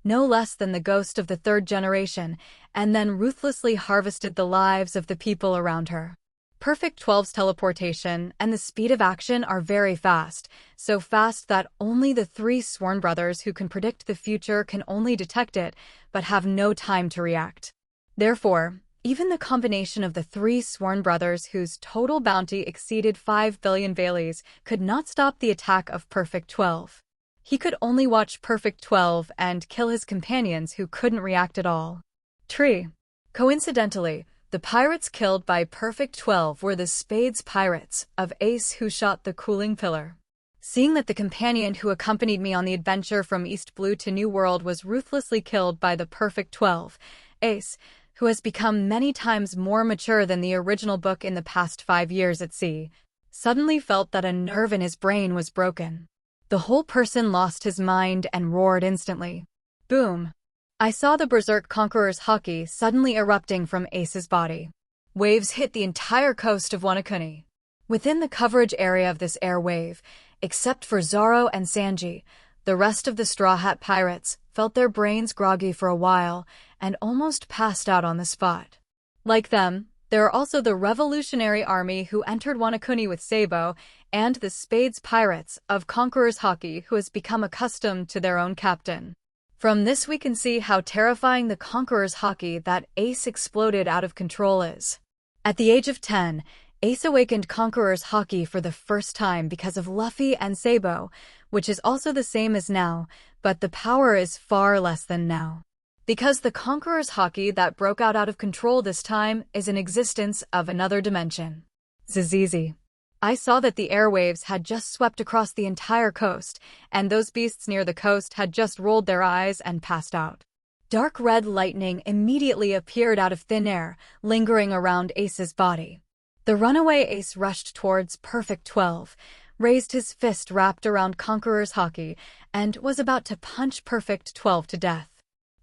S1: no less than the ghost of the third generation, and then ruthlessly harvested the lives of the people around her. Perfect 12's teleportation and the speed of action are very fast, so fast that only the three sworn brothers who can predict the future can only detect it, but have no time to react. Therefore, even the combination of the three sworn brothers whose total bounty exceeded 5 billion Baileys could not stop the attack of Perfect 12. He could only watch Perfect 12 and kill his companions who couldn't react at all. Tree. Coincidentally, the pirates killed by Perfect 12 were the Spades pirates of Ace who shot the cooling pillar. Seeing that the companion who accompanied me on the adventure from East Blue to New World was ruthlessly killed by the Perfect 12, Ace, who has become many times more mature than the original book in the past 5 years at sea, suddenly felt that a nerve in his brain was broken. The whole person lost his mind and roared instantly. Boom! I saw the Berserk Conqueror's Haki suddenly erupting from Ace's body. Waves hit the entire coast of Wonokuni. Within the coverage area of this air wave, except for Zoro and Sanji, the rest of the Straw Hat Pirates felt their brains groggy for a while and almost passed out on the spot. Like them, there are also the Revolutionary Army who entered Wonokuni with Sabo, and the Spades Pirates of Conqueror's Haki who has become accustomed to their own captain. From this we can see how terrifying the Conqueror's Haki that Ace exploded out of control is. At the age of 10, Ace awakened Conqueror's Haki for the first time because of Luffy and Sabo, which is also the same as now, but the power is far less than now. Because the Conqueror's Haki that broke out of control this time is an existence of another dimension. Zizizi. I saw that the airwaves had just swept across the entire coast, and those beasts near the coast had just rolled their eyes and passed out. Dark red lightning immediately appeared out of thin air, lingering around Ace's body. The runaway Ace rushed towards Perfect 12, raised his fist wrapped around Conqueror's Haki, and was about to punch Perfect 12 to death.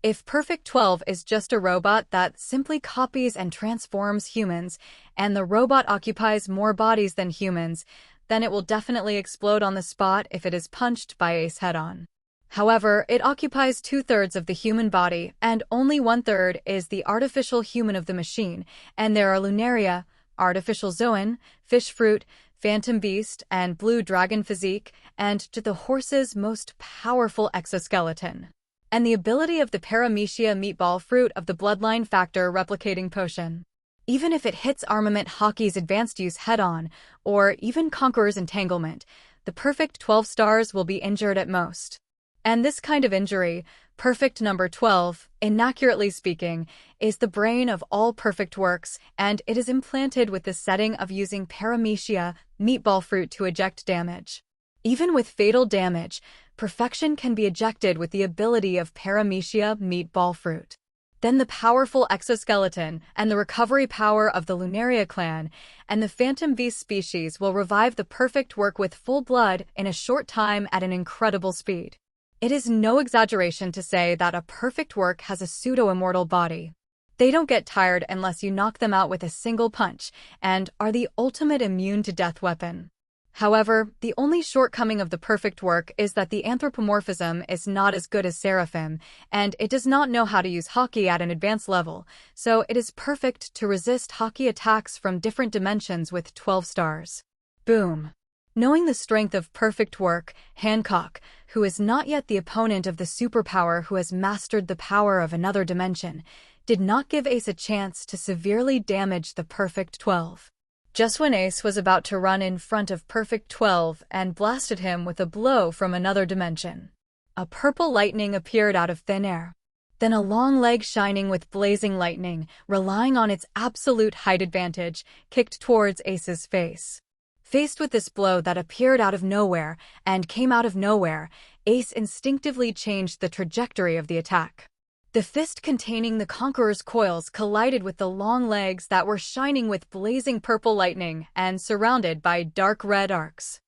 S1: If Perfect 12 is just a robot that simply copies and transforms humans, and the robot occupies more bodies than humans, then it will definitely explode on the spot if it is punched by Ace head-on. However, it occupies 2/3 of the human body, and only 1/3 is the artificial human of the machine, and there are Lunaria, artificial Zoan, fish fruit, phantom beast, and blue dragon physique, and to the horse's most powerful exoskeleton. And the ability of the Paramecia meatball fruit of the bloodline factor replicating potion. Even if it hits Armament Haki's advanced use head-on, or even Conqueror's entanglement, the Perfect 12 stars will be injured at most. And this kind of injury, Perfect number 12, inaccurately speaking, is the brain of all perfect works, and it is implanted with the setting of using Paramecia, meatball fruit to eject damage. Even with fatal damage, perfection can be ejected with the ability of Paramecia, meatball fruit. Then the powerful exoskeleton and the recovery power of the Lunaria clan and the Phantom Beast species will revive the perfect work with full blood in a short time at an incredible speed. It is no exaggeration to say that a perfect work has a pseudo-immortal body. They don't get tired unless you knock them out with a single punch, and are the ultimate immune-to-death weapon. However, the only shortcoming of the perfect work is that the anthropomorphism is not as good as Seraphim, and it does not know how to use Haki at an advanced level, so it is perfect to resist Haki attacks from different dimensions with 12 stars. Boom. Knowing the strength of perfect work, Hancock, who is not yet the opponent of the superpower who has mastered the power of another dimension, did not give Ace a chance to severely damage the Perfect 12. Just when Ace was about to run in front of Perfect 12 and blasted him with a blow from another dimension, a purple lightning appeared out of thin air. Then a long leg shining with blazing lightning, relying on its absolute height advantage, kicked towards Ace's face. Faced with this blow that appeared out of nowhere and came out of nowhere, Ace instinctively changed the trajectory of the attack. The fist containing the Conqueror's coils collided with the long legs that were shining with blazing purple lightning and surrounded by dark red arcs.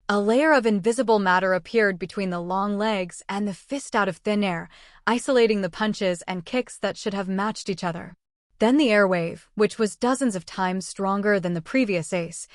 S1: A layer of invisible matter appeared between the long legs and the fist out of thin air, isolating the punches and kicks that should have matched each other. Then the airwave, which was dozens of times stronger than the previous Ace,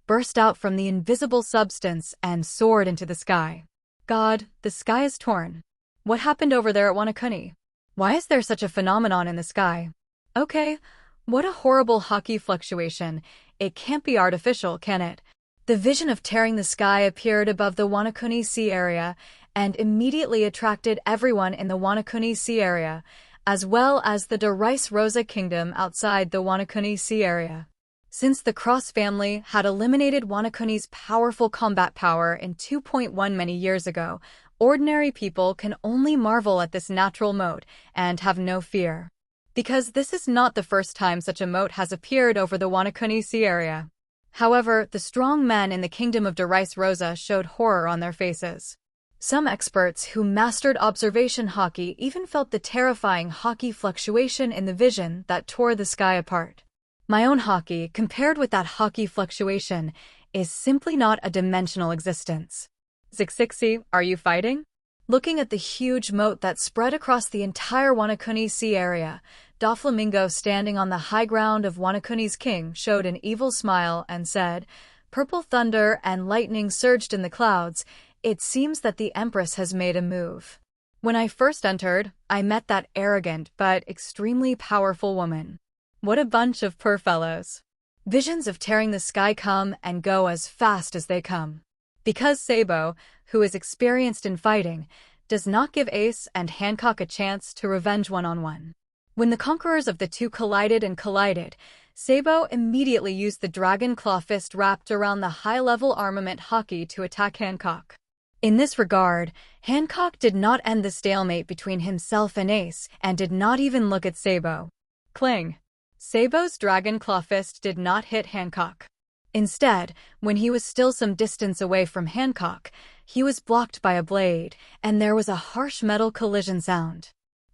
S1: burst out from the invisible substance and soared into the sky. God, the sky is torn. What happened over there at Wanakuni? Why is there such a phenomenon in the sky? Okay, what a horrible Haki fluctuation. It can't be artificial, can it? The vision of tearing the sky appeared above the Wanakuni Sea area and immediately attracted everyone in the Wanakuni Sea area, as well as the De Rice Rosa Kingdom outside the Wanakuni Sea area. Since the Cross family had eliminated Wanakuni's powerful combat power in 2.1 many years ago, ordinary people can only marvel at this natural moat and have no fear. Because this is not the first time such a moat has appeared over the Wanakuni Sea area. However, the strong men in the kingdom of De Rice Rosa showed horror on their faces. Some experts who mastered Observation Haki even felt the terrifying Haki fluctuation in the vision that tore the sky apart. My own Haki, compared with that Haki fluctuation, is simply not a dimensional existence. Zixixi, are you fighting? Looking at the huge moat that spread across the entire Wanakuni Sea area, Doflamingo, standing on the high ground of Wanakuni's king, showed an evil smile and said, "Purple thunder and lightning surged in the clouds. It seems that the Empress has made a move. When I first entered, I met that arrogant but extremely powerful woman. What a bunch of poor fellows. Visions of tearing the sky come and go as fast as they come. Because Sabo, who is experienced in fighting, does not give Ace and Hancock a chance to revenge one-on-one. When the conquerors of the two collided, Sabo immediately used the Dragon Claw fist wrapped around the high-level armament Haki to attack Hancock. In this regard, Hancock did not end the stalemate between himself and Ace and did not even look at Sabo. Cling. Sabo's Dragon Claw fist did not hit Hancock. Instead, when he was still some distance away from Hancock, he was blocked by a blade, and there was a harsh metal collision sound.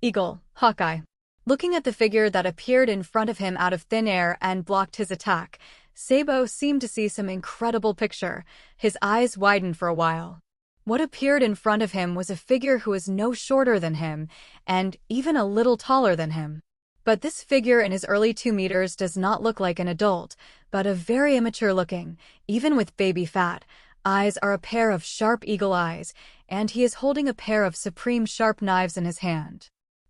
S1: Eagle, Hawkeye. Looking at the figure that appeared in front of him out of thin air and blocked his attack, Sabo seemed to see some incredible picture. His eyes widened for a while. What appeared in front of him was a figure who was no shorter than him, and even a little taller than him. But this figure in his early 2 meters does not look like an adult, but a very immature looking, even with baby fat. Eyes are a pair of sharp eagle eyes, and he is holding a pair of supreme sharp knives in his hand.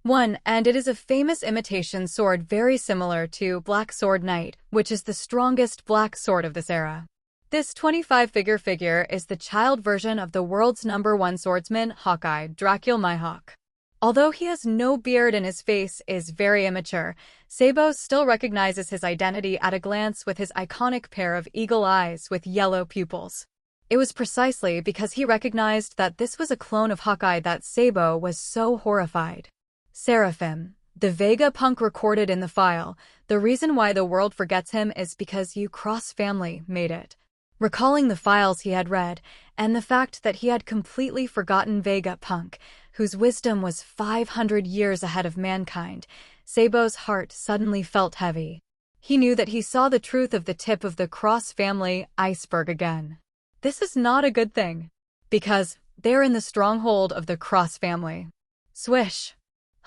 S1: And it is a famous imitation sword very similar to Black Sword Knight, which is the strongest black sword of this era. This 25-figure is the child version of the world's #1 swordsman, Hawkeye, Dracul Mihawk. Although he has no beard and his face is very immature, Sabo still recognizes his identity at a glance with his iconic pair of eagle eyes with yellow pupils. It was precisely because he recognized that this was a clone of Hawkeye that Sabo was so horrified. Seraphim, the Vegapunk recorded in the file. The reason why the world forgets him is because you cross-family made it. Recalling the files he had read, and the fact that he had completely forgotten Vegapunk, whose wisdom was 500 years ahead of mankind, Sabo's heart suddenly felt heavy. He knew that he saw the truth of the tip of the cross-family iceberg again. This is not a good thing, because they're in the stronghold of the cross family. Swish!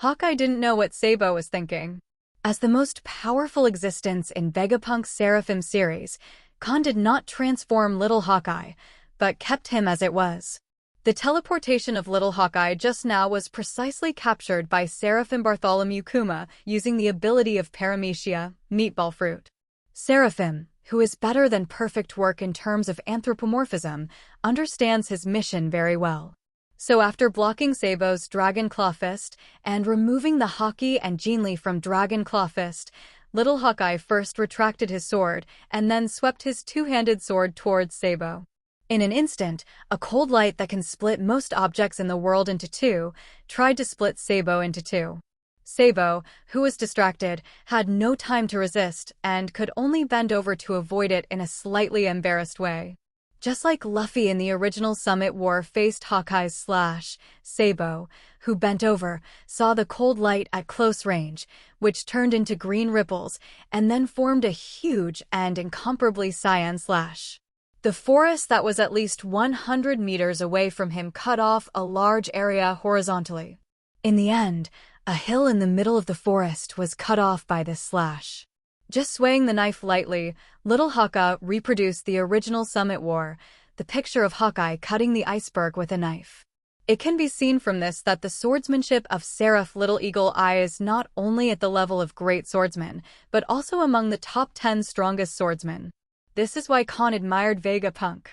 S1: Hawkeye didn't know what Sabo was thinking. As the most powerful existence in Vegapunk's Seraphim series, Kahn did not transform Little Hawkeye, but kept him as it was. The teleportation of Little Hawkeye just now was precisely captured by Seraphim Bartholomew Kuma using the ability of Paramecia, meatball fruit. Seraphim, who is better than perfect work in terms of anthropomorphism, understands his mission very well. So after blocking Sabo's Dragon Claw Fist and removing the Haki and Jinli from Dragon Claw Fist, Little Hawkeye first retracted his sword and then swept his two-handed sword towards Sabo. In an instant, a cold light that can split most objects in the world into two tried to split Sabo into two. Sabo, who was distracted, had no time to resist and could only bend over to avoid it in a slightly embarrassed way. Just like Luffy in the original Summit War faced Hawkeye's slash, Sabo, who bent over, saw the cold light at close range, which turned into green ripples and then formed a huge and incomparably cyan slash. The forest that was at least 100 meters away from him cut off a large area horizontally. In the end, a hill in the middle of the forest was cut off by this slash. Just swaying the knife lightly, Little Hawkeye reproduced the original Summit War, the picture of Hawkeye cutting the iceberg with a knife. It can be seen from this that the swordsmanship of Seraph Little Eagle Eye is not only at the level of great swordsmen, but also among the top 10 strongest swordsmen. This is why Kahn admired Vegapunk.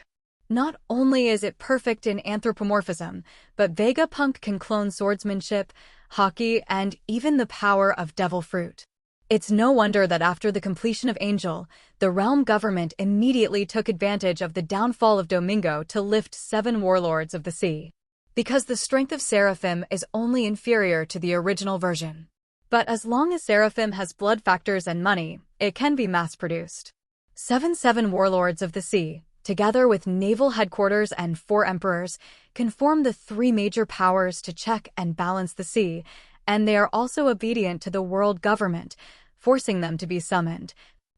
S1: Not only is it perfect in anthropomorphism, but Vegapunk can clone swordsmanship, Haki, and even the power of devil fruit. It's no wonder that after the completion of Angel, the realm government immediately took advantage of the downfall of Domingo to lift 7 warlords of the sea. Because the strength of Seraphim is only inferior to the original version. But as long as Seraphim has blood factors and money, it can be mass-produced. 7 warlords of the sea, together with naval headquarters and 4 emperors, can form the 3 major powers to check and balance the sea, and they are also obedient to the world government, forcing them to be summoned.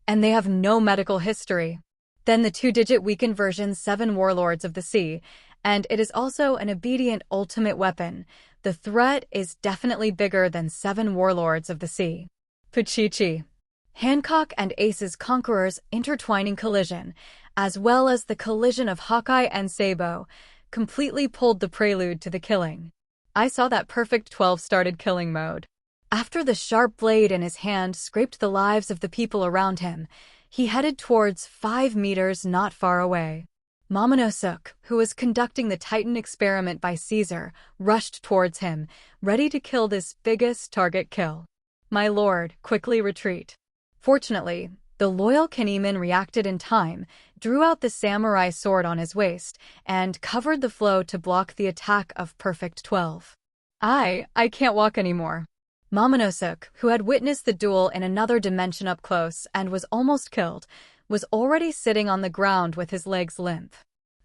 S1: And they have no medical history. Then the 2-digit weakened version 7 warlords of the sea, and it is also an obedient ultimate weapon. The threat is definitely bigger than 7 warlords of the sea. Puchichi. Hancock and Ace's Conqueror's intertwining collision, as well as the collision of Hawkeye and Sabo, completely pulled the prelude to the killing. I saw that perfect 12 started killing mode. After the sharp blade in his hand scraped the lives of the people around him, he headed towards 5 meters not far away. Momonosuke, who was conducting the Titan experiment by Caesar, rushed towards him, ready to kill this biggest target kill. My lord, quickly retreat. Fortunately, the loyal Kinemon reacted in time, drew out the samurai sword on his waist, and covered the flow to block the attack of Perfect 12. I can't walk anymore. Momonosuke, who had witnessed the duel in another dimension up close and was almost killed, was already sitting on the ground with his legs limp.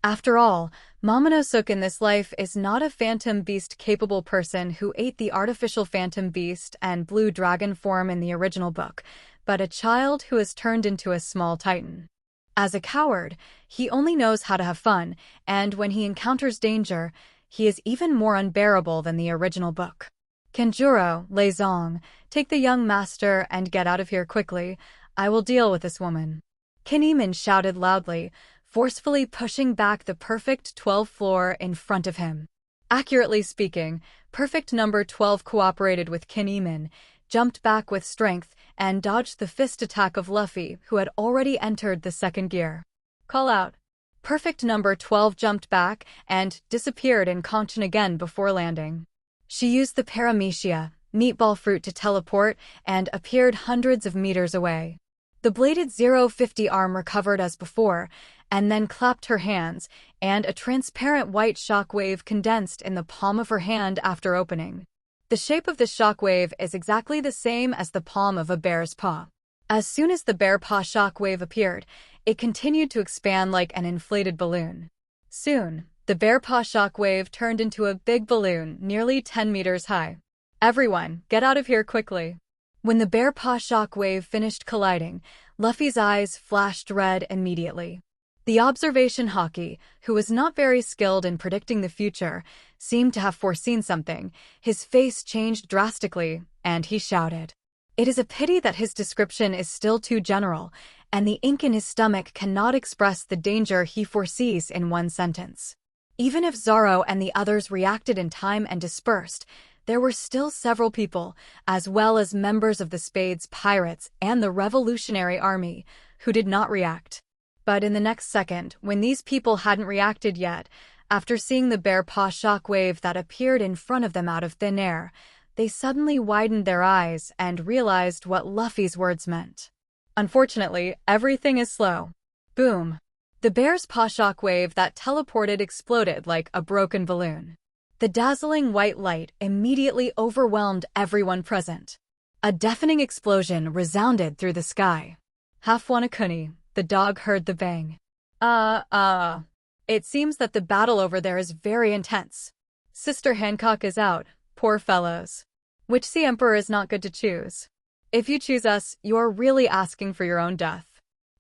S1: After all, Momonosuke in this life is not a phantom beast-capable person who ate the artificial phantom beast and blue dragon form in the original book, but a child who has turned into a small titan. As a coward, he only knows how to have fun, and when he encounters danger, he is even more unbearable than the original book. Kanjuro, Lei Zong, take the young master and get out of here quickly. I will deal with this woman. Kinemon shouted loudly, forcefully pushing back the perfect 12 floor in front of him. Accurately speaking, perfect number 12 cooperated with Kinemon, jumped back with strength, and dodged the fist attack of Luffy, who had already entered the second gear. Call out. Perfect number 12 jumped back and disappeared in Konchin again before landing. She used the paramecia, meatball fruit, to teleport and appeared hundreds of meters away. The bladed 050 arm recovered as before, and then clapped her hands, and a transparent white shockwave condensed in the palm of her hand after opening. The shape of the shockwave is exactly the same as the palm of a bear's paw. As soon as the bear paw shockwave appeared, it continued to expand like an inflated balloon. Soon, the bear paw shockwave turned into a big balloon nearly 10 meters high. Everyone, get out of here quickly. When the bear paw shockwave finished colliding, Luffy's eyes flashed red immediately. The Observation Haki, who was not very skilled in predicting the future, seemed to have foreseen something. His face changed drastically, and he shouted. It is a pity that his description is still too general, and the ink in his stomach cannot express the danger he foresees in one sentence. Even if Zoro and the others reacted in time and dispersed, there were still several people, as well as members of the Spades Pirates and the Revolutionary Army, who did not react. But in the next second, when these people hadn't reacted yet, after seeing the bear paw shockwave that appeared in front of them out of thin air, they suddenly widened their eyes and realized what Luffy's words meant. Unfortunately, everything is slow. Boom. The bear's paw shockwave that teleported exploded like a broken balloon. The dazzling white light immediately overwhelmed everyone present. A deafening explosion resounded through the sky. Half Wanakuni, the dog, heard the bang. It seems that the battle over there is very intense. Sister Hancock is out, poor fellows. Which sea emperor is not good to choose. If you choose us, you are really asking for your own death.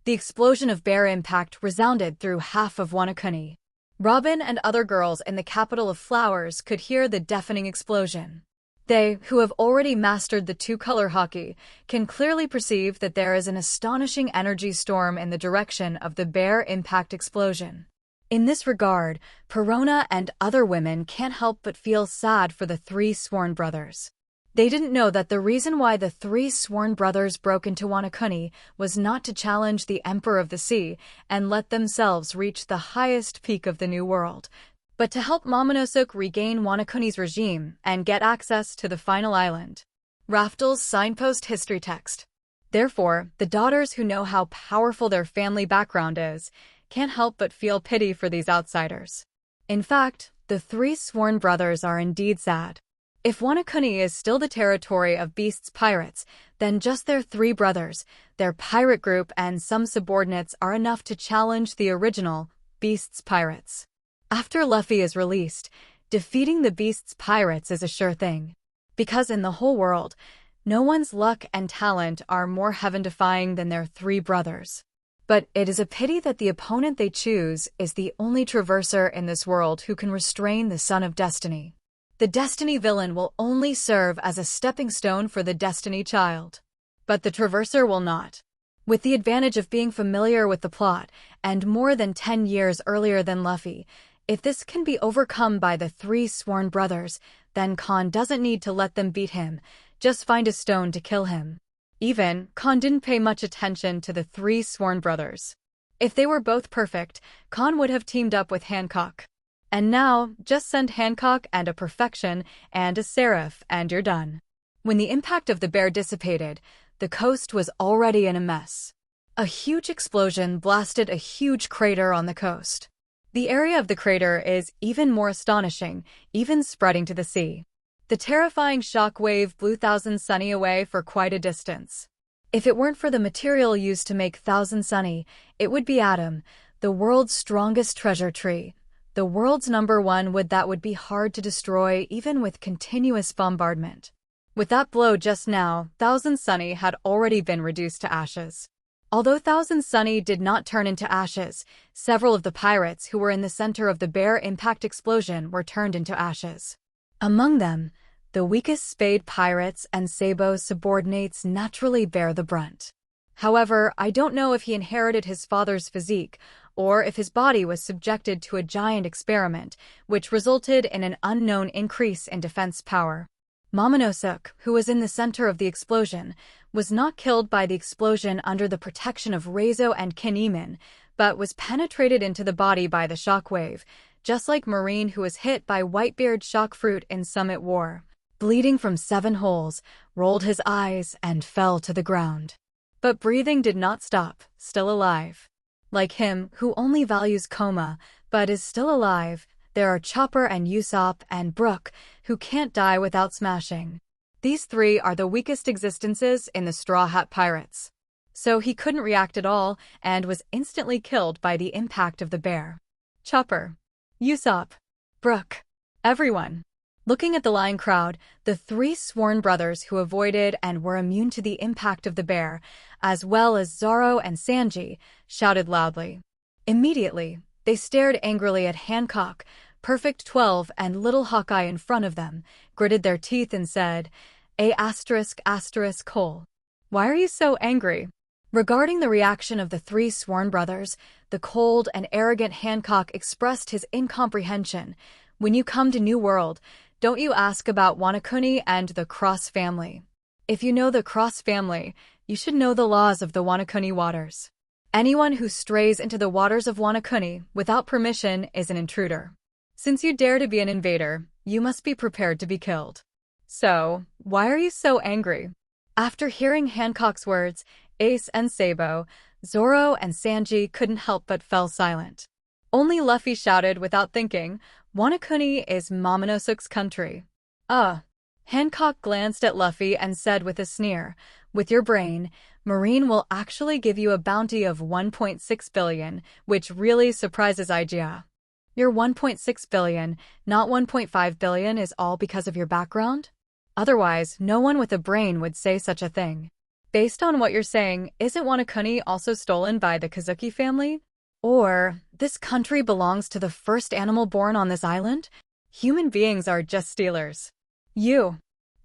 S1: The explosion of bear impact resounded through half of Wanakuni. Robin and other girls in the capital of flowers could hear the deafening explosion. They, who have already mastered the two-color haki, can clearly perceive that there is an astonishing energy storm in the direction of the bear impact explosion. In this regard, Perona and other women can't help but feel sad for the three sworn brothers. They didn't know that the reason why the three sworn brothers broke into Wanakuni was not to challenge the Emperor of the Sea and let themselves reach the highest peak of the New World, but to help Momonosuke regain Wanakuni's regime and get access to the final island. Raftel's signpost history text. Therefore, the daughters who know how powerful their family background is can't help but feel pity for these outsiders. In fact, the three sworn brothers are indeed sad. If Wanakuni is still the territory of Beast's pirates, then just their three brothers, their pirate group, and some subordinates are enough to challenge the original Beast's pirates. After Luffy is released, defeating the Beast's pirates is a sure thing. Because in the whole world, no one's luck and talent are more heaven-defying than their three brothers. But it is a pity that the opponent they choose is the only traverser in this world who can restrain the Son of Destiny. The Destiny villain will only serve as a stepping stone for the Destiny child. But the Traverser will not. With the advantage of being familiar with the plot, and more than 10 years earlier than Luffy, if this can be overcome by the three sworn brothers, then Kahn doesn't need to let them beat him, just find a stone to kill him. Even, Kahn didn't pay much attention to the three sworn brothers. If they were both perfect, Kahn would have teamed up with Hancock. And now, just send Hancock and a Perfection and a Seraph and you're done. When the impact of the bear dissipated, the coast was already in a mess. A huge explosion blasted a huge crater on the coast. The area of the crater is even more astonishing, even spreading to the sea. The terrifying shock wave blew Thousand Sunny away for quite a distance. If it weren't for the material used to make Thousand Sunny, it would be Atom, The world's strongest treasure tree. The world's #1 wood that would be hard to destroy even with continuous bombardment. With that blow just now, Thousand Sunny had already been reduced to ashes. Although Thousand Sunny did not turn into ashes, several of the pirates who were in the center of the bear impact explosion were turned into ashes. Among them, the weakest Spade pirates and Sabo's subordinates naturally bear the brunt. However, I don't know if he inherited his father's physique, or if his body was subjected to a giant experiment, which resulted in an unknown increase in defense power. Momonosuke, who was in the center of the explosion, was not killed by the explosion under the protection of Reizo and Kinemon, but was penetrated into the body by the shockwave, just like Marine, who was hit by Whitebeard's shock fruit in Summit War. Bleeding from 7 holes, rolled his eyes and fell to the ground. But breathing did not stop, still alive. Like him, who only values coma, but is still alive, there are Chopper and Usopp and Brook, who can't die without smashing. These 3 are the weakest existences in the Straw Hat Pirates. So he couldn't react at all, and was instantly killed by the impact of the bear. Chopper, Usopp, Brook, everyone. Looking at the lying crowd, the 3 sworn brothers who avoided and were immune to the impact of the bear, as well as Zoro and Sanji, shouted loudly. Immediately, they stared angrily at Hancock, Perfect 12 and Little Hawkeye in front of them, gritted their teeth and said, Cole. Why are you so angry? Regarding the reaction of the 3 sworn brothers, the cold and arrogant Hancock expressed his incomprehension. When you come to New World, don't you ask about Wanakuni and the Cross family? If you know the Cross family, you should know the laws of the Wanakuni waters. Anyone who strays into the waters of Wanakuni without permission is an intruder. Since you dare to be an invader, you must be prepared to be killed. So, why are you so angry? After hearing Hancock's words, Ace and Sabo, Zoro and Sanji couldn't help but fell silent. Only Luffy shouted without thinking, Wanakuni is Momonosuke's country. Hancock glanced at Luffy and said with a sneer, with your brain, Marine will actually give you a bounty of 1.6 billion, which really surprises Igia. Your 1.6 billion, not 1.5 billion, is all because of your background? Otherwise, no one with a brain would say such a thing. Based on what you're saying, isn't Wanakuni also stolen by the Kazuki family? Or, this country belongs to the first animal born on this island? Human beings are just stealers.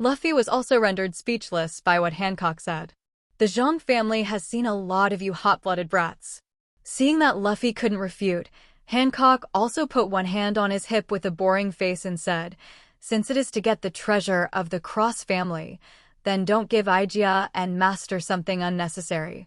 S1: Luffy was also rendered speechless by what Hancock said. The Zhang family has seen a lot of you hot-blooded brats. Seeing that Luffy couldn't refute, Hancock also put one hand on his hip with a boring face and said, since it is to get the treasure of the Cross family, then don't give Igia and Master something unnecessary.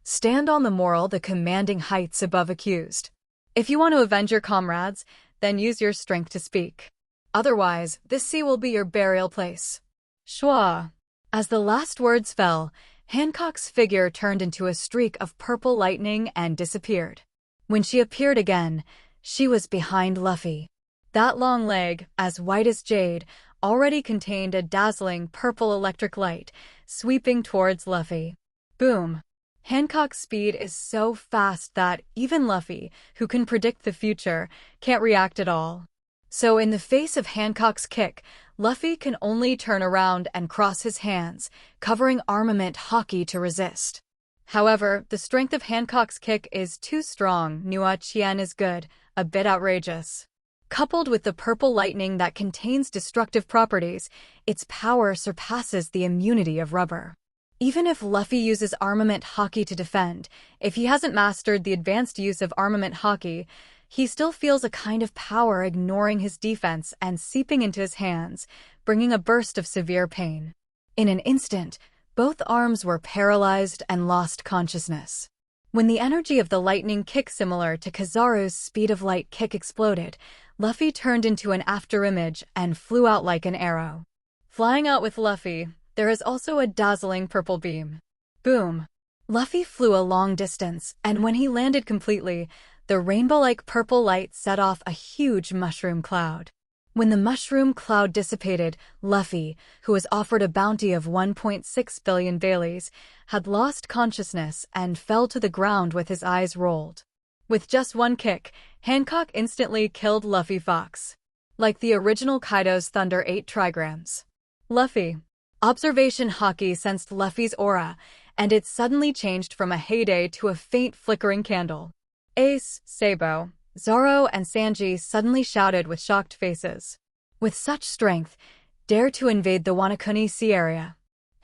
S1: Stand on the commanding heights above accused. If you want to avenge your comrades, then use your strength to speak. Otherwise, this sea will be your burial place. Shwa. As the last words fell, Hancock's figure turned into a streak of purple lightning and disappeared. When she appeared again, she was behind Luffy. That long leg, as white as jade, already contained a dazzling purple electric light, sweeping towards Luffy. Boom! Hancock's speed is so fast that even Luffy, who can predict the future, can't react at all. So in the face of Hancock's kick, Luffy can only turn around and cross his hands, covering armament Haki to resist. However, the strength of Hancock's kick is too strong. Nua Chien is good, a bit outrageous. Coupled with the purple lightning that contains destructive properties, its power surpasses the immunity of rubber. Even if Luffy uses armament Haki to defend, if he hasn't mastered the advanced use of armament Haki, he still feels a kind of power ignoring his defense and seeping into his hands, bringing a burst of severe pain. In an instant, both arms were paralyzed and lost consciousness. When the energy of the lightning kick similar to Kizaru's speed of light kick exploded, Luffy turned into an afterimage and flew out like an arrow. Flying out with Luffy, there is also a dazzling purple beam. Boom! Luffy flew a long distance, and when he landed completely, the rainbow-like purple light set off a huge mushroom cloud. When the mushroom cloud dissipated, Luffy, who was offered a bounty of 1.6 billion Baileys, had lost consciousness and fell to the ground with his eyes rolled. With just one kick, Hancock instantly killed Luffy Fox. Like the original Kaido's Thunder 8 trigrams. Luffy. Observation Haki sensed Luffy's aura, and it suddenly changed from a heyday to a faint flickering candle. Ace, Sabo, Zoro, and Sanji suddenly shouted with shocked faces. With such strength, dare to invade the Wanakuni Sea area.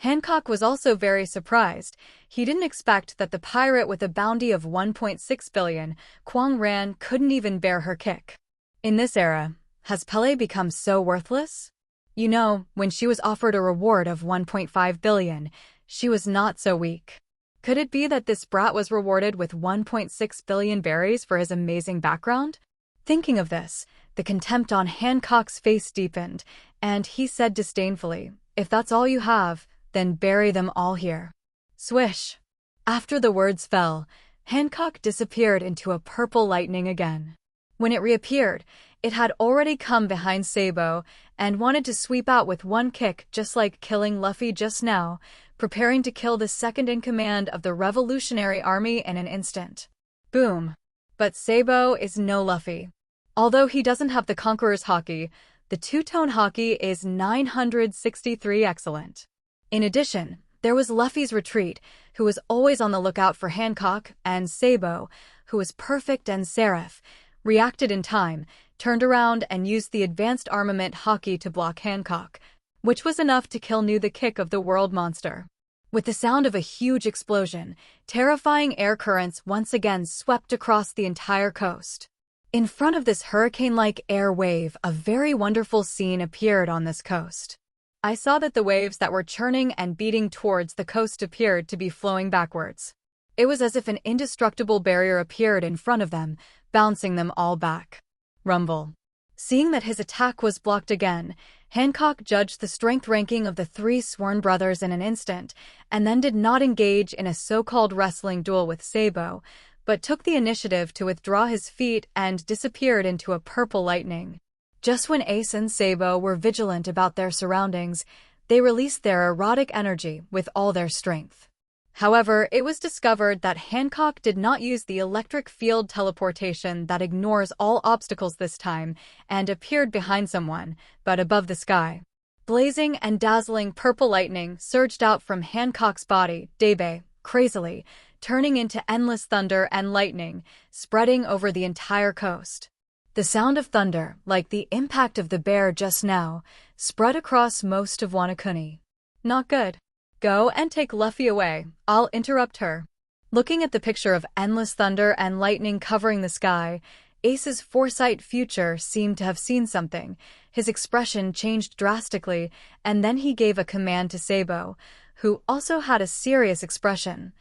S1: Hancock was also very surprised. He didn't expect that the pirate with a bounty of 1.6 billion, Quang Ran, couldn't even bear her kick. In this era, has Pele become so worthless? You know, when she was offered a reward of 1.5 billion, she was not so weak. Could it be that this brat was rewarded with 1.6 billion berries for his amazing background? Thinking of this, the contempt on Hancock's face deepened, and he said disdainfully, "If that's all you have, then bury them all here." Swish! After the words fell, Hancock disappeared into a purple lightning again. When it reappeared, it had already come behind Sabo and wanted to sweep out with one kick, just like killing Luffy just now, preparing to kill the second-in-command of the Revolutionary Army in an instant. Boom! But Sabo is no Luffy. Although he doesn't have the Conqueror's Haki, the two-tone Haki is 963 excellent. In addition, there was Luffy's retreat, who was always on the lookout for Hancock, and Sabo, who was perfect, and Seraph, reacted in time, turned around and used the advanced armament Haki to block Hancock, which was enough to kill the kick of the world monster. With the sound of a huge explosion, terrifying air currents once again swept across the entire coast. In front of this hurricane-like air wave, a very wonderful scene appeared on this coast. I saw that the waves that were churning and beating towards the coast appeared to be flowing backwards. It was as if an indestructible barrier appeared in front of them, bouncing them all back. Rumble. Seeing that his attack was blocked again, Hancock judged the strength ranking of the three sworn brothers in an instant, and then did not engage in a so-called wrestling duel with Sabo, but took the initiative to withdraw his feet and disappeared into a purple lightning. Just when Ace and Sabo were vigilant about their surroundings, they released their erotic energy with all their strength. However, it was discovered that Hancock did not use the electric field teleportation that ignores all obstacles this time and appeared behind someone, but above the sky. Blazing and dazzling purple lightning surged out from Hancock's body, Debe, crazily, turning into endless thunder and lightning, spreading over the entire coast. The sound of thunder, like the impact of the bear just now, spread across most of Wanakuni. Not good. Go and take Luffy away, I'll interrupt her. Looking at the picture of endless thunder and lightning covering the sky, Ace's foresight future seemed to have seen something. His expression changed drastically, and then he gave a command to Sabo, who also had a serious expression.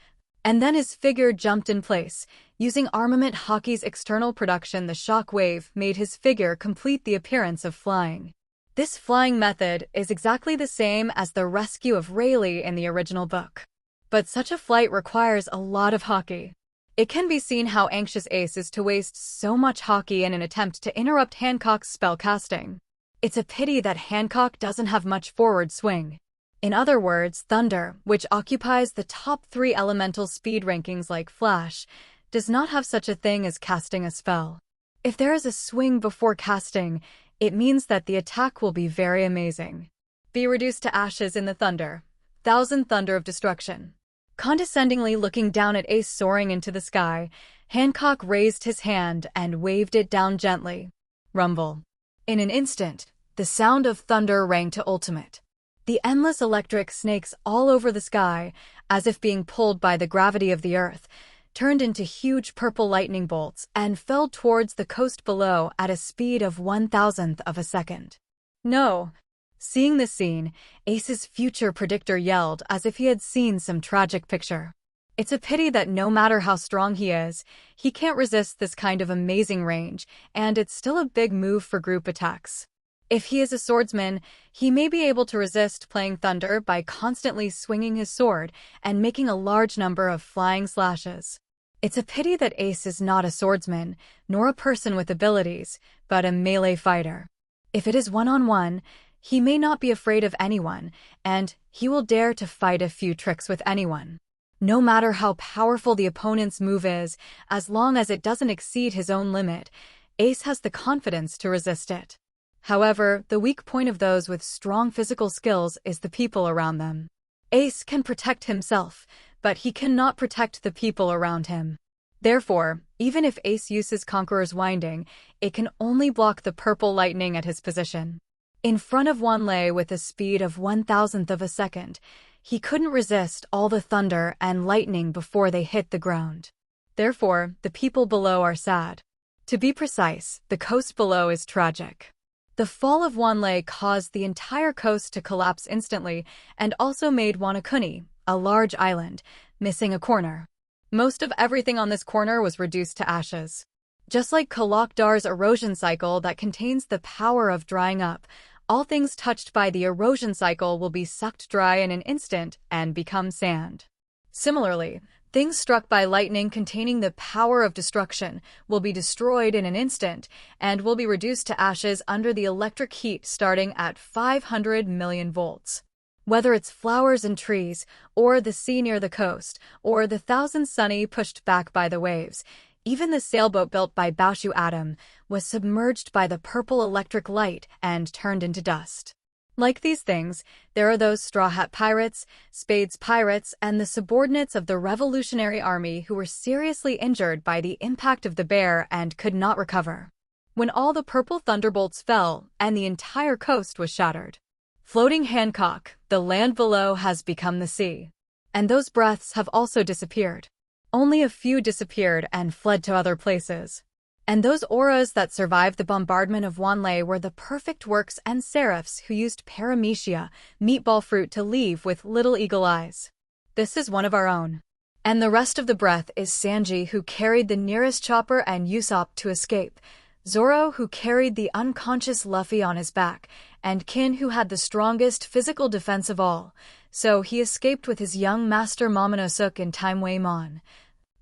S1: And then his figure jumped in place. Using Armament Haki's external production, the shock wave made his figure complete the appearance of flying. This flying method is exactly the same as the rescue of Rayleigh in the original book. But such a flight requires a lot of Haki. It can be seen how anxious Ace is to waste so much Haki in an attempt to interrupt Hancock's spell casting. It's a pity that Hancock doesn't have much forward swing. In other words, Thunder, which occupies the top 3 elemental speed rankings like Flash, does not have such a thing as casting a spell. If there is a swing before casting, it means that the attack will be very amazing. Be reduced to ashes in the thunder. Thousand thunder of destruction. Condescendingly looking down at Ace soaring into the sky, Hancock raised his hand and waved it down gently. Rumble. In an instant, the sound of thunder rang to ultimate. The endless electric snakes all over the sky, as if being pulled by the gravity of the earth, turned into huge purple lightning bolts and fell towards the coast below at a speed of 1,000th of a second. No! Seeing this scene, Ace's future predictor yelled as if he had seen some tragic picture. It's a pity that no matter how strong he is, he can't resist this kind of amazing range, and it's still a big move for group attacks. If he is a swordsman, he may be able to resist playing thunder by constantly swinging his sword and making a large number of flying slashes. It's a pity that Ace is not a swordsman, nor a person with abilities, but a melee fighter. If it is one-on-one, he may not be afraid of anyone, and he will dare to fight a few tricks with anyone. No matter how powerful the opponent's move is, as long as it doesn't exceed his own limit, Ace has the confidence to resist it. However, the weak point of those with strong physical skills is the people around them. Ace can protect himself, but he cannot protect the people around him. Therefore, even if Ace uses Conqueror's Winding, it can only block the purple lightning at his position. In front of Wanlei with a speed of 1,000th of a second, he couldn't resist all the thunder and lightning before they hit the ground. Therefore, the people below are sad. To be precise, the coast below is tragic. The fall of Wanlei caused the entire coast to collapse instantly and also made Wanakuni, a large island, missing a corner. Most of everything on this corner was reduced to ashes. Just like Kalakdar's erosion cycle that contains the power of drying up, all things touched by the erosion cycle will be sucked dry in an instant and become sand. Similarly, things struck by lightning containing the power of destruction will be destroyed in an instant and will be reduced to ashes under the electric heat starting at 500 million volts. Whether it's flowers and trees, or the sea near the coast, or the thousand sunny pushed back by the waves, even the sailboat built by Baoshu Adam was submerged by the purple electric light and turned into dust. Like these things, there are those Straw Hat Pirates, Spades Pirates, and the subordinates of the Revolutionary Army who were seriously injured by the impact of the bear and could not recover. When all the purple thunderbolts fell and the entire coast was shattered. Floating Hancock, the land below has become the sea. And those breaths have also disappeared. Only a few disappeared and fled to other places. And those auras that survived the bombardment of Wanlei were the perfect works and seraphs who used paramecia, meatball fruit, to leave with little eagle eyes. This is one of our own. And the rest of the breath is Sanji, who carried the nearest Chopper and Usopp to escape, Zoro, who carried the unconscious Luffy on his back, and Kin, who had the strongest physical defense of all, so he escaped with his young master Momonosuke in Timeway Mon.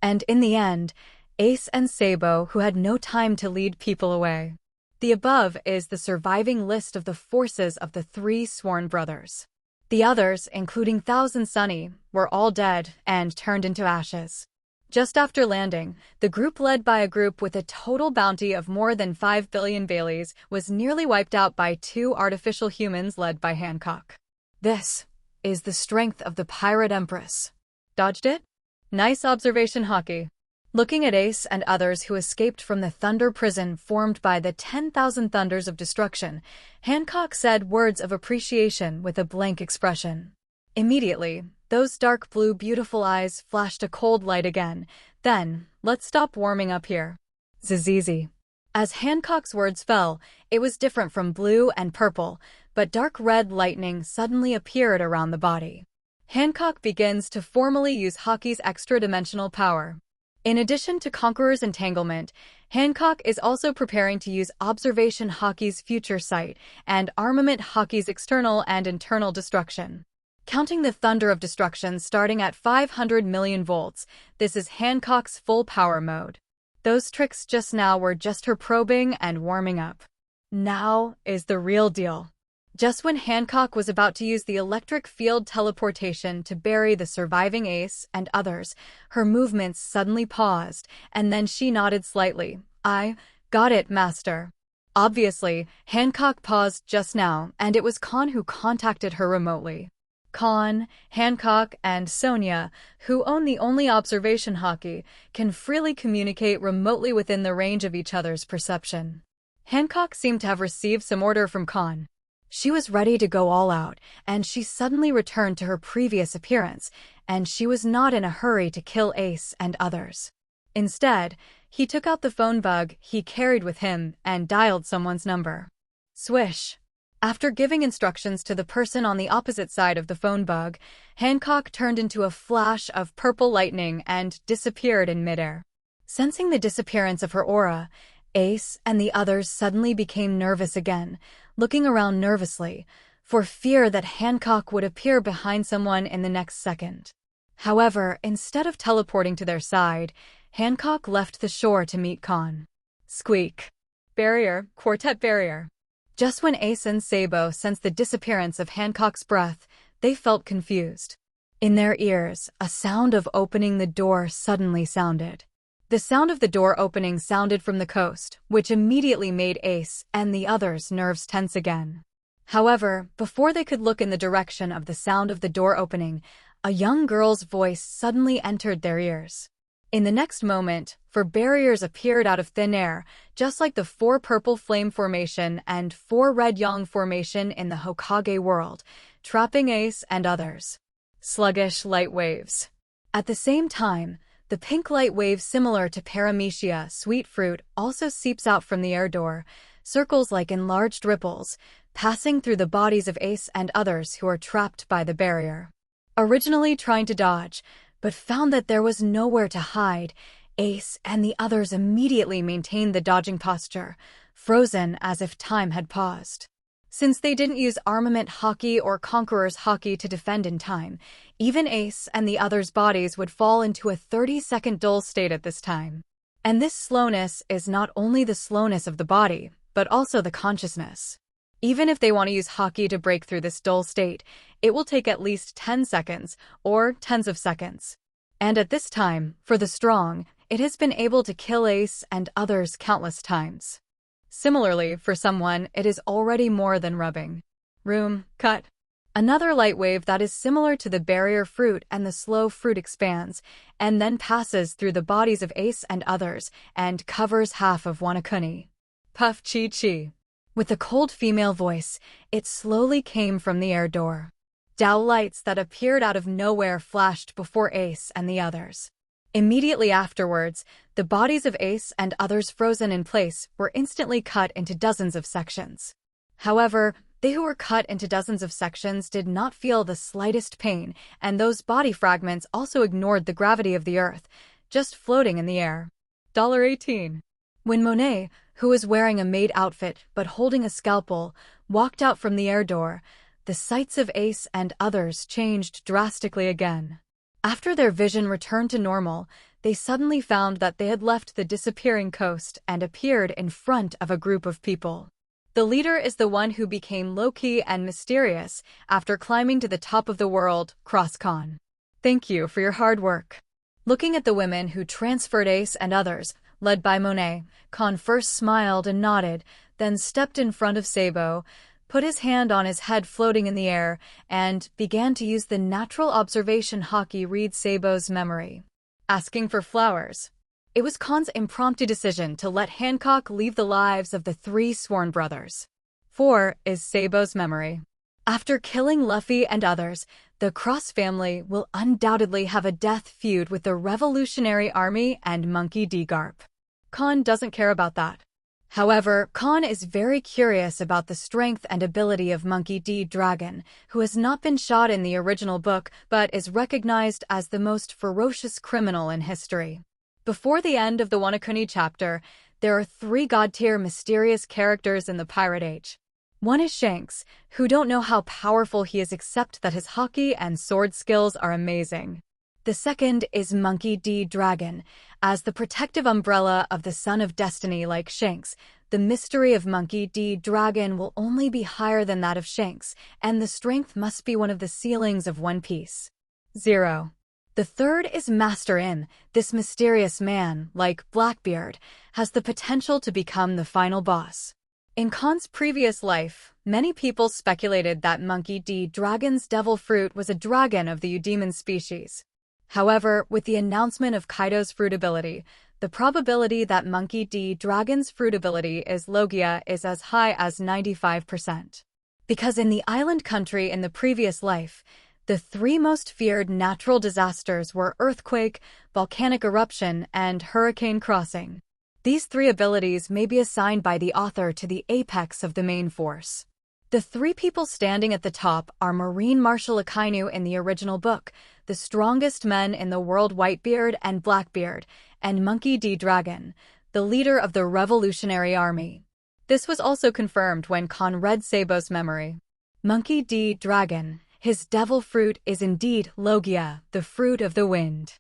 S1: And in the end, Ace and Sabo, who had no time to lead people away. The above is the surviving list of the forces of the three sworn brothers. The others, including Thousand Sunny, were all dead and turned into ashes. Just after landing, the group led by a group with a total bounty of more than 5 billion Baileys was nearly wiped out by 2 artificial humans led by Hancock. This is the strength of the Pirate Empress. Dodged it? Nice observation, Haki. Looking at Ace and others who escaped from the thunder prison formed by the 10,000 thunders of destruction, Hancock said words of appreciation with a blank expression. Immediately, those dark blue beautiful eyes flashed a cold light again. Then, let's stop warming up here. Zizizi. As Hancock's words fell, it was different from blue and purple, but dark red lightning suddenly appeared around the body. Hancock begins to formally use Haki's extra-dimensional power. In addition to Conqueror's Entanglement, Hancock is also preparing to use Observation Haki's Future Sight and Armament Haki's External and Internal Destruction. Counting the thunder of destruction starting at 500 million volts, this is Hancock's full power mode. Those tricks just now were just her probing and warming up. Now is the real deal. Just when Hancock was about to use the electric field teleportation to bury the surviving Ace and others, her movements suddenly paused, and then she nodded slightly. I got it, Master. Obviously, Hancock paused just now, and it was Kahn who contacted her remotely. Kahn, Hancock, and Sonia, who own the only observation Haki, can freely communicate remotely within the range of each other's perception. Hancock seemed to have received some order from Kahn. She was ready to go all out, and she suddenly returned to her previous appearance, and she was not in a hurry to kill Ace and others. Instead, he took out the phone bug he carried with him and dialed someone's number. Swish. After giving instructions to the person on the opposite side of the phone bug, Hancock turned into a flash of purple lightning and disappeared in midair. Sensing the disappearance of her aura, Ace and the others suddenly became nervous again, looking around nervously, for fear that Hancock would appear behind someone in the next second. However, instead of teleporting to their side, Hancock left the shore to meet Kahn. Squeak. Barrier, quartet barrier. Just when Ace and Sabo sensed the disappearance of Hancock's breath, they felt confused. In their ears, a sound of opening the door suddenly sounded. The sound of the door opening sounded from the coast, which immediately made Ace and the others' nerves tense again. However, before they could look in the direction of the sound of the door opening, a young girl's voice suddenly entered their ears. In the next moment, 4 barriers appeared out of thin air, just like the 4 purple flame formation and 4 red yang formation in the Hokage world, trapping Ace and others. Sluggish light waves. At the same time, the pink light wave similar to paramecia, sweet fruit, also seeps out from the air door, circles like enlarged ripples, passing through the bodies of Ace and others who are trapped by the barrier. Originally trying to dodge, but found that there was nowhere to hide, Ace and the others immediately maintained the dodging posture, frozen as if time had paused. Since they didn't use armament haki or conqueror's haki to defend in time, even Ace and the others' bodies would fall into a 30-second dull state at this time. And this slowness is not only the slowness of the body, but also the consciousness. Even if they want to use haki to break through this dull state, it will take at least 10 seconds, or tens of seconds. And at this time, for the strong, it has been able to kill Ace and others countless times. Similarly, for someone, it is already more than rubbing. Room, cut. Another light wave that is similar to the barrier fruit and the slow fruit expands, and then passes through the bodies of Ace and others, and covers half of Wanakuni. Puff chi chi. With a cold female voice, it slowly came from the air door. Dao lights that appeared out of nowhere flashed before Ace and the others. Immediately afterwards, the bodies of Ace and others frozen in place were instantly cut into dozens of sections. However, they who were cut into dozens of sections did not feel the slightest pain, and those body fragments also ignored the gravity of the earth, just floating in the air. $18. When Monet, who was wearing a maid outfit but holding a scalpel, walked out from the air door, the sights of Ace and others changed drastically again. After their vision returned to normal, they suddenly found that they had left the disappearing coast and appeared in front of a group of people. The leader is the one who became low-key and mysterious after climbing to the top of the world, Kahn. Thank you for your hard work. Looking at the women who transferred Ace and others, led by Monet, Kahn first smiled and nodded, then stepped in front of Sabo, put his hand on his head floating in the air, and began to use the natural observation haki read Sabo's memory. Asking for flowers. It was Kahn's impromptu decision to let Hancock leave the lives of the 3 sworn brothers. 4 is Sabo's memory. After killing Luffy and others, the Cross family will undoubtedly have a death feud with the Revolutionary Army and Monkey D. Garp. Kahn doesn't care about that. However, Kahn is very curious about the strength and ability of Monkey D. Dragon, who has not been shot in the original book but is recognized as the most ferocious criminal in history. Before the end of the Wanakuni chapter, there are 3 god-tier mysterious characters in the Pirate Age. One is Shanks, who don't know how powerful he is except that his haki and sword skills are amazing. The second is Monkey D. Dragon. As the protective umbrella of the Son of Destiny like Shanks, the mystery of Monkey D. Dragon will only be higher than that of Shanks, and the strength must be one of the ceilings of One Piece. 0. The third is Master In. This mysterious man, like Blackbeard, has the potential to become the final boss. In Kahn's previous life, many people speculated that Monkey D. Dragon's devil fruit was a dragon of the Eudemon species. However, with the announcement of Kaido's fruit ability, the probability that Monkey D. Dragon's fruit ability is Logia is as high as 95%. Because in the island country in the previous life, the 3 most feared natural disasters were earthquake, volcanic eruption, and hurricane crossing. These 3 abilities may be assigned by the author to the apex of the main force. The 3 people standing at the top are Marine Marshal Akainu in the original book, the strongest men in the world Whitebeard and Blackbeard, and Monkey D. Dragon, the leader of the Revolutionary Army. This was also confirmed when Kahn read Sabo's memory. Monkey D. Dragon, his devil fruit is indeed Logia, the fruit of the wind.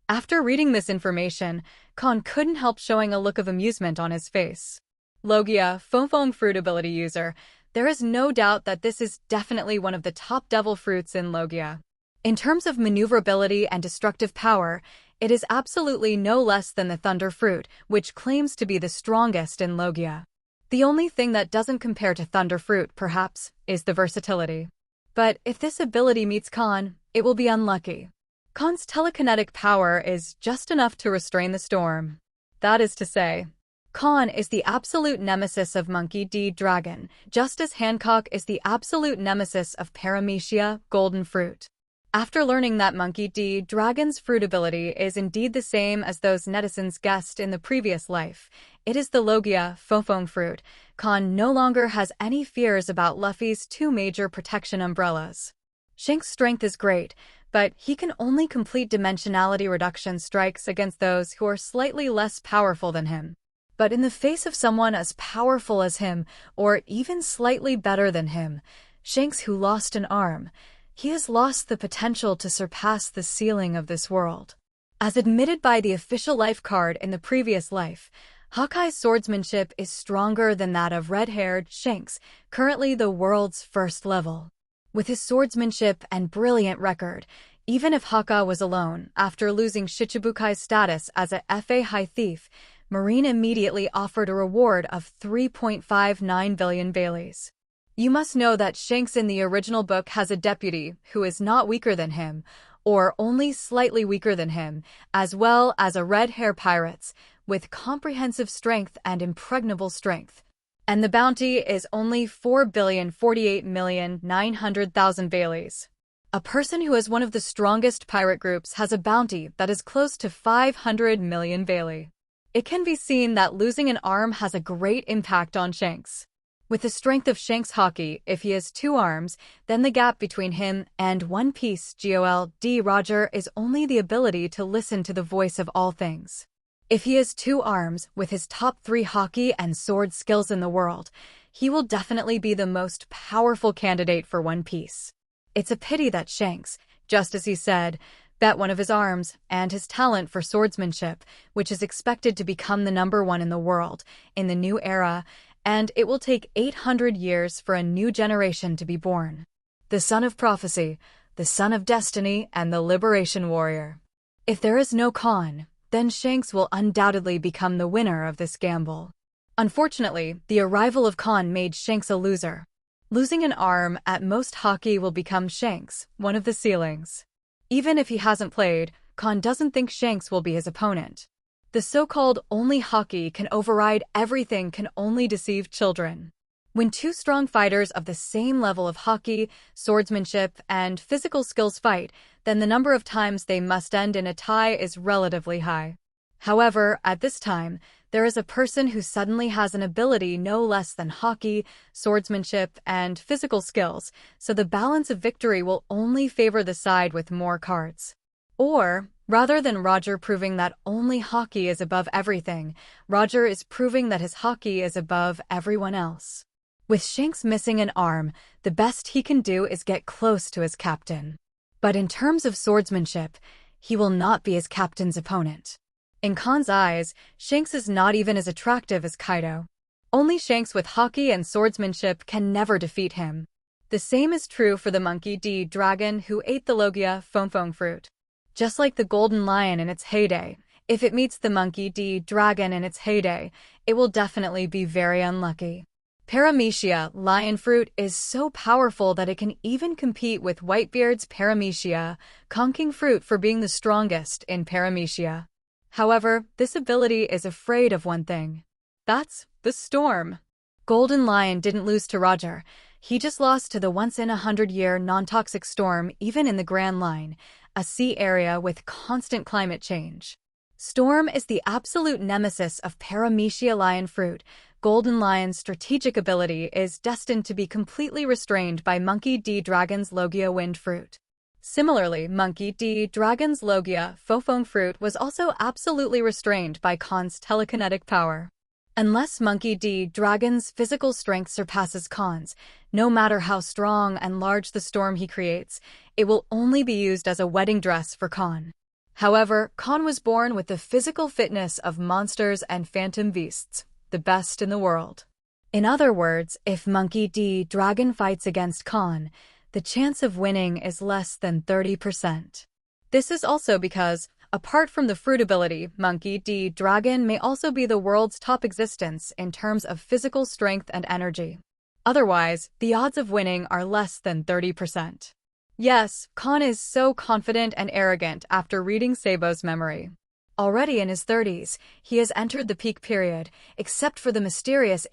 S1: After reading this information, Kahn couldn't help showing a look of amusement on his face. Logia, Fofong fruit ability user, there is no doubt that this is definitely one of the top devil fruits in Logia. In terms of maneuverability and destructive power, it is absolutely no less than the Thunder Fruit, which claims to be the strongest in Logia. The only thing that doesn't compare to Thunder Fruit, perhaps, is the versatility. But if this ability meets Kahn, it will be unlucky. Kahn's telekinetic power is just enough to restrain the storm. That is to say, Kahn is the absolute nemesis of Monkey D. Dragon, just as Hancock is the absolute nemesis of Paramecia, Golden Fruit. After learning that Monkey D. Dragon's fruit ability is indeed the same as those netizens guessed in the previous life, it is the Logia, Fofong Fruit, Kahn no longer has any fears about Luffy's two major protection umbrellas. Shanks' strength is great, but he can only complete dimensionality reduction strikes against those who are slightly less powerful than him. But in the face of someone as powerful as him, or even slightly better than him, Shanks who lost an arm, he has lost the potential to surpass the ceiling of this world. As admitted by the official life card in the previous life, Hawkeye's swordsmanship is stronger than that of red-haired Shanks, currently the world's first level. With his swordsmanship and brilliant record, even if Hawkeye was alone, after losing Shichibukai's status as a FA high thief, Marine immediately offered a reward of 3.59 billion Baileys. You must know that Shanks in the original book has a deputy who is not weaker than him, or only slightly weaker than him, as well as a red-hair pirates, with comprehensive strength and impregnable strength. And the bounty is only 4,048,900,000 Baileys. A person who is one of the strongest pirate groups has a bounty that is close to 500 million Bailey. It can be seen that losing an arm has a great impact on Shanks. With the strength of Shanks' Haki, if he has 2 arms, then the gap between him and One Piece GOLD Roger is only the ability to listen to the voice of all things. If he has 2 arms, with his top 3 Haki and sword skills in the world, he will definitely be the most powerful candidate for One Piece. It's a pity that Shanks, just as he said, bet one of his arms and his talent for swordsmanship, which is expected to become the #1 in the world, in the new era, and it will take 800 years for a new generation to be born. The son of prophecy, the son of destiny, and the liberation warrior. If there is no Kahn, then Shanks will undoubtedly become the winner of this gamble. Unfortunately, the arrival of Kahn made Shanks a loser. Losing an arm at most Haki will become Shanks, one of the ceilings. Even if he hasn't played, Kahn doesn't think Shanks will be his opponent. The so-called only Haki can override everything can only deceive children. When 2 strong fighters of the same level of Haki, swordsmanship, and physical skills fight, then the number of times they must end in a tie is relatively high. However, at this time, there is a person who suddenly has an ability no less than Haki, swordsmanship, and physical skills, so the balance of victory will only favor the side with more cards. Or, rather than Roger proving that only Haki is above everything, Roger is proving that his Haki is above everyone else. With Shanks missing an arm, the best he can do is get close to his captain. But in terms of swordsmanship, he will not be his captain's opponent. In Kahn's eyes, Shanks is not even as attractive as Kaido. Only Shanks with Haki and swordsmanship can never defeat him. The same is true for the Monkey D. Dragon who ate the Logia Fofong Fruit. Just like the Golden Lion in its heyday, if it meets the Monkey D. Dragon in its heyday, it will definitely be very unlucky. Paramecia, Lion Fruit, is so powerful that it can even compete with Whitebeard's Paramecia, Conking Fruit for being the strongest in Paramecia. However, this ability is afraid of one thing. That's the storm. Golden Lion didn't lose to Roger. He just lost to the once-in-a-100-year non-toxic storm even in the Grand Line, a sea area with constant climate change. Storm is the absolute nemesis of Paramecia Lion Fruit. Golden Lion's strategic ability is destined to be completely restrained by Monkey D. Dragon's Logia Wind Fruit. Similarly, Monkey D. Dragon's Logia Fofong Fruit was also absolutely restrained by Kahn's telekinetic power. Unless Monkey D. Dragon's physical strength surpasses Kahn's, no matter how strong and large the storm he creates, it will only be used as a wedding dress for Kahn. However, Kahn was born with the physical fitness of monsters and phantom beasts, the best in the world. In other words, if Monkey D. Dragon fights against Kahn, the chance of winning is less than 30%. This is also because, apart from the fruit ability, Monkey D. Dragon may also be the world's top existence in terms of physical strength and energy. Otherwise, the odds of winning are less than 30%. Yes, Kahn is so confident and arrogant after reading Sabo's memory. Already in his 30s, he has entered the peak period, except for the mysterious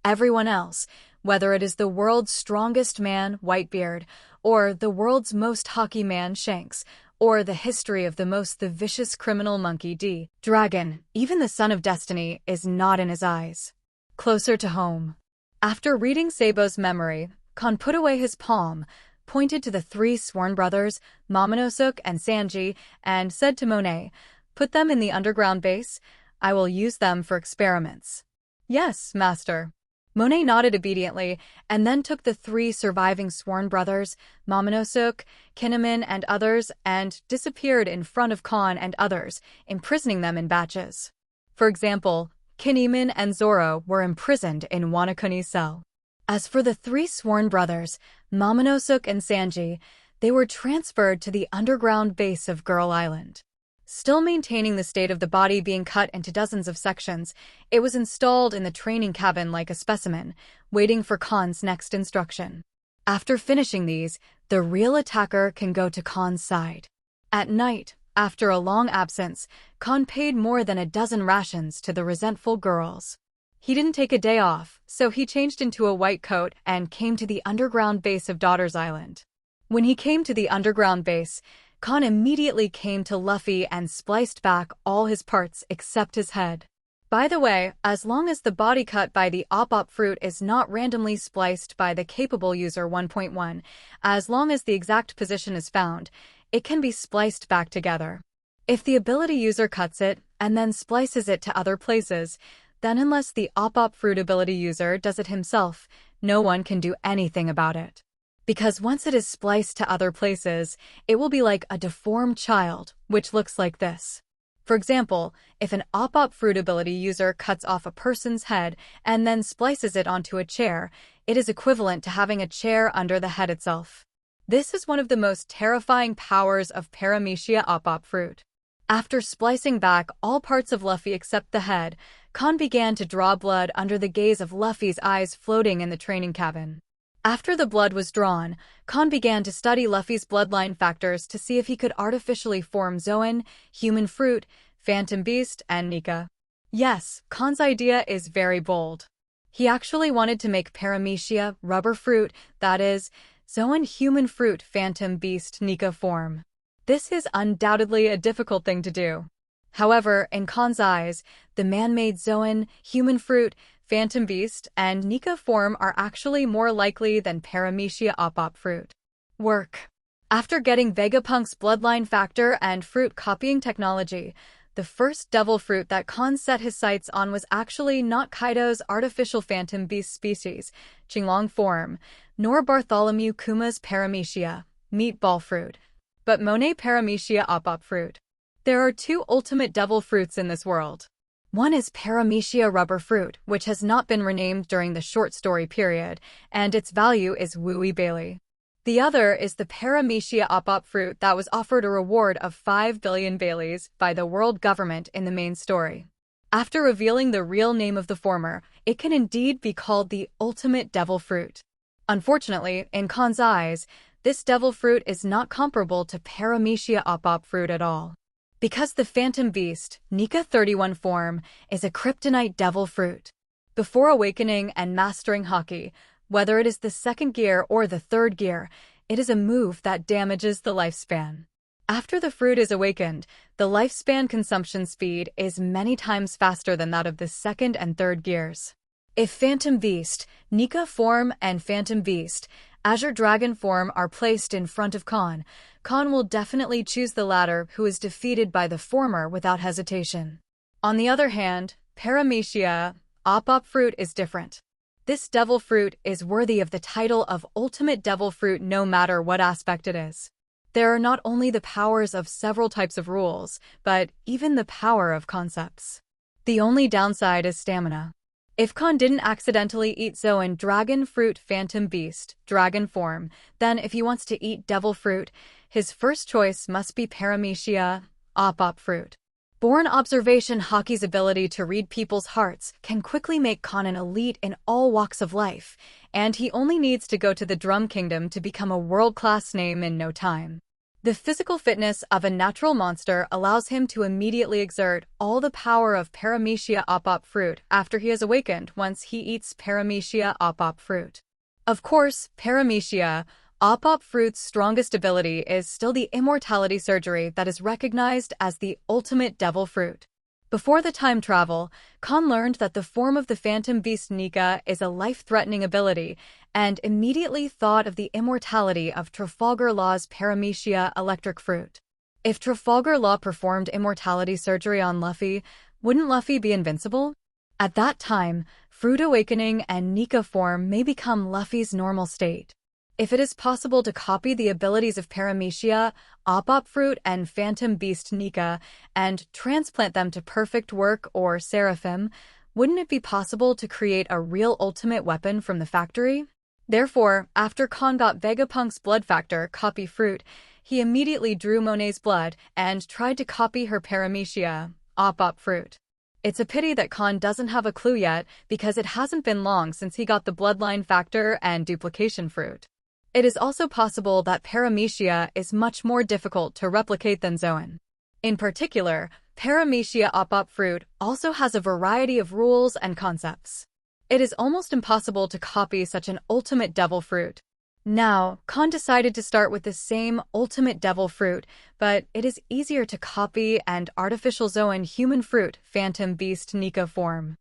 S1: everyone else, whether it is the world's strongest man, Whitebeard, or the world's most haki man, Shanks, or the history of the vicious criminal Monkey D. Dragon, even the Son of Destiny is not in his eyes. Closer to home. After reading Sabo's memory, Kahn put away his palm, pointed to the three sworn brothers, Momonosuke and Sanji, and said to Monet, "Put them in the underground base. I will use them for experiments." "Yes, master." Monet nodded obediently, and then took the three surviving sworn brothers, Momonosuke, Kinemon, and others, and disappeared in front of Kahn and others, imprisoning them in batches. For example, Kinemon and Zoro were imprisoned in Wanakuni's cell. As for the three sworn brothers, Momonosuke and Sanji, they were transferred to the underground base of Girl Island. Still maintaining the state of the body being cut into dozens of sections, it was installed in the training cabin like a specimen, waiting for Kahn's next instruction. After finishing these, the real attacker can go to Kahn's side. At night, after a long absence, Kahn paid more than a dozen rations to the resentful girls. He didn't take a day off, so he changed into a white coat and came to the underground base of Daughter's Island. When he came to the underground base, Kahn immediately came to Luffy and spliced back all his parts except his head. By the way, as long as the body cut by the op fruit is not randomly spliced by the capable user 1.1, as long as the exact position is found, it can be spliced back together. If the ability user cuts it and then splices it to other places, then unless the op fruit ability user does it himself, no one can do anything about it. Because once it is spliced to other places, it will be like a deformed child, which looks like this. For example, if an op fruit ability user cuts off a person's head and then splices it onto a chair, it is equivalent to having a chair under the head itself. This is one of the most terrifying powers of Paramecia op fruit. After splicing back all parts of Luffy except the head, Kahn began to draw blood under the gaze of Luffy's eyes floating in the training cabin. After the blood was drawn, Kahn began to study Luffy's bloodline factors to see if he could artificially form Zoan, Human Fruit, Phantom Beast, and Nika. Yes, Kahn's idea is very bold. He actually wanted to make Paramecia Rubber Fruit, that is, Zoan Human Fruit Phantom Beast Nika form. This is undoubtedly a difficult thing to do. However, in Kahn's eyes, the man-made Zoan, Human Fruit, Phantom Beast, and Nika form are actually more likely than Paramecia op fruit. Work. After getting Vegapunk's bloodline factor and fruit copying technology, the first devil fruit that Kahn set his sights on was actually not Kaido's artificial Phantom Beast species, Qinglong form, nor Bartholomew Kuma's Paramecia, meatball fruit, but Monet Paramecia op fruit. There are two ultimate devil fruits in this world. One is Paramecia Rubber Fruit, which has not been renamed during the short story period, and its value is Wooey Bailey. The other is the Paramecia op fruit that was offered a reward of 5 billion Baileys by the world government in the main story. After revealing the real name of the former, it can indeed be called the ultimate devil fruit. Unfortunately, in Kahn's eyes, this devil fruit is not comparable to Paramecia op fruit at all. Because the Phantom Beast, Nika 31 form, is a kryptonite devil fruit. Before awakening and mastering Haki, whether it is the second gear or the third gear, it is a move that damages the lifespan. After the fruit is awakened, the lifespan consumption speed is many times faster than that of the second and third gears. If Phantom Beast, Nika form, and Phantom Beast, Azure Dragon form are placed in front of Kahn, Kahn will definitely choose the latter, who is defeated by the former without hesitation. On the other hand, Paramecia op fruit is different. This devil fruit is worthy of the title of ultimate devil fruit no matter what aspect it is. There are not only the powers of several types of rules, but even the power of concepts. The only downside is stamina. If Kahn didn't accidentally eat Zoan dragon fruit phantom beast, dragon form, then if he wants to eat devil fruit, his first choice must be paramecia, op fruit. Born Observation Haki's ability to read people's hearts can quickly make Kahn an elite in all walks of life, and he only needs to go to the Drum Kingdom to become a world-class name in no time. The physical fitness of a natural monster allows him to immediately exert all the power of paramecia op fruit after he has awakened once he eats paramecia op fruit. Of course, paramecia op fruit's strongest ability is still the immortality surgery that is recognized as the ultimate devil fruit. Before the time travel, Kahn learned that the form of the phantom beast Nika is a life-threatening ability, and immediately thought of the immortality of Trafalgar Law's paramecia electric fruit. If Trafalgar Law performed immortality surgery on Luffy, wouldn't Luffy be invincible? At that time, fruit awakening and Nika form may become Luffy's normal state. If it is possible to copy the abilities of paramecia, op fruit, and phantom beast Nika, and transplant them to perfect work or seraphim, wouldn't it be possible to create a real ultimate weapon from the factory? Therefore, after Kahn got Vegapunk's blood factor copy fruit, he immediately drew Monet's blood and tried to copy her paramecia, op fruit. It's a pity that Kahn doesn't have a clue yet, because it hasn't been long since he got the bloodline factor and duplication fruit. It is also possible that paramecia is much more difficult to replicate than Zoan. In particular, paramecia op fruit also has a variety of rules and concepts. It is almost impossible to copy such an ultimate devil fruit. Now, Kahn decided to start with the same ultimate devil fruit, but it is easier to copy and artificial Zoan human fruit phantom beast Nika form.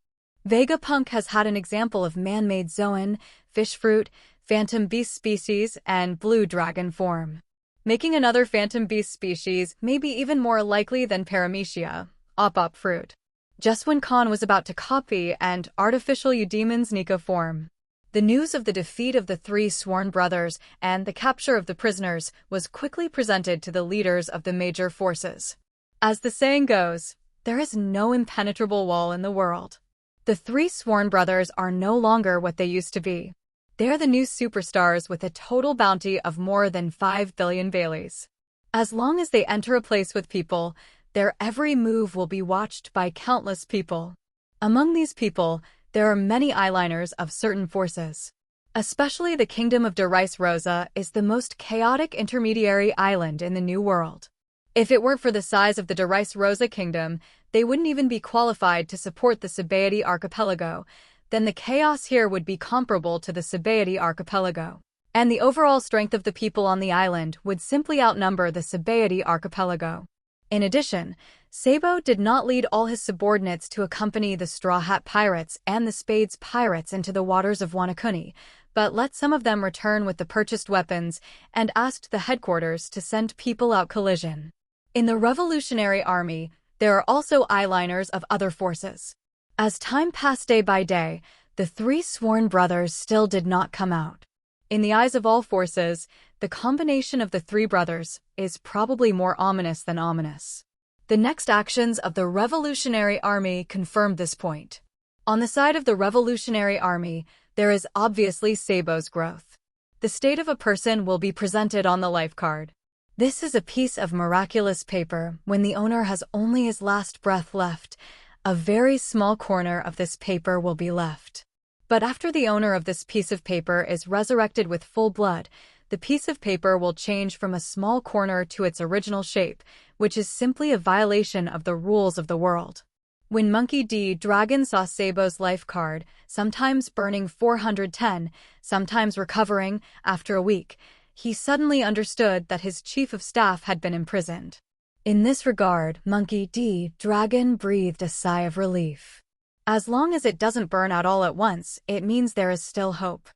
S1: Vegapunk has had an example of man-made Zoan, fish fruit, phantom beast species, and blue dragon form. Making another phantom beast species may be even more likely than paramecia, op fruit. Just when Kahn was about to copy and artificial Eudemon's Nika form, the news of the defeat of the three sworn brothers and the capture of the prisoners was quickly presented to the leaders of the major forces. As the saying goes, there is no impenetrable wall in the world. The three sworn brothers are no longer what they used to be. They're the new superstars with a total bounty of more than 5 billion Baileys. As long as they enter a place with people, their every move will be watched by countless people. Among these people, there are many eyeliners of certain forces. Especially the Kingdom of De Rice Rosa is the most chaotic intermediary island in the New World. If it weren't for the size of the De Rice Rosa Kingdom, they wouldn't even be qualified to support the Sabaody Archipelago. Then the chaos here would be comparable to the Sabaody Archipelago. And the overall strength of the people on the island would simply outnumber the Sabaody Archipelago. In addition, Sabo did not lead all his subordinates to accompany the Straw Hat Pirates and the Spades Pirates into the waters of Wanakuni, but let some of them return with the purchased weapons and asked the headquarters to send people out collision. In the Revolutionary Army, there are also eyeliners of other forces. As time passed day by day, the three sworn brothers still did not come out. In the eyes of all forces, the combination of the three brothers is probably more ominous than ominous. The next actions of the Revolutionary Army confirmed this point. On the side of the Revolutionary Army, there is obviously Sabo's growth. The state of a person will be presented on the life card. This is a piece of miraculous paper when the owner has only his last breath left. A very small corner of this paper will be left. But after the owner of this piece of paper is resurrected with full blood, the piece of paper will change from a small corner to its original shape, which is simply a violation of the rules of the world. When Monkey D. Dragon saw Sabo's life card, sometimes burning 410, sometimes recovering after a week, he suddenly understood that his chief of staff had been imprisoned. In this regard, Monkey D. Dragon breathed a sigh of relief. As long as it doesn't burn out all at once, it means there is still hope.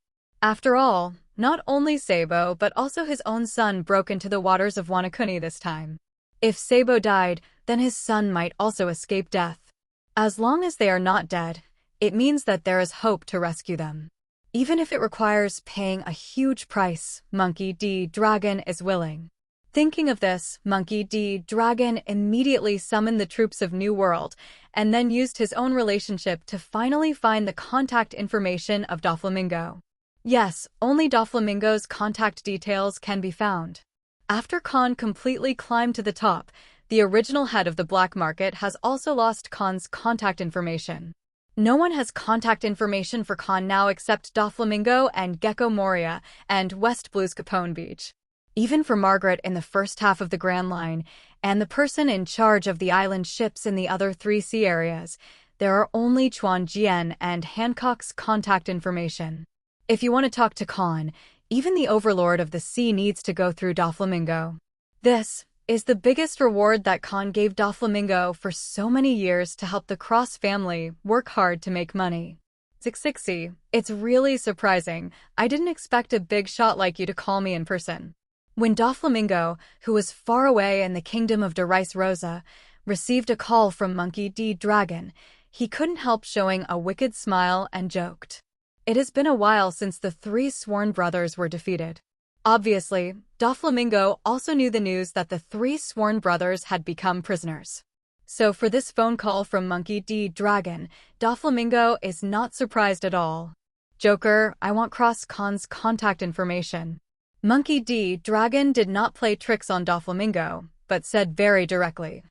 S1: After all, not only Sabo but also his own son broke into the waters of Wanakuni this time. If Sabo died, then his son might also escape death. As long as they are not dead, it means that there is hope to rescue them. Even if it requires paying a huge price, Monkey D. Dragon is willing. Thinking of this, Monkey D. Dragon immediately summoned the troops of New World, and then used his own relationship to finally find the contact information of Doflamingo. Yes, only Doflamingo's contact details can be found. After Kahn completely climbed to the top, the original head of the black market has also lost Kahn's contact information. No one has contact information for Kahn now except Doflamingo and Gecko Moria and West Blue's Capone Beach. Even for Margaret in the first half of the Grand Line, and the person in charge of the island ships in the other 3 sea areas, there are only Chuan Jian and Hancock's contact information. If you want to talk to Kahn, even the overlord of the sea needs to go through Doflamingo. This is the biggest reward that Kahn gave Doflamingo for so many years to help the Cross family work hard to make money. 660, it's really surprising. I didn't expect a big shot like you to call me in person. When Doflamingo, who was far away in the kingdom of Derice Rosa, received a call from Monkey D. Dragon, he couldn't help showing a wicked smile and joked. It has been a while since the 3 sworn brothers were defeated. Obviously, Doflamingo also knew the news that the 3 sworn brothers had become prisoners. So for this phone call from Monkey D. Dragon, Doflamingo is not surprised at all. Joker, I want Cross Khan's contact information. Monkey D. Dragon did not play tricks on Doflamingo, but said very directly.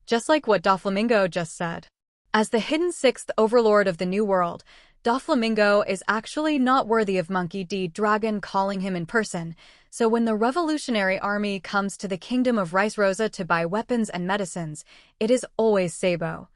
S1: Just like what Doflamingo just said. As the hidden 6th overlord of the New World, Doflamingo is actually not worthy of Monkey D. Dragon calling him in person, so when the Revolutionary Army comes to the Kingdom of Rice Rosa to buy weapons and medicines, it is always Sabo,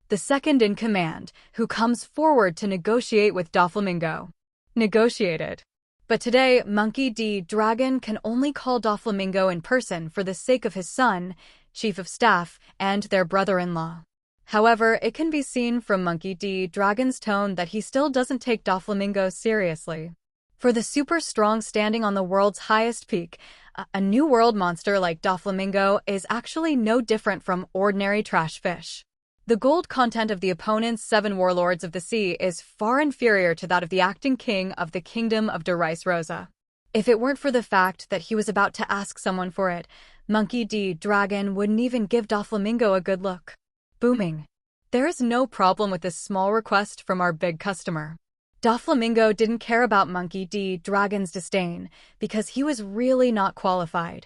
S1: the second in command, who comes forward to negotiate with Doflamingo. Negotiated. But today, Monkey D. Dragon can only call Doflamingo in person for the sake of his son, Chief of Staff, and their brother-in-law. However, it can be seen from Monkey D. Dragon's tone that he still doesn't take Doflamingo seriously. For the super strong standing on the world's highest peak, a new world monster like Doflamingo is actually no different from ordinary trash fish. The gold content of the opponent's 7 warlords of the sea is far inferior to that of the acting king of the kingdom of Derice Rosa. If it weren't for the fact that he was about to ask someone for it, Monkey D. Dragon wouldn't even give Doflamingo a good look. Booming. There is no problem with this small request from our big customer. Doflamingo didn't care about Monkey D. Dragon's disdain, because he was really not qualified.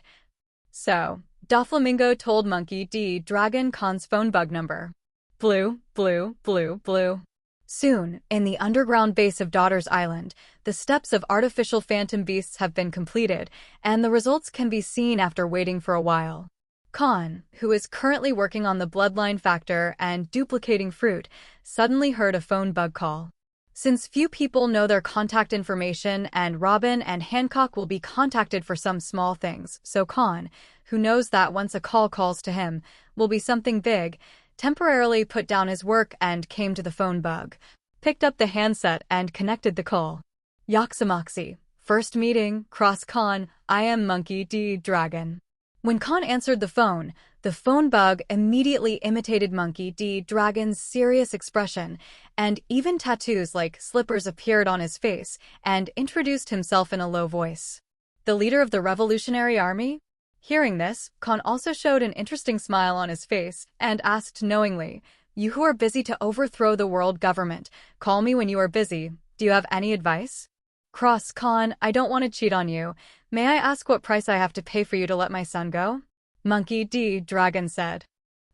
S1: So, Doflamingo told Monkey D. Dragon Khan's phone bug number. Blue, blue, blue, blue. Soon, in the underground base of Daughter's Island, the steps of artificial phantom beasts have been completed, and the results can be seen after waiting for a while. Kahn, who is currently working on the bloodline factor and duplicating fruit, suddenly heard a phone bug call. Since few people know their contact information and Robin and Hancock will be contacted for some small things, so Kahn, who knows that once a call calls to him, will be something big, temporarily put down his work and came to the phone bug, picked up the handset and connected the call. Yaxamoxi, first meeting, Cross Kahn, I am Monkey D. Dragon. When Kahn answered the phone bug immediately imitated Monkey D. Dragon's serious expression, and even tattoos like slippers appeared on his face, and introduced himself in a low voice. The leader of the Revolutionary Army? Hearing this, Kahn also showed an interesting smile on his face, and asked knowingly, You who are busy to overthrow the world government, call me when you are busy. Do you have any advice? Cross Kahn, I don't want to cheat on you. May I ask what price I have to pay for you to let my son go? Monkey D. Dragon said.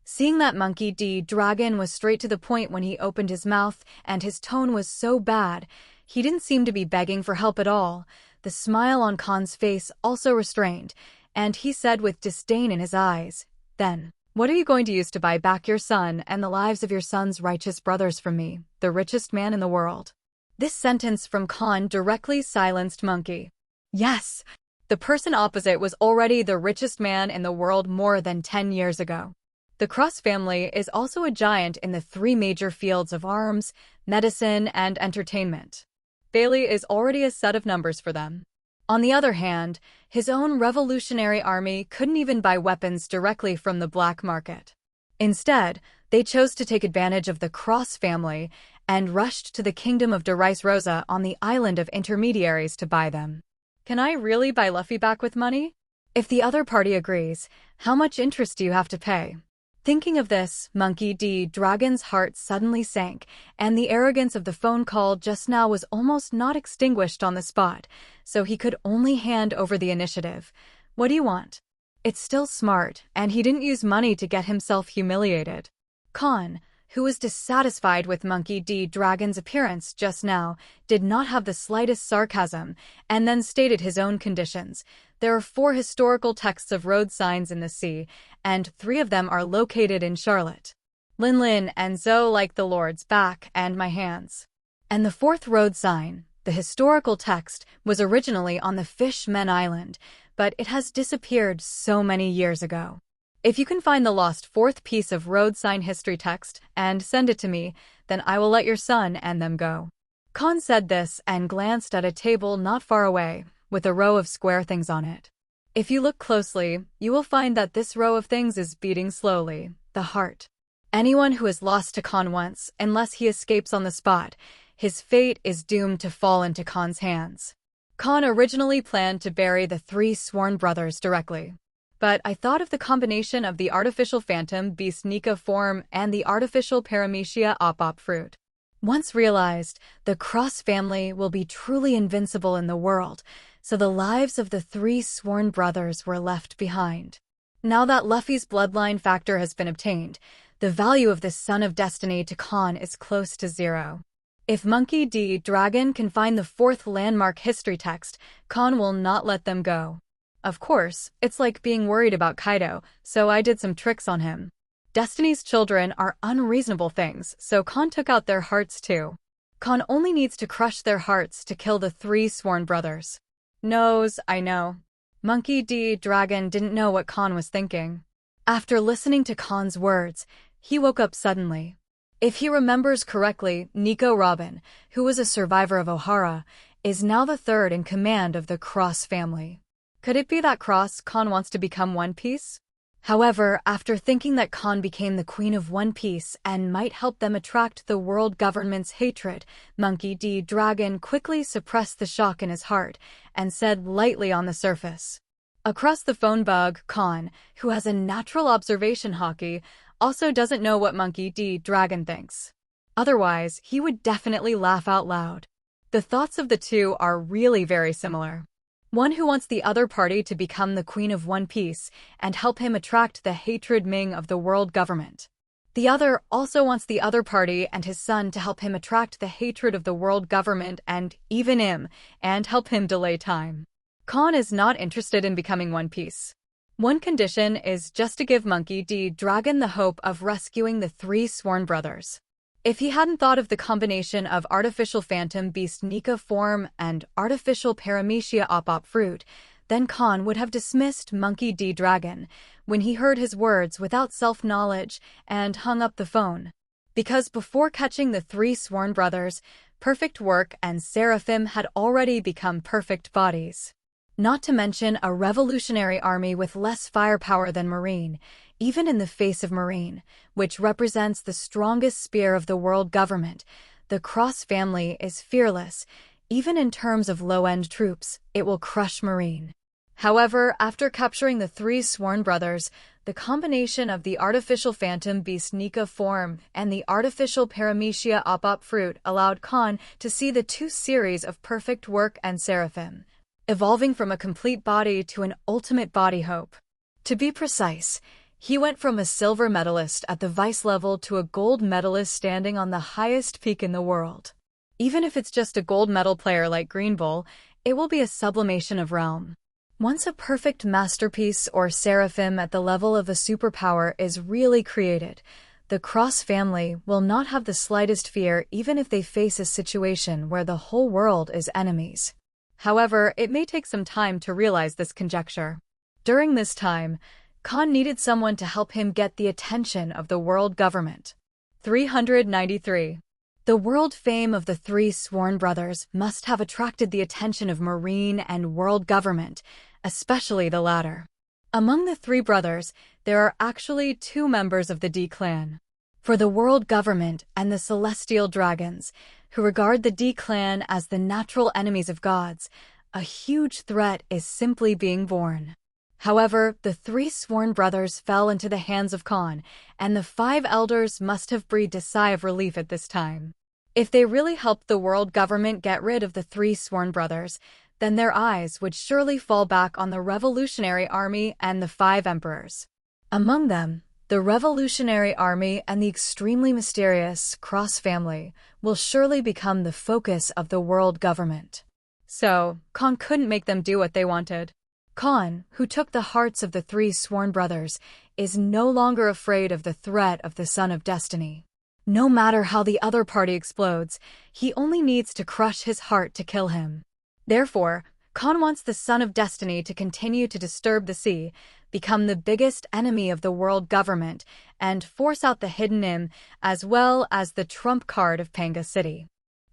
S1: Seeing that Monkey D. Dragon was straight to the point when he opened his mouth, and his tone was so bad, he didn't seem to be begging for help at all. The smile on Kahn's face also restrained, and he said with disdain in his eyes, Then, what are you going to use to buy back your son and the lives of your son's righteous brothers from me, the richest man in the world? This sentence from Kahn directly silenced Monkey. Yes, the person opposite was already the richest man in the world more than 10 years ago. The Cross family is also a giant in the 3 major fields of arms, medicine, and entertainment. Bailey is already a set of numbers for them. On the other hand, his own Revolutionary Army couldn't even buy weapons directly from the black market. Instead, they chose to take advantage of the Cross family and rushed to the kingdom of Derice Rosa on the island of intermediaries to buy them. Can I really buy Luffy back with money? If the other party agrees, how much interest do you have to pay? Thinking of this, Monkey D. Dragon's heart suddenly sank, and the arrogance of the phone call just now was almost not extinguished on the spot, so he could only hand over the initiative. What do you want? It's still smart, and he didn't use money to get himself humiliated. Kahn, who was dissatisfied with Monkey D. Dragon's appearance just now, did not have the slightest sarcasm, and then stated his own conditions. There are 4 historical texts of road signs in the sea, and 3 of them are located in Charlotte Linlin, and so like the Lord's back and my hands. And the 4th road sign, the historical text, was originally on the Fishmen Island, but it has disappeared so many years ago. If you can find the lost 4th piece of road sign history text and send it to me, then I will let your son and them go. Kahn said this and glanced at a table not far away, with a row of square things on it. If you look closely, you will find that this row of things is beating slowly, the heart. Anyone who is lost to Kahn once, unless he escapes on the spot, his fate is doomed to fall into Kahn's hands. Kahn originally planned to bury the 3 sworn brothers directly. But I thought of the combination of the artificial phantom beast Nika form and the artificial paramecia op fruit. Once realized, the Cross family will be truly invincible in the world, so the lives of the 3 sworn brothers were left behind. Now that Luffy's bloodline factor has been obtained, the value of this son of destiny to Kahn is close to 0. If Monkey D. Dragon can find the 4th landmark history text, Kahn will not let them go. Of course, it's like being worried about Kaido, so I did some tricks on him. Destiny's children are unreasonable things, so Kahn took out their hearts too. Kahn only needs to crush their hearts to kill the 3 sworn brothers. Knows, I know. Monkey D. Dragon didn't know what Kahn was thinking. After listening to Kahn's words, he woke up suddenly. If he remembers correctly, Nico Robin, who was a survivor of Ohara, is now the 3rd in command of the Cross family. Could it be that Kahn wants to become One Piece? However, after thinking that Kahn became the Queen of One Piece and might help them attract the world government's hatred, Monkey D. Dragon quickly suppressed the shock in his heart and said lightly on the surface. Across the phone bug, Kahn, who has a natural observation haki, also doesn't know what Monkey D. Dragon thinks. Otherwise, he would definitely laugh out loud. The thoughts of the two are really very similar. One who wants the other party to become the Queen of One Piece and help him attract the hatred Ming of the world government. The other also wants the other party and his son to help him attract the hatred of the world government and even him, and help him delay time. Kahn is not interested in becoming One Piece. One condition is just to give Monkey D. Dragon the hope of rescuing the 3 sworn brothers. If he hadn't thought of the combination of artificial phantom beast Nika form and artificial paramecia op fruit, then Kahn would have dismissed Monkey D. Dragon when he heard his words without self-knowledge and hung up the phone. Because before catching the 3 sworn brothers, Perfect Work and Seraphim had already become perfect bodies. Not to mention a revolutionary army with less firepower than Marine, even in the face of Marine, which represents the strongest spear of the world government. The Cross family is fearless. Even in terms of low-end troops, it will crush Marine. However, after capturing the 3 sworn brothers, the combination of the artificial phantom beast Nika form and the artificial paramecia op fruit allowed Kahn to see the 2 series of Perfect Work and Seraphim, evolving from a complete body to an ultimate body hope. To be precise, he went from a silver medalist at the vice level to a gold medalist standing on the highest peak in the world. Even if it's just a gold medal player like Green Bull, it will be a sublimation of realm. Once a perfect masterpiece or seraphim at the level of a superpower is really created, the Cross family will not have the slightest fear even if they face a situation where the whole world is enemies. However, it may take some time to realize this conjecture. During this time, Kahn needed someone to help him get the attention of the world government. 393. The world fame of the 3 sworn brothers must have attracted the attention of Marine and world government, especially the latter. Among the 3 brothers, there are actually 2 members of the D clan. For the world government and the celestial dragons, who regard the D clan as the natural enemies of gods, a huge threat is simply being born. However, the 3 sworn brothers fell into the hands of Kahn, and the 5 elders must have breathed a sigh of relief at this time. If they really helped the world government get rid of the 3 sworn brothers, then their eyes would surely fall back on the Revolutionary Army and the 5 emperors. Among them, the Revolutionary Army and the extremely mysterious Cross family will surely become the focus of the world government. So, Kahn couldn't make them do what they wanted. Kahn, who took the hearts of the 3 sworn brothers, is no longer afraid of the threat of the Son of Destiny. No matter how the other party explodes, he only needs to crush his heart to kill him. Therefore, Kahn wants the Son of Destiny to continue to disturb the sea, become the biggest enemy of the world government, and force out the hidden Im, as well as the trump card of Panga City.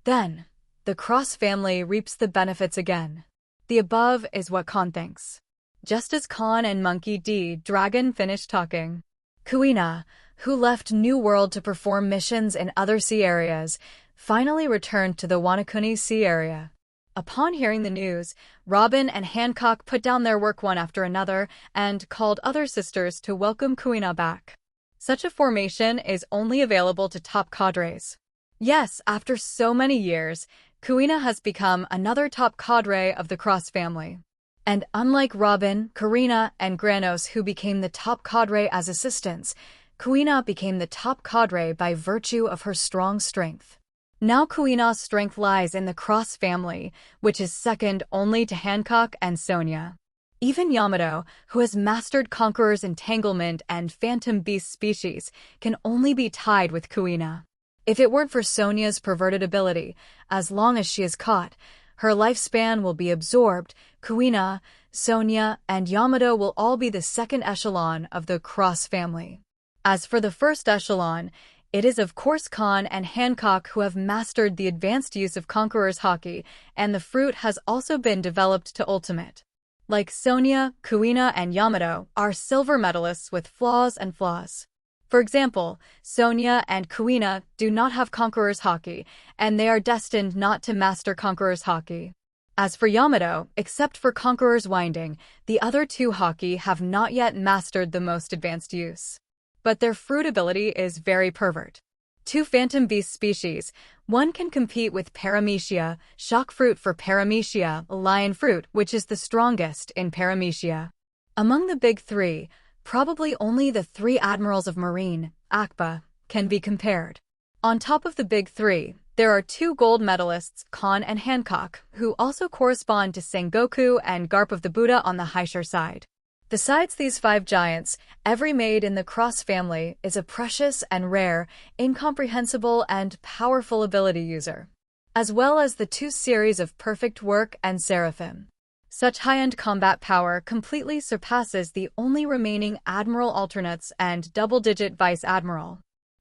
S1: Then, the Cross family reaps the benefits again. The above is what Kahn thinks. Just as Kahn and Monkey D. Dragon finished talking, Kuina, who left New World to perform missions in other sea areas, finally returned to the Wanakuni Sea area. Upon hearing the news, Robin and Hancock put down their work one after another and called other sisters to welcome Kuina back. Such a formation is only available to top cadres. Yes, after so many years, Kuina has become another top cadre of the Cross family. And unlike Robin, Karina, and Granos, who became the top cadre as assistants, Kuina became the top cadre by virtue of her strong strength. Now Kuina's strength lies in the Cross family, which is second only to Hancock and Sonia. Even Yamato, who has mastered Conqueror's Entanglement and Phantom Beast species, can only be tied with Kuina. If it weren't for Sonia's perverted ability, as long as she is caught, her lifespan will be absorbed. Kuina, Sonia, and Yamato will all be the second echelon of the Cross family. As for the first echelon, it is of course Kahn and Hancock who have mastered the advanced use of Conqueror's Haki, and the fruit has also been developed to ultimate. Like Sonia, Kuina, and Yamato are silver medalists with flaws and flaws. For example, Sonia and Kuina do not have Conqueror's Haki, and they are destined not to master Conqueror's Haki. As for Yamato, except for Conqueror's Winding, the other 2 Haki have not yet mastered the most advanced use. But their fruit ability is very pervert. 2 Phantom Beast species, one can compete with Paramecia, shock fruit for Paramecia, lion fruit, which is the strongest in Paramecia. Among the big 3, probably only the 3 admirals of Marine, Akba, can be compared. On top of the big 3, there are 2 gold medalists, Kahn and Hancock, who also correspond to Sengoku and Garp of the Buddha on the Haishar side. Besides these 5 giants, every maid in the Cross family is a precious and rare, incomprehensible and powerful ability user, as well as the 2 series of Perfect Work and Seraphim. Such high-end combat power completely surpasses the only remaining Admiral Alternates and double-digit Vice Admiral.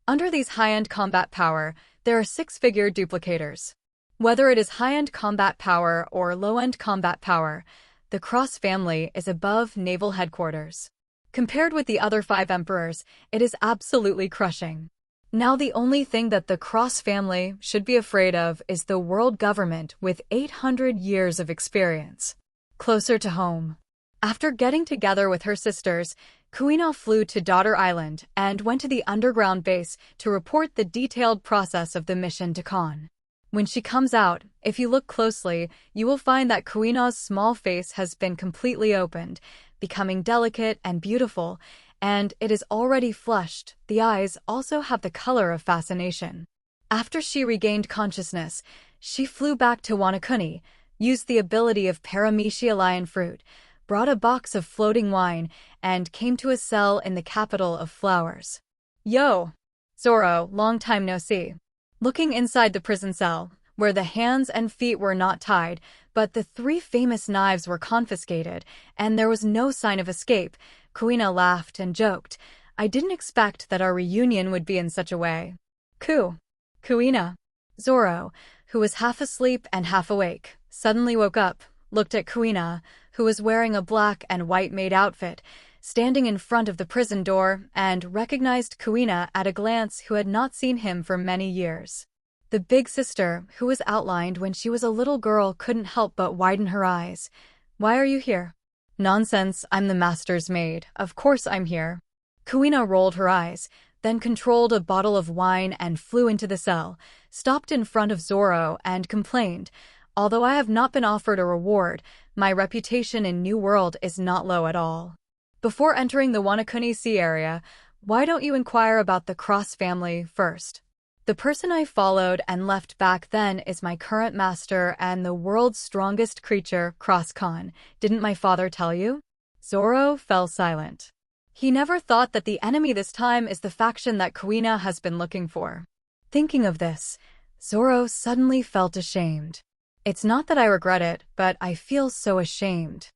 S1: Under these high-end combat power, there are 6-figure duplicators. Whether it is high-end combat power or low-end combat power, the Cross family is above naval headquarters. Compared with the other 5 emperors, it is absolutely crushing. Now the only thing that the Cross family should be afraid of is the world government with 800 years of experience. Closer to home. After getting together with her sisters, Kuina flew to Daughter Island and went to the underground base to report the detailed process of the mission to Kahn. When she comes out, if you look closely, you will find that Kuina's small face has been completely opened, becoming delicate and beautiful, and it is already flushed. The eyes also have the color of fascination. After she regained consciousness, she flew back to Wanakuni, used the ability of Paramecia lion fruit, brought a box of floating wine, and came to a cell in the capital of flowers. Yo! Zoro, long time no see. Looking inside the prison cell, where the hands and feet were not tied, but the 3 famous knives were confiscated, and there was no sign of escape, Kuina laughed and joked, "I didn't expect that our reunion would be in such a way." Kuina. Zoro, who was half asleep and half awake, suddenly woke up, looked at Kuina, who was wearing a black and white maid outfit, standing in front of the prison door, and recognized Kuina at a glance who had not seen him for many years. The big sister, who was outlined when she was a little girl, couldn't help but widen her eyes. "Why are you here?" Nonsense, I'm the master's maid. Of course I'm here. Kuina rolled her eyes, then controlled a bottle of wine and flew into the cell, stopped in front of Zoro and complained, "Although I have not been offered a reward, my reputation in New World is not low at all. Before entering the Wanakuni Sea area, why don't you inquire about the Cross family first? The person I followed and left back then is my current master and the world's strongest creature, Cross Kahn. Didn't my father tell you?" Zoro fell silent. He never thought that the enemy this time is the faction that Kuina has been looking for. Thinking of this, Zoro suddenly felt ashamed. It's not that I regret it, but I feel so ashamed.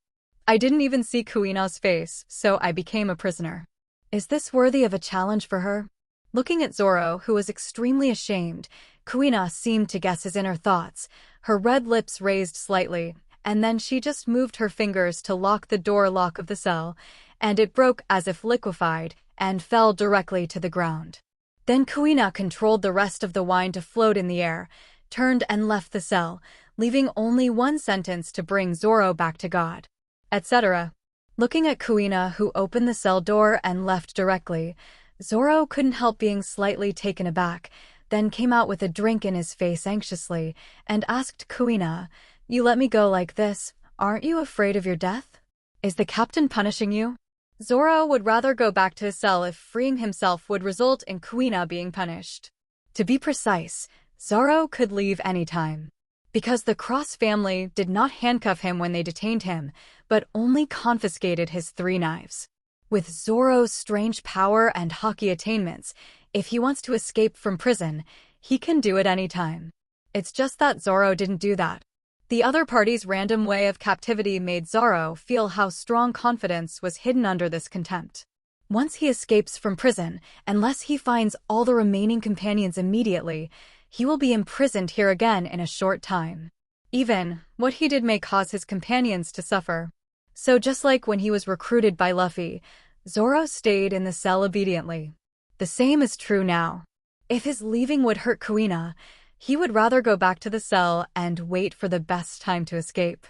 S1: I didn't even see Kuina's face, so I became a prisoner. Is this worthy of a challenge for her? Looking at Zoro, who was extremely ashamed, Kuina seemed to guess his inner thoughts. Her red lips raised slightly, and then she just moved her fingers to lock the door lock of the cell, and it broke as if liquefied and fell directly to the ground. Then Kuina controlled the rest of the wine to float in the air, turned and left the cell, leaving only one sentence to bring Zoro back to God, etc. Looking at Kuina, who opened the cell door and left directly, Zoro couldn't help being slightly taken aback, then came out with a drink in his face anxiously and asked Kuina, "You let me go like this, aren't you afraid of your death? Is the captain punishing you?" Zoro would rather go back to his cell if freeing himself would result in Kuina being punished. To be precise, Zoro could leave anytime. Because the Cross family did not handcuff him when they detained him, but only confiscated his 3 knives. With Zoro's strange power and Haki attainments, if he wants to escape from prison, he can do it anytime. It's just that Zoro didn't do that. The other party's random way of captivity made Zoro feel how strong confidence was hidden under this contempt. Once he escapes from prison, unless he finds all the remaining companions immediately, he will be imprisoned here again in a short time. Even what he did may cause his companions to suffer. So just like when he was recruited by Luffy, Zoro stayed in the cell obediently. The same is true now. If his leaving would hurt Kuina, he would rather go back to the cell and wait for the best time to escape.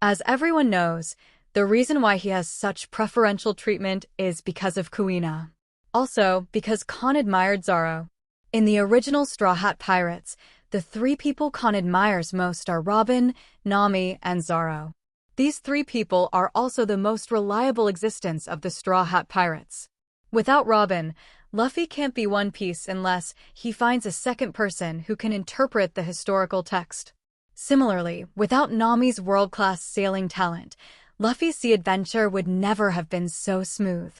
S1: As everyone knows, the reason why he has such preferential treatment is because of Kuina. Also, because Kahn admired Zoro. In the original Straw Hat Pirates, the 3 people Kahn admires most are Robin, Nami, and Zoro. These 3 people are also the most reliable existence of the Straw Hat Pirates. Without Robin, Luffy can't be One Piece unless he finds a second person who can interpret the historical text. Similarly, without Nami's world-class sailing talent, Luffy's sea adventure would never have been so smooth.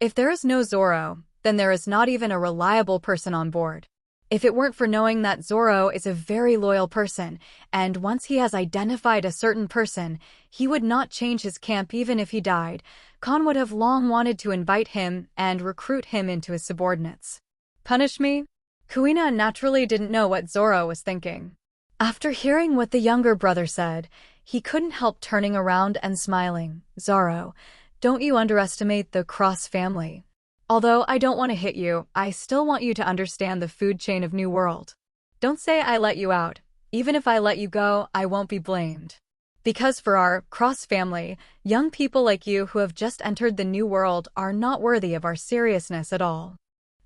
S1: If there is no Zoro, then there is not even a reliable person on board. If it weren't for knowing that Zoro is a very loyal person, and once he has identified a certain person, he would not change his camp even if he died, Kahn would have long wanted to invite him and recruit him into his subordinates. Punish me? Kuina naturally didn't know what Zoro was thinking. After hearing what the younger brother said, he couldn't help turning around and smiling. "Zoro, don't you underestimate the Cross family. Although I don't want to hit you, I still want you to understand the food chain of New World. Don't say I let you out. Even if I let you go, I won't be blamed. Because for our Cross family, young people like you who have just entered the New World are not worthy of our seriousness at all.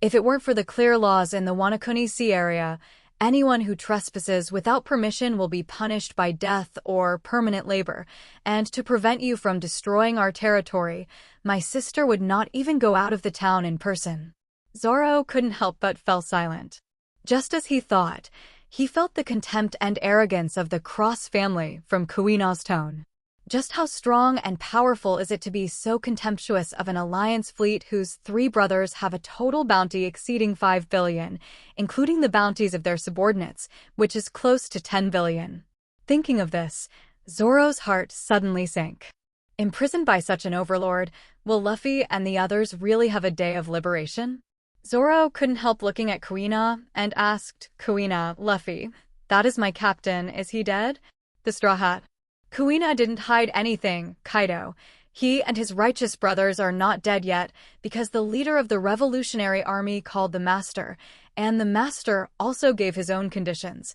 S1: If it weren't for the clear laws in the Wanakuni Sea area, anyone who trespasses without permission will be punished by death or permanent labor, and to prevent you from destroying our territory, my sister would not even go out of the town in person." Zoro couldn't help but fell silent. Just as he thought, he felt the contempt and arrogance of the Cross family from Kuina's tone. Just how strong and powerful is it to be so contemptuous of an alliance fleet whose 3 brothers have a total bounty exceeding 5 billion, including the bounties of their subordinates, which is close to 10 billion. Thinking of this, Zoro's heart suddenly sank. Imprisoned by such an overlord, will Luffy and the others really have a day of liberation? Zoro couldn't help looking at Kuina and asked, "Kuina, Luffy, that is my captain, is he dead?" The Straw Hat. Kuina didn't hide anything, Kaido. He and his righteous brothers are not dead yet because the leader of the revolutionary army called the Master, and the Master also gave his own conditions.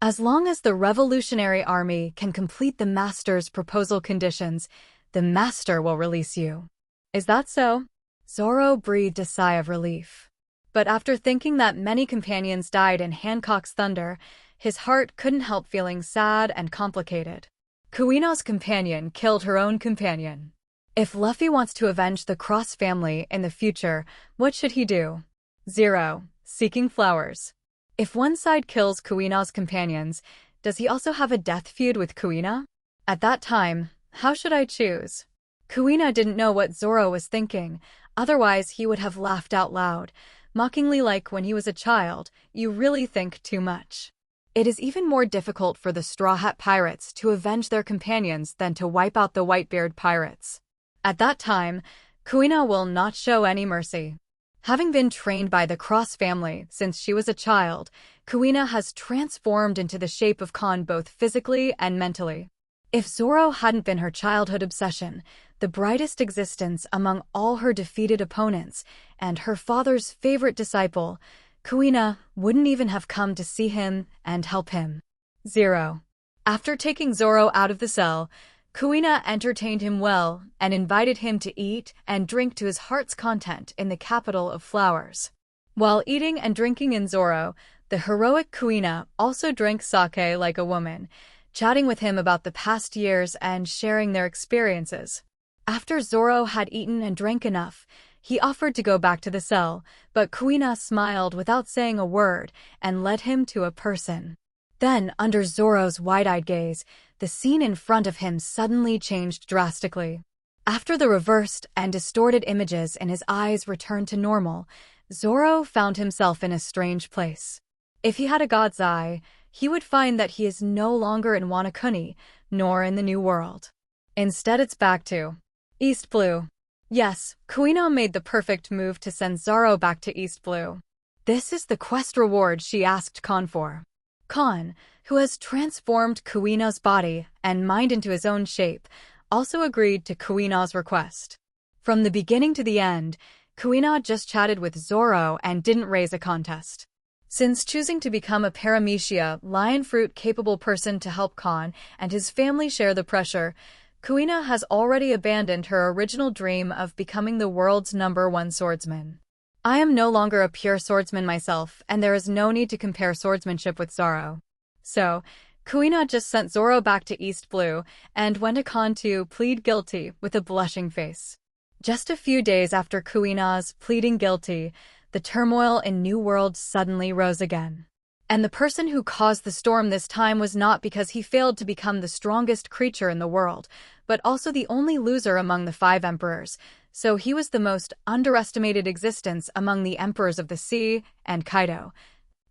S1: As long as the revolutionary army can complete the Master's proposal conditions, the master will release you. Is that so? Zoro breathed a sigh of relief. But after thinking that many companions died in Hancock's thunder, his heart couldn't help feeling sad and complicated. Kuino's companion killed her own companion. If Luffy wants to avenge the Cross family in the future, what should he do? 0. Seeking flowers. If one side kills Kuino's companions, does he also have a death feud with Kuina? At that time, how should I choose? Kuina didn't know what Zoro was thinking, otherwise he would have laughed out loud, mockingly like when he was a child, "You really think too much." It is even more difficult for the Straw Hat Pirates to avenge their companions than to wipe out the Whitebeard Pirates. At that time, Kuina will not show any mercy. Having been trained by the Cross family since she was a child, Kuina has transformed into the shape of Kahn both physically and mentally. If Zoro hadn't been her childhood obsession, the brightest existence among all her defeated opponents, and her father's favorite disciple, Kuina wouldn't even have come to see him and help him. 0. After taking Zoro out of the cell, Kuina entertained him well and invited him to eat and drink to his heart's content in the capital of flowers. While eating and drinking in Zoro, the heroic Kuina also drank sake like a woman, chatting with him about the past years and sharing their experiences. After Zoro had eaten and drank enough, he offered to go back to the cell, but Kuina smiled without saying a word and led him to a person. Then, under Zoro's wide-eyed gaze, the scene in front of him suddenly changed drastically. After the reversed and distorted images in his eyes returned to normal, Zoro found himself in a strange place. If he had a god's eye, he would find that he is no longer in Wano Kuni, nor in the New World. Instead, it's back to East Blue. Yes, Kuina made the perfect move to send Zoro back to East Blue. This is the quest reward she asked Kahn for. Kahn, who has transformed Kuina's body and mind into his own shape, also agreed to Kuina's request. From the beginning to the end, Kuina just chatted with Zoro and didn't raise a contest. Since choosing to become a paramecia, lion fruit-capable person to help Kahn and his family share the pressure, Kuina has already abandoned her original dream of becoming the world's #1 swordsman. I am no longer a pure swordsman myself, and there is no need to compare swordsmanship with Zoro. So, Kuina just sent Zoro back to East Blue and went to Kahn to plead guilty with a blushing face. Just a few days after Kuina's pleading guilty, the turmoil in New World suddenly rose again. And the person who caused the storm this time was not because he failed to become the strongest creature in the world, but also the only loser among the 5 emperors, so he was the most underestimated existence among the emperors of the sea and Kaido,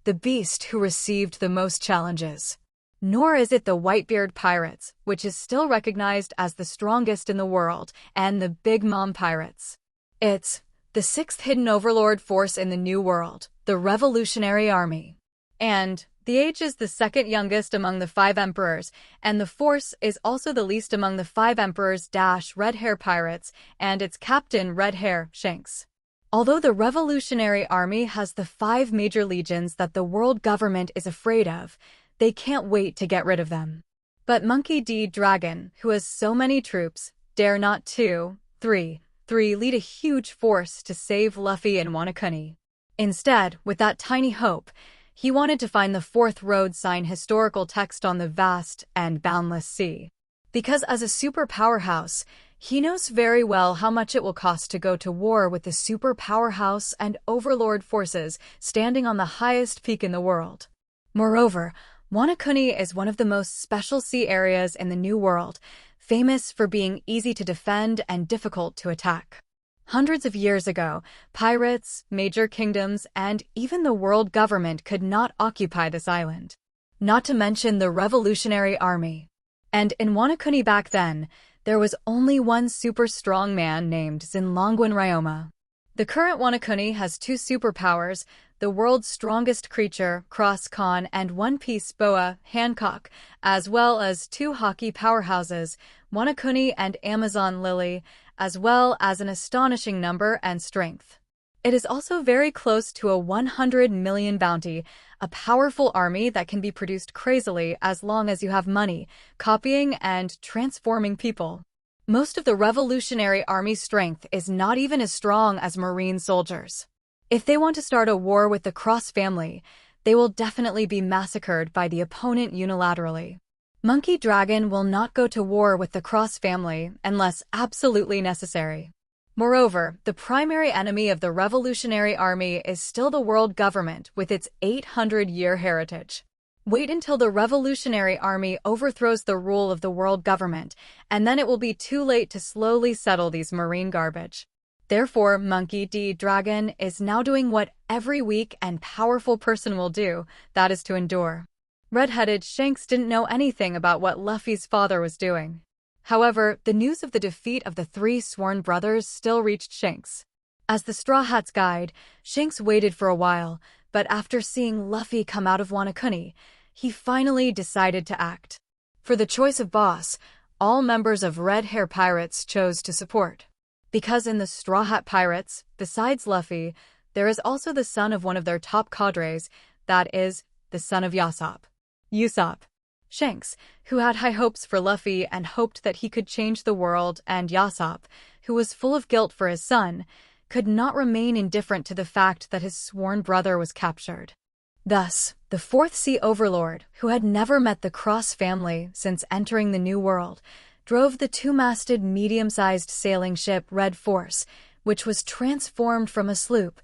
S1: the beast who received the most challenges. Nor is it the Whitebeard Pirates, which is still recognized as the strongest in the world, and the Big Mom Pirates. It's the 6th hidden overlord force in the New World, the Revolutionary Army. And the age is the 2nd youngest among the 5 emperors, and the force is also the least among the 5 emperors - Red Hair Pirates, and its captain Red Hair Shanks. Although the Revolutionary Army has the 5 major legions that the world government is afraid of, they can't wait to get rid of them. But Monkey D. Dragon, who has so many troops, dare not 2, 3, lead a huge force to save Luffy and Wano Kuni. Instead, with that tiny hope, he wanted to find the 4th road sign historical text on the vast and boundless sea. Because as a super powerhouse, he knows very well how much it will cost to go to war with the super powerhouse and overlord forces standing on the highest peak in the world. Moreover, Wano Kuni is one of the most special sea areas in the New World, famous for being easy to defend and difficult to attack. Hundreds of years ago, pirates, major kingdoms, and even the world government could not occupy this island. Not to mention the Revolutionary Army. And in Wano Kuni back then, there was only one super strong man named Zinlongwen Ryoma. The current Wano Kuni has 2 superpowers, the world's strongest creature, Cross Kahn, and One Piece Boa, Hancock, as well as 2 hockey powerhouses, Wano Kuni and Amazon Lily, as well as an astonishing number and strength. It is also very close to a 100 million bounty, a powerful army that can be produced crazily as long as you have money, copying and transforming people. Most of the Revolutionary Army's strength is not even as strong as Marine soldiers. If they want to start a war with the Cross family, they will definitely be massacred by the opponent unilaterally. Monkey Dragon will not go to war with the Cross family unless absolutely necessary. Moreover, the primary enemy of the Revolutionary Army is still the world government with its 800-year heritage. Wait until the Revolutionary Army overthrows the rule of the world government, and then it will be too late to slowly settle these marine garbage. Therefore, Monkey D. Dragon is now doing what every weak and powerful person will do, that is to endure. Red-headed Shanks didn't know anything about what Luffy's father was doing. However, the news of the defeat of the three sworn brothers still reached Shanks. As the Straw Hat's guide, Shanks waited for a while, but after seeing Luffy come out of Wano, he finally decided to act. For the choice of boss, all members of Red Hair Pirates chose to support. Because in the Straw Hat Pirates, besides Luffy, there is also the son of one of their top cadres, that is, the son of Usopp. Shanks, who had high hopes for Luffy and hoped that he could change the world, and Usopp, who was full of guilt for his son, could not remain indifferent to the fact that his sworn brother was captured. Thus, the Fourth Sea Overlord, who had never met the Cross family since entering the New World, drove the two-masted medium-sized sailing ship Red Force, which was transformed from a sloop,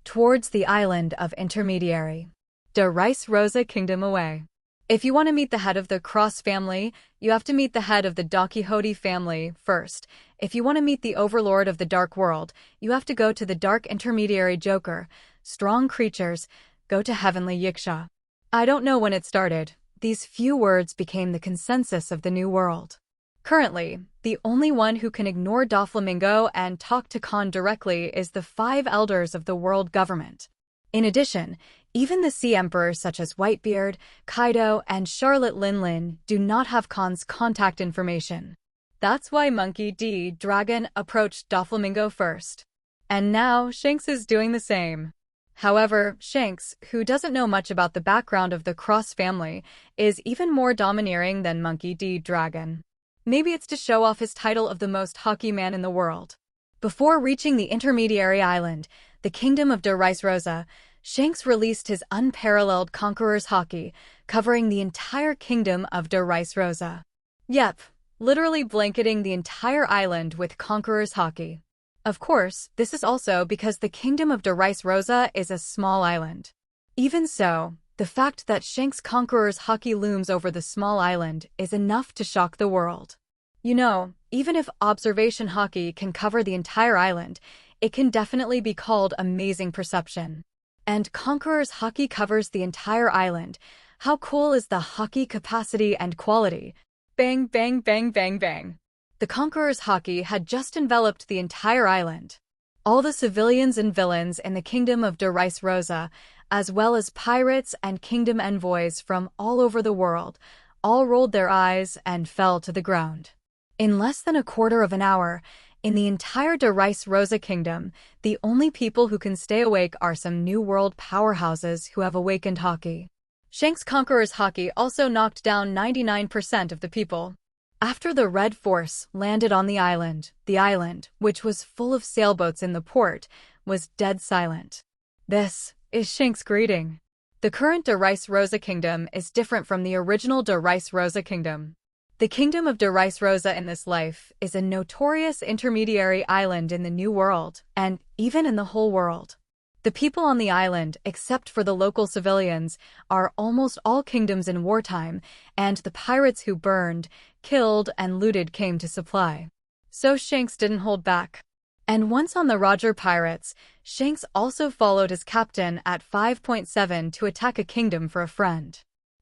S1: towards the island of Intermediary. De Rice Rosa Kingdom away. If you want to meet the head of the Cross family, you have to meet the head of the Don Quixote family first. If you want to meet the Overlord of the Dark World, you have to go to the Dark Intermediary Joker. Strong creatures, go to Heavenly Yiksha. I don't know when it started. These few words became the consensus of the New World. Currently, the only one who can ignore Doflamingo and talk to Kahn directly is the 5 elders of the world government. In addition, even the Sea Emperors such as Whitebeard, Kaido, and Charlotte Linlin do not have Kahn's contact information. That's why Monkey D. Dragon approached Doflamingo first. And now Shanks is doing the same. However, Shanks, who doesn't know much about the background of the Cross family, is even more domineering than Monkey D. Dragon. Maybe it's to show off his title of the most haki man in the world. Before reaching the intermediary island, the kingdom of De Rice Rosa, Shanks released his unparalleled Conqueror's Haki, covering the entire kingdom of De Rice Rosa. Yep, literally blanketing the entire island with Conqueror's Haki. Of course, this is also because the kingdom of De Rice Rosa is a small island. Even so, the fact that Shanks' Conqueror's Haki looms over the small island is enough to shock the world. You know, even if Observation Haki can cover the entire island, it can definitely be called amazing perception. And Conqueror's Haki covers the entire island. How cool is the Haki capacity and quality? Bang, bang, bang, bang, bang. The Conqueror's Haki had just enveloped the entire island. All the civilians and villains in the kingdom of De Rice Rosa, as well as pirates and kingdom envoys from all over the world, all rolled their eyes and fell to the ground. In less than a quarter of an hour, in the entire De Rice Rosa kingdom, the only people who can stay awake are some New World powerhouses who have awakened Haki. Shanks' Conqueror's Haki also knocked down 99% of the people. After the Red Force landed on the island, which was full of sailboats in the port, was dead silent. This is Shanks' greeting. The current De Rice Rosa kingdom is different from the original De Rice Rosa kingdom. The kingdom of De Rice Rosa in this life is a notorious intermediary island in the New World, and even in the whole world. The people on the island, except for the local civilians, are almost all kingdoms in wartime, and the pirates who burned, killed, and looted came to supply. So Shanks didn't hold back. And once on the Roger Pirates, Shanks also followed his captain at 5.7 to attack a kingdom for a friend.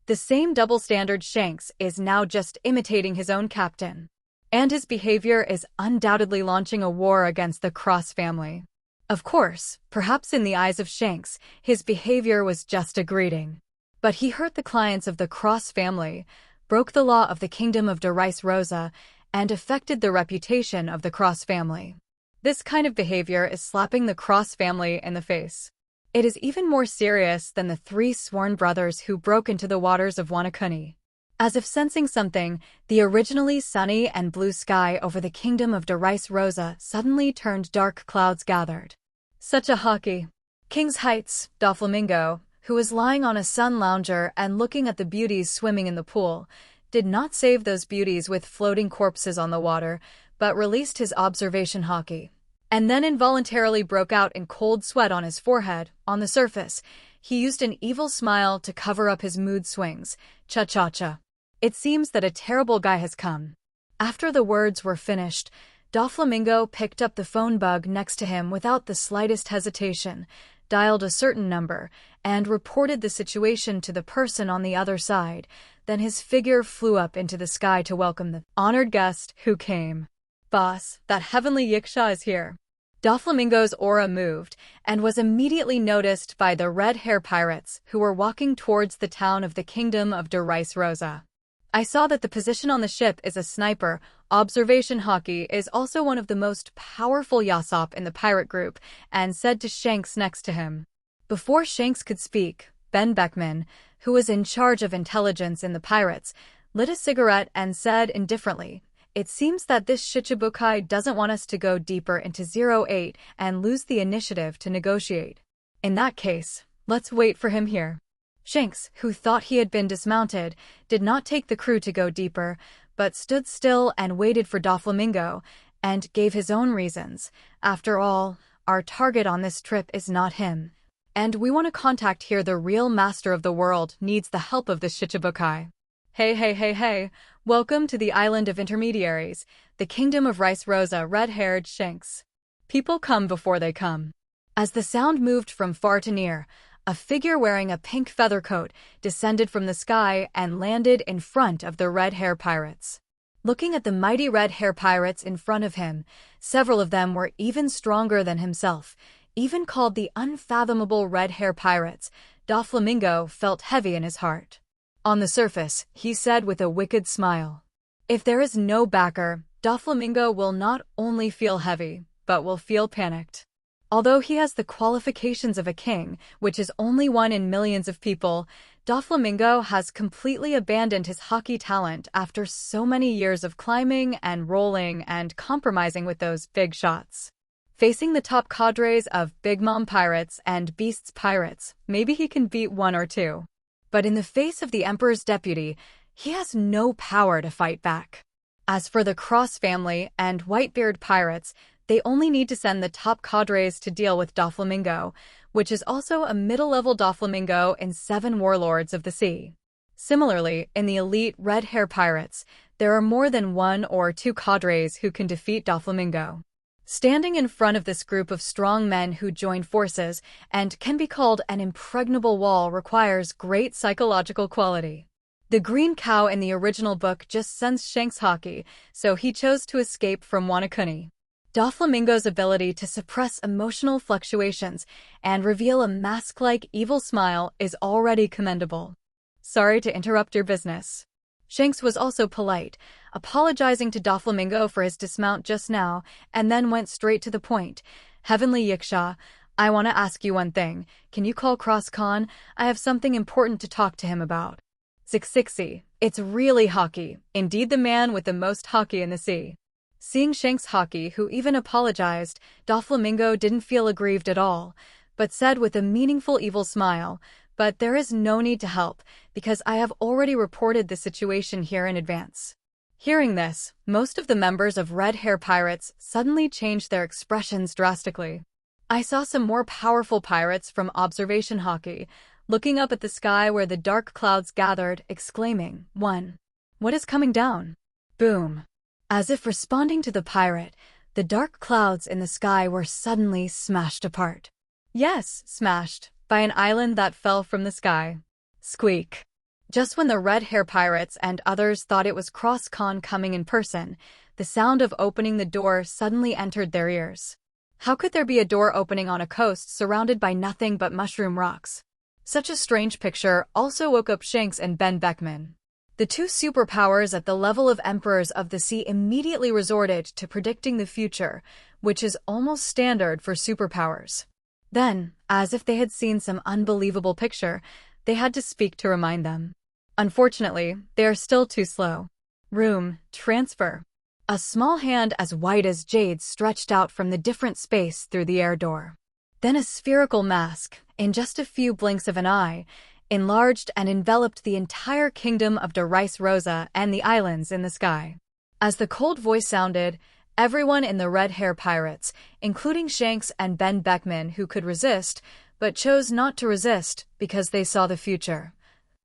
S1: The same double-standard Shanks is now just imitating his own captain. And his behavior is undoubtedly launching a war against the Cross family. Of course, perhaps in the eyes of Shanks, his behavior was just a greeting. But he hurt the clients of the Cross family, broke the law of the kingdom of De Rice Rosa, and affected the reputation of the Cross family. This kind of behavior is slapping the Cross family in the face. It is even more serious than the 3 sworn brothers who broke into the waters of Wano. As if sensing something, the originally sunny and blue sky over the kingdom of Darice Rosa suddenly turned dark clouds gathered. Such a Haki. King's Heights, Doflamingo, who was lying on a sun lounger and looking at the beauties swimming in the pool, did not save those beauties with floating corpses on the water, but released his Observation Haki. And then involuntarily broke out in cold sweat on his forehead. On the surface, he used an evil smile to cover up his mood swings. Cha-cha-cha. It seems that a terrible guy has come. After the words were finished, Doflamingo picked up the phone bug next to him without the slightest hesitation, dialed a certain number, and reported the situation to the person on the other side. Then his figure flew up into the sky to welcome the honored guest who came. Boss, that heavenly Yiksha is here. Doflamingo's aura moved and was immediately noticed by the red hair pirates who were walking towards the town of the kingdom of Darice Rosa. I saw that the position on the ship is a sniper. Observation Haki is also one of the most powerful Yasop in the pirate group, and said to Shanks next to him. Before Shanks could speak, Ben Beckman, who was in charge of intelligence in the pirates, lit a cigarette and said indifferently, "It seems that this Shichibukai doesn't want us to go deeper into 08 and lose the initiative to negotiate. In that case, let's wait for him here." Shanks, who thought he had been dismounted, did not take the crew to go deeper, but stood still and waited for Doflamingo, and gave his own reasons. After all, our target on this trip is not him. And we want to contact here the real master of the world needs the help of the Shichibukai. Hey, welcome to the island of intermediaries, the kingdom of Rice Rosa, red-haired Shanks. People come before they come. As the sound moved from far to near, a figure wearing a pink feather coat descended from the sky and landed in front of the red hair pirates. Looking at the mighty red hair pirates in front of him, several of them were even stronger than himself, even called the unfathomable red hair pirates. Doflamingo felt heavy in his heart. On the surface, he said with a wicked smile, "If there is no backer, Doflamingo will not only feel heavy, but will feel panicked." Although he has the qualifications of a king, which is only one in millions of people, Doflamingo has completely abandoned his Haki talent after so many years of climbing and rolling and compromising with those big shots. Facing the top cadres of Big Mom Pirates and Beasts Pirates, maybe he can beat one or two. But in the face of the Emperor's deputy, he has no power to fight back. As for the Cross family and Whitebeard Pirates, they only need to send the top cadres to deal with Doflamingo, which is also a middle-level Doflamingo in 7 Warlords of the Sea. Similarly, in the elite Red Hair Pirates, there are more than 1 or 2 cadres who can defeat Doflamingo. Standing in front of this group of strong men who join forces and can be called an impregnable wall requires great psychological quality. The green cow in the original book just sensed Shanks' Haki, so he chose to escape from Wanakuni. Doflamingo's ability to suppress emotional fluctuations and reveal a mask-like evil smile is already commendable. "Sorry to interrupt your business." Shanks was also polite, apologizing to Doflamingo for his dismount just now, and then went straight to the point. "Heavenly Yiksha, I want to ask you one thing. Can you call Cross Kahn? I have something important to talk to him about." Zixixi, it's really Haki, indeed the man with the most Haki in the sea. Seeing Shanks' Haki, who even apologized, Doflamingo didn't feel aggrieved at all, but said with a meaningful evil smile, "But there is no need to help, because I have already reported the situation here in advance." Hearing this, most of the members of Red Hair Pirates suddenly changed their expressions drastically. I saw some more powerful pirates from Observation Haki, looking up at the sky where the dark clouds gathered, exclaiming, "One! What is coming down?" Boom! As if responding to the pirate, the dark clouds in the sky were suddenly smashed apart. Yes, smashed, by an island that fell from the sky. Squeak. Just when the Red Hair Pirates and others thought it was Cross Kahn coming in person, the sound of opening the door suddenly entered their ears. How could there be a door opening on a coast surrounded by nothing but mushroom rocks? Such a strange picture also woke up Shanks and Ben Beckman. The 2 superpowers at the level of Emperors of the Sea immediately resorted to predicting the future, which is almost standard for superpowers. Then, as if they had seen some unbelievable picture, they had to speak to remind them. Unfortunately, they are still too slow. Room, transfer. A small hand as white as jade stretched out from the different space through the air door. Then a spherical mask, in just a few blinks of an eye, enlarged and enveloped the entire kingdom of Darice Rosa and the islands in the sky. As the cold voice sounded, everyone in the Red Hair Pirates, including Shanks and Ben Beckman who could resist, but chose not to resist because they saw the future,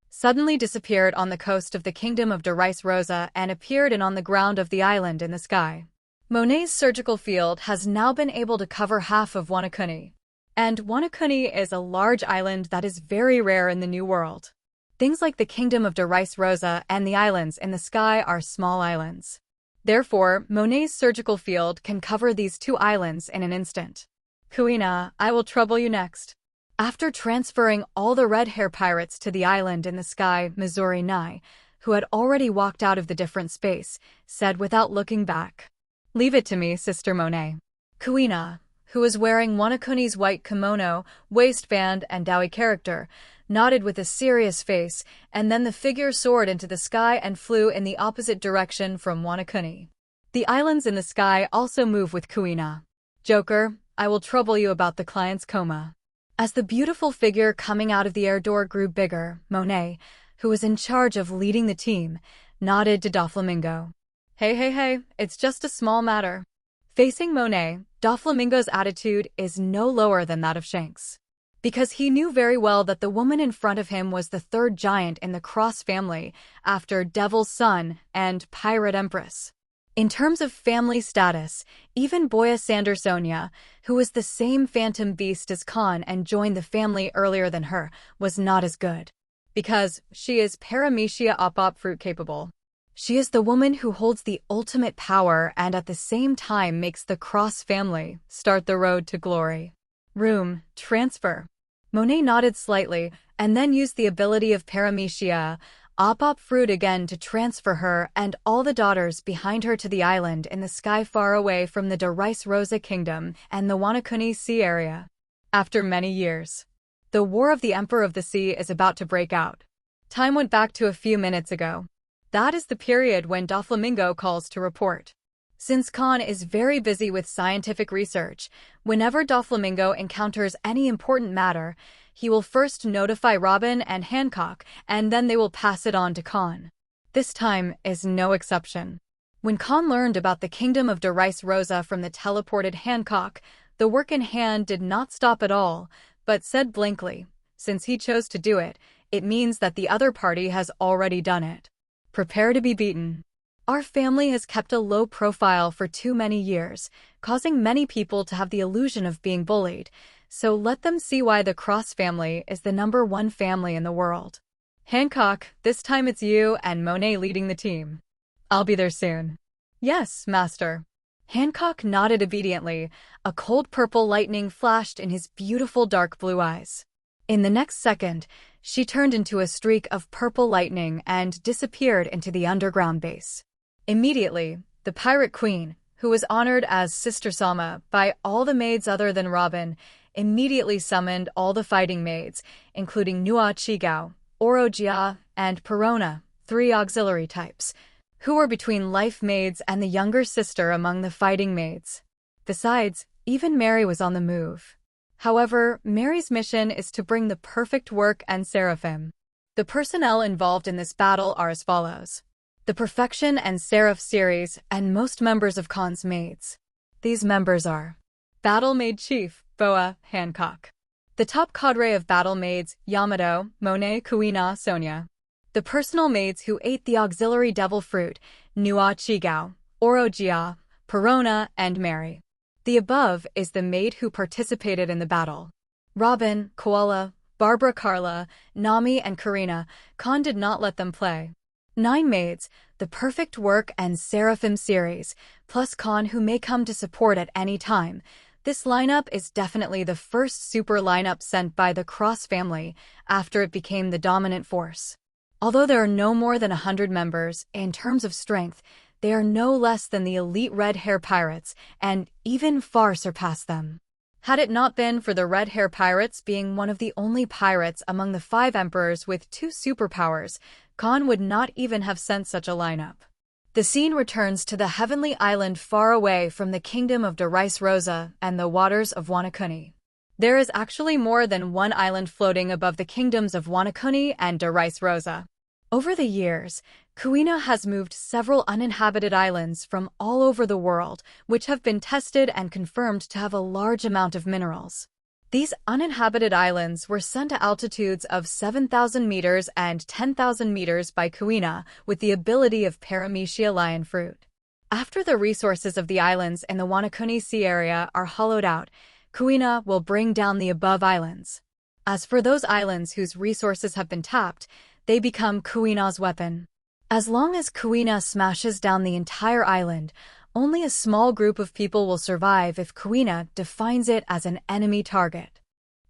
S1: suddenly disappeared on the coast of the kingdom of Darice Rosa and appeared on the ground of the island in the sky. Monet's surgical field has now been able to cover half of Wonokuni. And Wonokuni is a large island that is very rare in the New World. Things like the kingdom of Darice Rosa and the islands in the sky are small islands. Therefore, Monet's surgical field can cover these two islands in an instant. Kuina, I will trouble you next. After transferring all the Red Hair Pirates to the island in the sky, Missouri Nai, who had already walked out of the different space, said without looking back, "Leave it to me, Sister Monet." Kuina, who was wearing Wonokuni's white kimono, waistband, and Dowie character, nodded with a serious face, and then the figure soared into the sky and flew in the opposite direction from Wonokuni. The islands in the sky also move with Kuina. Joker, I will trouble you about the client's coma. As the beautiful figure coming out of the air door grew bigger, Monet, who was in charge of leading the team, nodded to Doflamingo. Hey, it's just a small matter. Facing Monet, Doflamingo's attitude is no lower than that of Shanks. Because he knew very well that the woman in front of him was the third giant in the Cross family, after Devil's Son and Pirate Empress. In terms of family status, even Boya Sandersonia, who was the same phantom beast as Kahn and joined the family earlier than her, was not as good. Because she is paramecia op fruit capable. She is the woman who holds the ultimate power and at the same time makes the Cross family start the road to glory. Room, transfer. Monet nodded slightly and then used the ability of paramecia op fruit again to transfer her and all the daughters behind her to the island in the sky far away from the Darice Rosa kingdom and the Wonokuni Sea area. After many years, the War of the Emperor of the Sea is about to break out. Time went back to a few minutes ago. That is the period when Doflamingo calls to report. Since Kahn is very busy with scientific research, whenever Doflamingo encounters any important matter, he will first notify Robin and Hancock, and then they will pass it on to Kahn. This time is no exception. When Kahn learned about the kingdom of Darice Rosa from the teleported Hancock, the work in hand did not stop at all, but said blankly, since he chose to do it, it means that the other party has already done it. Prepare to be beaten. Our family has kept a low profile for too many years, causing many people to have the illusion of being bullied, so let them see why the Cross family is the #1 family in the world. Hancock, this time it's you and Monet leading the team. I'll be there soon. Yes, Master. Hancock nodded obediently. A cold purple lightning flashed in his beautiful dark blue eyes. In the next second, she turned into a streak of purple lightning and disappeared into the underground base. Immediately, the Pirate Queen, who was honored as Sister Sama by all the maids other than Robin, immediately summoned all the fighting maids, including Nua Chigao, Orogia, and Perona, 3 auxiliary types, who were between life maids and the younger sister among the fighting maids. Besides, even Mary was on the move. However, Mary's mission is to bring the perfect work and seraphim. The personnel involved in this battle are as follows. The Perfection and Seraph series, and most members of Kahn's maids. These members are Battle Maid Chief, Boa, Hancock. The top cadre of battle maids, Yamato, Monet, Kuina, Sonia. The personal maids who ate the auxiliary devil fruit, Nua Chigao, Orogia, Perona, and Mary. The above is the maid who participated in the battle. Robin, Koala, Barbara Carla, Nami, and Karina. Kahn did not let them play. 9 maids, the Perfect Work and Seraphim series, plus Kahn who may come to support at any time. This lineup is definitely the first super lineup sent by the Cross family after it became the dominant force. Although there are no more than 100 members, in terms of strength, they are no less than the elite Red Hair Pirates, and even far surpass them. Had it not been for the Red Hair Pirates being one of the only pirates among the 5 emperors with 2 superpowers, Kahn would not even have sent such a lineup. The scene returns to the heavenly island far away from the kingdom of Darice Rosa and the waters of Wanakuni. There is actually more than one island floating above the kingdoms of Wanakuni and Darice Rosa. Over the years, Kuina has moved several uninhabited islands from all over the world, which have been tested and confirmed to have a large amount of minerals. These uninhabited islands were sent to altitudes of 7,000 meters and 10,000 meters by Kuina with the ability of paramecia lion fruit. After the resources of the islands in the Wanakuni Sea area are hollowed out, Kuina will bring down the above islands. As for those islands whose resources have been tapped, they become Kuina's weapon. As long as Kuina smashes down the entire island, only a small group of people will survive if Kuina defines it as an enemy target.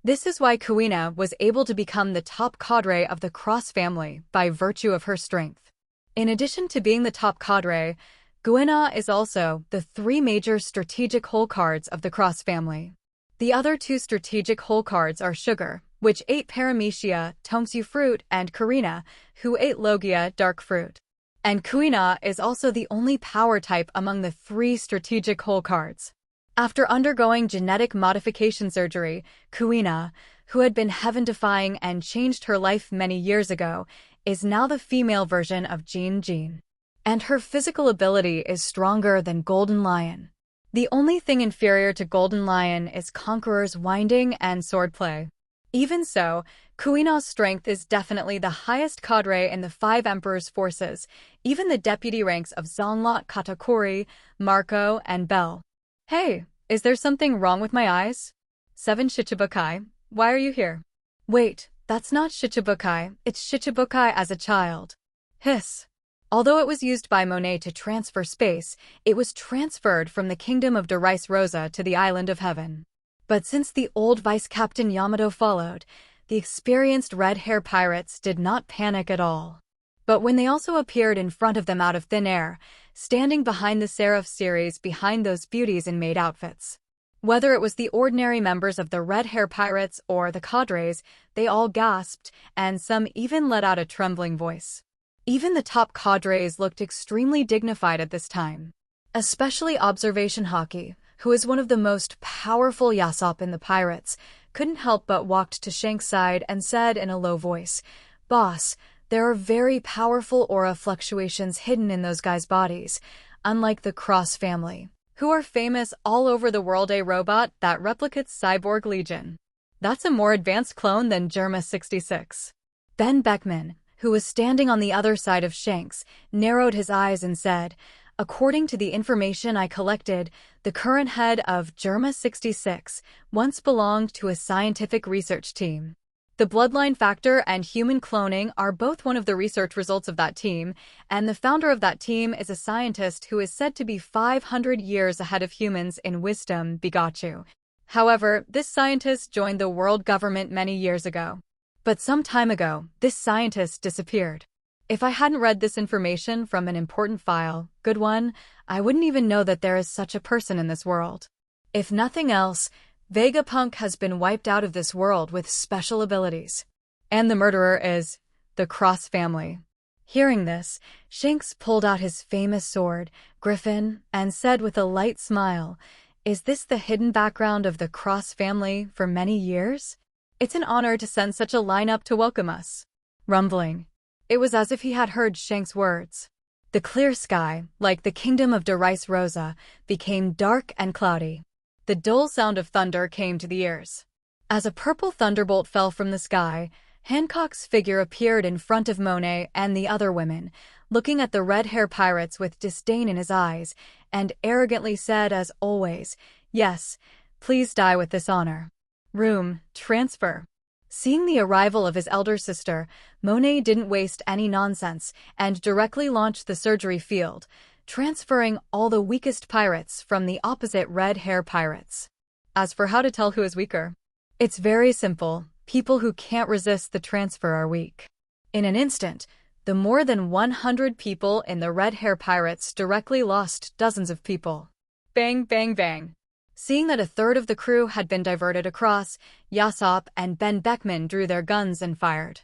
S1: This is why Kuina was able to become the top cadre of the Cross family by virtue of her strength. In addition to being the top cadre, Kuina is also the 3 major strategic hole cards of the Cross family. The other 2 strategic hole cards are Sugar, which ate Paramecia, Tongsu fruit, and Karina, who ate Logia, dark fruit. And Kuina is also the only power type among the 3 strategic hole cards. After undergoing genetic modification surgery, Kuina, who had been heaven-defying and changed her life many years ago, is now the female version of Jean. And her physical ability is stronger than Golden Lion. The only thing inferior to Golden Lion is Conqueror's winding and swordplay. Even so, Kuina's strength is definitely the highest cadre in the 5 Emperors' forces, even the deputy ranks of Zonglot, Katakuri, Marco, and Bell. Hey, is there something wrong with my eyes? 7 Shichibukai, why are you here? Wait, that's not Shichibukai, it's Shichibukai as a child. Hiss. Although it was used by Monet to transfer space, it was transferred from the kingdom of Darice Rosa to the island of heaven. But since the old Vice-Captain Yamato followed, the experienced red-hair pirates did not panic at all. But when they also appeared in front of them out of thin air, standing behind the Seraph series behind those beauties in maid outfits. Whether it was the ordinary members of the red-hair pirates or the cadres, they all gasped, and some even let out a trembling voice. Even the top cadres looked extremely dignified at this time. Especially Observation Haki, who is one of the most powerful Yasop in the pirates, couldn't help but walked to Shank's side and said in a low voice, "Boss, there are very powerful aura fluctuations hidden in those guys' bodies, unlike the Cross family, who are famous all over the world. A robot that replicates Cyborg Legion. That's a more advanced clone than Germa 66. Ben Beckman, who was standing on the other side of Shanks, narrowed his eyes and said, "According to the information I collected, the current head of Germa 66 once belonged to a scientific research team. The bloodline factor and human cloning are both one of the research results of that team, and the founder of that team is a scientist who is said to be 500 years ahead of humans in wisdom, Bigachu. However, this scientist joined the world government many years ago. But some time ago, this scientist disappeared. If I hadn't read this information from an important file, good one, I wouldn't even know that there is such a person in this world. If nothing else, Vegapunk has been wiped out of this world with special abilities. And the murderer is the Cross family." Hearing this, Shanks pulled out his famous sword, Griffin, and said with a light smile, "Is this the hidden background of the Cross family for many years? It's an honor to send such a lineup to welcome us." Rumbling. It was as if he had heard Shank's words. The clear sky, like the kingdom of Darice Rosa, became dark and cloudy. The dull sound of thunder came to the ears. As a purple thunderbolt fell from the sky, Hancock's figure appeared in front of Monet and the other women, looking at the red-hair pirates with disdain in his eyes, and arrogantly said as always, "Yes, please die with this honor. Room, transfer." Seeing the arrival of his elder sister, Monet didn't waste any nonsense and directly launched the surgery field, transferring all the weakest pirates from the opposite red-hair pirates. As for how to tell who is weaker, it's very simple. People who can't resist the transfer are weak. In an instant, the more than 100 people in the red-hair pirates directly lost dozens of people. Bang, bang, bang. Seeing that a third of the crew had been diverted across, Yasop and Ben Beckman drew their guns and fired.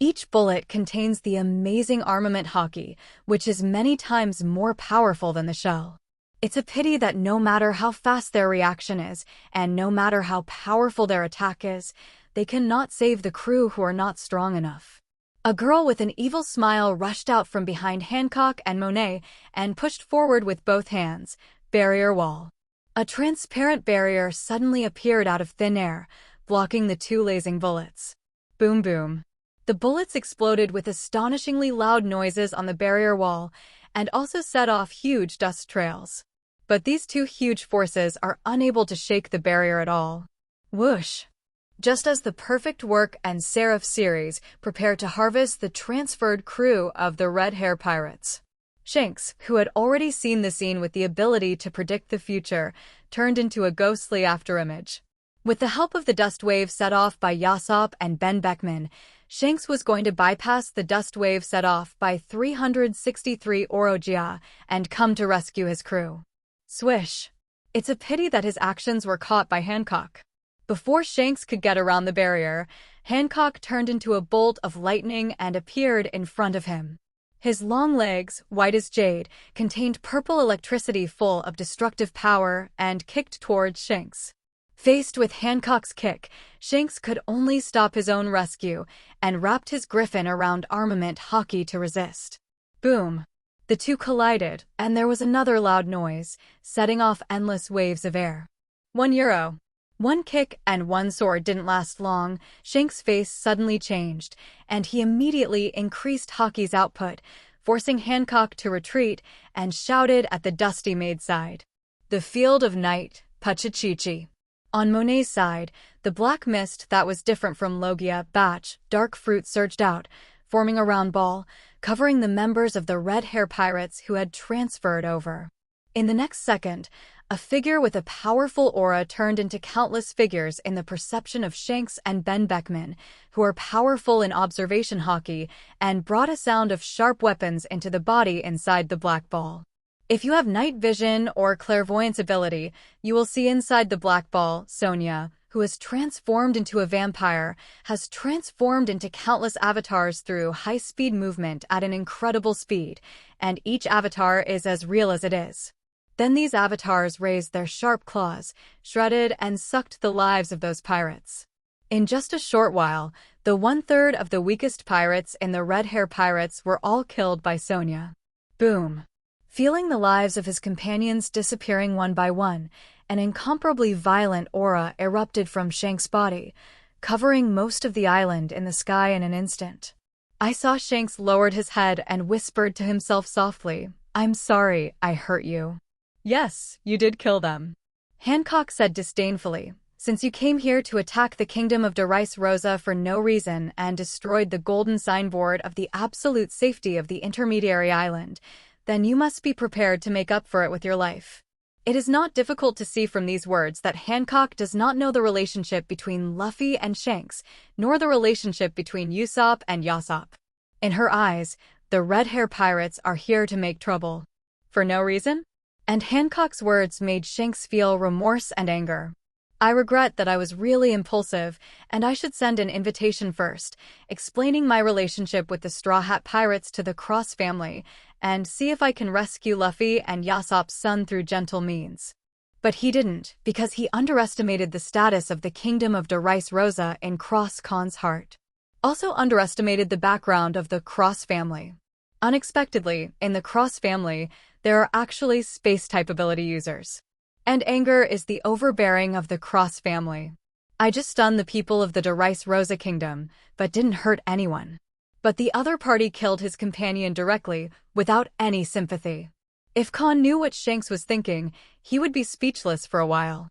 S1: Each bullet contains the amazing armament Haki, which is many times more powerful than the shell. It's a pity that no matter how fast their reaction is, and no matter how powerful their attack is, they cannot save the crew who are not strong enough. A girl with an evil smile rushed out from behind Hancock and Monet and pushed forward with both hands. Barrier wall. A transparent barrier suddenly appeared out of thin air, blocking the two lasing bullets. Boom boom. The bullets exploded with astonishingly loud noises on the barrier wall and also set off huge dust trails. But these two huge forces are unable to shake the barrier at all. Whoosh! Just as the perfect work and Seraph series prepare to harvest the transferred crew of the Red Hair Pirates. Shanks, who had already seen the scene with the ability to predict the future, turned into a ghostly afterimage. With the help of the dust wave set off by Yasopp and Ben Beckman, Shanks was going to bypass the dust wave set off by 363 Orogia and come to rescue his crew. Swish! It's a pity that his actions were caught by Hancock. Before Shanks could get around the barrier, Hancock turned into a bolt of lightning and appeared in front of him. His long legs, white as jade, contained purple electricity full of destructive power and kicked towards Shanks. Faced with Hancock's kick, Shanks could only stop his own rescue and wrapped his griffin around armament Haki to resist. Boom! The two collided, and there was another loud noise, setting off endless waves of air. €1. One kick and one sword didn't last long. Shanks' face suddenly changed, and he immediately increased Haki's output, forcing Hancock to retreat, and shouted at the Dusty Maid's side. The field of night, Pachachichi. On Monet's side, the black mist that was different from Logia, Batch, dark fruit surged out, forming a round ball, covering the members of the Red Hair Pirates who had transferred over. In the next second, a figure with a powerful aura turned into countless figures in the perception of Shanks and Ben Beckman, who are powerful in Observation Haki, and brought a sound of sharp weapons into the body inside the black ball. If you have night vision or clairvoyance ability, you will see inside the black ball, Sonia, who is transformed into a vampire, has transformed into countless avatars through high-speed movement at an incredible speed, and each avatar is as real as it is. Then these avatars raised their sharp claws, shredded and sucked the lives of those pirates. In just a short while, the 1/3 of the weakest pirates in the Red Hair Pirates were all killed by Sonia. Boom! Feeling the lives of his companions disappearing one by one, an incomparably violent aura erupted from Shanks' body, covering most of the island in the sky in an instant. I saw Shanks lowered his head and whispered to himself softly, "I'm sorry I hurt you." "Yes, you did kill them," Hancock said disdainfully, "since you came here to attack the kingdom of Darice Rosa for no reason and destroyed the golden signboard of the absolute safety of the intermediary island, then you must be prepared to make up for it with your life." It is not difficult to see from these words that Hancock does not know the relationship between Luffy and Shanks, nor the relationship between Usopp and Yasopp. In her eyes, the Red Hair Pirates are here to make trouble. For no reason? And Hancock's words made Shanks feel remorse and anger. "I regret that I was really impulsive, and I should send an invitation first, explaining my relationship with the Straw Hat Pirates to the Cross family, and see if I can rescue Luffy and Yasopp's son through gentle means." But he didn't, because he underestimated the status of the kingdom of Darice Rosa in Cross Khan's heart. Also underestimated the background of the Cross family. Unexpectedly, in the Cross family, there are actually space-type ability users. And anger is the overbearing of the Cross family. I just stunned the people of the Darice Rosa kingdom, but didn't hurt anyone. But the other party killed his companion directly, without any sympathy. If Kahn knew what Shanks was thinking, he would be speechless for a while.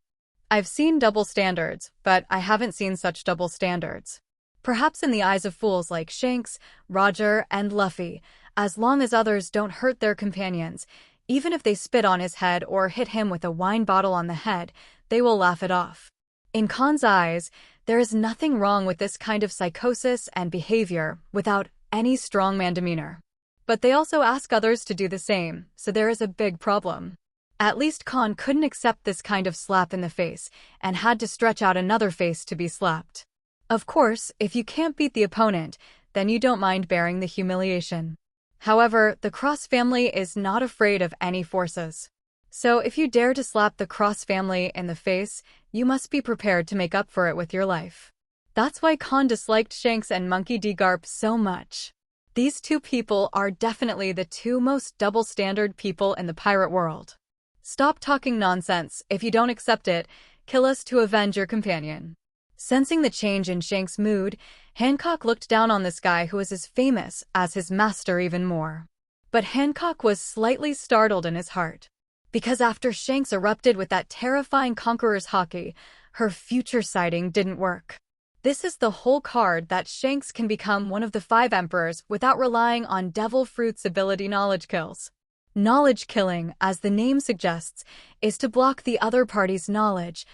S1: I've seen double standards, but I haven't seen such double standards. Perhaps in the eyes of fools like Shanks, Roger, and Luffy, as long as others don't hurt their companions, even if they spit on his head or hit him with a wine bottle on the head, they will laugh it off. In Kahn's eyes, there is nothing wrong with this kind of psychosis and behavior without any strongman demeanor. But they also ask others to do the same, so there is a big problem. At least Kahn couldn't accept this kind of slap in the face, and had to stretch out another face to be slapped. Of course, if you can't beat the opponent, then you don't mind bearing the humiliation. However, the Cross family is not afraid of any forces. So if you dare to slap the Cross family in the face, you must be prepared to make up for it with your life. That's why Kahn disliked Shanks and Monkey D. Garp so much. These two people are definitely the two most double-standard people in the pirate world. Stop talking nonsense. If you don't accept it, kill us to avenge your companion. Sensing the change in Shanks' mood, Hancock looked down on this guy who was as famous as his master even more. But Hancock was slightly startled in his heart. Because after Shanks erupted with that terrifying Conqueror's Haki, her future sighting didn't work. This is the whole card that Shanks can become one of the 5 emperors without relying on Devil Fruit's ability knowledge kills. Knowledge killing, as the name suggests, is to block the other party's knowledge,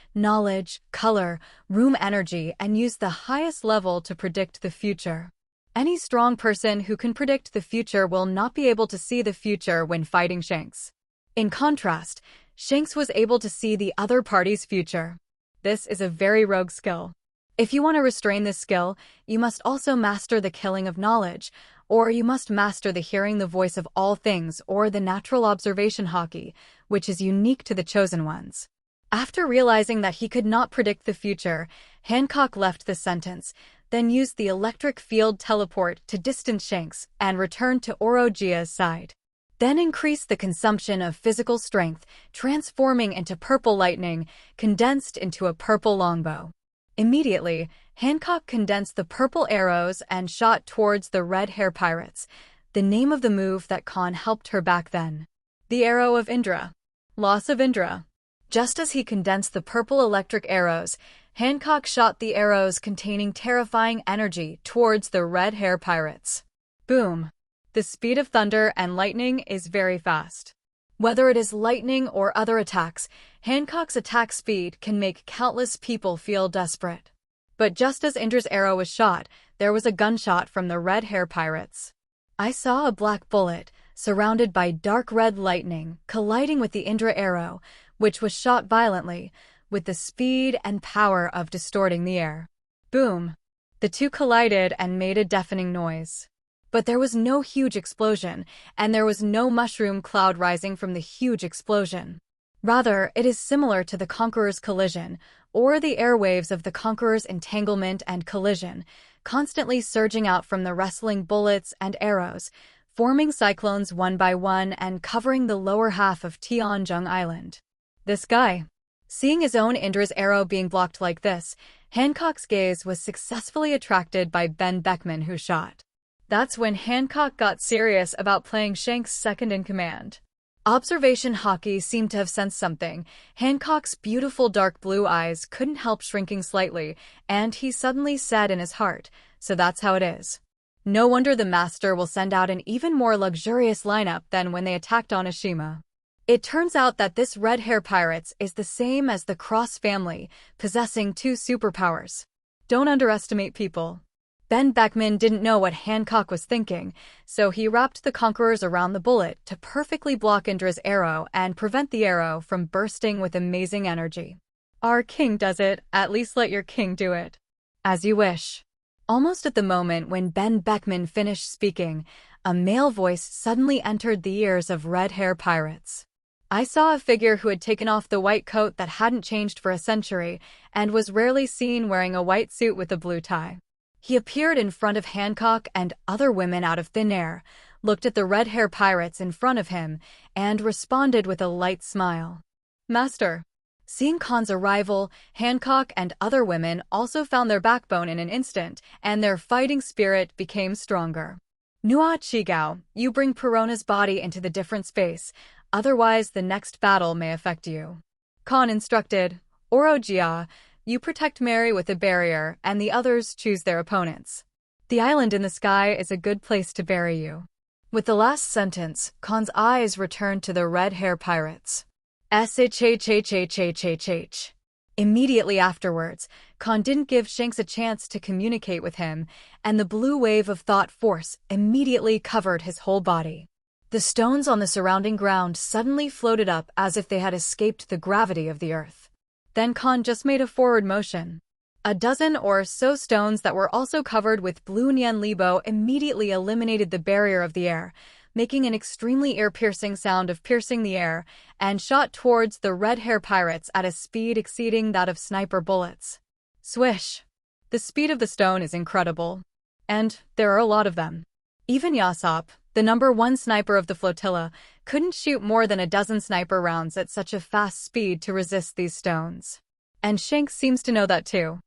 S1: color, room energy, and use the highest level to predict the future. Any strong person who can predict the future will not be able to see the future when fighting Shanks. In contrast, Shanks was able to see the other party's future. This is a very rogue skill. If you want to restrain this skill, you must also master the killing of knowledge, or you must master the hearing the voice of all things, or the natural observation haki, which is unique to the chosen ones. After realizing that he could not predict the future, Hancock left the sentence, then used the electric field teleport to distance Shanks and returned to Logia's side. Then increased the consumption of physical strength, transforming into purple lightning, condensed into a purple longbow. Immediately, Hancock condensed the purple arrows and shot towards the red-hair pirates, the name of the move that Kahn helped her back then. The Arrow of Indra. Loss of Indra. Just as he condensed the purple electric arrows, Hancock shot the arrows containing terrifying energy towards the red-hair pirates. Boom. The speed of thunder and lightning is very fast. Whether it is lightning or other attacks, Hancock's attack speed can make countless people feel desperate. But just as Indra's arrow was shot, there was a gunshot from the red-hair pirates. I saw a black bullet, surrounded by dark red lightning, colliding with the Indra arrow, which was shot violently, with the speed and power of distorting the air. Boom! The two collided and made a deafening noise. But there was no huge explosion, and there was no mushroom cloud rising from the huge explosion. Rather, it is similar to the Conqueror's collision, or the airwaves of the Conqueror's entanglement and collision, constantly surging out from the wrestling bullets and arrows, forming cyclones one by one and covering the lower half of Tianhu Island. This guy. Seeing his own Indra's arrow being blocked like this, Hancock's gaze was successfully attracted by Ben Beckman, who shot. That's when Hancock got serious about playing Shanks' second-in-command. Observation Haki seemed to have sensed something. Hancock's beautiful dark blue eyes couldn't help shrinking slightly, and he suddenly said in his heart, "So that's how it is." No wonder the master will send out an even more luxurious lineup than when they attacked Onishima. It turns out that this red-hair pirates is the same as the Cross family, possessing 2 superpowers. Don't underestimate people. Ben Beckman didn't know what Hancock was thinking, so he wrapped the Conquerors around the bullet to perfectly block Indra's arrow and prevent the arrow from bursting with amazing energy. Our king does it, at least let your king do it. As you wish. Almost at the moment when Ben Beckman finished speaking, a male voice suddenly entered the ears of red-hair pirates. I saw a figure who had taken off the white coat that hadn't changed for a century and was rarely seen wearing a white suit with a blue tie. He appeared in front of Hancock and other women out of thin air, looked at the red-hair pirates in front of him, and responded with a light smile. Master. Seeing Kahn's arrival, Hancock and other women also found their backbone in an instant, and their fighting spirit became stronger. Nua Chigao, you bring Perona's body into the different space, otherwise the next battle may affect you. Kahn instructed. Orogia, you protect Mary with a barrier, and the others choose their opponents. The island in the sky is a good place to bury you. With the last sentence, Kahn's eyes returned to the red-hair pirates. SHHHHHHH. Immediately afterwards, Kahn didn't give Shanks a chance to communicate with him, and the blue wave of thought force immediately covered his whole body. The stones on the surrounding ground suddenly floated up as if they had escaped the gravity of the earth. Then Kahn just made a forward motion. A dozen or so stones that were also covered with blue Nian Libo immediately eliminated the barrier of the air, making an extremely ear-piercing sound of piercing the air, and shot towards the red-hair pirates at a speed exceeding that of sniper bullets. Swish! The speed of the stone is incredible. And there are a lot of them. Even Yasop, the #1 sniper of the flotilla, couldn't shoot more than a dozen sniper rounds at such a fast speed to resist these stones. And Shanks seems to know that too.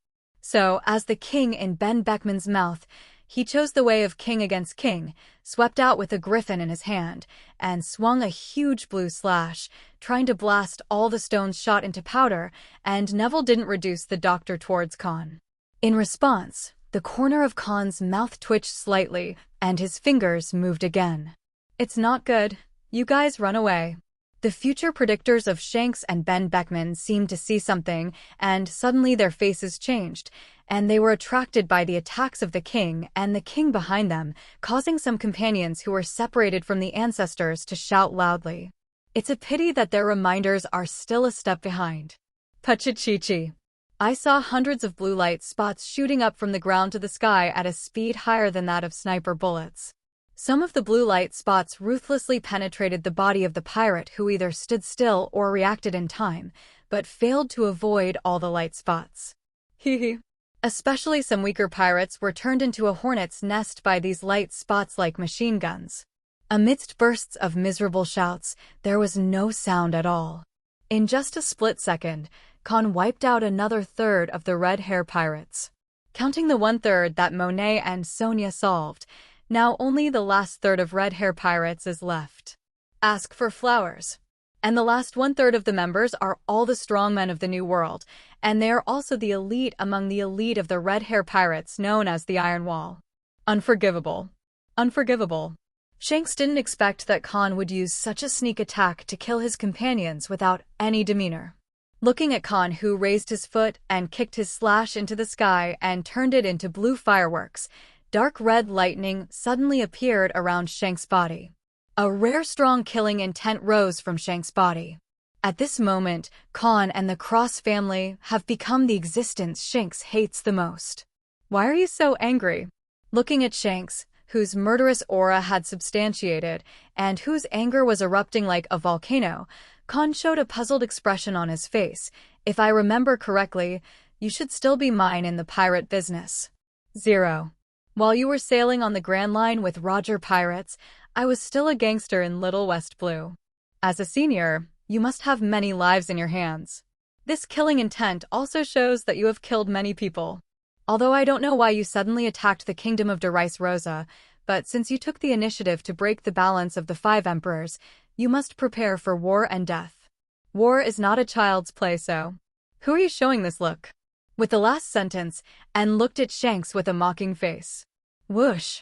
S1: So, as the king in Ben Beckman's mouth, he chose the way of king against king, swept out with a griffin in his hand, and swung a huge blue slash, trying to blast all the stones shot into powder, and Neville didn't reduce the doctor towards Kahn. In response, the corner of Kahn's mouth twitched slightly, and his fingers moved again. It's not good. You guys run away. The future predictors of Shanks and Ben Beckman seemed to see something, and suddenly their faces changed, and they were attracted by the attacks of the king and the king behind them, causing some companions who were separated from the ancestors to shout loudly. It's a pity that their reminders are still a step behind. Pachichichi. I saw hundreds of blue light spots shooting up from the ground to the sky at a speed higher than that of sniper bullets. Some of the blue light spots ruthlessly penetrated the body of the pirate who either stood still or reacted in time, but failed to avoid all the light spots. Hee. Especially some weaker pirates were turned into a hornet's nest by these light spots like machine guns. Amidst bursts of miserable shouts, there was no sound at all. In just a split second, Kahn wiped out another third of the red-hair pirates. Counting the 1/3 that Monet and Sonia solved, now only the last third of red-hair pirates is left. Ask for flowers. And the last 1/3 of the members are all the strongmen of the New World, and they are also the elite among the elite of the red-hair pirates known as the Iron Wall. Unforgivable. Unforgivable. Shanks didn't expect that Kahn would use such a sneak attack to kill his companions without any demeanor. Looking at Kahn, who raised his foot and kicked his slash into the sky and turned it into blue fireworks, dark red lightning suddenly appeared around Shanks' body. A rare strong killing intent rose from Shanks' body. At this moment, Kahn and the Cross family have become the existence Shanks hates the most. Why are you so angry? Looking at Shanks, whose murderous aura had substantiated, and whose anger was erupting like a volcano, Kahn showed a puzzled expression on his face. If I remember correctly, you should still be mine in the pirate business. 0. While you were sailing on the Grand Line with Roger Pirates, I was still a gangster in Little West Blue. As a senior, you must have many lives in your hands. This killing intent also shows that you have killed many people. Although I don't know why you suddenly attacked the kingdom of Derice Rosa, but since you took the initiative to break the balance of the 5 emperors, you must prepare for war and death. War is not a child's play, so. Who are you showing this look? With the last sentence, and looked at Shanks with a mocking face. Whoosh!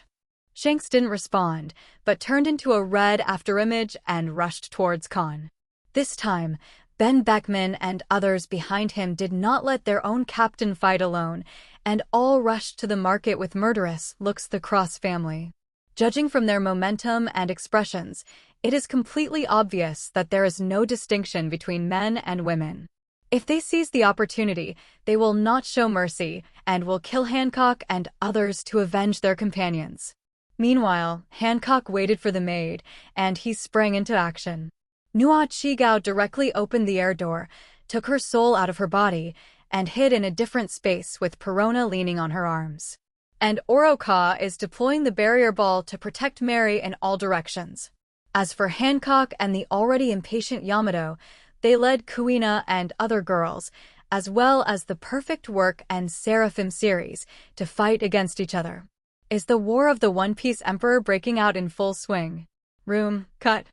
S1: Shanks didn't respond, but turned into a red afterimage and rushed towards Kahn. This time, Ben Beckman and others behind him did not let their own captain fight alone, and all rushed to the market with murderous looks the Cross family. Judging from their momentum and expressions, it is completely obvious that there is no distinction between men and women. If they seize the opportunity, they will not show mercy and will kill Hancock and others to avenge their companions. Meanwhile, Hancock waited for the maid, and he sprang into action. Nua Chigao directly opened the air door, took her soul out of her body, and hid in a different space with Perona leaning on her arms. And Oroka is deploying the barrier ball to protect Mary in all directions. As for Hancock and the already impatient Yamato, they led Kuina and other girls, as well as the Perfect Work and Seraphim series, to fight against each other. Is the War of the One Piece Emperor breaking out in full swing? Room, cut.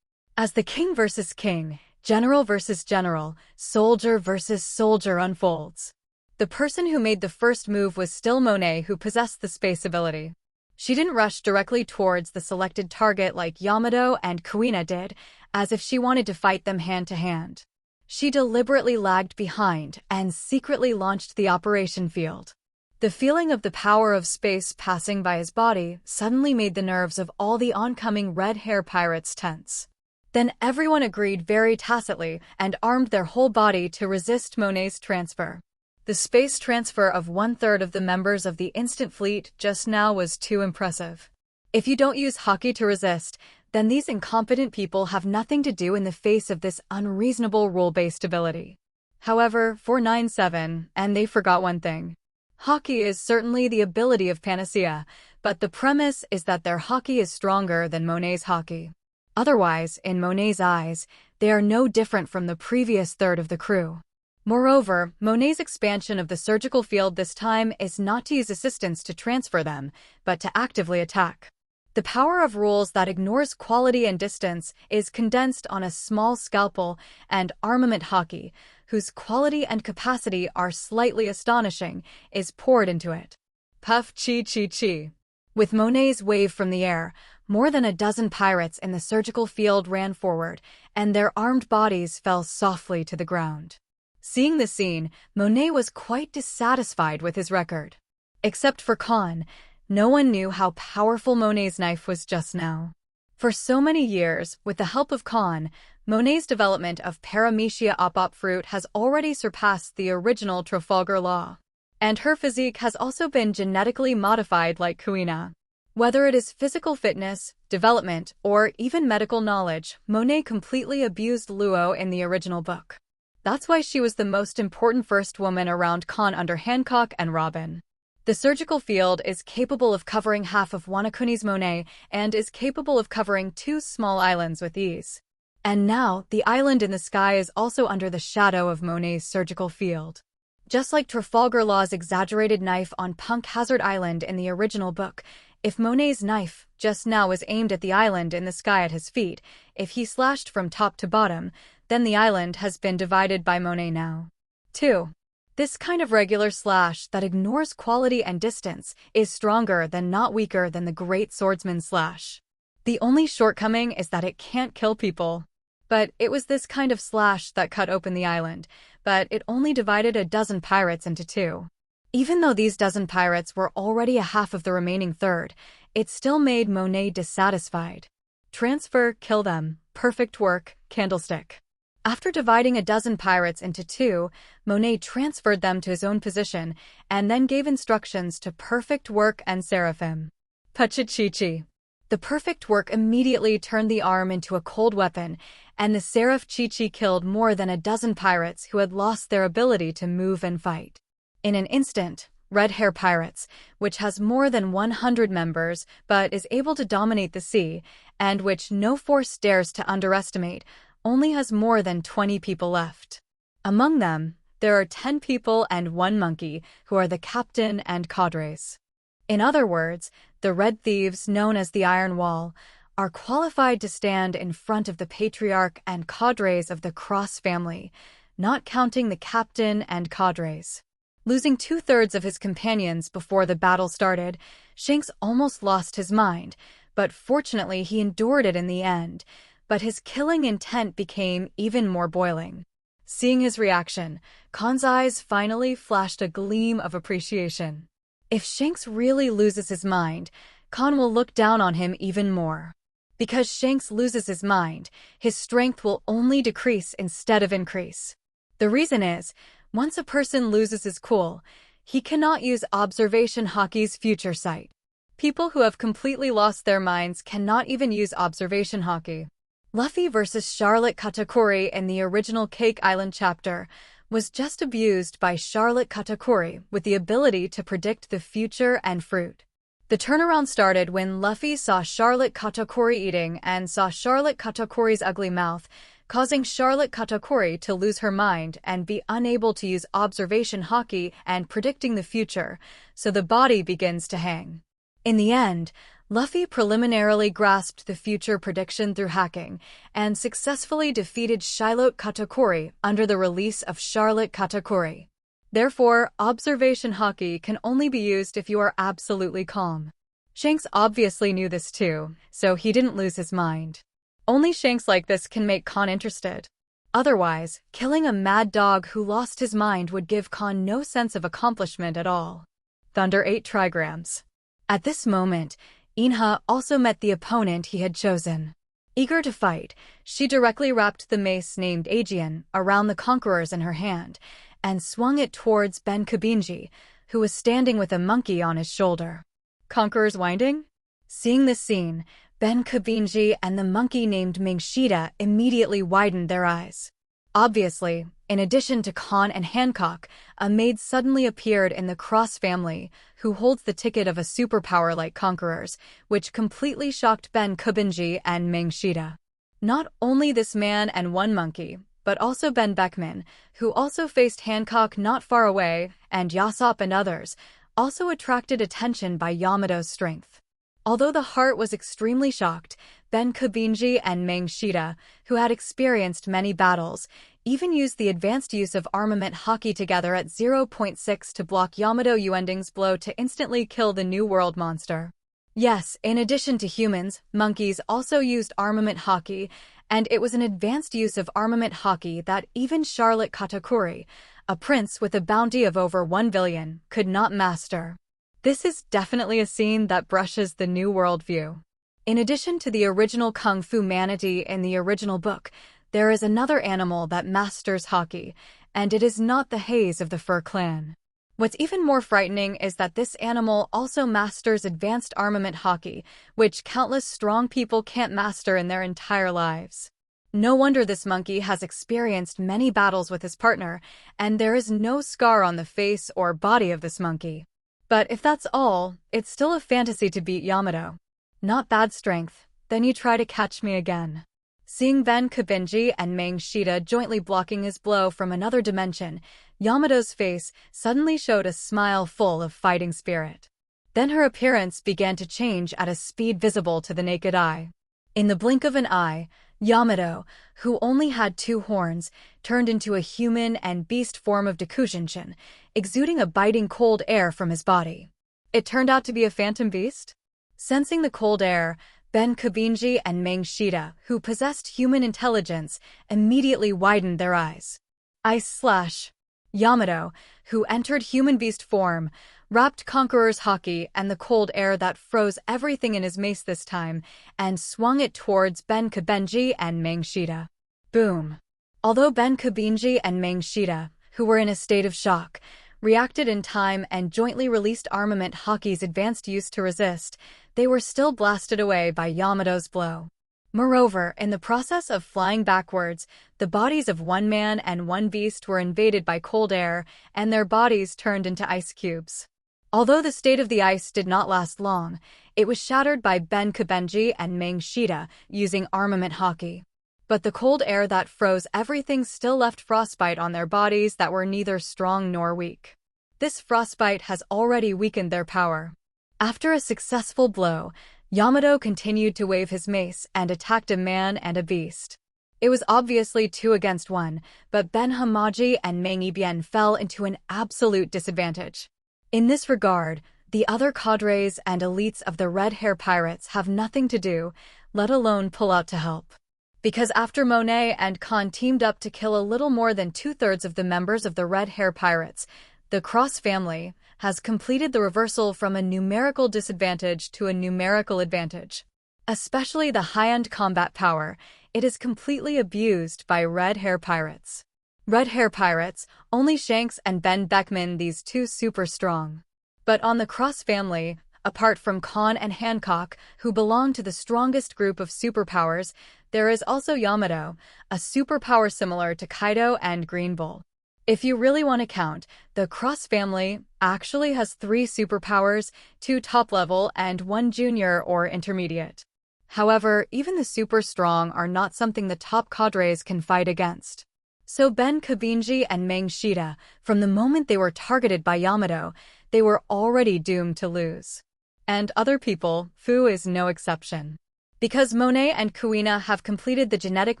S1: As the king versus king, general versus general, soldier versus soldier unfolds. The person who made the first move was still Monet, who possessed the space ability. She didn't rush directly towards the selected target like Yamato and Kuina did, as if she wanted to fight them hand to hand. She deliberately lagged behind and secretly launched the operation field. The feeling of the power of space passing by his body suddenly made the nerves of all the oncoming red-hair pirates tense. Then everyone agreed very tacitly and armed their whole body to resist Monet's transfer. The space transfer of 1/3 of the members of the instant fleet just now was too impressive. If you don't use Haki to resist, then these incompetent people have nothing to do in the face of this unreasonable rule-based ability. However, 497, and they forgot one thing. Haki is certainly the ability of Panacea, but the premise is that their Haki is stronger than Monet's Haki. Otherwise, in Monet's eyes, they are no different from the previous third of the crew. Moreover, Monet's expansion of the surgical field this time is not to use assistance to transfer them, but to actively attack. The power of rules that ignores quality and distance is condensed on a small scalpel and armament Haki, whose quality and capacity are slightly astonishing, is poured into it. Puff chi chi chi. With Monet's wave from the air, more than a dozen pirates in the surgical field ran forward, and their armed bodies fell softly to the ground. Seeing the scene, Monet was quite dissatisfied with his record. Except for Kahn, no one knew how powerful Monet's knife was just now. For so many years, with the help of Kahn, Monet's development of Paramecia op fruit has already surpassed the original Trafalgar Law. And her physique has also been genetically modified like Kuina. Whether it is physical fitness, development, or even medical knowledge, Monet completely abused Luo in the original book. That's why she was the most important first woman around Kahn under Hancock and Robin. The surgical field is capable of covering half of Wanakuni's Monet and is capable of covering 2 small islands with ease. And now, the island in the sky is also under the shadow of Monet's surgical field. Just like Trafalgar Law's exaggerated knife on Punk Hazard Island in the original book, if Monet's knife just now was aimed at the island in the sky at his feet, if he slashed from top to bottom, then the island has been divided by Monet now. 2. This kind of regular slash that ignores quality and distance is stronger than not weaker than the great swordsman's slash. The only shortcoming is that it can't kill people. But it was this kind of slash that cut open the island, but it only divided a dozen pirates into 2. Even though these dozen pirates were already a half of the remaining third, it still made Monet dissatisfied. Transfer, kill them, perfect work, candlestick. After dividing a dozen pirates into 2, Monet transferred them to his own position and then gave instructions to Perfect Work and Seraphim. Pachichichi. The Perfect Work immediately turned the arm into a cold weapon, and the Seraph Chi-Chi killed more than a dozen pirates who had lost their ability to move and fight. In an instant, Red Hair Pirates, which has more than 100 members but is able to dominate the sea, and which no force dares to underestimate, only has more than 20 people left. Among them, there are 10 people and 1 monkey who are the captain and cadres. In other words, the Red Thieves, known as the Iron Wall, are qualified to stand in front of the Patriarch and cadres of the Cross family, not counting the captain and cadres. Losing 2/3 of his companions before the battle started, Shanks almost lost his mind, but fortunately he endured it in the end. But his killing intent became even more boiling. Seeing his reaction, Khan's eyes finally flashed a gleam of appreciation. If Shanks really loses his mind, Kahn will look down on him even more. Because Shanks loses his mind, his strength will only decrease instead of increase. The reason is, once a person loses his cool, he cannot use Observation Haki's future sight. People who have completely lost their minds cannot even use Observation Haki. Luffy vs. Charlotte Katakuri in the original Cake Island chapter was just abused by Charlotte Katakuri with the ability to predict the future and fruit. The turnaround started when Luffy saw Charlotte Katakuri eating and saw Charlotte Katakuri's ugly mouth, causing Charlotte Katakuri to lose her mind and be unable to use Observation Haki and predicting the future, so the body begins to hang. In the end, Luffy preliminarily grasped the future prediction through hacking, and successfully defeated Charlotte Katakuri under the release of Charlotte Katakuri. Therefore, Observation Haki can only be used if you are absolutely calm. Shanks obviously knew this too, so he didn't lose his mind. Only Shanks like this can make Kahn interested. Otherwise, killing a mad dog who lost his mind would give Kahn no sense of accomplishment at all. Thunder 8 trigrams. At this moment, Inha also met the opponent he had chosen. Eager to fight, she directly wrapped the mace named Aegean around the conquerors in her hand, and swung it towards Ben Kabinji, who was standing with a monkey on his shoulder. Conqueror's winding? Seeing this scene, Ben Kabinji and the monkey named Mingshida immediately widened their eyes. Obviously, in addition to Kahn and Hancock, a maid suddenly appeared in the Cross family, who holds the ticket of a superpower like Conquerors, which completely shocked Ben Kabinji and Mingshida. Not only this man and one monkey, but also Ben Beckman, who also faced Hancock not far away, and Yasop and others, also attracted attention by Yamato's strength. Although the heart was extremely shocked, Ben Kabinji and Mingshida, who had experienced many battles, even used the advanced use of armament haki together at 0.6 to block Yamato Uending's blow to instantly kill the New World monster. Yes, in addition to humans, monkeys also used armament haki, and it was an advanced use of armament haki that even Charlotte Katakuri, a prince with a bounty of over 1 billion, could not master. This is definitely a scene that brushes the New World view. In addition to the original Kung Fu manatee in the original book, there is another animal that masters haki, and it is not the Haze of the Fur clan. What's even more frightening is that this animal also masters advanced armament haki, which countless strong people can't master in their entire lives. No wonder this monkey has experienced many battles with his partner, and there is no scar on the face or body of this monkey. But if that's all, it's still a fantasy to beat Yamato. Not bad strength, then you try to catch me again. Seeing Ben Kabinji and Mingshida jointly blocking his blow from another dimension, Yamato's face suddenly showed a smile full of fighting spirit. Then her appearance began to change at a speed visible to the naked eye. In the blink of an eye, Yamato, who only had 2 horns, turned into a human and beast form of Dekushinshin, exuding a biting cold air from his body. It turned out to be a phantom beast? Sensing the cold air, Ben Kabinji and Mingshida, who possessed human intelligence, immediately widened their eyes. Ice slash. Yamato, who entered human beast form, wrapped Conqueror's haki and the cold air that froze everything in his mace this time, and swung it towards Ben Kabinji and Mingshida. Boom. Although Ben Kabinji and Mingshida, who were in a state of shock, reacted in time and jointly released armament haki's advanced use to resist, they were still blasted away by Yamato's blow. Moreover, in the process of flying backwards, the bodies of one man and one beast were invaded by cold air, and their bodies turned into ice cubes. Although the state of the ice did not last long, it was shattered by Ben Kabinji and Mingshida using armament haki. But the cold air that froze everything still left frostbite on their bodies that were neither strong nor weak. This frostbite has already weakened their power. After a successful blow, Yamato continued to wave his mace and attacked a man and a beast. It was obviously 2 against 1, but Ben Hamaji and Mangibien fell into an absolute disadvantage. In this regard, the other cadres and elites of the Red Hair Pirates have nothing to do, let alone pull out to help. Because after Monet and Kahn teamed up to kill a little more than 2/3 of the members of the Red Hair Pirates, the Cross family has completed the reversal from a numerical disadvantage to a numerical advantage. Especially the high-end combat power, it is completely abused by Red Hair Pirates. Red Hair Pirates, only Shanks and Ben Beckman these 2 super strong. But on the Cross family, apart from Kahn and Hancock, who belong to the strongest group of superpowers, there is also Yamato, a superpower similar to Kaido and Green Bull. If you really want to count, the Cross family actually has 3 superpowers, 2 top-level and 1 junior or intermediate. However, even the super strong are not something the top cadres can fight against. So Ben Kabinji and Mingshida, from the moment they were targeted by Yamato, they were already doomed to lose. And other people, Fu is no exception. Because Monet and Kuina have completed the genetic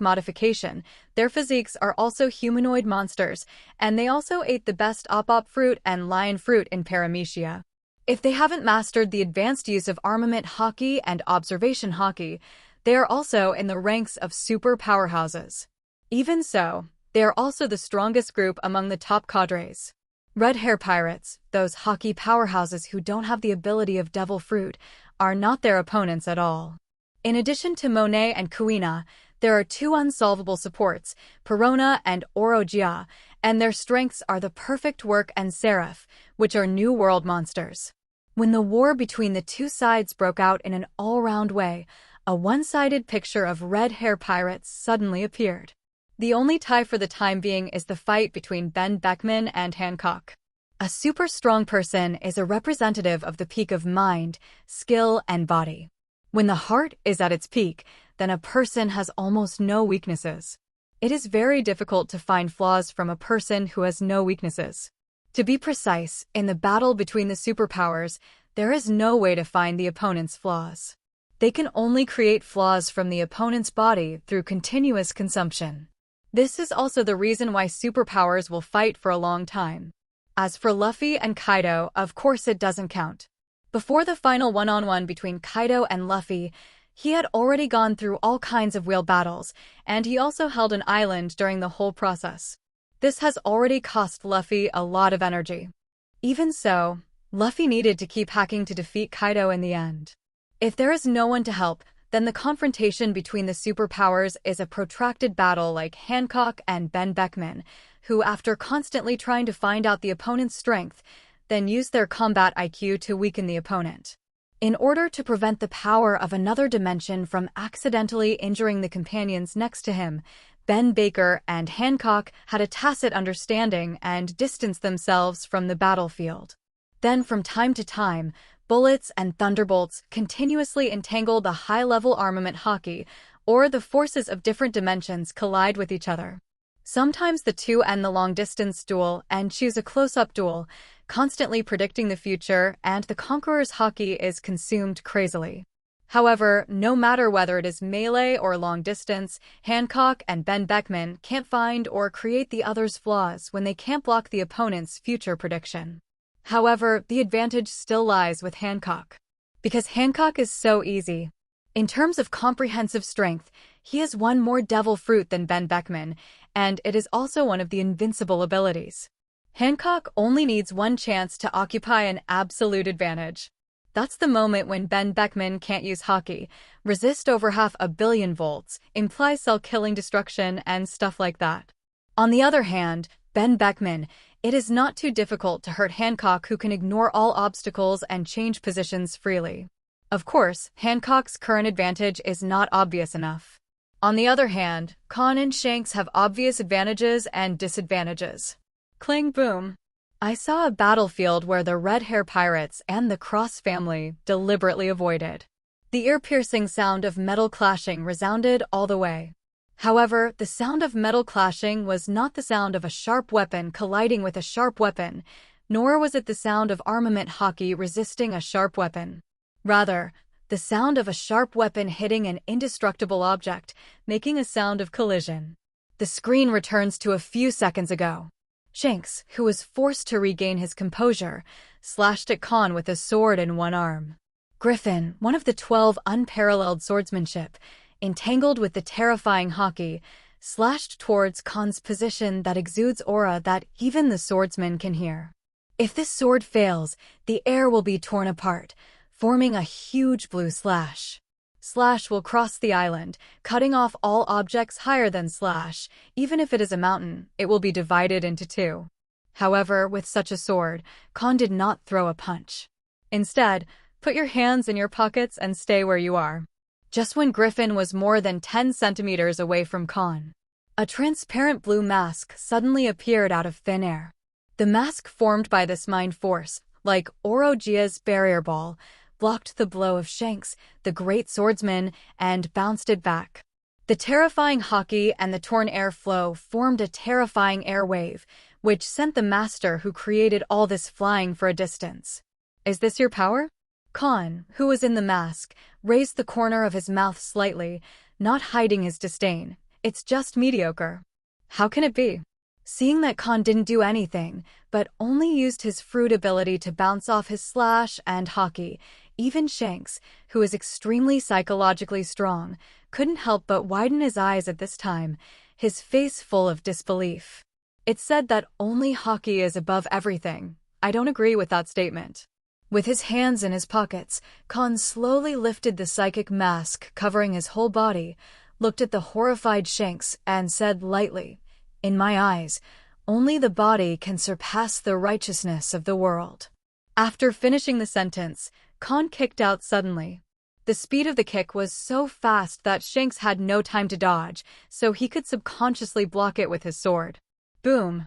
S1: modification, their physiques are also humanoid monsters, and they also ate the best op fruit and lion fruit in Paramecia. If they haven't mastered the advanced use of armament haki and observation haki, they are also in the ranks of super powerhouses. Even so, they are also the strongest group among the top cadres. Red Hair Pirates, those haki powerhouses who don't have the ability of devil fruit, are not their opponents at all. In addition to Monet and Kuina, there are 2 unsolvable supports, Perona and Orogia, and their strengths are the perfect work and Seraph, which are New World monsters. When the war between the two sides broke out in an all-round way, a one-sided picture of red hair pirates suddenly appeared. The only tie for the time being is the fight between Ben Beckman and Hancock. A super strong person is a representative of the peak of mind, skill, and body. When the heart is at its peak, then a person has almost no weaknesses. It is very difficult to find flaws from a person who has no weaknesses. To be precise, in the battle between the superpowers, there is no way to find the opponent's flaws. They can only create flaws from the opponent's body through continuous consumption. This is also the reason why superpowers will fight for a long time. As for Luffy and Kaido, of course it doesn't count. Before the final one-on-one between Kaido and Luffy, he had already gone through all kinds of wheel battles, and he also held an island during the whole process. This has already cost Luffy a lot of energy. Even so, Luffy needed to keep hacking to defeat Kaido in the end. If there is no one to help, then the confrontation between the superpowers is a protracted battle like Hancock and Ben Beckman, who, after constantly trying to find out the opponent's strength, then use their combat IQ to weaken the opponent. In order to prevent the power of another dimension from accidentally injuring the companions next to him, Ben Baker and Hancock had a tacit understanding and distanced themselves from the battlefield. Then, from time to time, bullets and thunderbolts continuously entangle the high-level armament Haki, or the forces of different dimensions collide with each other. Sometimes the two end the long-distance duel and choose a close-up duel, constantly predicting the future, and the conqueror's Haki is consumed crazily. However, no matter whether it is melee or long distance, Hancock and Ben Beckman can't find or create the other's flaws when they can't block the opponent's future prediction. However, the advantage still lies with Hancock. Because Hancock is so easy. In terms of comprehensive strength, he has one more devil fruit than Ben Beckman, and it is also one of the invincible abilities. Hancock only needs one chance to occupy an absolute advantage. That's the moment when Ben Beckman can't use Haki, resist over 500 million volts, imply cell-killing destruction, and stuff like that. On the other hand, Ben Beckman, it is not too difficult to hurt Hancock, who can ignore all obstacles and change positions freely. Of course, Hancock's current advantage is not obvious enough. On the other hand, Kahn and Shanks have obvious advantages and disadvantages. Cling boom. I saw a battlefield where the Red Hair Pirates and the Cross family deliberately avoided. The ear-piercing sound of metal clashing resounded all the way. However, the sound of metal clashing was not the sound of a sharp weapon colliding with a sharp weapon, nor was it the sound of armament Haki resisting a sharp weapon. Rather, the sound of a sharp weapon hitting an indestructible object, making a sound of collision. The screen returns to a few seconds ago. Shanks, who was forced to regain his composure, slashed at Kahn with a sword in one arm. Griffin, one of the 12 unparalleled swordsmanship, entangled with the terrifying Haki, slashed towards Kahn's position that exudes aura that even the swordsman can hear. If this sword fails, the air will be torn apart, forming a huge blue slash. Slash will cross the island, cutting off all objects higher than Slash. Even if it is a mountain, it will be divided into two. However, with such a sword, Kahn did not throw a punch. Instead, put your hands in your pockets and stay where you are. Just when Griffin was more than 10 centimeters away from Kahn, a transparent blue mask suddenly appeared out of thin air. The mask formed by this mind force, like Orochi's barrier ball, blocked the blow of Shanks, the great swordsman, and bounced it back. The terrifying Haki and the torn air flow formed a terrifying air wave, which sent the master who created all this flying for a distance. Is this your power? Kahn, who was in the mask, raised the corner of his mouth slightly, not hiding his disdain. It's just mediocre. How can it be? Seeing that Kahn didn't do anything, but only used his fruit ability to bounce off his slash and Haki, even Shanks, who is extremely psychologically strong, couldn't help but widen his eyes at this time, his face full of disbelief. It's said that only Haki is above everything. I don't agree with that statement. With his hands in his pockets, Kahn slowly lifted the psychic mask covering his whole body, looked at the horrified Shanks, and said lightly, "In my eyes, only the body can surpass the righteousness of the world. After finishing the sentence, Kahn kicked out suddenly. The speed of the kick was so fast that Shanks had no time to dodge, so he could subconsciously block it with his sword. Boom!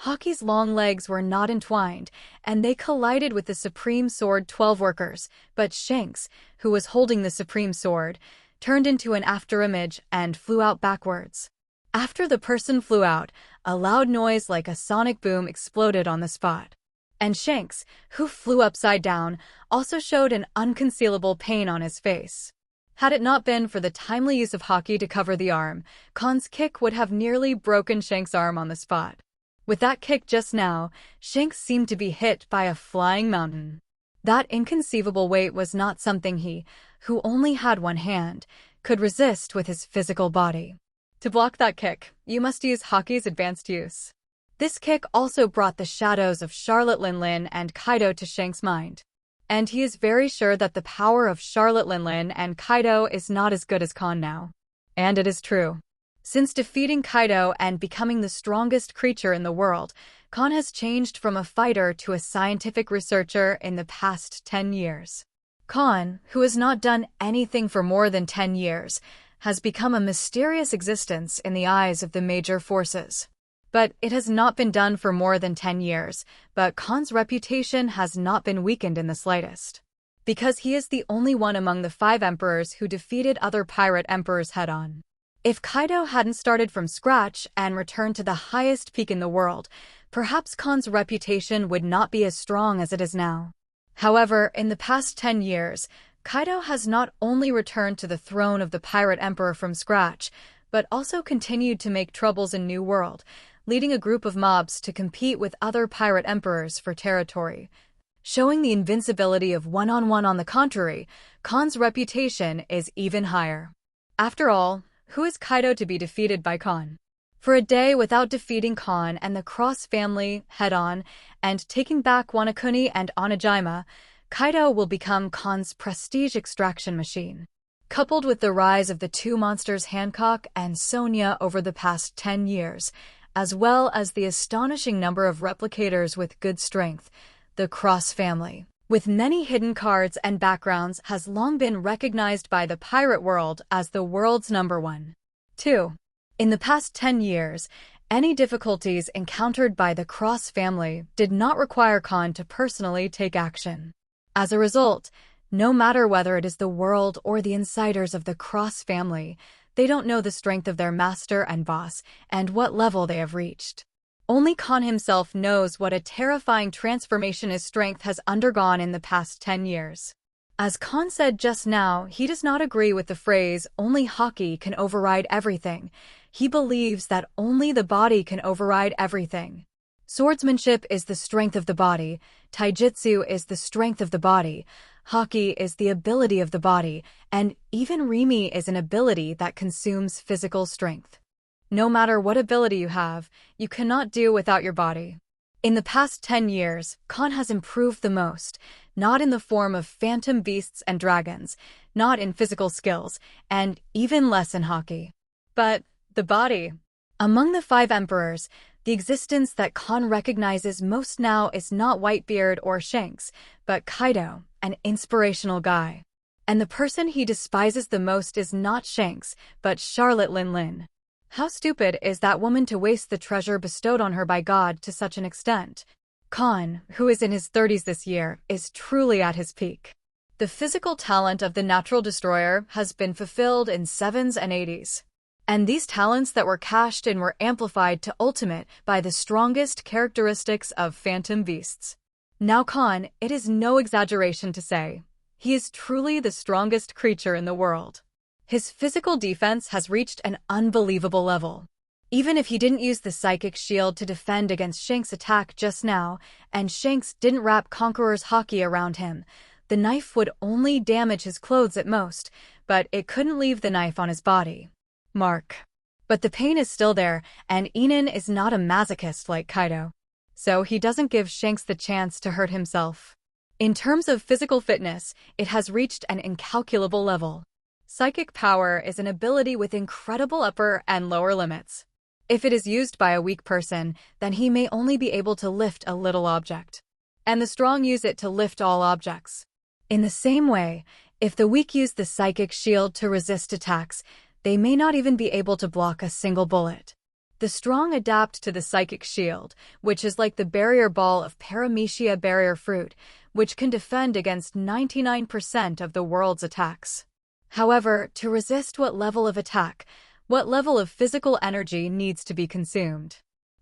S1: Haki's long legs were not entwined, and they collided with the Supreme Sword 12 workers, but Shanks, who was holding the Supreme Sword, turned into an afterimage and flew out backwards. After the person flew out, a loud noise like a sonic boom exploded on the spot. And Shanks, who flew upside down, also showed an unconcealable pain on his face. Had it not been for the timely use of Haki to cover the arm, Kahn's kick would have nearly broken Shanks' arm on the spot. With that kick just now, Shanks seemed to be hit by a flying mountain. That inconceivable weight was not something he, who only had one hand, could resist with his physical body. To block that kick, you must use Haki's advanced use. This kick also brought the shadows of Charlotte Linlin and Kaido to Shanks' mind. And he is very sure that the power of Charlotte Linlin and Kaido is not as good as Kahn now. And it is true. Since defeating Kaido and becoming the strongest creature in the world, Kahn has changed from a fighter to a scientific researcher in the past 10 years. Kahn, who has not done anything for more than 10 years, has become a mysterious existence in the eyes of the major forces. But it has not been done for more than 10 years, but Kahn's reputation has not been weakened in the slightest. Because he is the only one among the 5 emperors who defeated other pirate emperors head-on. If Kaido hadn't started from scratch and returned to the highest peak in the world, perhaps Kahn's reputation would not be as strong as it is now. However, in the past 10 years, Kaido has not only returned to the throne of the pirate emperor from scratch, but also continued to make troubles in New World, leading a group of mobs to compete with other pirate emperors for territory. Showing the invincibility of one-on-one on the contrary, Kahn's reputation is even higher. After all, who is Kaido to be defeated by Kahn? For a day without defeating Kahn and the Cross family head-on and taking back Wanakuni and Onijima, Kaido will become Kahn's prestige extraction machine. Coupled with the rise of the 2 monsters Hancock and Sonia over the past 10 years, as well as the astonishing number of replicators with good strength, the Cross family, with many hidden cards and backgrounds, has long been recognized by the pirate world as the world's #1. 2. In the past 10 years, any difficulties encountered by the Cross family did not require Kahn to personally take action. As a result, no matter whether it is the world or the insiders of the Cross family, they don't know the strength of their master and boss and what level they have reached. Only Kahn himself knows what a terrifying transformation his strength has undergone in the past 10 years. As Kahn said just now, he does not agree with the phrase, only Haki can override everything. He believes that only the body can override everything. Swordsmanship is the strength of the body, taijutsu is the strength of the body, Haki is the ability of the body, and even Rimi is an ability that consumes physical strength. No matter what ability you have, you cannot do without your body. In the past 10 years, Kahn has improved the most, not in the form of phantom beasts and dragons, not in physical skills, and even less in Haki. But the body. Among the 5 emperors, the existence that Kahn recognizes most now is not Whitebeard or Shanks, but Kaido, an inspirational guy. And the person he despises the most is not Shanks, but Charlotte Linlin. How stupid is that woman to waste the treasure bestowed on her by God to such an extent? Kahn, who is in his 30s this year, is truly at his peak. The physical talent of the natural destroyer has been fulfilled in 7s and 80s. And these talents that were cashed in were amplified to ultimate by the strongest characteristics of phantom beasts. Now Kahn, it is no exaggeration to say, he is truly the strongest creature in the world. His physical defense has reached an unbelievable level. Even if he didn't use the psychic shield to defend against Shanks' attack just now, and Shanks didn't wrap Conqueror's Haki around him, the knife would only damage his clothes at most, but it couldn't leave the knife on his body. Mark. But the pain is still there, and Inen is not a masochist like Kaido. So he doesn't give Shanks the chance to hurt himself. In terms of physical fitness, it has reached an incalculable level. Psychic power is an ability with incredible upper and lower limits. If it is used by a weak person, then he may only be able to lift a little object, and the strong use it to lift all objects. In the same way, if the weak use the psychic shield to resist attacks, they may not even be able to block a single bullet. The strong adapt to the psychic shield, which is like the barrier ball of Paramecia barrier fruit, which can defend against 99% of the world's attacks. However, to resist what level of attack, what level of physical energy needs to be consumed.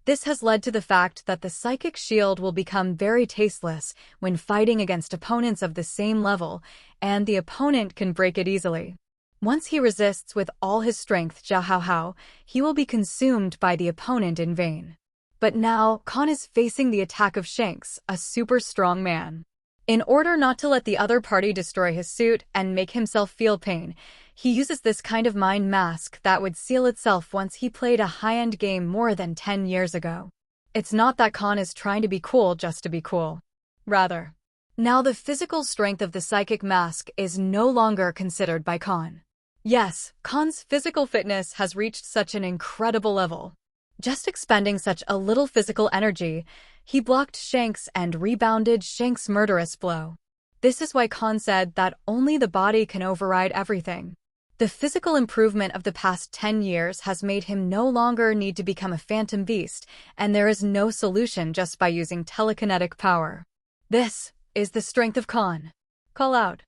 S1: This has led to the fact that the psychic shield will become very tasteless when fighting against opponents of the same level, and the opponent can break it easily. Once he resists with all his strength Jiahaohao, he will be consumed by the opponent in vain. But now, Kahn is facing the attack of Shanks, a super strong man. In order not to let the other party destroy his suit and make himself feel pain, he uses this kind of mind mask that would seal itself once he played a high-end game more than 10 years ago. It's not that Kahn is trying to be cool just to be cool. Rather, now the physical strength of the psychic mask is no longer considered by Kahn. Yes, Kahn's physical fitness has reached such an incredible level. Just expending such a little physical energy, he blocked Shanks and rebounded Shanks' murderous blow. This is why Kahn said that only the body can override everything. The physical improvement of the past 10 years has made him no longer need to become a phantom beast, and there is no solution just by using telekinetic power. This is the strength of Kahn. Call out.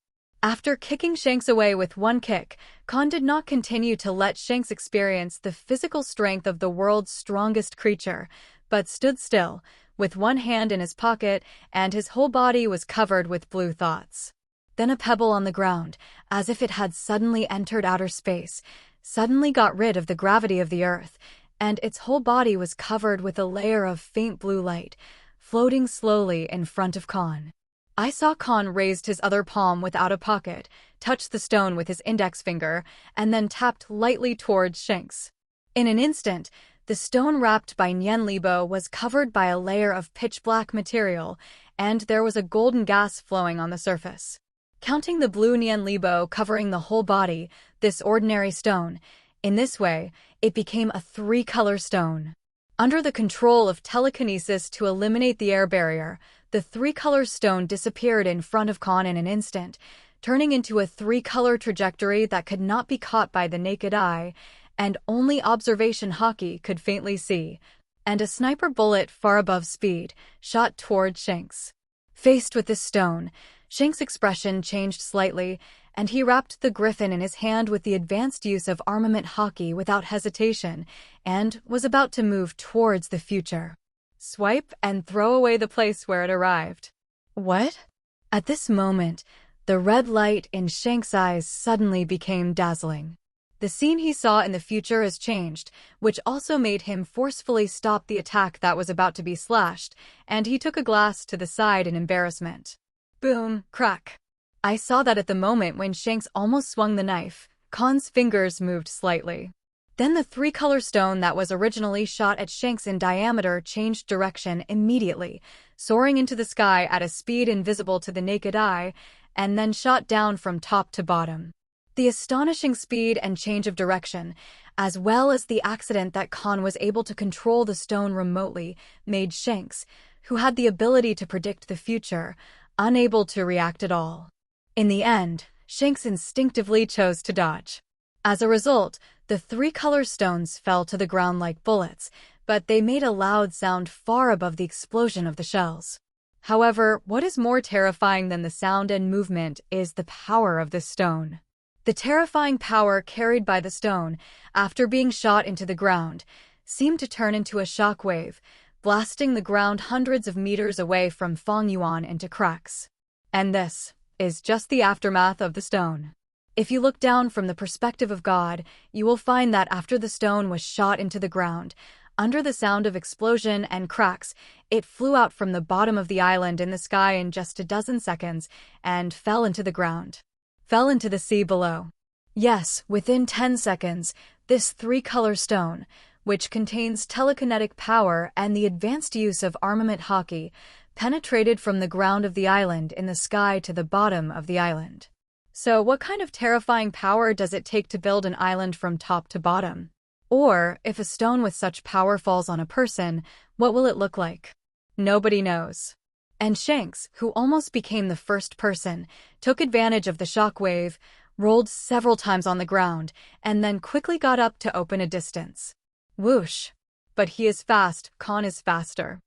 S1: After kicking Shanks away with one kick, Kahn did not continue to let Shanks experience the physical strength of the world's strongest creature, but stood still, with one hand in his pocket, and his whole body was covered with blue thoughts. Then a pebble on the ground, as if it had suddenly entered outer space, suddenly got rid of the gravity of the earth, and its whole body was covered with a layer of faint blue light, floating slowly in front of Kahn. I saw Kahn raised his other palm without a pocket, touched the stone with his index finger, and then tapped lightly towards Shanks. In an instant, the stone wrapped by Nianlibo was covered by a layer of pitch-black material, and there was a golden gas flowing on the surface. Counting the blue Nianlibo covering the whole body, this ordinary stone, in this way, it became a 3-color stone. Under the control of telekinesis to eliminate the air barrier, the 3-color stone disappeared in front of Kahn in an instant, turning into a 3-color trajectory that could not be caught by the naked eye, and only Observation Haki could faintly see, and a sniper bullet far above speed, shot toward Shanks. Faced with this stone, Shanks' expression changed slightly, and he wrapped the griffin in his hand with the advanced use of armament Haki without hesitation, and was about to move towards the future. Swipe and throw away the place where it arrived. What? At this moment, the red light in Shanks' eyes suddenly became dazzling. The scene he saw in the future has changed, which also made him forcefully stop the attack that was about to be slashed, and he took a glass to the side in embarrassment. Boom, crack. I saw that at the moment when Shanks almost swung the knife, Kahn's fingers moved slightly. Then the 3-color stone that was originally shot at Shanks in diameter changed direction immediately, soaring into the sky at a speed invisible to the naked eye, and then shot down from top to bottom. The astonishing speed and change of direction, as well as the accident that Kahn was able to control the stone remotely, made Shanks, who had the ability to predict the future, unable to react at all. In the end, Shanks instinctively chose to dodge. As a result, the 3-color stones fell to the ground like bullets, but they made a loud sound far above the explosion of the shells. However, what is more terrifying than the sound and movement is the power of the stone. The terrifying power carried by the stone, after being shot into the ground, seemed to turn into a shock wave, blasting the ground hundreds of meters away from Fengyuan into cracks. And this is just the aftermath of the stone. If you look down from the perspective of God, you will find that after the stone was shot into the ground, under the sound of explosion and cracks, it flew out from the bottom of the island in the sky in just a dozen seconds and fell into the ground. Fell into the sea below. Yes, within 10 seconds, this 3-color stone, which contains telekinetic power and the advanced use of armament Haki, penetrated from the ground of the island in the sky to the bottom of the island. So what kind of terrifying power does it take to build an island from top to bottom? Or, if a stone with such power falls on a person, what will it look like? Nobody knows. And Shanks, who almost became the first person, took advantage of the shock wave, rolled several times on the ground, and then quickly got up to open a distance. Whoosh! But he is fast, Kahn is faster.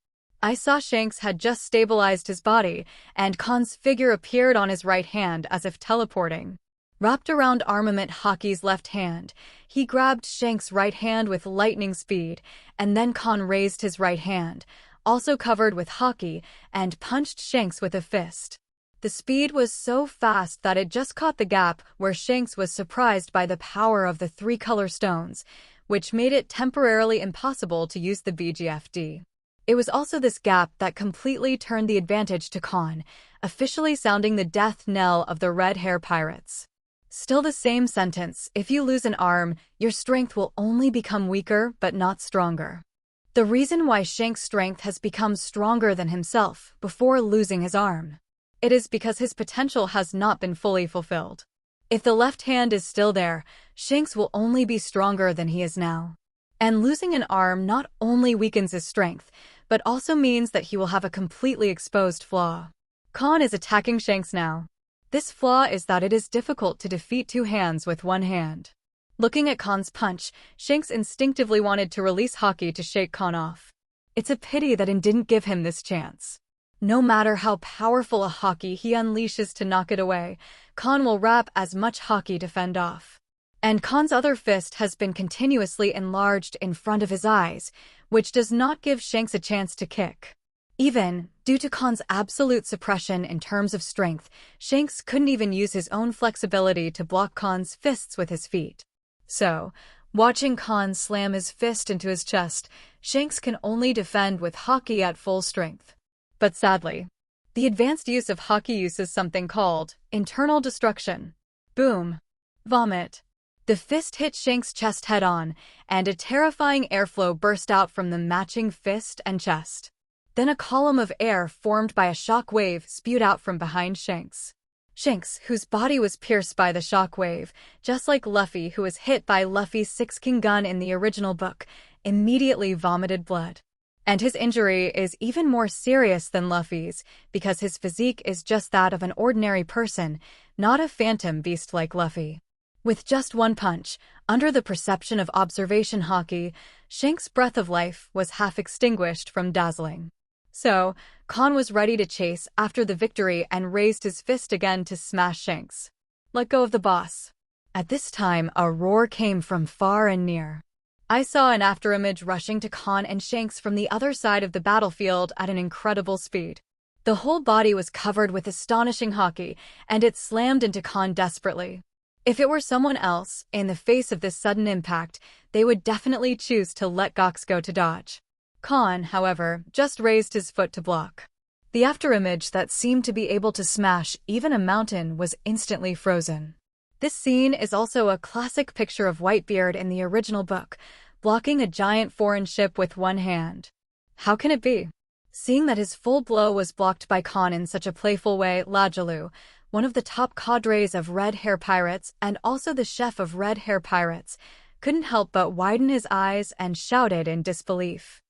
S1: I saw Shanks had just stabilized his body, and Kahn's figure appeared on his right hand as if teleporting. Wrapped around Armament Haki's left hand, he grabbed Shanks' right hand with lightning speed, and then Kahn raised his right hand, also covered with Haki, and punched Shanks with a fist. The speed was so fast that it just caught the gap where Shanks was surprised by the power of the three-color stones, which made it temporarily impossible to use the BGFD. It was also this gap that completely turned the advantage to Kahn, officially sounding the death knell of the Red Hair Pirates. Still the same sentence, if you lose an arm, your strength will only become weaker but not stronger. The reason why Shanks' strength has become stronger than himself before losing his arm. It is because his potential has not been fully fulfilled. If the left hand is still there, Shanks will only be stronger than he is now. And losing an arm not only weakens his strength, but also means that he will have a completely exposed flaw. Kahn is attacking Shanks now. This flaw is that it is difficult to defeat two hands with one hand. Looking at Kahn's punch, Shanks instinctively wanted to release Haki to shake Kahn off. It's a pity that In didn't give him this chance. No matter how powerful a Haki he unleashes to knock it away, Kahn will wrap as much Haki to fend off. And Kahn's other fist has been continuously enlarged in front of his eyes, which does not give Shanks a chance to kick. Even, due to Kahn's absolute suppression in terms of strength, Shanks couldn't even use his own flexibility to block Kahn's fists with his feet. So, watching Kahn slam his fist into his chest, Shanks can only defend with Haki at full strength. But sadly, the advanced use of Haki uses something called internal destruction. Boom. Vomit. The fist hit Shanks' chest head-on, and a terrifying airflow burst out from the matching fist and chest. Then a column of air formed by a shock wave spewed out from behind Shanks. Shanks, whose body was pierced by the shock wave, just like Luffy who was hit by Luffy's six-king gun in the original book, immediately vomited blood. And his injury is even more serious than Luffy's, because his physique is just that of an ordinary person, not a phantom beast like Luffy. With just one punch, under the perception of Observation Haki, Shanks' breath of life was half extinguished from dazzling. So, Kahn was ready to chase after the victory and raised his fist again to smash Shanks. Let go of the boss. At this time, a roar came from far and near. I saw an afterimage rushing to Kahn and Shanks from the other side of the battlefield at an incredible speed. The whole body was covered with astonishing Haki, and it slammed into Kahn desperately. If it were someone else, in the face of this sudden impact, they would definitely choose to let Gox go to dodge. Kahn, however, just raised his foot to block. The afterimage that seemed to be able to smash even a mountain was instantly frozen. This scene is also a classic picture of Whitebeard in the original book, blocking a giant foreign ship with one hand. How can it be? Seeing that his full blow was blocked by Kahn in such a playful way, Logia, one of the top cadres of Red Hair Pirates and also the chef of Red Hair Pirates, couldn't help but widen his eyes and shouted in disbelief.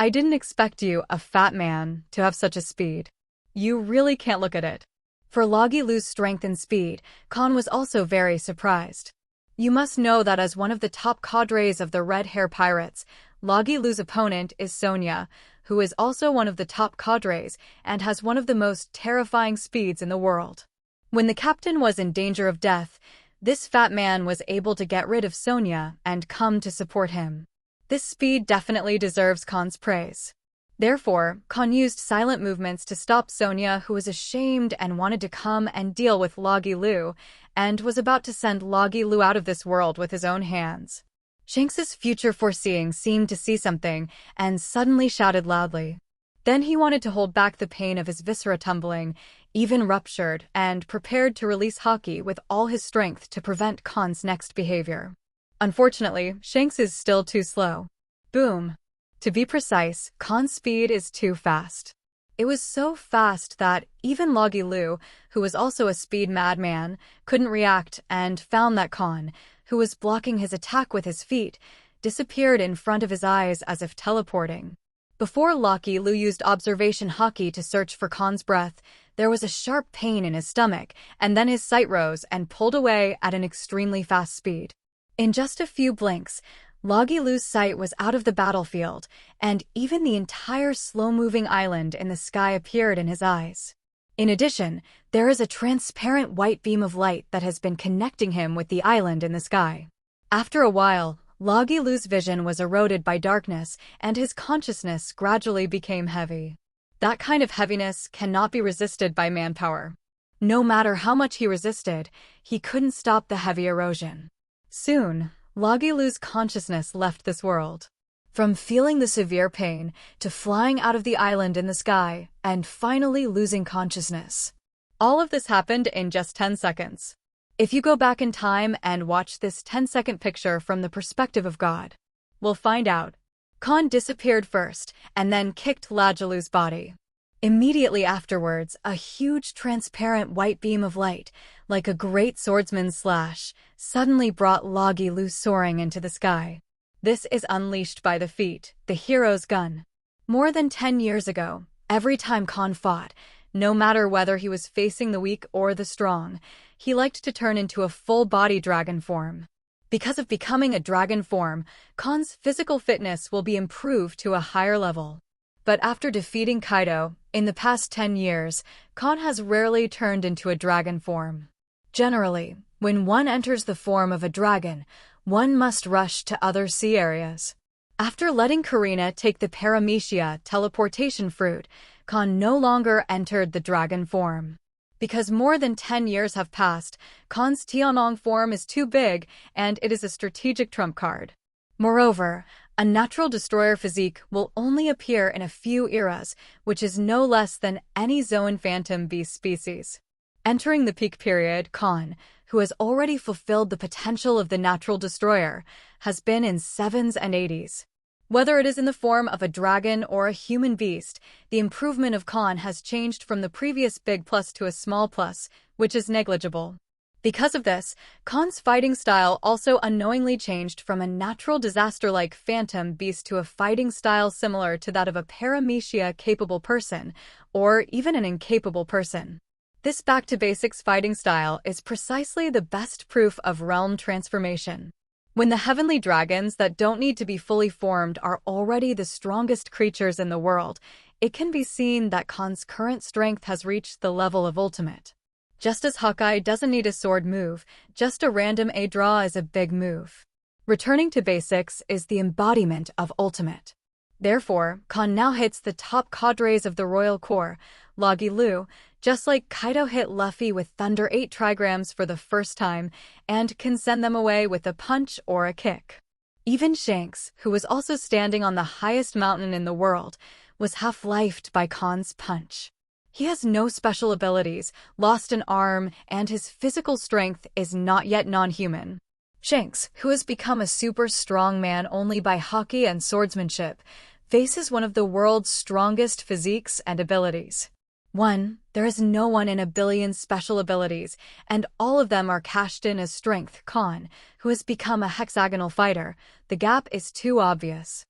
S1: I didn't expect you, a fat man, to have such a speed. You really can't look at it. For Logia's strength and speed, Kahn was also very surprised. You must know that as one of the top cadres of the Red Hair Pirates, Logia's opponent is Sonia, who is also one of the top cadres and has one of the most terrifying speeds in the world. When the captain was in danger of death, this fat man was able to get rid of Sonia and come to support him. This speed definitely deserves Kahn's praise. Therefore, Kahn used silent movements to stop Sonia, who was ashamed and wanted to come and deal with Logia, and was about to send Logia out of this world with his own hands. Shanks's future foreseeing seemed to see something and suddenly shouted loudly. Then he wanted to hold back the pain of his viscera tumbling, even ruptured, and prepared to release Haki with all his strength to prevent Kahn's next behavior. Unfortunately, Shanks is still too slow. Boom. To be precise, Kahn's speed is too fast. It was so fast that even Logia, who was also a speed madman, couldn't react and found that Kahn, who was blocking his attack with his feet, disappeared in front of his eyes as if teleporting. Before Logia Lu used Observation Haki to search for Kahn's breath, there was a sharp pain in his stomach, and then his sight rose and pulled away at an extremely fast speed. In just a few blinks, Logia Lu's sight was out of the battlefield, and even the entire slow-moving island in the sky appeared in his eyes. In addition, there is a transparent white beam of light that has been connecting him with the island in the sky. After a while, Logia Lu's vision was eroded by darkness, and his consciousness gradually became heavy. That kind of heaviness cannot be resisted by manpower. No matter how much he resisted, he couldn't stop the heavy erosion. Soon, Logia Lu's consciousness left this world. From feeling the severe pain, to flying out of the island in the sky, and finally losing consciousness. All of this happened in just 10 seconds. If you go back in time and watch this 10-second picture from the perspective of God, we'll find out. Kahn disappeared first, and then kicked Logia Lu's body. Immediately afterwards, a huge transparent white beam of light, like a great swordsman's slash, suddenly brought Logia Lu soaring into the sky. This is unleashed by the feet, the hero's gun. More than 10 years ago, every time Kahn fought, no matter whether he was facing the weak or the strong, he liked to turn into a full-body dragon form. Because of becoming a dragon form, Kahn's physical fitness will be improved to a higher level. But after defeating Kaido, in the past 10 years, Kahn has rarely turned into a dragon form. Generally, when one enters the form of a dragon, one must rush to other sea areas. After letting Karina take the Paramecia teleportation fruit, Kahn no longer entered the dragon form. Because more than 10 years have passed, Kahn's Tianhu form is too big, and it is a strategic trump card. Moreover, a natural destroyer physique will only appear in a few eras, which is no less than any Zoan phantom beast species. Entering the peak period, Kahn, who has already fulfilled the potential of the natural destroyer, has been in 7s and 80s. Whether it is in the form of a dragon or a human beast, the improvement of Kahn has changed from the previous big plus to a small plus, which is negligible. Because of this, Kahn's fighting style also unknowingly changed from a natural disaster-like phantom beast to a fighting style similar to that of a Paramecia-capable person, or even an incapable person. This back-to-basics fighting style is precisely the best proof of realm transformation. When the heavenly dragons that don't need to be fully formed are already the strongest creatures in the world, it can be seen that Kahn's current strength has reached the level of ultimate. Just as Hawkeye doesn't need a sword move, just a random A draw is a big move. Returning to basics is the embodiment of ultimate. Therefore, Kahn now hits the top cadres of the Royal Corps, Logia Lu, just like Kaido hit Luffy with Thunder 8 trigrams for the first time, and can send them away with a punch or a kick. Even Shanks, who was also standing on the highest mountain in the world, was half-lifed by Kahn's punch. He has no special abilities, lost an arm, and his physical strength is not yet non-human. Shanks, who has become a super strong man only by hockey and swordsmanship, faces one of the world's strongest physiques and abilities. 1. There is no one in a billion special abilities, and all of them are cashed in as strength. Kahn, who has become a hexagonal fighter, the gap is too obvious.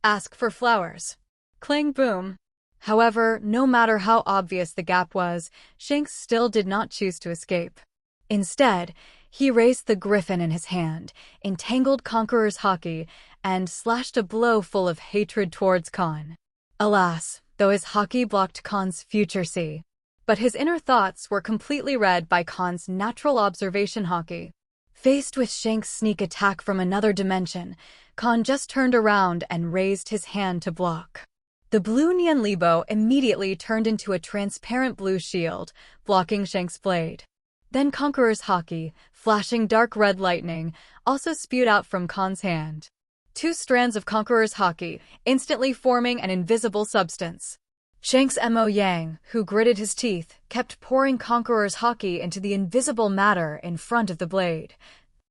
S1: Ask for flowers. Cling boom. However, no matter how obvious the gap was, Shanks still did not choose to escape. Instead, he raised the griffin in his hand, entangled Conqueror's Haki, and slashed a blow full of hatred towards Kahn. Alas, though his Haki blocked Kahn's future sea. But his inner thoughts were completely read by Kahn's natural Observation Haki. Faced with Shanks' sneak attack from another dimension, Kahn just turned around and raised his hand to block. The blue Nian Libo immediately turned into a transparent blue shield, blocking Shanks' blade. Then Conqueror's Haki, flashing dark red lightning, also spewed out from Kahn's hand. 2 strands of Conqueror's Haki, instantly forming an invisible substance. Shanks' Mo Yang, who gritted his teeth, kept pouring Conqueror's Haki into the invisible matter in front of the blade,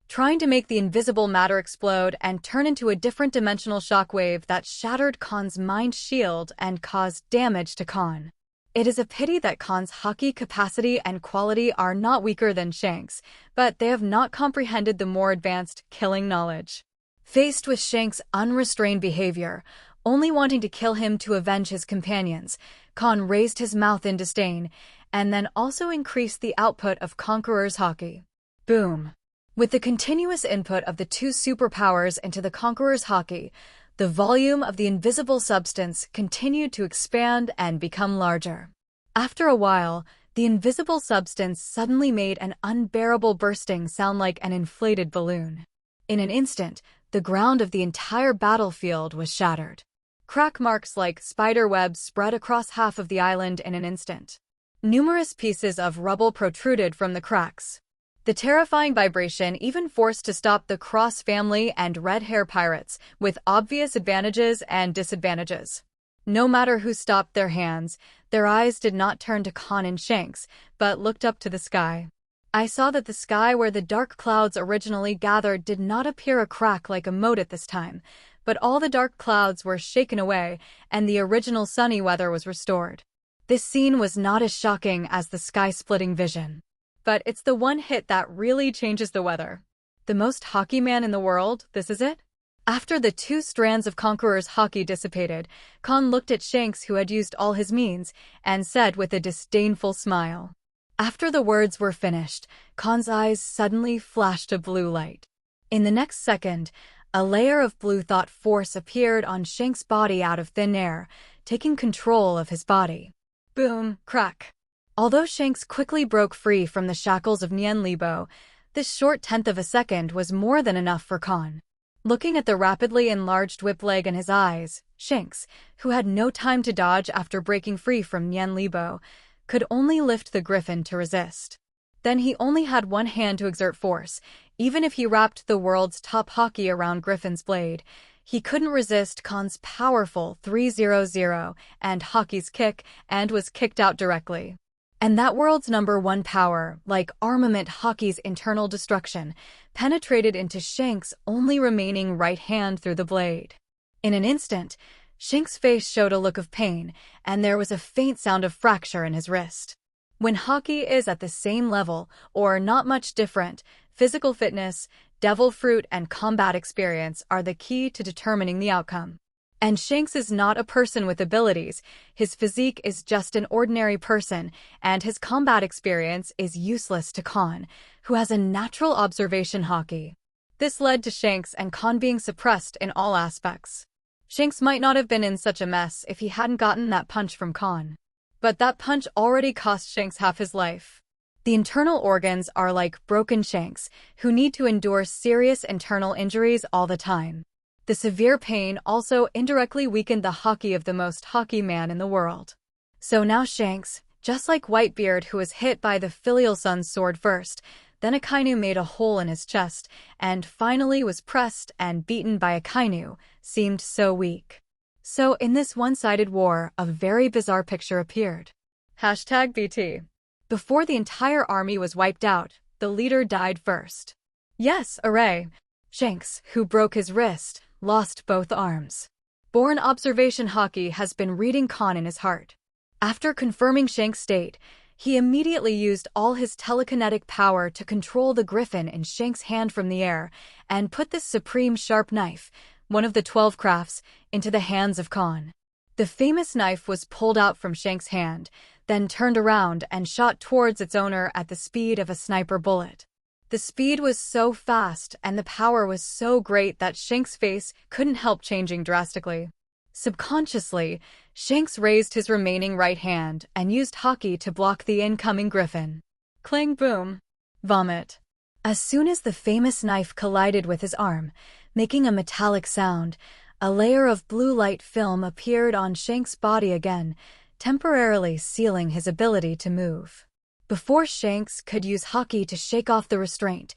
S1: trying to make the invisible matter explode and turn into a different dimensional shockwave that shattered Kahn's mind shield and caused damage to Kahn. It is a pity that Kahn's Haki capacity and quality are not weaker than Shanks', but they have not comprehended the more advanced killing knowledge. Faced with Shanks' unrestrained behavior, only wanting to kill him to avenge his companions, Kahn raised his mouth in disdain, and then also increased the output of Conqueror's Haki. Boom! With the continuous input of the two superpowers into the Conqueror's Haki, the volume of the invisible substance continued to expand and become larger. After a while, the invisible substance suddenly made an unbearable bursting sound like an inflated balloon. In an instant, the ground of the entire battlefield was shattered. Crack marks like spider webs spread across half of the island in an instant. Numerous pieces of rubble protruded from the cracks. The terrifying vibration even forced to stop the Cross family and Red Hair pirates, with obvious advantages and disadvantages. No matter who stopped their hands, their eyes did not turn to Kahn and Shanks, but looked up to the sky. I saw that the sky where the dark clouds originally gathered did not appear a crack like a moat at this time, but all the dark clouds were shaken away and the original sunny weather was restored. This scene was not as shocking as the sky-splitting vision. But it's the one hit that really changes the weather. The most Haki man in the world, this is it? After the two strands of Conqueror's Haki dissipated, Kahn looked at Shanks, who had used all his means, and said with a disdainful smile. After the words were finished, Kahn's eyes suddenly flashed a blue light. In the next second, a layer of blue thought force appeared on Shanks' body out of thin air, taking control of his body. Boom, crack. Although Shanks quickly broke free from the shackles of invulnerable, this short tenth of a second was more than enough for Kahn. Looking at the rapidly enlarged whip leg in his eyes, Shanks, who had no time to dodge after breaking free from invulnerable, could only lift the griffin to resist. Then he only had one hand to exert force. Even if he wrapped the world's top Haki around Griffin's blade, he couldn't resist Kahn's powerful 300 and Haki's kick and was kicked out directly. And that world's #1 power, like armament Haki's internal destruction, penetrated into Shanks' only remaining right hand through the blade. In an instant, Shanks' face showed a look of pain, and there was a faint sound of fracture in his wrist. When Haki is at the same level, or not much different, physical fitness, devil fruit, and combat experience are the key to determining the outcome. And Shanks is not a person with abilities, his physique is just an ordinary person, and his combat experience is useless to Kahn, who has a natural observation Haki. This led to Shanks and Kahn being suppressed in all aspects. Shanks might not have been in such a mess if he hadn't gotten that punch from Kahn. But that punch already cost Shanks half his life. The internal organs are like broken Shanks, who need to endure serious internal injuries all the time. The severe pain also indirectly weakened the Haki of the most Haki man in the world. So now Shanks, just like Whitebeard, who was hit by the filial son's sword first, then a Kainu made a hole in his chest, and finally was pressed and beaten by a Kainu, seemed so weak. So in this one-sided war, a very bizarre picture appeared. #BT. Before the entire army was wiped out, the leader died first. Yes, array. Shanks, who broke his wrist, lost both arms. Born Observation Haki has been reading Kahn in his heart. After confirming Shanks' state, he immediately used all his telekinetic power to control the griffin in Shanks' hand from the air, and put this supreme sharp knife, one of the 12 crafts, into the hands of Kahn. The famous knife was pulled out from Shanks' hand, then turned around and shot towards its owner at the speed of a sniper bullet. The speed was so fast and the power was so great that Shanks' face couldn't help changing drastically. Subconsciously, Shanks raised his remaining right hand and used Haki to block the incoming griffin. Cling boom. Vomit. As soon as the famous knife collided with his arm, making a metallic sound, a layer of blue light film appeared on Shanks' body again, temporarily sealing his ability to move. Before Shanks could use Haki to shake off the restraint,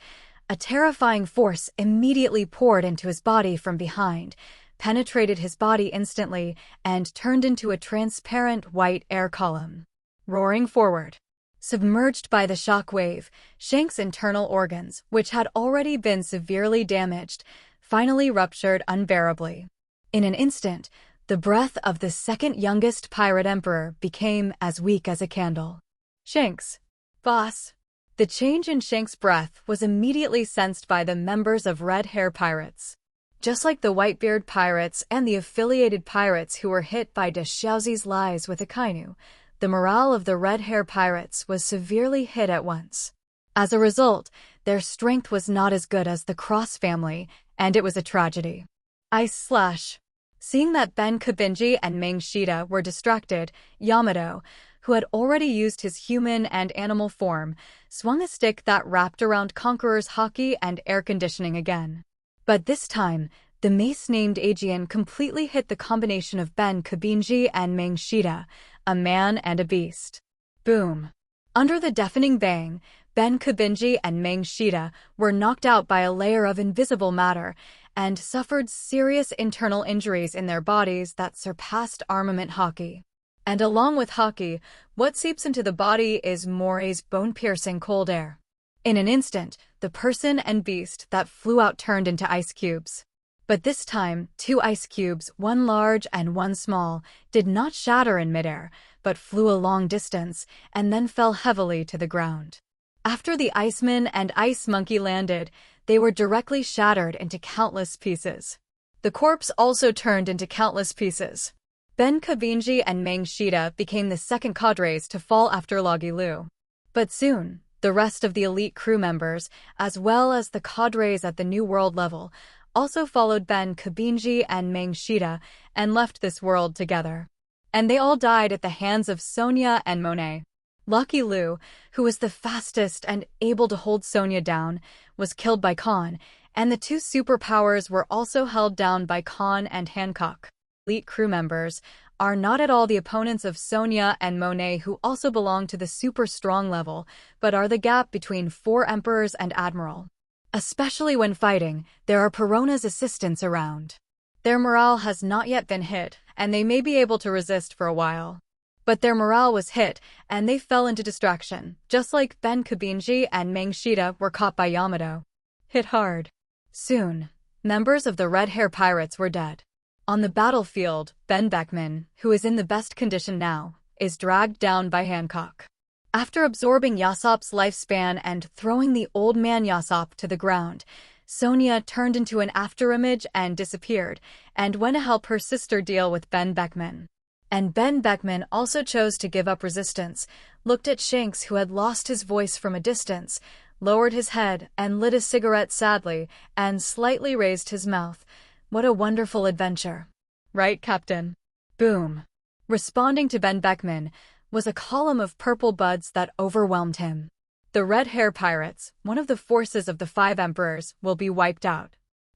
S1: a terrifying force immediately poured into his body from behind, penetrated his body instantly, and turned into a transparent white air column. Roaring forward. Submerged by the shock wave, Shanks' internal organs, which had already been severely damaged, finally ruptured unbearably. In an instant, the breath of the second youngest pirate emperor became as weak as a candle. Shanks. Boss. The change in Shanks' breath was immediately sensed by the members of Red Hair Pirates. Just like the Whitebeard pirates and the affiliated pirates who were hit by Deshaozi's lies with Akainu, the morale of the Red Hair pirates was severely hit at once. As a result, their strength was not as good as the Cross family, and it was a tragedy. Ice Slash. Seeing that Ben Kabinji and Meng Shida were distracted, Yamato, who had already used his human and animal form, swung a stick that wrapped around Conqueror's haki and air conditioning again. But this time, the mace named Aegean completely hit the combination of Ben Kabinji and Meng Shida, a man and a beast. Boom. Under the deafening bang, Ben Kabinji and Meng Shida were knocked out by a layer of invisible matter and suffered serious internal injuries in their bodies that surpassed armament haki. And along with haki, what seeps into the body is Moray's bone-piercing cold air. In an instant, the person and beast that flew out turned into ice cubes. But this time, 2 ice cubes, one large and one small, did not shatter in midair, but flew a long distance and then fell heavily to the ground. After the Iceman and Ice Monkey landed, they were directly shattered into countless pieces. The corpse also turned into countless pieces. Ben Kabinji and Meng Shida became the second cadres to fall after Logi Lu. But soon, the rest of the elite crew members, as well as the cadres at the New World level, also followed Ben Kabinji and Meng Shida and left this world together. And they all died at the hands of Sonia and Monet. Lucky Lu, who was the fastest and able to hold Sonia down, was killed by Kahn, and the 2 superpowers were also held down by Kahn and Hancock. Elite crew members are not at all the opponents of Sonia and Monet, who also belong to the super strong level, but are the gap between 4 emperors and admiral. Especially when fighting, there are Perona's assistants around. Their morale has not yet been hit, and they may be able to resist for a while. But their morale was hit, and they fell into distraction, just like Ben Kabinji and Meng Shida were caught by Yamato. Hit hard. Soon, members of the Red Hair Pirates were dead. On the battlefield, Ben Beckman, who is in the best condition now, is dragged down by Hancock. After absorbing Yasop's lifespan and throwing the old man Yasop to the ground, Sonia turned into an afterimage and disappeared, and went to help her sister deal with Ben Beckman. And Ben Beckman also chose to give up resistance, looked at Shanks, who had lost his voice from a distance, lowered his head and lit a cigarette sadly, and slightly raised his mouth. What a wonderful adventure. Right, Captain? Boom. Responding to Ben Beckman was a column of purple buds that overwhelmed him. The Red Hair Pirates, one of the forces of the 5 emperors, will be wiped out.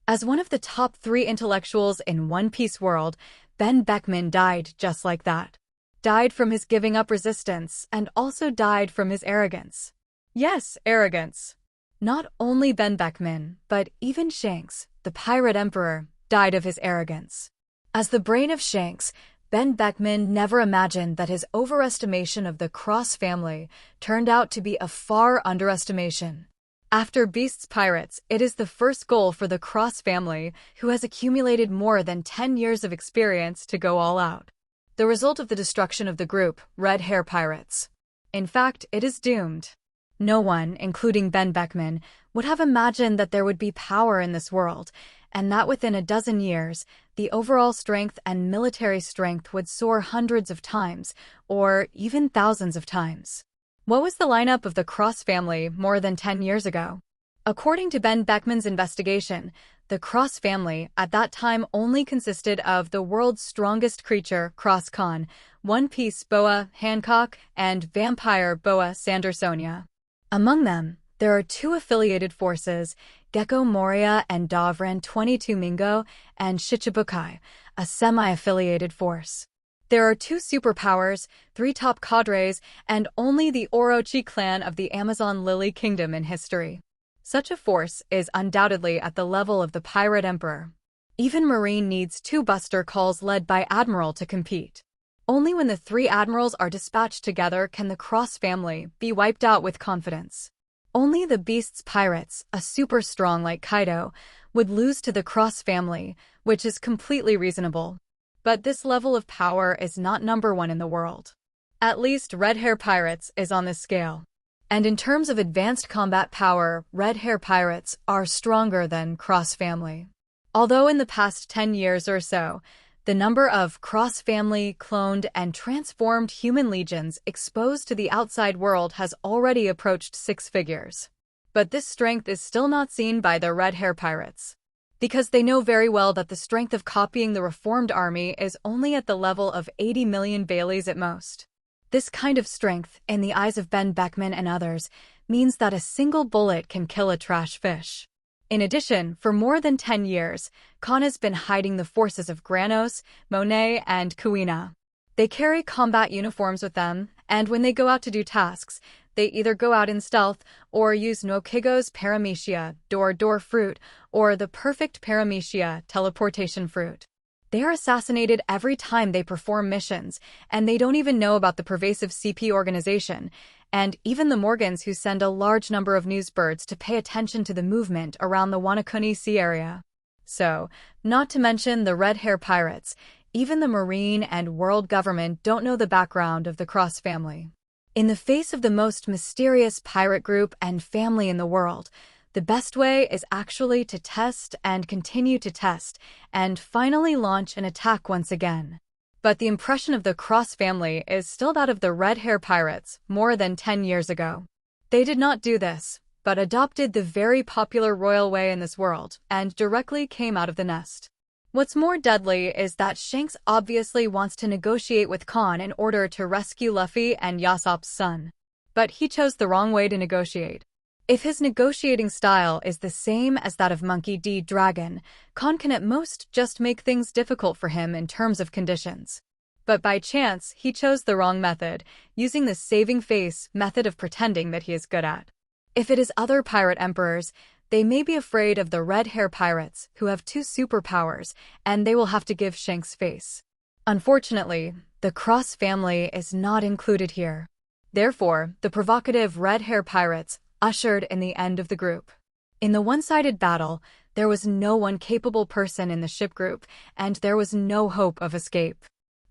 S1: As one of the top 3 intellectuals in One Piece world, Ben Beckman died just like that. Died from his giving up resistance, and also died from his arrogance. Yes, arrogance. Not only Ben Beckman, but even Shanks, the pirate emperor, died of his arrogance. As the brain of Shanks, Ben Beckman never imagined that his overestimation of the Cross family turned out to be a far underestimation. After Beast's Pirates, it is the first goal for the Cross family, who has accumulated more than 10 years of experience, to go all out. The result of the destruction of the group, Red Hair Pirates. In fact, it is doomed. No one, including Ben Beckman, would have imagined that there would be power in this world, and that within a dozen years, the overall strength and military strength would soar hundreds of times, or even thousands of times. What was the lineup of the Cross family more than 10 years ago? According to Ben Beckman's investigation, the Cross family at that time only consisted of the world's strongest creature, Cross Kahn, One Piece Boa Hancock, and Vampire Boa Sandersonia. Among them, there are 2 affiliated forces, Gecko Moria and Dovran 22 Mingo, and Shichibukai, a semi-affiliated force. There are 2 superpowers, 3 top cadres, and only the Orochi clan of the Amazon Lily Kingdom in history. Such a force is undoubtedly at the level of the Pirate Emperor. Even Marine needs 2 Buster Calls led by Admiral to compete. Only when the 3 admirals are dispatched together can the Cross family be wiped out with confidence. Only the Beast's Pirates, a super strong like Kaido, would lose to the Cross family, which is completely reasonable. But this level of power is not number 1 in the world. At least Red Hair Pirates is on this scale. And in terms of advanced combat power, Red Hair Pirates are stronger than Cross family. Although in the past 10 years or so, the number of cross-family, cloned, and transformed human legions exposed to the outside world has already approached 6 figures. But this strength is still not seen by the Red Hair Pirates, because they know very well that the strength of copying the reformed army is only at the level of 80 million Baileys at most. This kind of strength, in the eyes of Ben Beckman and others, means that a single bullet can kill a trash fish. In addition, for more than 10 years, Kahn has been hiding the forces of Granos, Monet, and Kuina. They carry combat uniforms with them, and when they go out to do tasks, they either go out in stealth or use Nokigo's paramecia, door fruit, or the perfect paramecia, teleportation fruit. They are assassinated every time they perform missions, and they don't even know about the pervasive CP organization, and even the Morgans who send a large number of newsbirds to pay attention to the movement around the Wanakuni Sea area. So, not to mention the Red Hair Pirates, even the Marine and world government don't know the background of the Cross family. In the face of the most mysterious pirate group and family in the world, the best way is actually to test and continue to test, and finally launch an attack once again. But the impression of the Cross family is still that of the Red Hair Pirates more than 10 years ago. They did not do this, but adopted the very popular royal way in this world, and directly came out of the nest. What's more deadly is that Shanks obviously wants to negotiate with Kahn in order to rescue Luffy and Yasopp's son. But he chose the wrong way to negotiate. If his negotiating style is the same as that of Monkey D. Dragon, Kahn can at most just make things difficult for him in terms of conditions. But by chance, he chose the wrong method, using the saving face method of pretending that he is good at. If it is other pirate emperors, they may be afraid of the Red Hair Pirates, who have 2 superpowers, and they will have to give Shanks face. Unfortunately, the Cross family is not included here. Therefore, the provocative Red Hair Pirates ushered in the end of the group. In the one-sided battle, there was no one capable person in the ship group, and there was no hope of escape.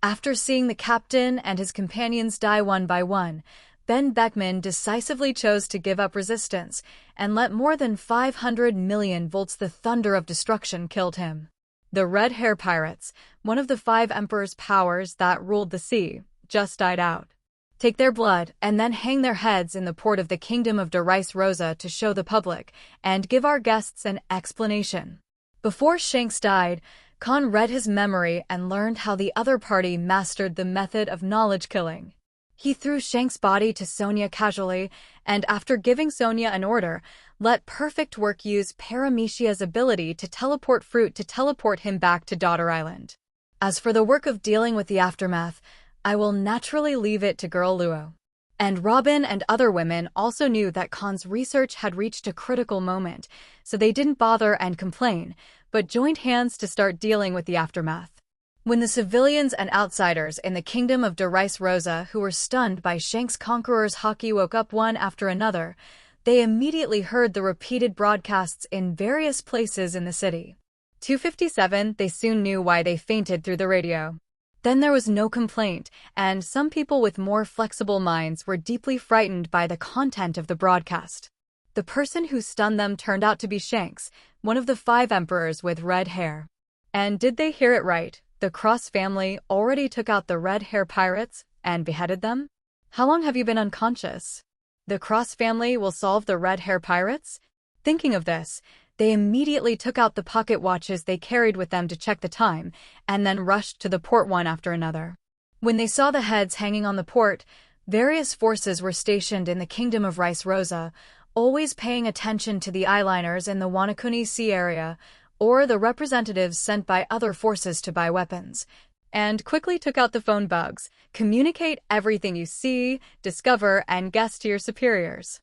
S1: After seeing the captain and his companions die one by one, Ben Beckman decisively chose to give up resistance and let more than 500 million volts the thunder of destruction killed him. The Red Hair Pirates, one of the 5 emperors' powers that ruled the sea, just died out. Take their blood and then hang their heads in the port of the Kingdom of Darice Rosa to show the public and give our guests an explanation. Before Shanks died, Kahn read his memory and learned how the other party mastered the method of knowledge killing. He threw Shanks' body to Sonia casually, and after giving Sonia an order, let Perfect Work use Paramecia's ability to teleport fruit to teleport him back to Daughter Island. As for the work of dealing with the aftermath, I will naturally leave it to Girl Luo. And Robin and other women also knew that Kahn's research had reached a critical moment, so they didn't bother and complain, but joined hands to start dealing with the aftermath. When the civilians and outsiders in the Kingdom of Darice Rosa who were stunned by Shanks' Conqueror's Haki woke up one after another, they immediately heard the repeated broadcasts in various places in the city. 257, they soon knew why they fainted through the radio. Then there was no complaint, and some people with more flexible minds were deeply frightened by the content of the broadcast. The person who stunned them turned out to be Shanks, one of the 5 emperors with red hair. And did they hear it right? The Cross family already took out the Red Hair Pirates and beheaded them? How long have you been unconscious? The Cross family will solve the Red Hair Pirates? Thinking of this, they immediately took out the pocket watches they carried with them to check the time, and then rushed to the port one after another. When they saw the heads hanging on the port, various forces were stationed in the Kingdom of Rice Rosa, always paying attention to the eyeliners in the Wanakuni Sea area, or the representatives sent by other forces to buy weapons, and quickly took out the phone bugs, communicate everything you see, discover, and guess to your superiors.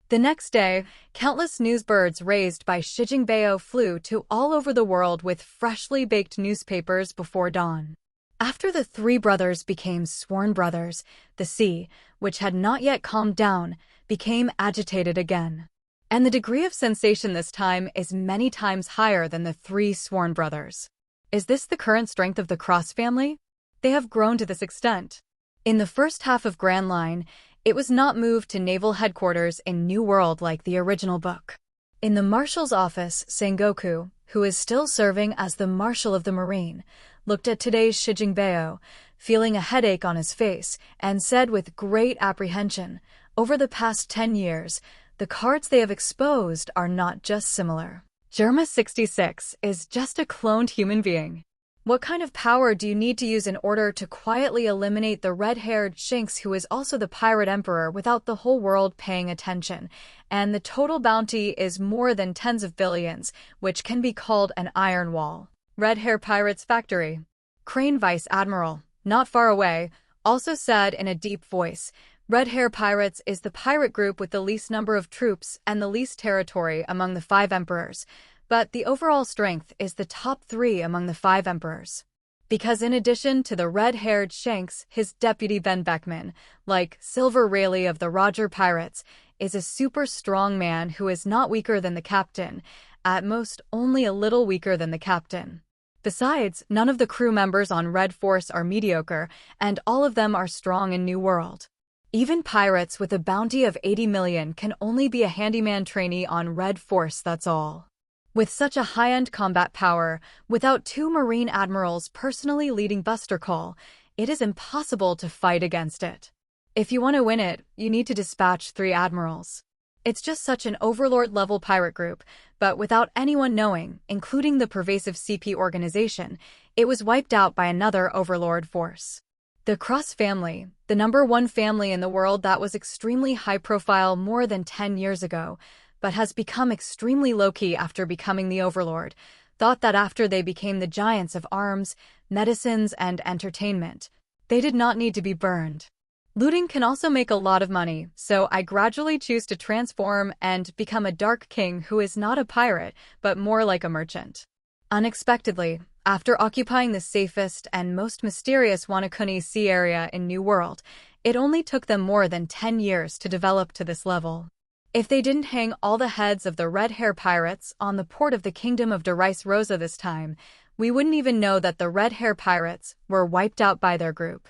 S1: The next day, countless newsbirds raised by Shijingbeo flew to all over the world with freshly baked newspapers before dawn. After the 3 brothers became sworn brothers, the sea, which had not yet calmed down, became agitated again. And the degree of sensation this time is many times higher than the 3 sworn brothers. Is this the current strength of the Cross family? They have grown to this extent. In the first half of Grand Line, it was not moved to naval headquarters in New World like the original book. In the marshal's office, Sengoku, who is still serving as the marshal of the Marine, looked at today's Shijingbeo, feeling a headache on his face, and said with great apprehension, "Over the past 10 years, the cards they have exposed are not just similar. Germa 66 is just a cloned human being. What kind of power do you need to use in order to quietly eliminate the red-haired Shinx who is also the pirate emperor without the whole world paying attention? And the total bounty is more than tens of billions, which can be called an iron wall." Red Hair Pirates Factory. Crane Vice Admiral, not far away, also said in a deep voice, "Red Hair Pirates is the pirate group with the least number of troops and the least territory among the 5 emperors. But the overall strength is the top 3 among the 5 emperors. Because in addition to the red-haired Shanks, his deputy Ben Beckman, like Silver Rayleigh of the Roger Pirates, is a super strong man who is not weaker than the captain, at most only a little weaker than the captain. Besides, none of the crew members on Red Force are mediocre, and all of them are strong in New World. Even pirates with a bounty of 80 million can only be a handyman trainee on Red Force, that's all. With such a high-end combat power, without 2 Marine admirals personally leading Buster Call, it is impossible to fight against it. If you want to win it, you need to dispatch 3 admirals. It's just such an overlord-level pirate group, but without anyone knowing, including the pervasive CP organization, it was wiped out by another overlord force. The Cross family, the #1 family in the world that was extremely high-profile more than 10 years ago, but has become extremely low-key after becoming the overlord, thought that after they became the giants of arms, medicines, and entertainment, they did not need to be burned. Looting can also make a lot of money, so I gradually choose to transform and become a Dark King who is not a pirate, but more like a merchant. Unexpectedly, after occupying the safest and most mysterious Wanakuni Sea area in New World, it only took them more than 10 years to develop to this level. If they didn't hang all the heads of the Red Hair Pirates on the port of the Kingdom of Derice Rosa this time, we wouldn't even know that the Red Hair Pirates were wiped out by their group.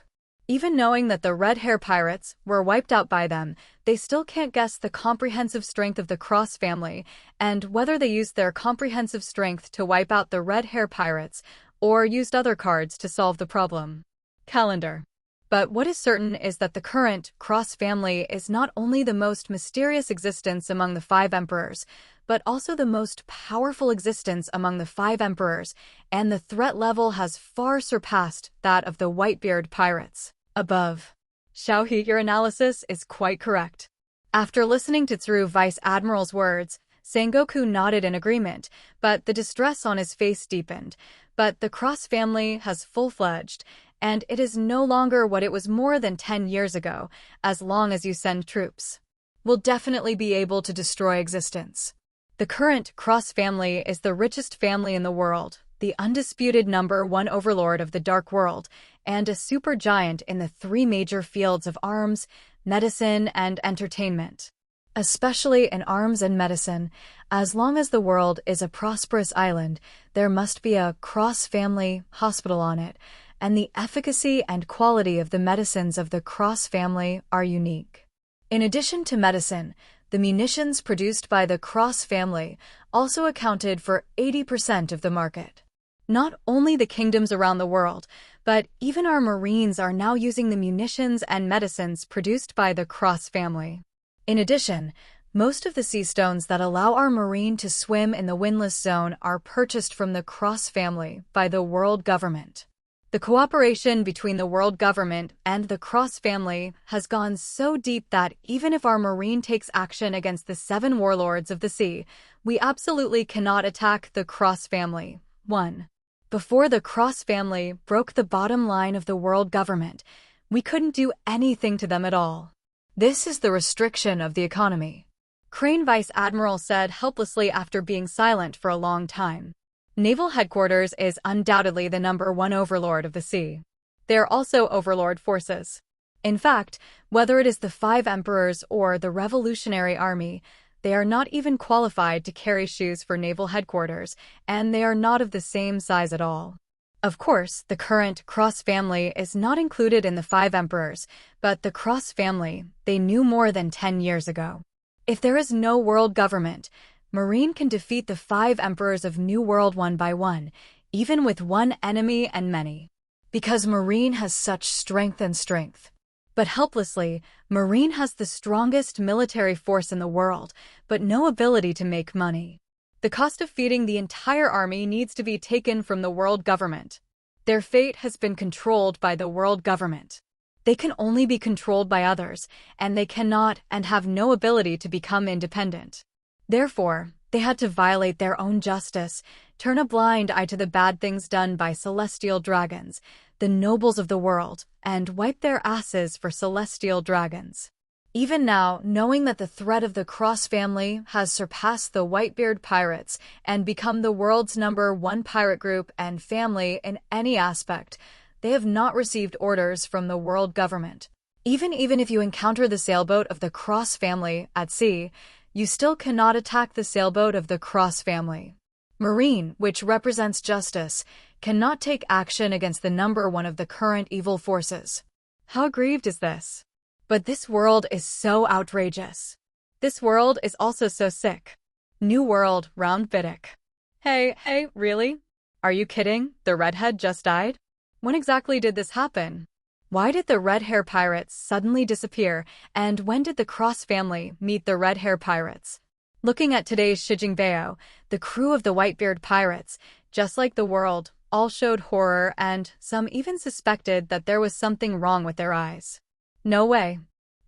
S1: Even knowing that the Red Hair Pirates were wiped out by them, they still can't guess the comprehensive strength of the Cross family and whether they used their comprehensive strength to wipe out the Red Hair Pirates or used other cards to solve the problem. Calendar. But what is certain is that the current Cross family is not only the most mysterious existence among the 5 emperors, but also the most powerful existence among the 5 emperors, and the threat level has far surpassed that of the Whitebeard pirates. Above. Xiaohe, your analysis is quite correct. After listening to Tsuru Vice Admiral's words, Sengoku nodded in agreement, but the distress on his face deepened. But the Cross family has full-fledged, and it is no longer what it was more than 10 years ago, as long as you send troops. We'll definitely be able to destroy existence. The current Cross family is the richest family in the world, the undisputed #1 overlord of the Dark World, and a supergiant in the 3 major fields of arms, medicine, and entertainment. Especially in arms and medicine, as long as the world is a prosperous island, there must be a Cross family hospital on it, and the efficacy and quality of the medicines of the Cross family are unique. In addition to medicine, the munitions produced by the Cross family also accounted for 80% of the market. Not only the kingdoms around the world, but even our Marines are now using the munitions and medicines produced by the Cross family. In addition, most of the sea stones that allow our Marine to swim in the windless zone are purchased from the Cross family by the world government. The cooperation between the world government and the Cross family has gone so deep that even if our Marine takes action against the 7 warlords of the sea, we absolutely cannot attack the Cross family. 1. Before the Cross family broke the bottom line of the world government, we couldn't do anything to them at all. This is the restriction of the economy. Crane Vice Admiral said helplessly after being silent for a long time. Naval Headquarters is undoubtedly the #1 overlord of the sea. They are also overlord forces. In fact, whether it is the 5 emperors or the Revolutionary Army, they are not even qualified to carry shoes for Naval Headquarters, and they are not of the same size at all. Of course, the current Cross family is not included in the 5 emperors, but the Cross family, they knew more than 10 years ago. If there is no world government, Marine can defeat the 5 emperors of New World one by one, even with one enemy and many. Because Marine has such strength. But helplessly, Marine has the strongest military force in the world, but no ability to make money. The cost of feeding the entire army needs to be taken from the world government. Their fate has been controlled by the world government. They can only be controlled by others, and they cannot and have no ability to become independent. Therefore, they had to violate their own justice, turn a blind eye to the bad things done by celestial dragons, the nobles of the world, and wipe their asses for celestial dragons. Even now, knowing that the threat of the Cross family has surpassed the Whitebeard pirates and become the world's #1 pirate group and family in any aspect, they have not received orders from the world government. Even if you encounter the sailboat of the Cross family at sea, you still cannot attack the sailboat of the Cross family. Marine, which represents justice, cannot take action against the #1 of the current evil forces. How aggrieved is this? But this world is so outrageous. This world is also so sick. New World, Round Vidic. Hey, really? Are you kidding? The redhead just died? When exactly did this happen? Why did the red hair pirates suddenly disappear, and when did the Cross family meet the red hair pirates? Looking at today's Shijingbao, the crew of the Whitebeard pirates, just like the world, all showed horror, and some even suspected that there was something wrong with their eyes. No way.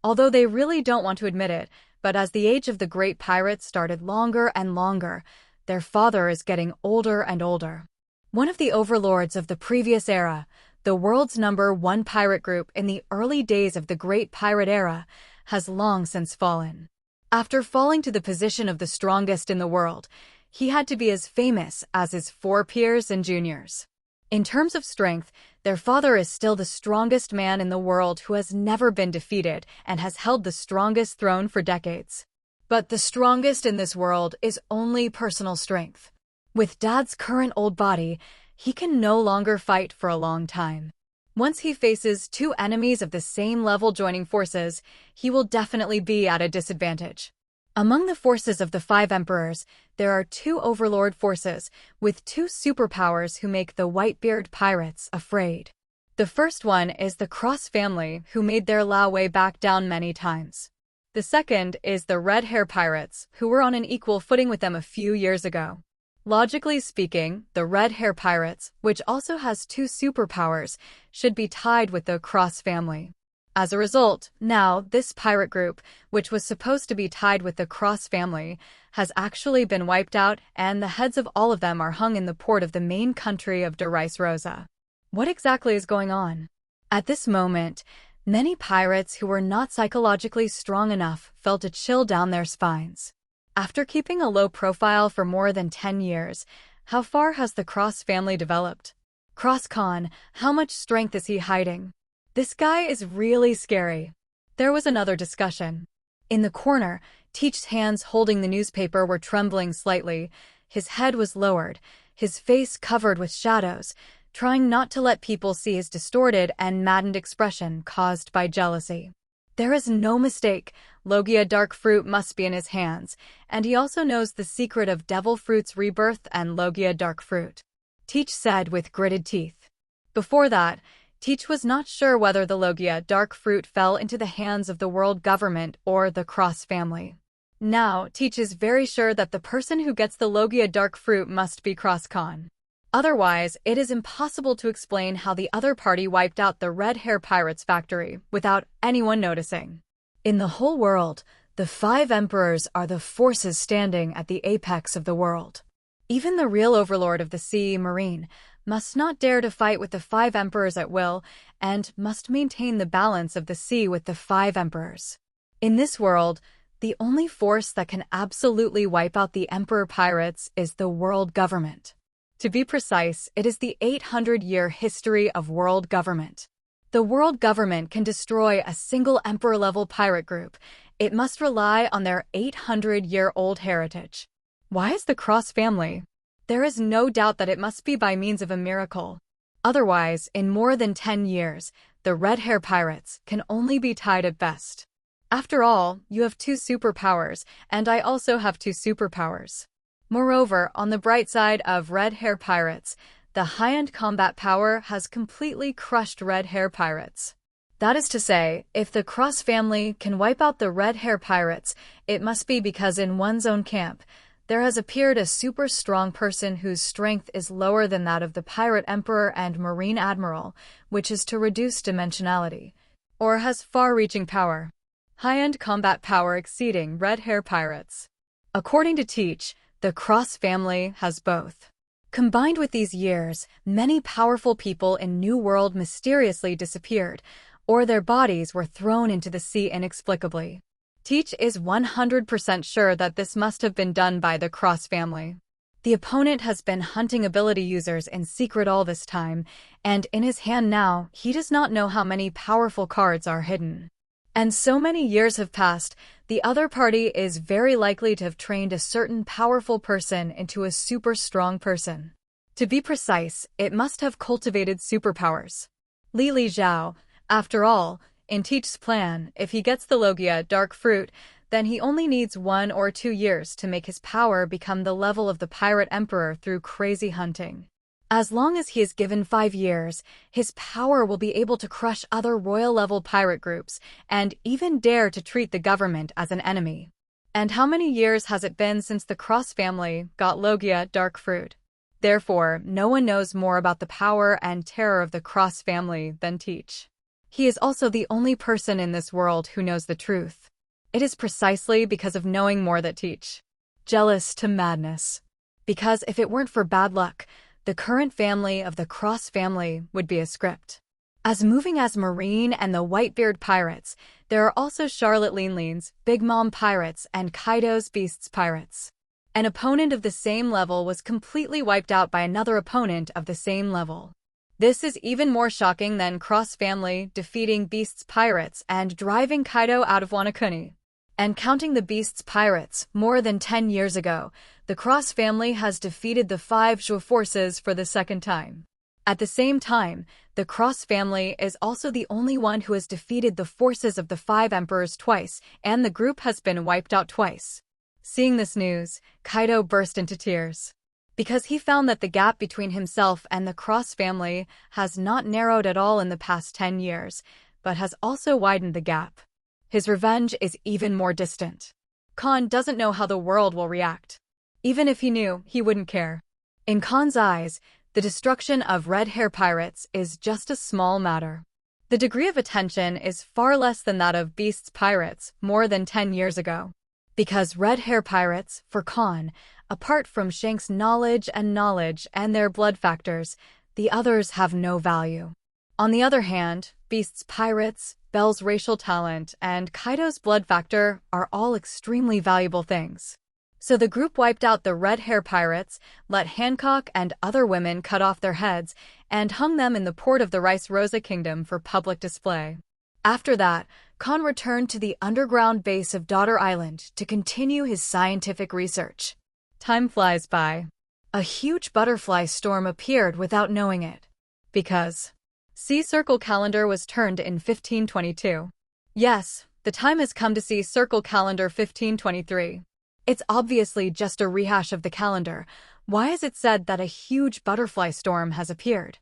S1: Although they really don't want to admit it, but as the age of the great pirates started longer and longer, their father is getting older and older. One of the overlords of the previous era, the world's #1 pirate group in the early days of the Great Pirate Era, has long since fallen. After falling to the position of the strongest in the world, he had to be as famous as his 4 peers and juniors. In terms of strength, their father is still the strongest man in the world who has never been defeated and has held the strongest throne for decades. But the strongest in this world is only personal strength. With Dad's current old body, he can no longer fight for a long time. Once he faces 2 enemies of the same level joining forces, he will definitely be at a disadvantage. Among the forces of the 5 emperors, there are 2 overlord forces with 2 superpowers who make the Whitebeard pirates afraid. The first one is the Cross family, who made their Lao way back down many times. The second is the red hair pirates, who were on an equal footing with them a few years ago. Logically speaking, the red hair pirates, which also has 2 superpowers, should be tied with the Cross family. As a result, now this pirate group, which was supposed to be tied with the Cross family, has actually been wiped out, and the heads of all of them are hung in the port of the main country of Darice Rosa. What exactly is going on? At this moment, many pirates who were not psychologically strong enough felt a chill down their spines. After keeping a low profile for more than 10 years, how far has the Cross family developed? Cross Kahn, how much strength is he hiding? This guy is really scary. There was another discussion. In the corner, Teach's hands holding the newspaper were trembling slightly. His head was lowered, his face covered with shadows, trying not to let people see his distorted and maddened expression caused by jealousy. There is no mistake, Logia dark fruit must be in his hands, and he also knows the secret of devil fruit's rebirth and Logia dark fruit. Teach said with gritted teeth. Before that, Teach was not sure whether the Logia dark fruit fell into the hands of the world government or the Cross family. Now, Teach is very sure that the person who gets the Logia dark fruit must be Cross Kahn. Otherwise, it is impossible to explain how the other party wiped out the Red Hair Pirates factory without anyone noticing. In the whole world, the 5 emperors are the forces standing at the apex of the world. Even the real overlord of the sea, Marine, must not dare to fight with the 5 emperors at will, and must maintain the balance of the sea with the 5 emperors. In this world, the only force that can absolutely wipe out the emperor pirates is the world government. To be precise, it is the 800-year history of world government. The world government can destroy a single emperor-level pirate group. It must rely on their 800-year-old heritage. Why is the Cross family? There is no doubt that it must be by means of a miracle. Otherwise, in more than 10 years, the Red Hair Pirates can only be tied at best. After all, you have two superpowers, and I also have two superpowers. Moreover, on the bright side of red hair pirates, the high-end combat power has completely crushed red hair pirates. That is to say, if the Cross family can wipe out the red hair pirates, it must be because in one's own camp, there has appeared a super strong person whose strength is lower than that of the pirate emperor and marine admiral, which is to reduce dimensionality, or has far-reaching power. High-end combat power exceeding red hair pirates. According to Teach, the Cross family has both. Combined with these years, many powerful people in New World mysteriously disappeared, or their bodies were thrown into the sea inexplicably. Teach is 100% sure that this must have been done by the Cross family. The opponent has been hunting ability users in secret all this time, and in his hand now, he does not know how many powerful cards are hidden. And so many years have passed, the other party is very likely to have trained a certain powerful person into a super strong person. To be precise, it must have cultivated superpowers. Li Zhao, after all, in Teach's plan, if he gets the Logia dark fruit, then he only needs 1 or 2 years to make his power become the level of the pirate emperor through crazy hunting. As long as he is given 5 years, his power will be able to crush other royal-level pirate groups and even dare to treat the government as an enemy. And how many years has it been since the Cross family got Logia dark fruit? Therefore, no one knows more about the power and terror of the Cross family than Teach. He is also the only person in this world who knows the truth. It is precisely because of knowing more that Teach. Jealous to madness. Because if it weren't for bad luck, the current family of the Cross family would be a script. As moving as Marine and the Whitebeard pirates, there are also Charlotte Linlin's Big Mom pirates and Kaido's Beasts pirates. An opponent of the same level was completely wiped out by another opponent of the same level. This is even more shocking than Cross family defeating Beasts pirates and driving Kaido out of Wanakuni. And counting the Beasts pirates, more than 10 years ago, the Cross family has defeated the 5 Zhou forces for the second time. At the same time, the Cross family is also the only one who has defeated the forces of the 5 emperors twice, and the group has been wiped out twice. Seeing this news, Kaido burst into tears. Because he found that the gap between himself and the Cross family has not narrowed at all in the past 10 years, but has also widened the gap. His revenge is even more distant. Kahn doesn't know how the world will react. Even if he knew, he wouldn't care. In Kahn's eyes, the destruction of red hair pirates is just a small matter. The degree of attention is far less than that of Beasts pirates more than 10 years ago. Because red hair pirates, for Kahn, apart from Shank's knowledge and their blood factors, the others have no value. On the other hand, Beasts pirates, Bell's racial talent, and Kaido's blood factor are all extremely valuable things. So the group wiped out the red hair pirates, let Hancock and other women cut off their heads, and hung them in the port of the Rice Rosa Kingdom for public display. After that, Kahn returned to the underground base of Daughter Island to continue his scientific research. Time flies by. A huge butterfly storm appeared without knowing it. Because Sea Circle calendar was turned in 1522. Yes, the time has come to see Circle calendar 1523. It's obviously just a rehash of the calendar. Why is it said that a huge butterfly storm has appeared?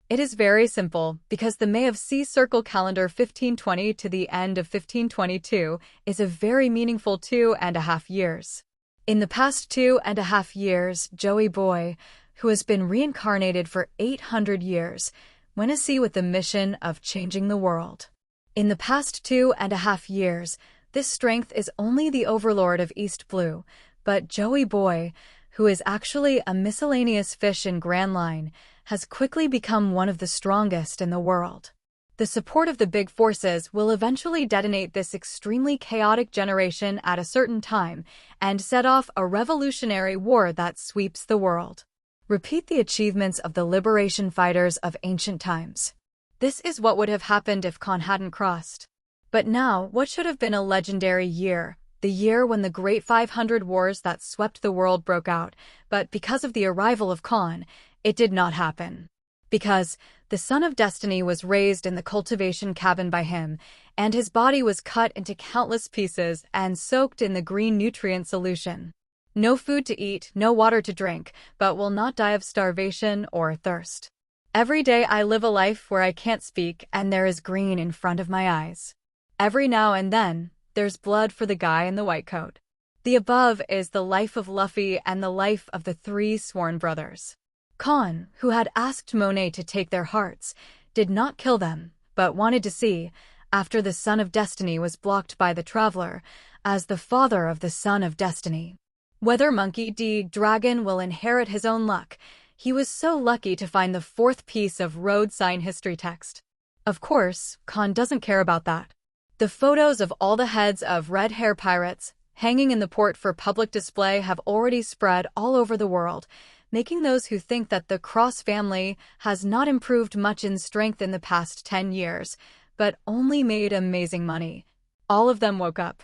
S1: It is very simple, because the May of Sea Circle calendar 1520 to the end of 1522 is a very meaningful 2.5 years. In the past 2.5 years, Joey Boy, who has been reincarnated for 800 years, went to sea with the mission of changing the world. In the past 2.5 years, this strength is only the overlord of East Blue, but Joey Boy, who is actually a miscellaneous fish in Grand Line, has quickly become one of the strongest in the world. The support of the big forces will eventually detonate this extremely chaotic generation at a certain time and set off a revolutionary war that sweeps the world. Repeat the achievements of the liberation fighters of ancient times. This is what would have happened if Kahn hadn't crossed. But now, what should have been a legendary year, the year when the Great 500 Wars that swept the world broke out, but because of the arrival of Kahn, it did not happen. because the Son of Destiny was raised in the cultivation cabin by him, and his body was cut into countless pieces and soaked in the green nutrient solution. No food to eat, no water to drink, but will not die of starvation or thirst. Every day I live a life where I can't speak and there is green in front of my eyes. Every now and then, there's blood for the guy in the white coat. The above is the life of Luffy and the life of the three sworn brothers. Kahn, who had asked Monet to take their hearts, did not kill them, but wanted to see, after the Son of Destiny was blocked by the Traveler, as the father of the Son of Destiny. Whether Monkey D. Dragon will inherit his own luck, he was so lucky to find the fourth piece of road sign history text. Of course, Kahn doesn't care about that. The photos of all the heads of red hair pirates hanging in the port for public display have already spread all over the world, making those who think that the Cross family has not improved much in strength in the past 10 years, but only made amazing money. All of them woke up.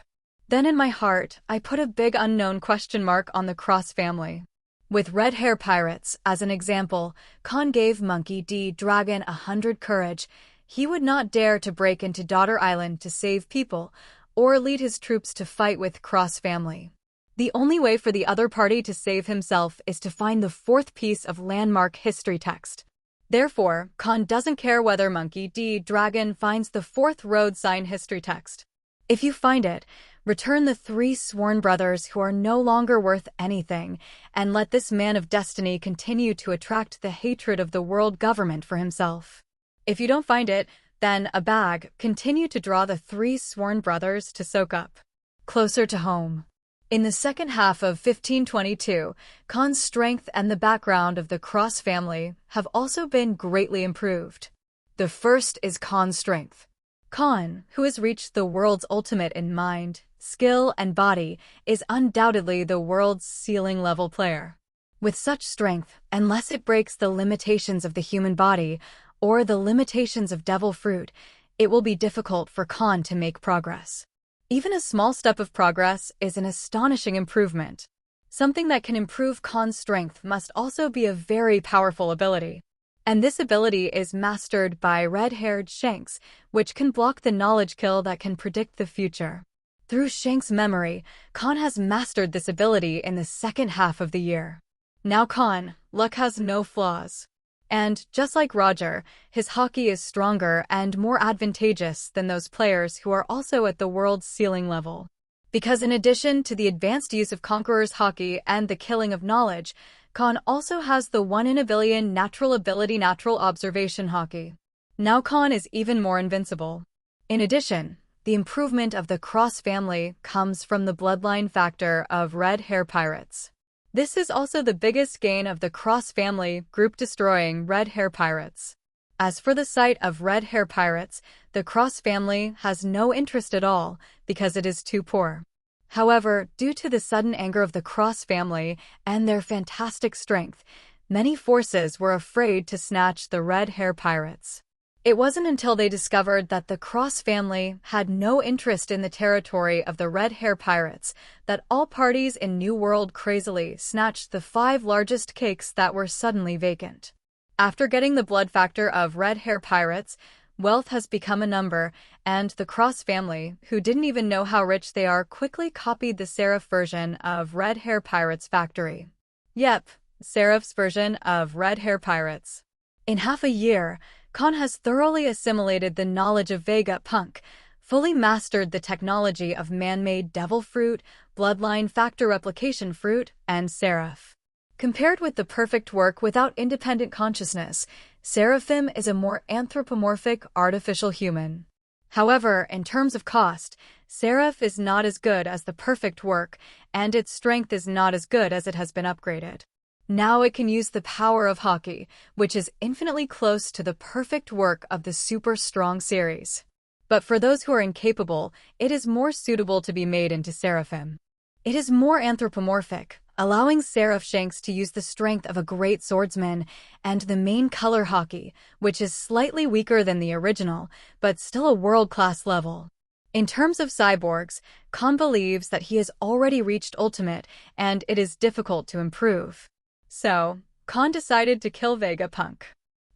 S1: Then in my heart, I put a big unknown question mark on the Cross family. With red hair pirates, as an example, Kahn gave Monkey D. Dragon 100 courage. He would not dare to break into Daughter Island to save people, or lead his troops to fight with Cross family. The only way for the other party to save himself is to find the fourth piece of landmark history text. Therefore, Kahn doesn't care whether Monkey D. Dragon finds the fourth road sign history text. If you find it, return the three sworn brothers who are no longer worth anything, and let this man of destiny continue to attract the hatred of the world government for himself. If you don't find it, then a bag, continue to draw the three sworn brothers to soak up. Closer to home. In the second half of 1522, Kahn's strength and the background of the Cross family have also been greatly improved. The first is Kahn's strength. Kahn, who has reached the world's ultimate in mind, skill, and body, is undoubtedly the world's ceiling-level player. With such strength, unless it breaks the limitations of the human body or the limitations of devil fruit, it will be difficult for Kahn to make progress. Even a small step of progress is an astonishing improvement. Something that can improve Kahn's strength must also be a very powerful ability. And this ability is mastered by red-haired Shanks, which can block the knowledge kill that can predict the future. Through Shanks' memory, Kahn has mastered this ability in the second half of the year. Now Kahn, luck has no flaws. And, just like Roger, his Haki is stronger and more advantageous than those players who are also at the world's ceiling level. Because in addition to the advanced use of Conqueror's Haki and the killing of knowledge, Kahn also has the 1 in a billion natural ability Natural Observation Haki. Now Kahn is even more invincible. In addition, the improvement of the Cross family comes from the bloodline factor of red hair pirates. This is also the biggest gain of the Cross family group destroying red hair pirates. As for the sight of red hair pirates, the Cross family has no interest at all because it is too poor. However, due to the sudden anger of the Cross family and their fantastic strength, many forces were afraid to snatch the red hair pirates. It wasn't until they discovered that the Cross family had no interest in the territory of the red hair pirates that all parties in New World crazily snatched the 5 largest cakes that were suddenly vacant. After getting the blood factor of red hair pirates, wealth has become a number, and the Cross family, who didn't even know how rich they are, quickly copied the Seraph version of red hair pirates factory. Yep, Seraph's version of red hair pirates. In half a year, Kahn has thoroughly assimilated the knowledge of Vegapunk, fully mastered the technology of man-made devil fruit, bloodline factor replication fruit, and Seraph. Compared with the perfect work without independent consciousness, Seraphim is a more anthropomorphic artificial human. However, in terms of cost, Seraph is not as good as the perfect work, and its strength is not as good as it has been upgraded. Now it can use the power of Haki, which is infinitely close to the perfect work of the Super Strong series. But for those who are incapable, it is more suitable to be made into Seraphim. It is more anthropomorphic, allowing Seraph Shanks to use the strength of a great swordsman and the main color Haki, which is slightly weaker than the original, but still a world-class level. In terms of cyborgs, Kahn believes that he has already reached ultimate, and it is difficult to improve. So, Kahn decided to kill Vegapunk.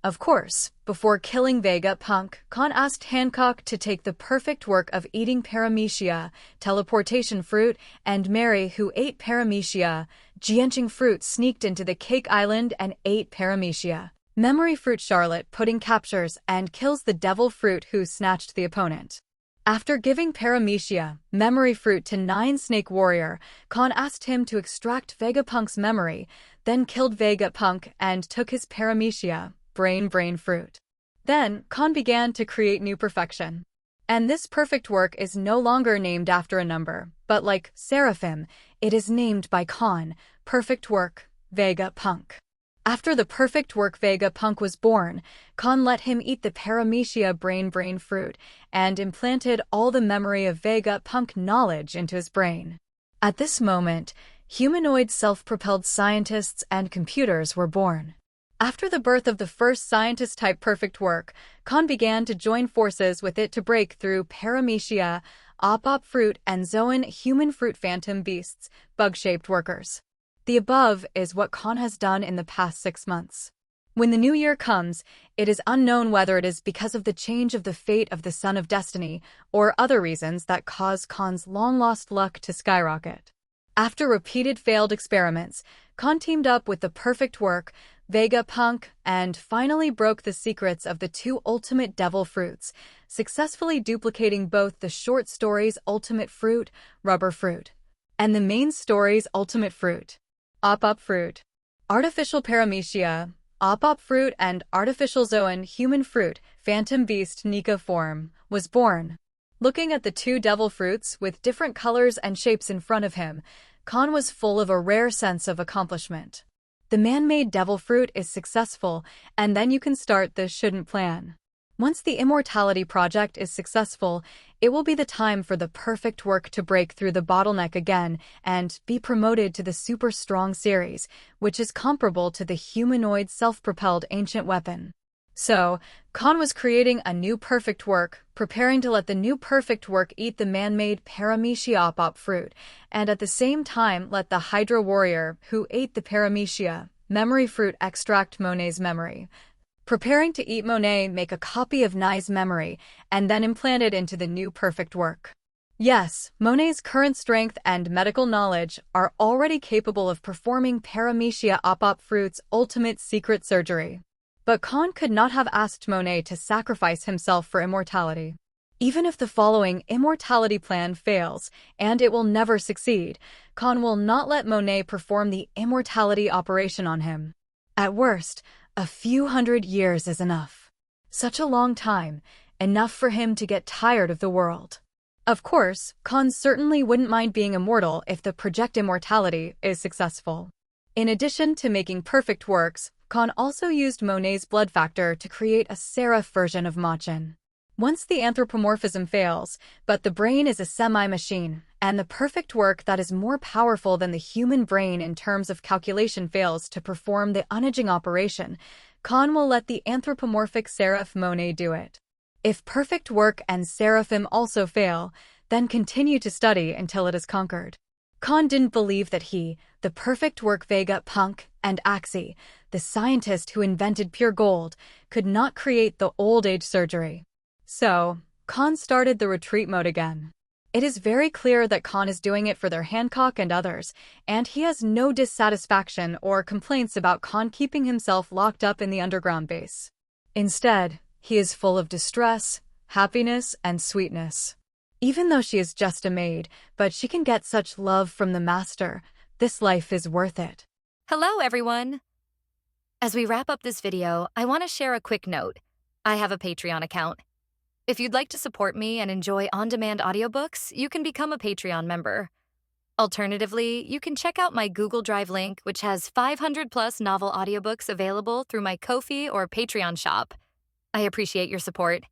S1: Of course, before killing Vegapunk, Kahn asked Hancock to take the perfect work of eating paramecia, teleportation fruit, and Mary, who ate paramecia. Jianqing fruit sneaked into the cake island and ate paramecia. Memory fruit Charlotte pudding captures and kills the devil fruit who snatched the opponent. After giving paramecia, memory fruit to Nine Snake Warrior, Kahn asked him to extract Vegapunk's memory, then killed Vegapunk and took his paramecia, brain fruit. Then, Kahn began to create new perfection. And this perfect work is no longer named after a number, but like Seraphim, it is named by Kahn, perfect work, Vegapunk. After the perfect work Vegapunk was born, Kahn let him eat the paramecia brain fruit and implanted all the memory of Vegapunk knowledge into his brain. At this moment, humanoid self-propelled scientists and computers were born. After the birth of the first scientist-type perfect work, Kahn began to join forces with it to break through paramecia, op fruit, and Zoan human fruit phantom beasts, bug-shaped workers. The above is what Kahn has done in the past 6 months. When the new year comes, it is unknown whether it is because of the change of the fate of the Son of Destiny or other reasons that cause Kahn's long-lost luck to skyrocket. After repeated failed experiments, Kahn teamed up with the perfect work, Vegapunk, and finally broke the secrets of the 2 ultimate devil fruits, successfully duplicating both the short story's ultimate fruit, rubber fruit, and the main story's ultimate fruit, op fruit. Artificial paramecia, op fruit, and artificial Zoan human fruit, phantom beast Nika form, was born. Looking at the 2 devil fruits with different colors and shapes in front of him, Kahn was full of a rare sense of accomplishment. The man-made devil fruit is successful, and then you can start the shouldn't plan. Once the immortality project is successful, it will be the time for the perfect work to break through the bottleneck again and be promoted to the super strong series, which is comparable to the humanoid self-propelled ancient weapon. So, Kahn was creating a new perfect work, preparing to let the new perfect work eat the man-made paramecia op fruit, and at the same time let the Hydra warrior, who ate the paramecia, memory fruit extract Monet's memory. Preparing to eat Monet, make a copy of Nai's memory, and then implant it into the new perfect work. Yes, Monet's current strength and medical knowledge are already capable of performing paramecia op fruit's ultimate secret surgery. But Kahn could not have asked Monet to sacrifice himself for immortality. Even if the following immortality plan fails, and it will never succeed, Kahn will not let Monet perform the immortality operation on him. At worst, a few hundred years is enough. Such a long time, enough for him to get tired of the world. Of course, Kahn certainly wouldn't mind being immortal if the project immortality is successful. In addition to making perfect works, Kahn also used Monet's blood factor to create a seraph version of Machin. Once the anthropomorphism fails, but the brain is a semi-machine, and the perfect work that is more powerful than the human brain in terms of calculation fails to perform the unaging operation, Kahn will let the anthropomorphic seraph Monet do it. If perfect work and seraphim also fail, then continue to study until it is conquered. Kahn didn't believe that he, the perfect work Vegapunk, and Axie, the scientist who invented pure gold, could not create the old age surgery. So, Kahn started the retreat mode again. It is very clear that Kahn is doing it for their Hancock and others, and he has no dissatisfaction or complaints about Kahn keeping himself locked up in the underground base. Instead, he is full of distress, happiness, and sweetness. Even though she is just a maid, but she can get such love from the master, this life is worth it.
S2: Hello, everyone! As we wrap up this video, I want to share a quick note. I have a Patreon account. If you'd like to support me and enjoy on-demand audiobooks, you can become a Patreon member. Alternatively, you can check out my Google Drive link, which has 500+ novel audiobooks available through my Ko-fi or Patreon shop. I appreciate your support.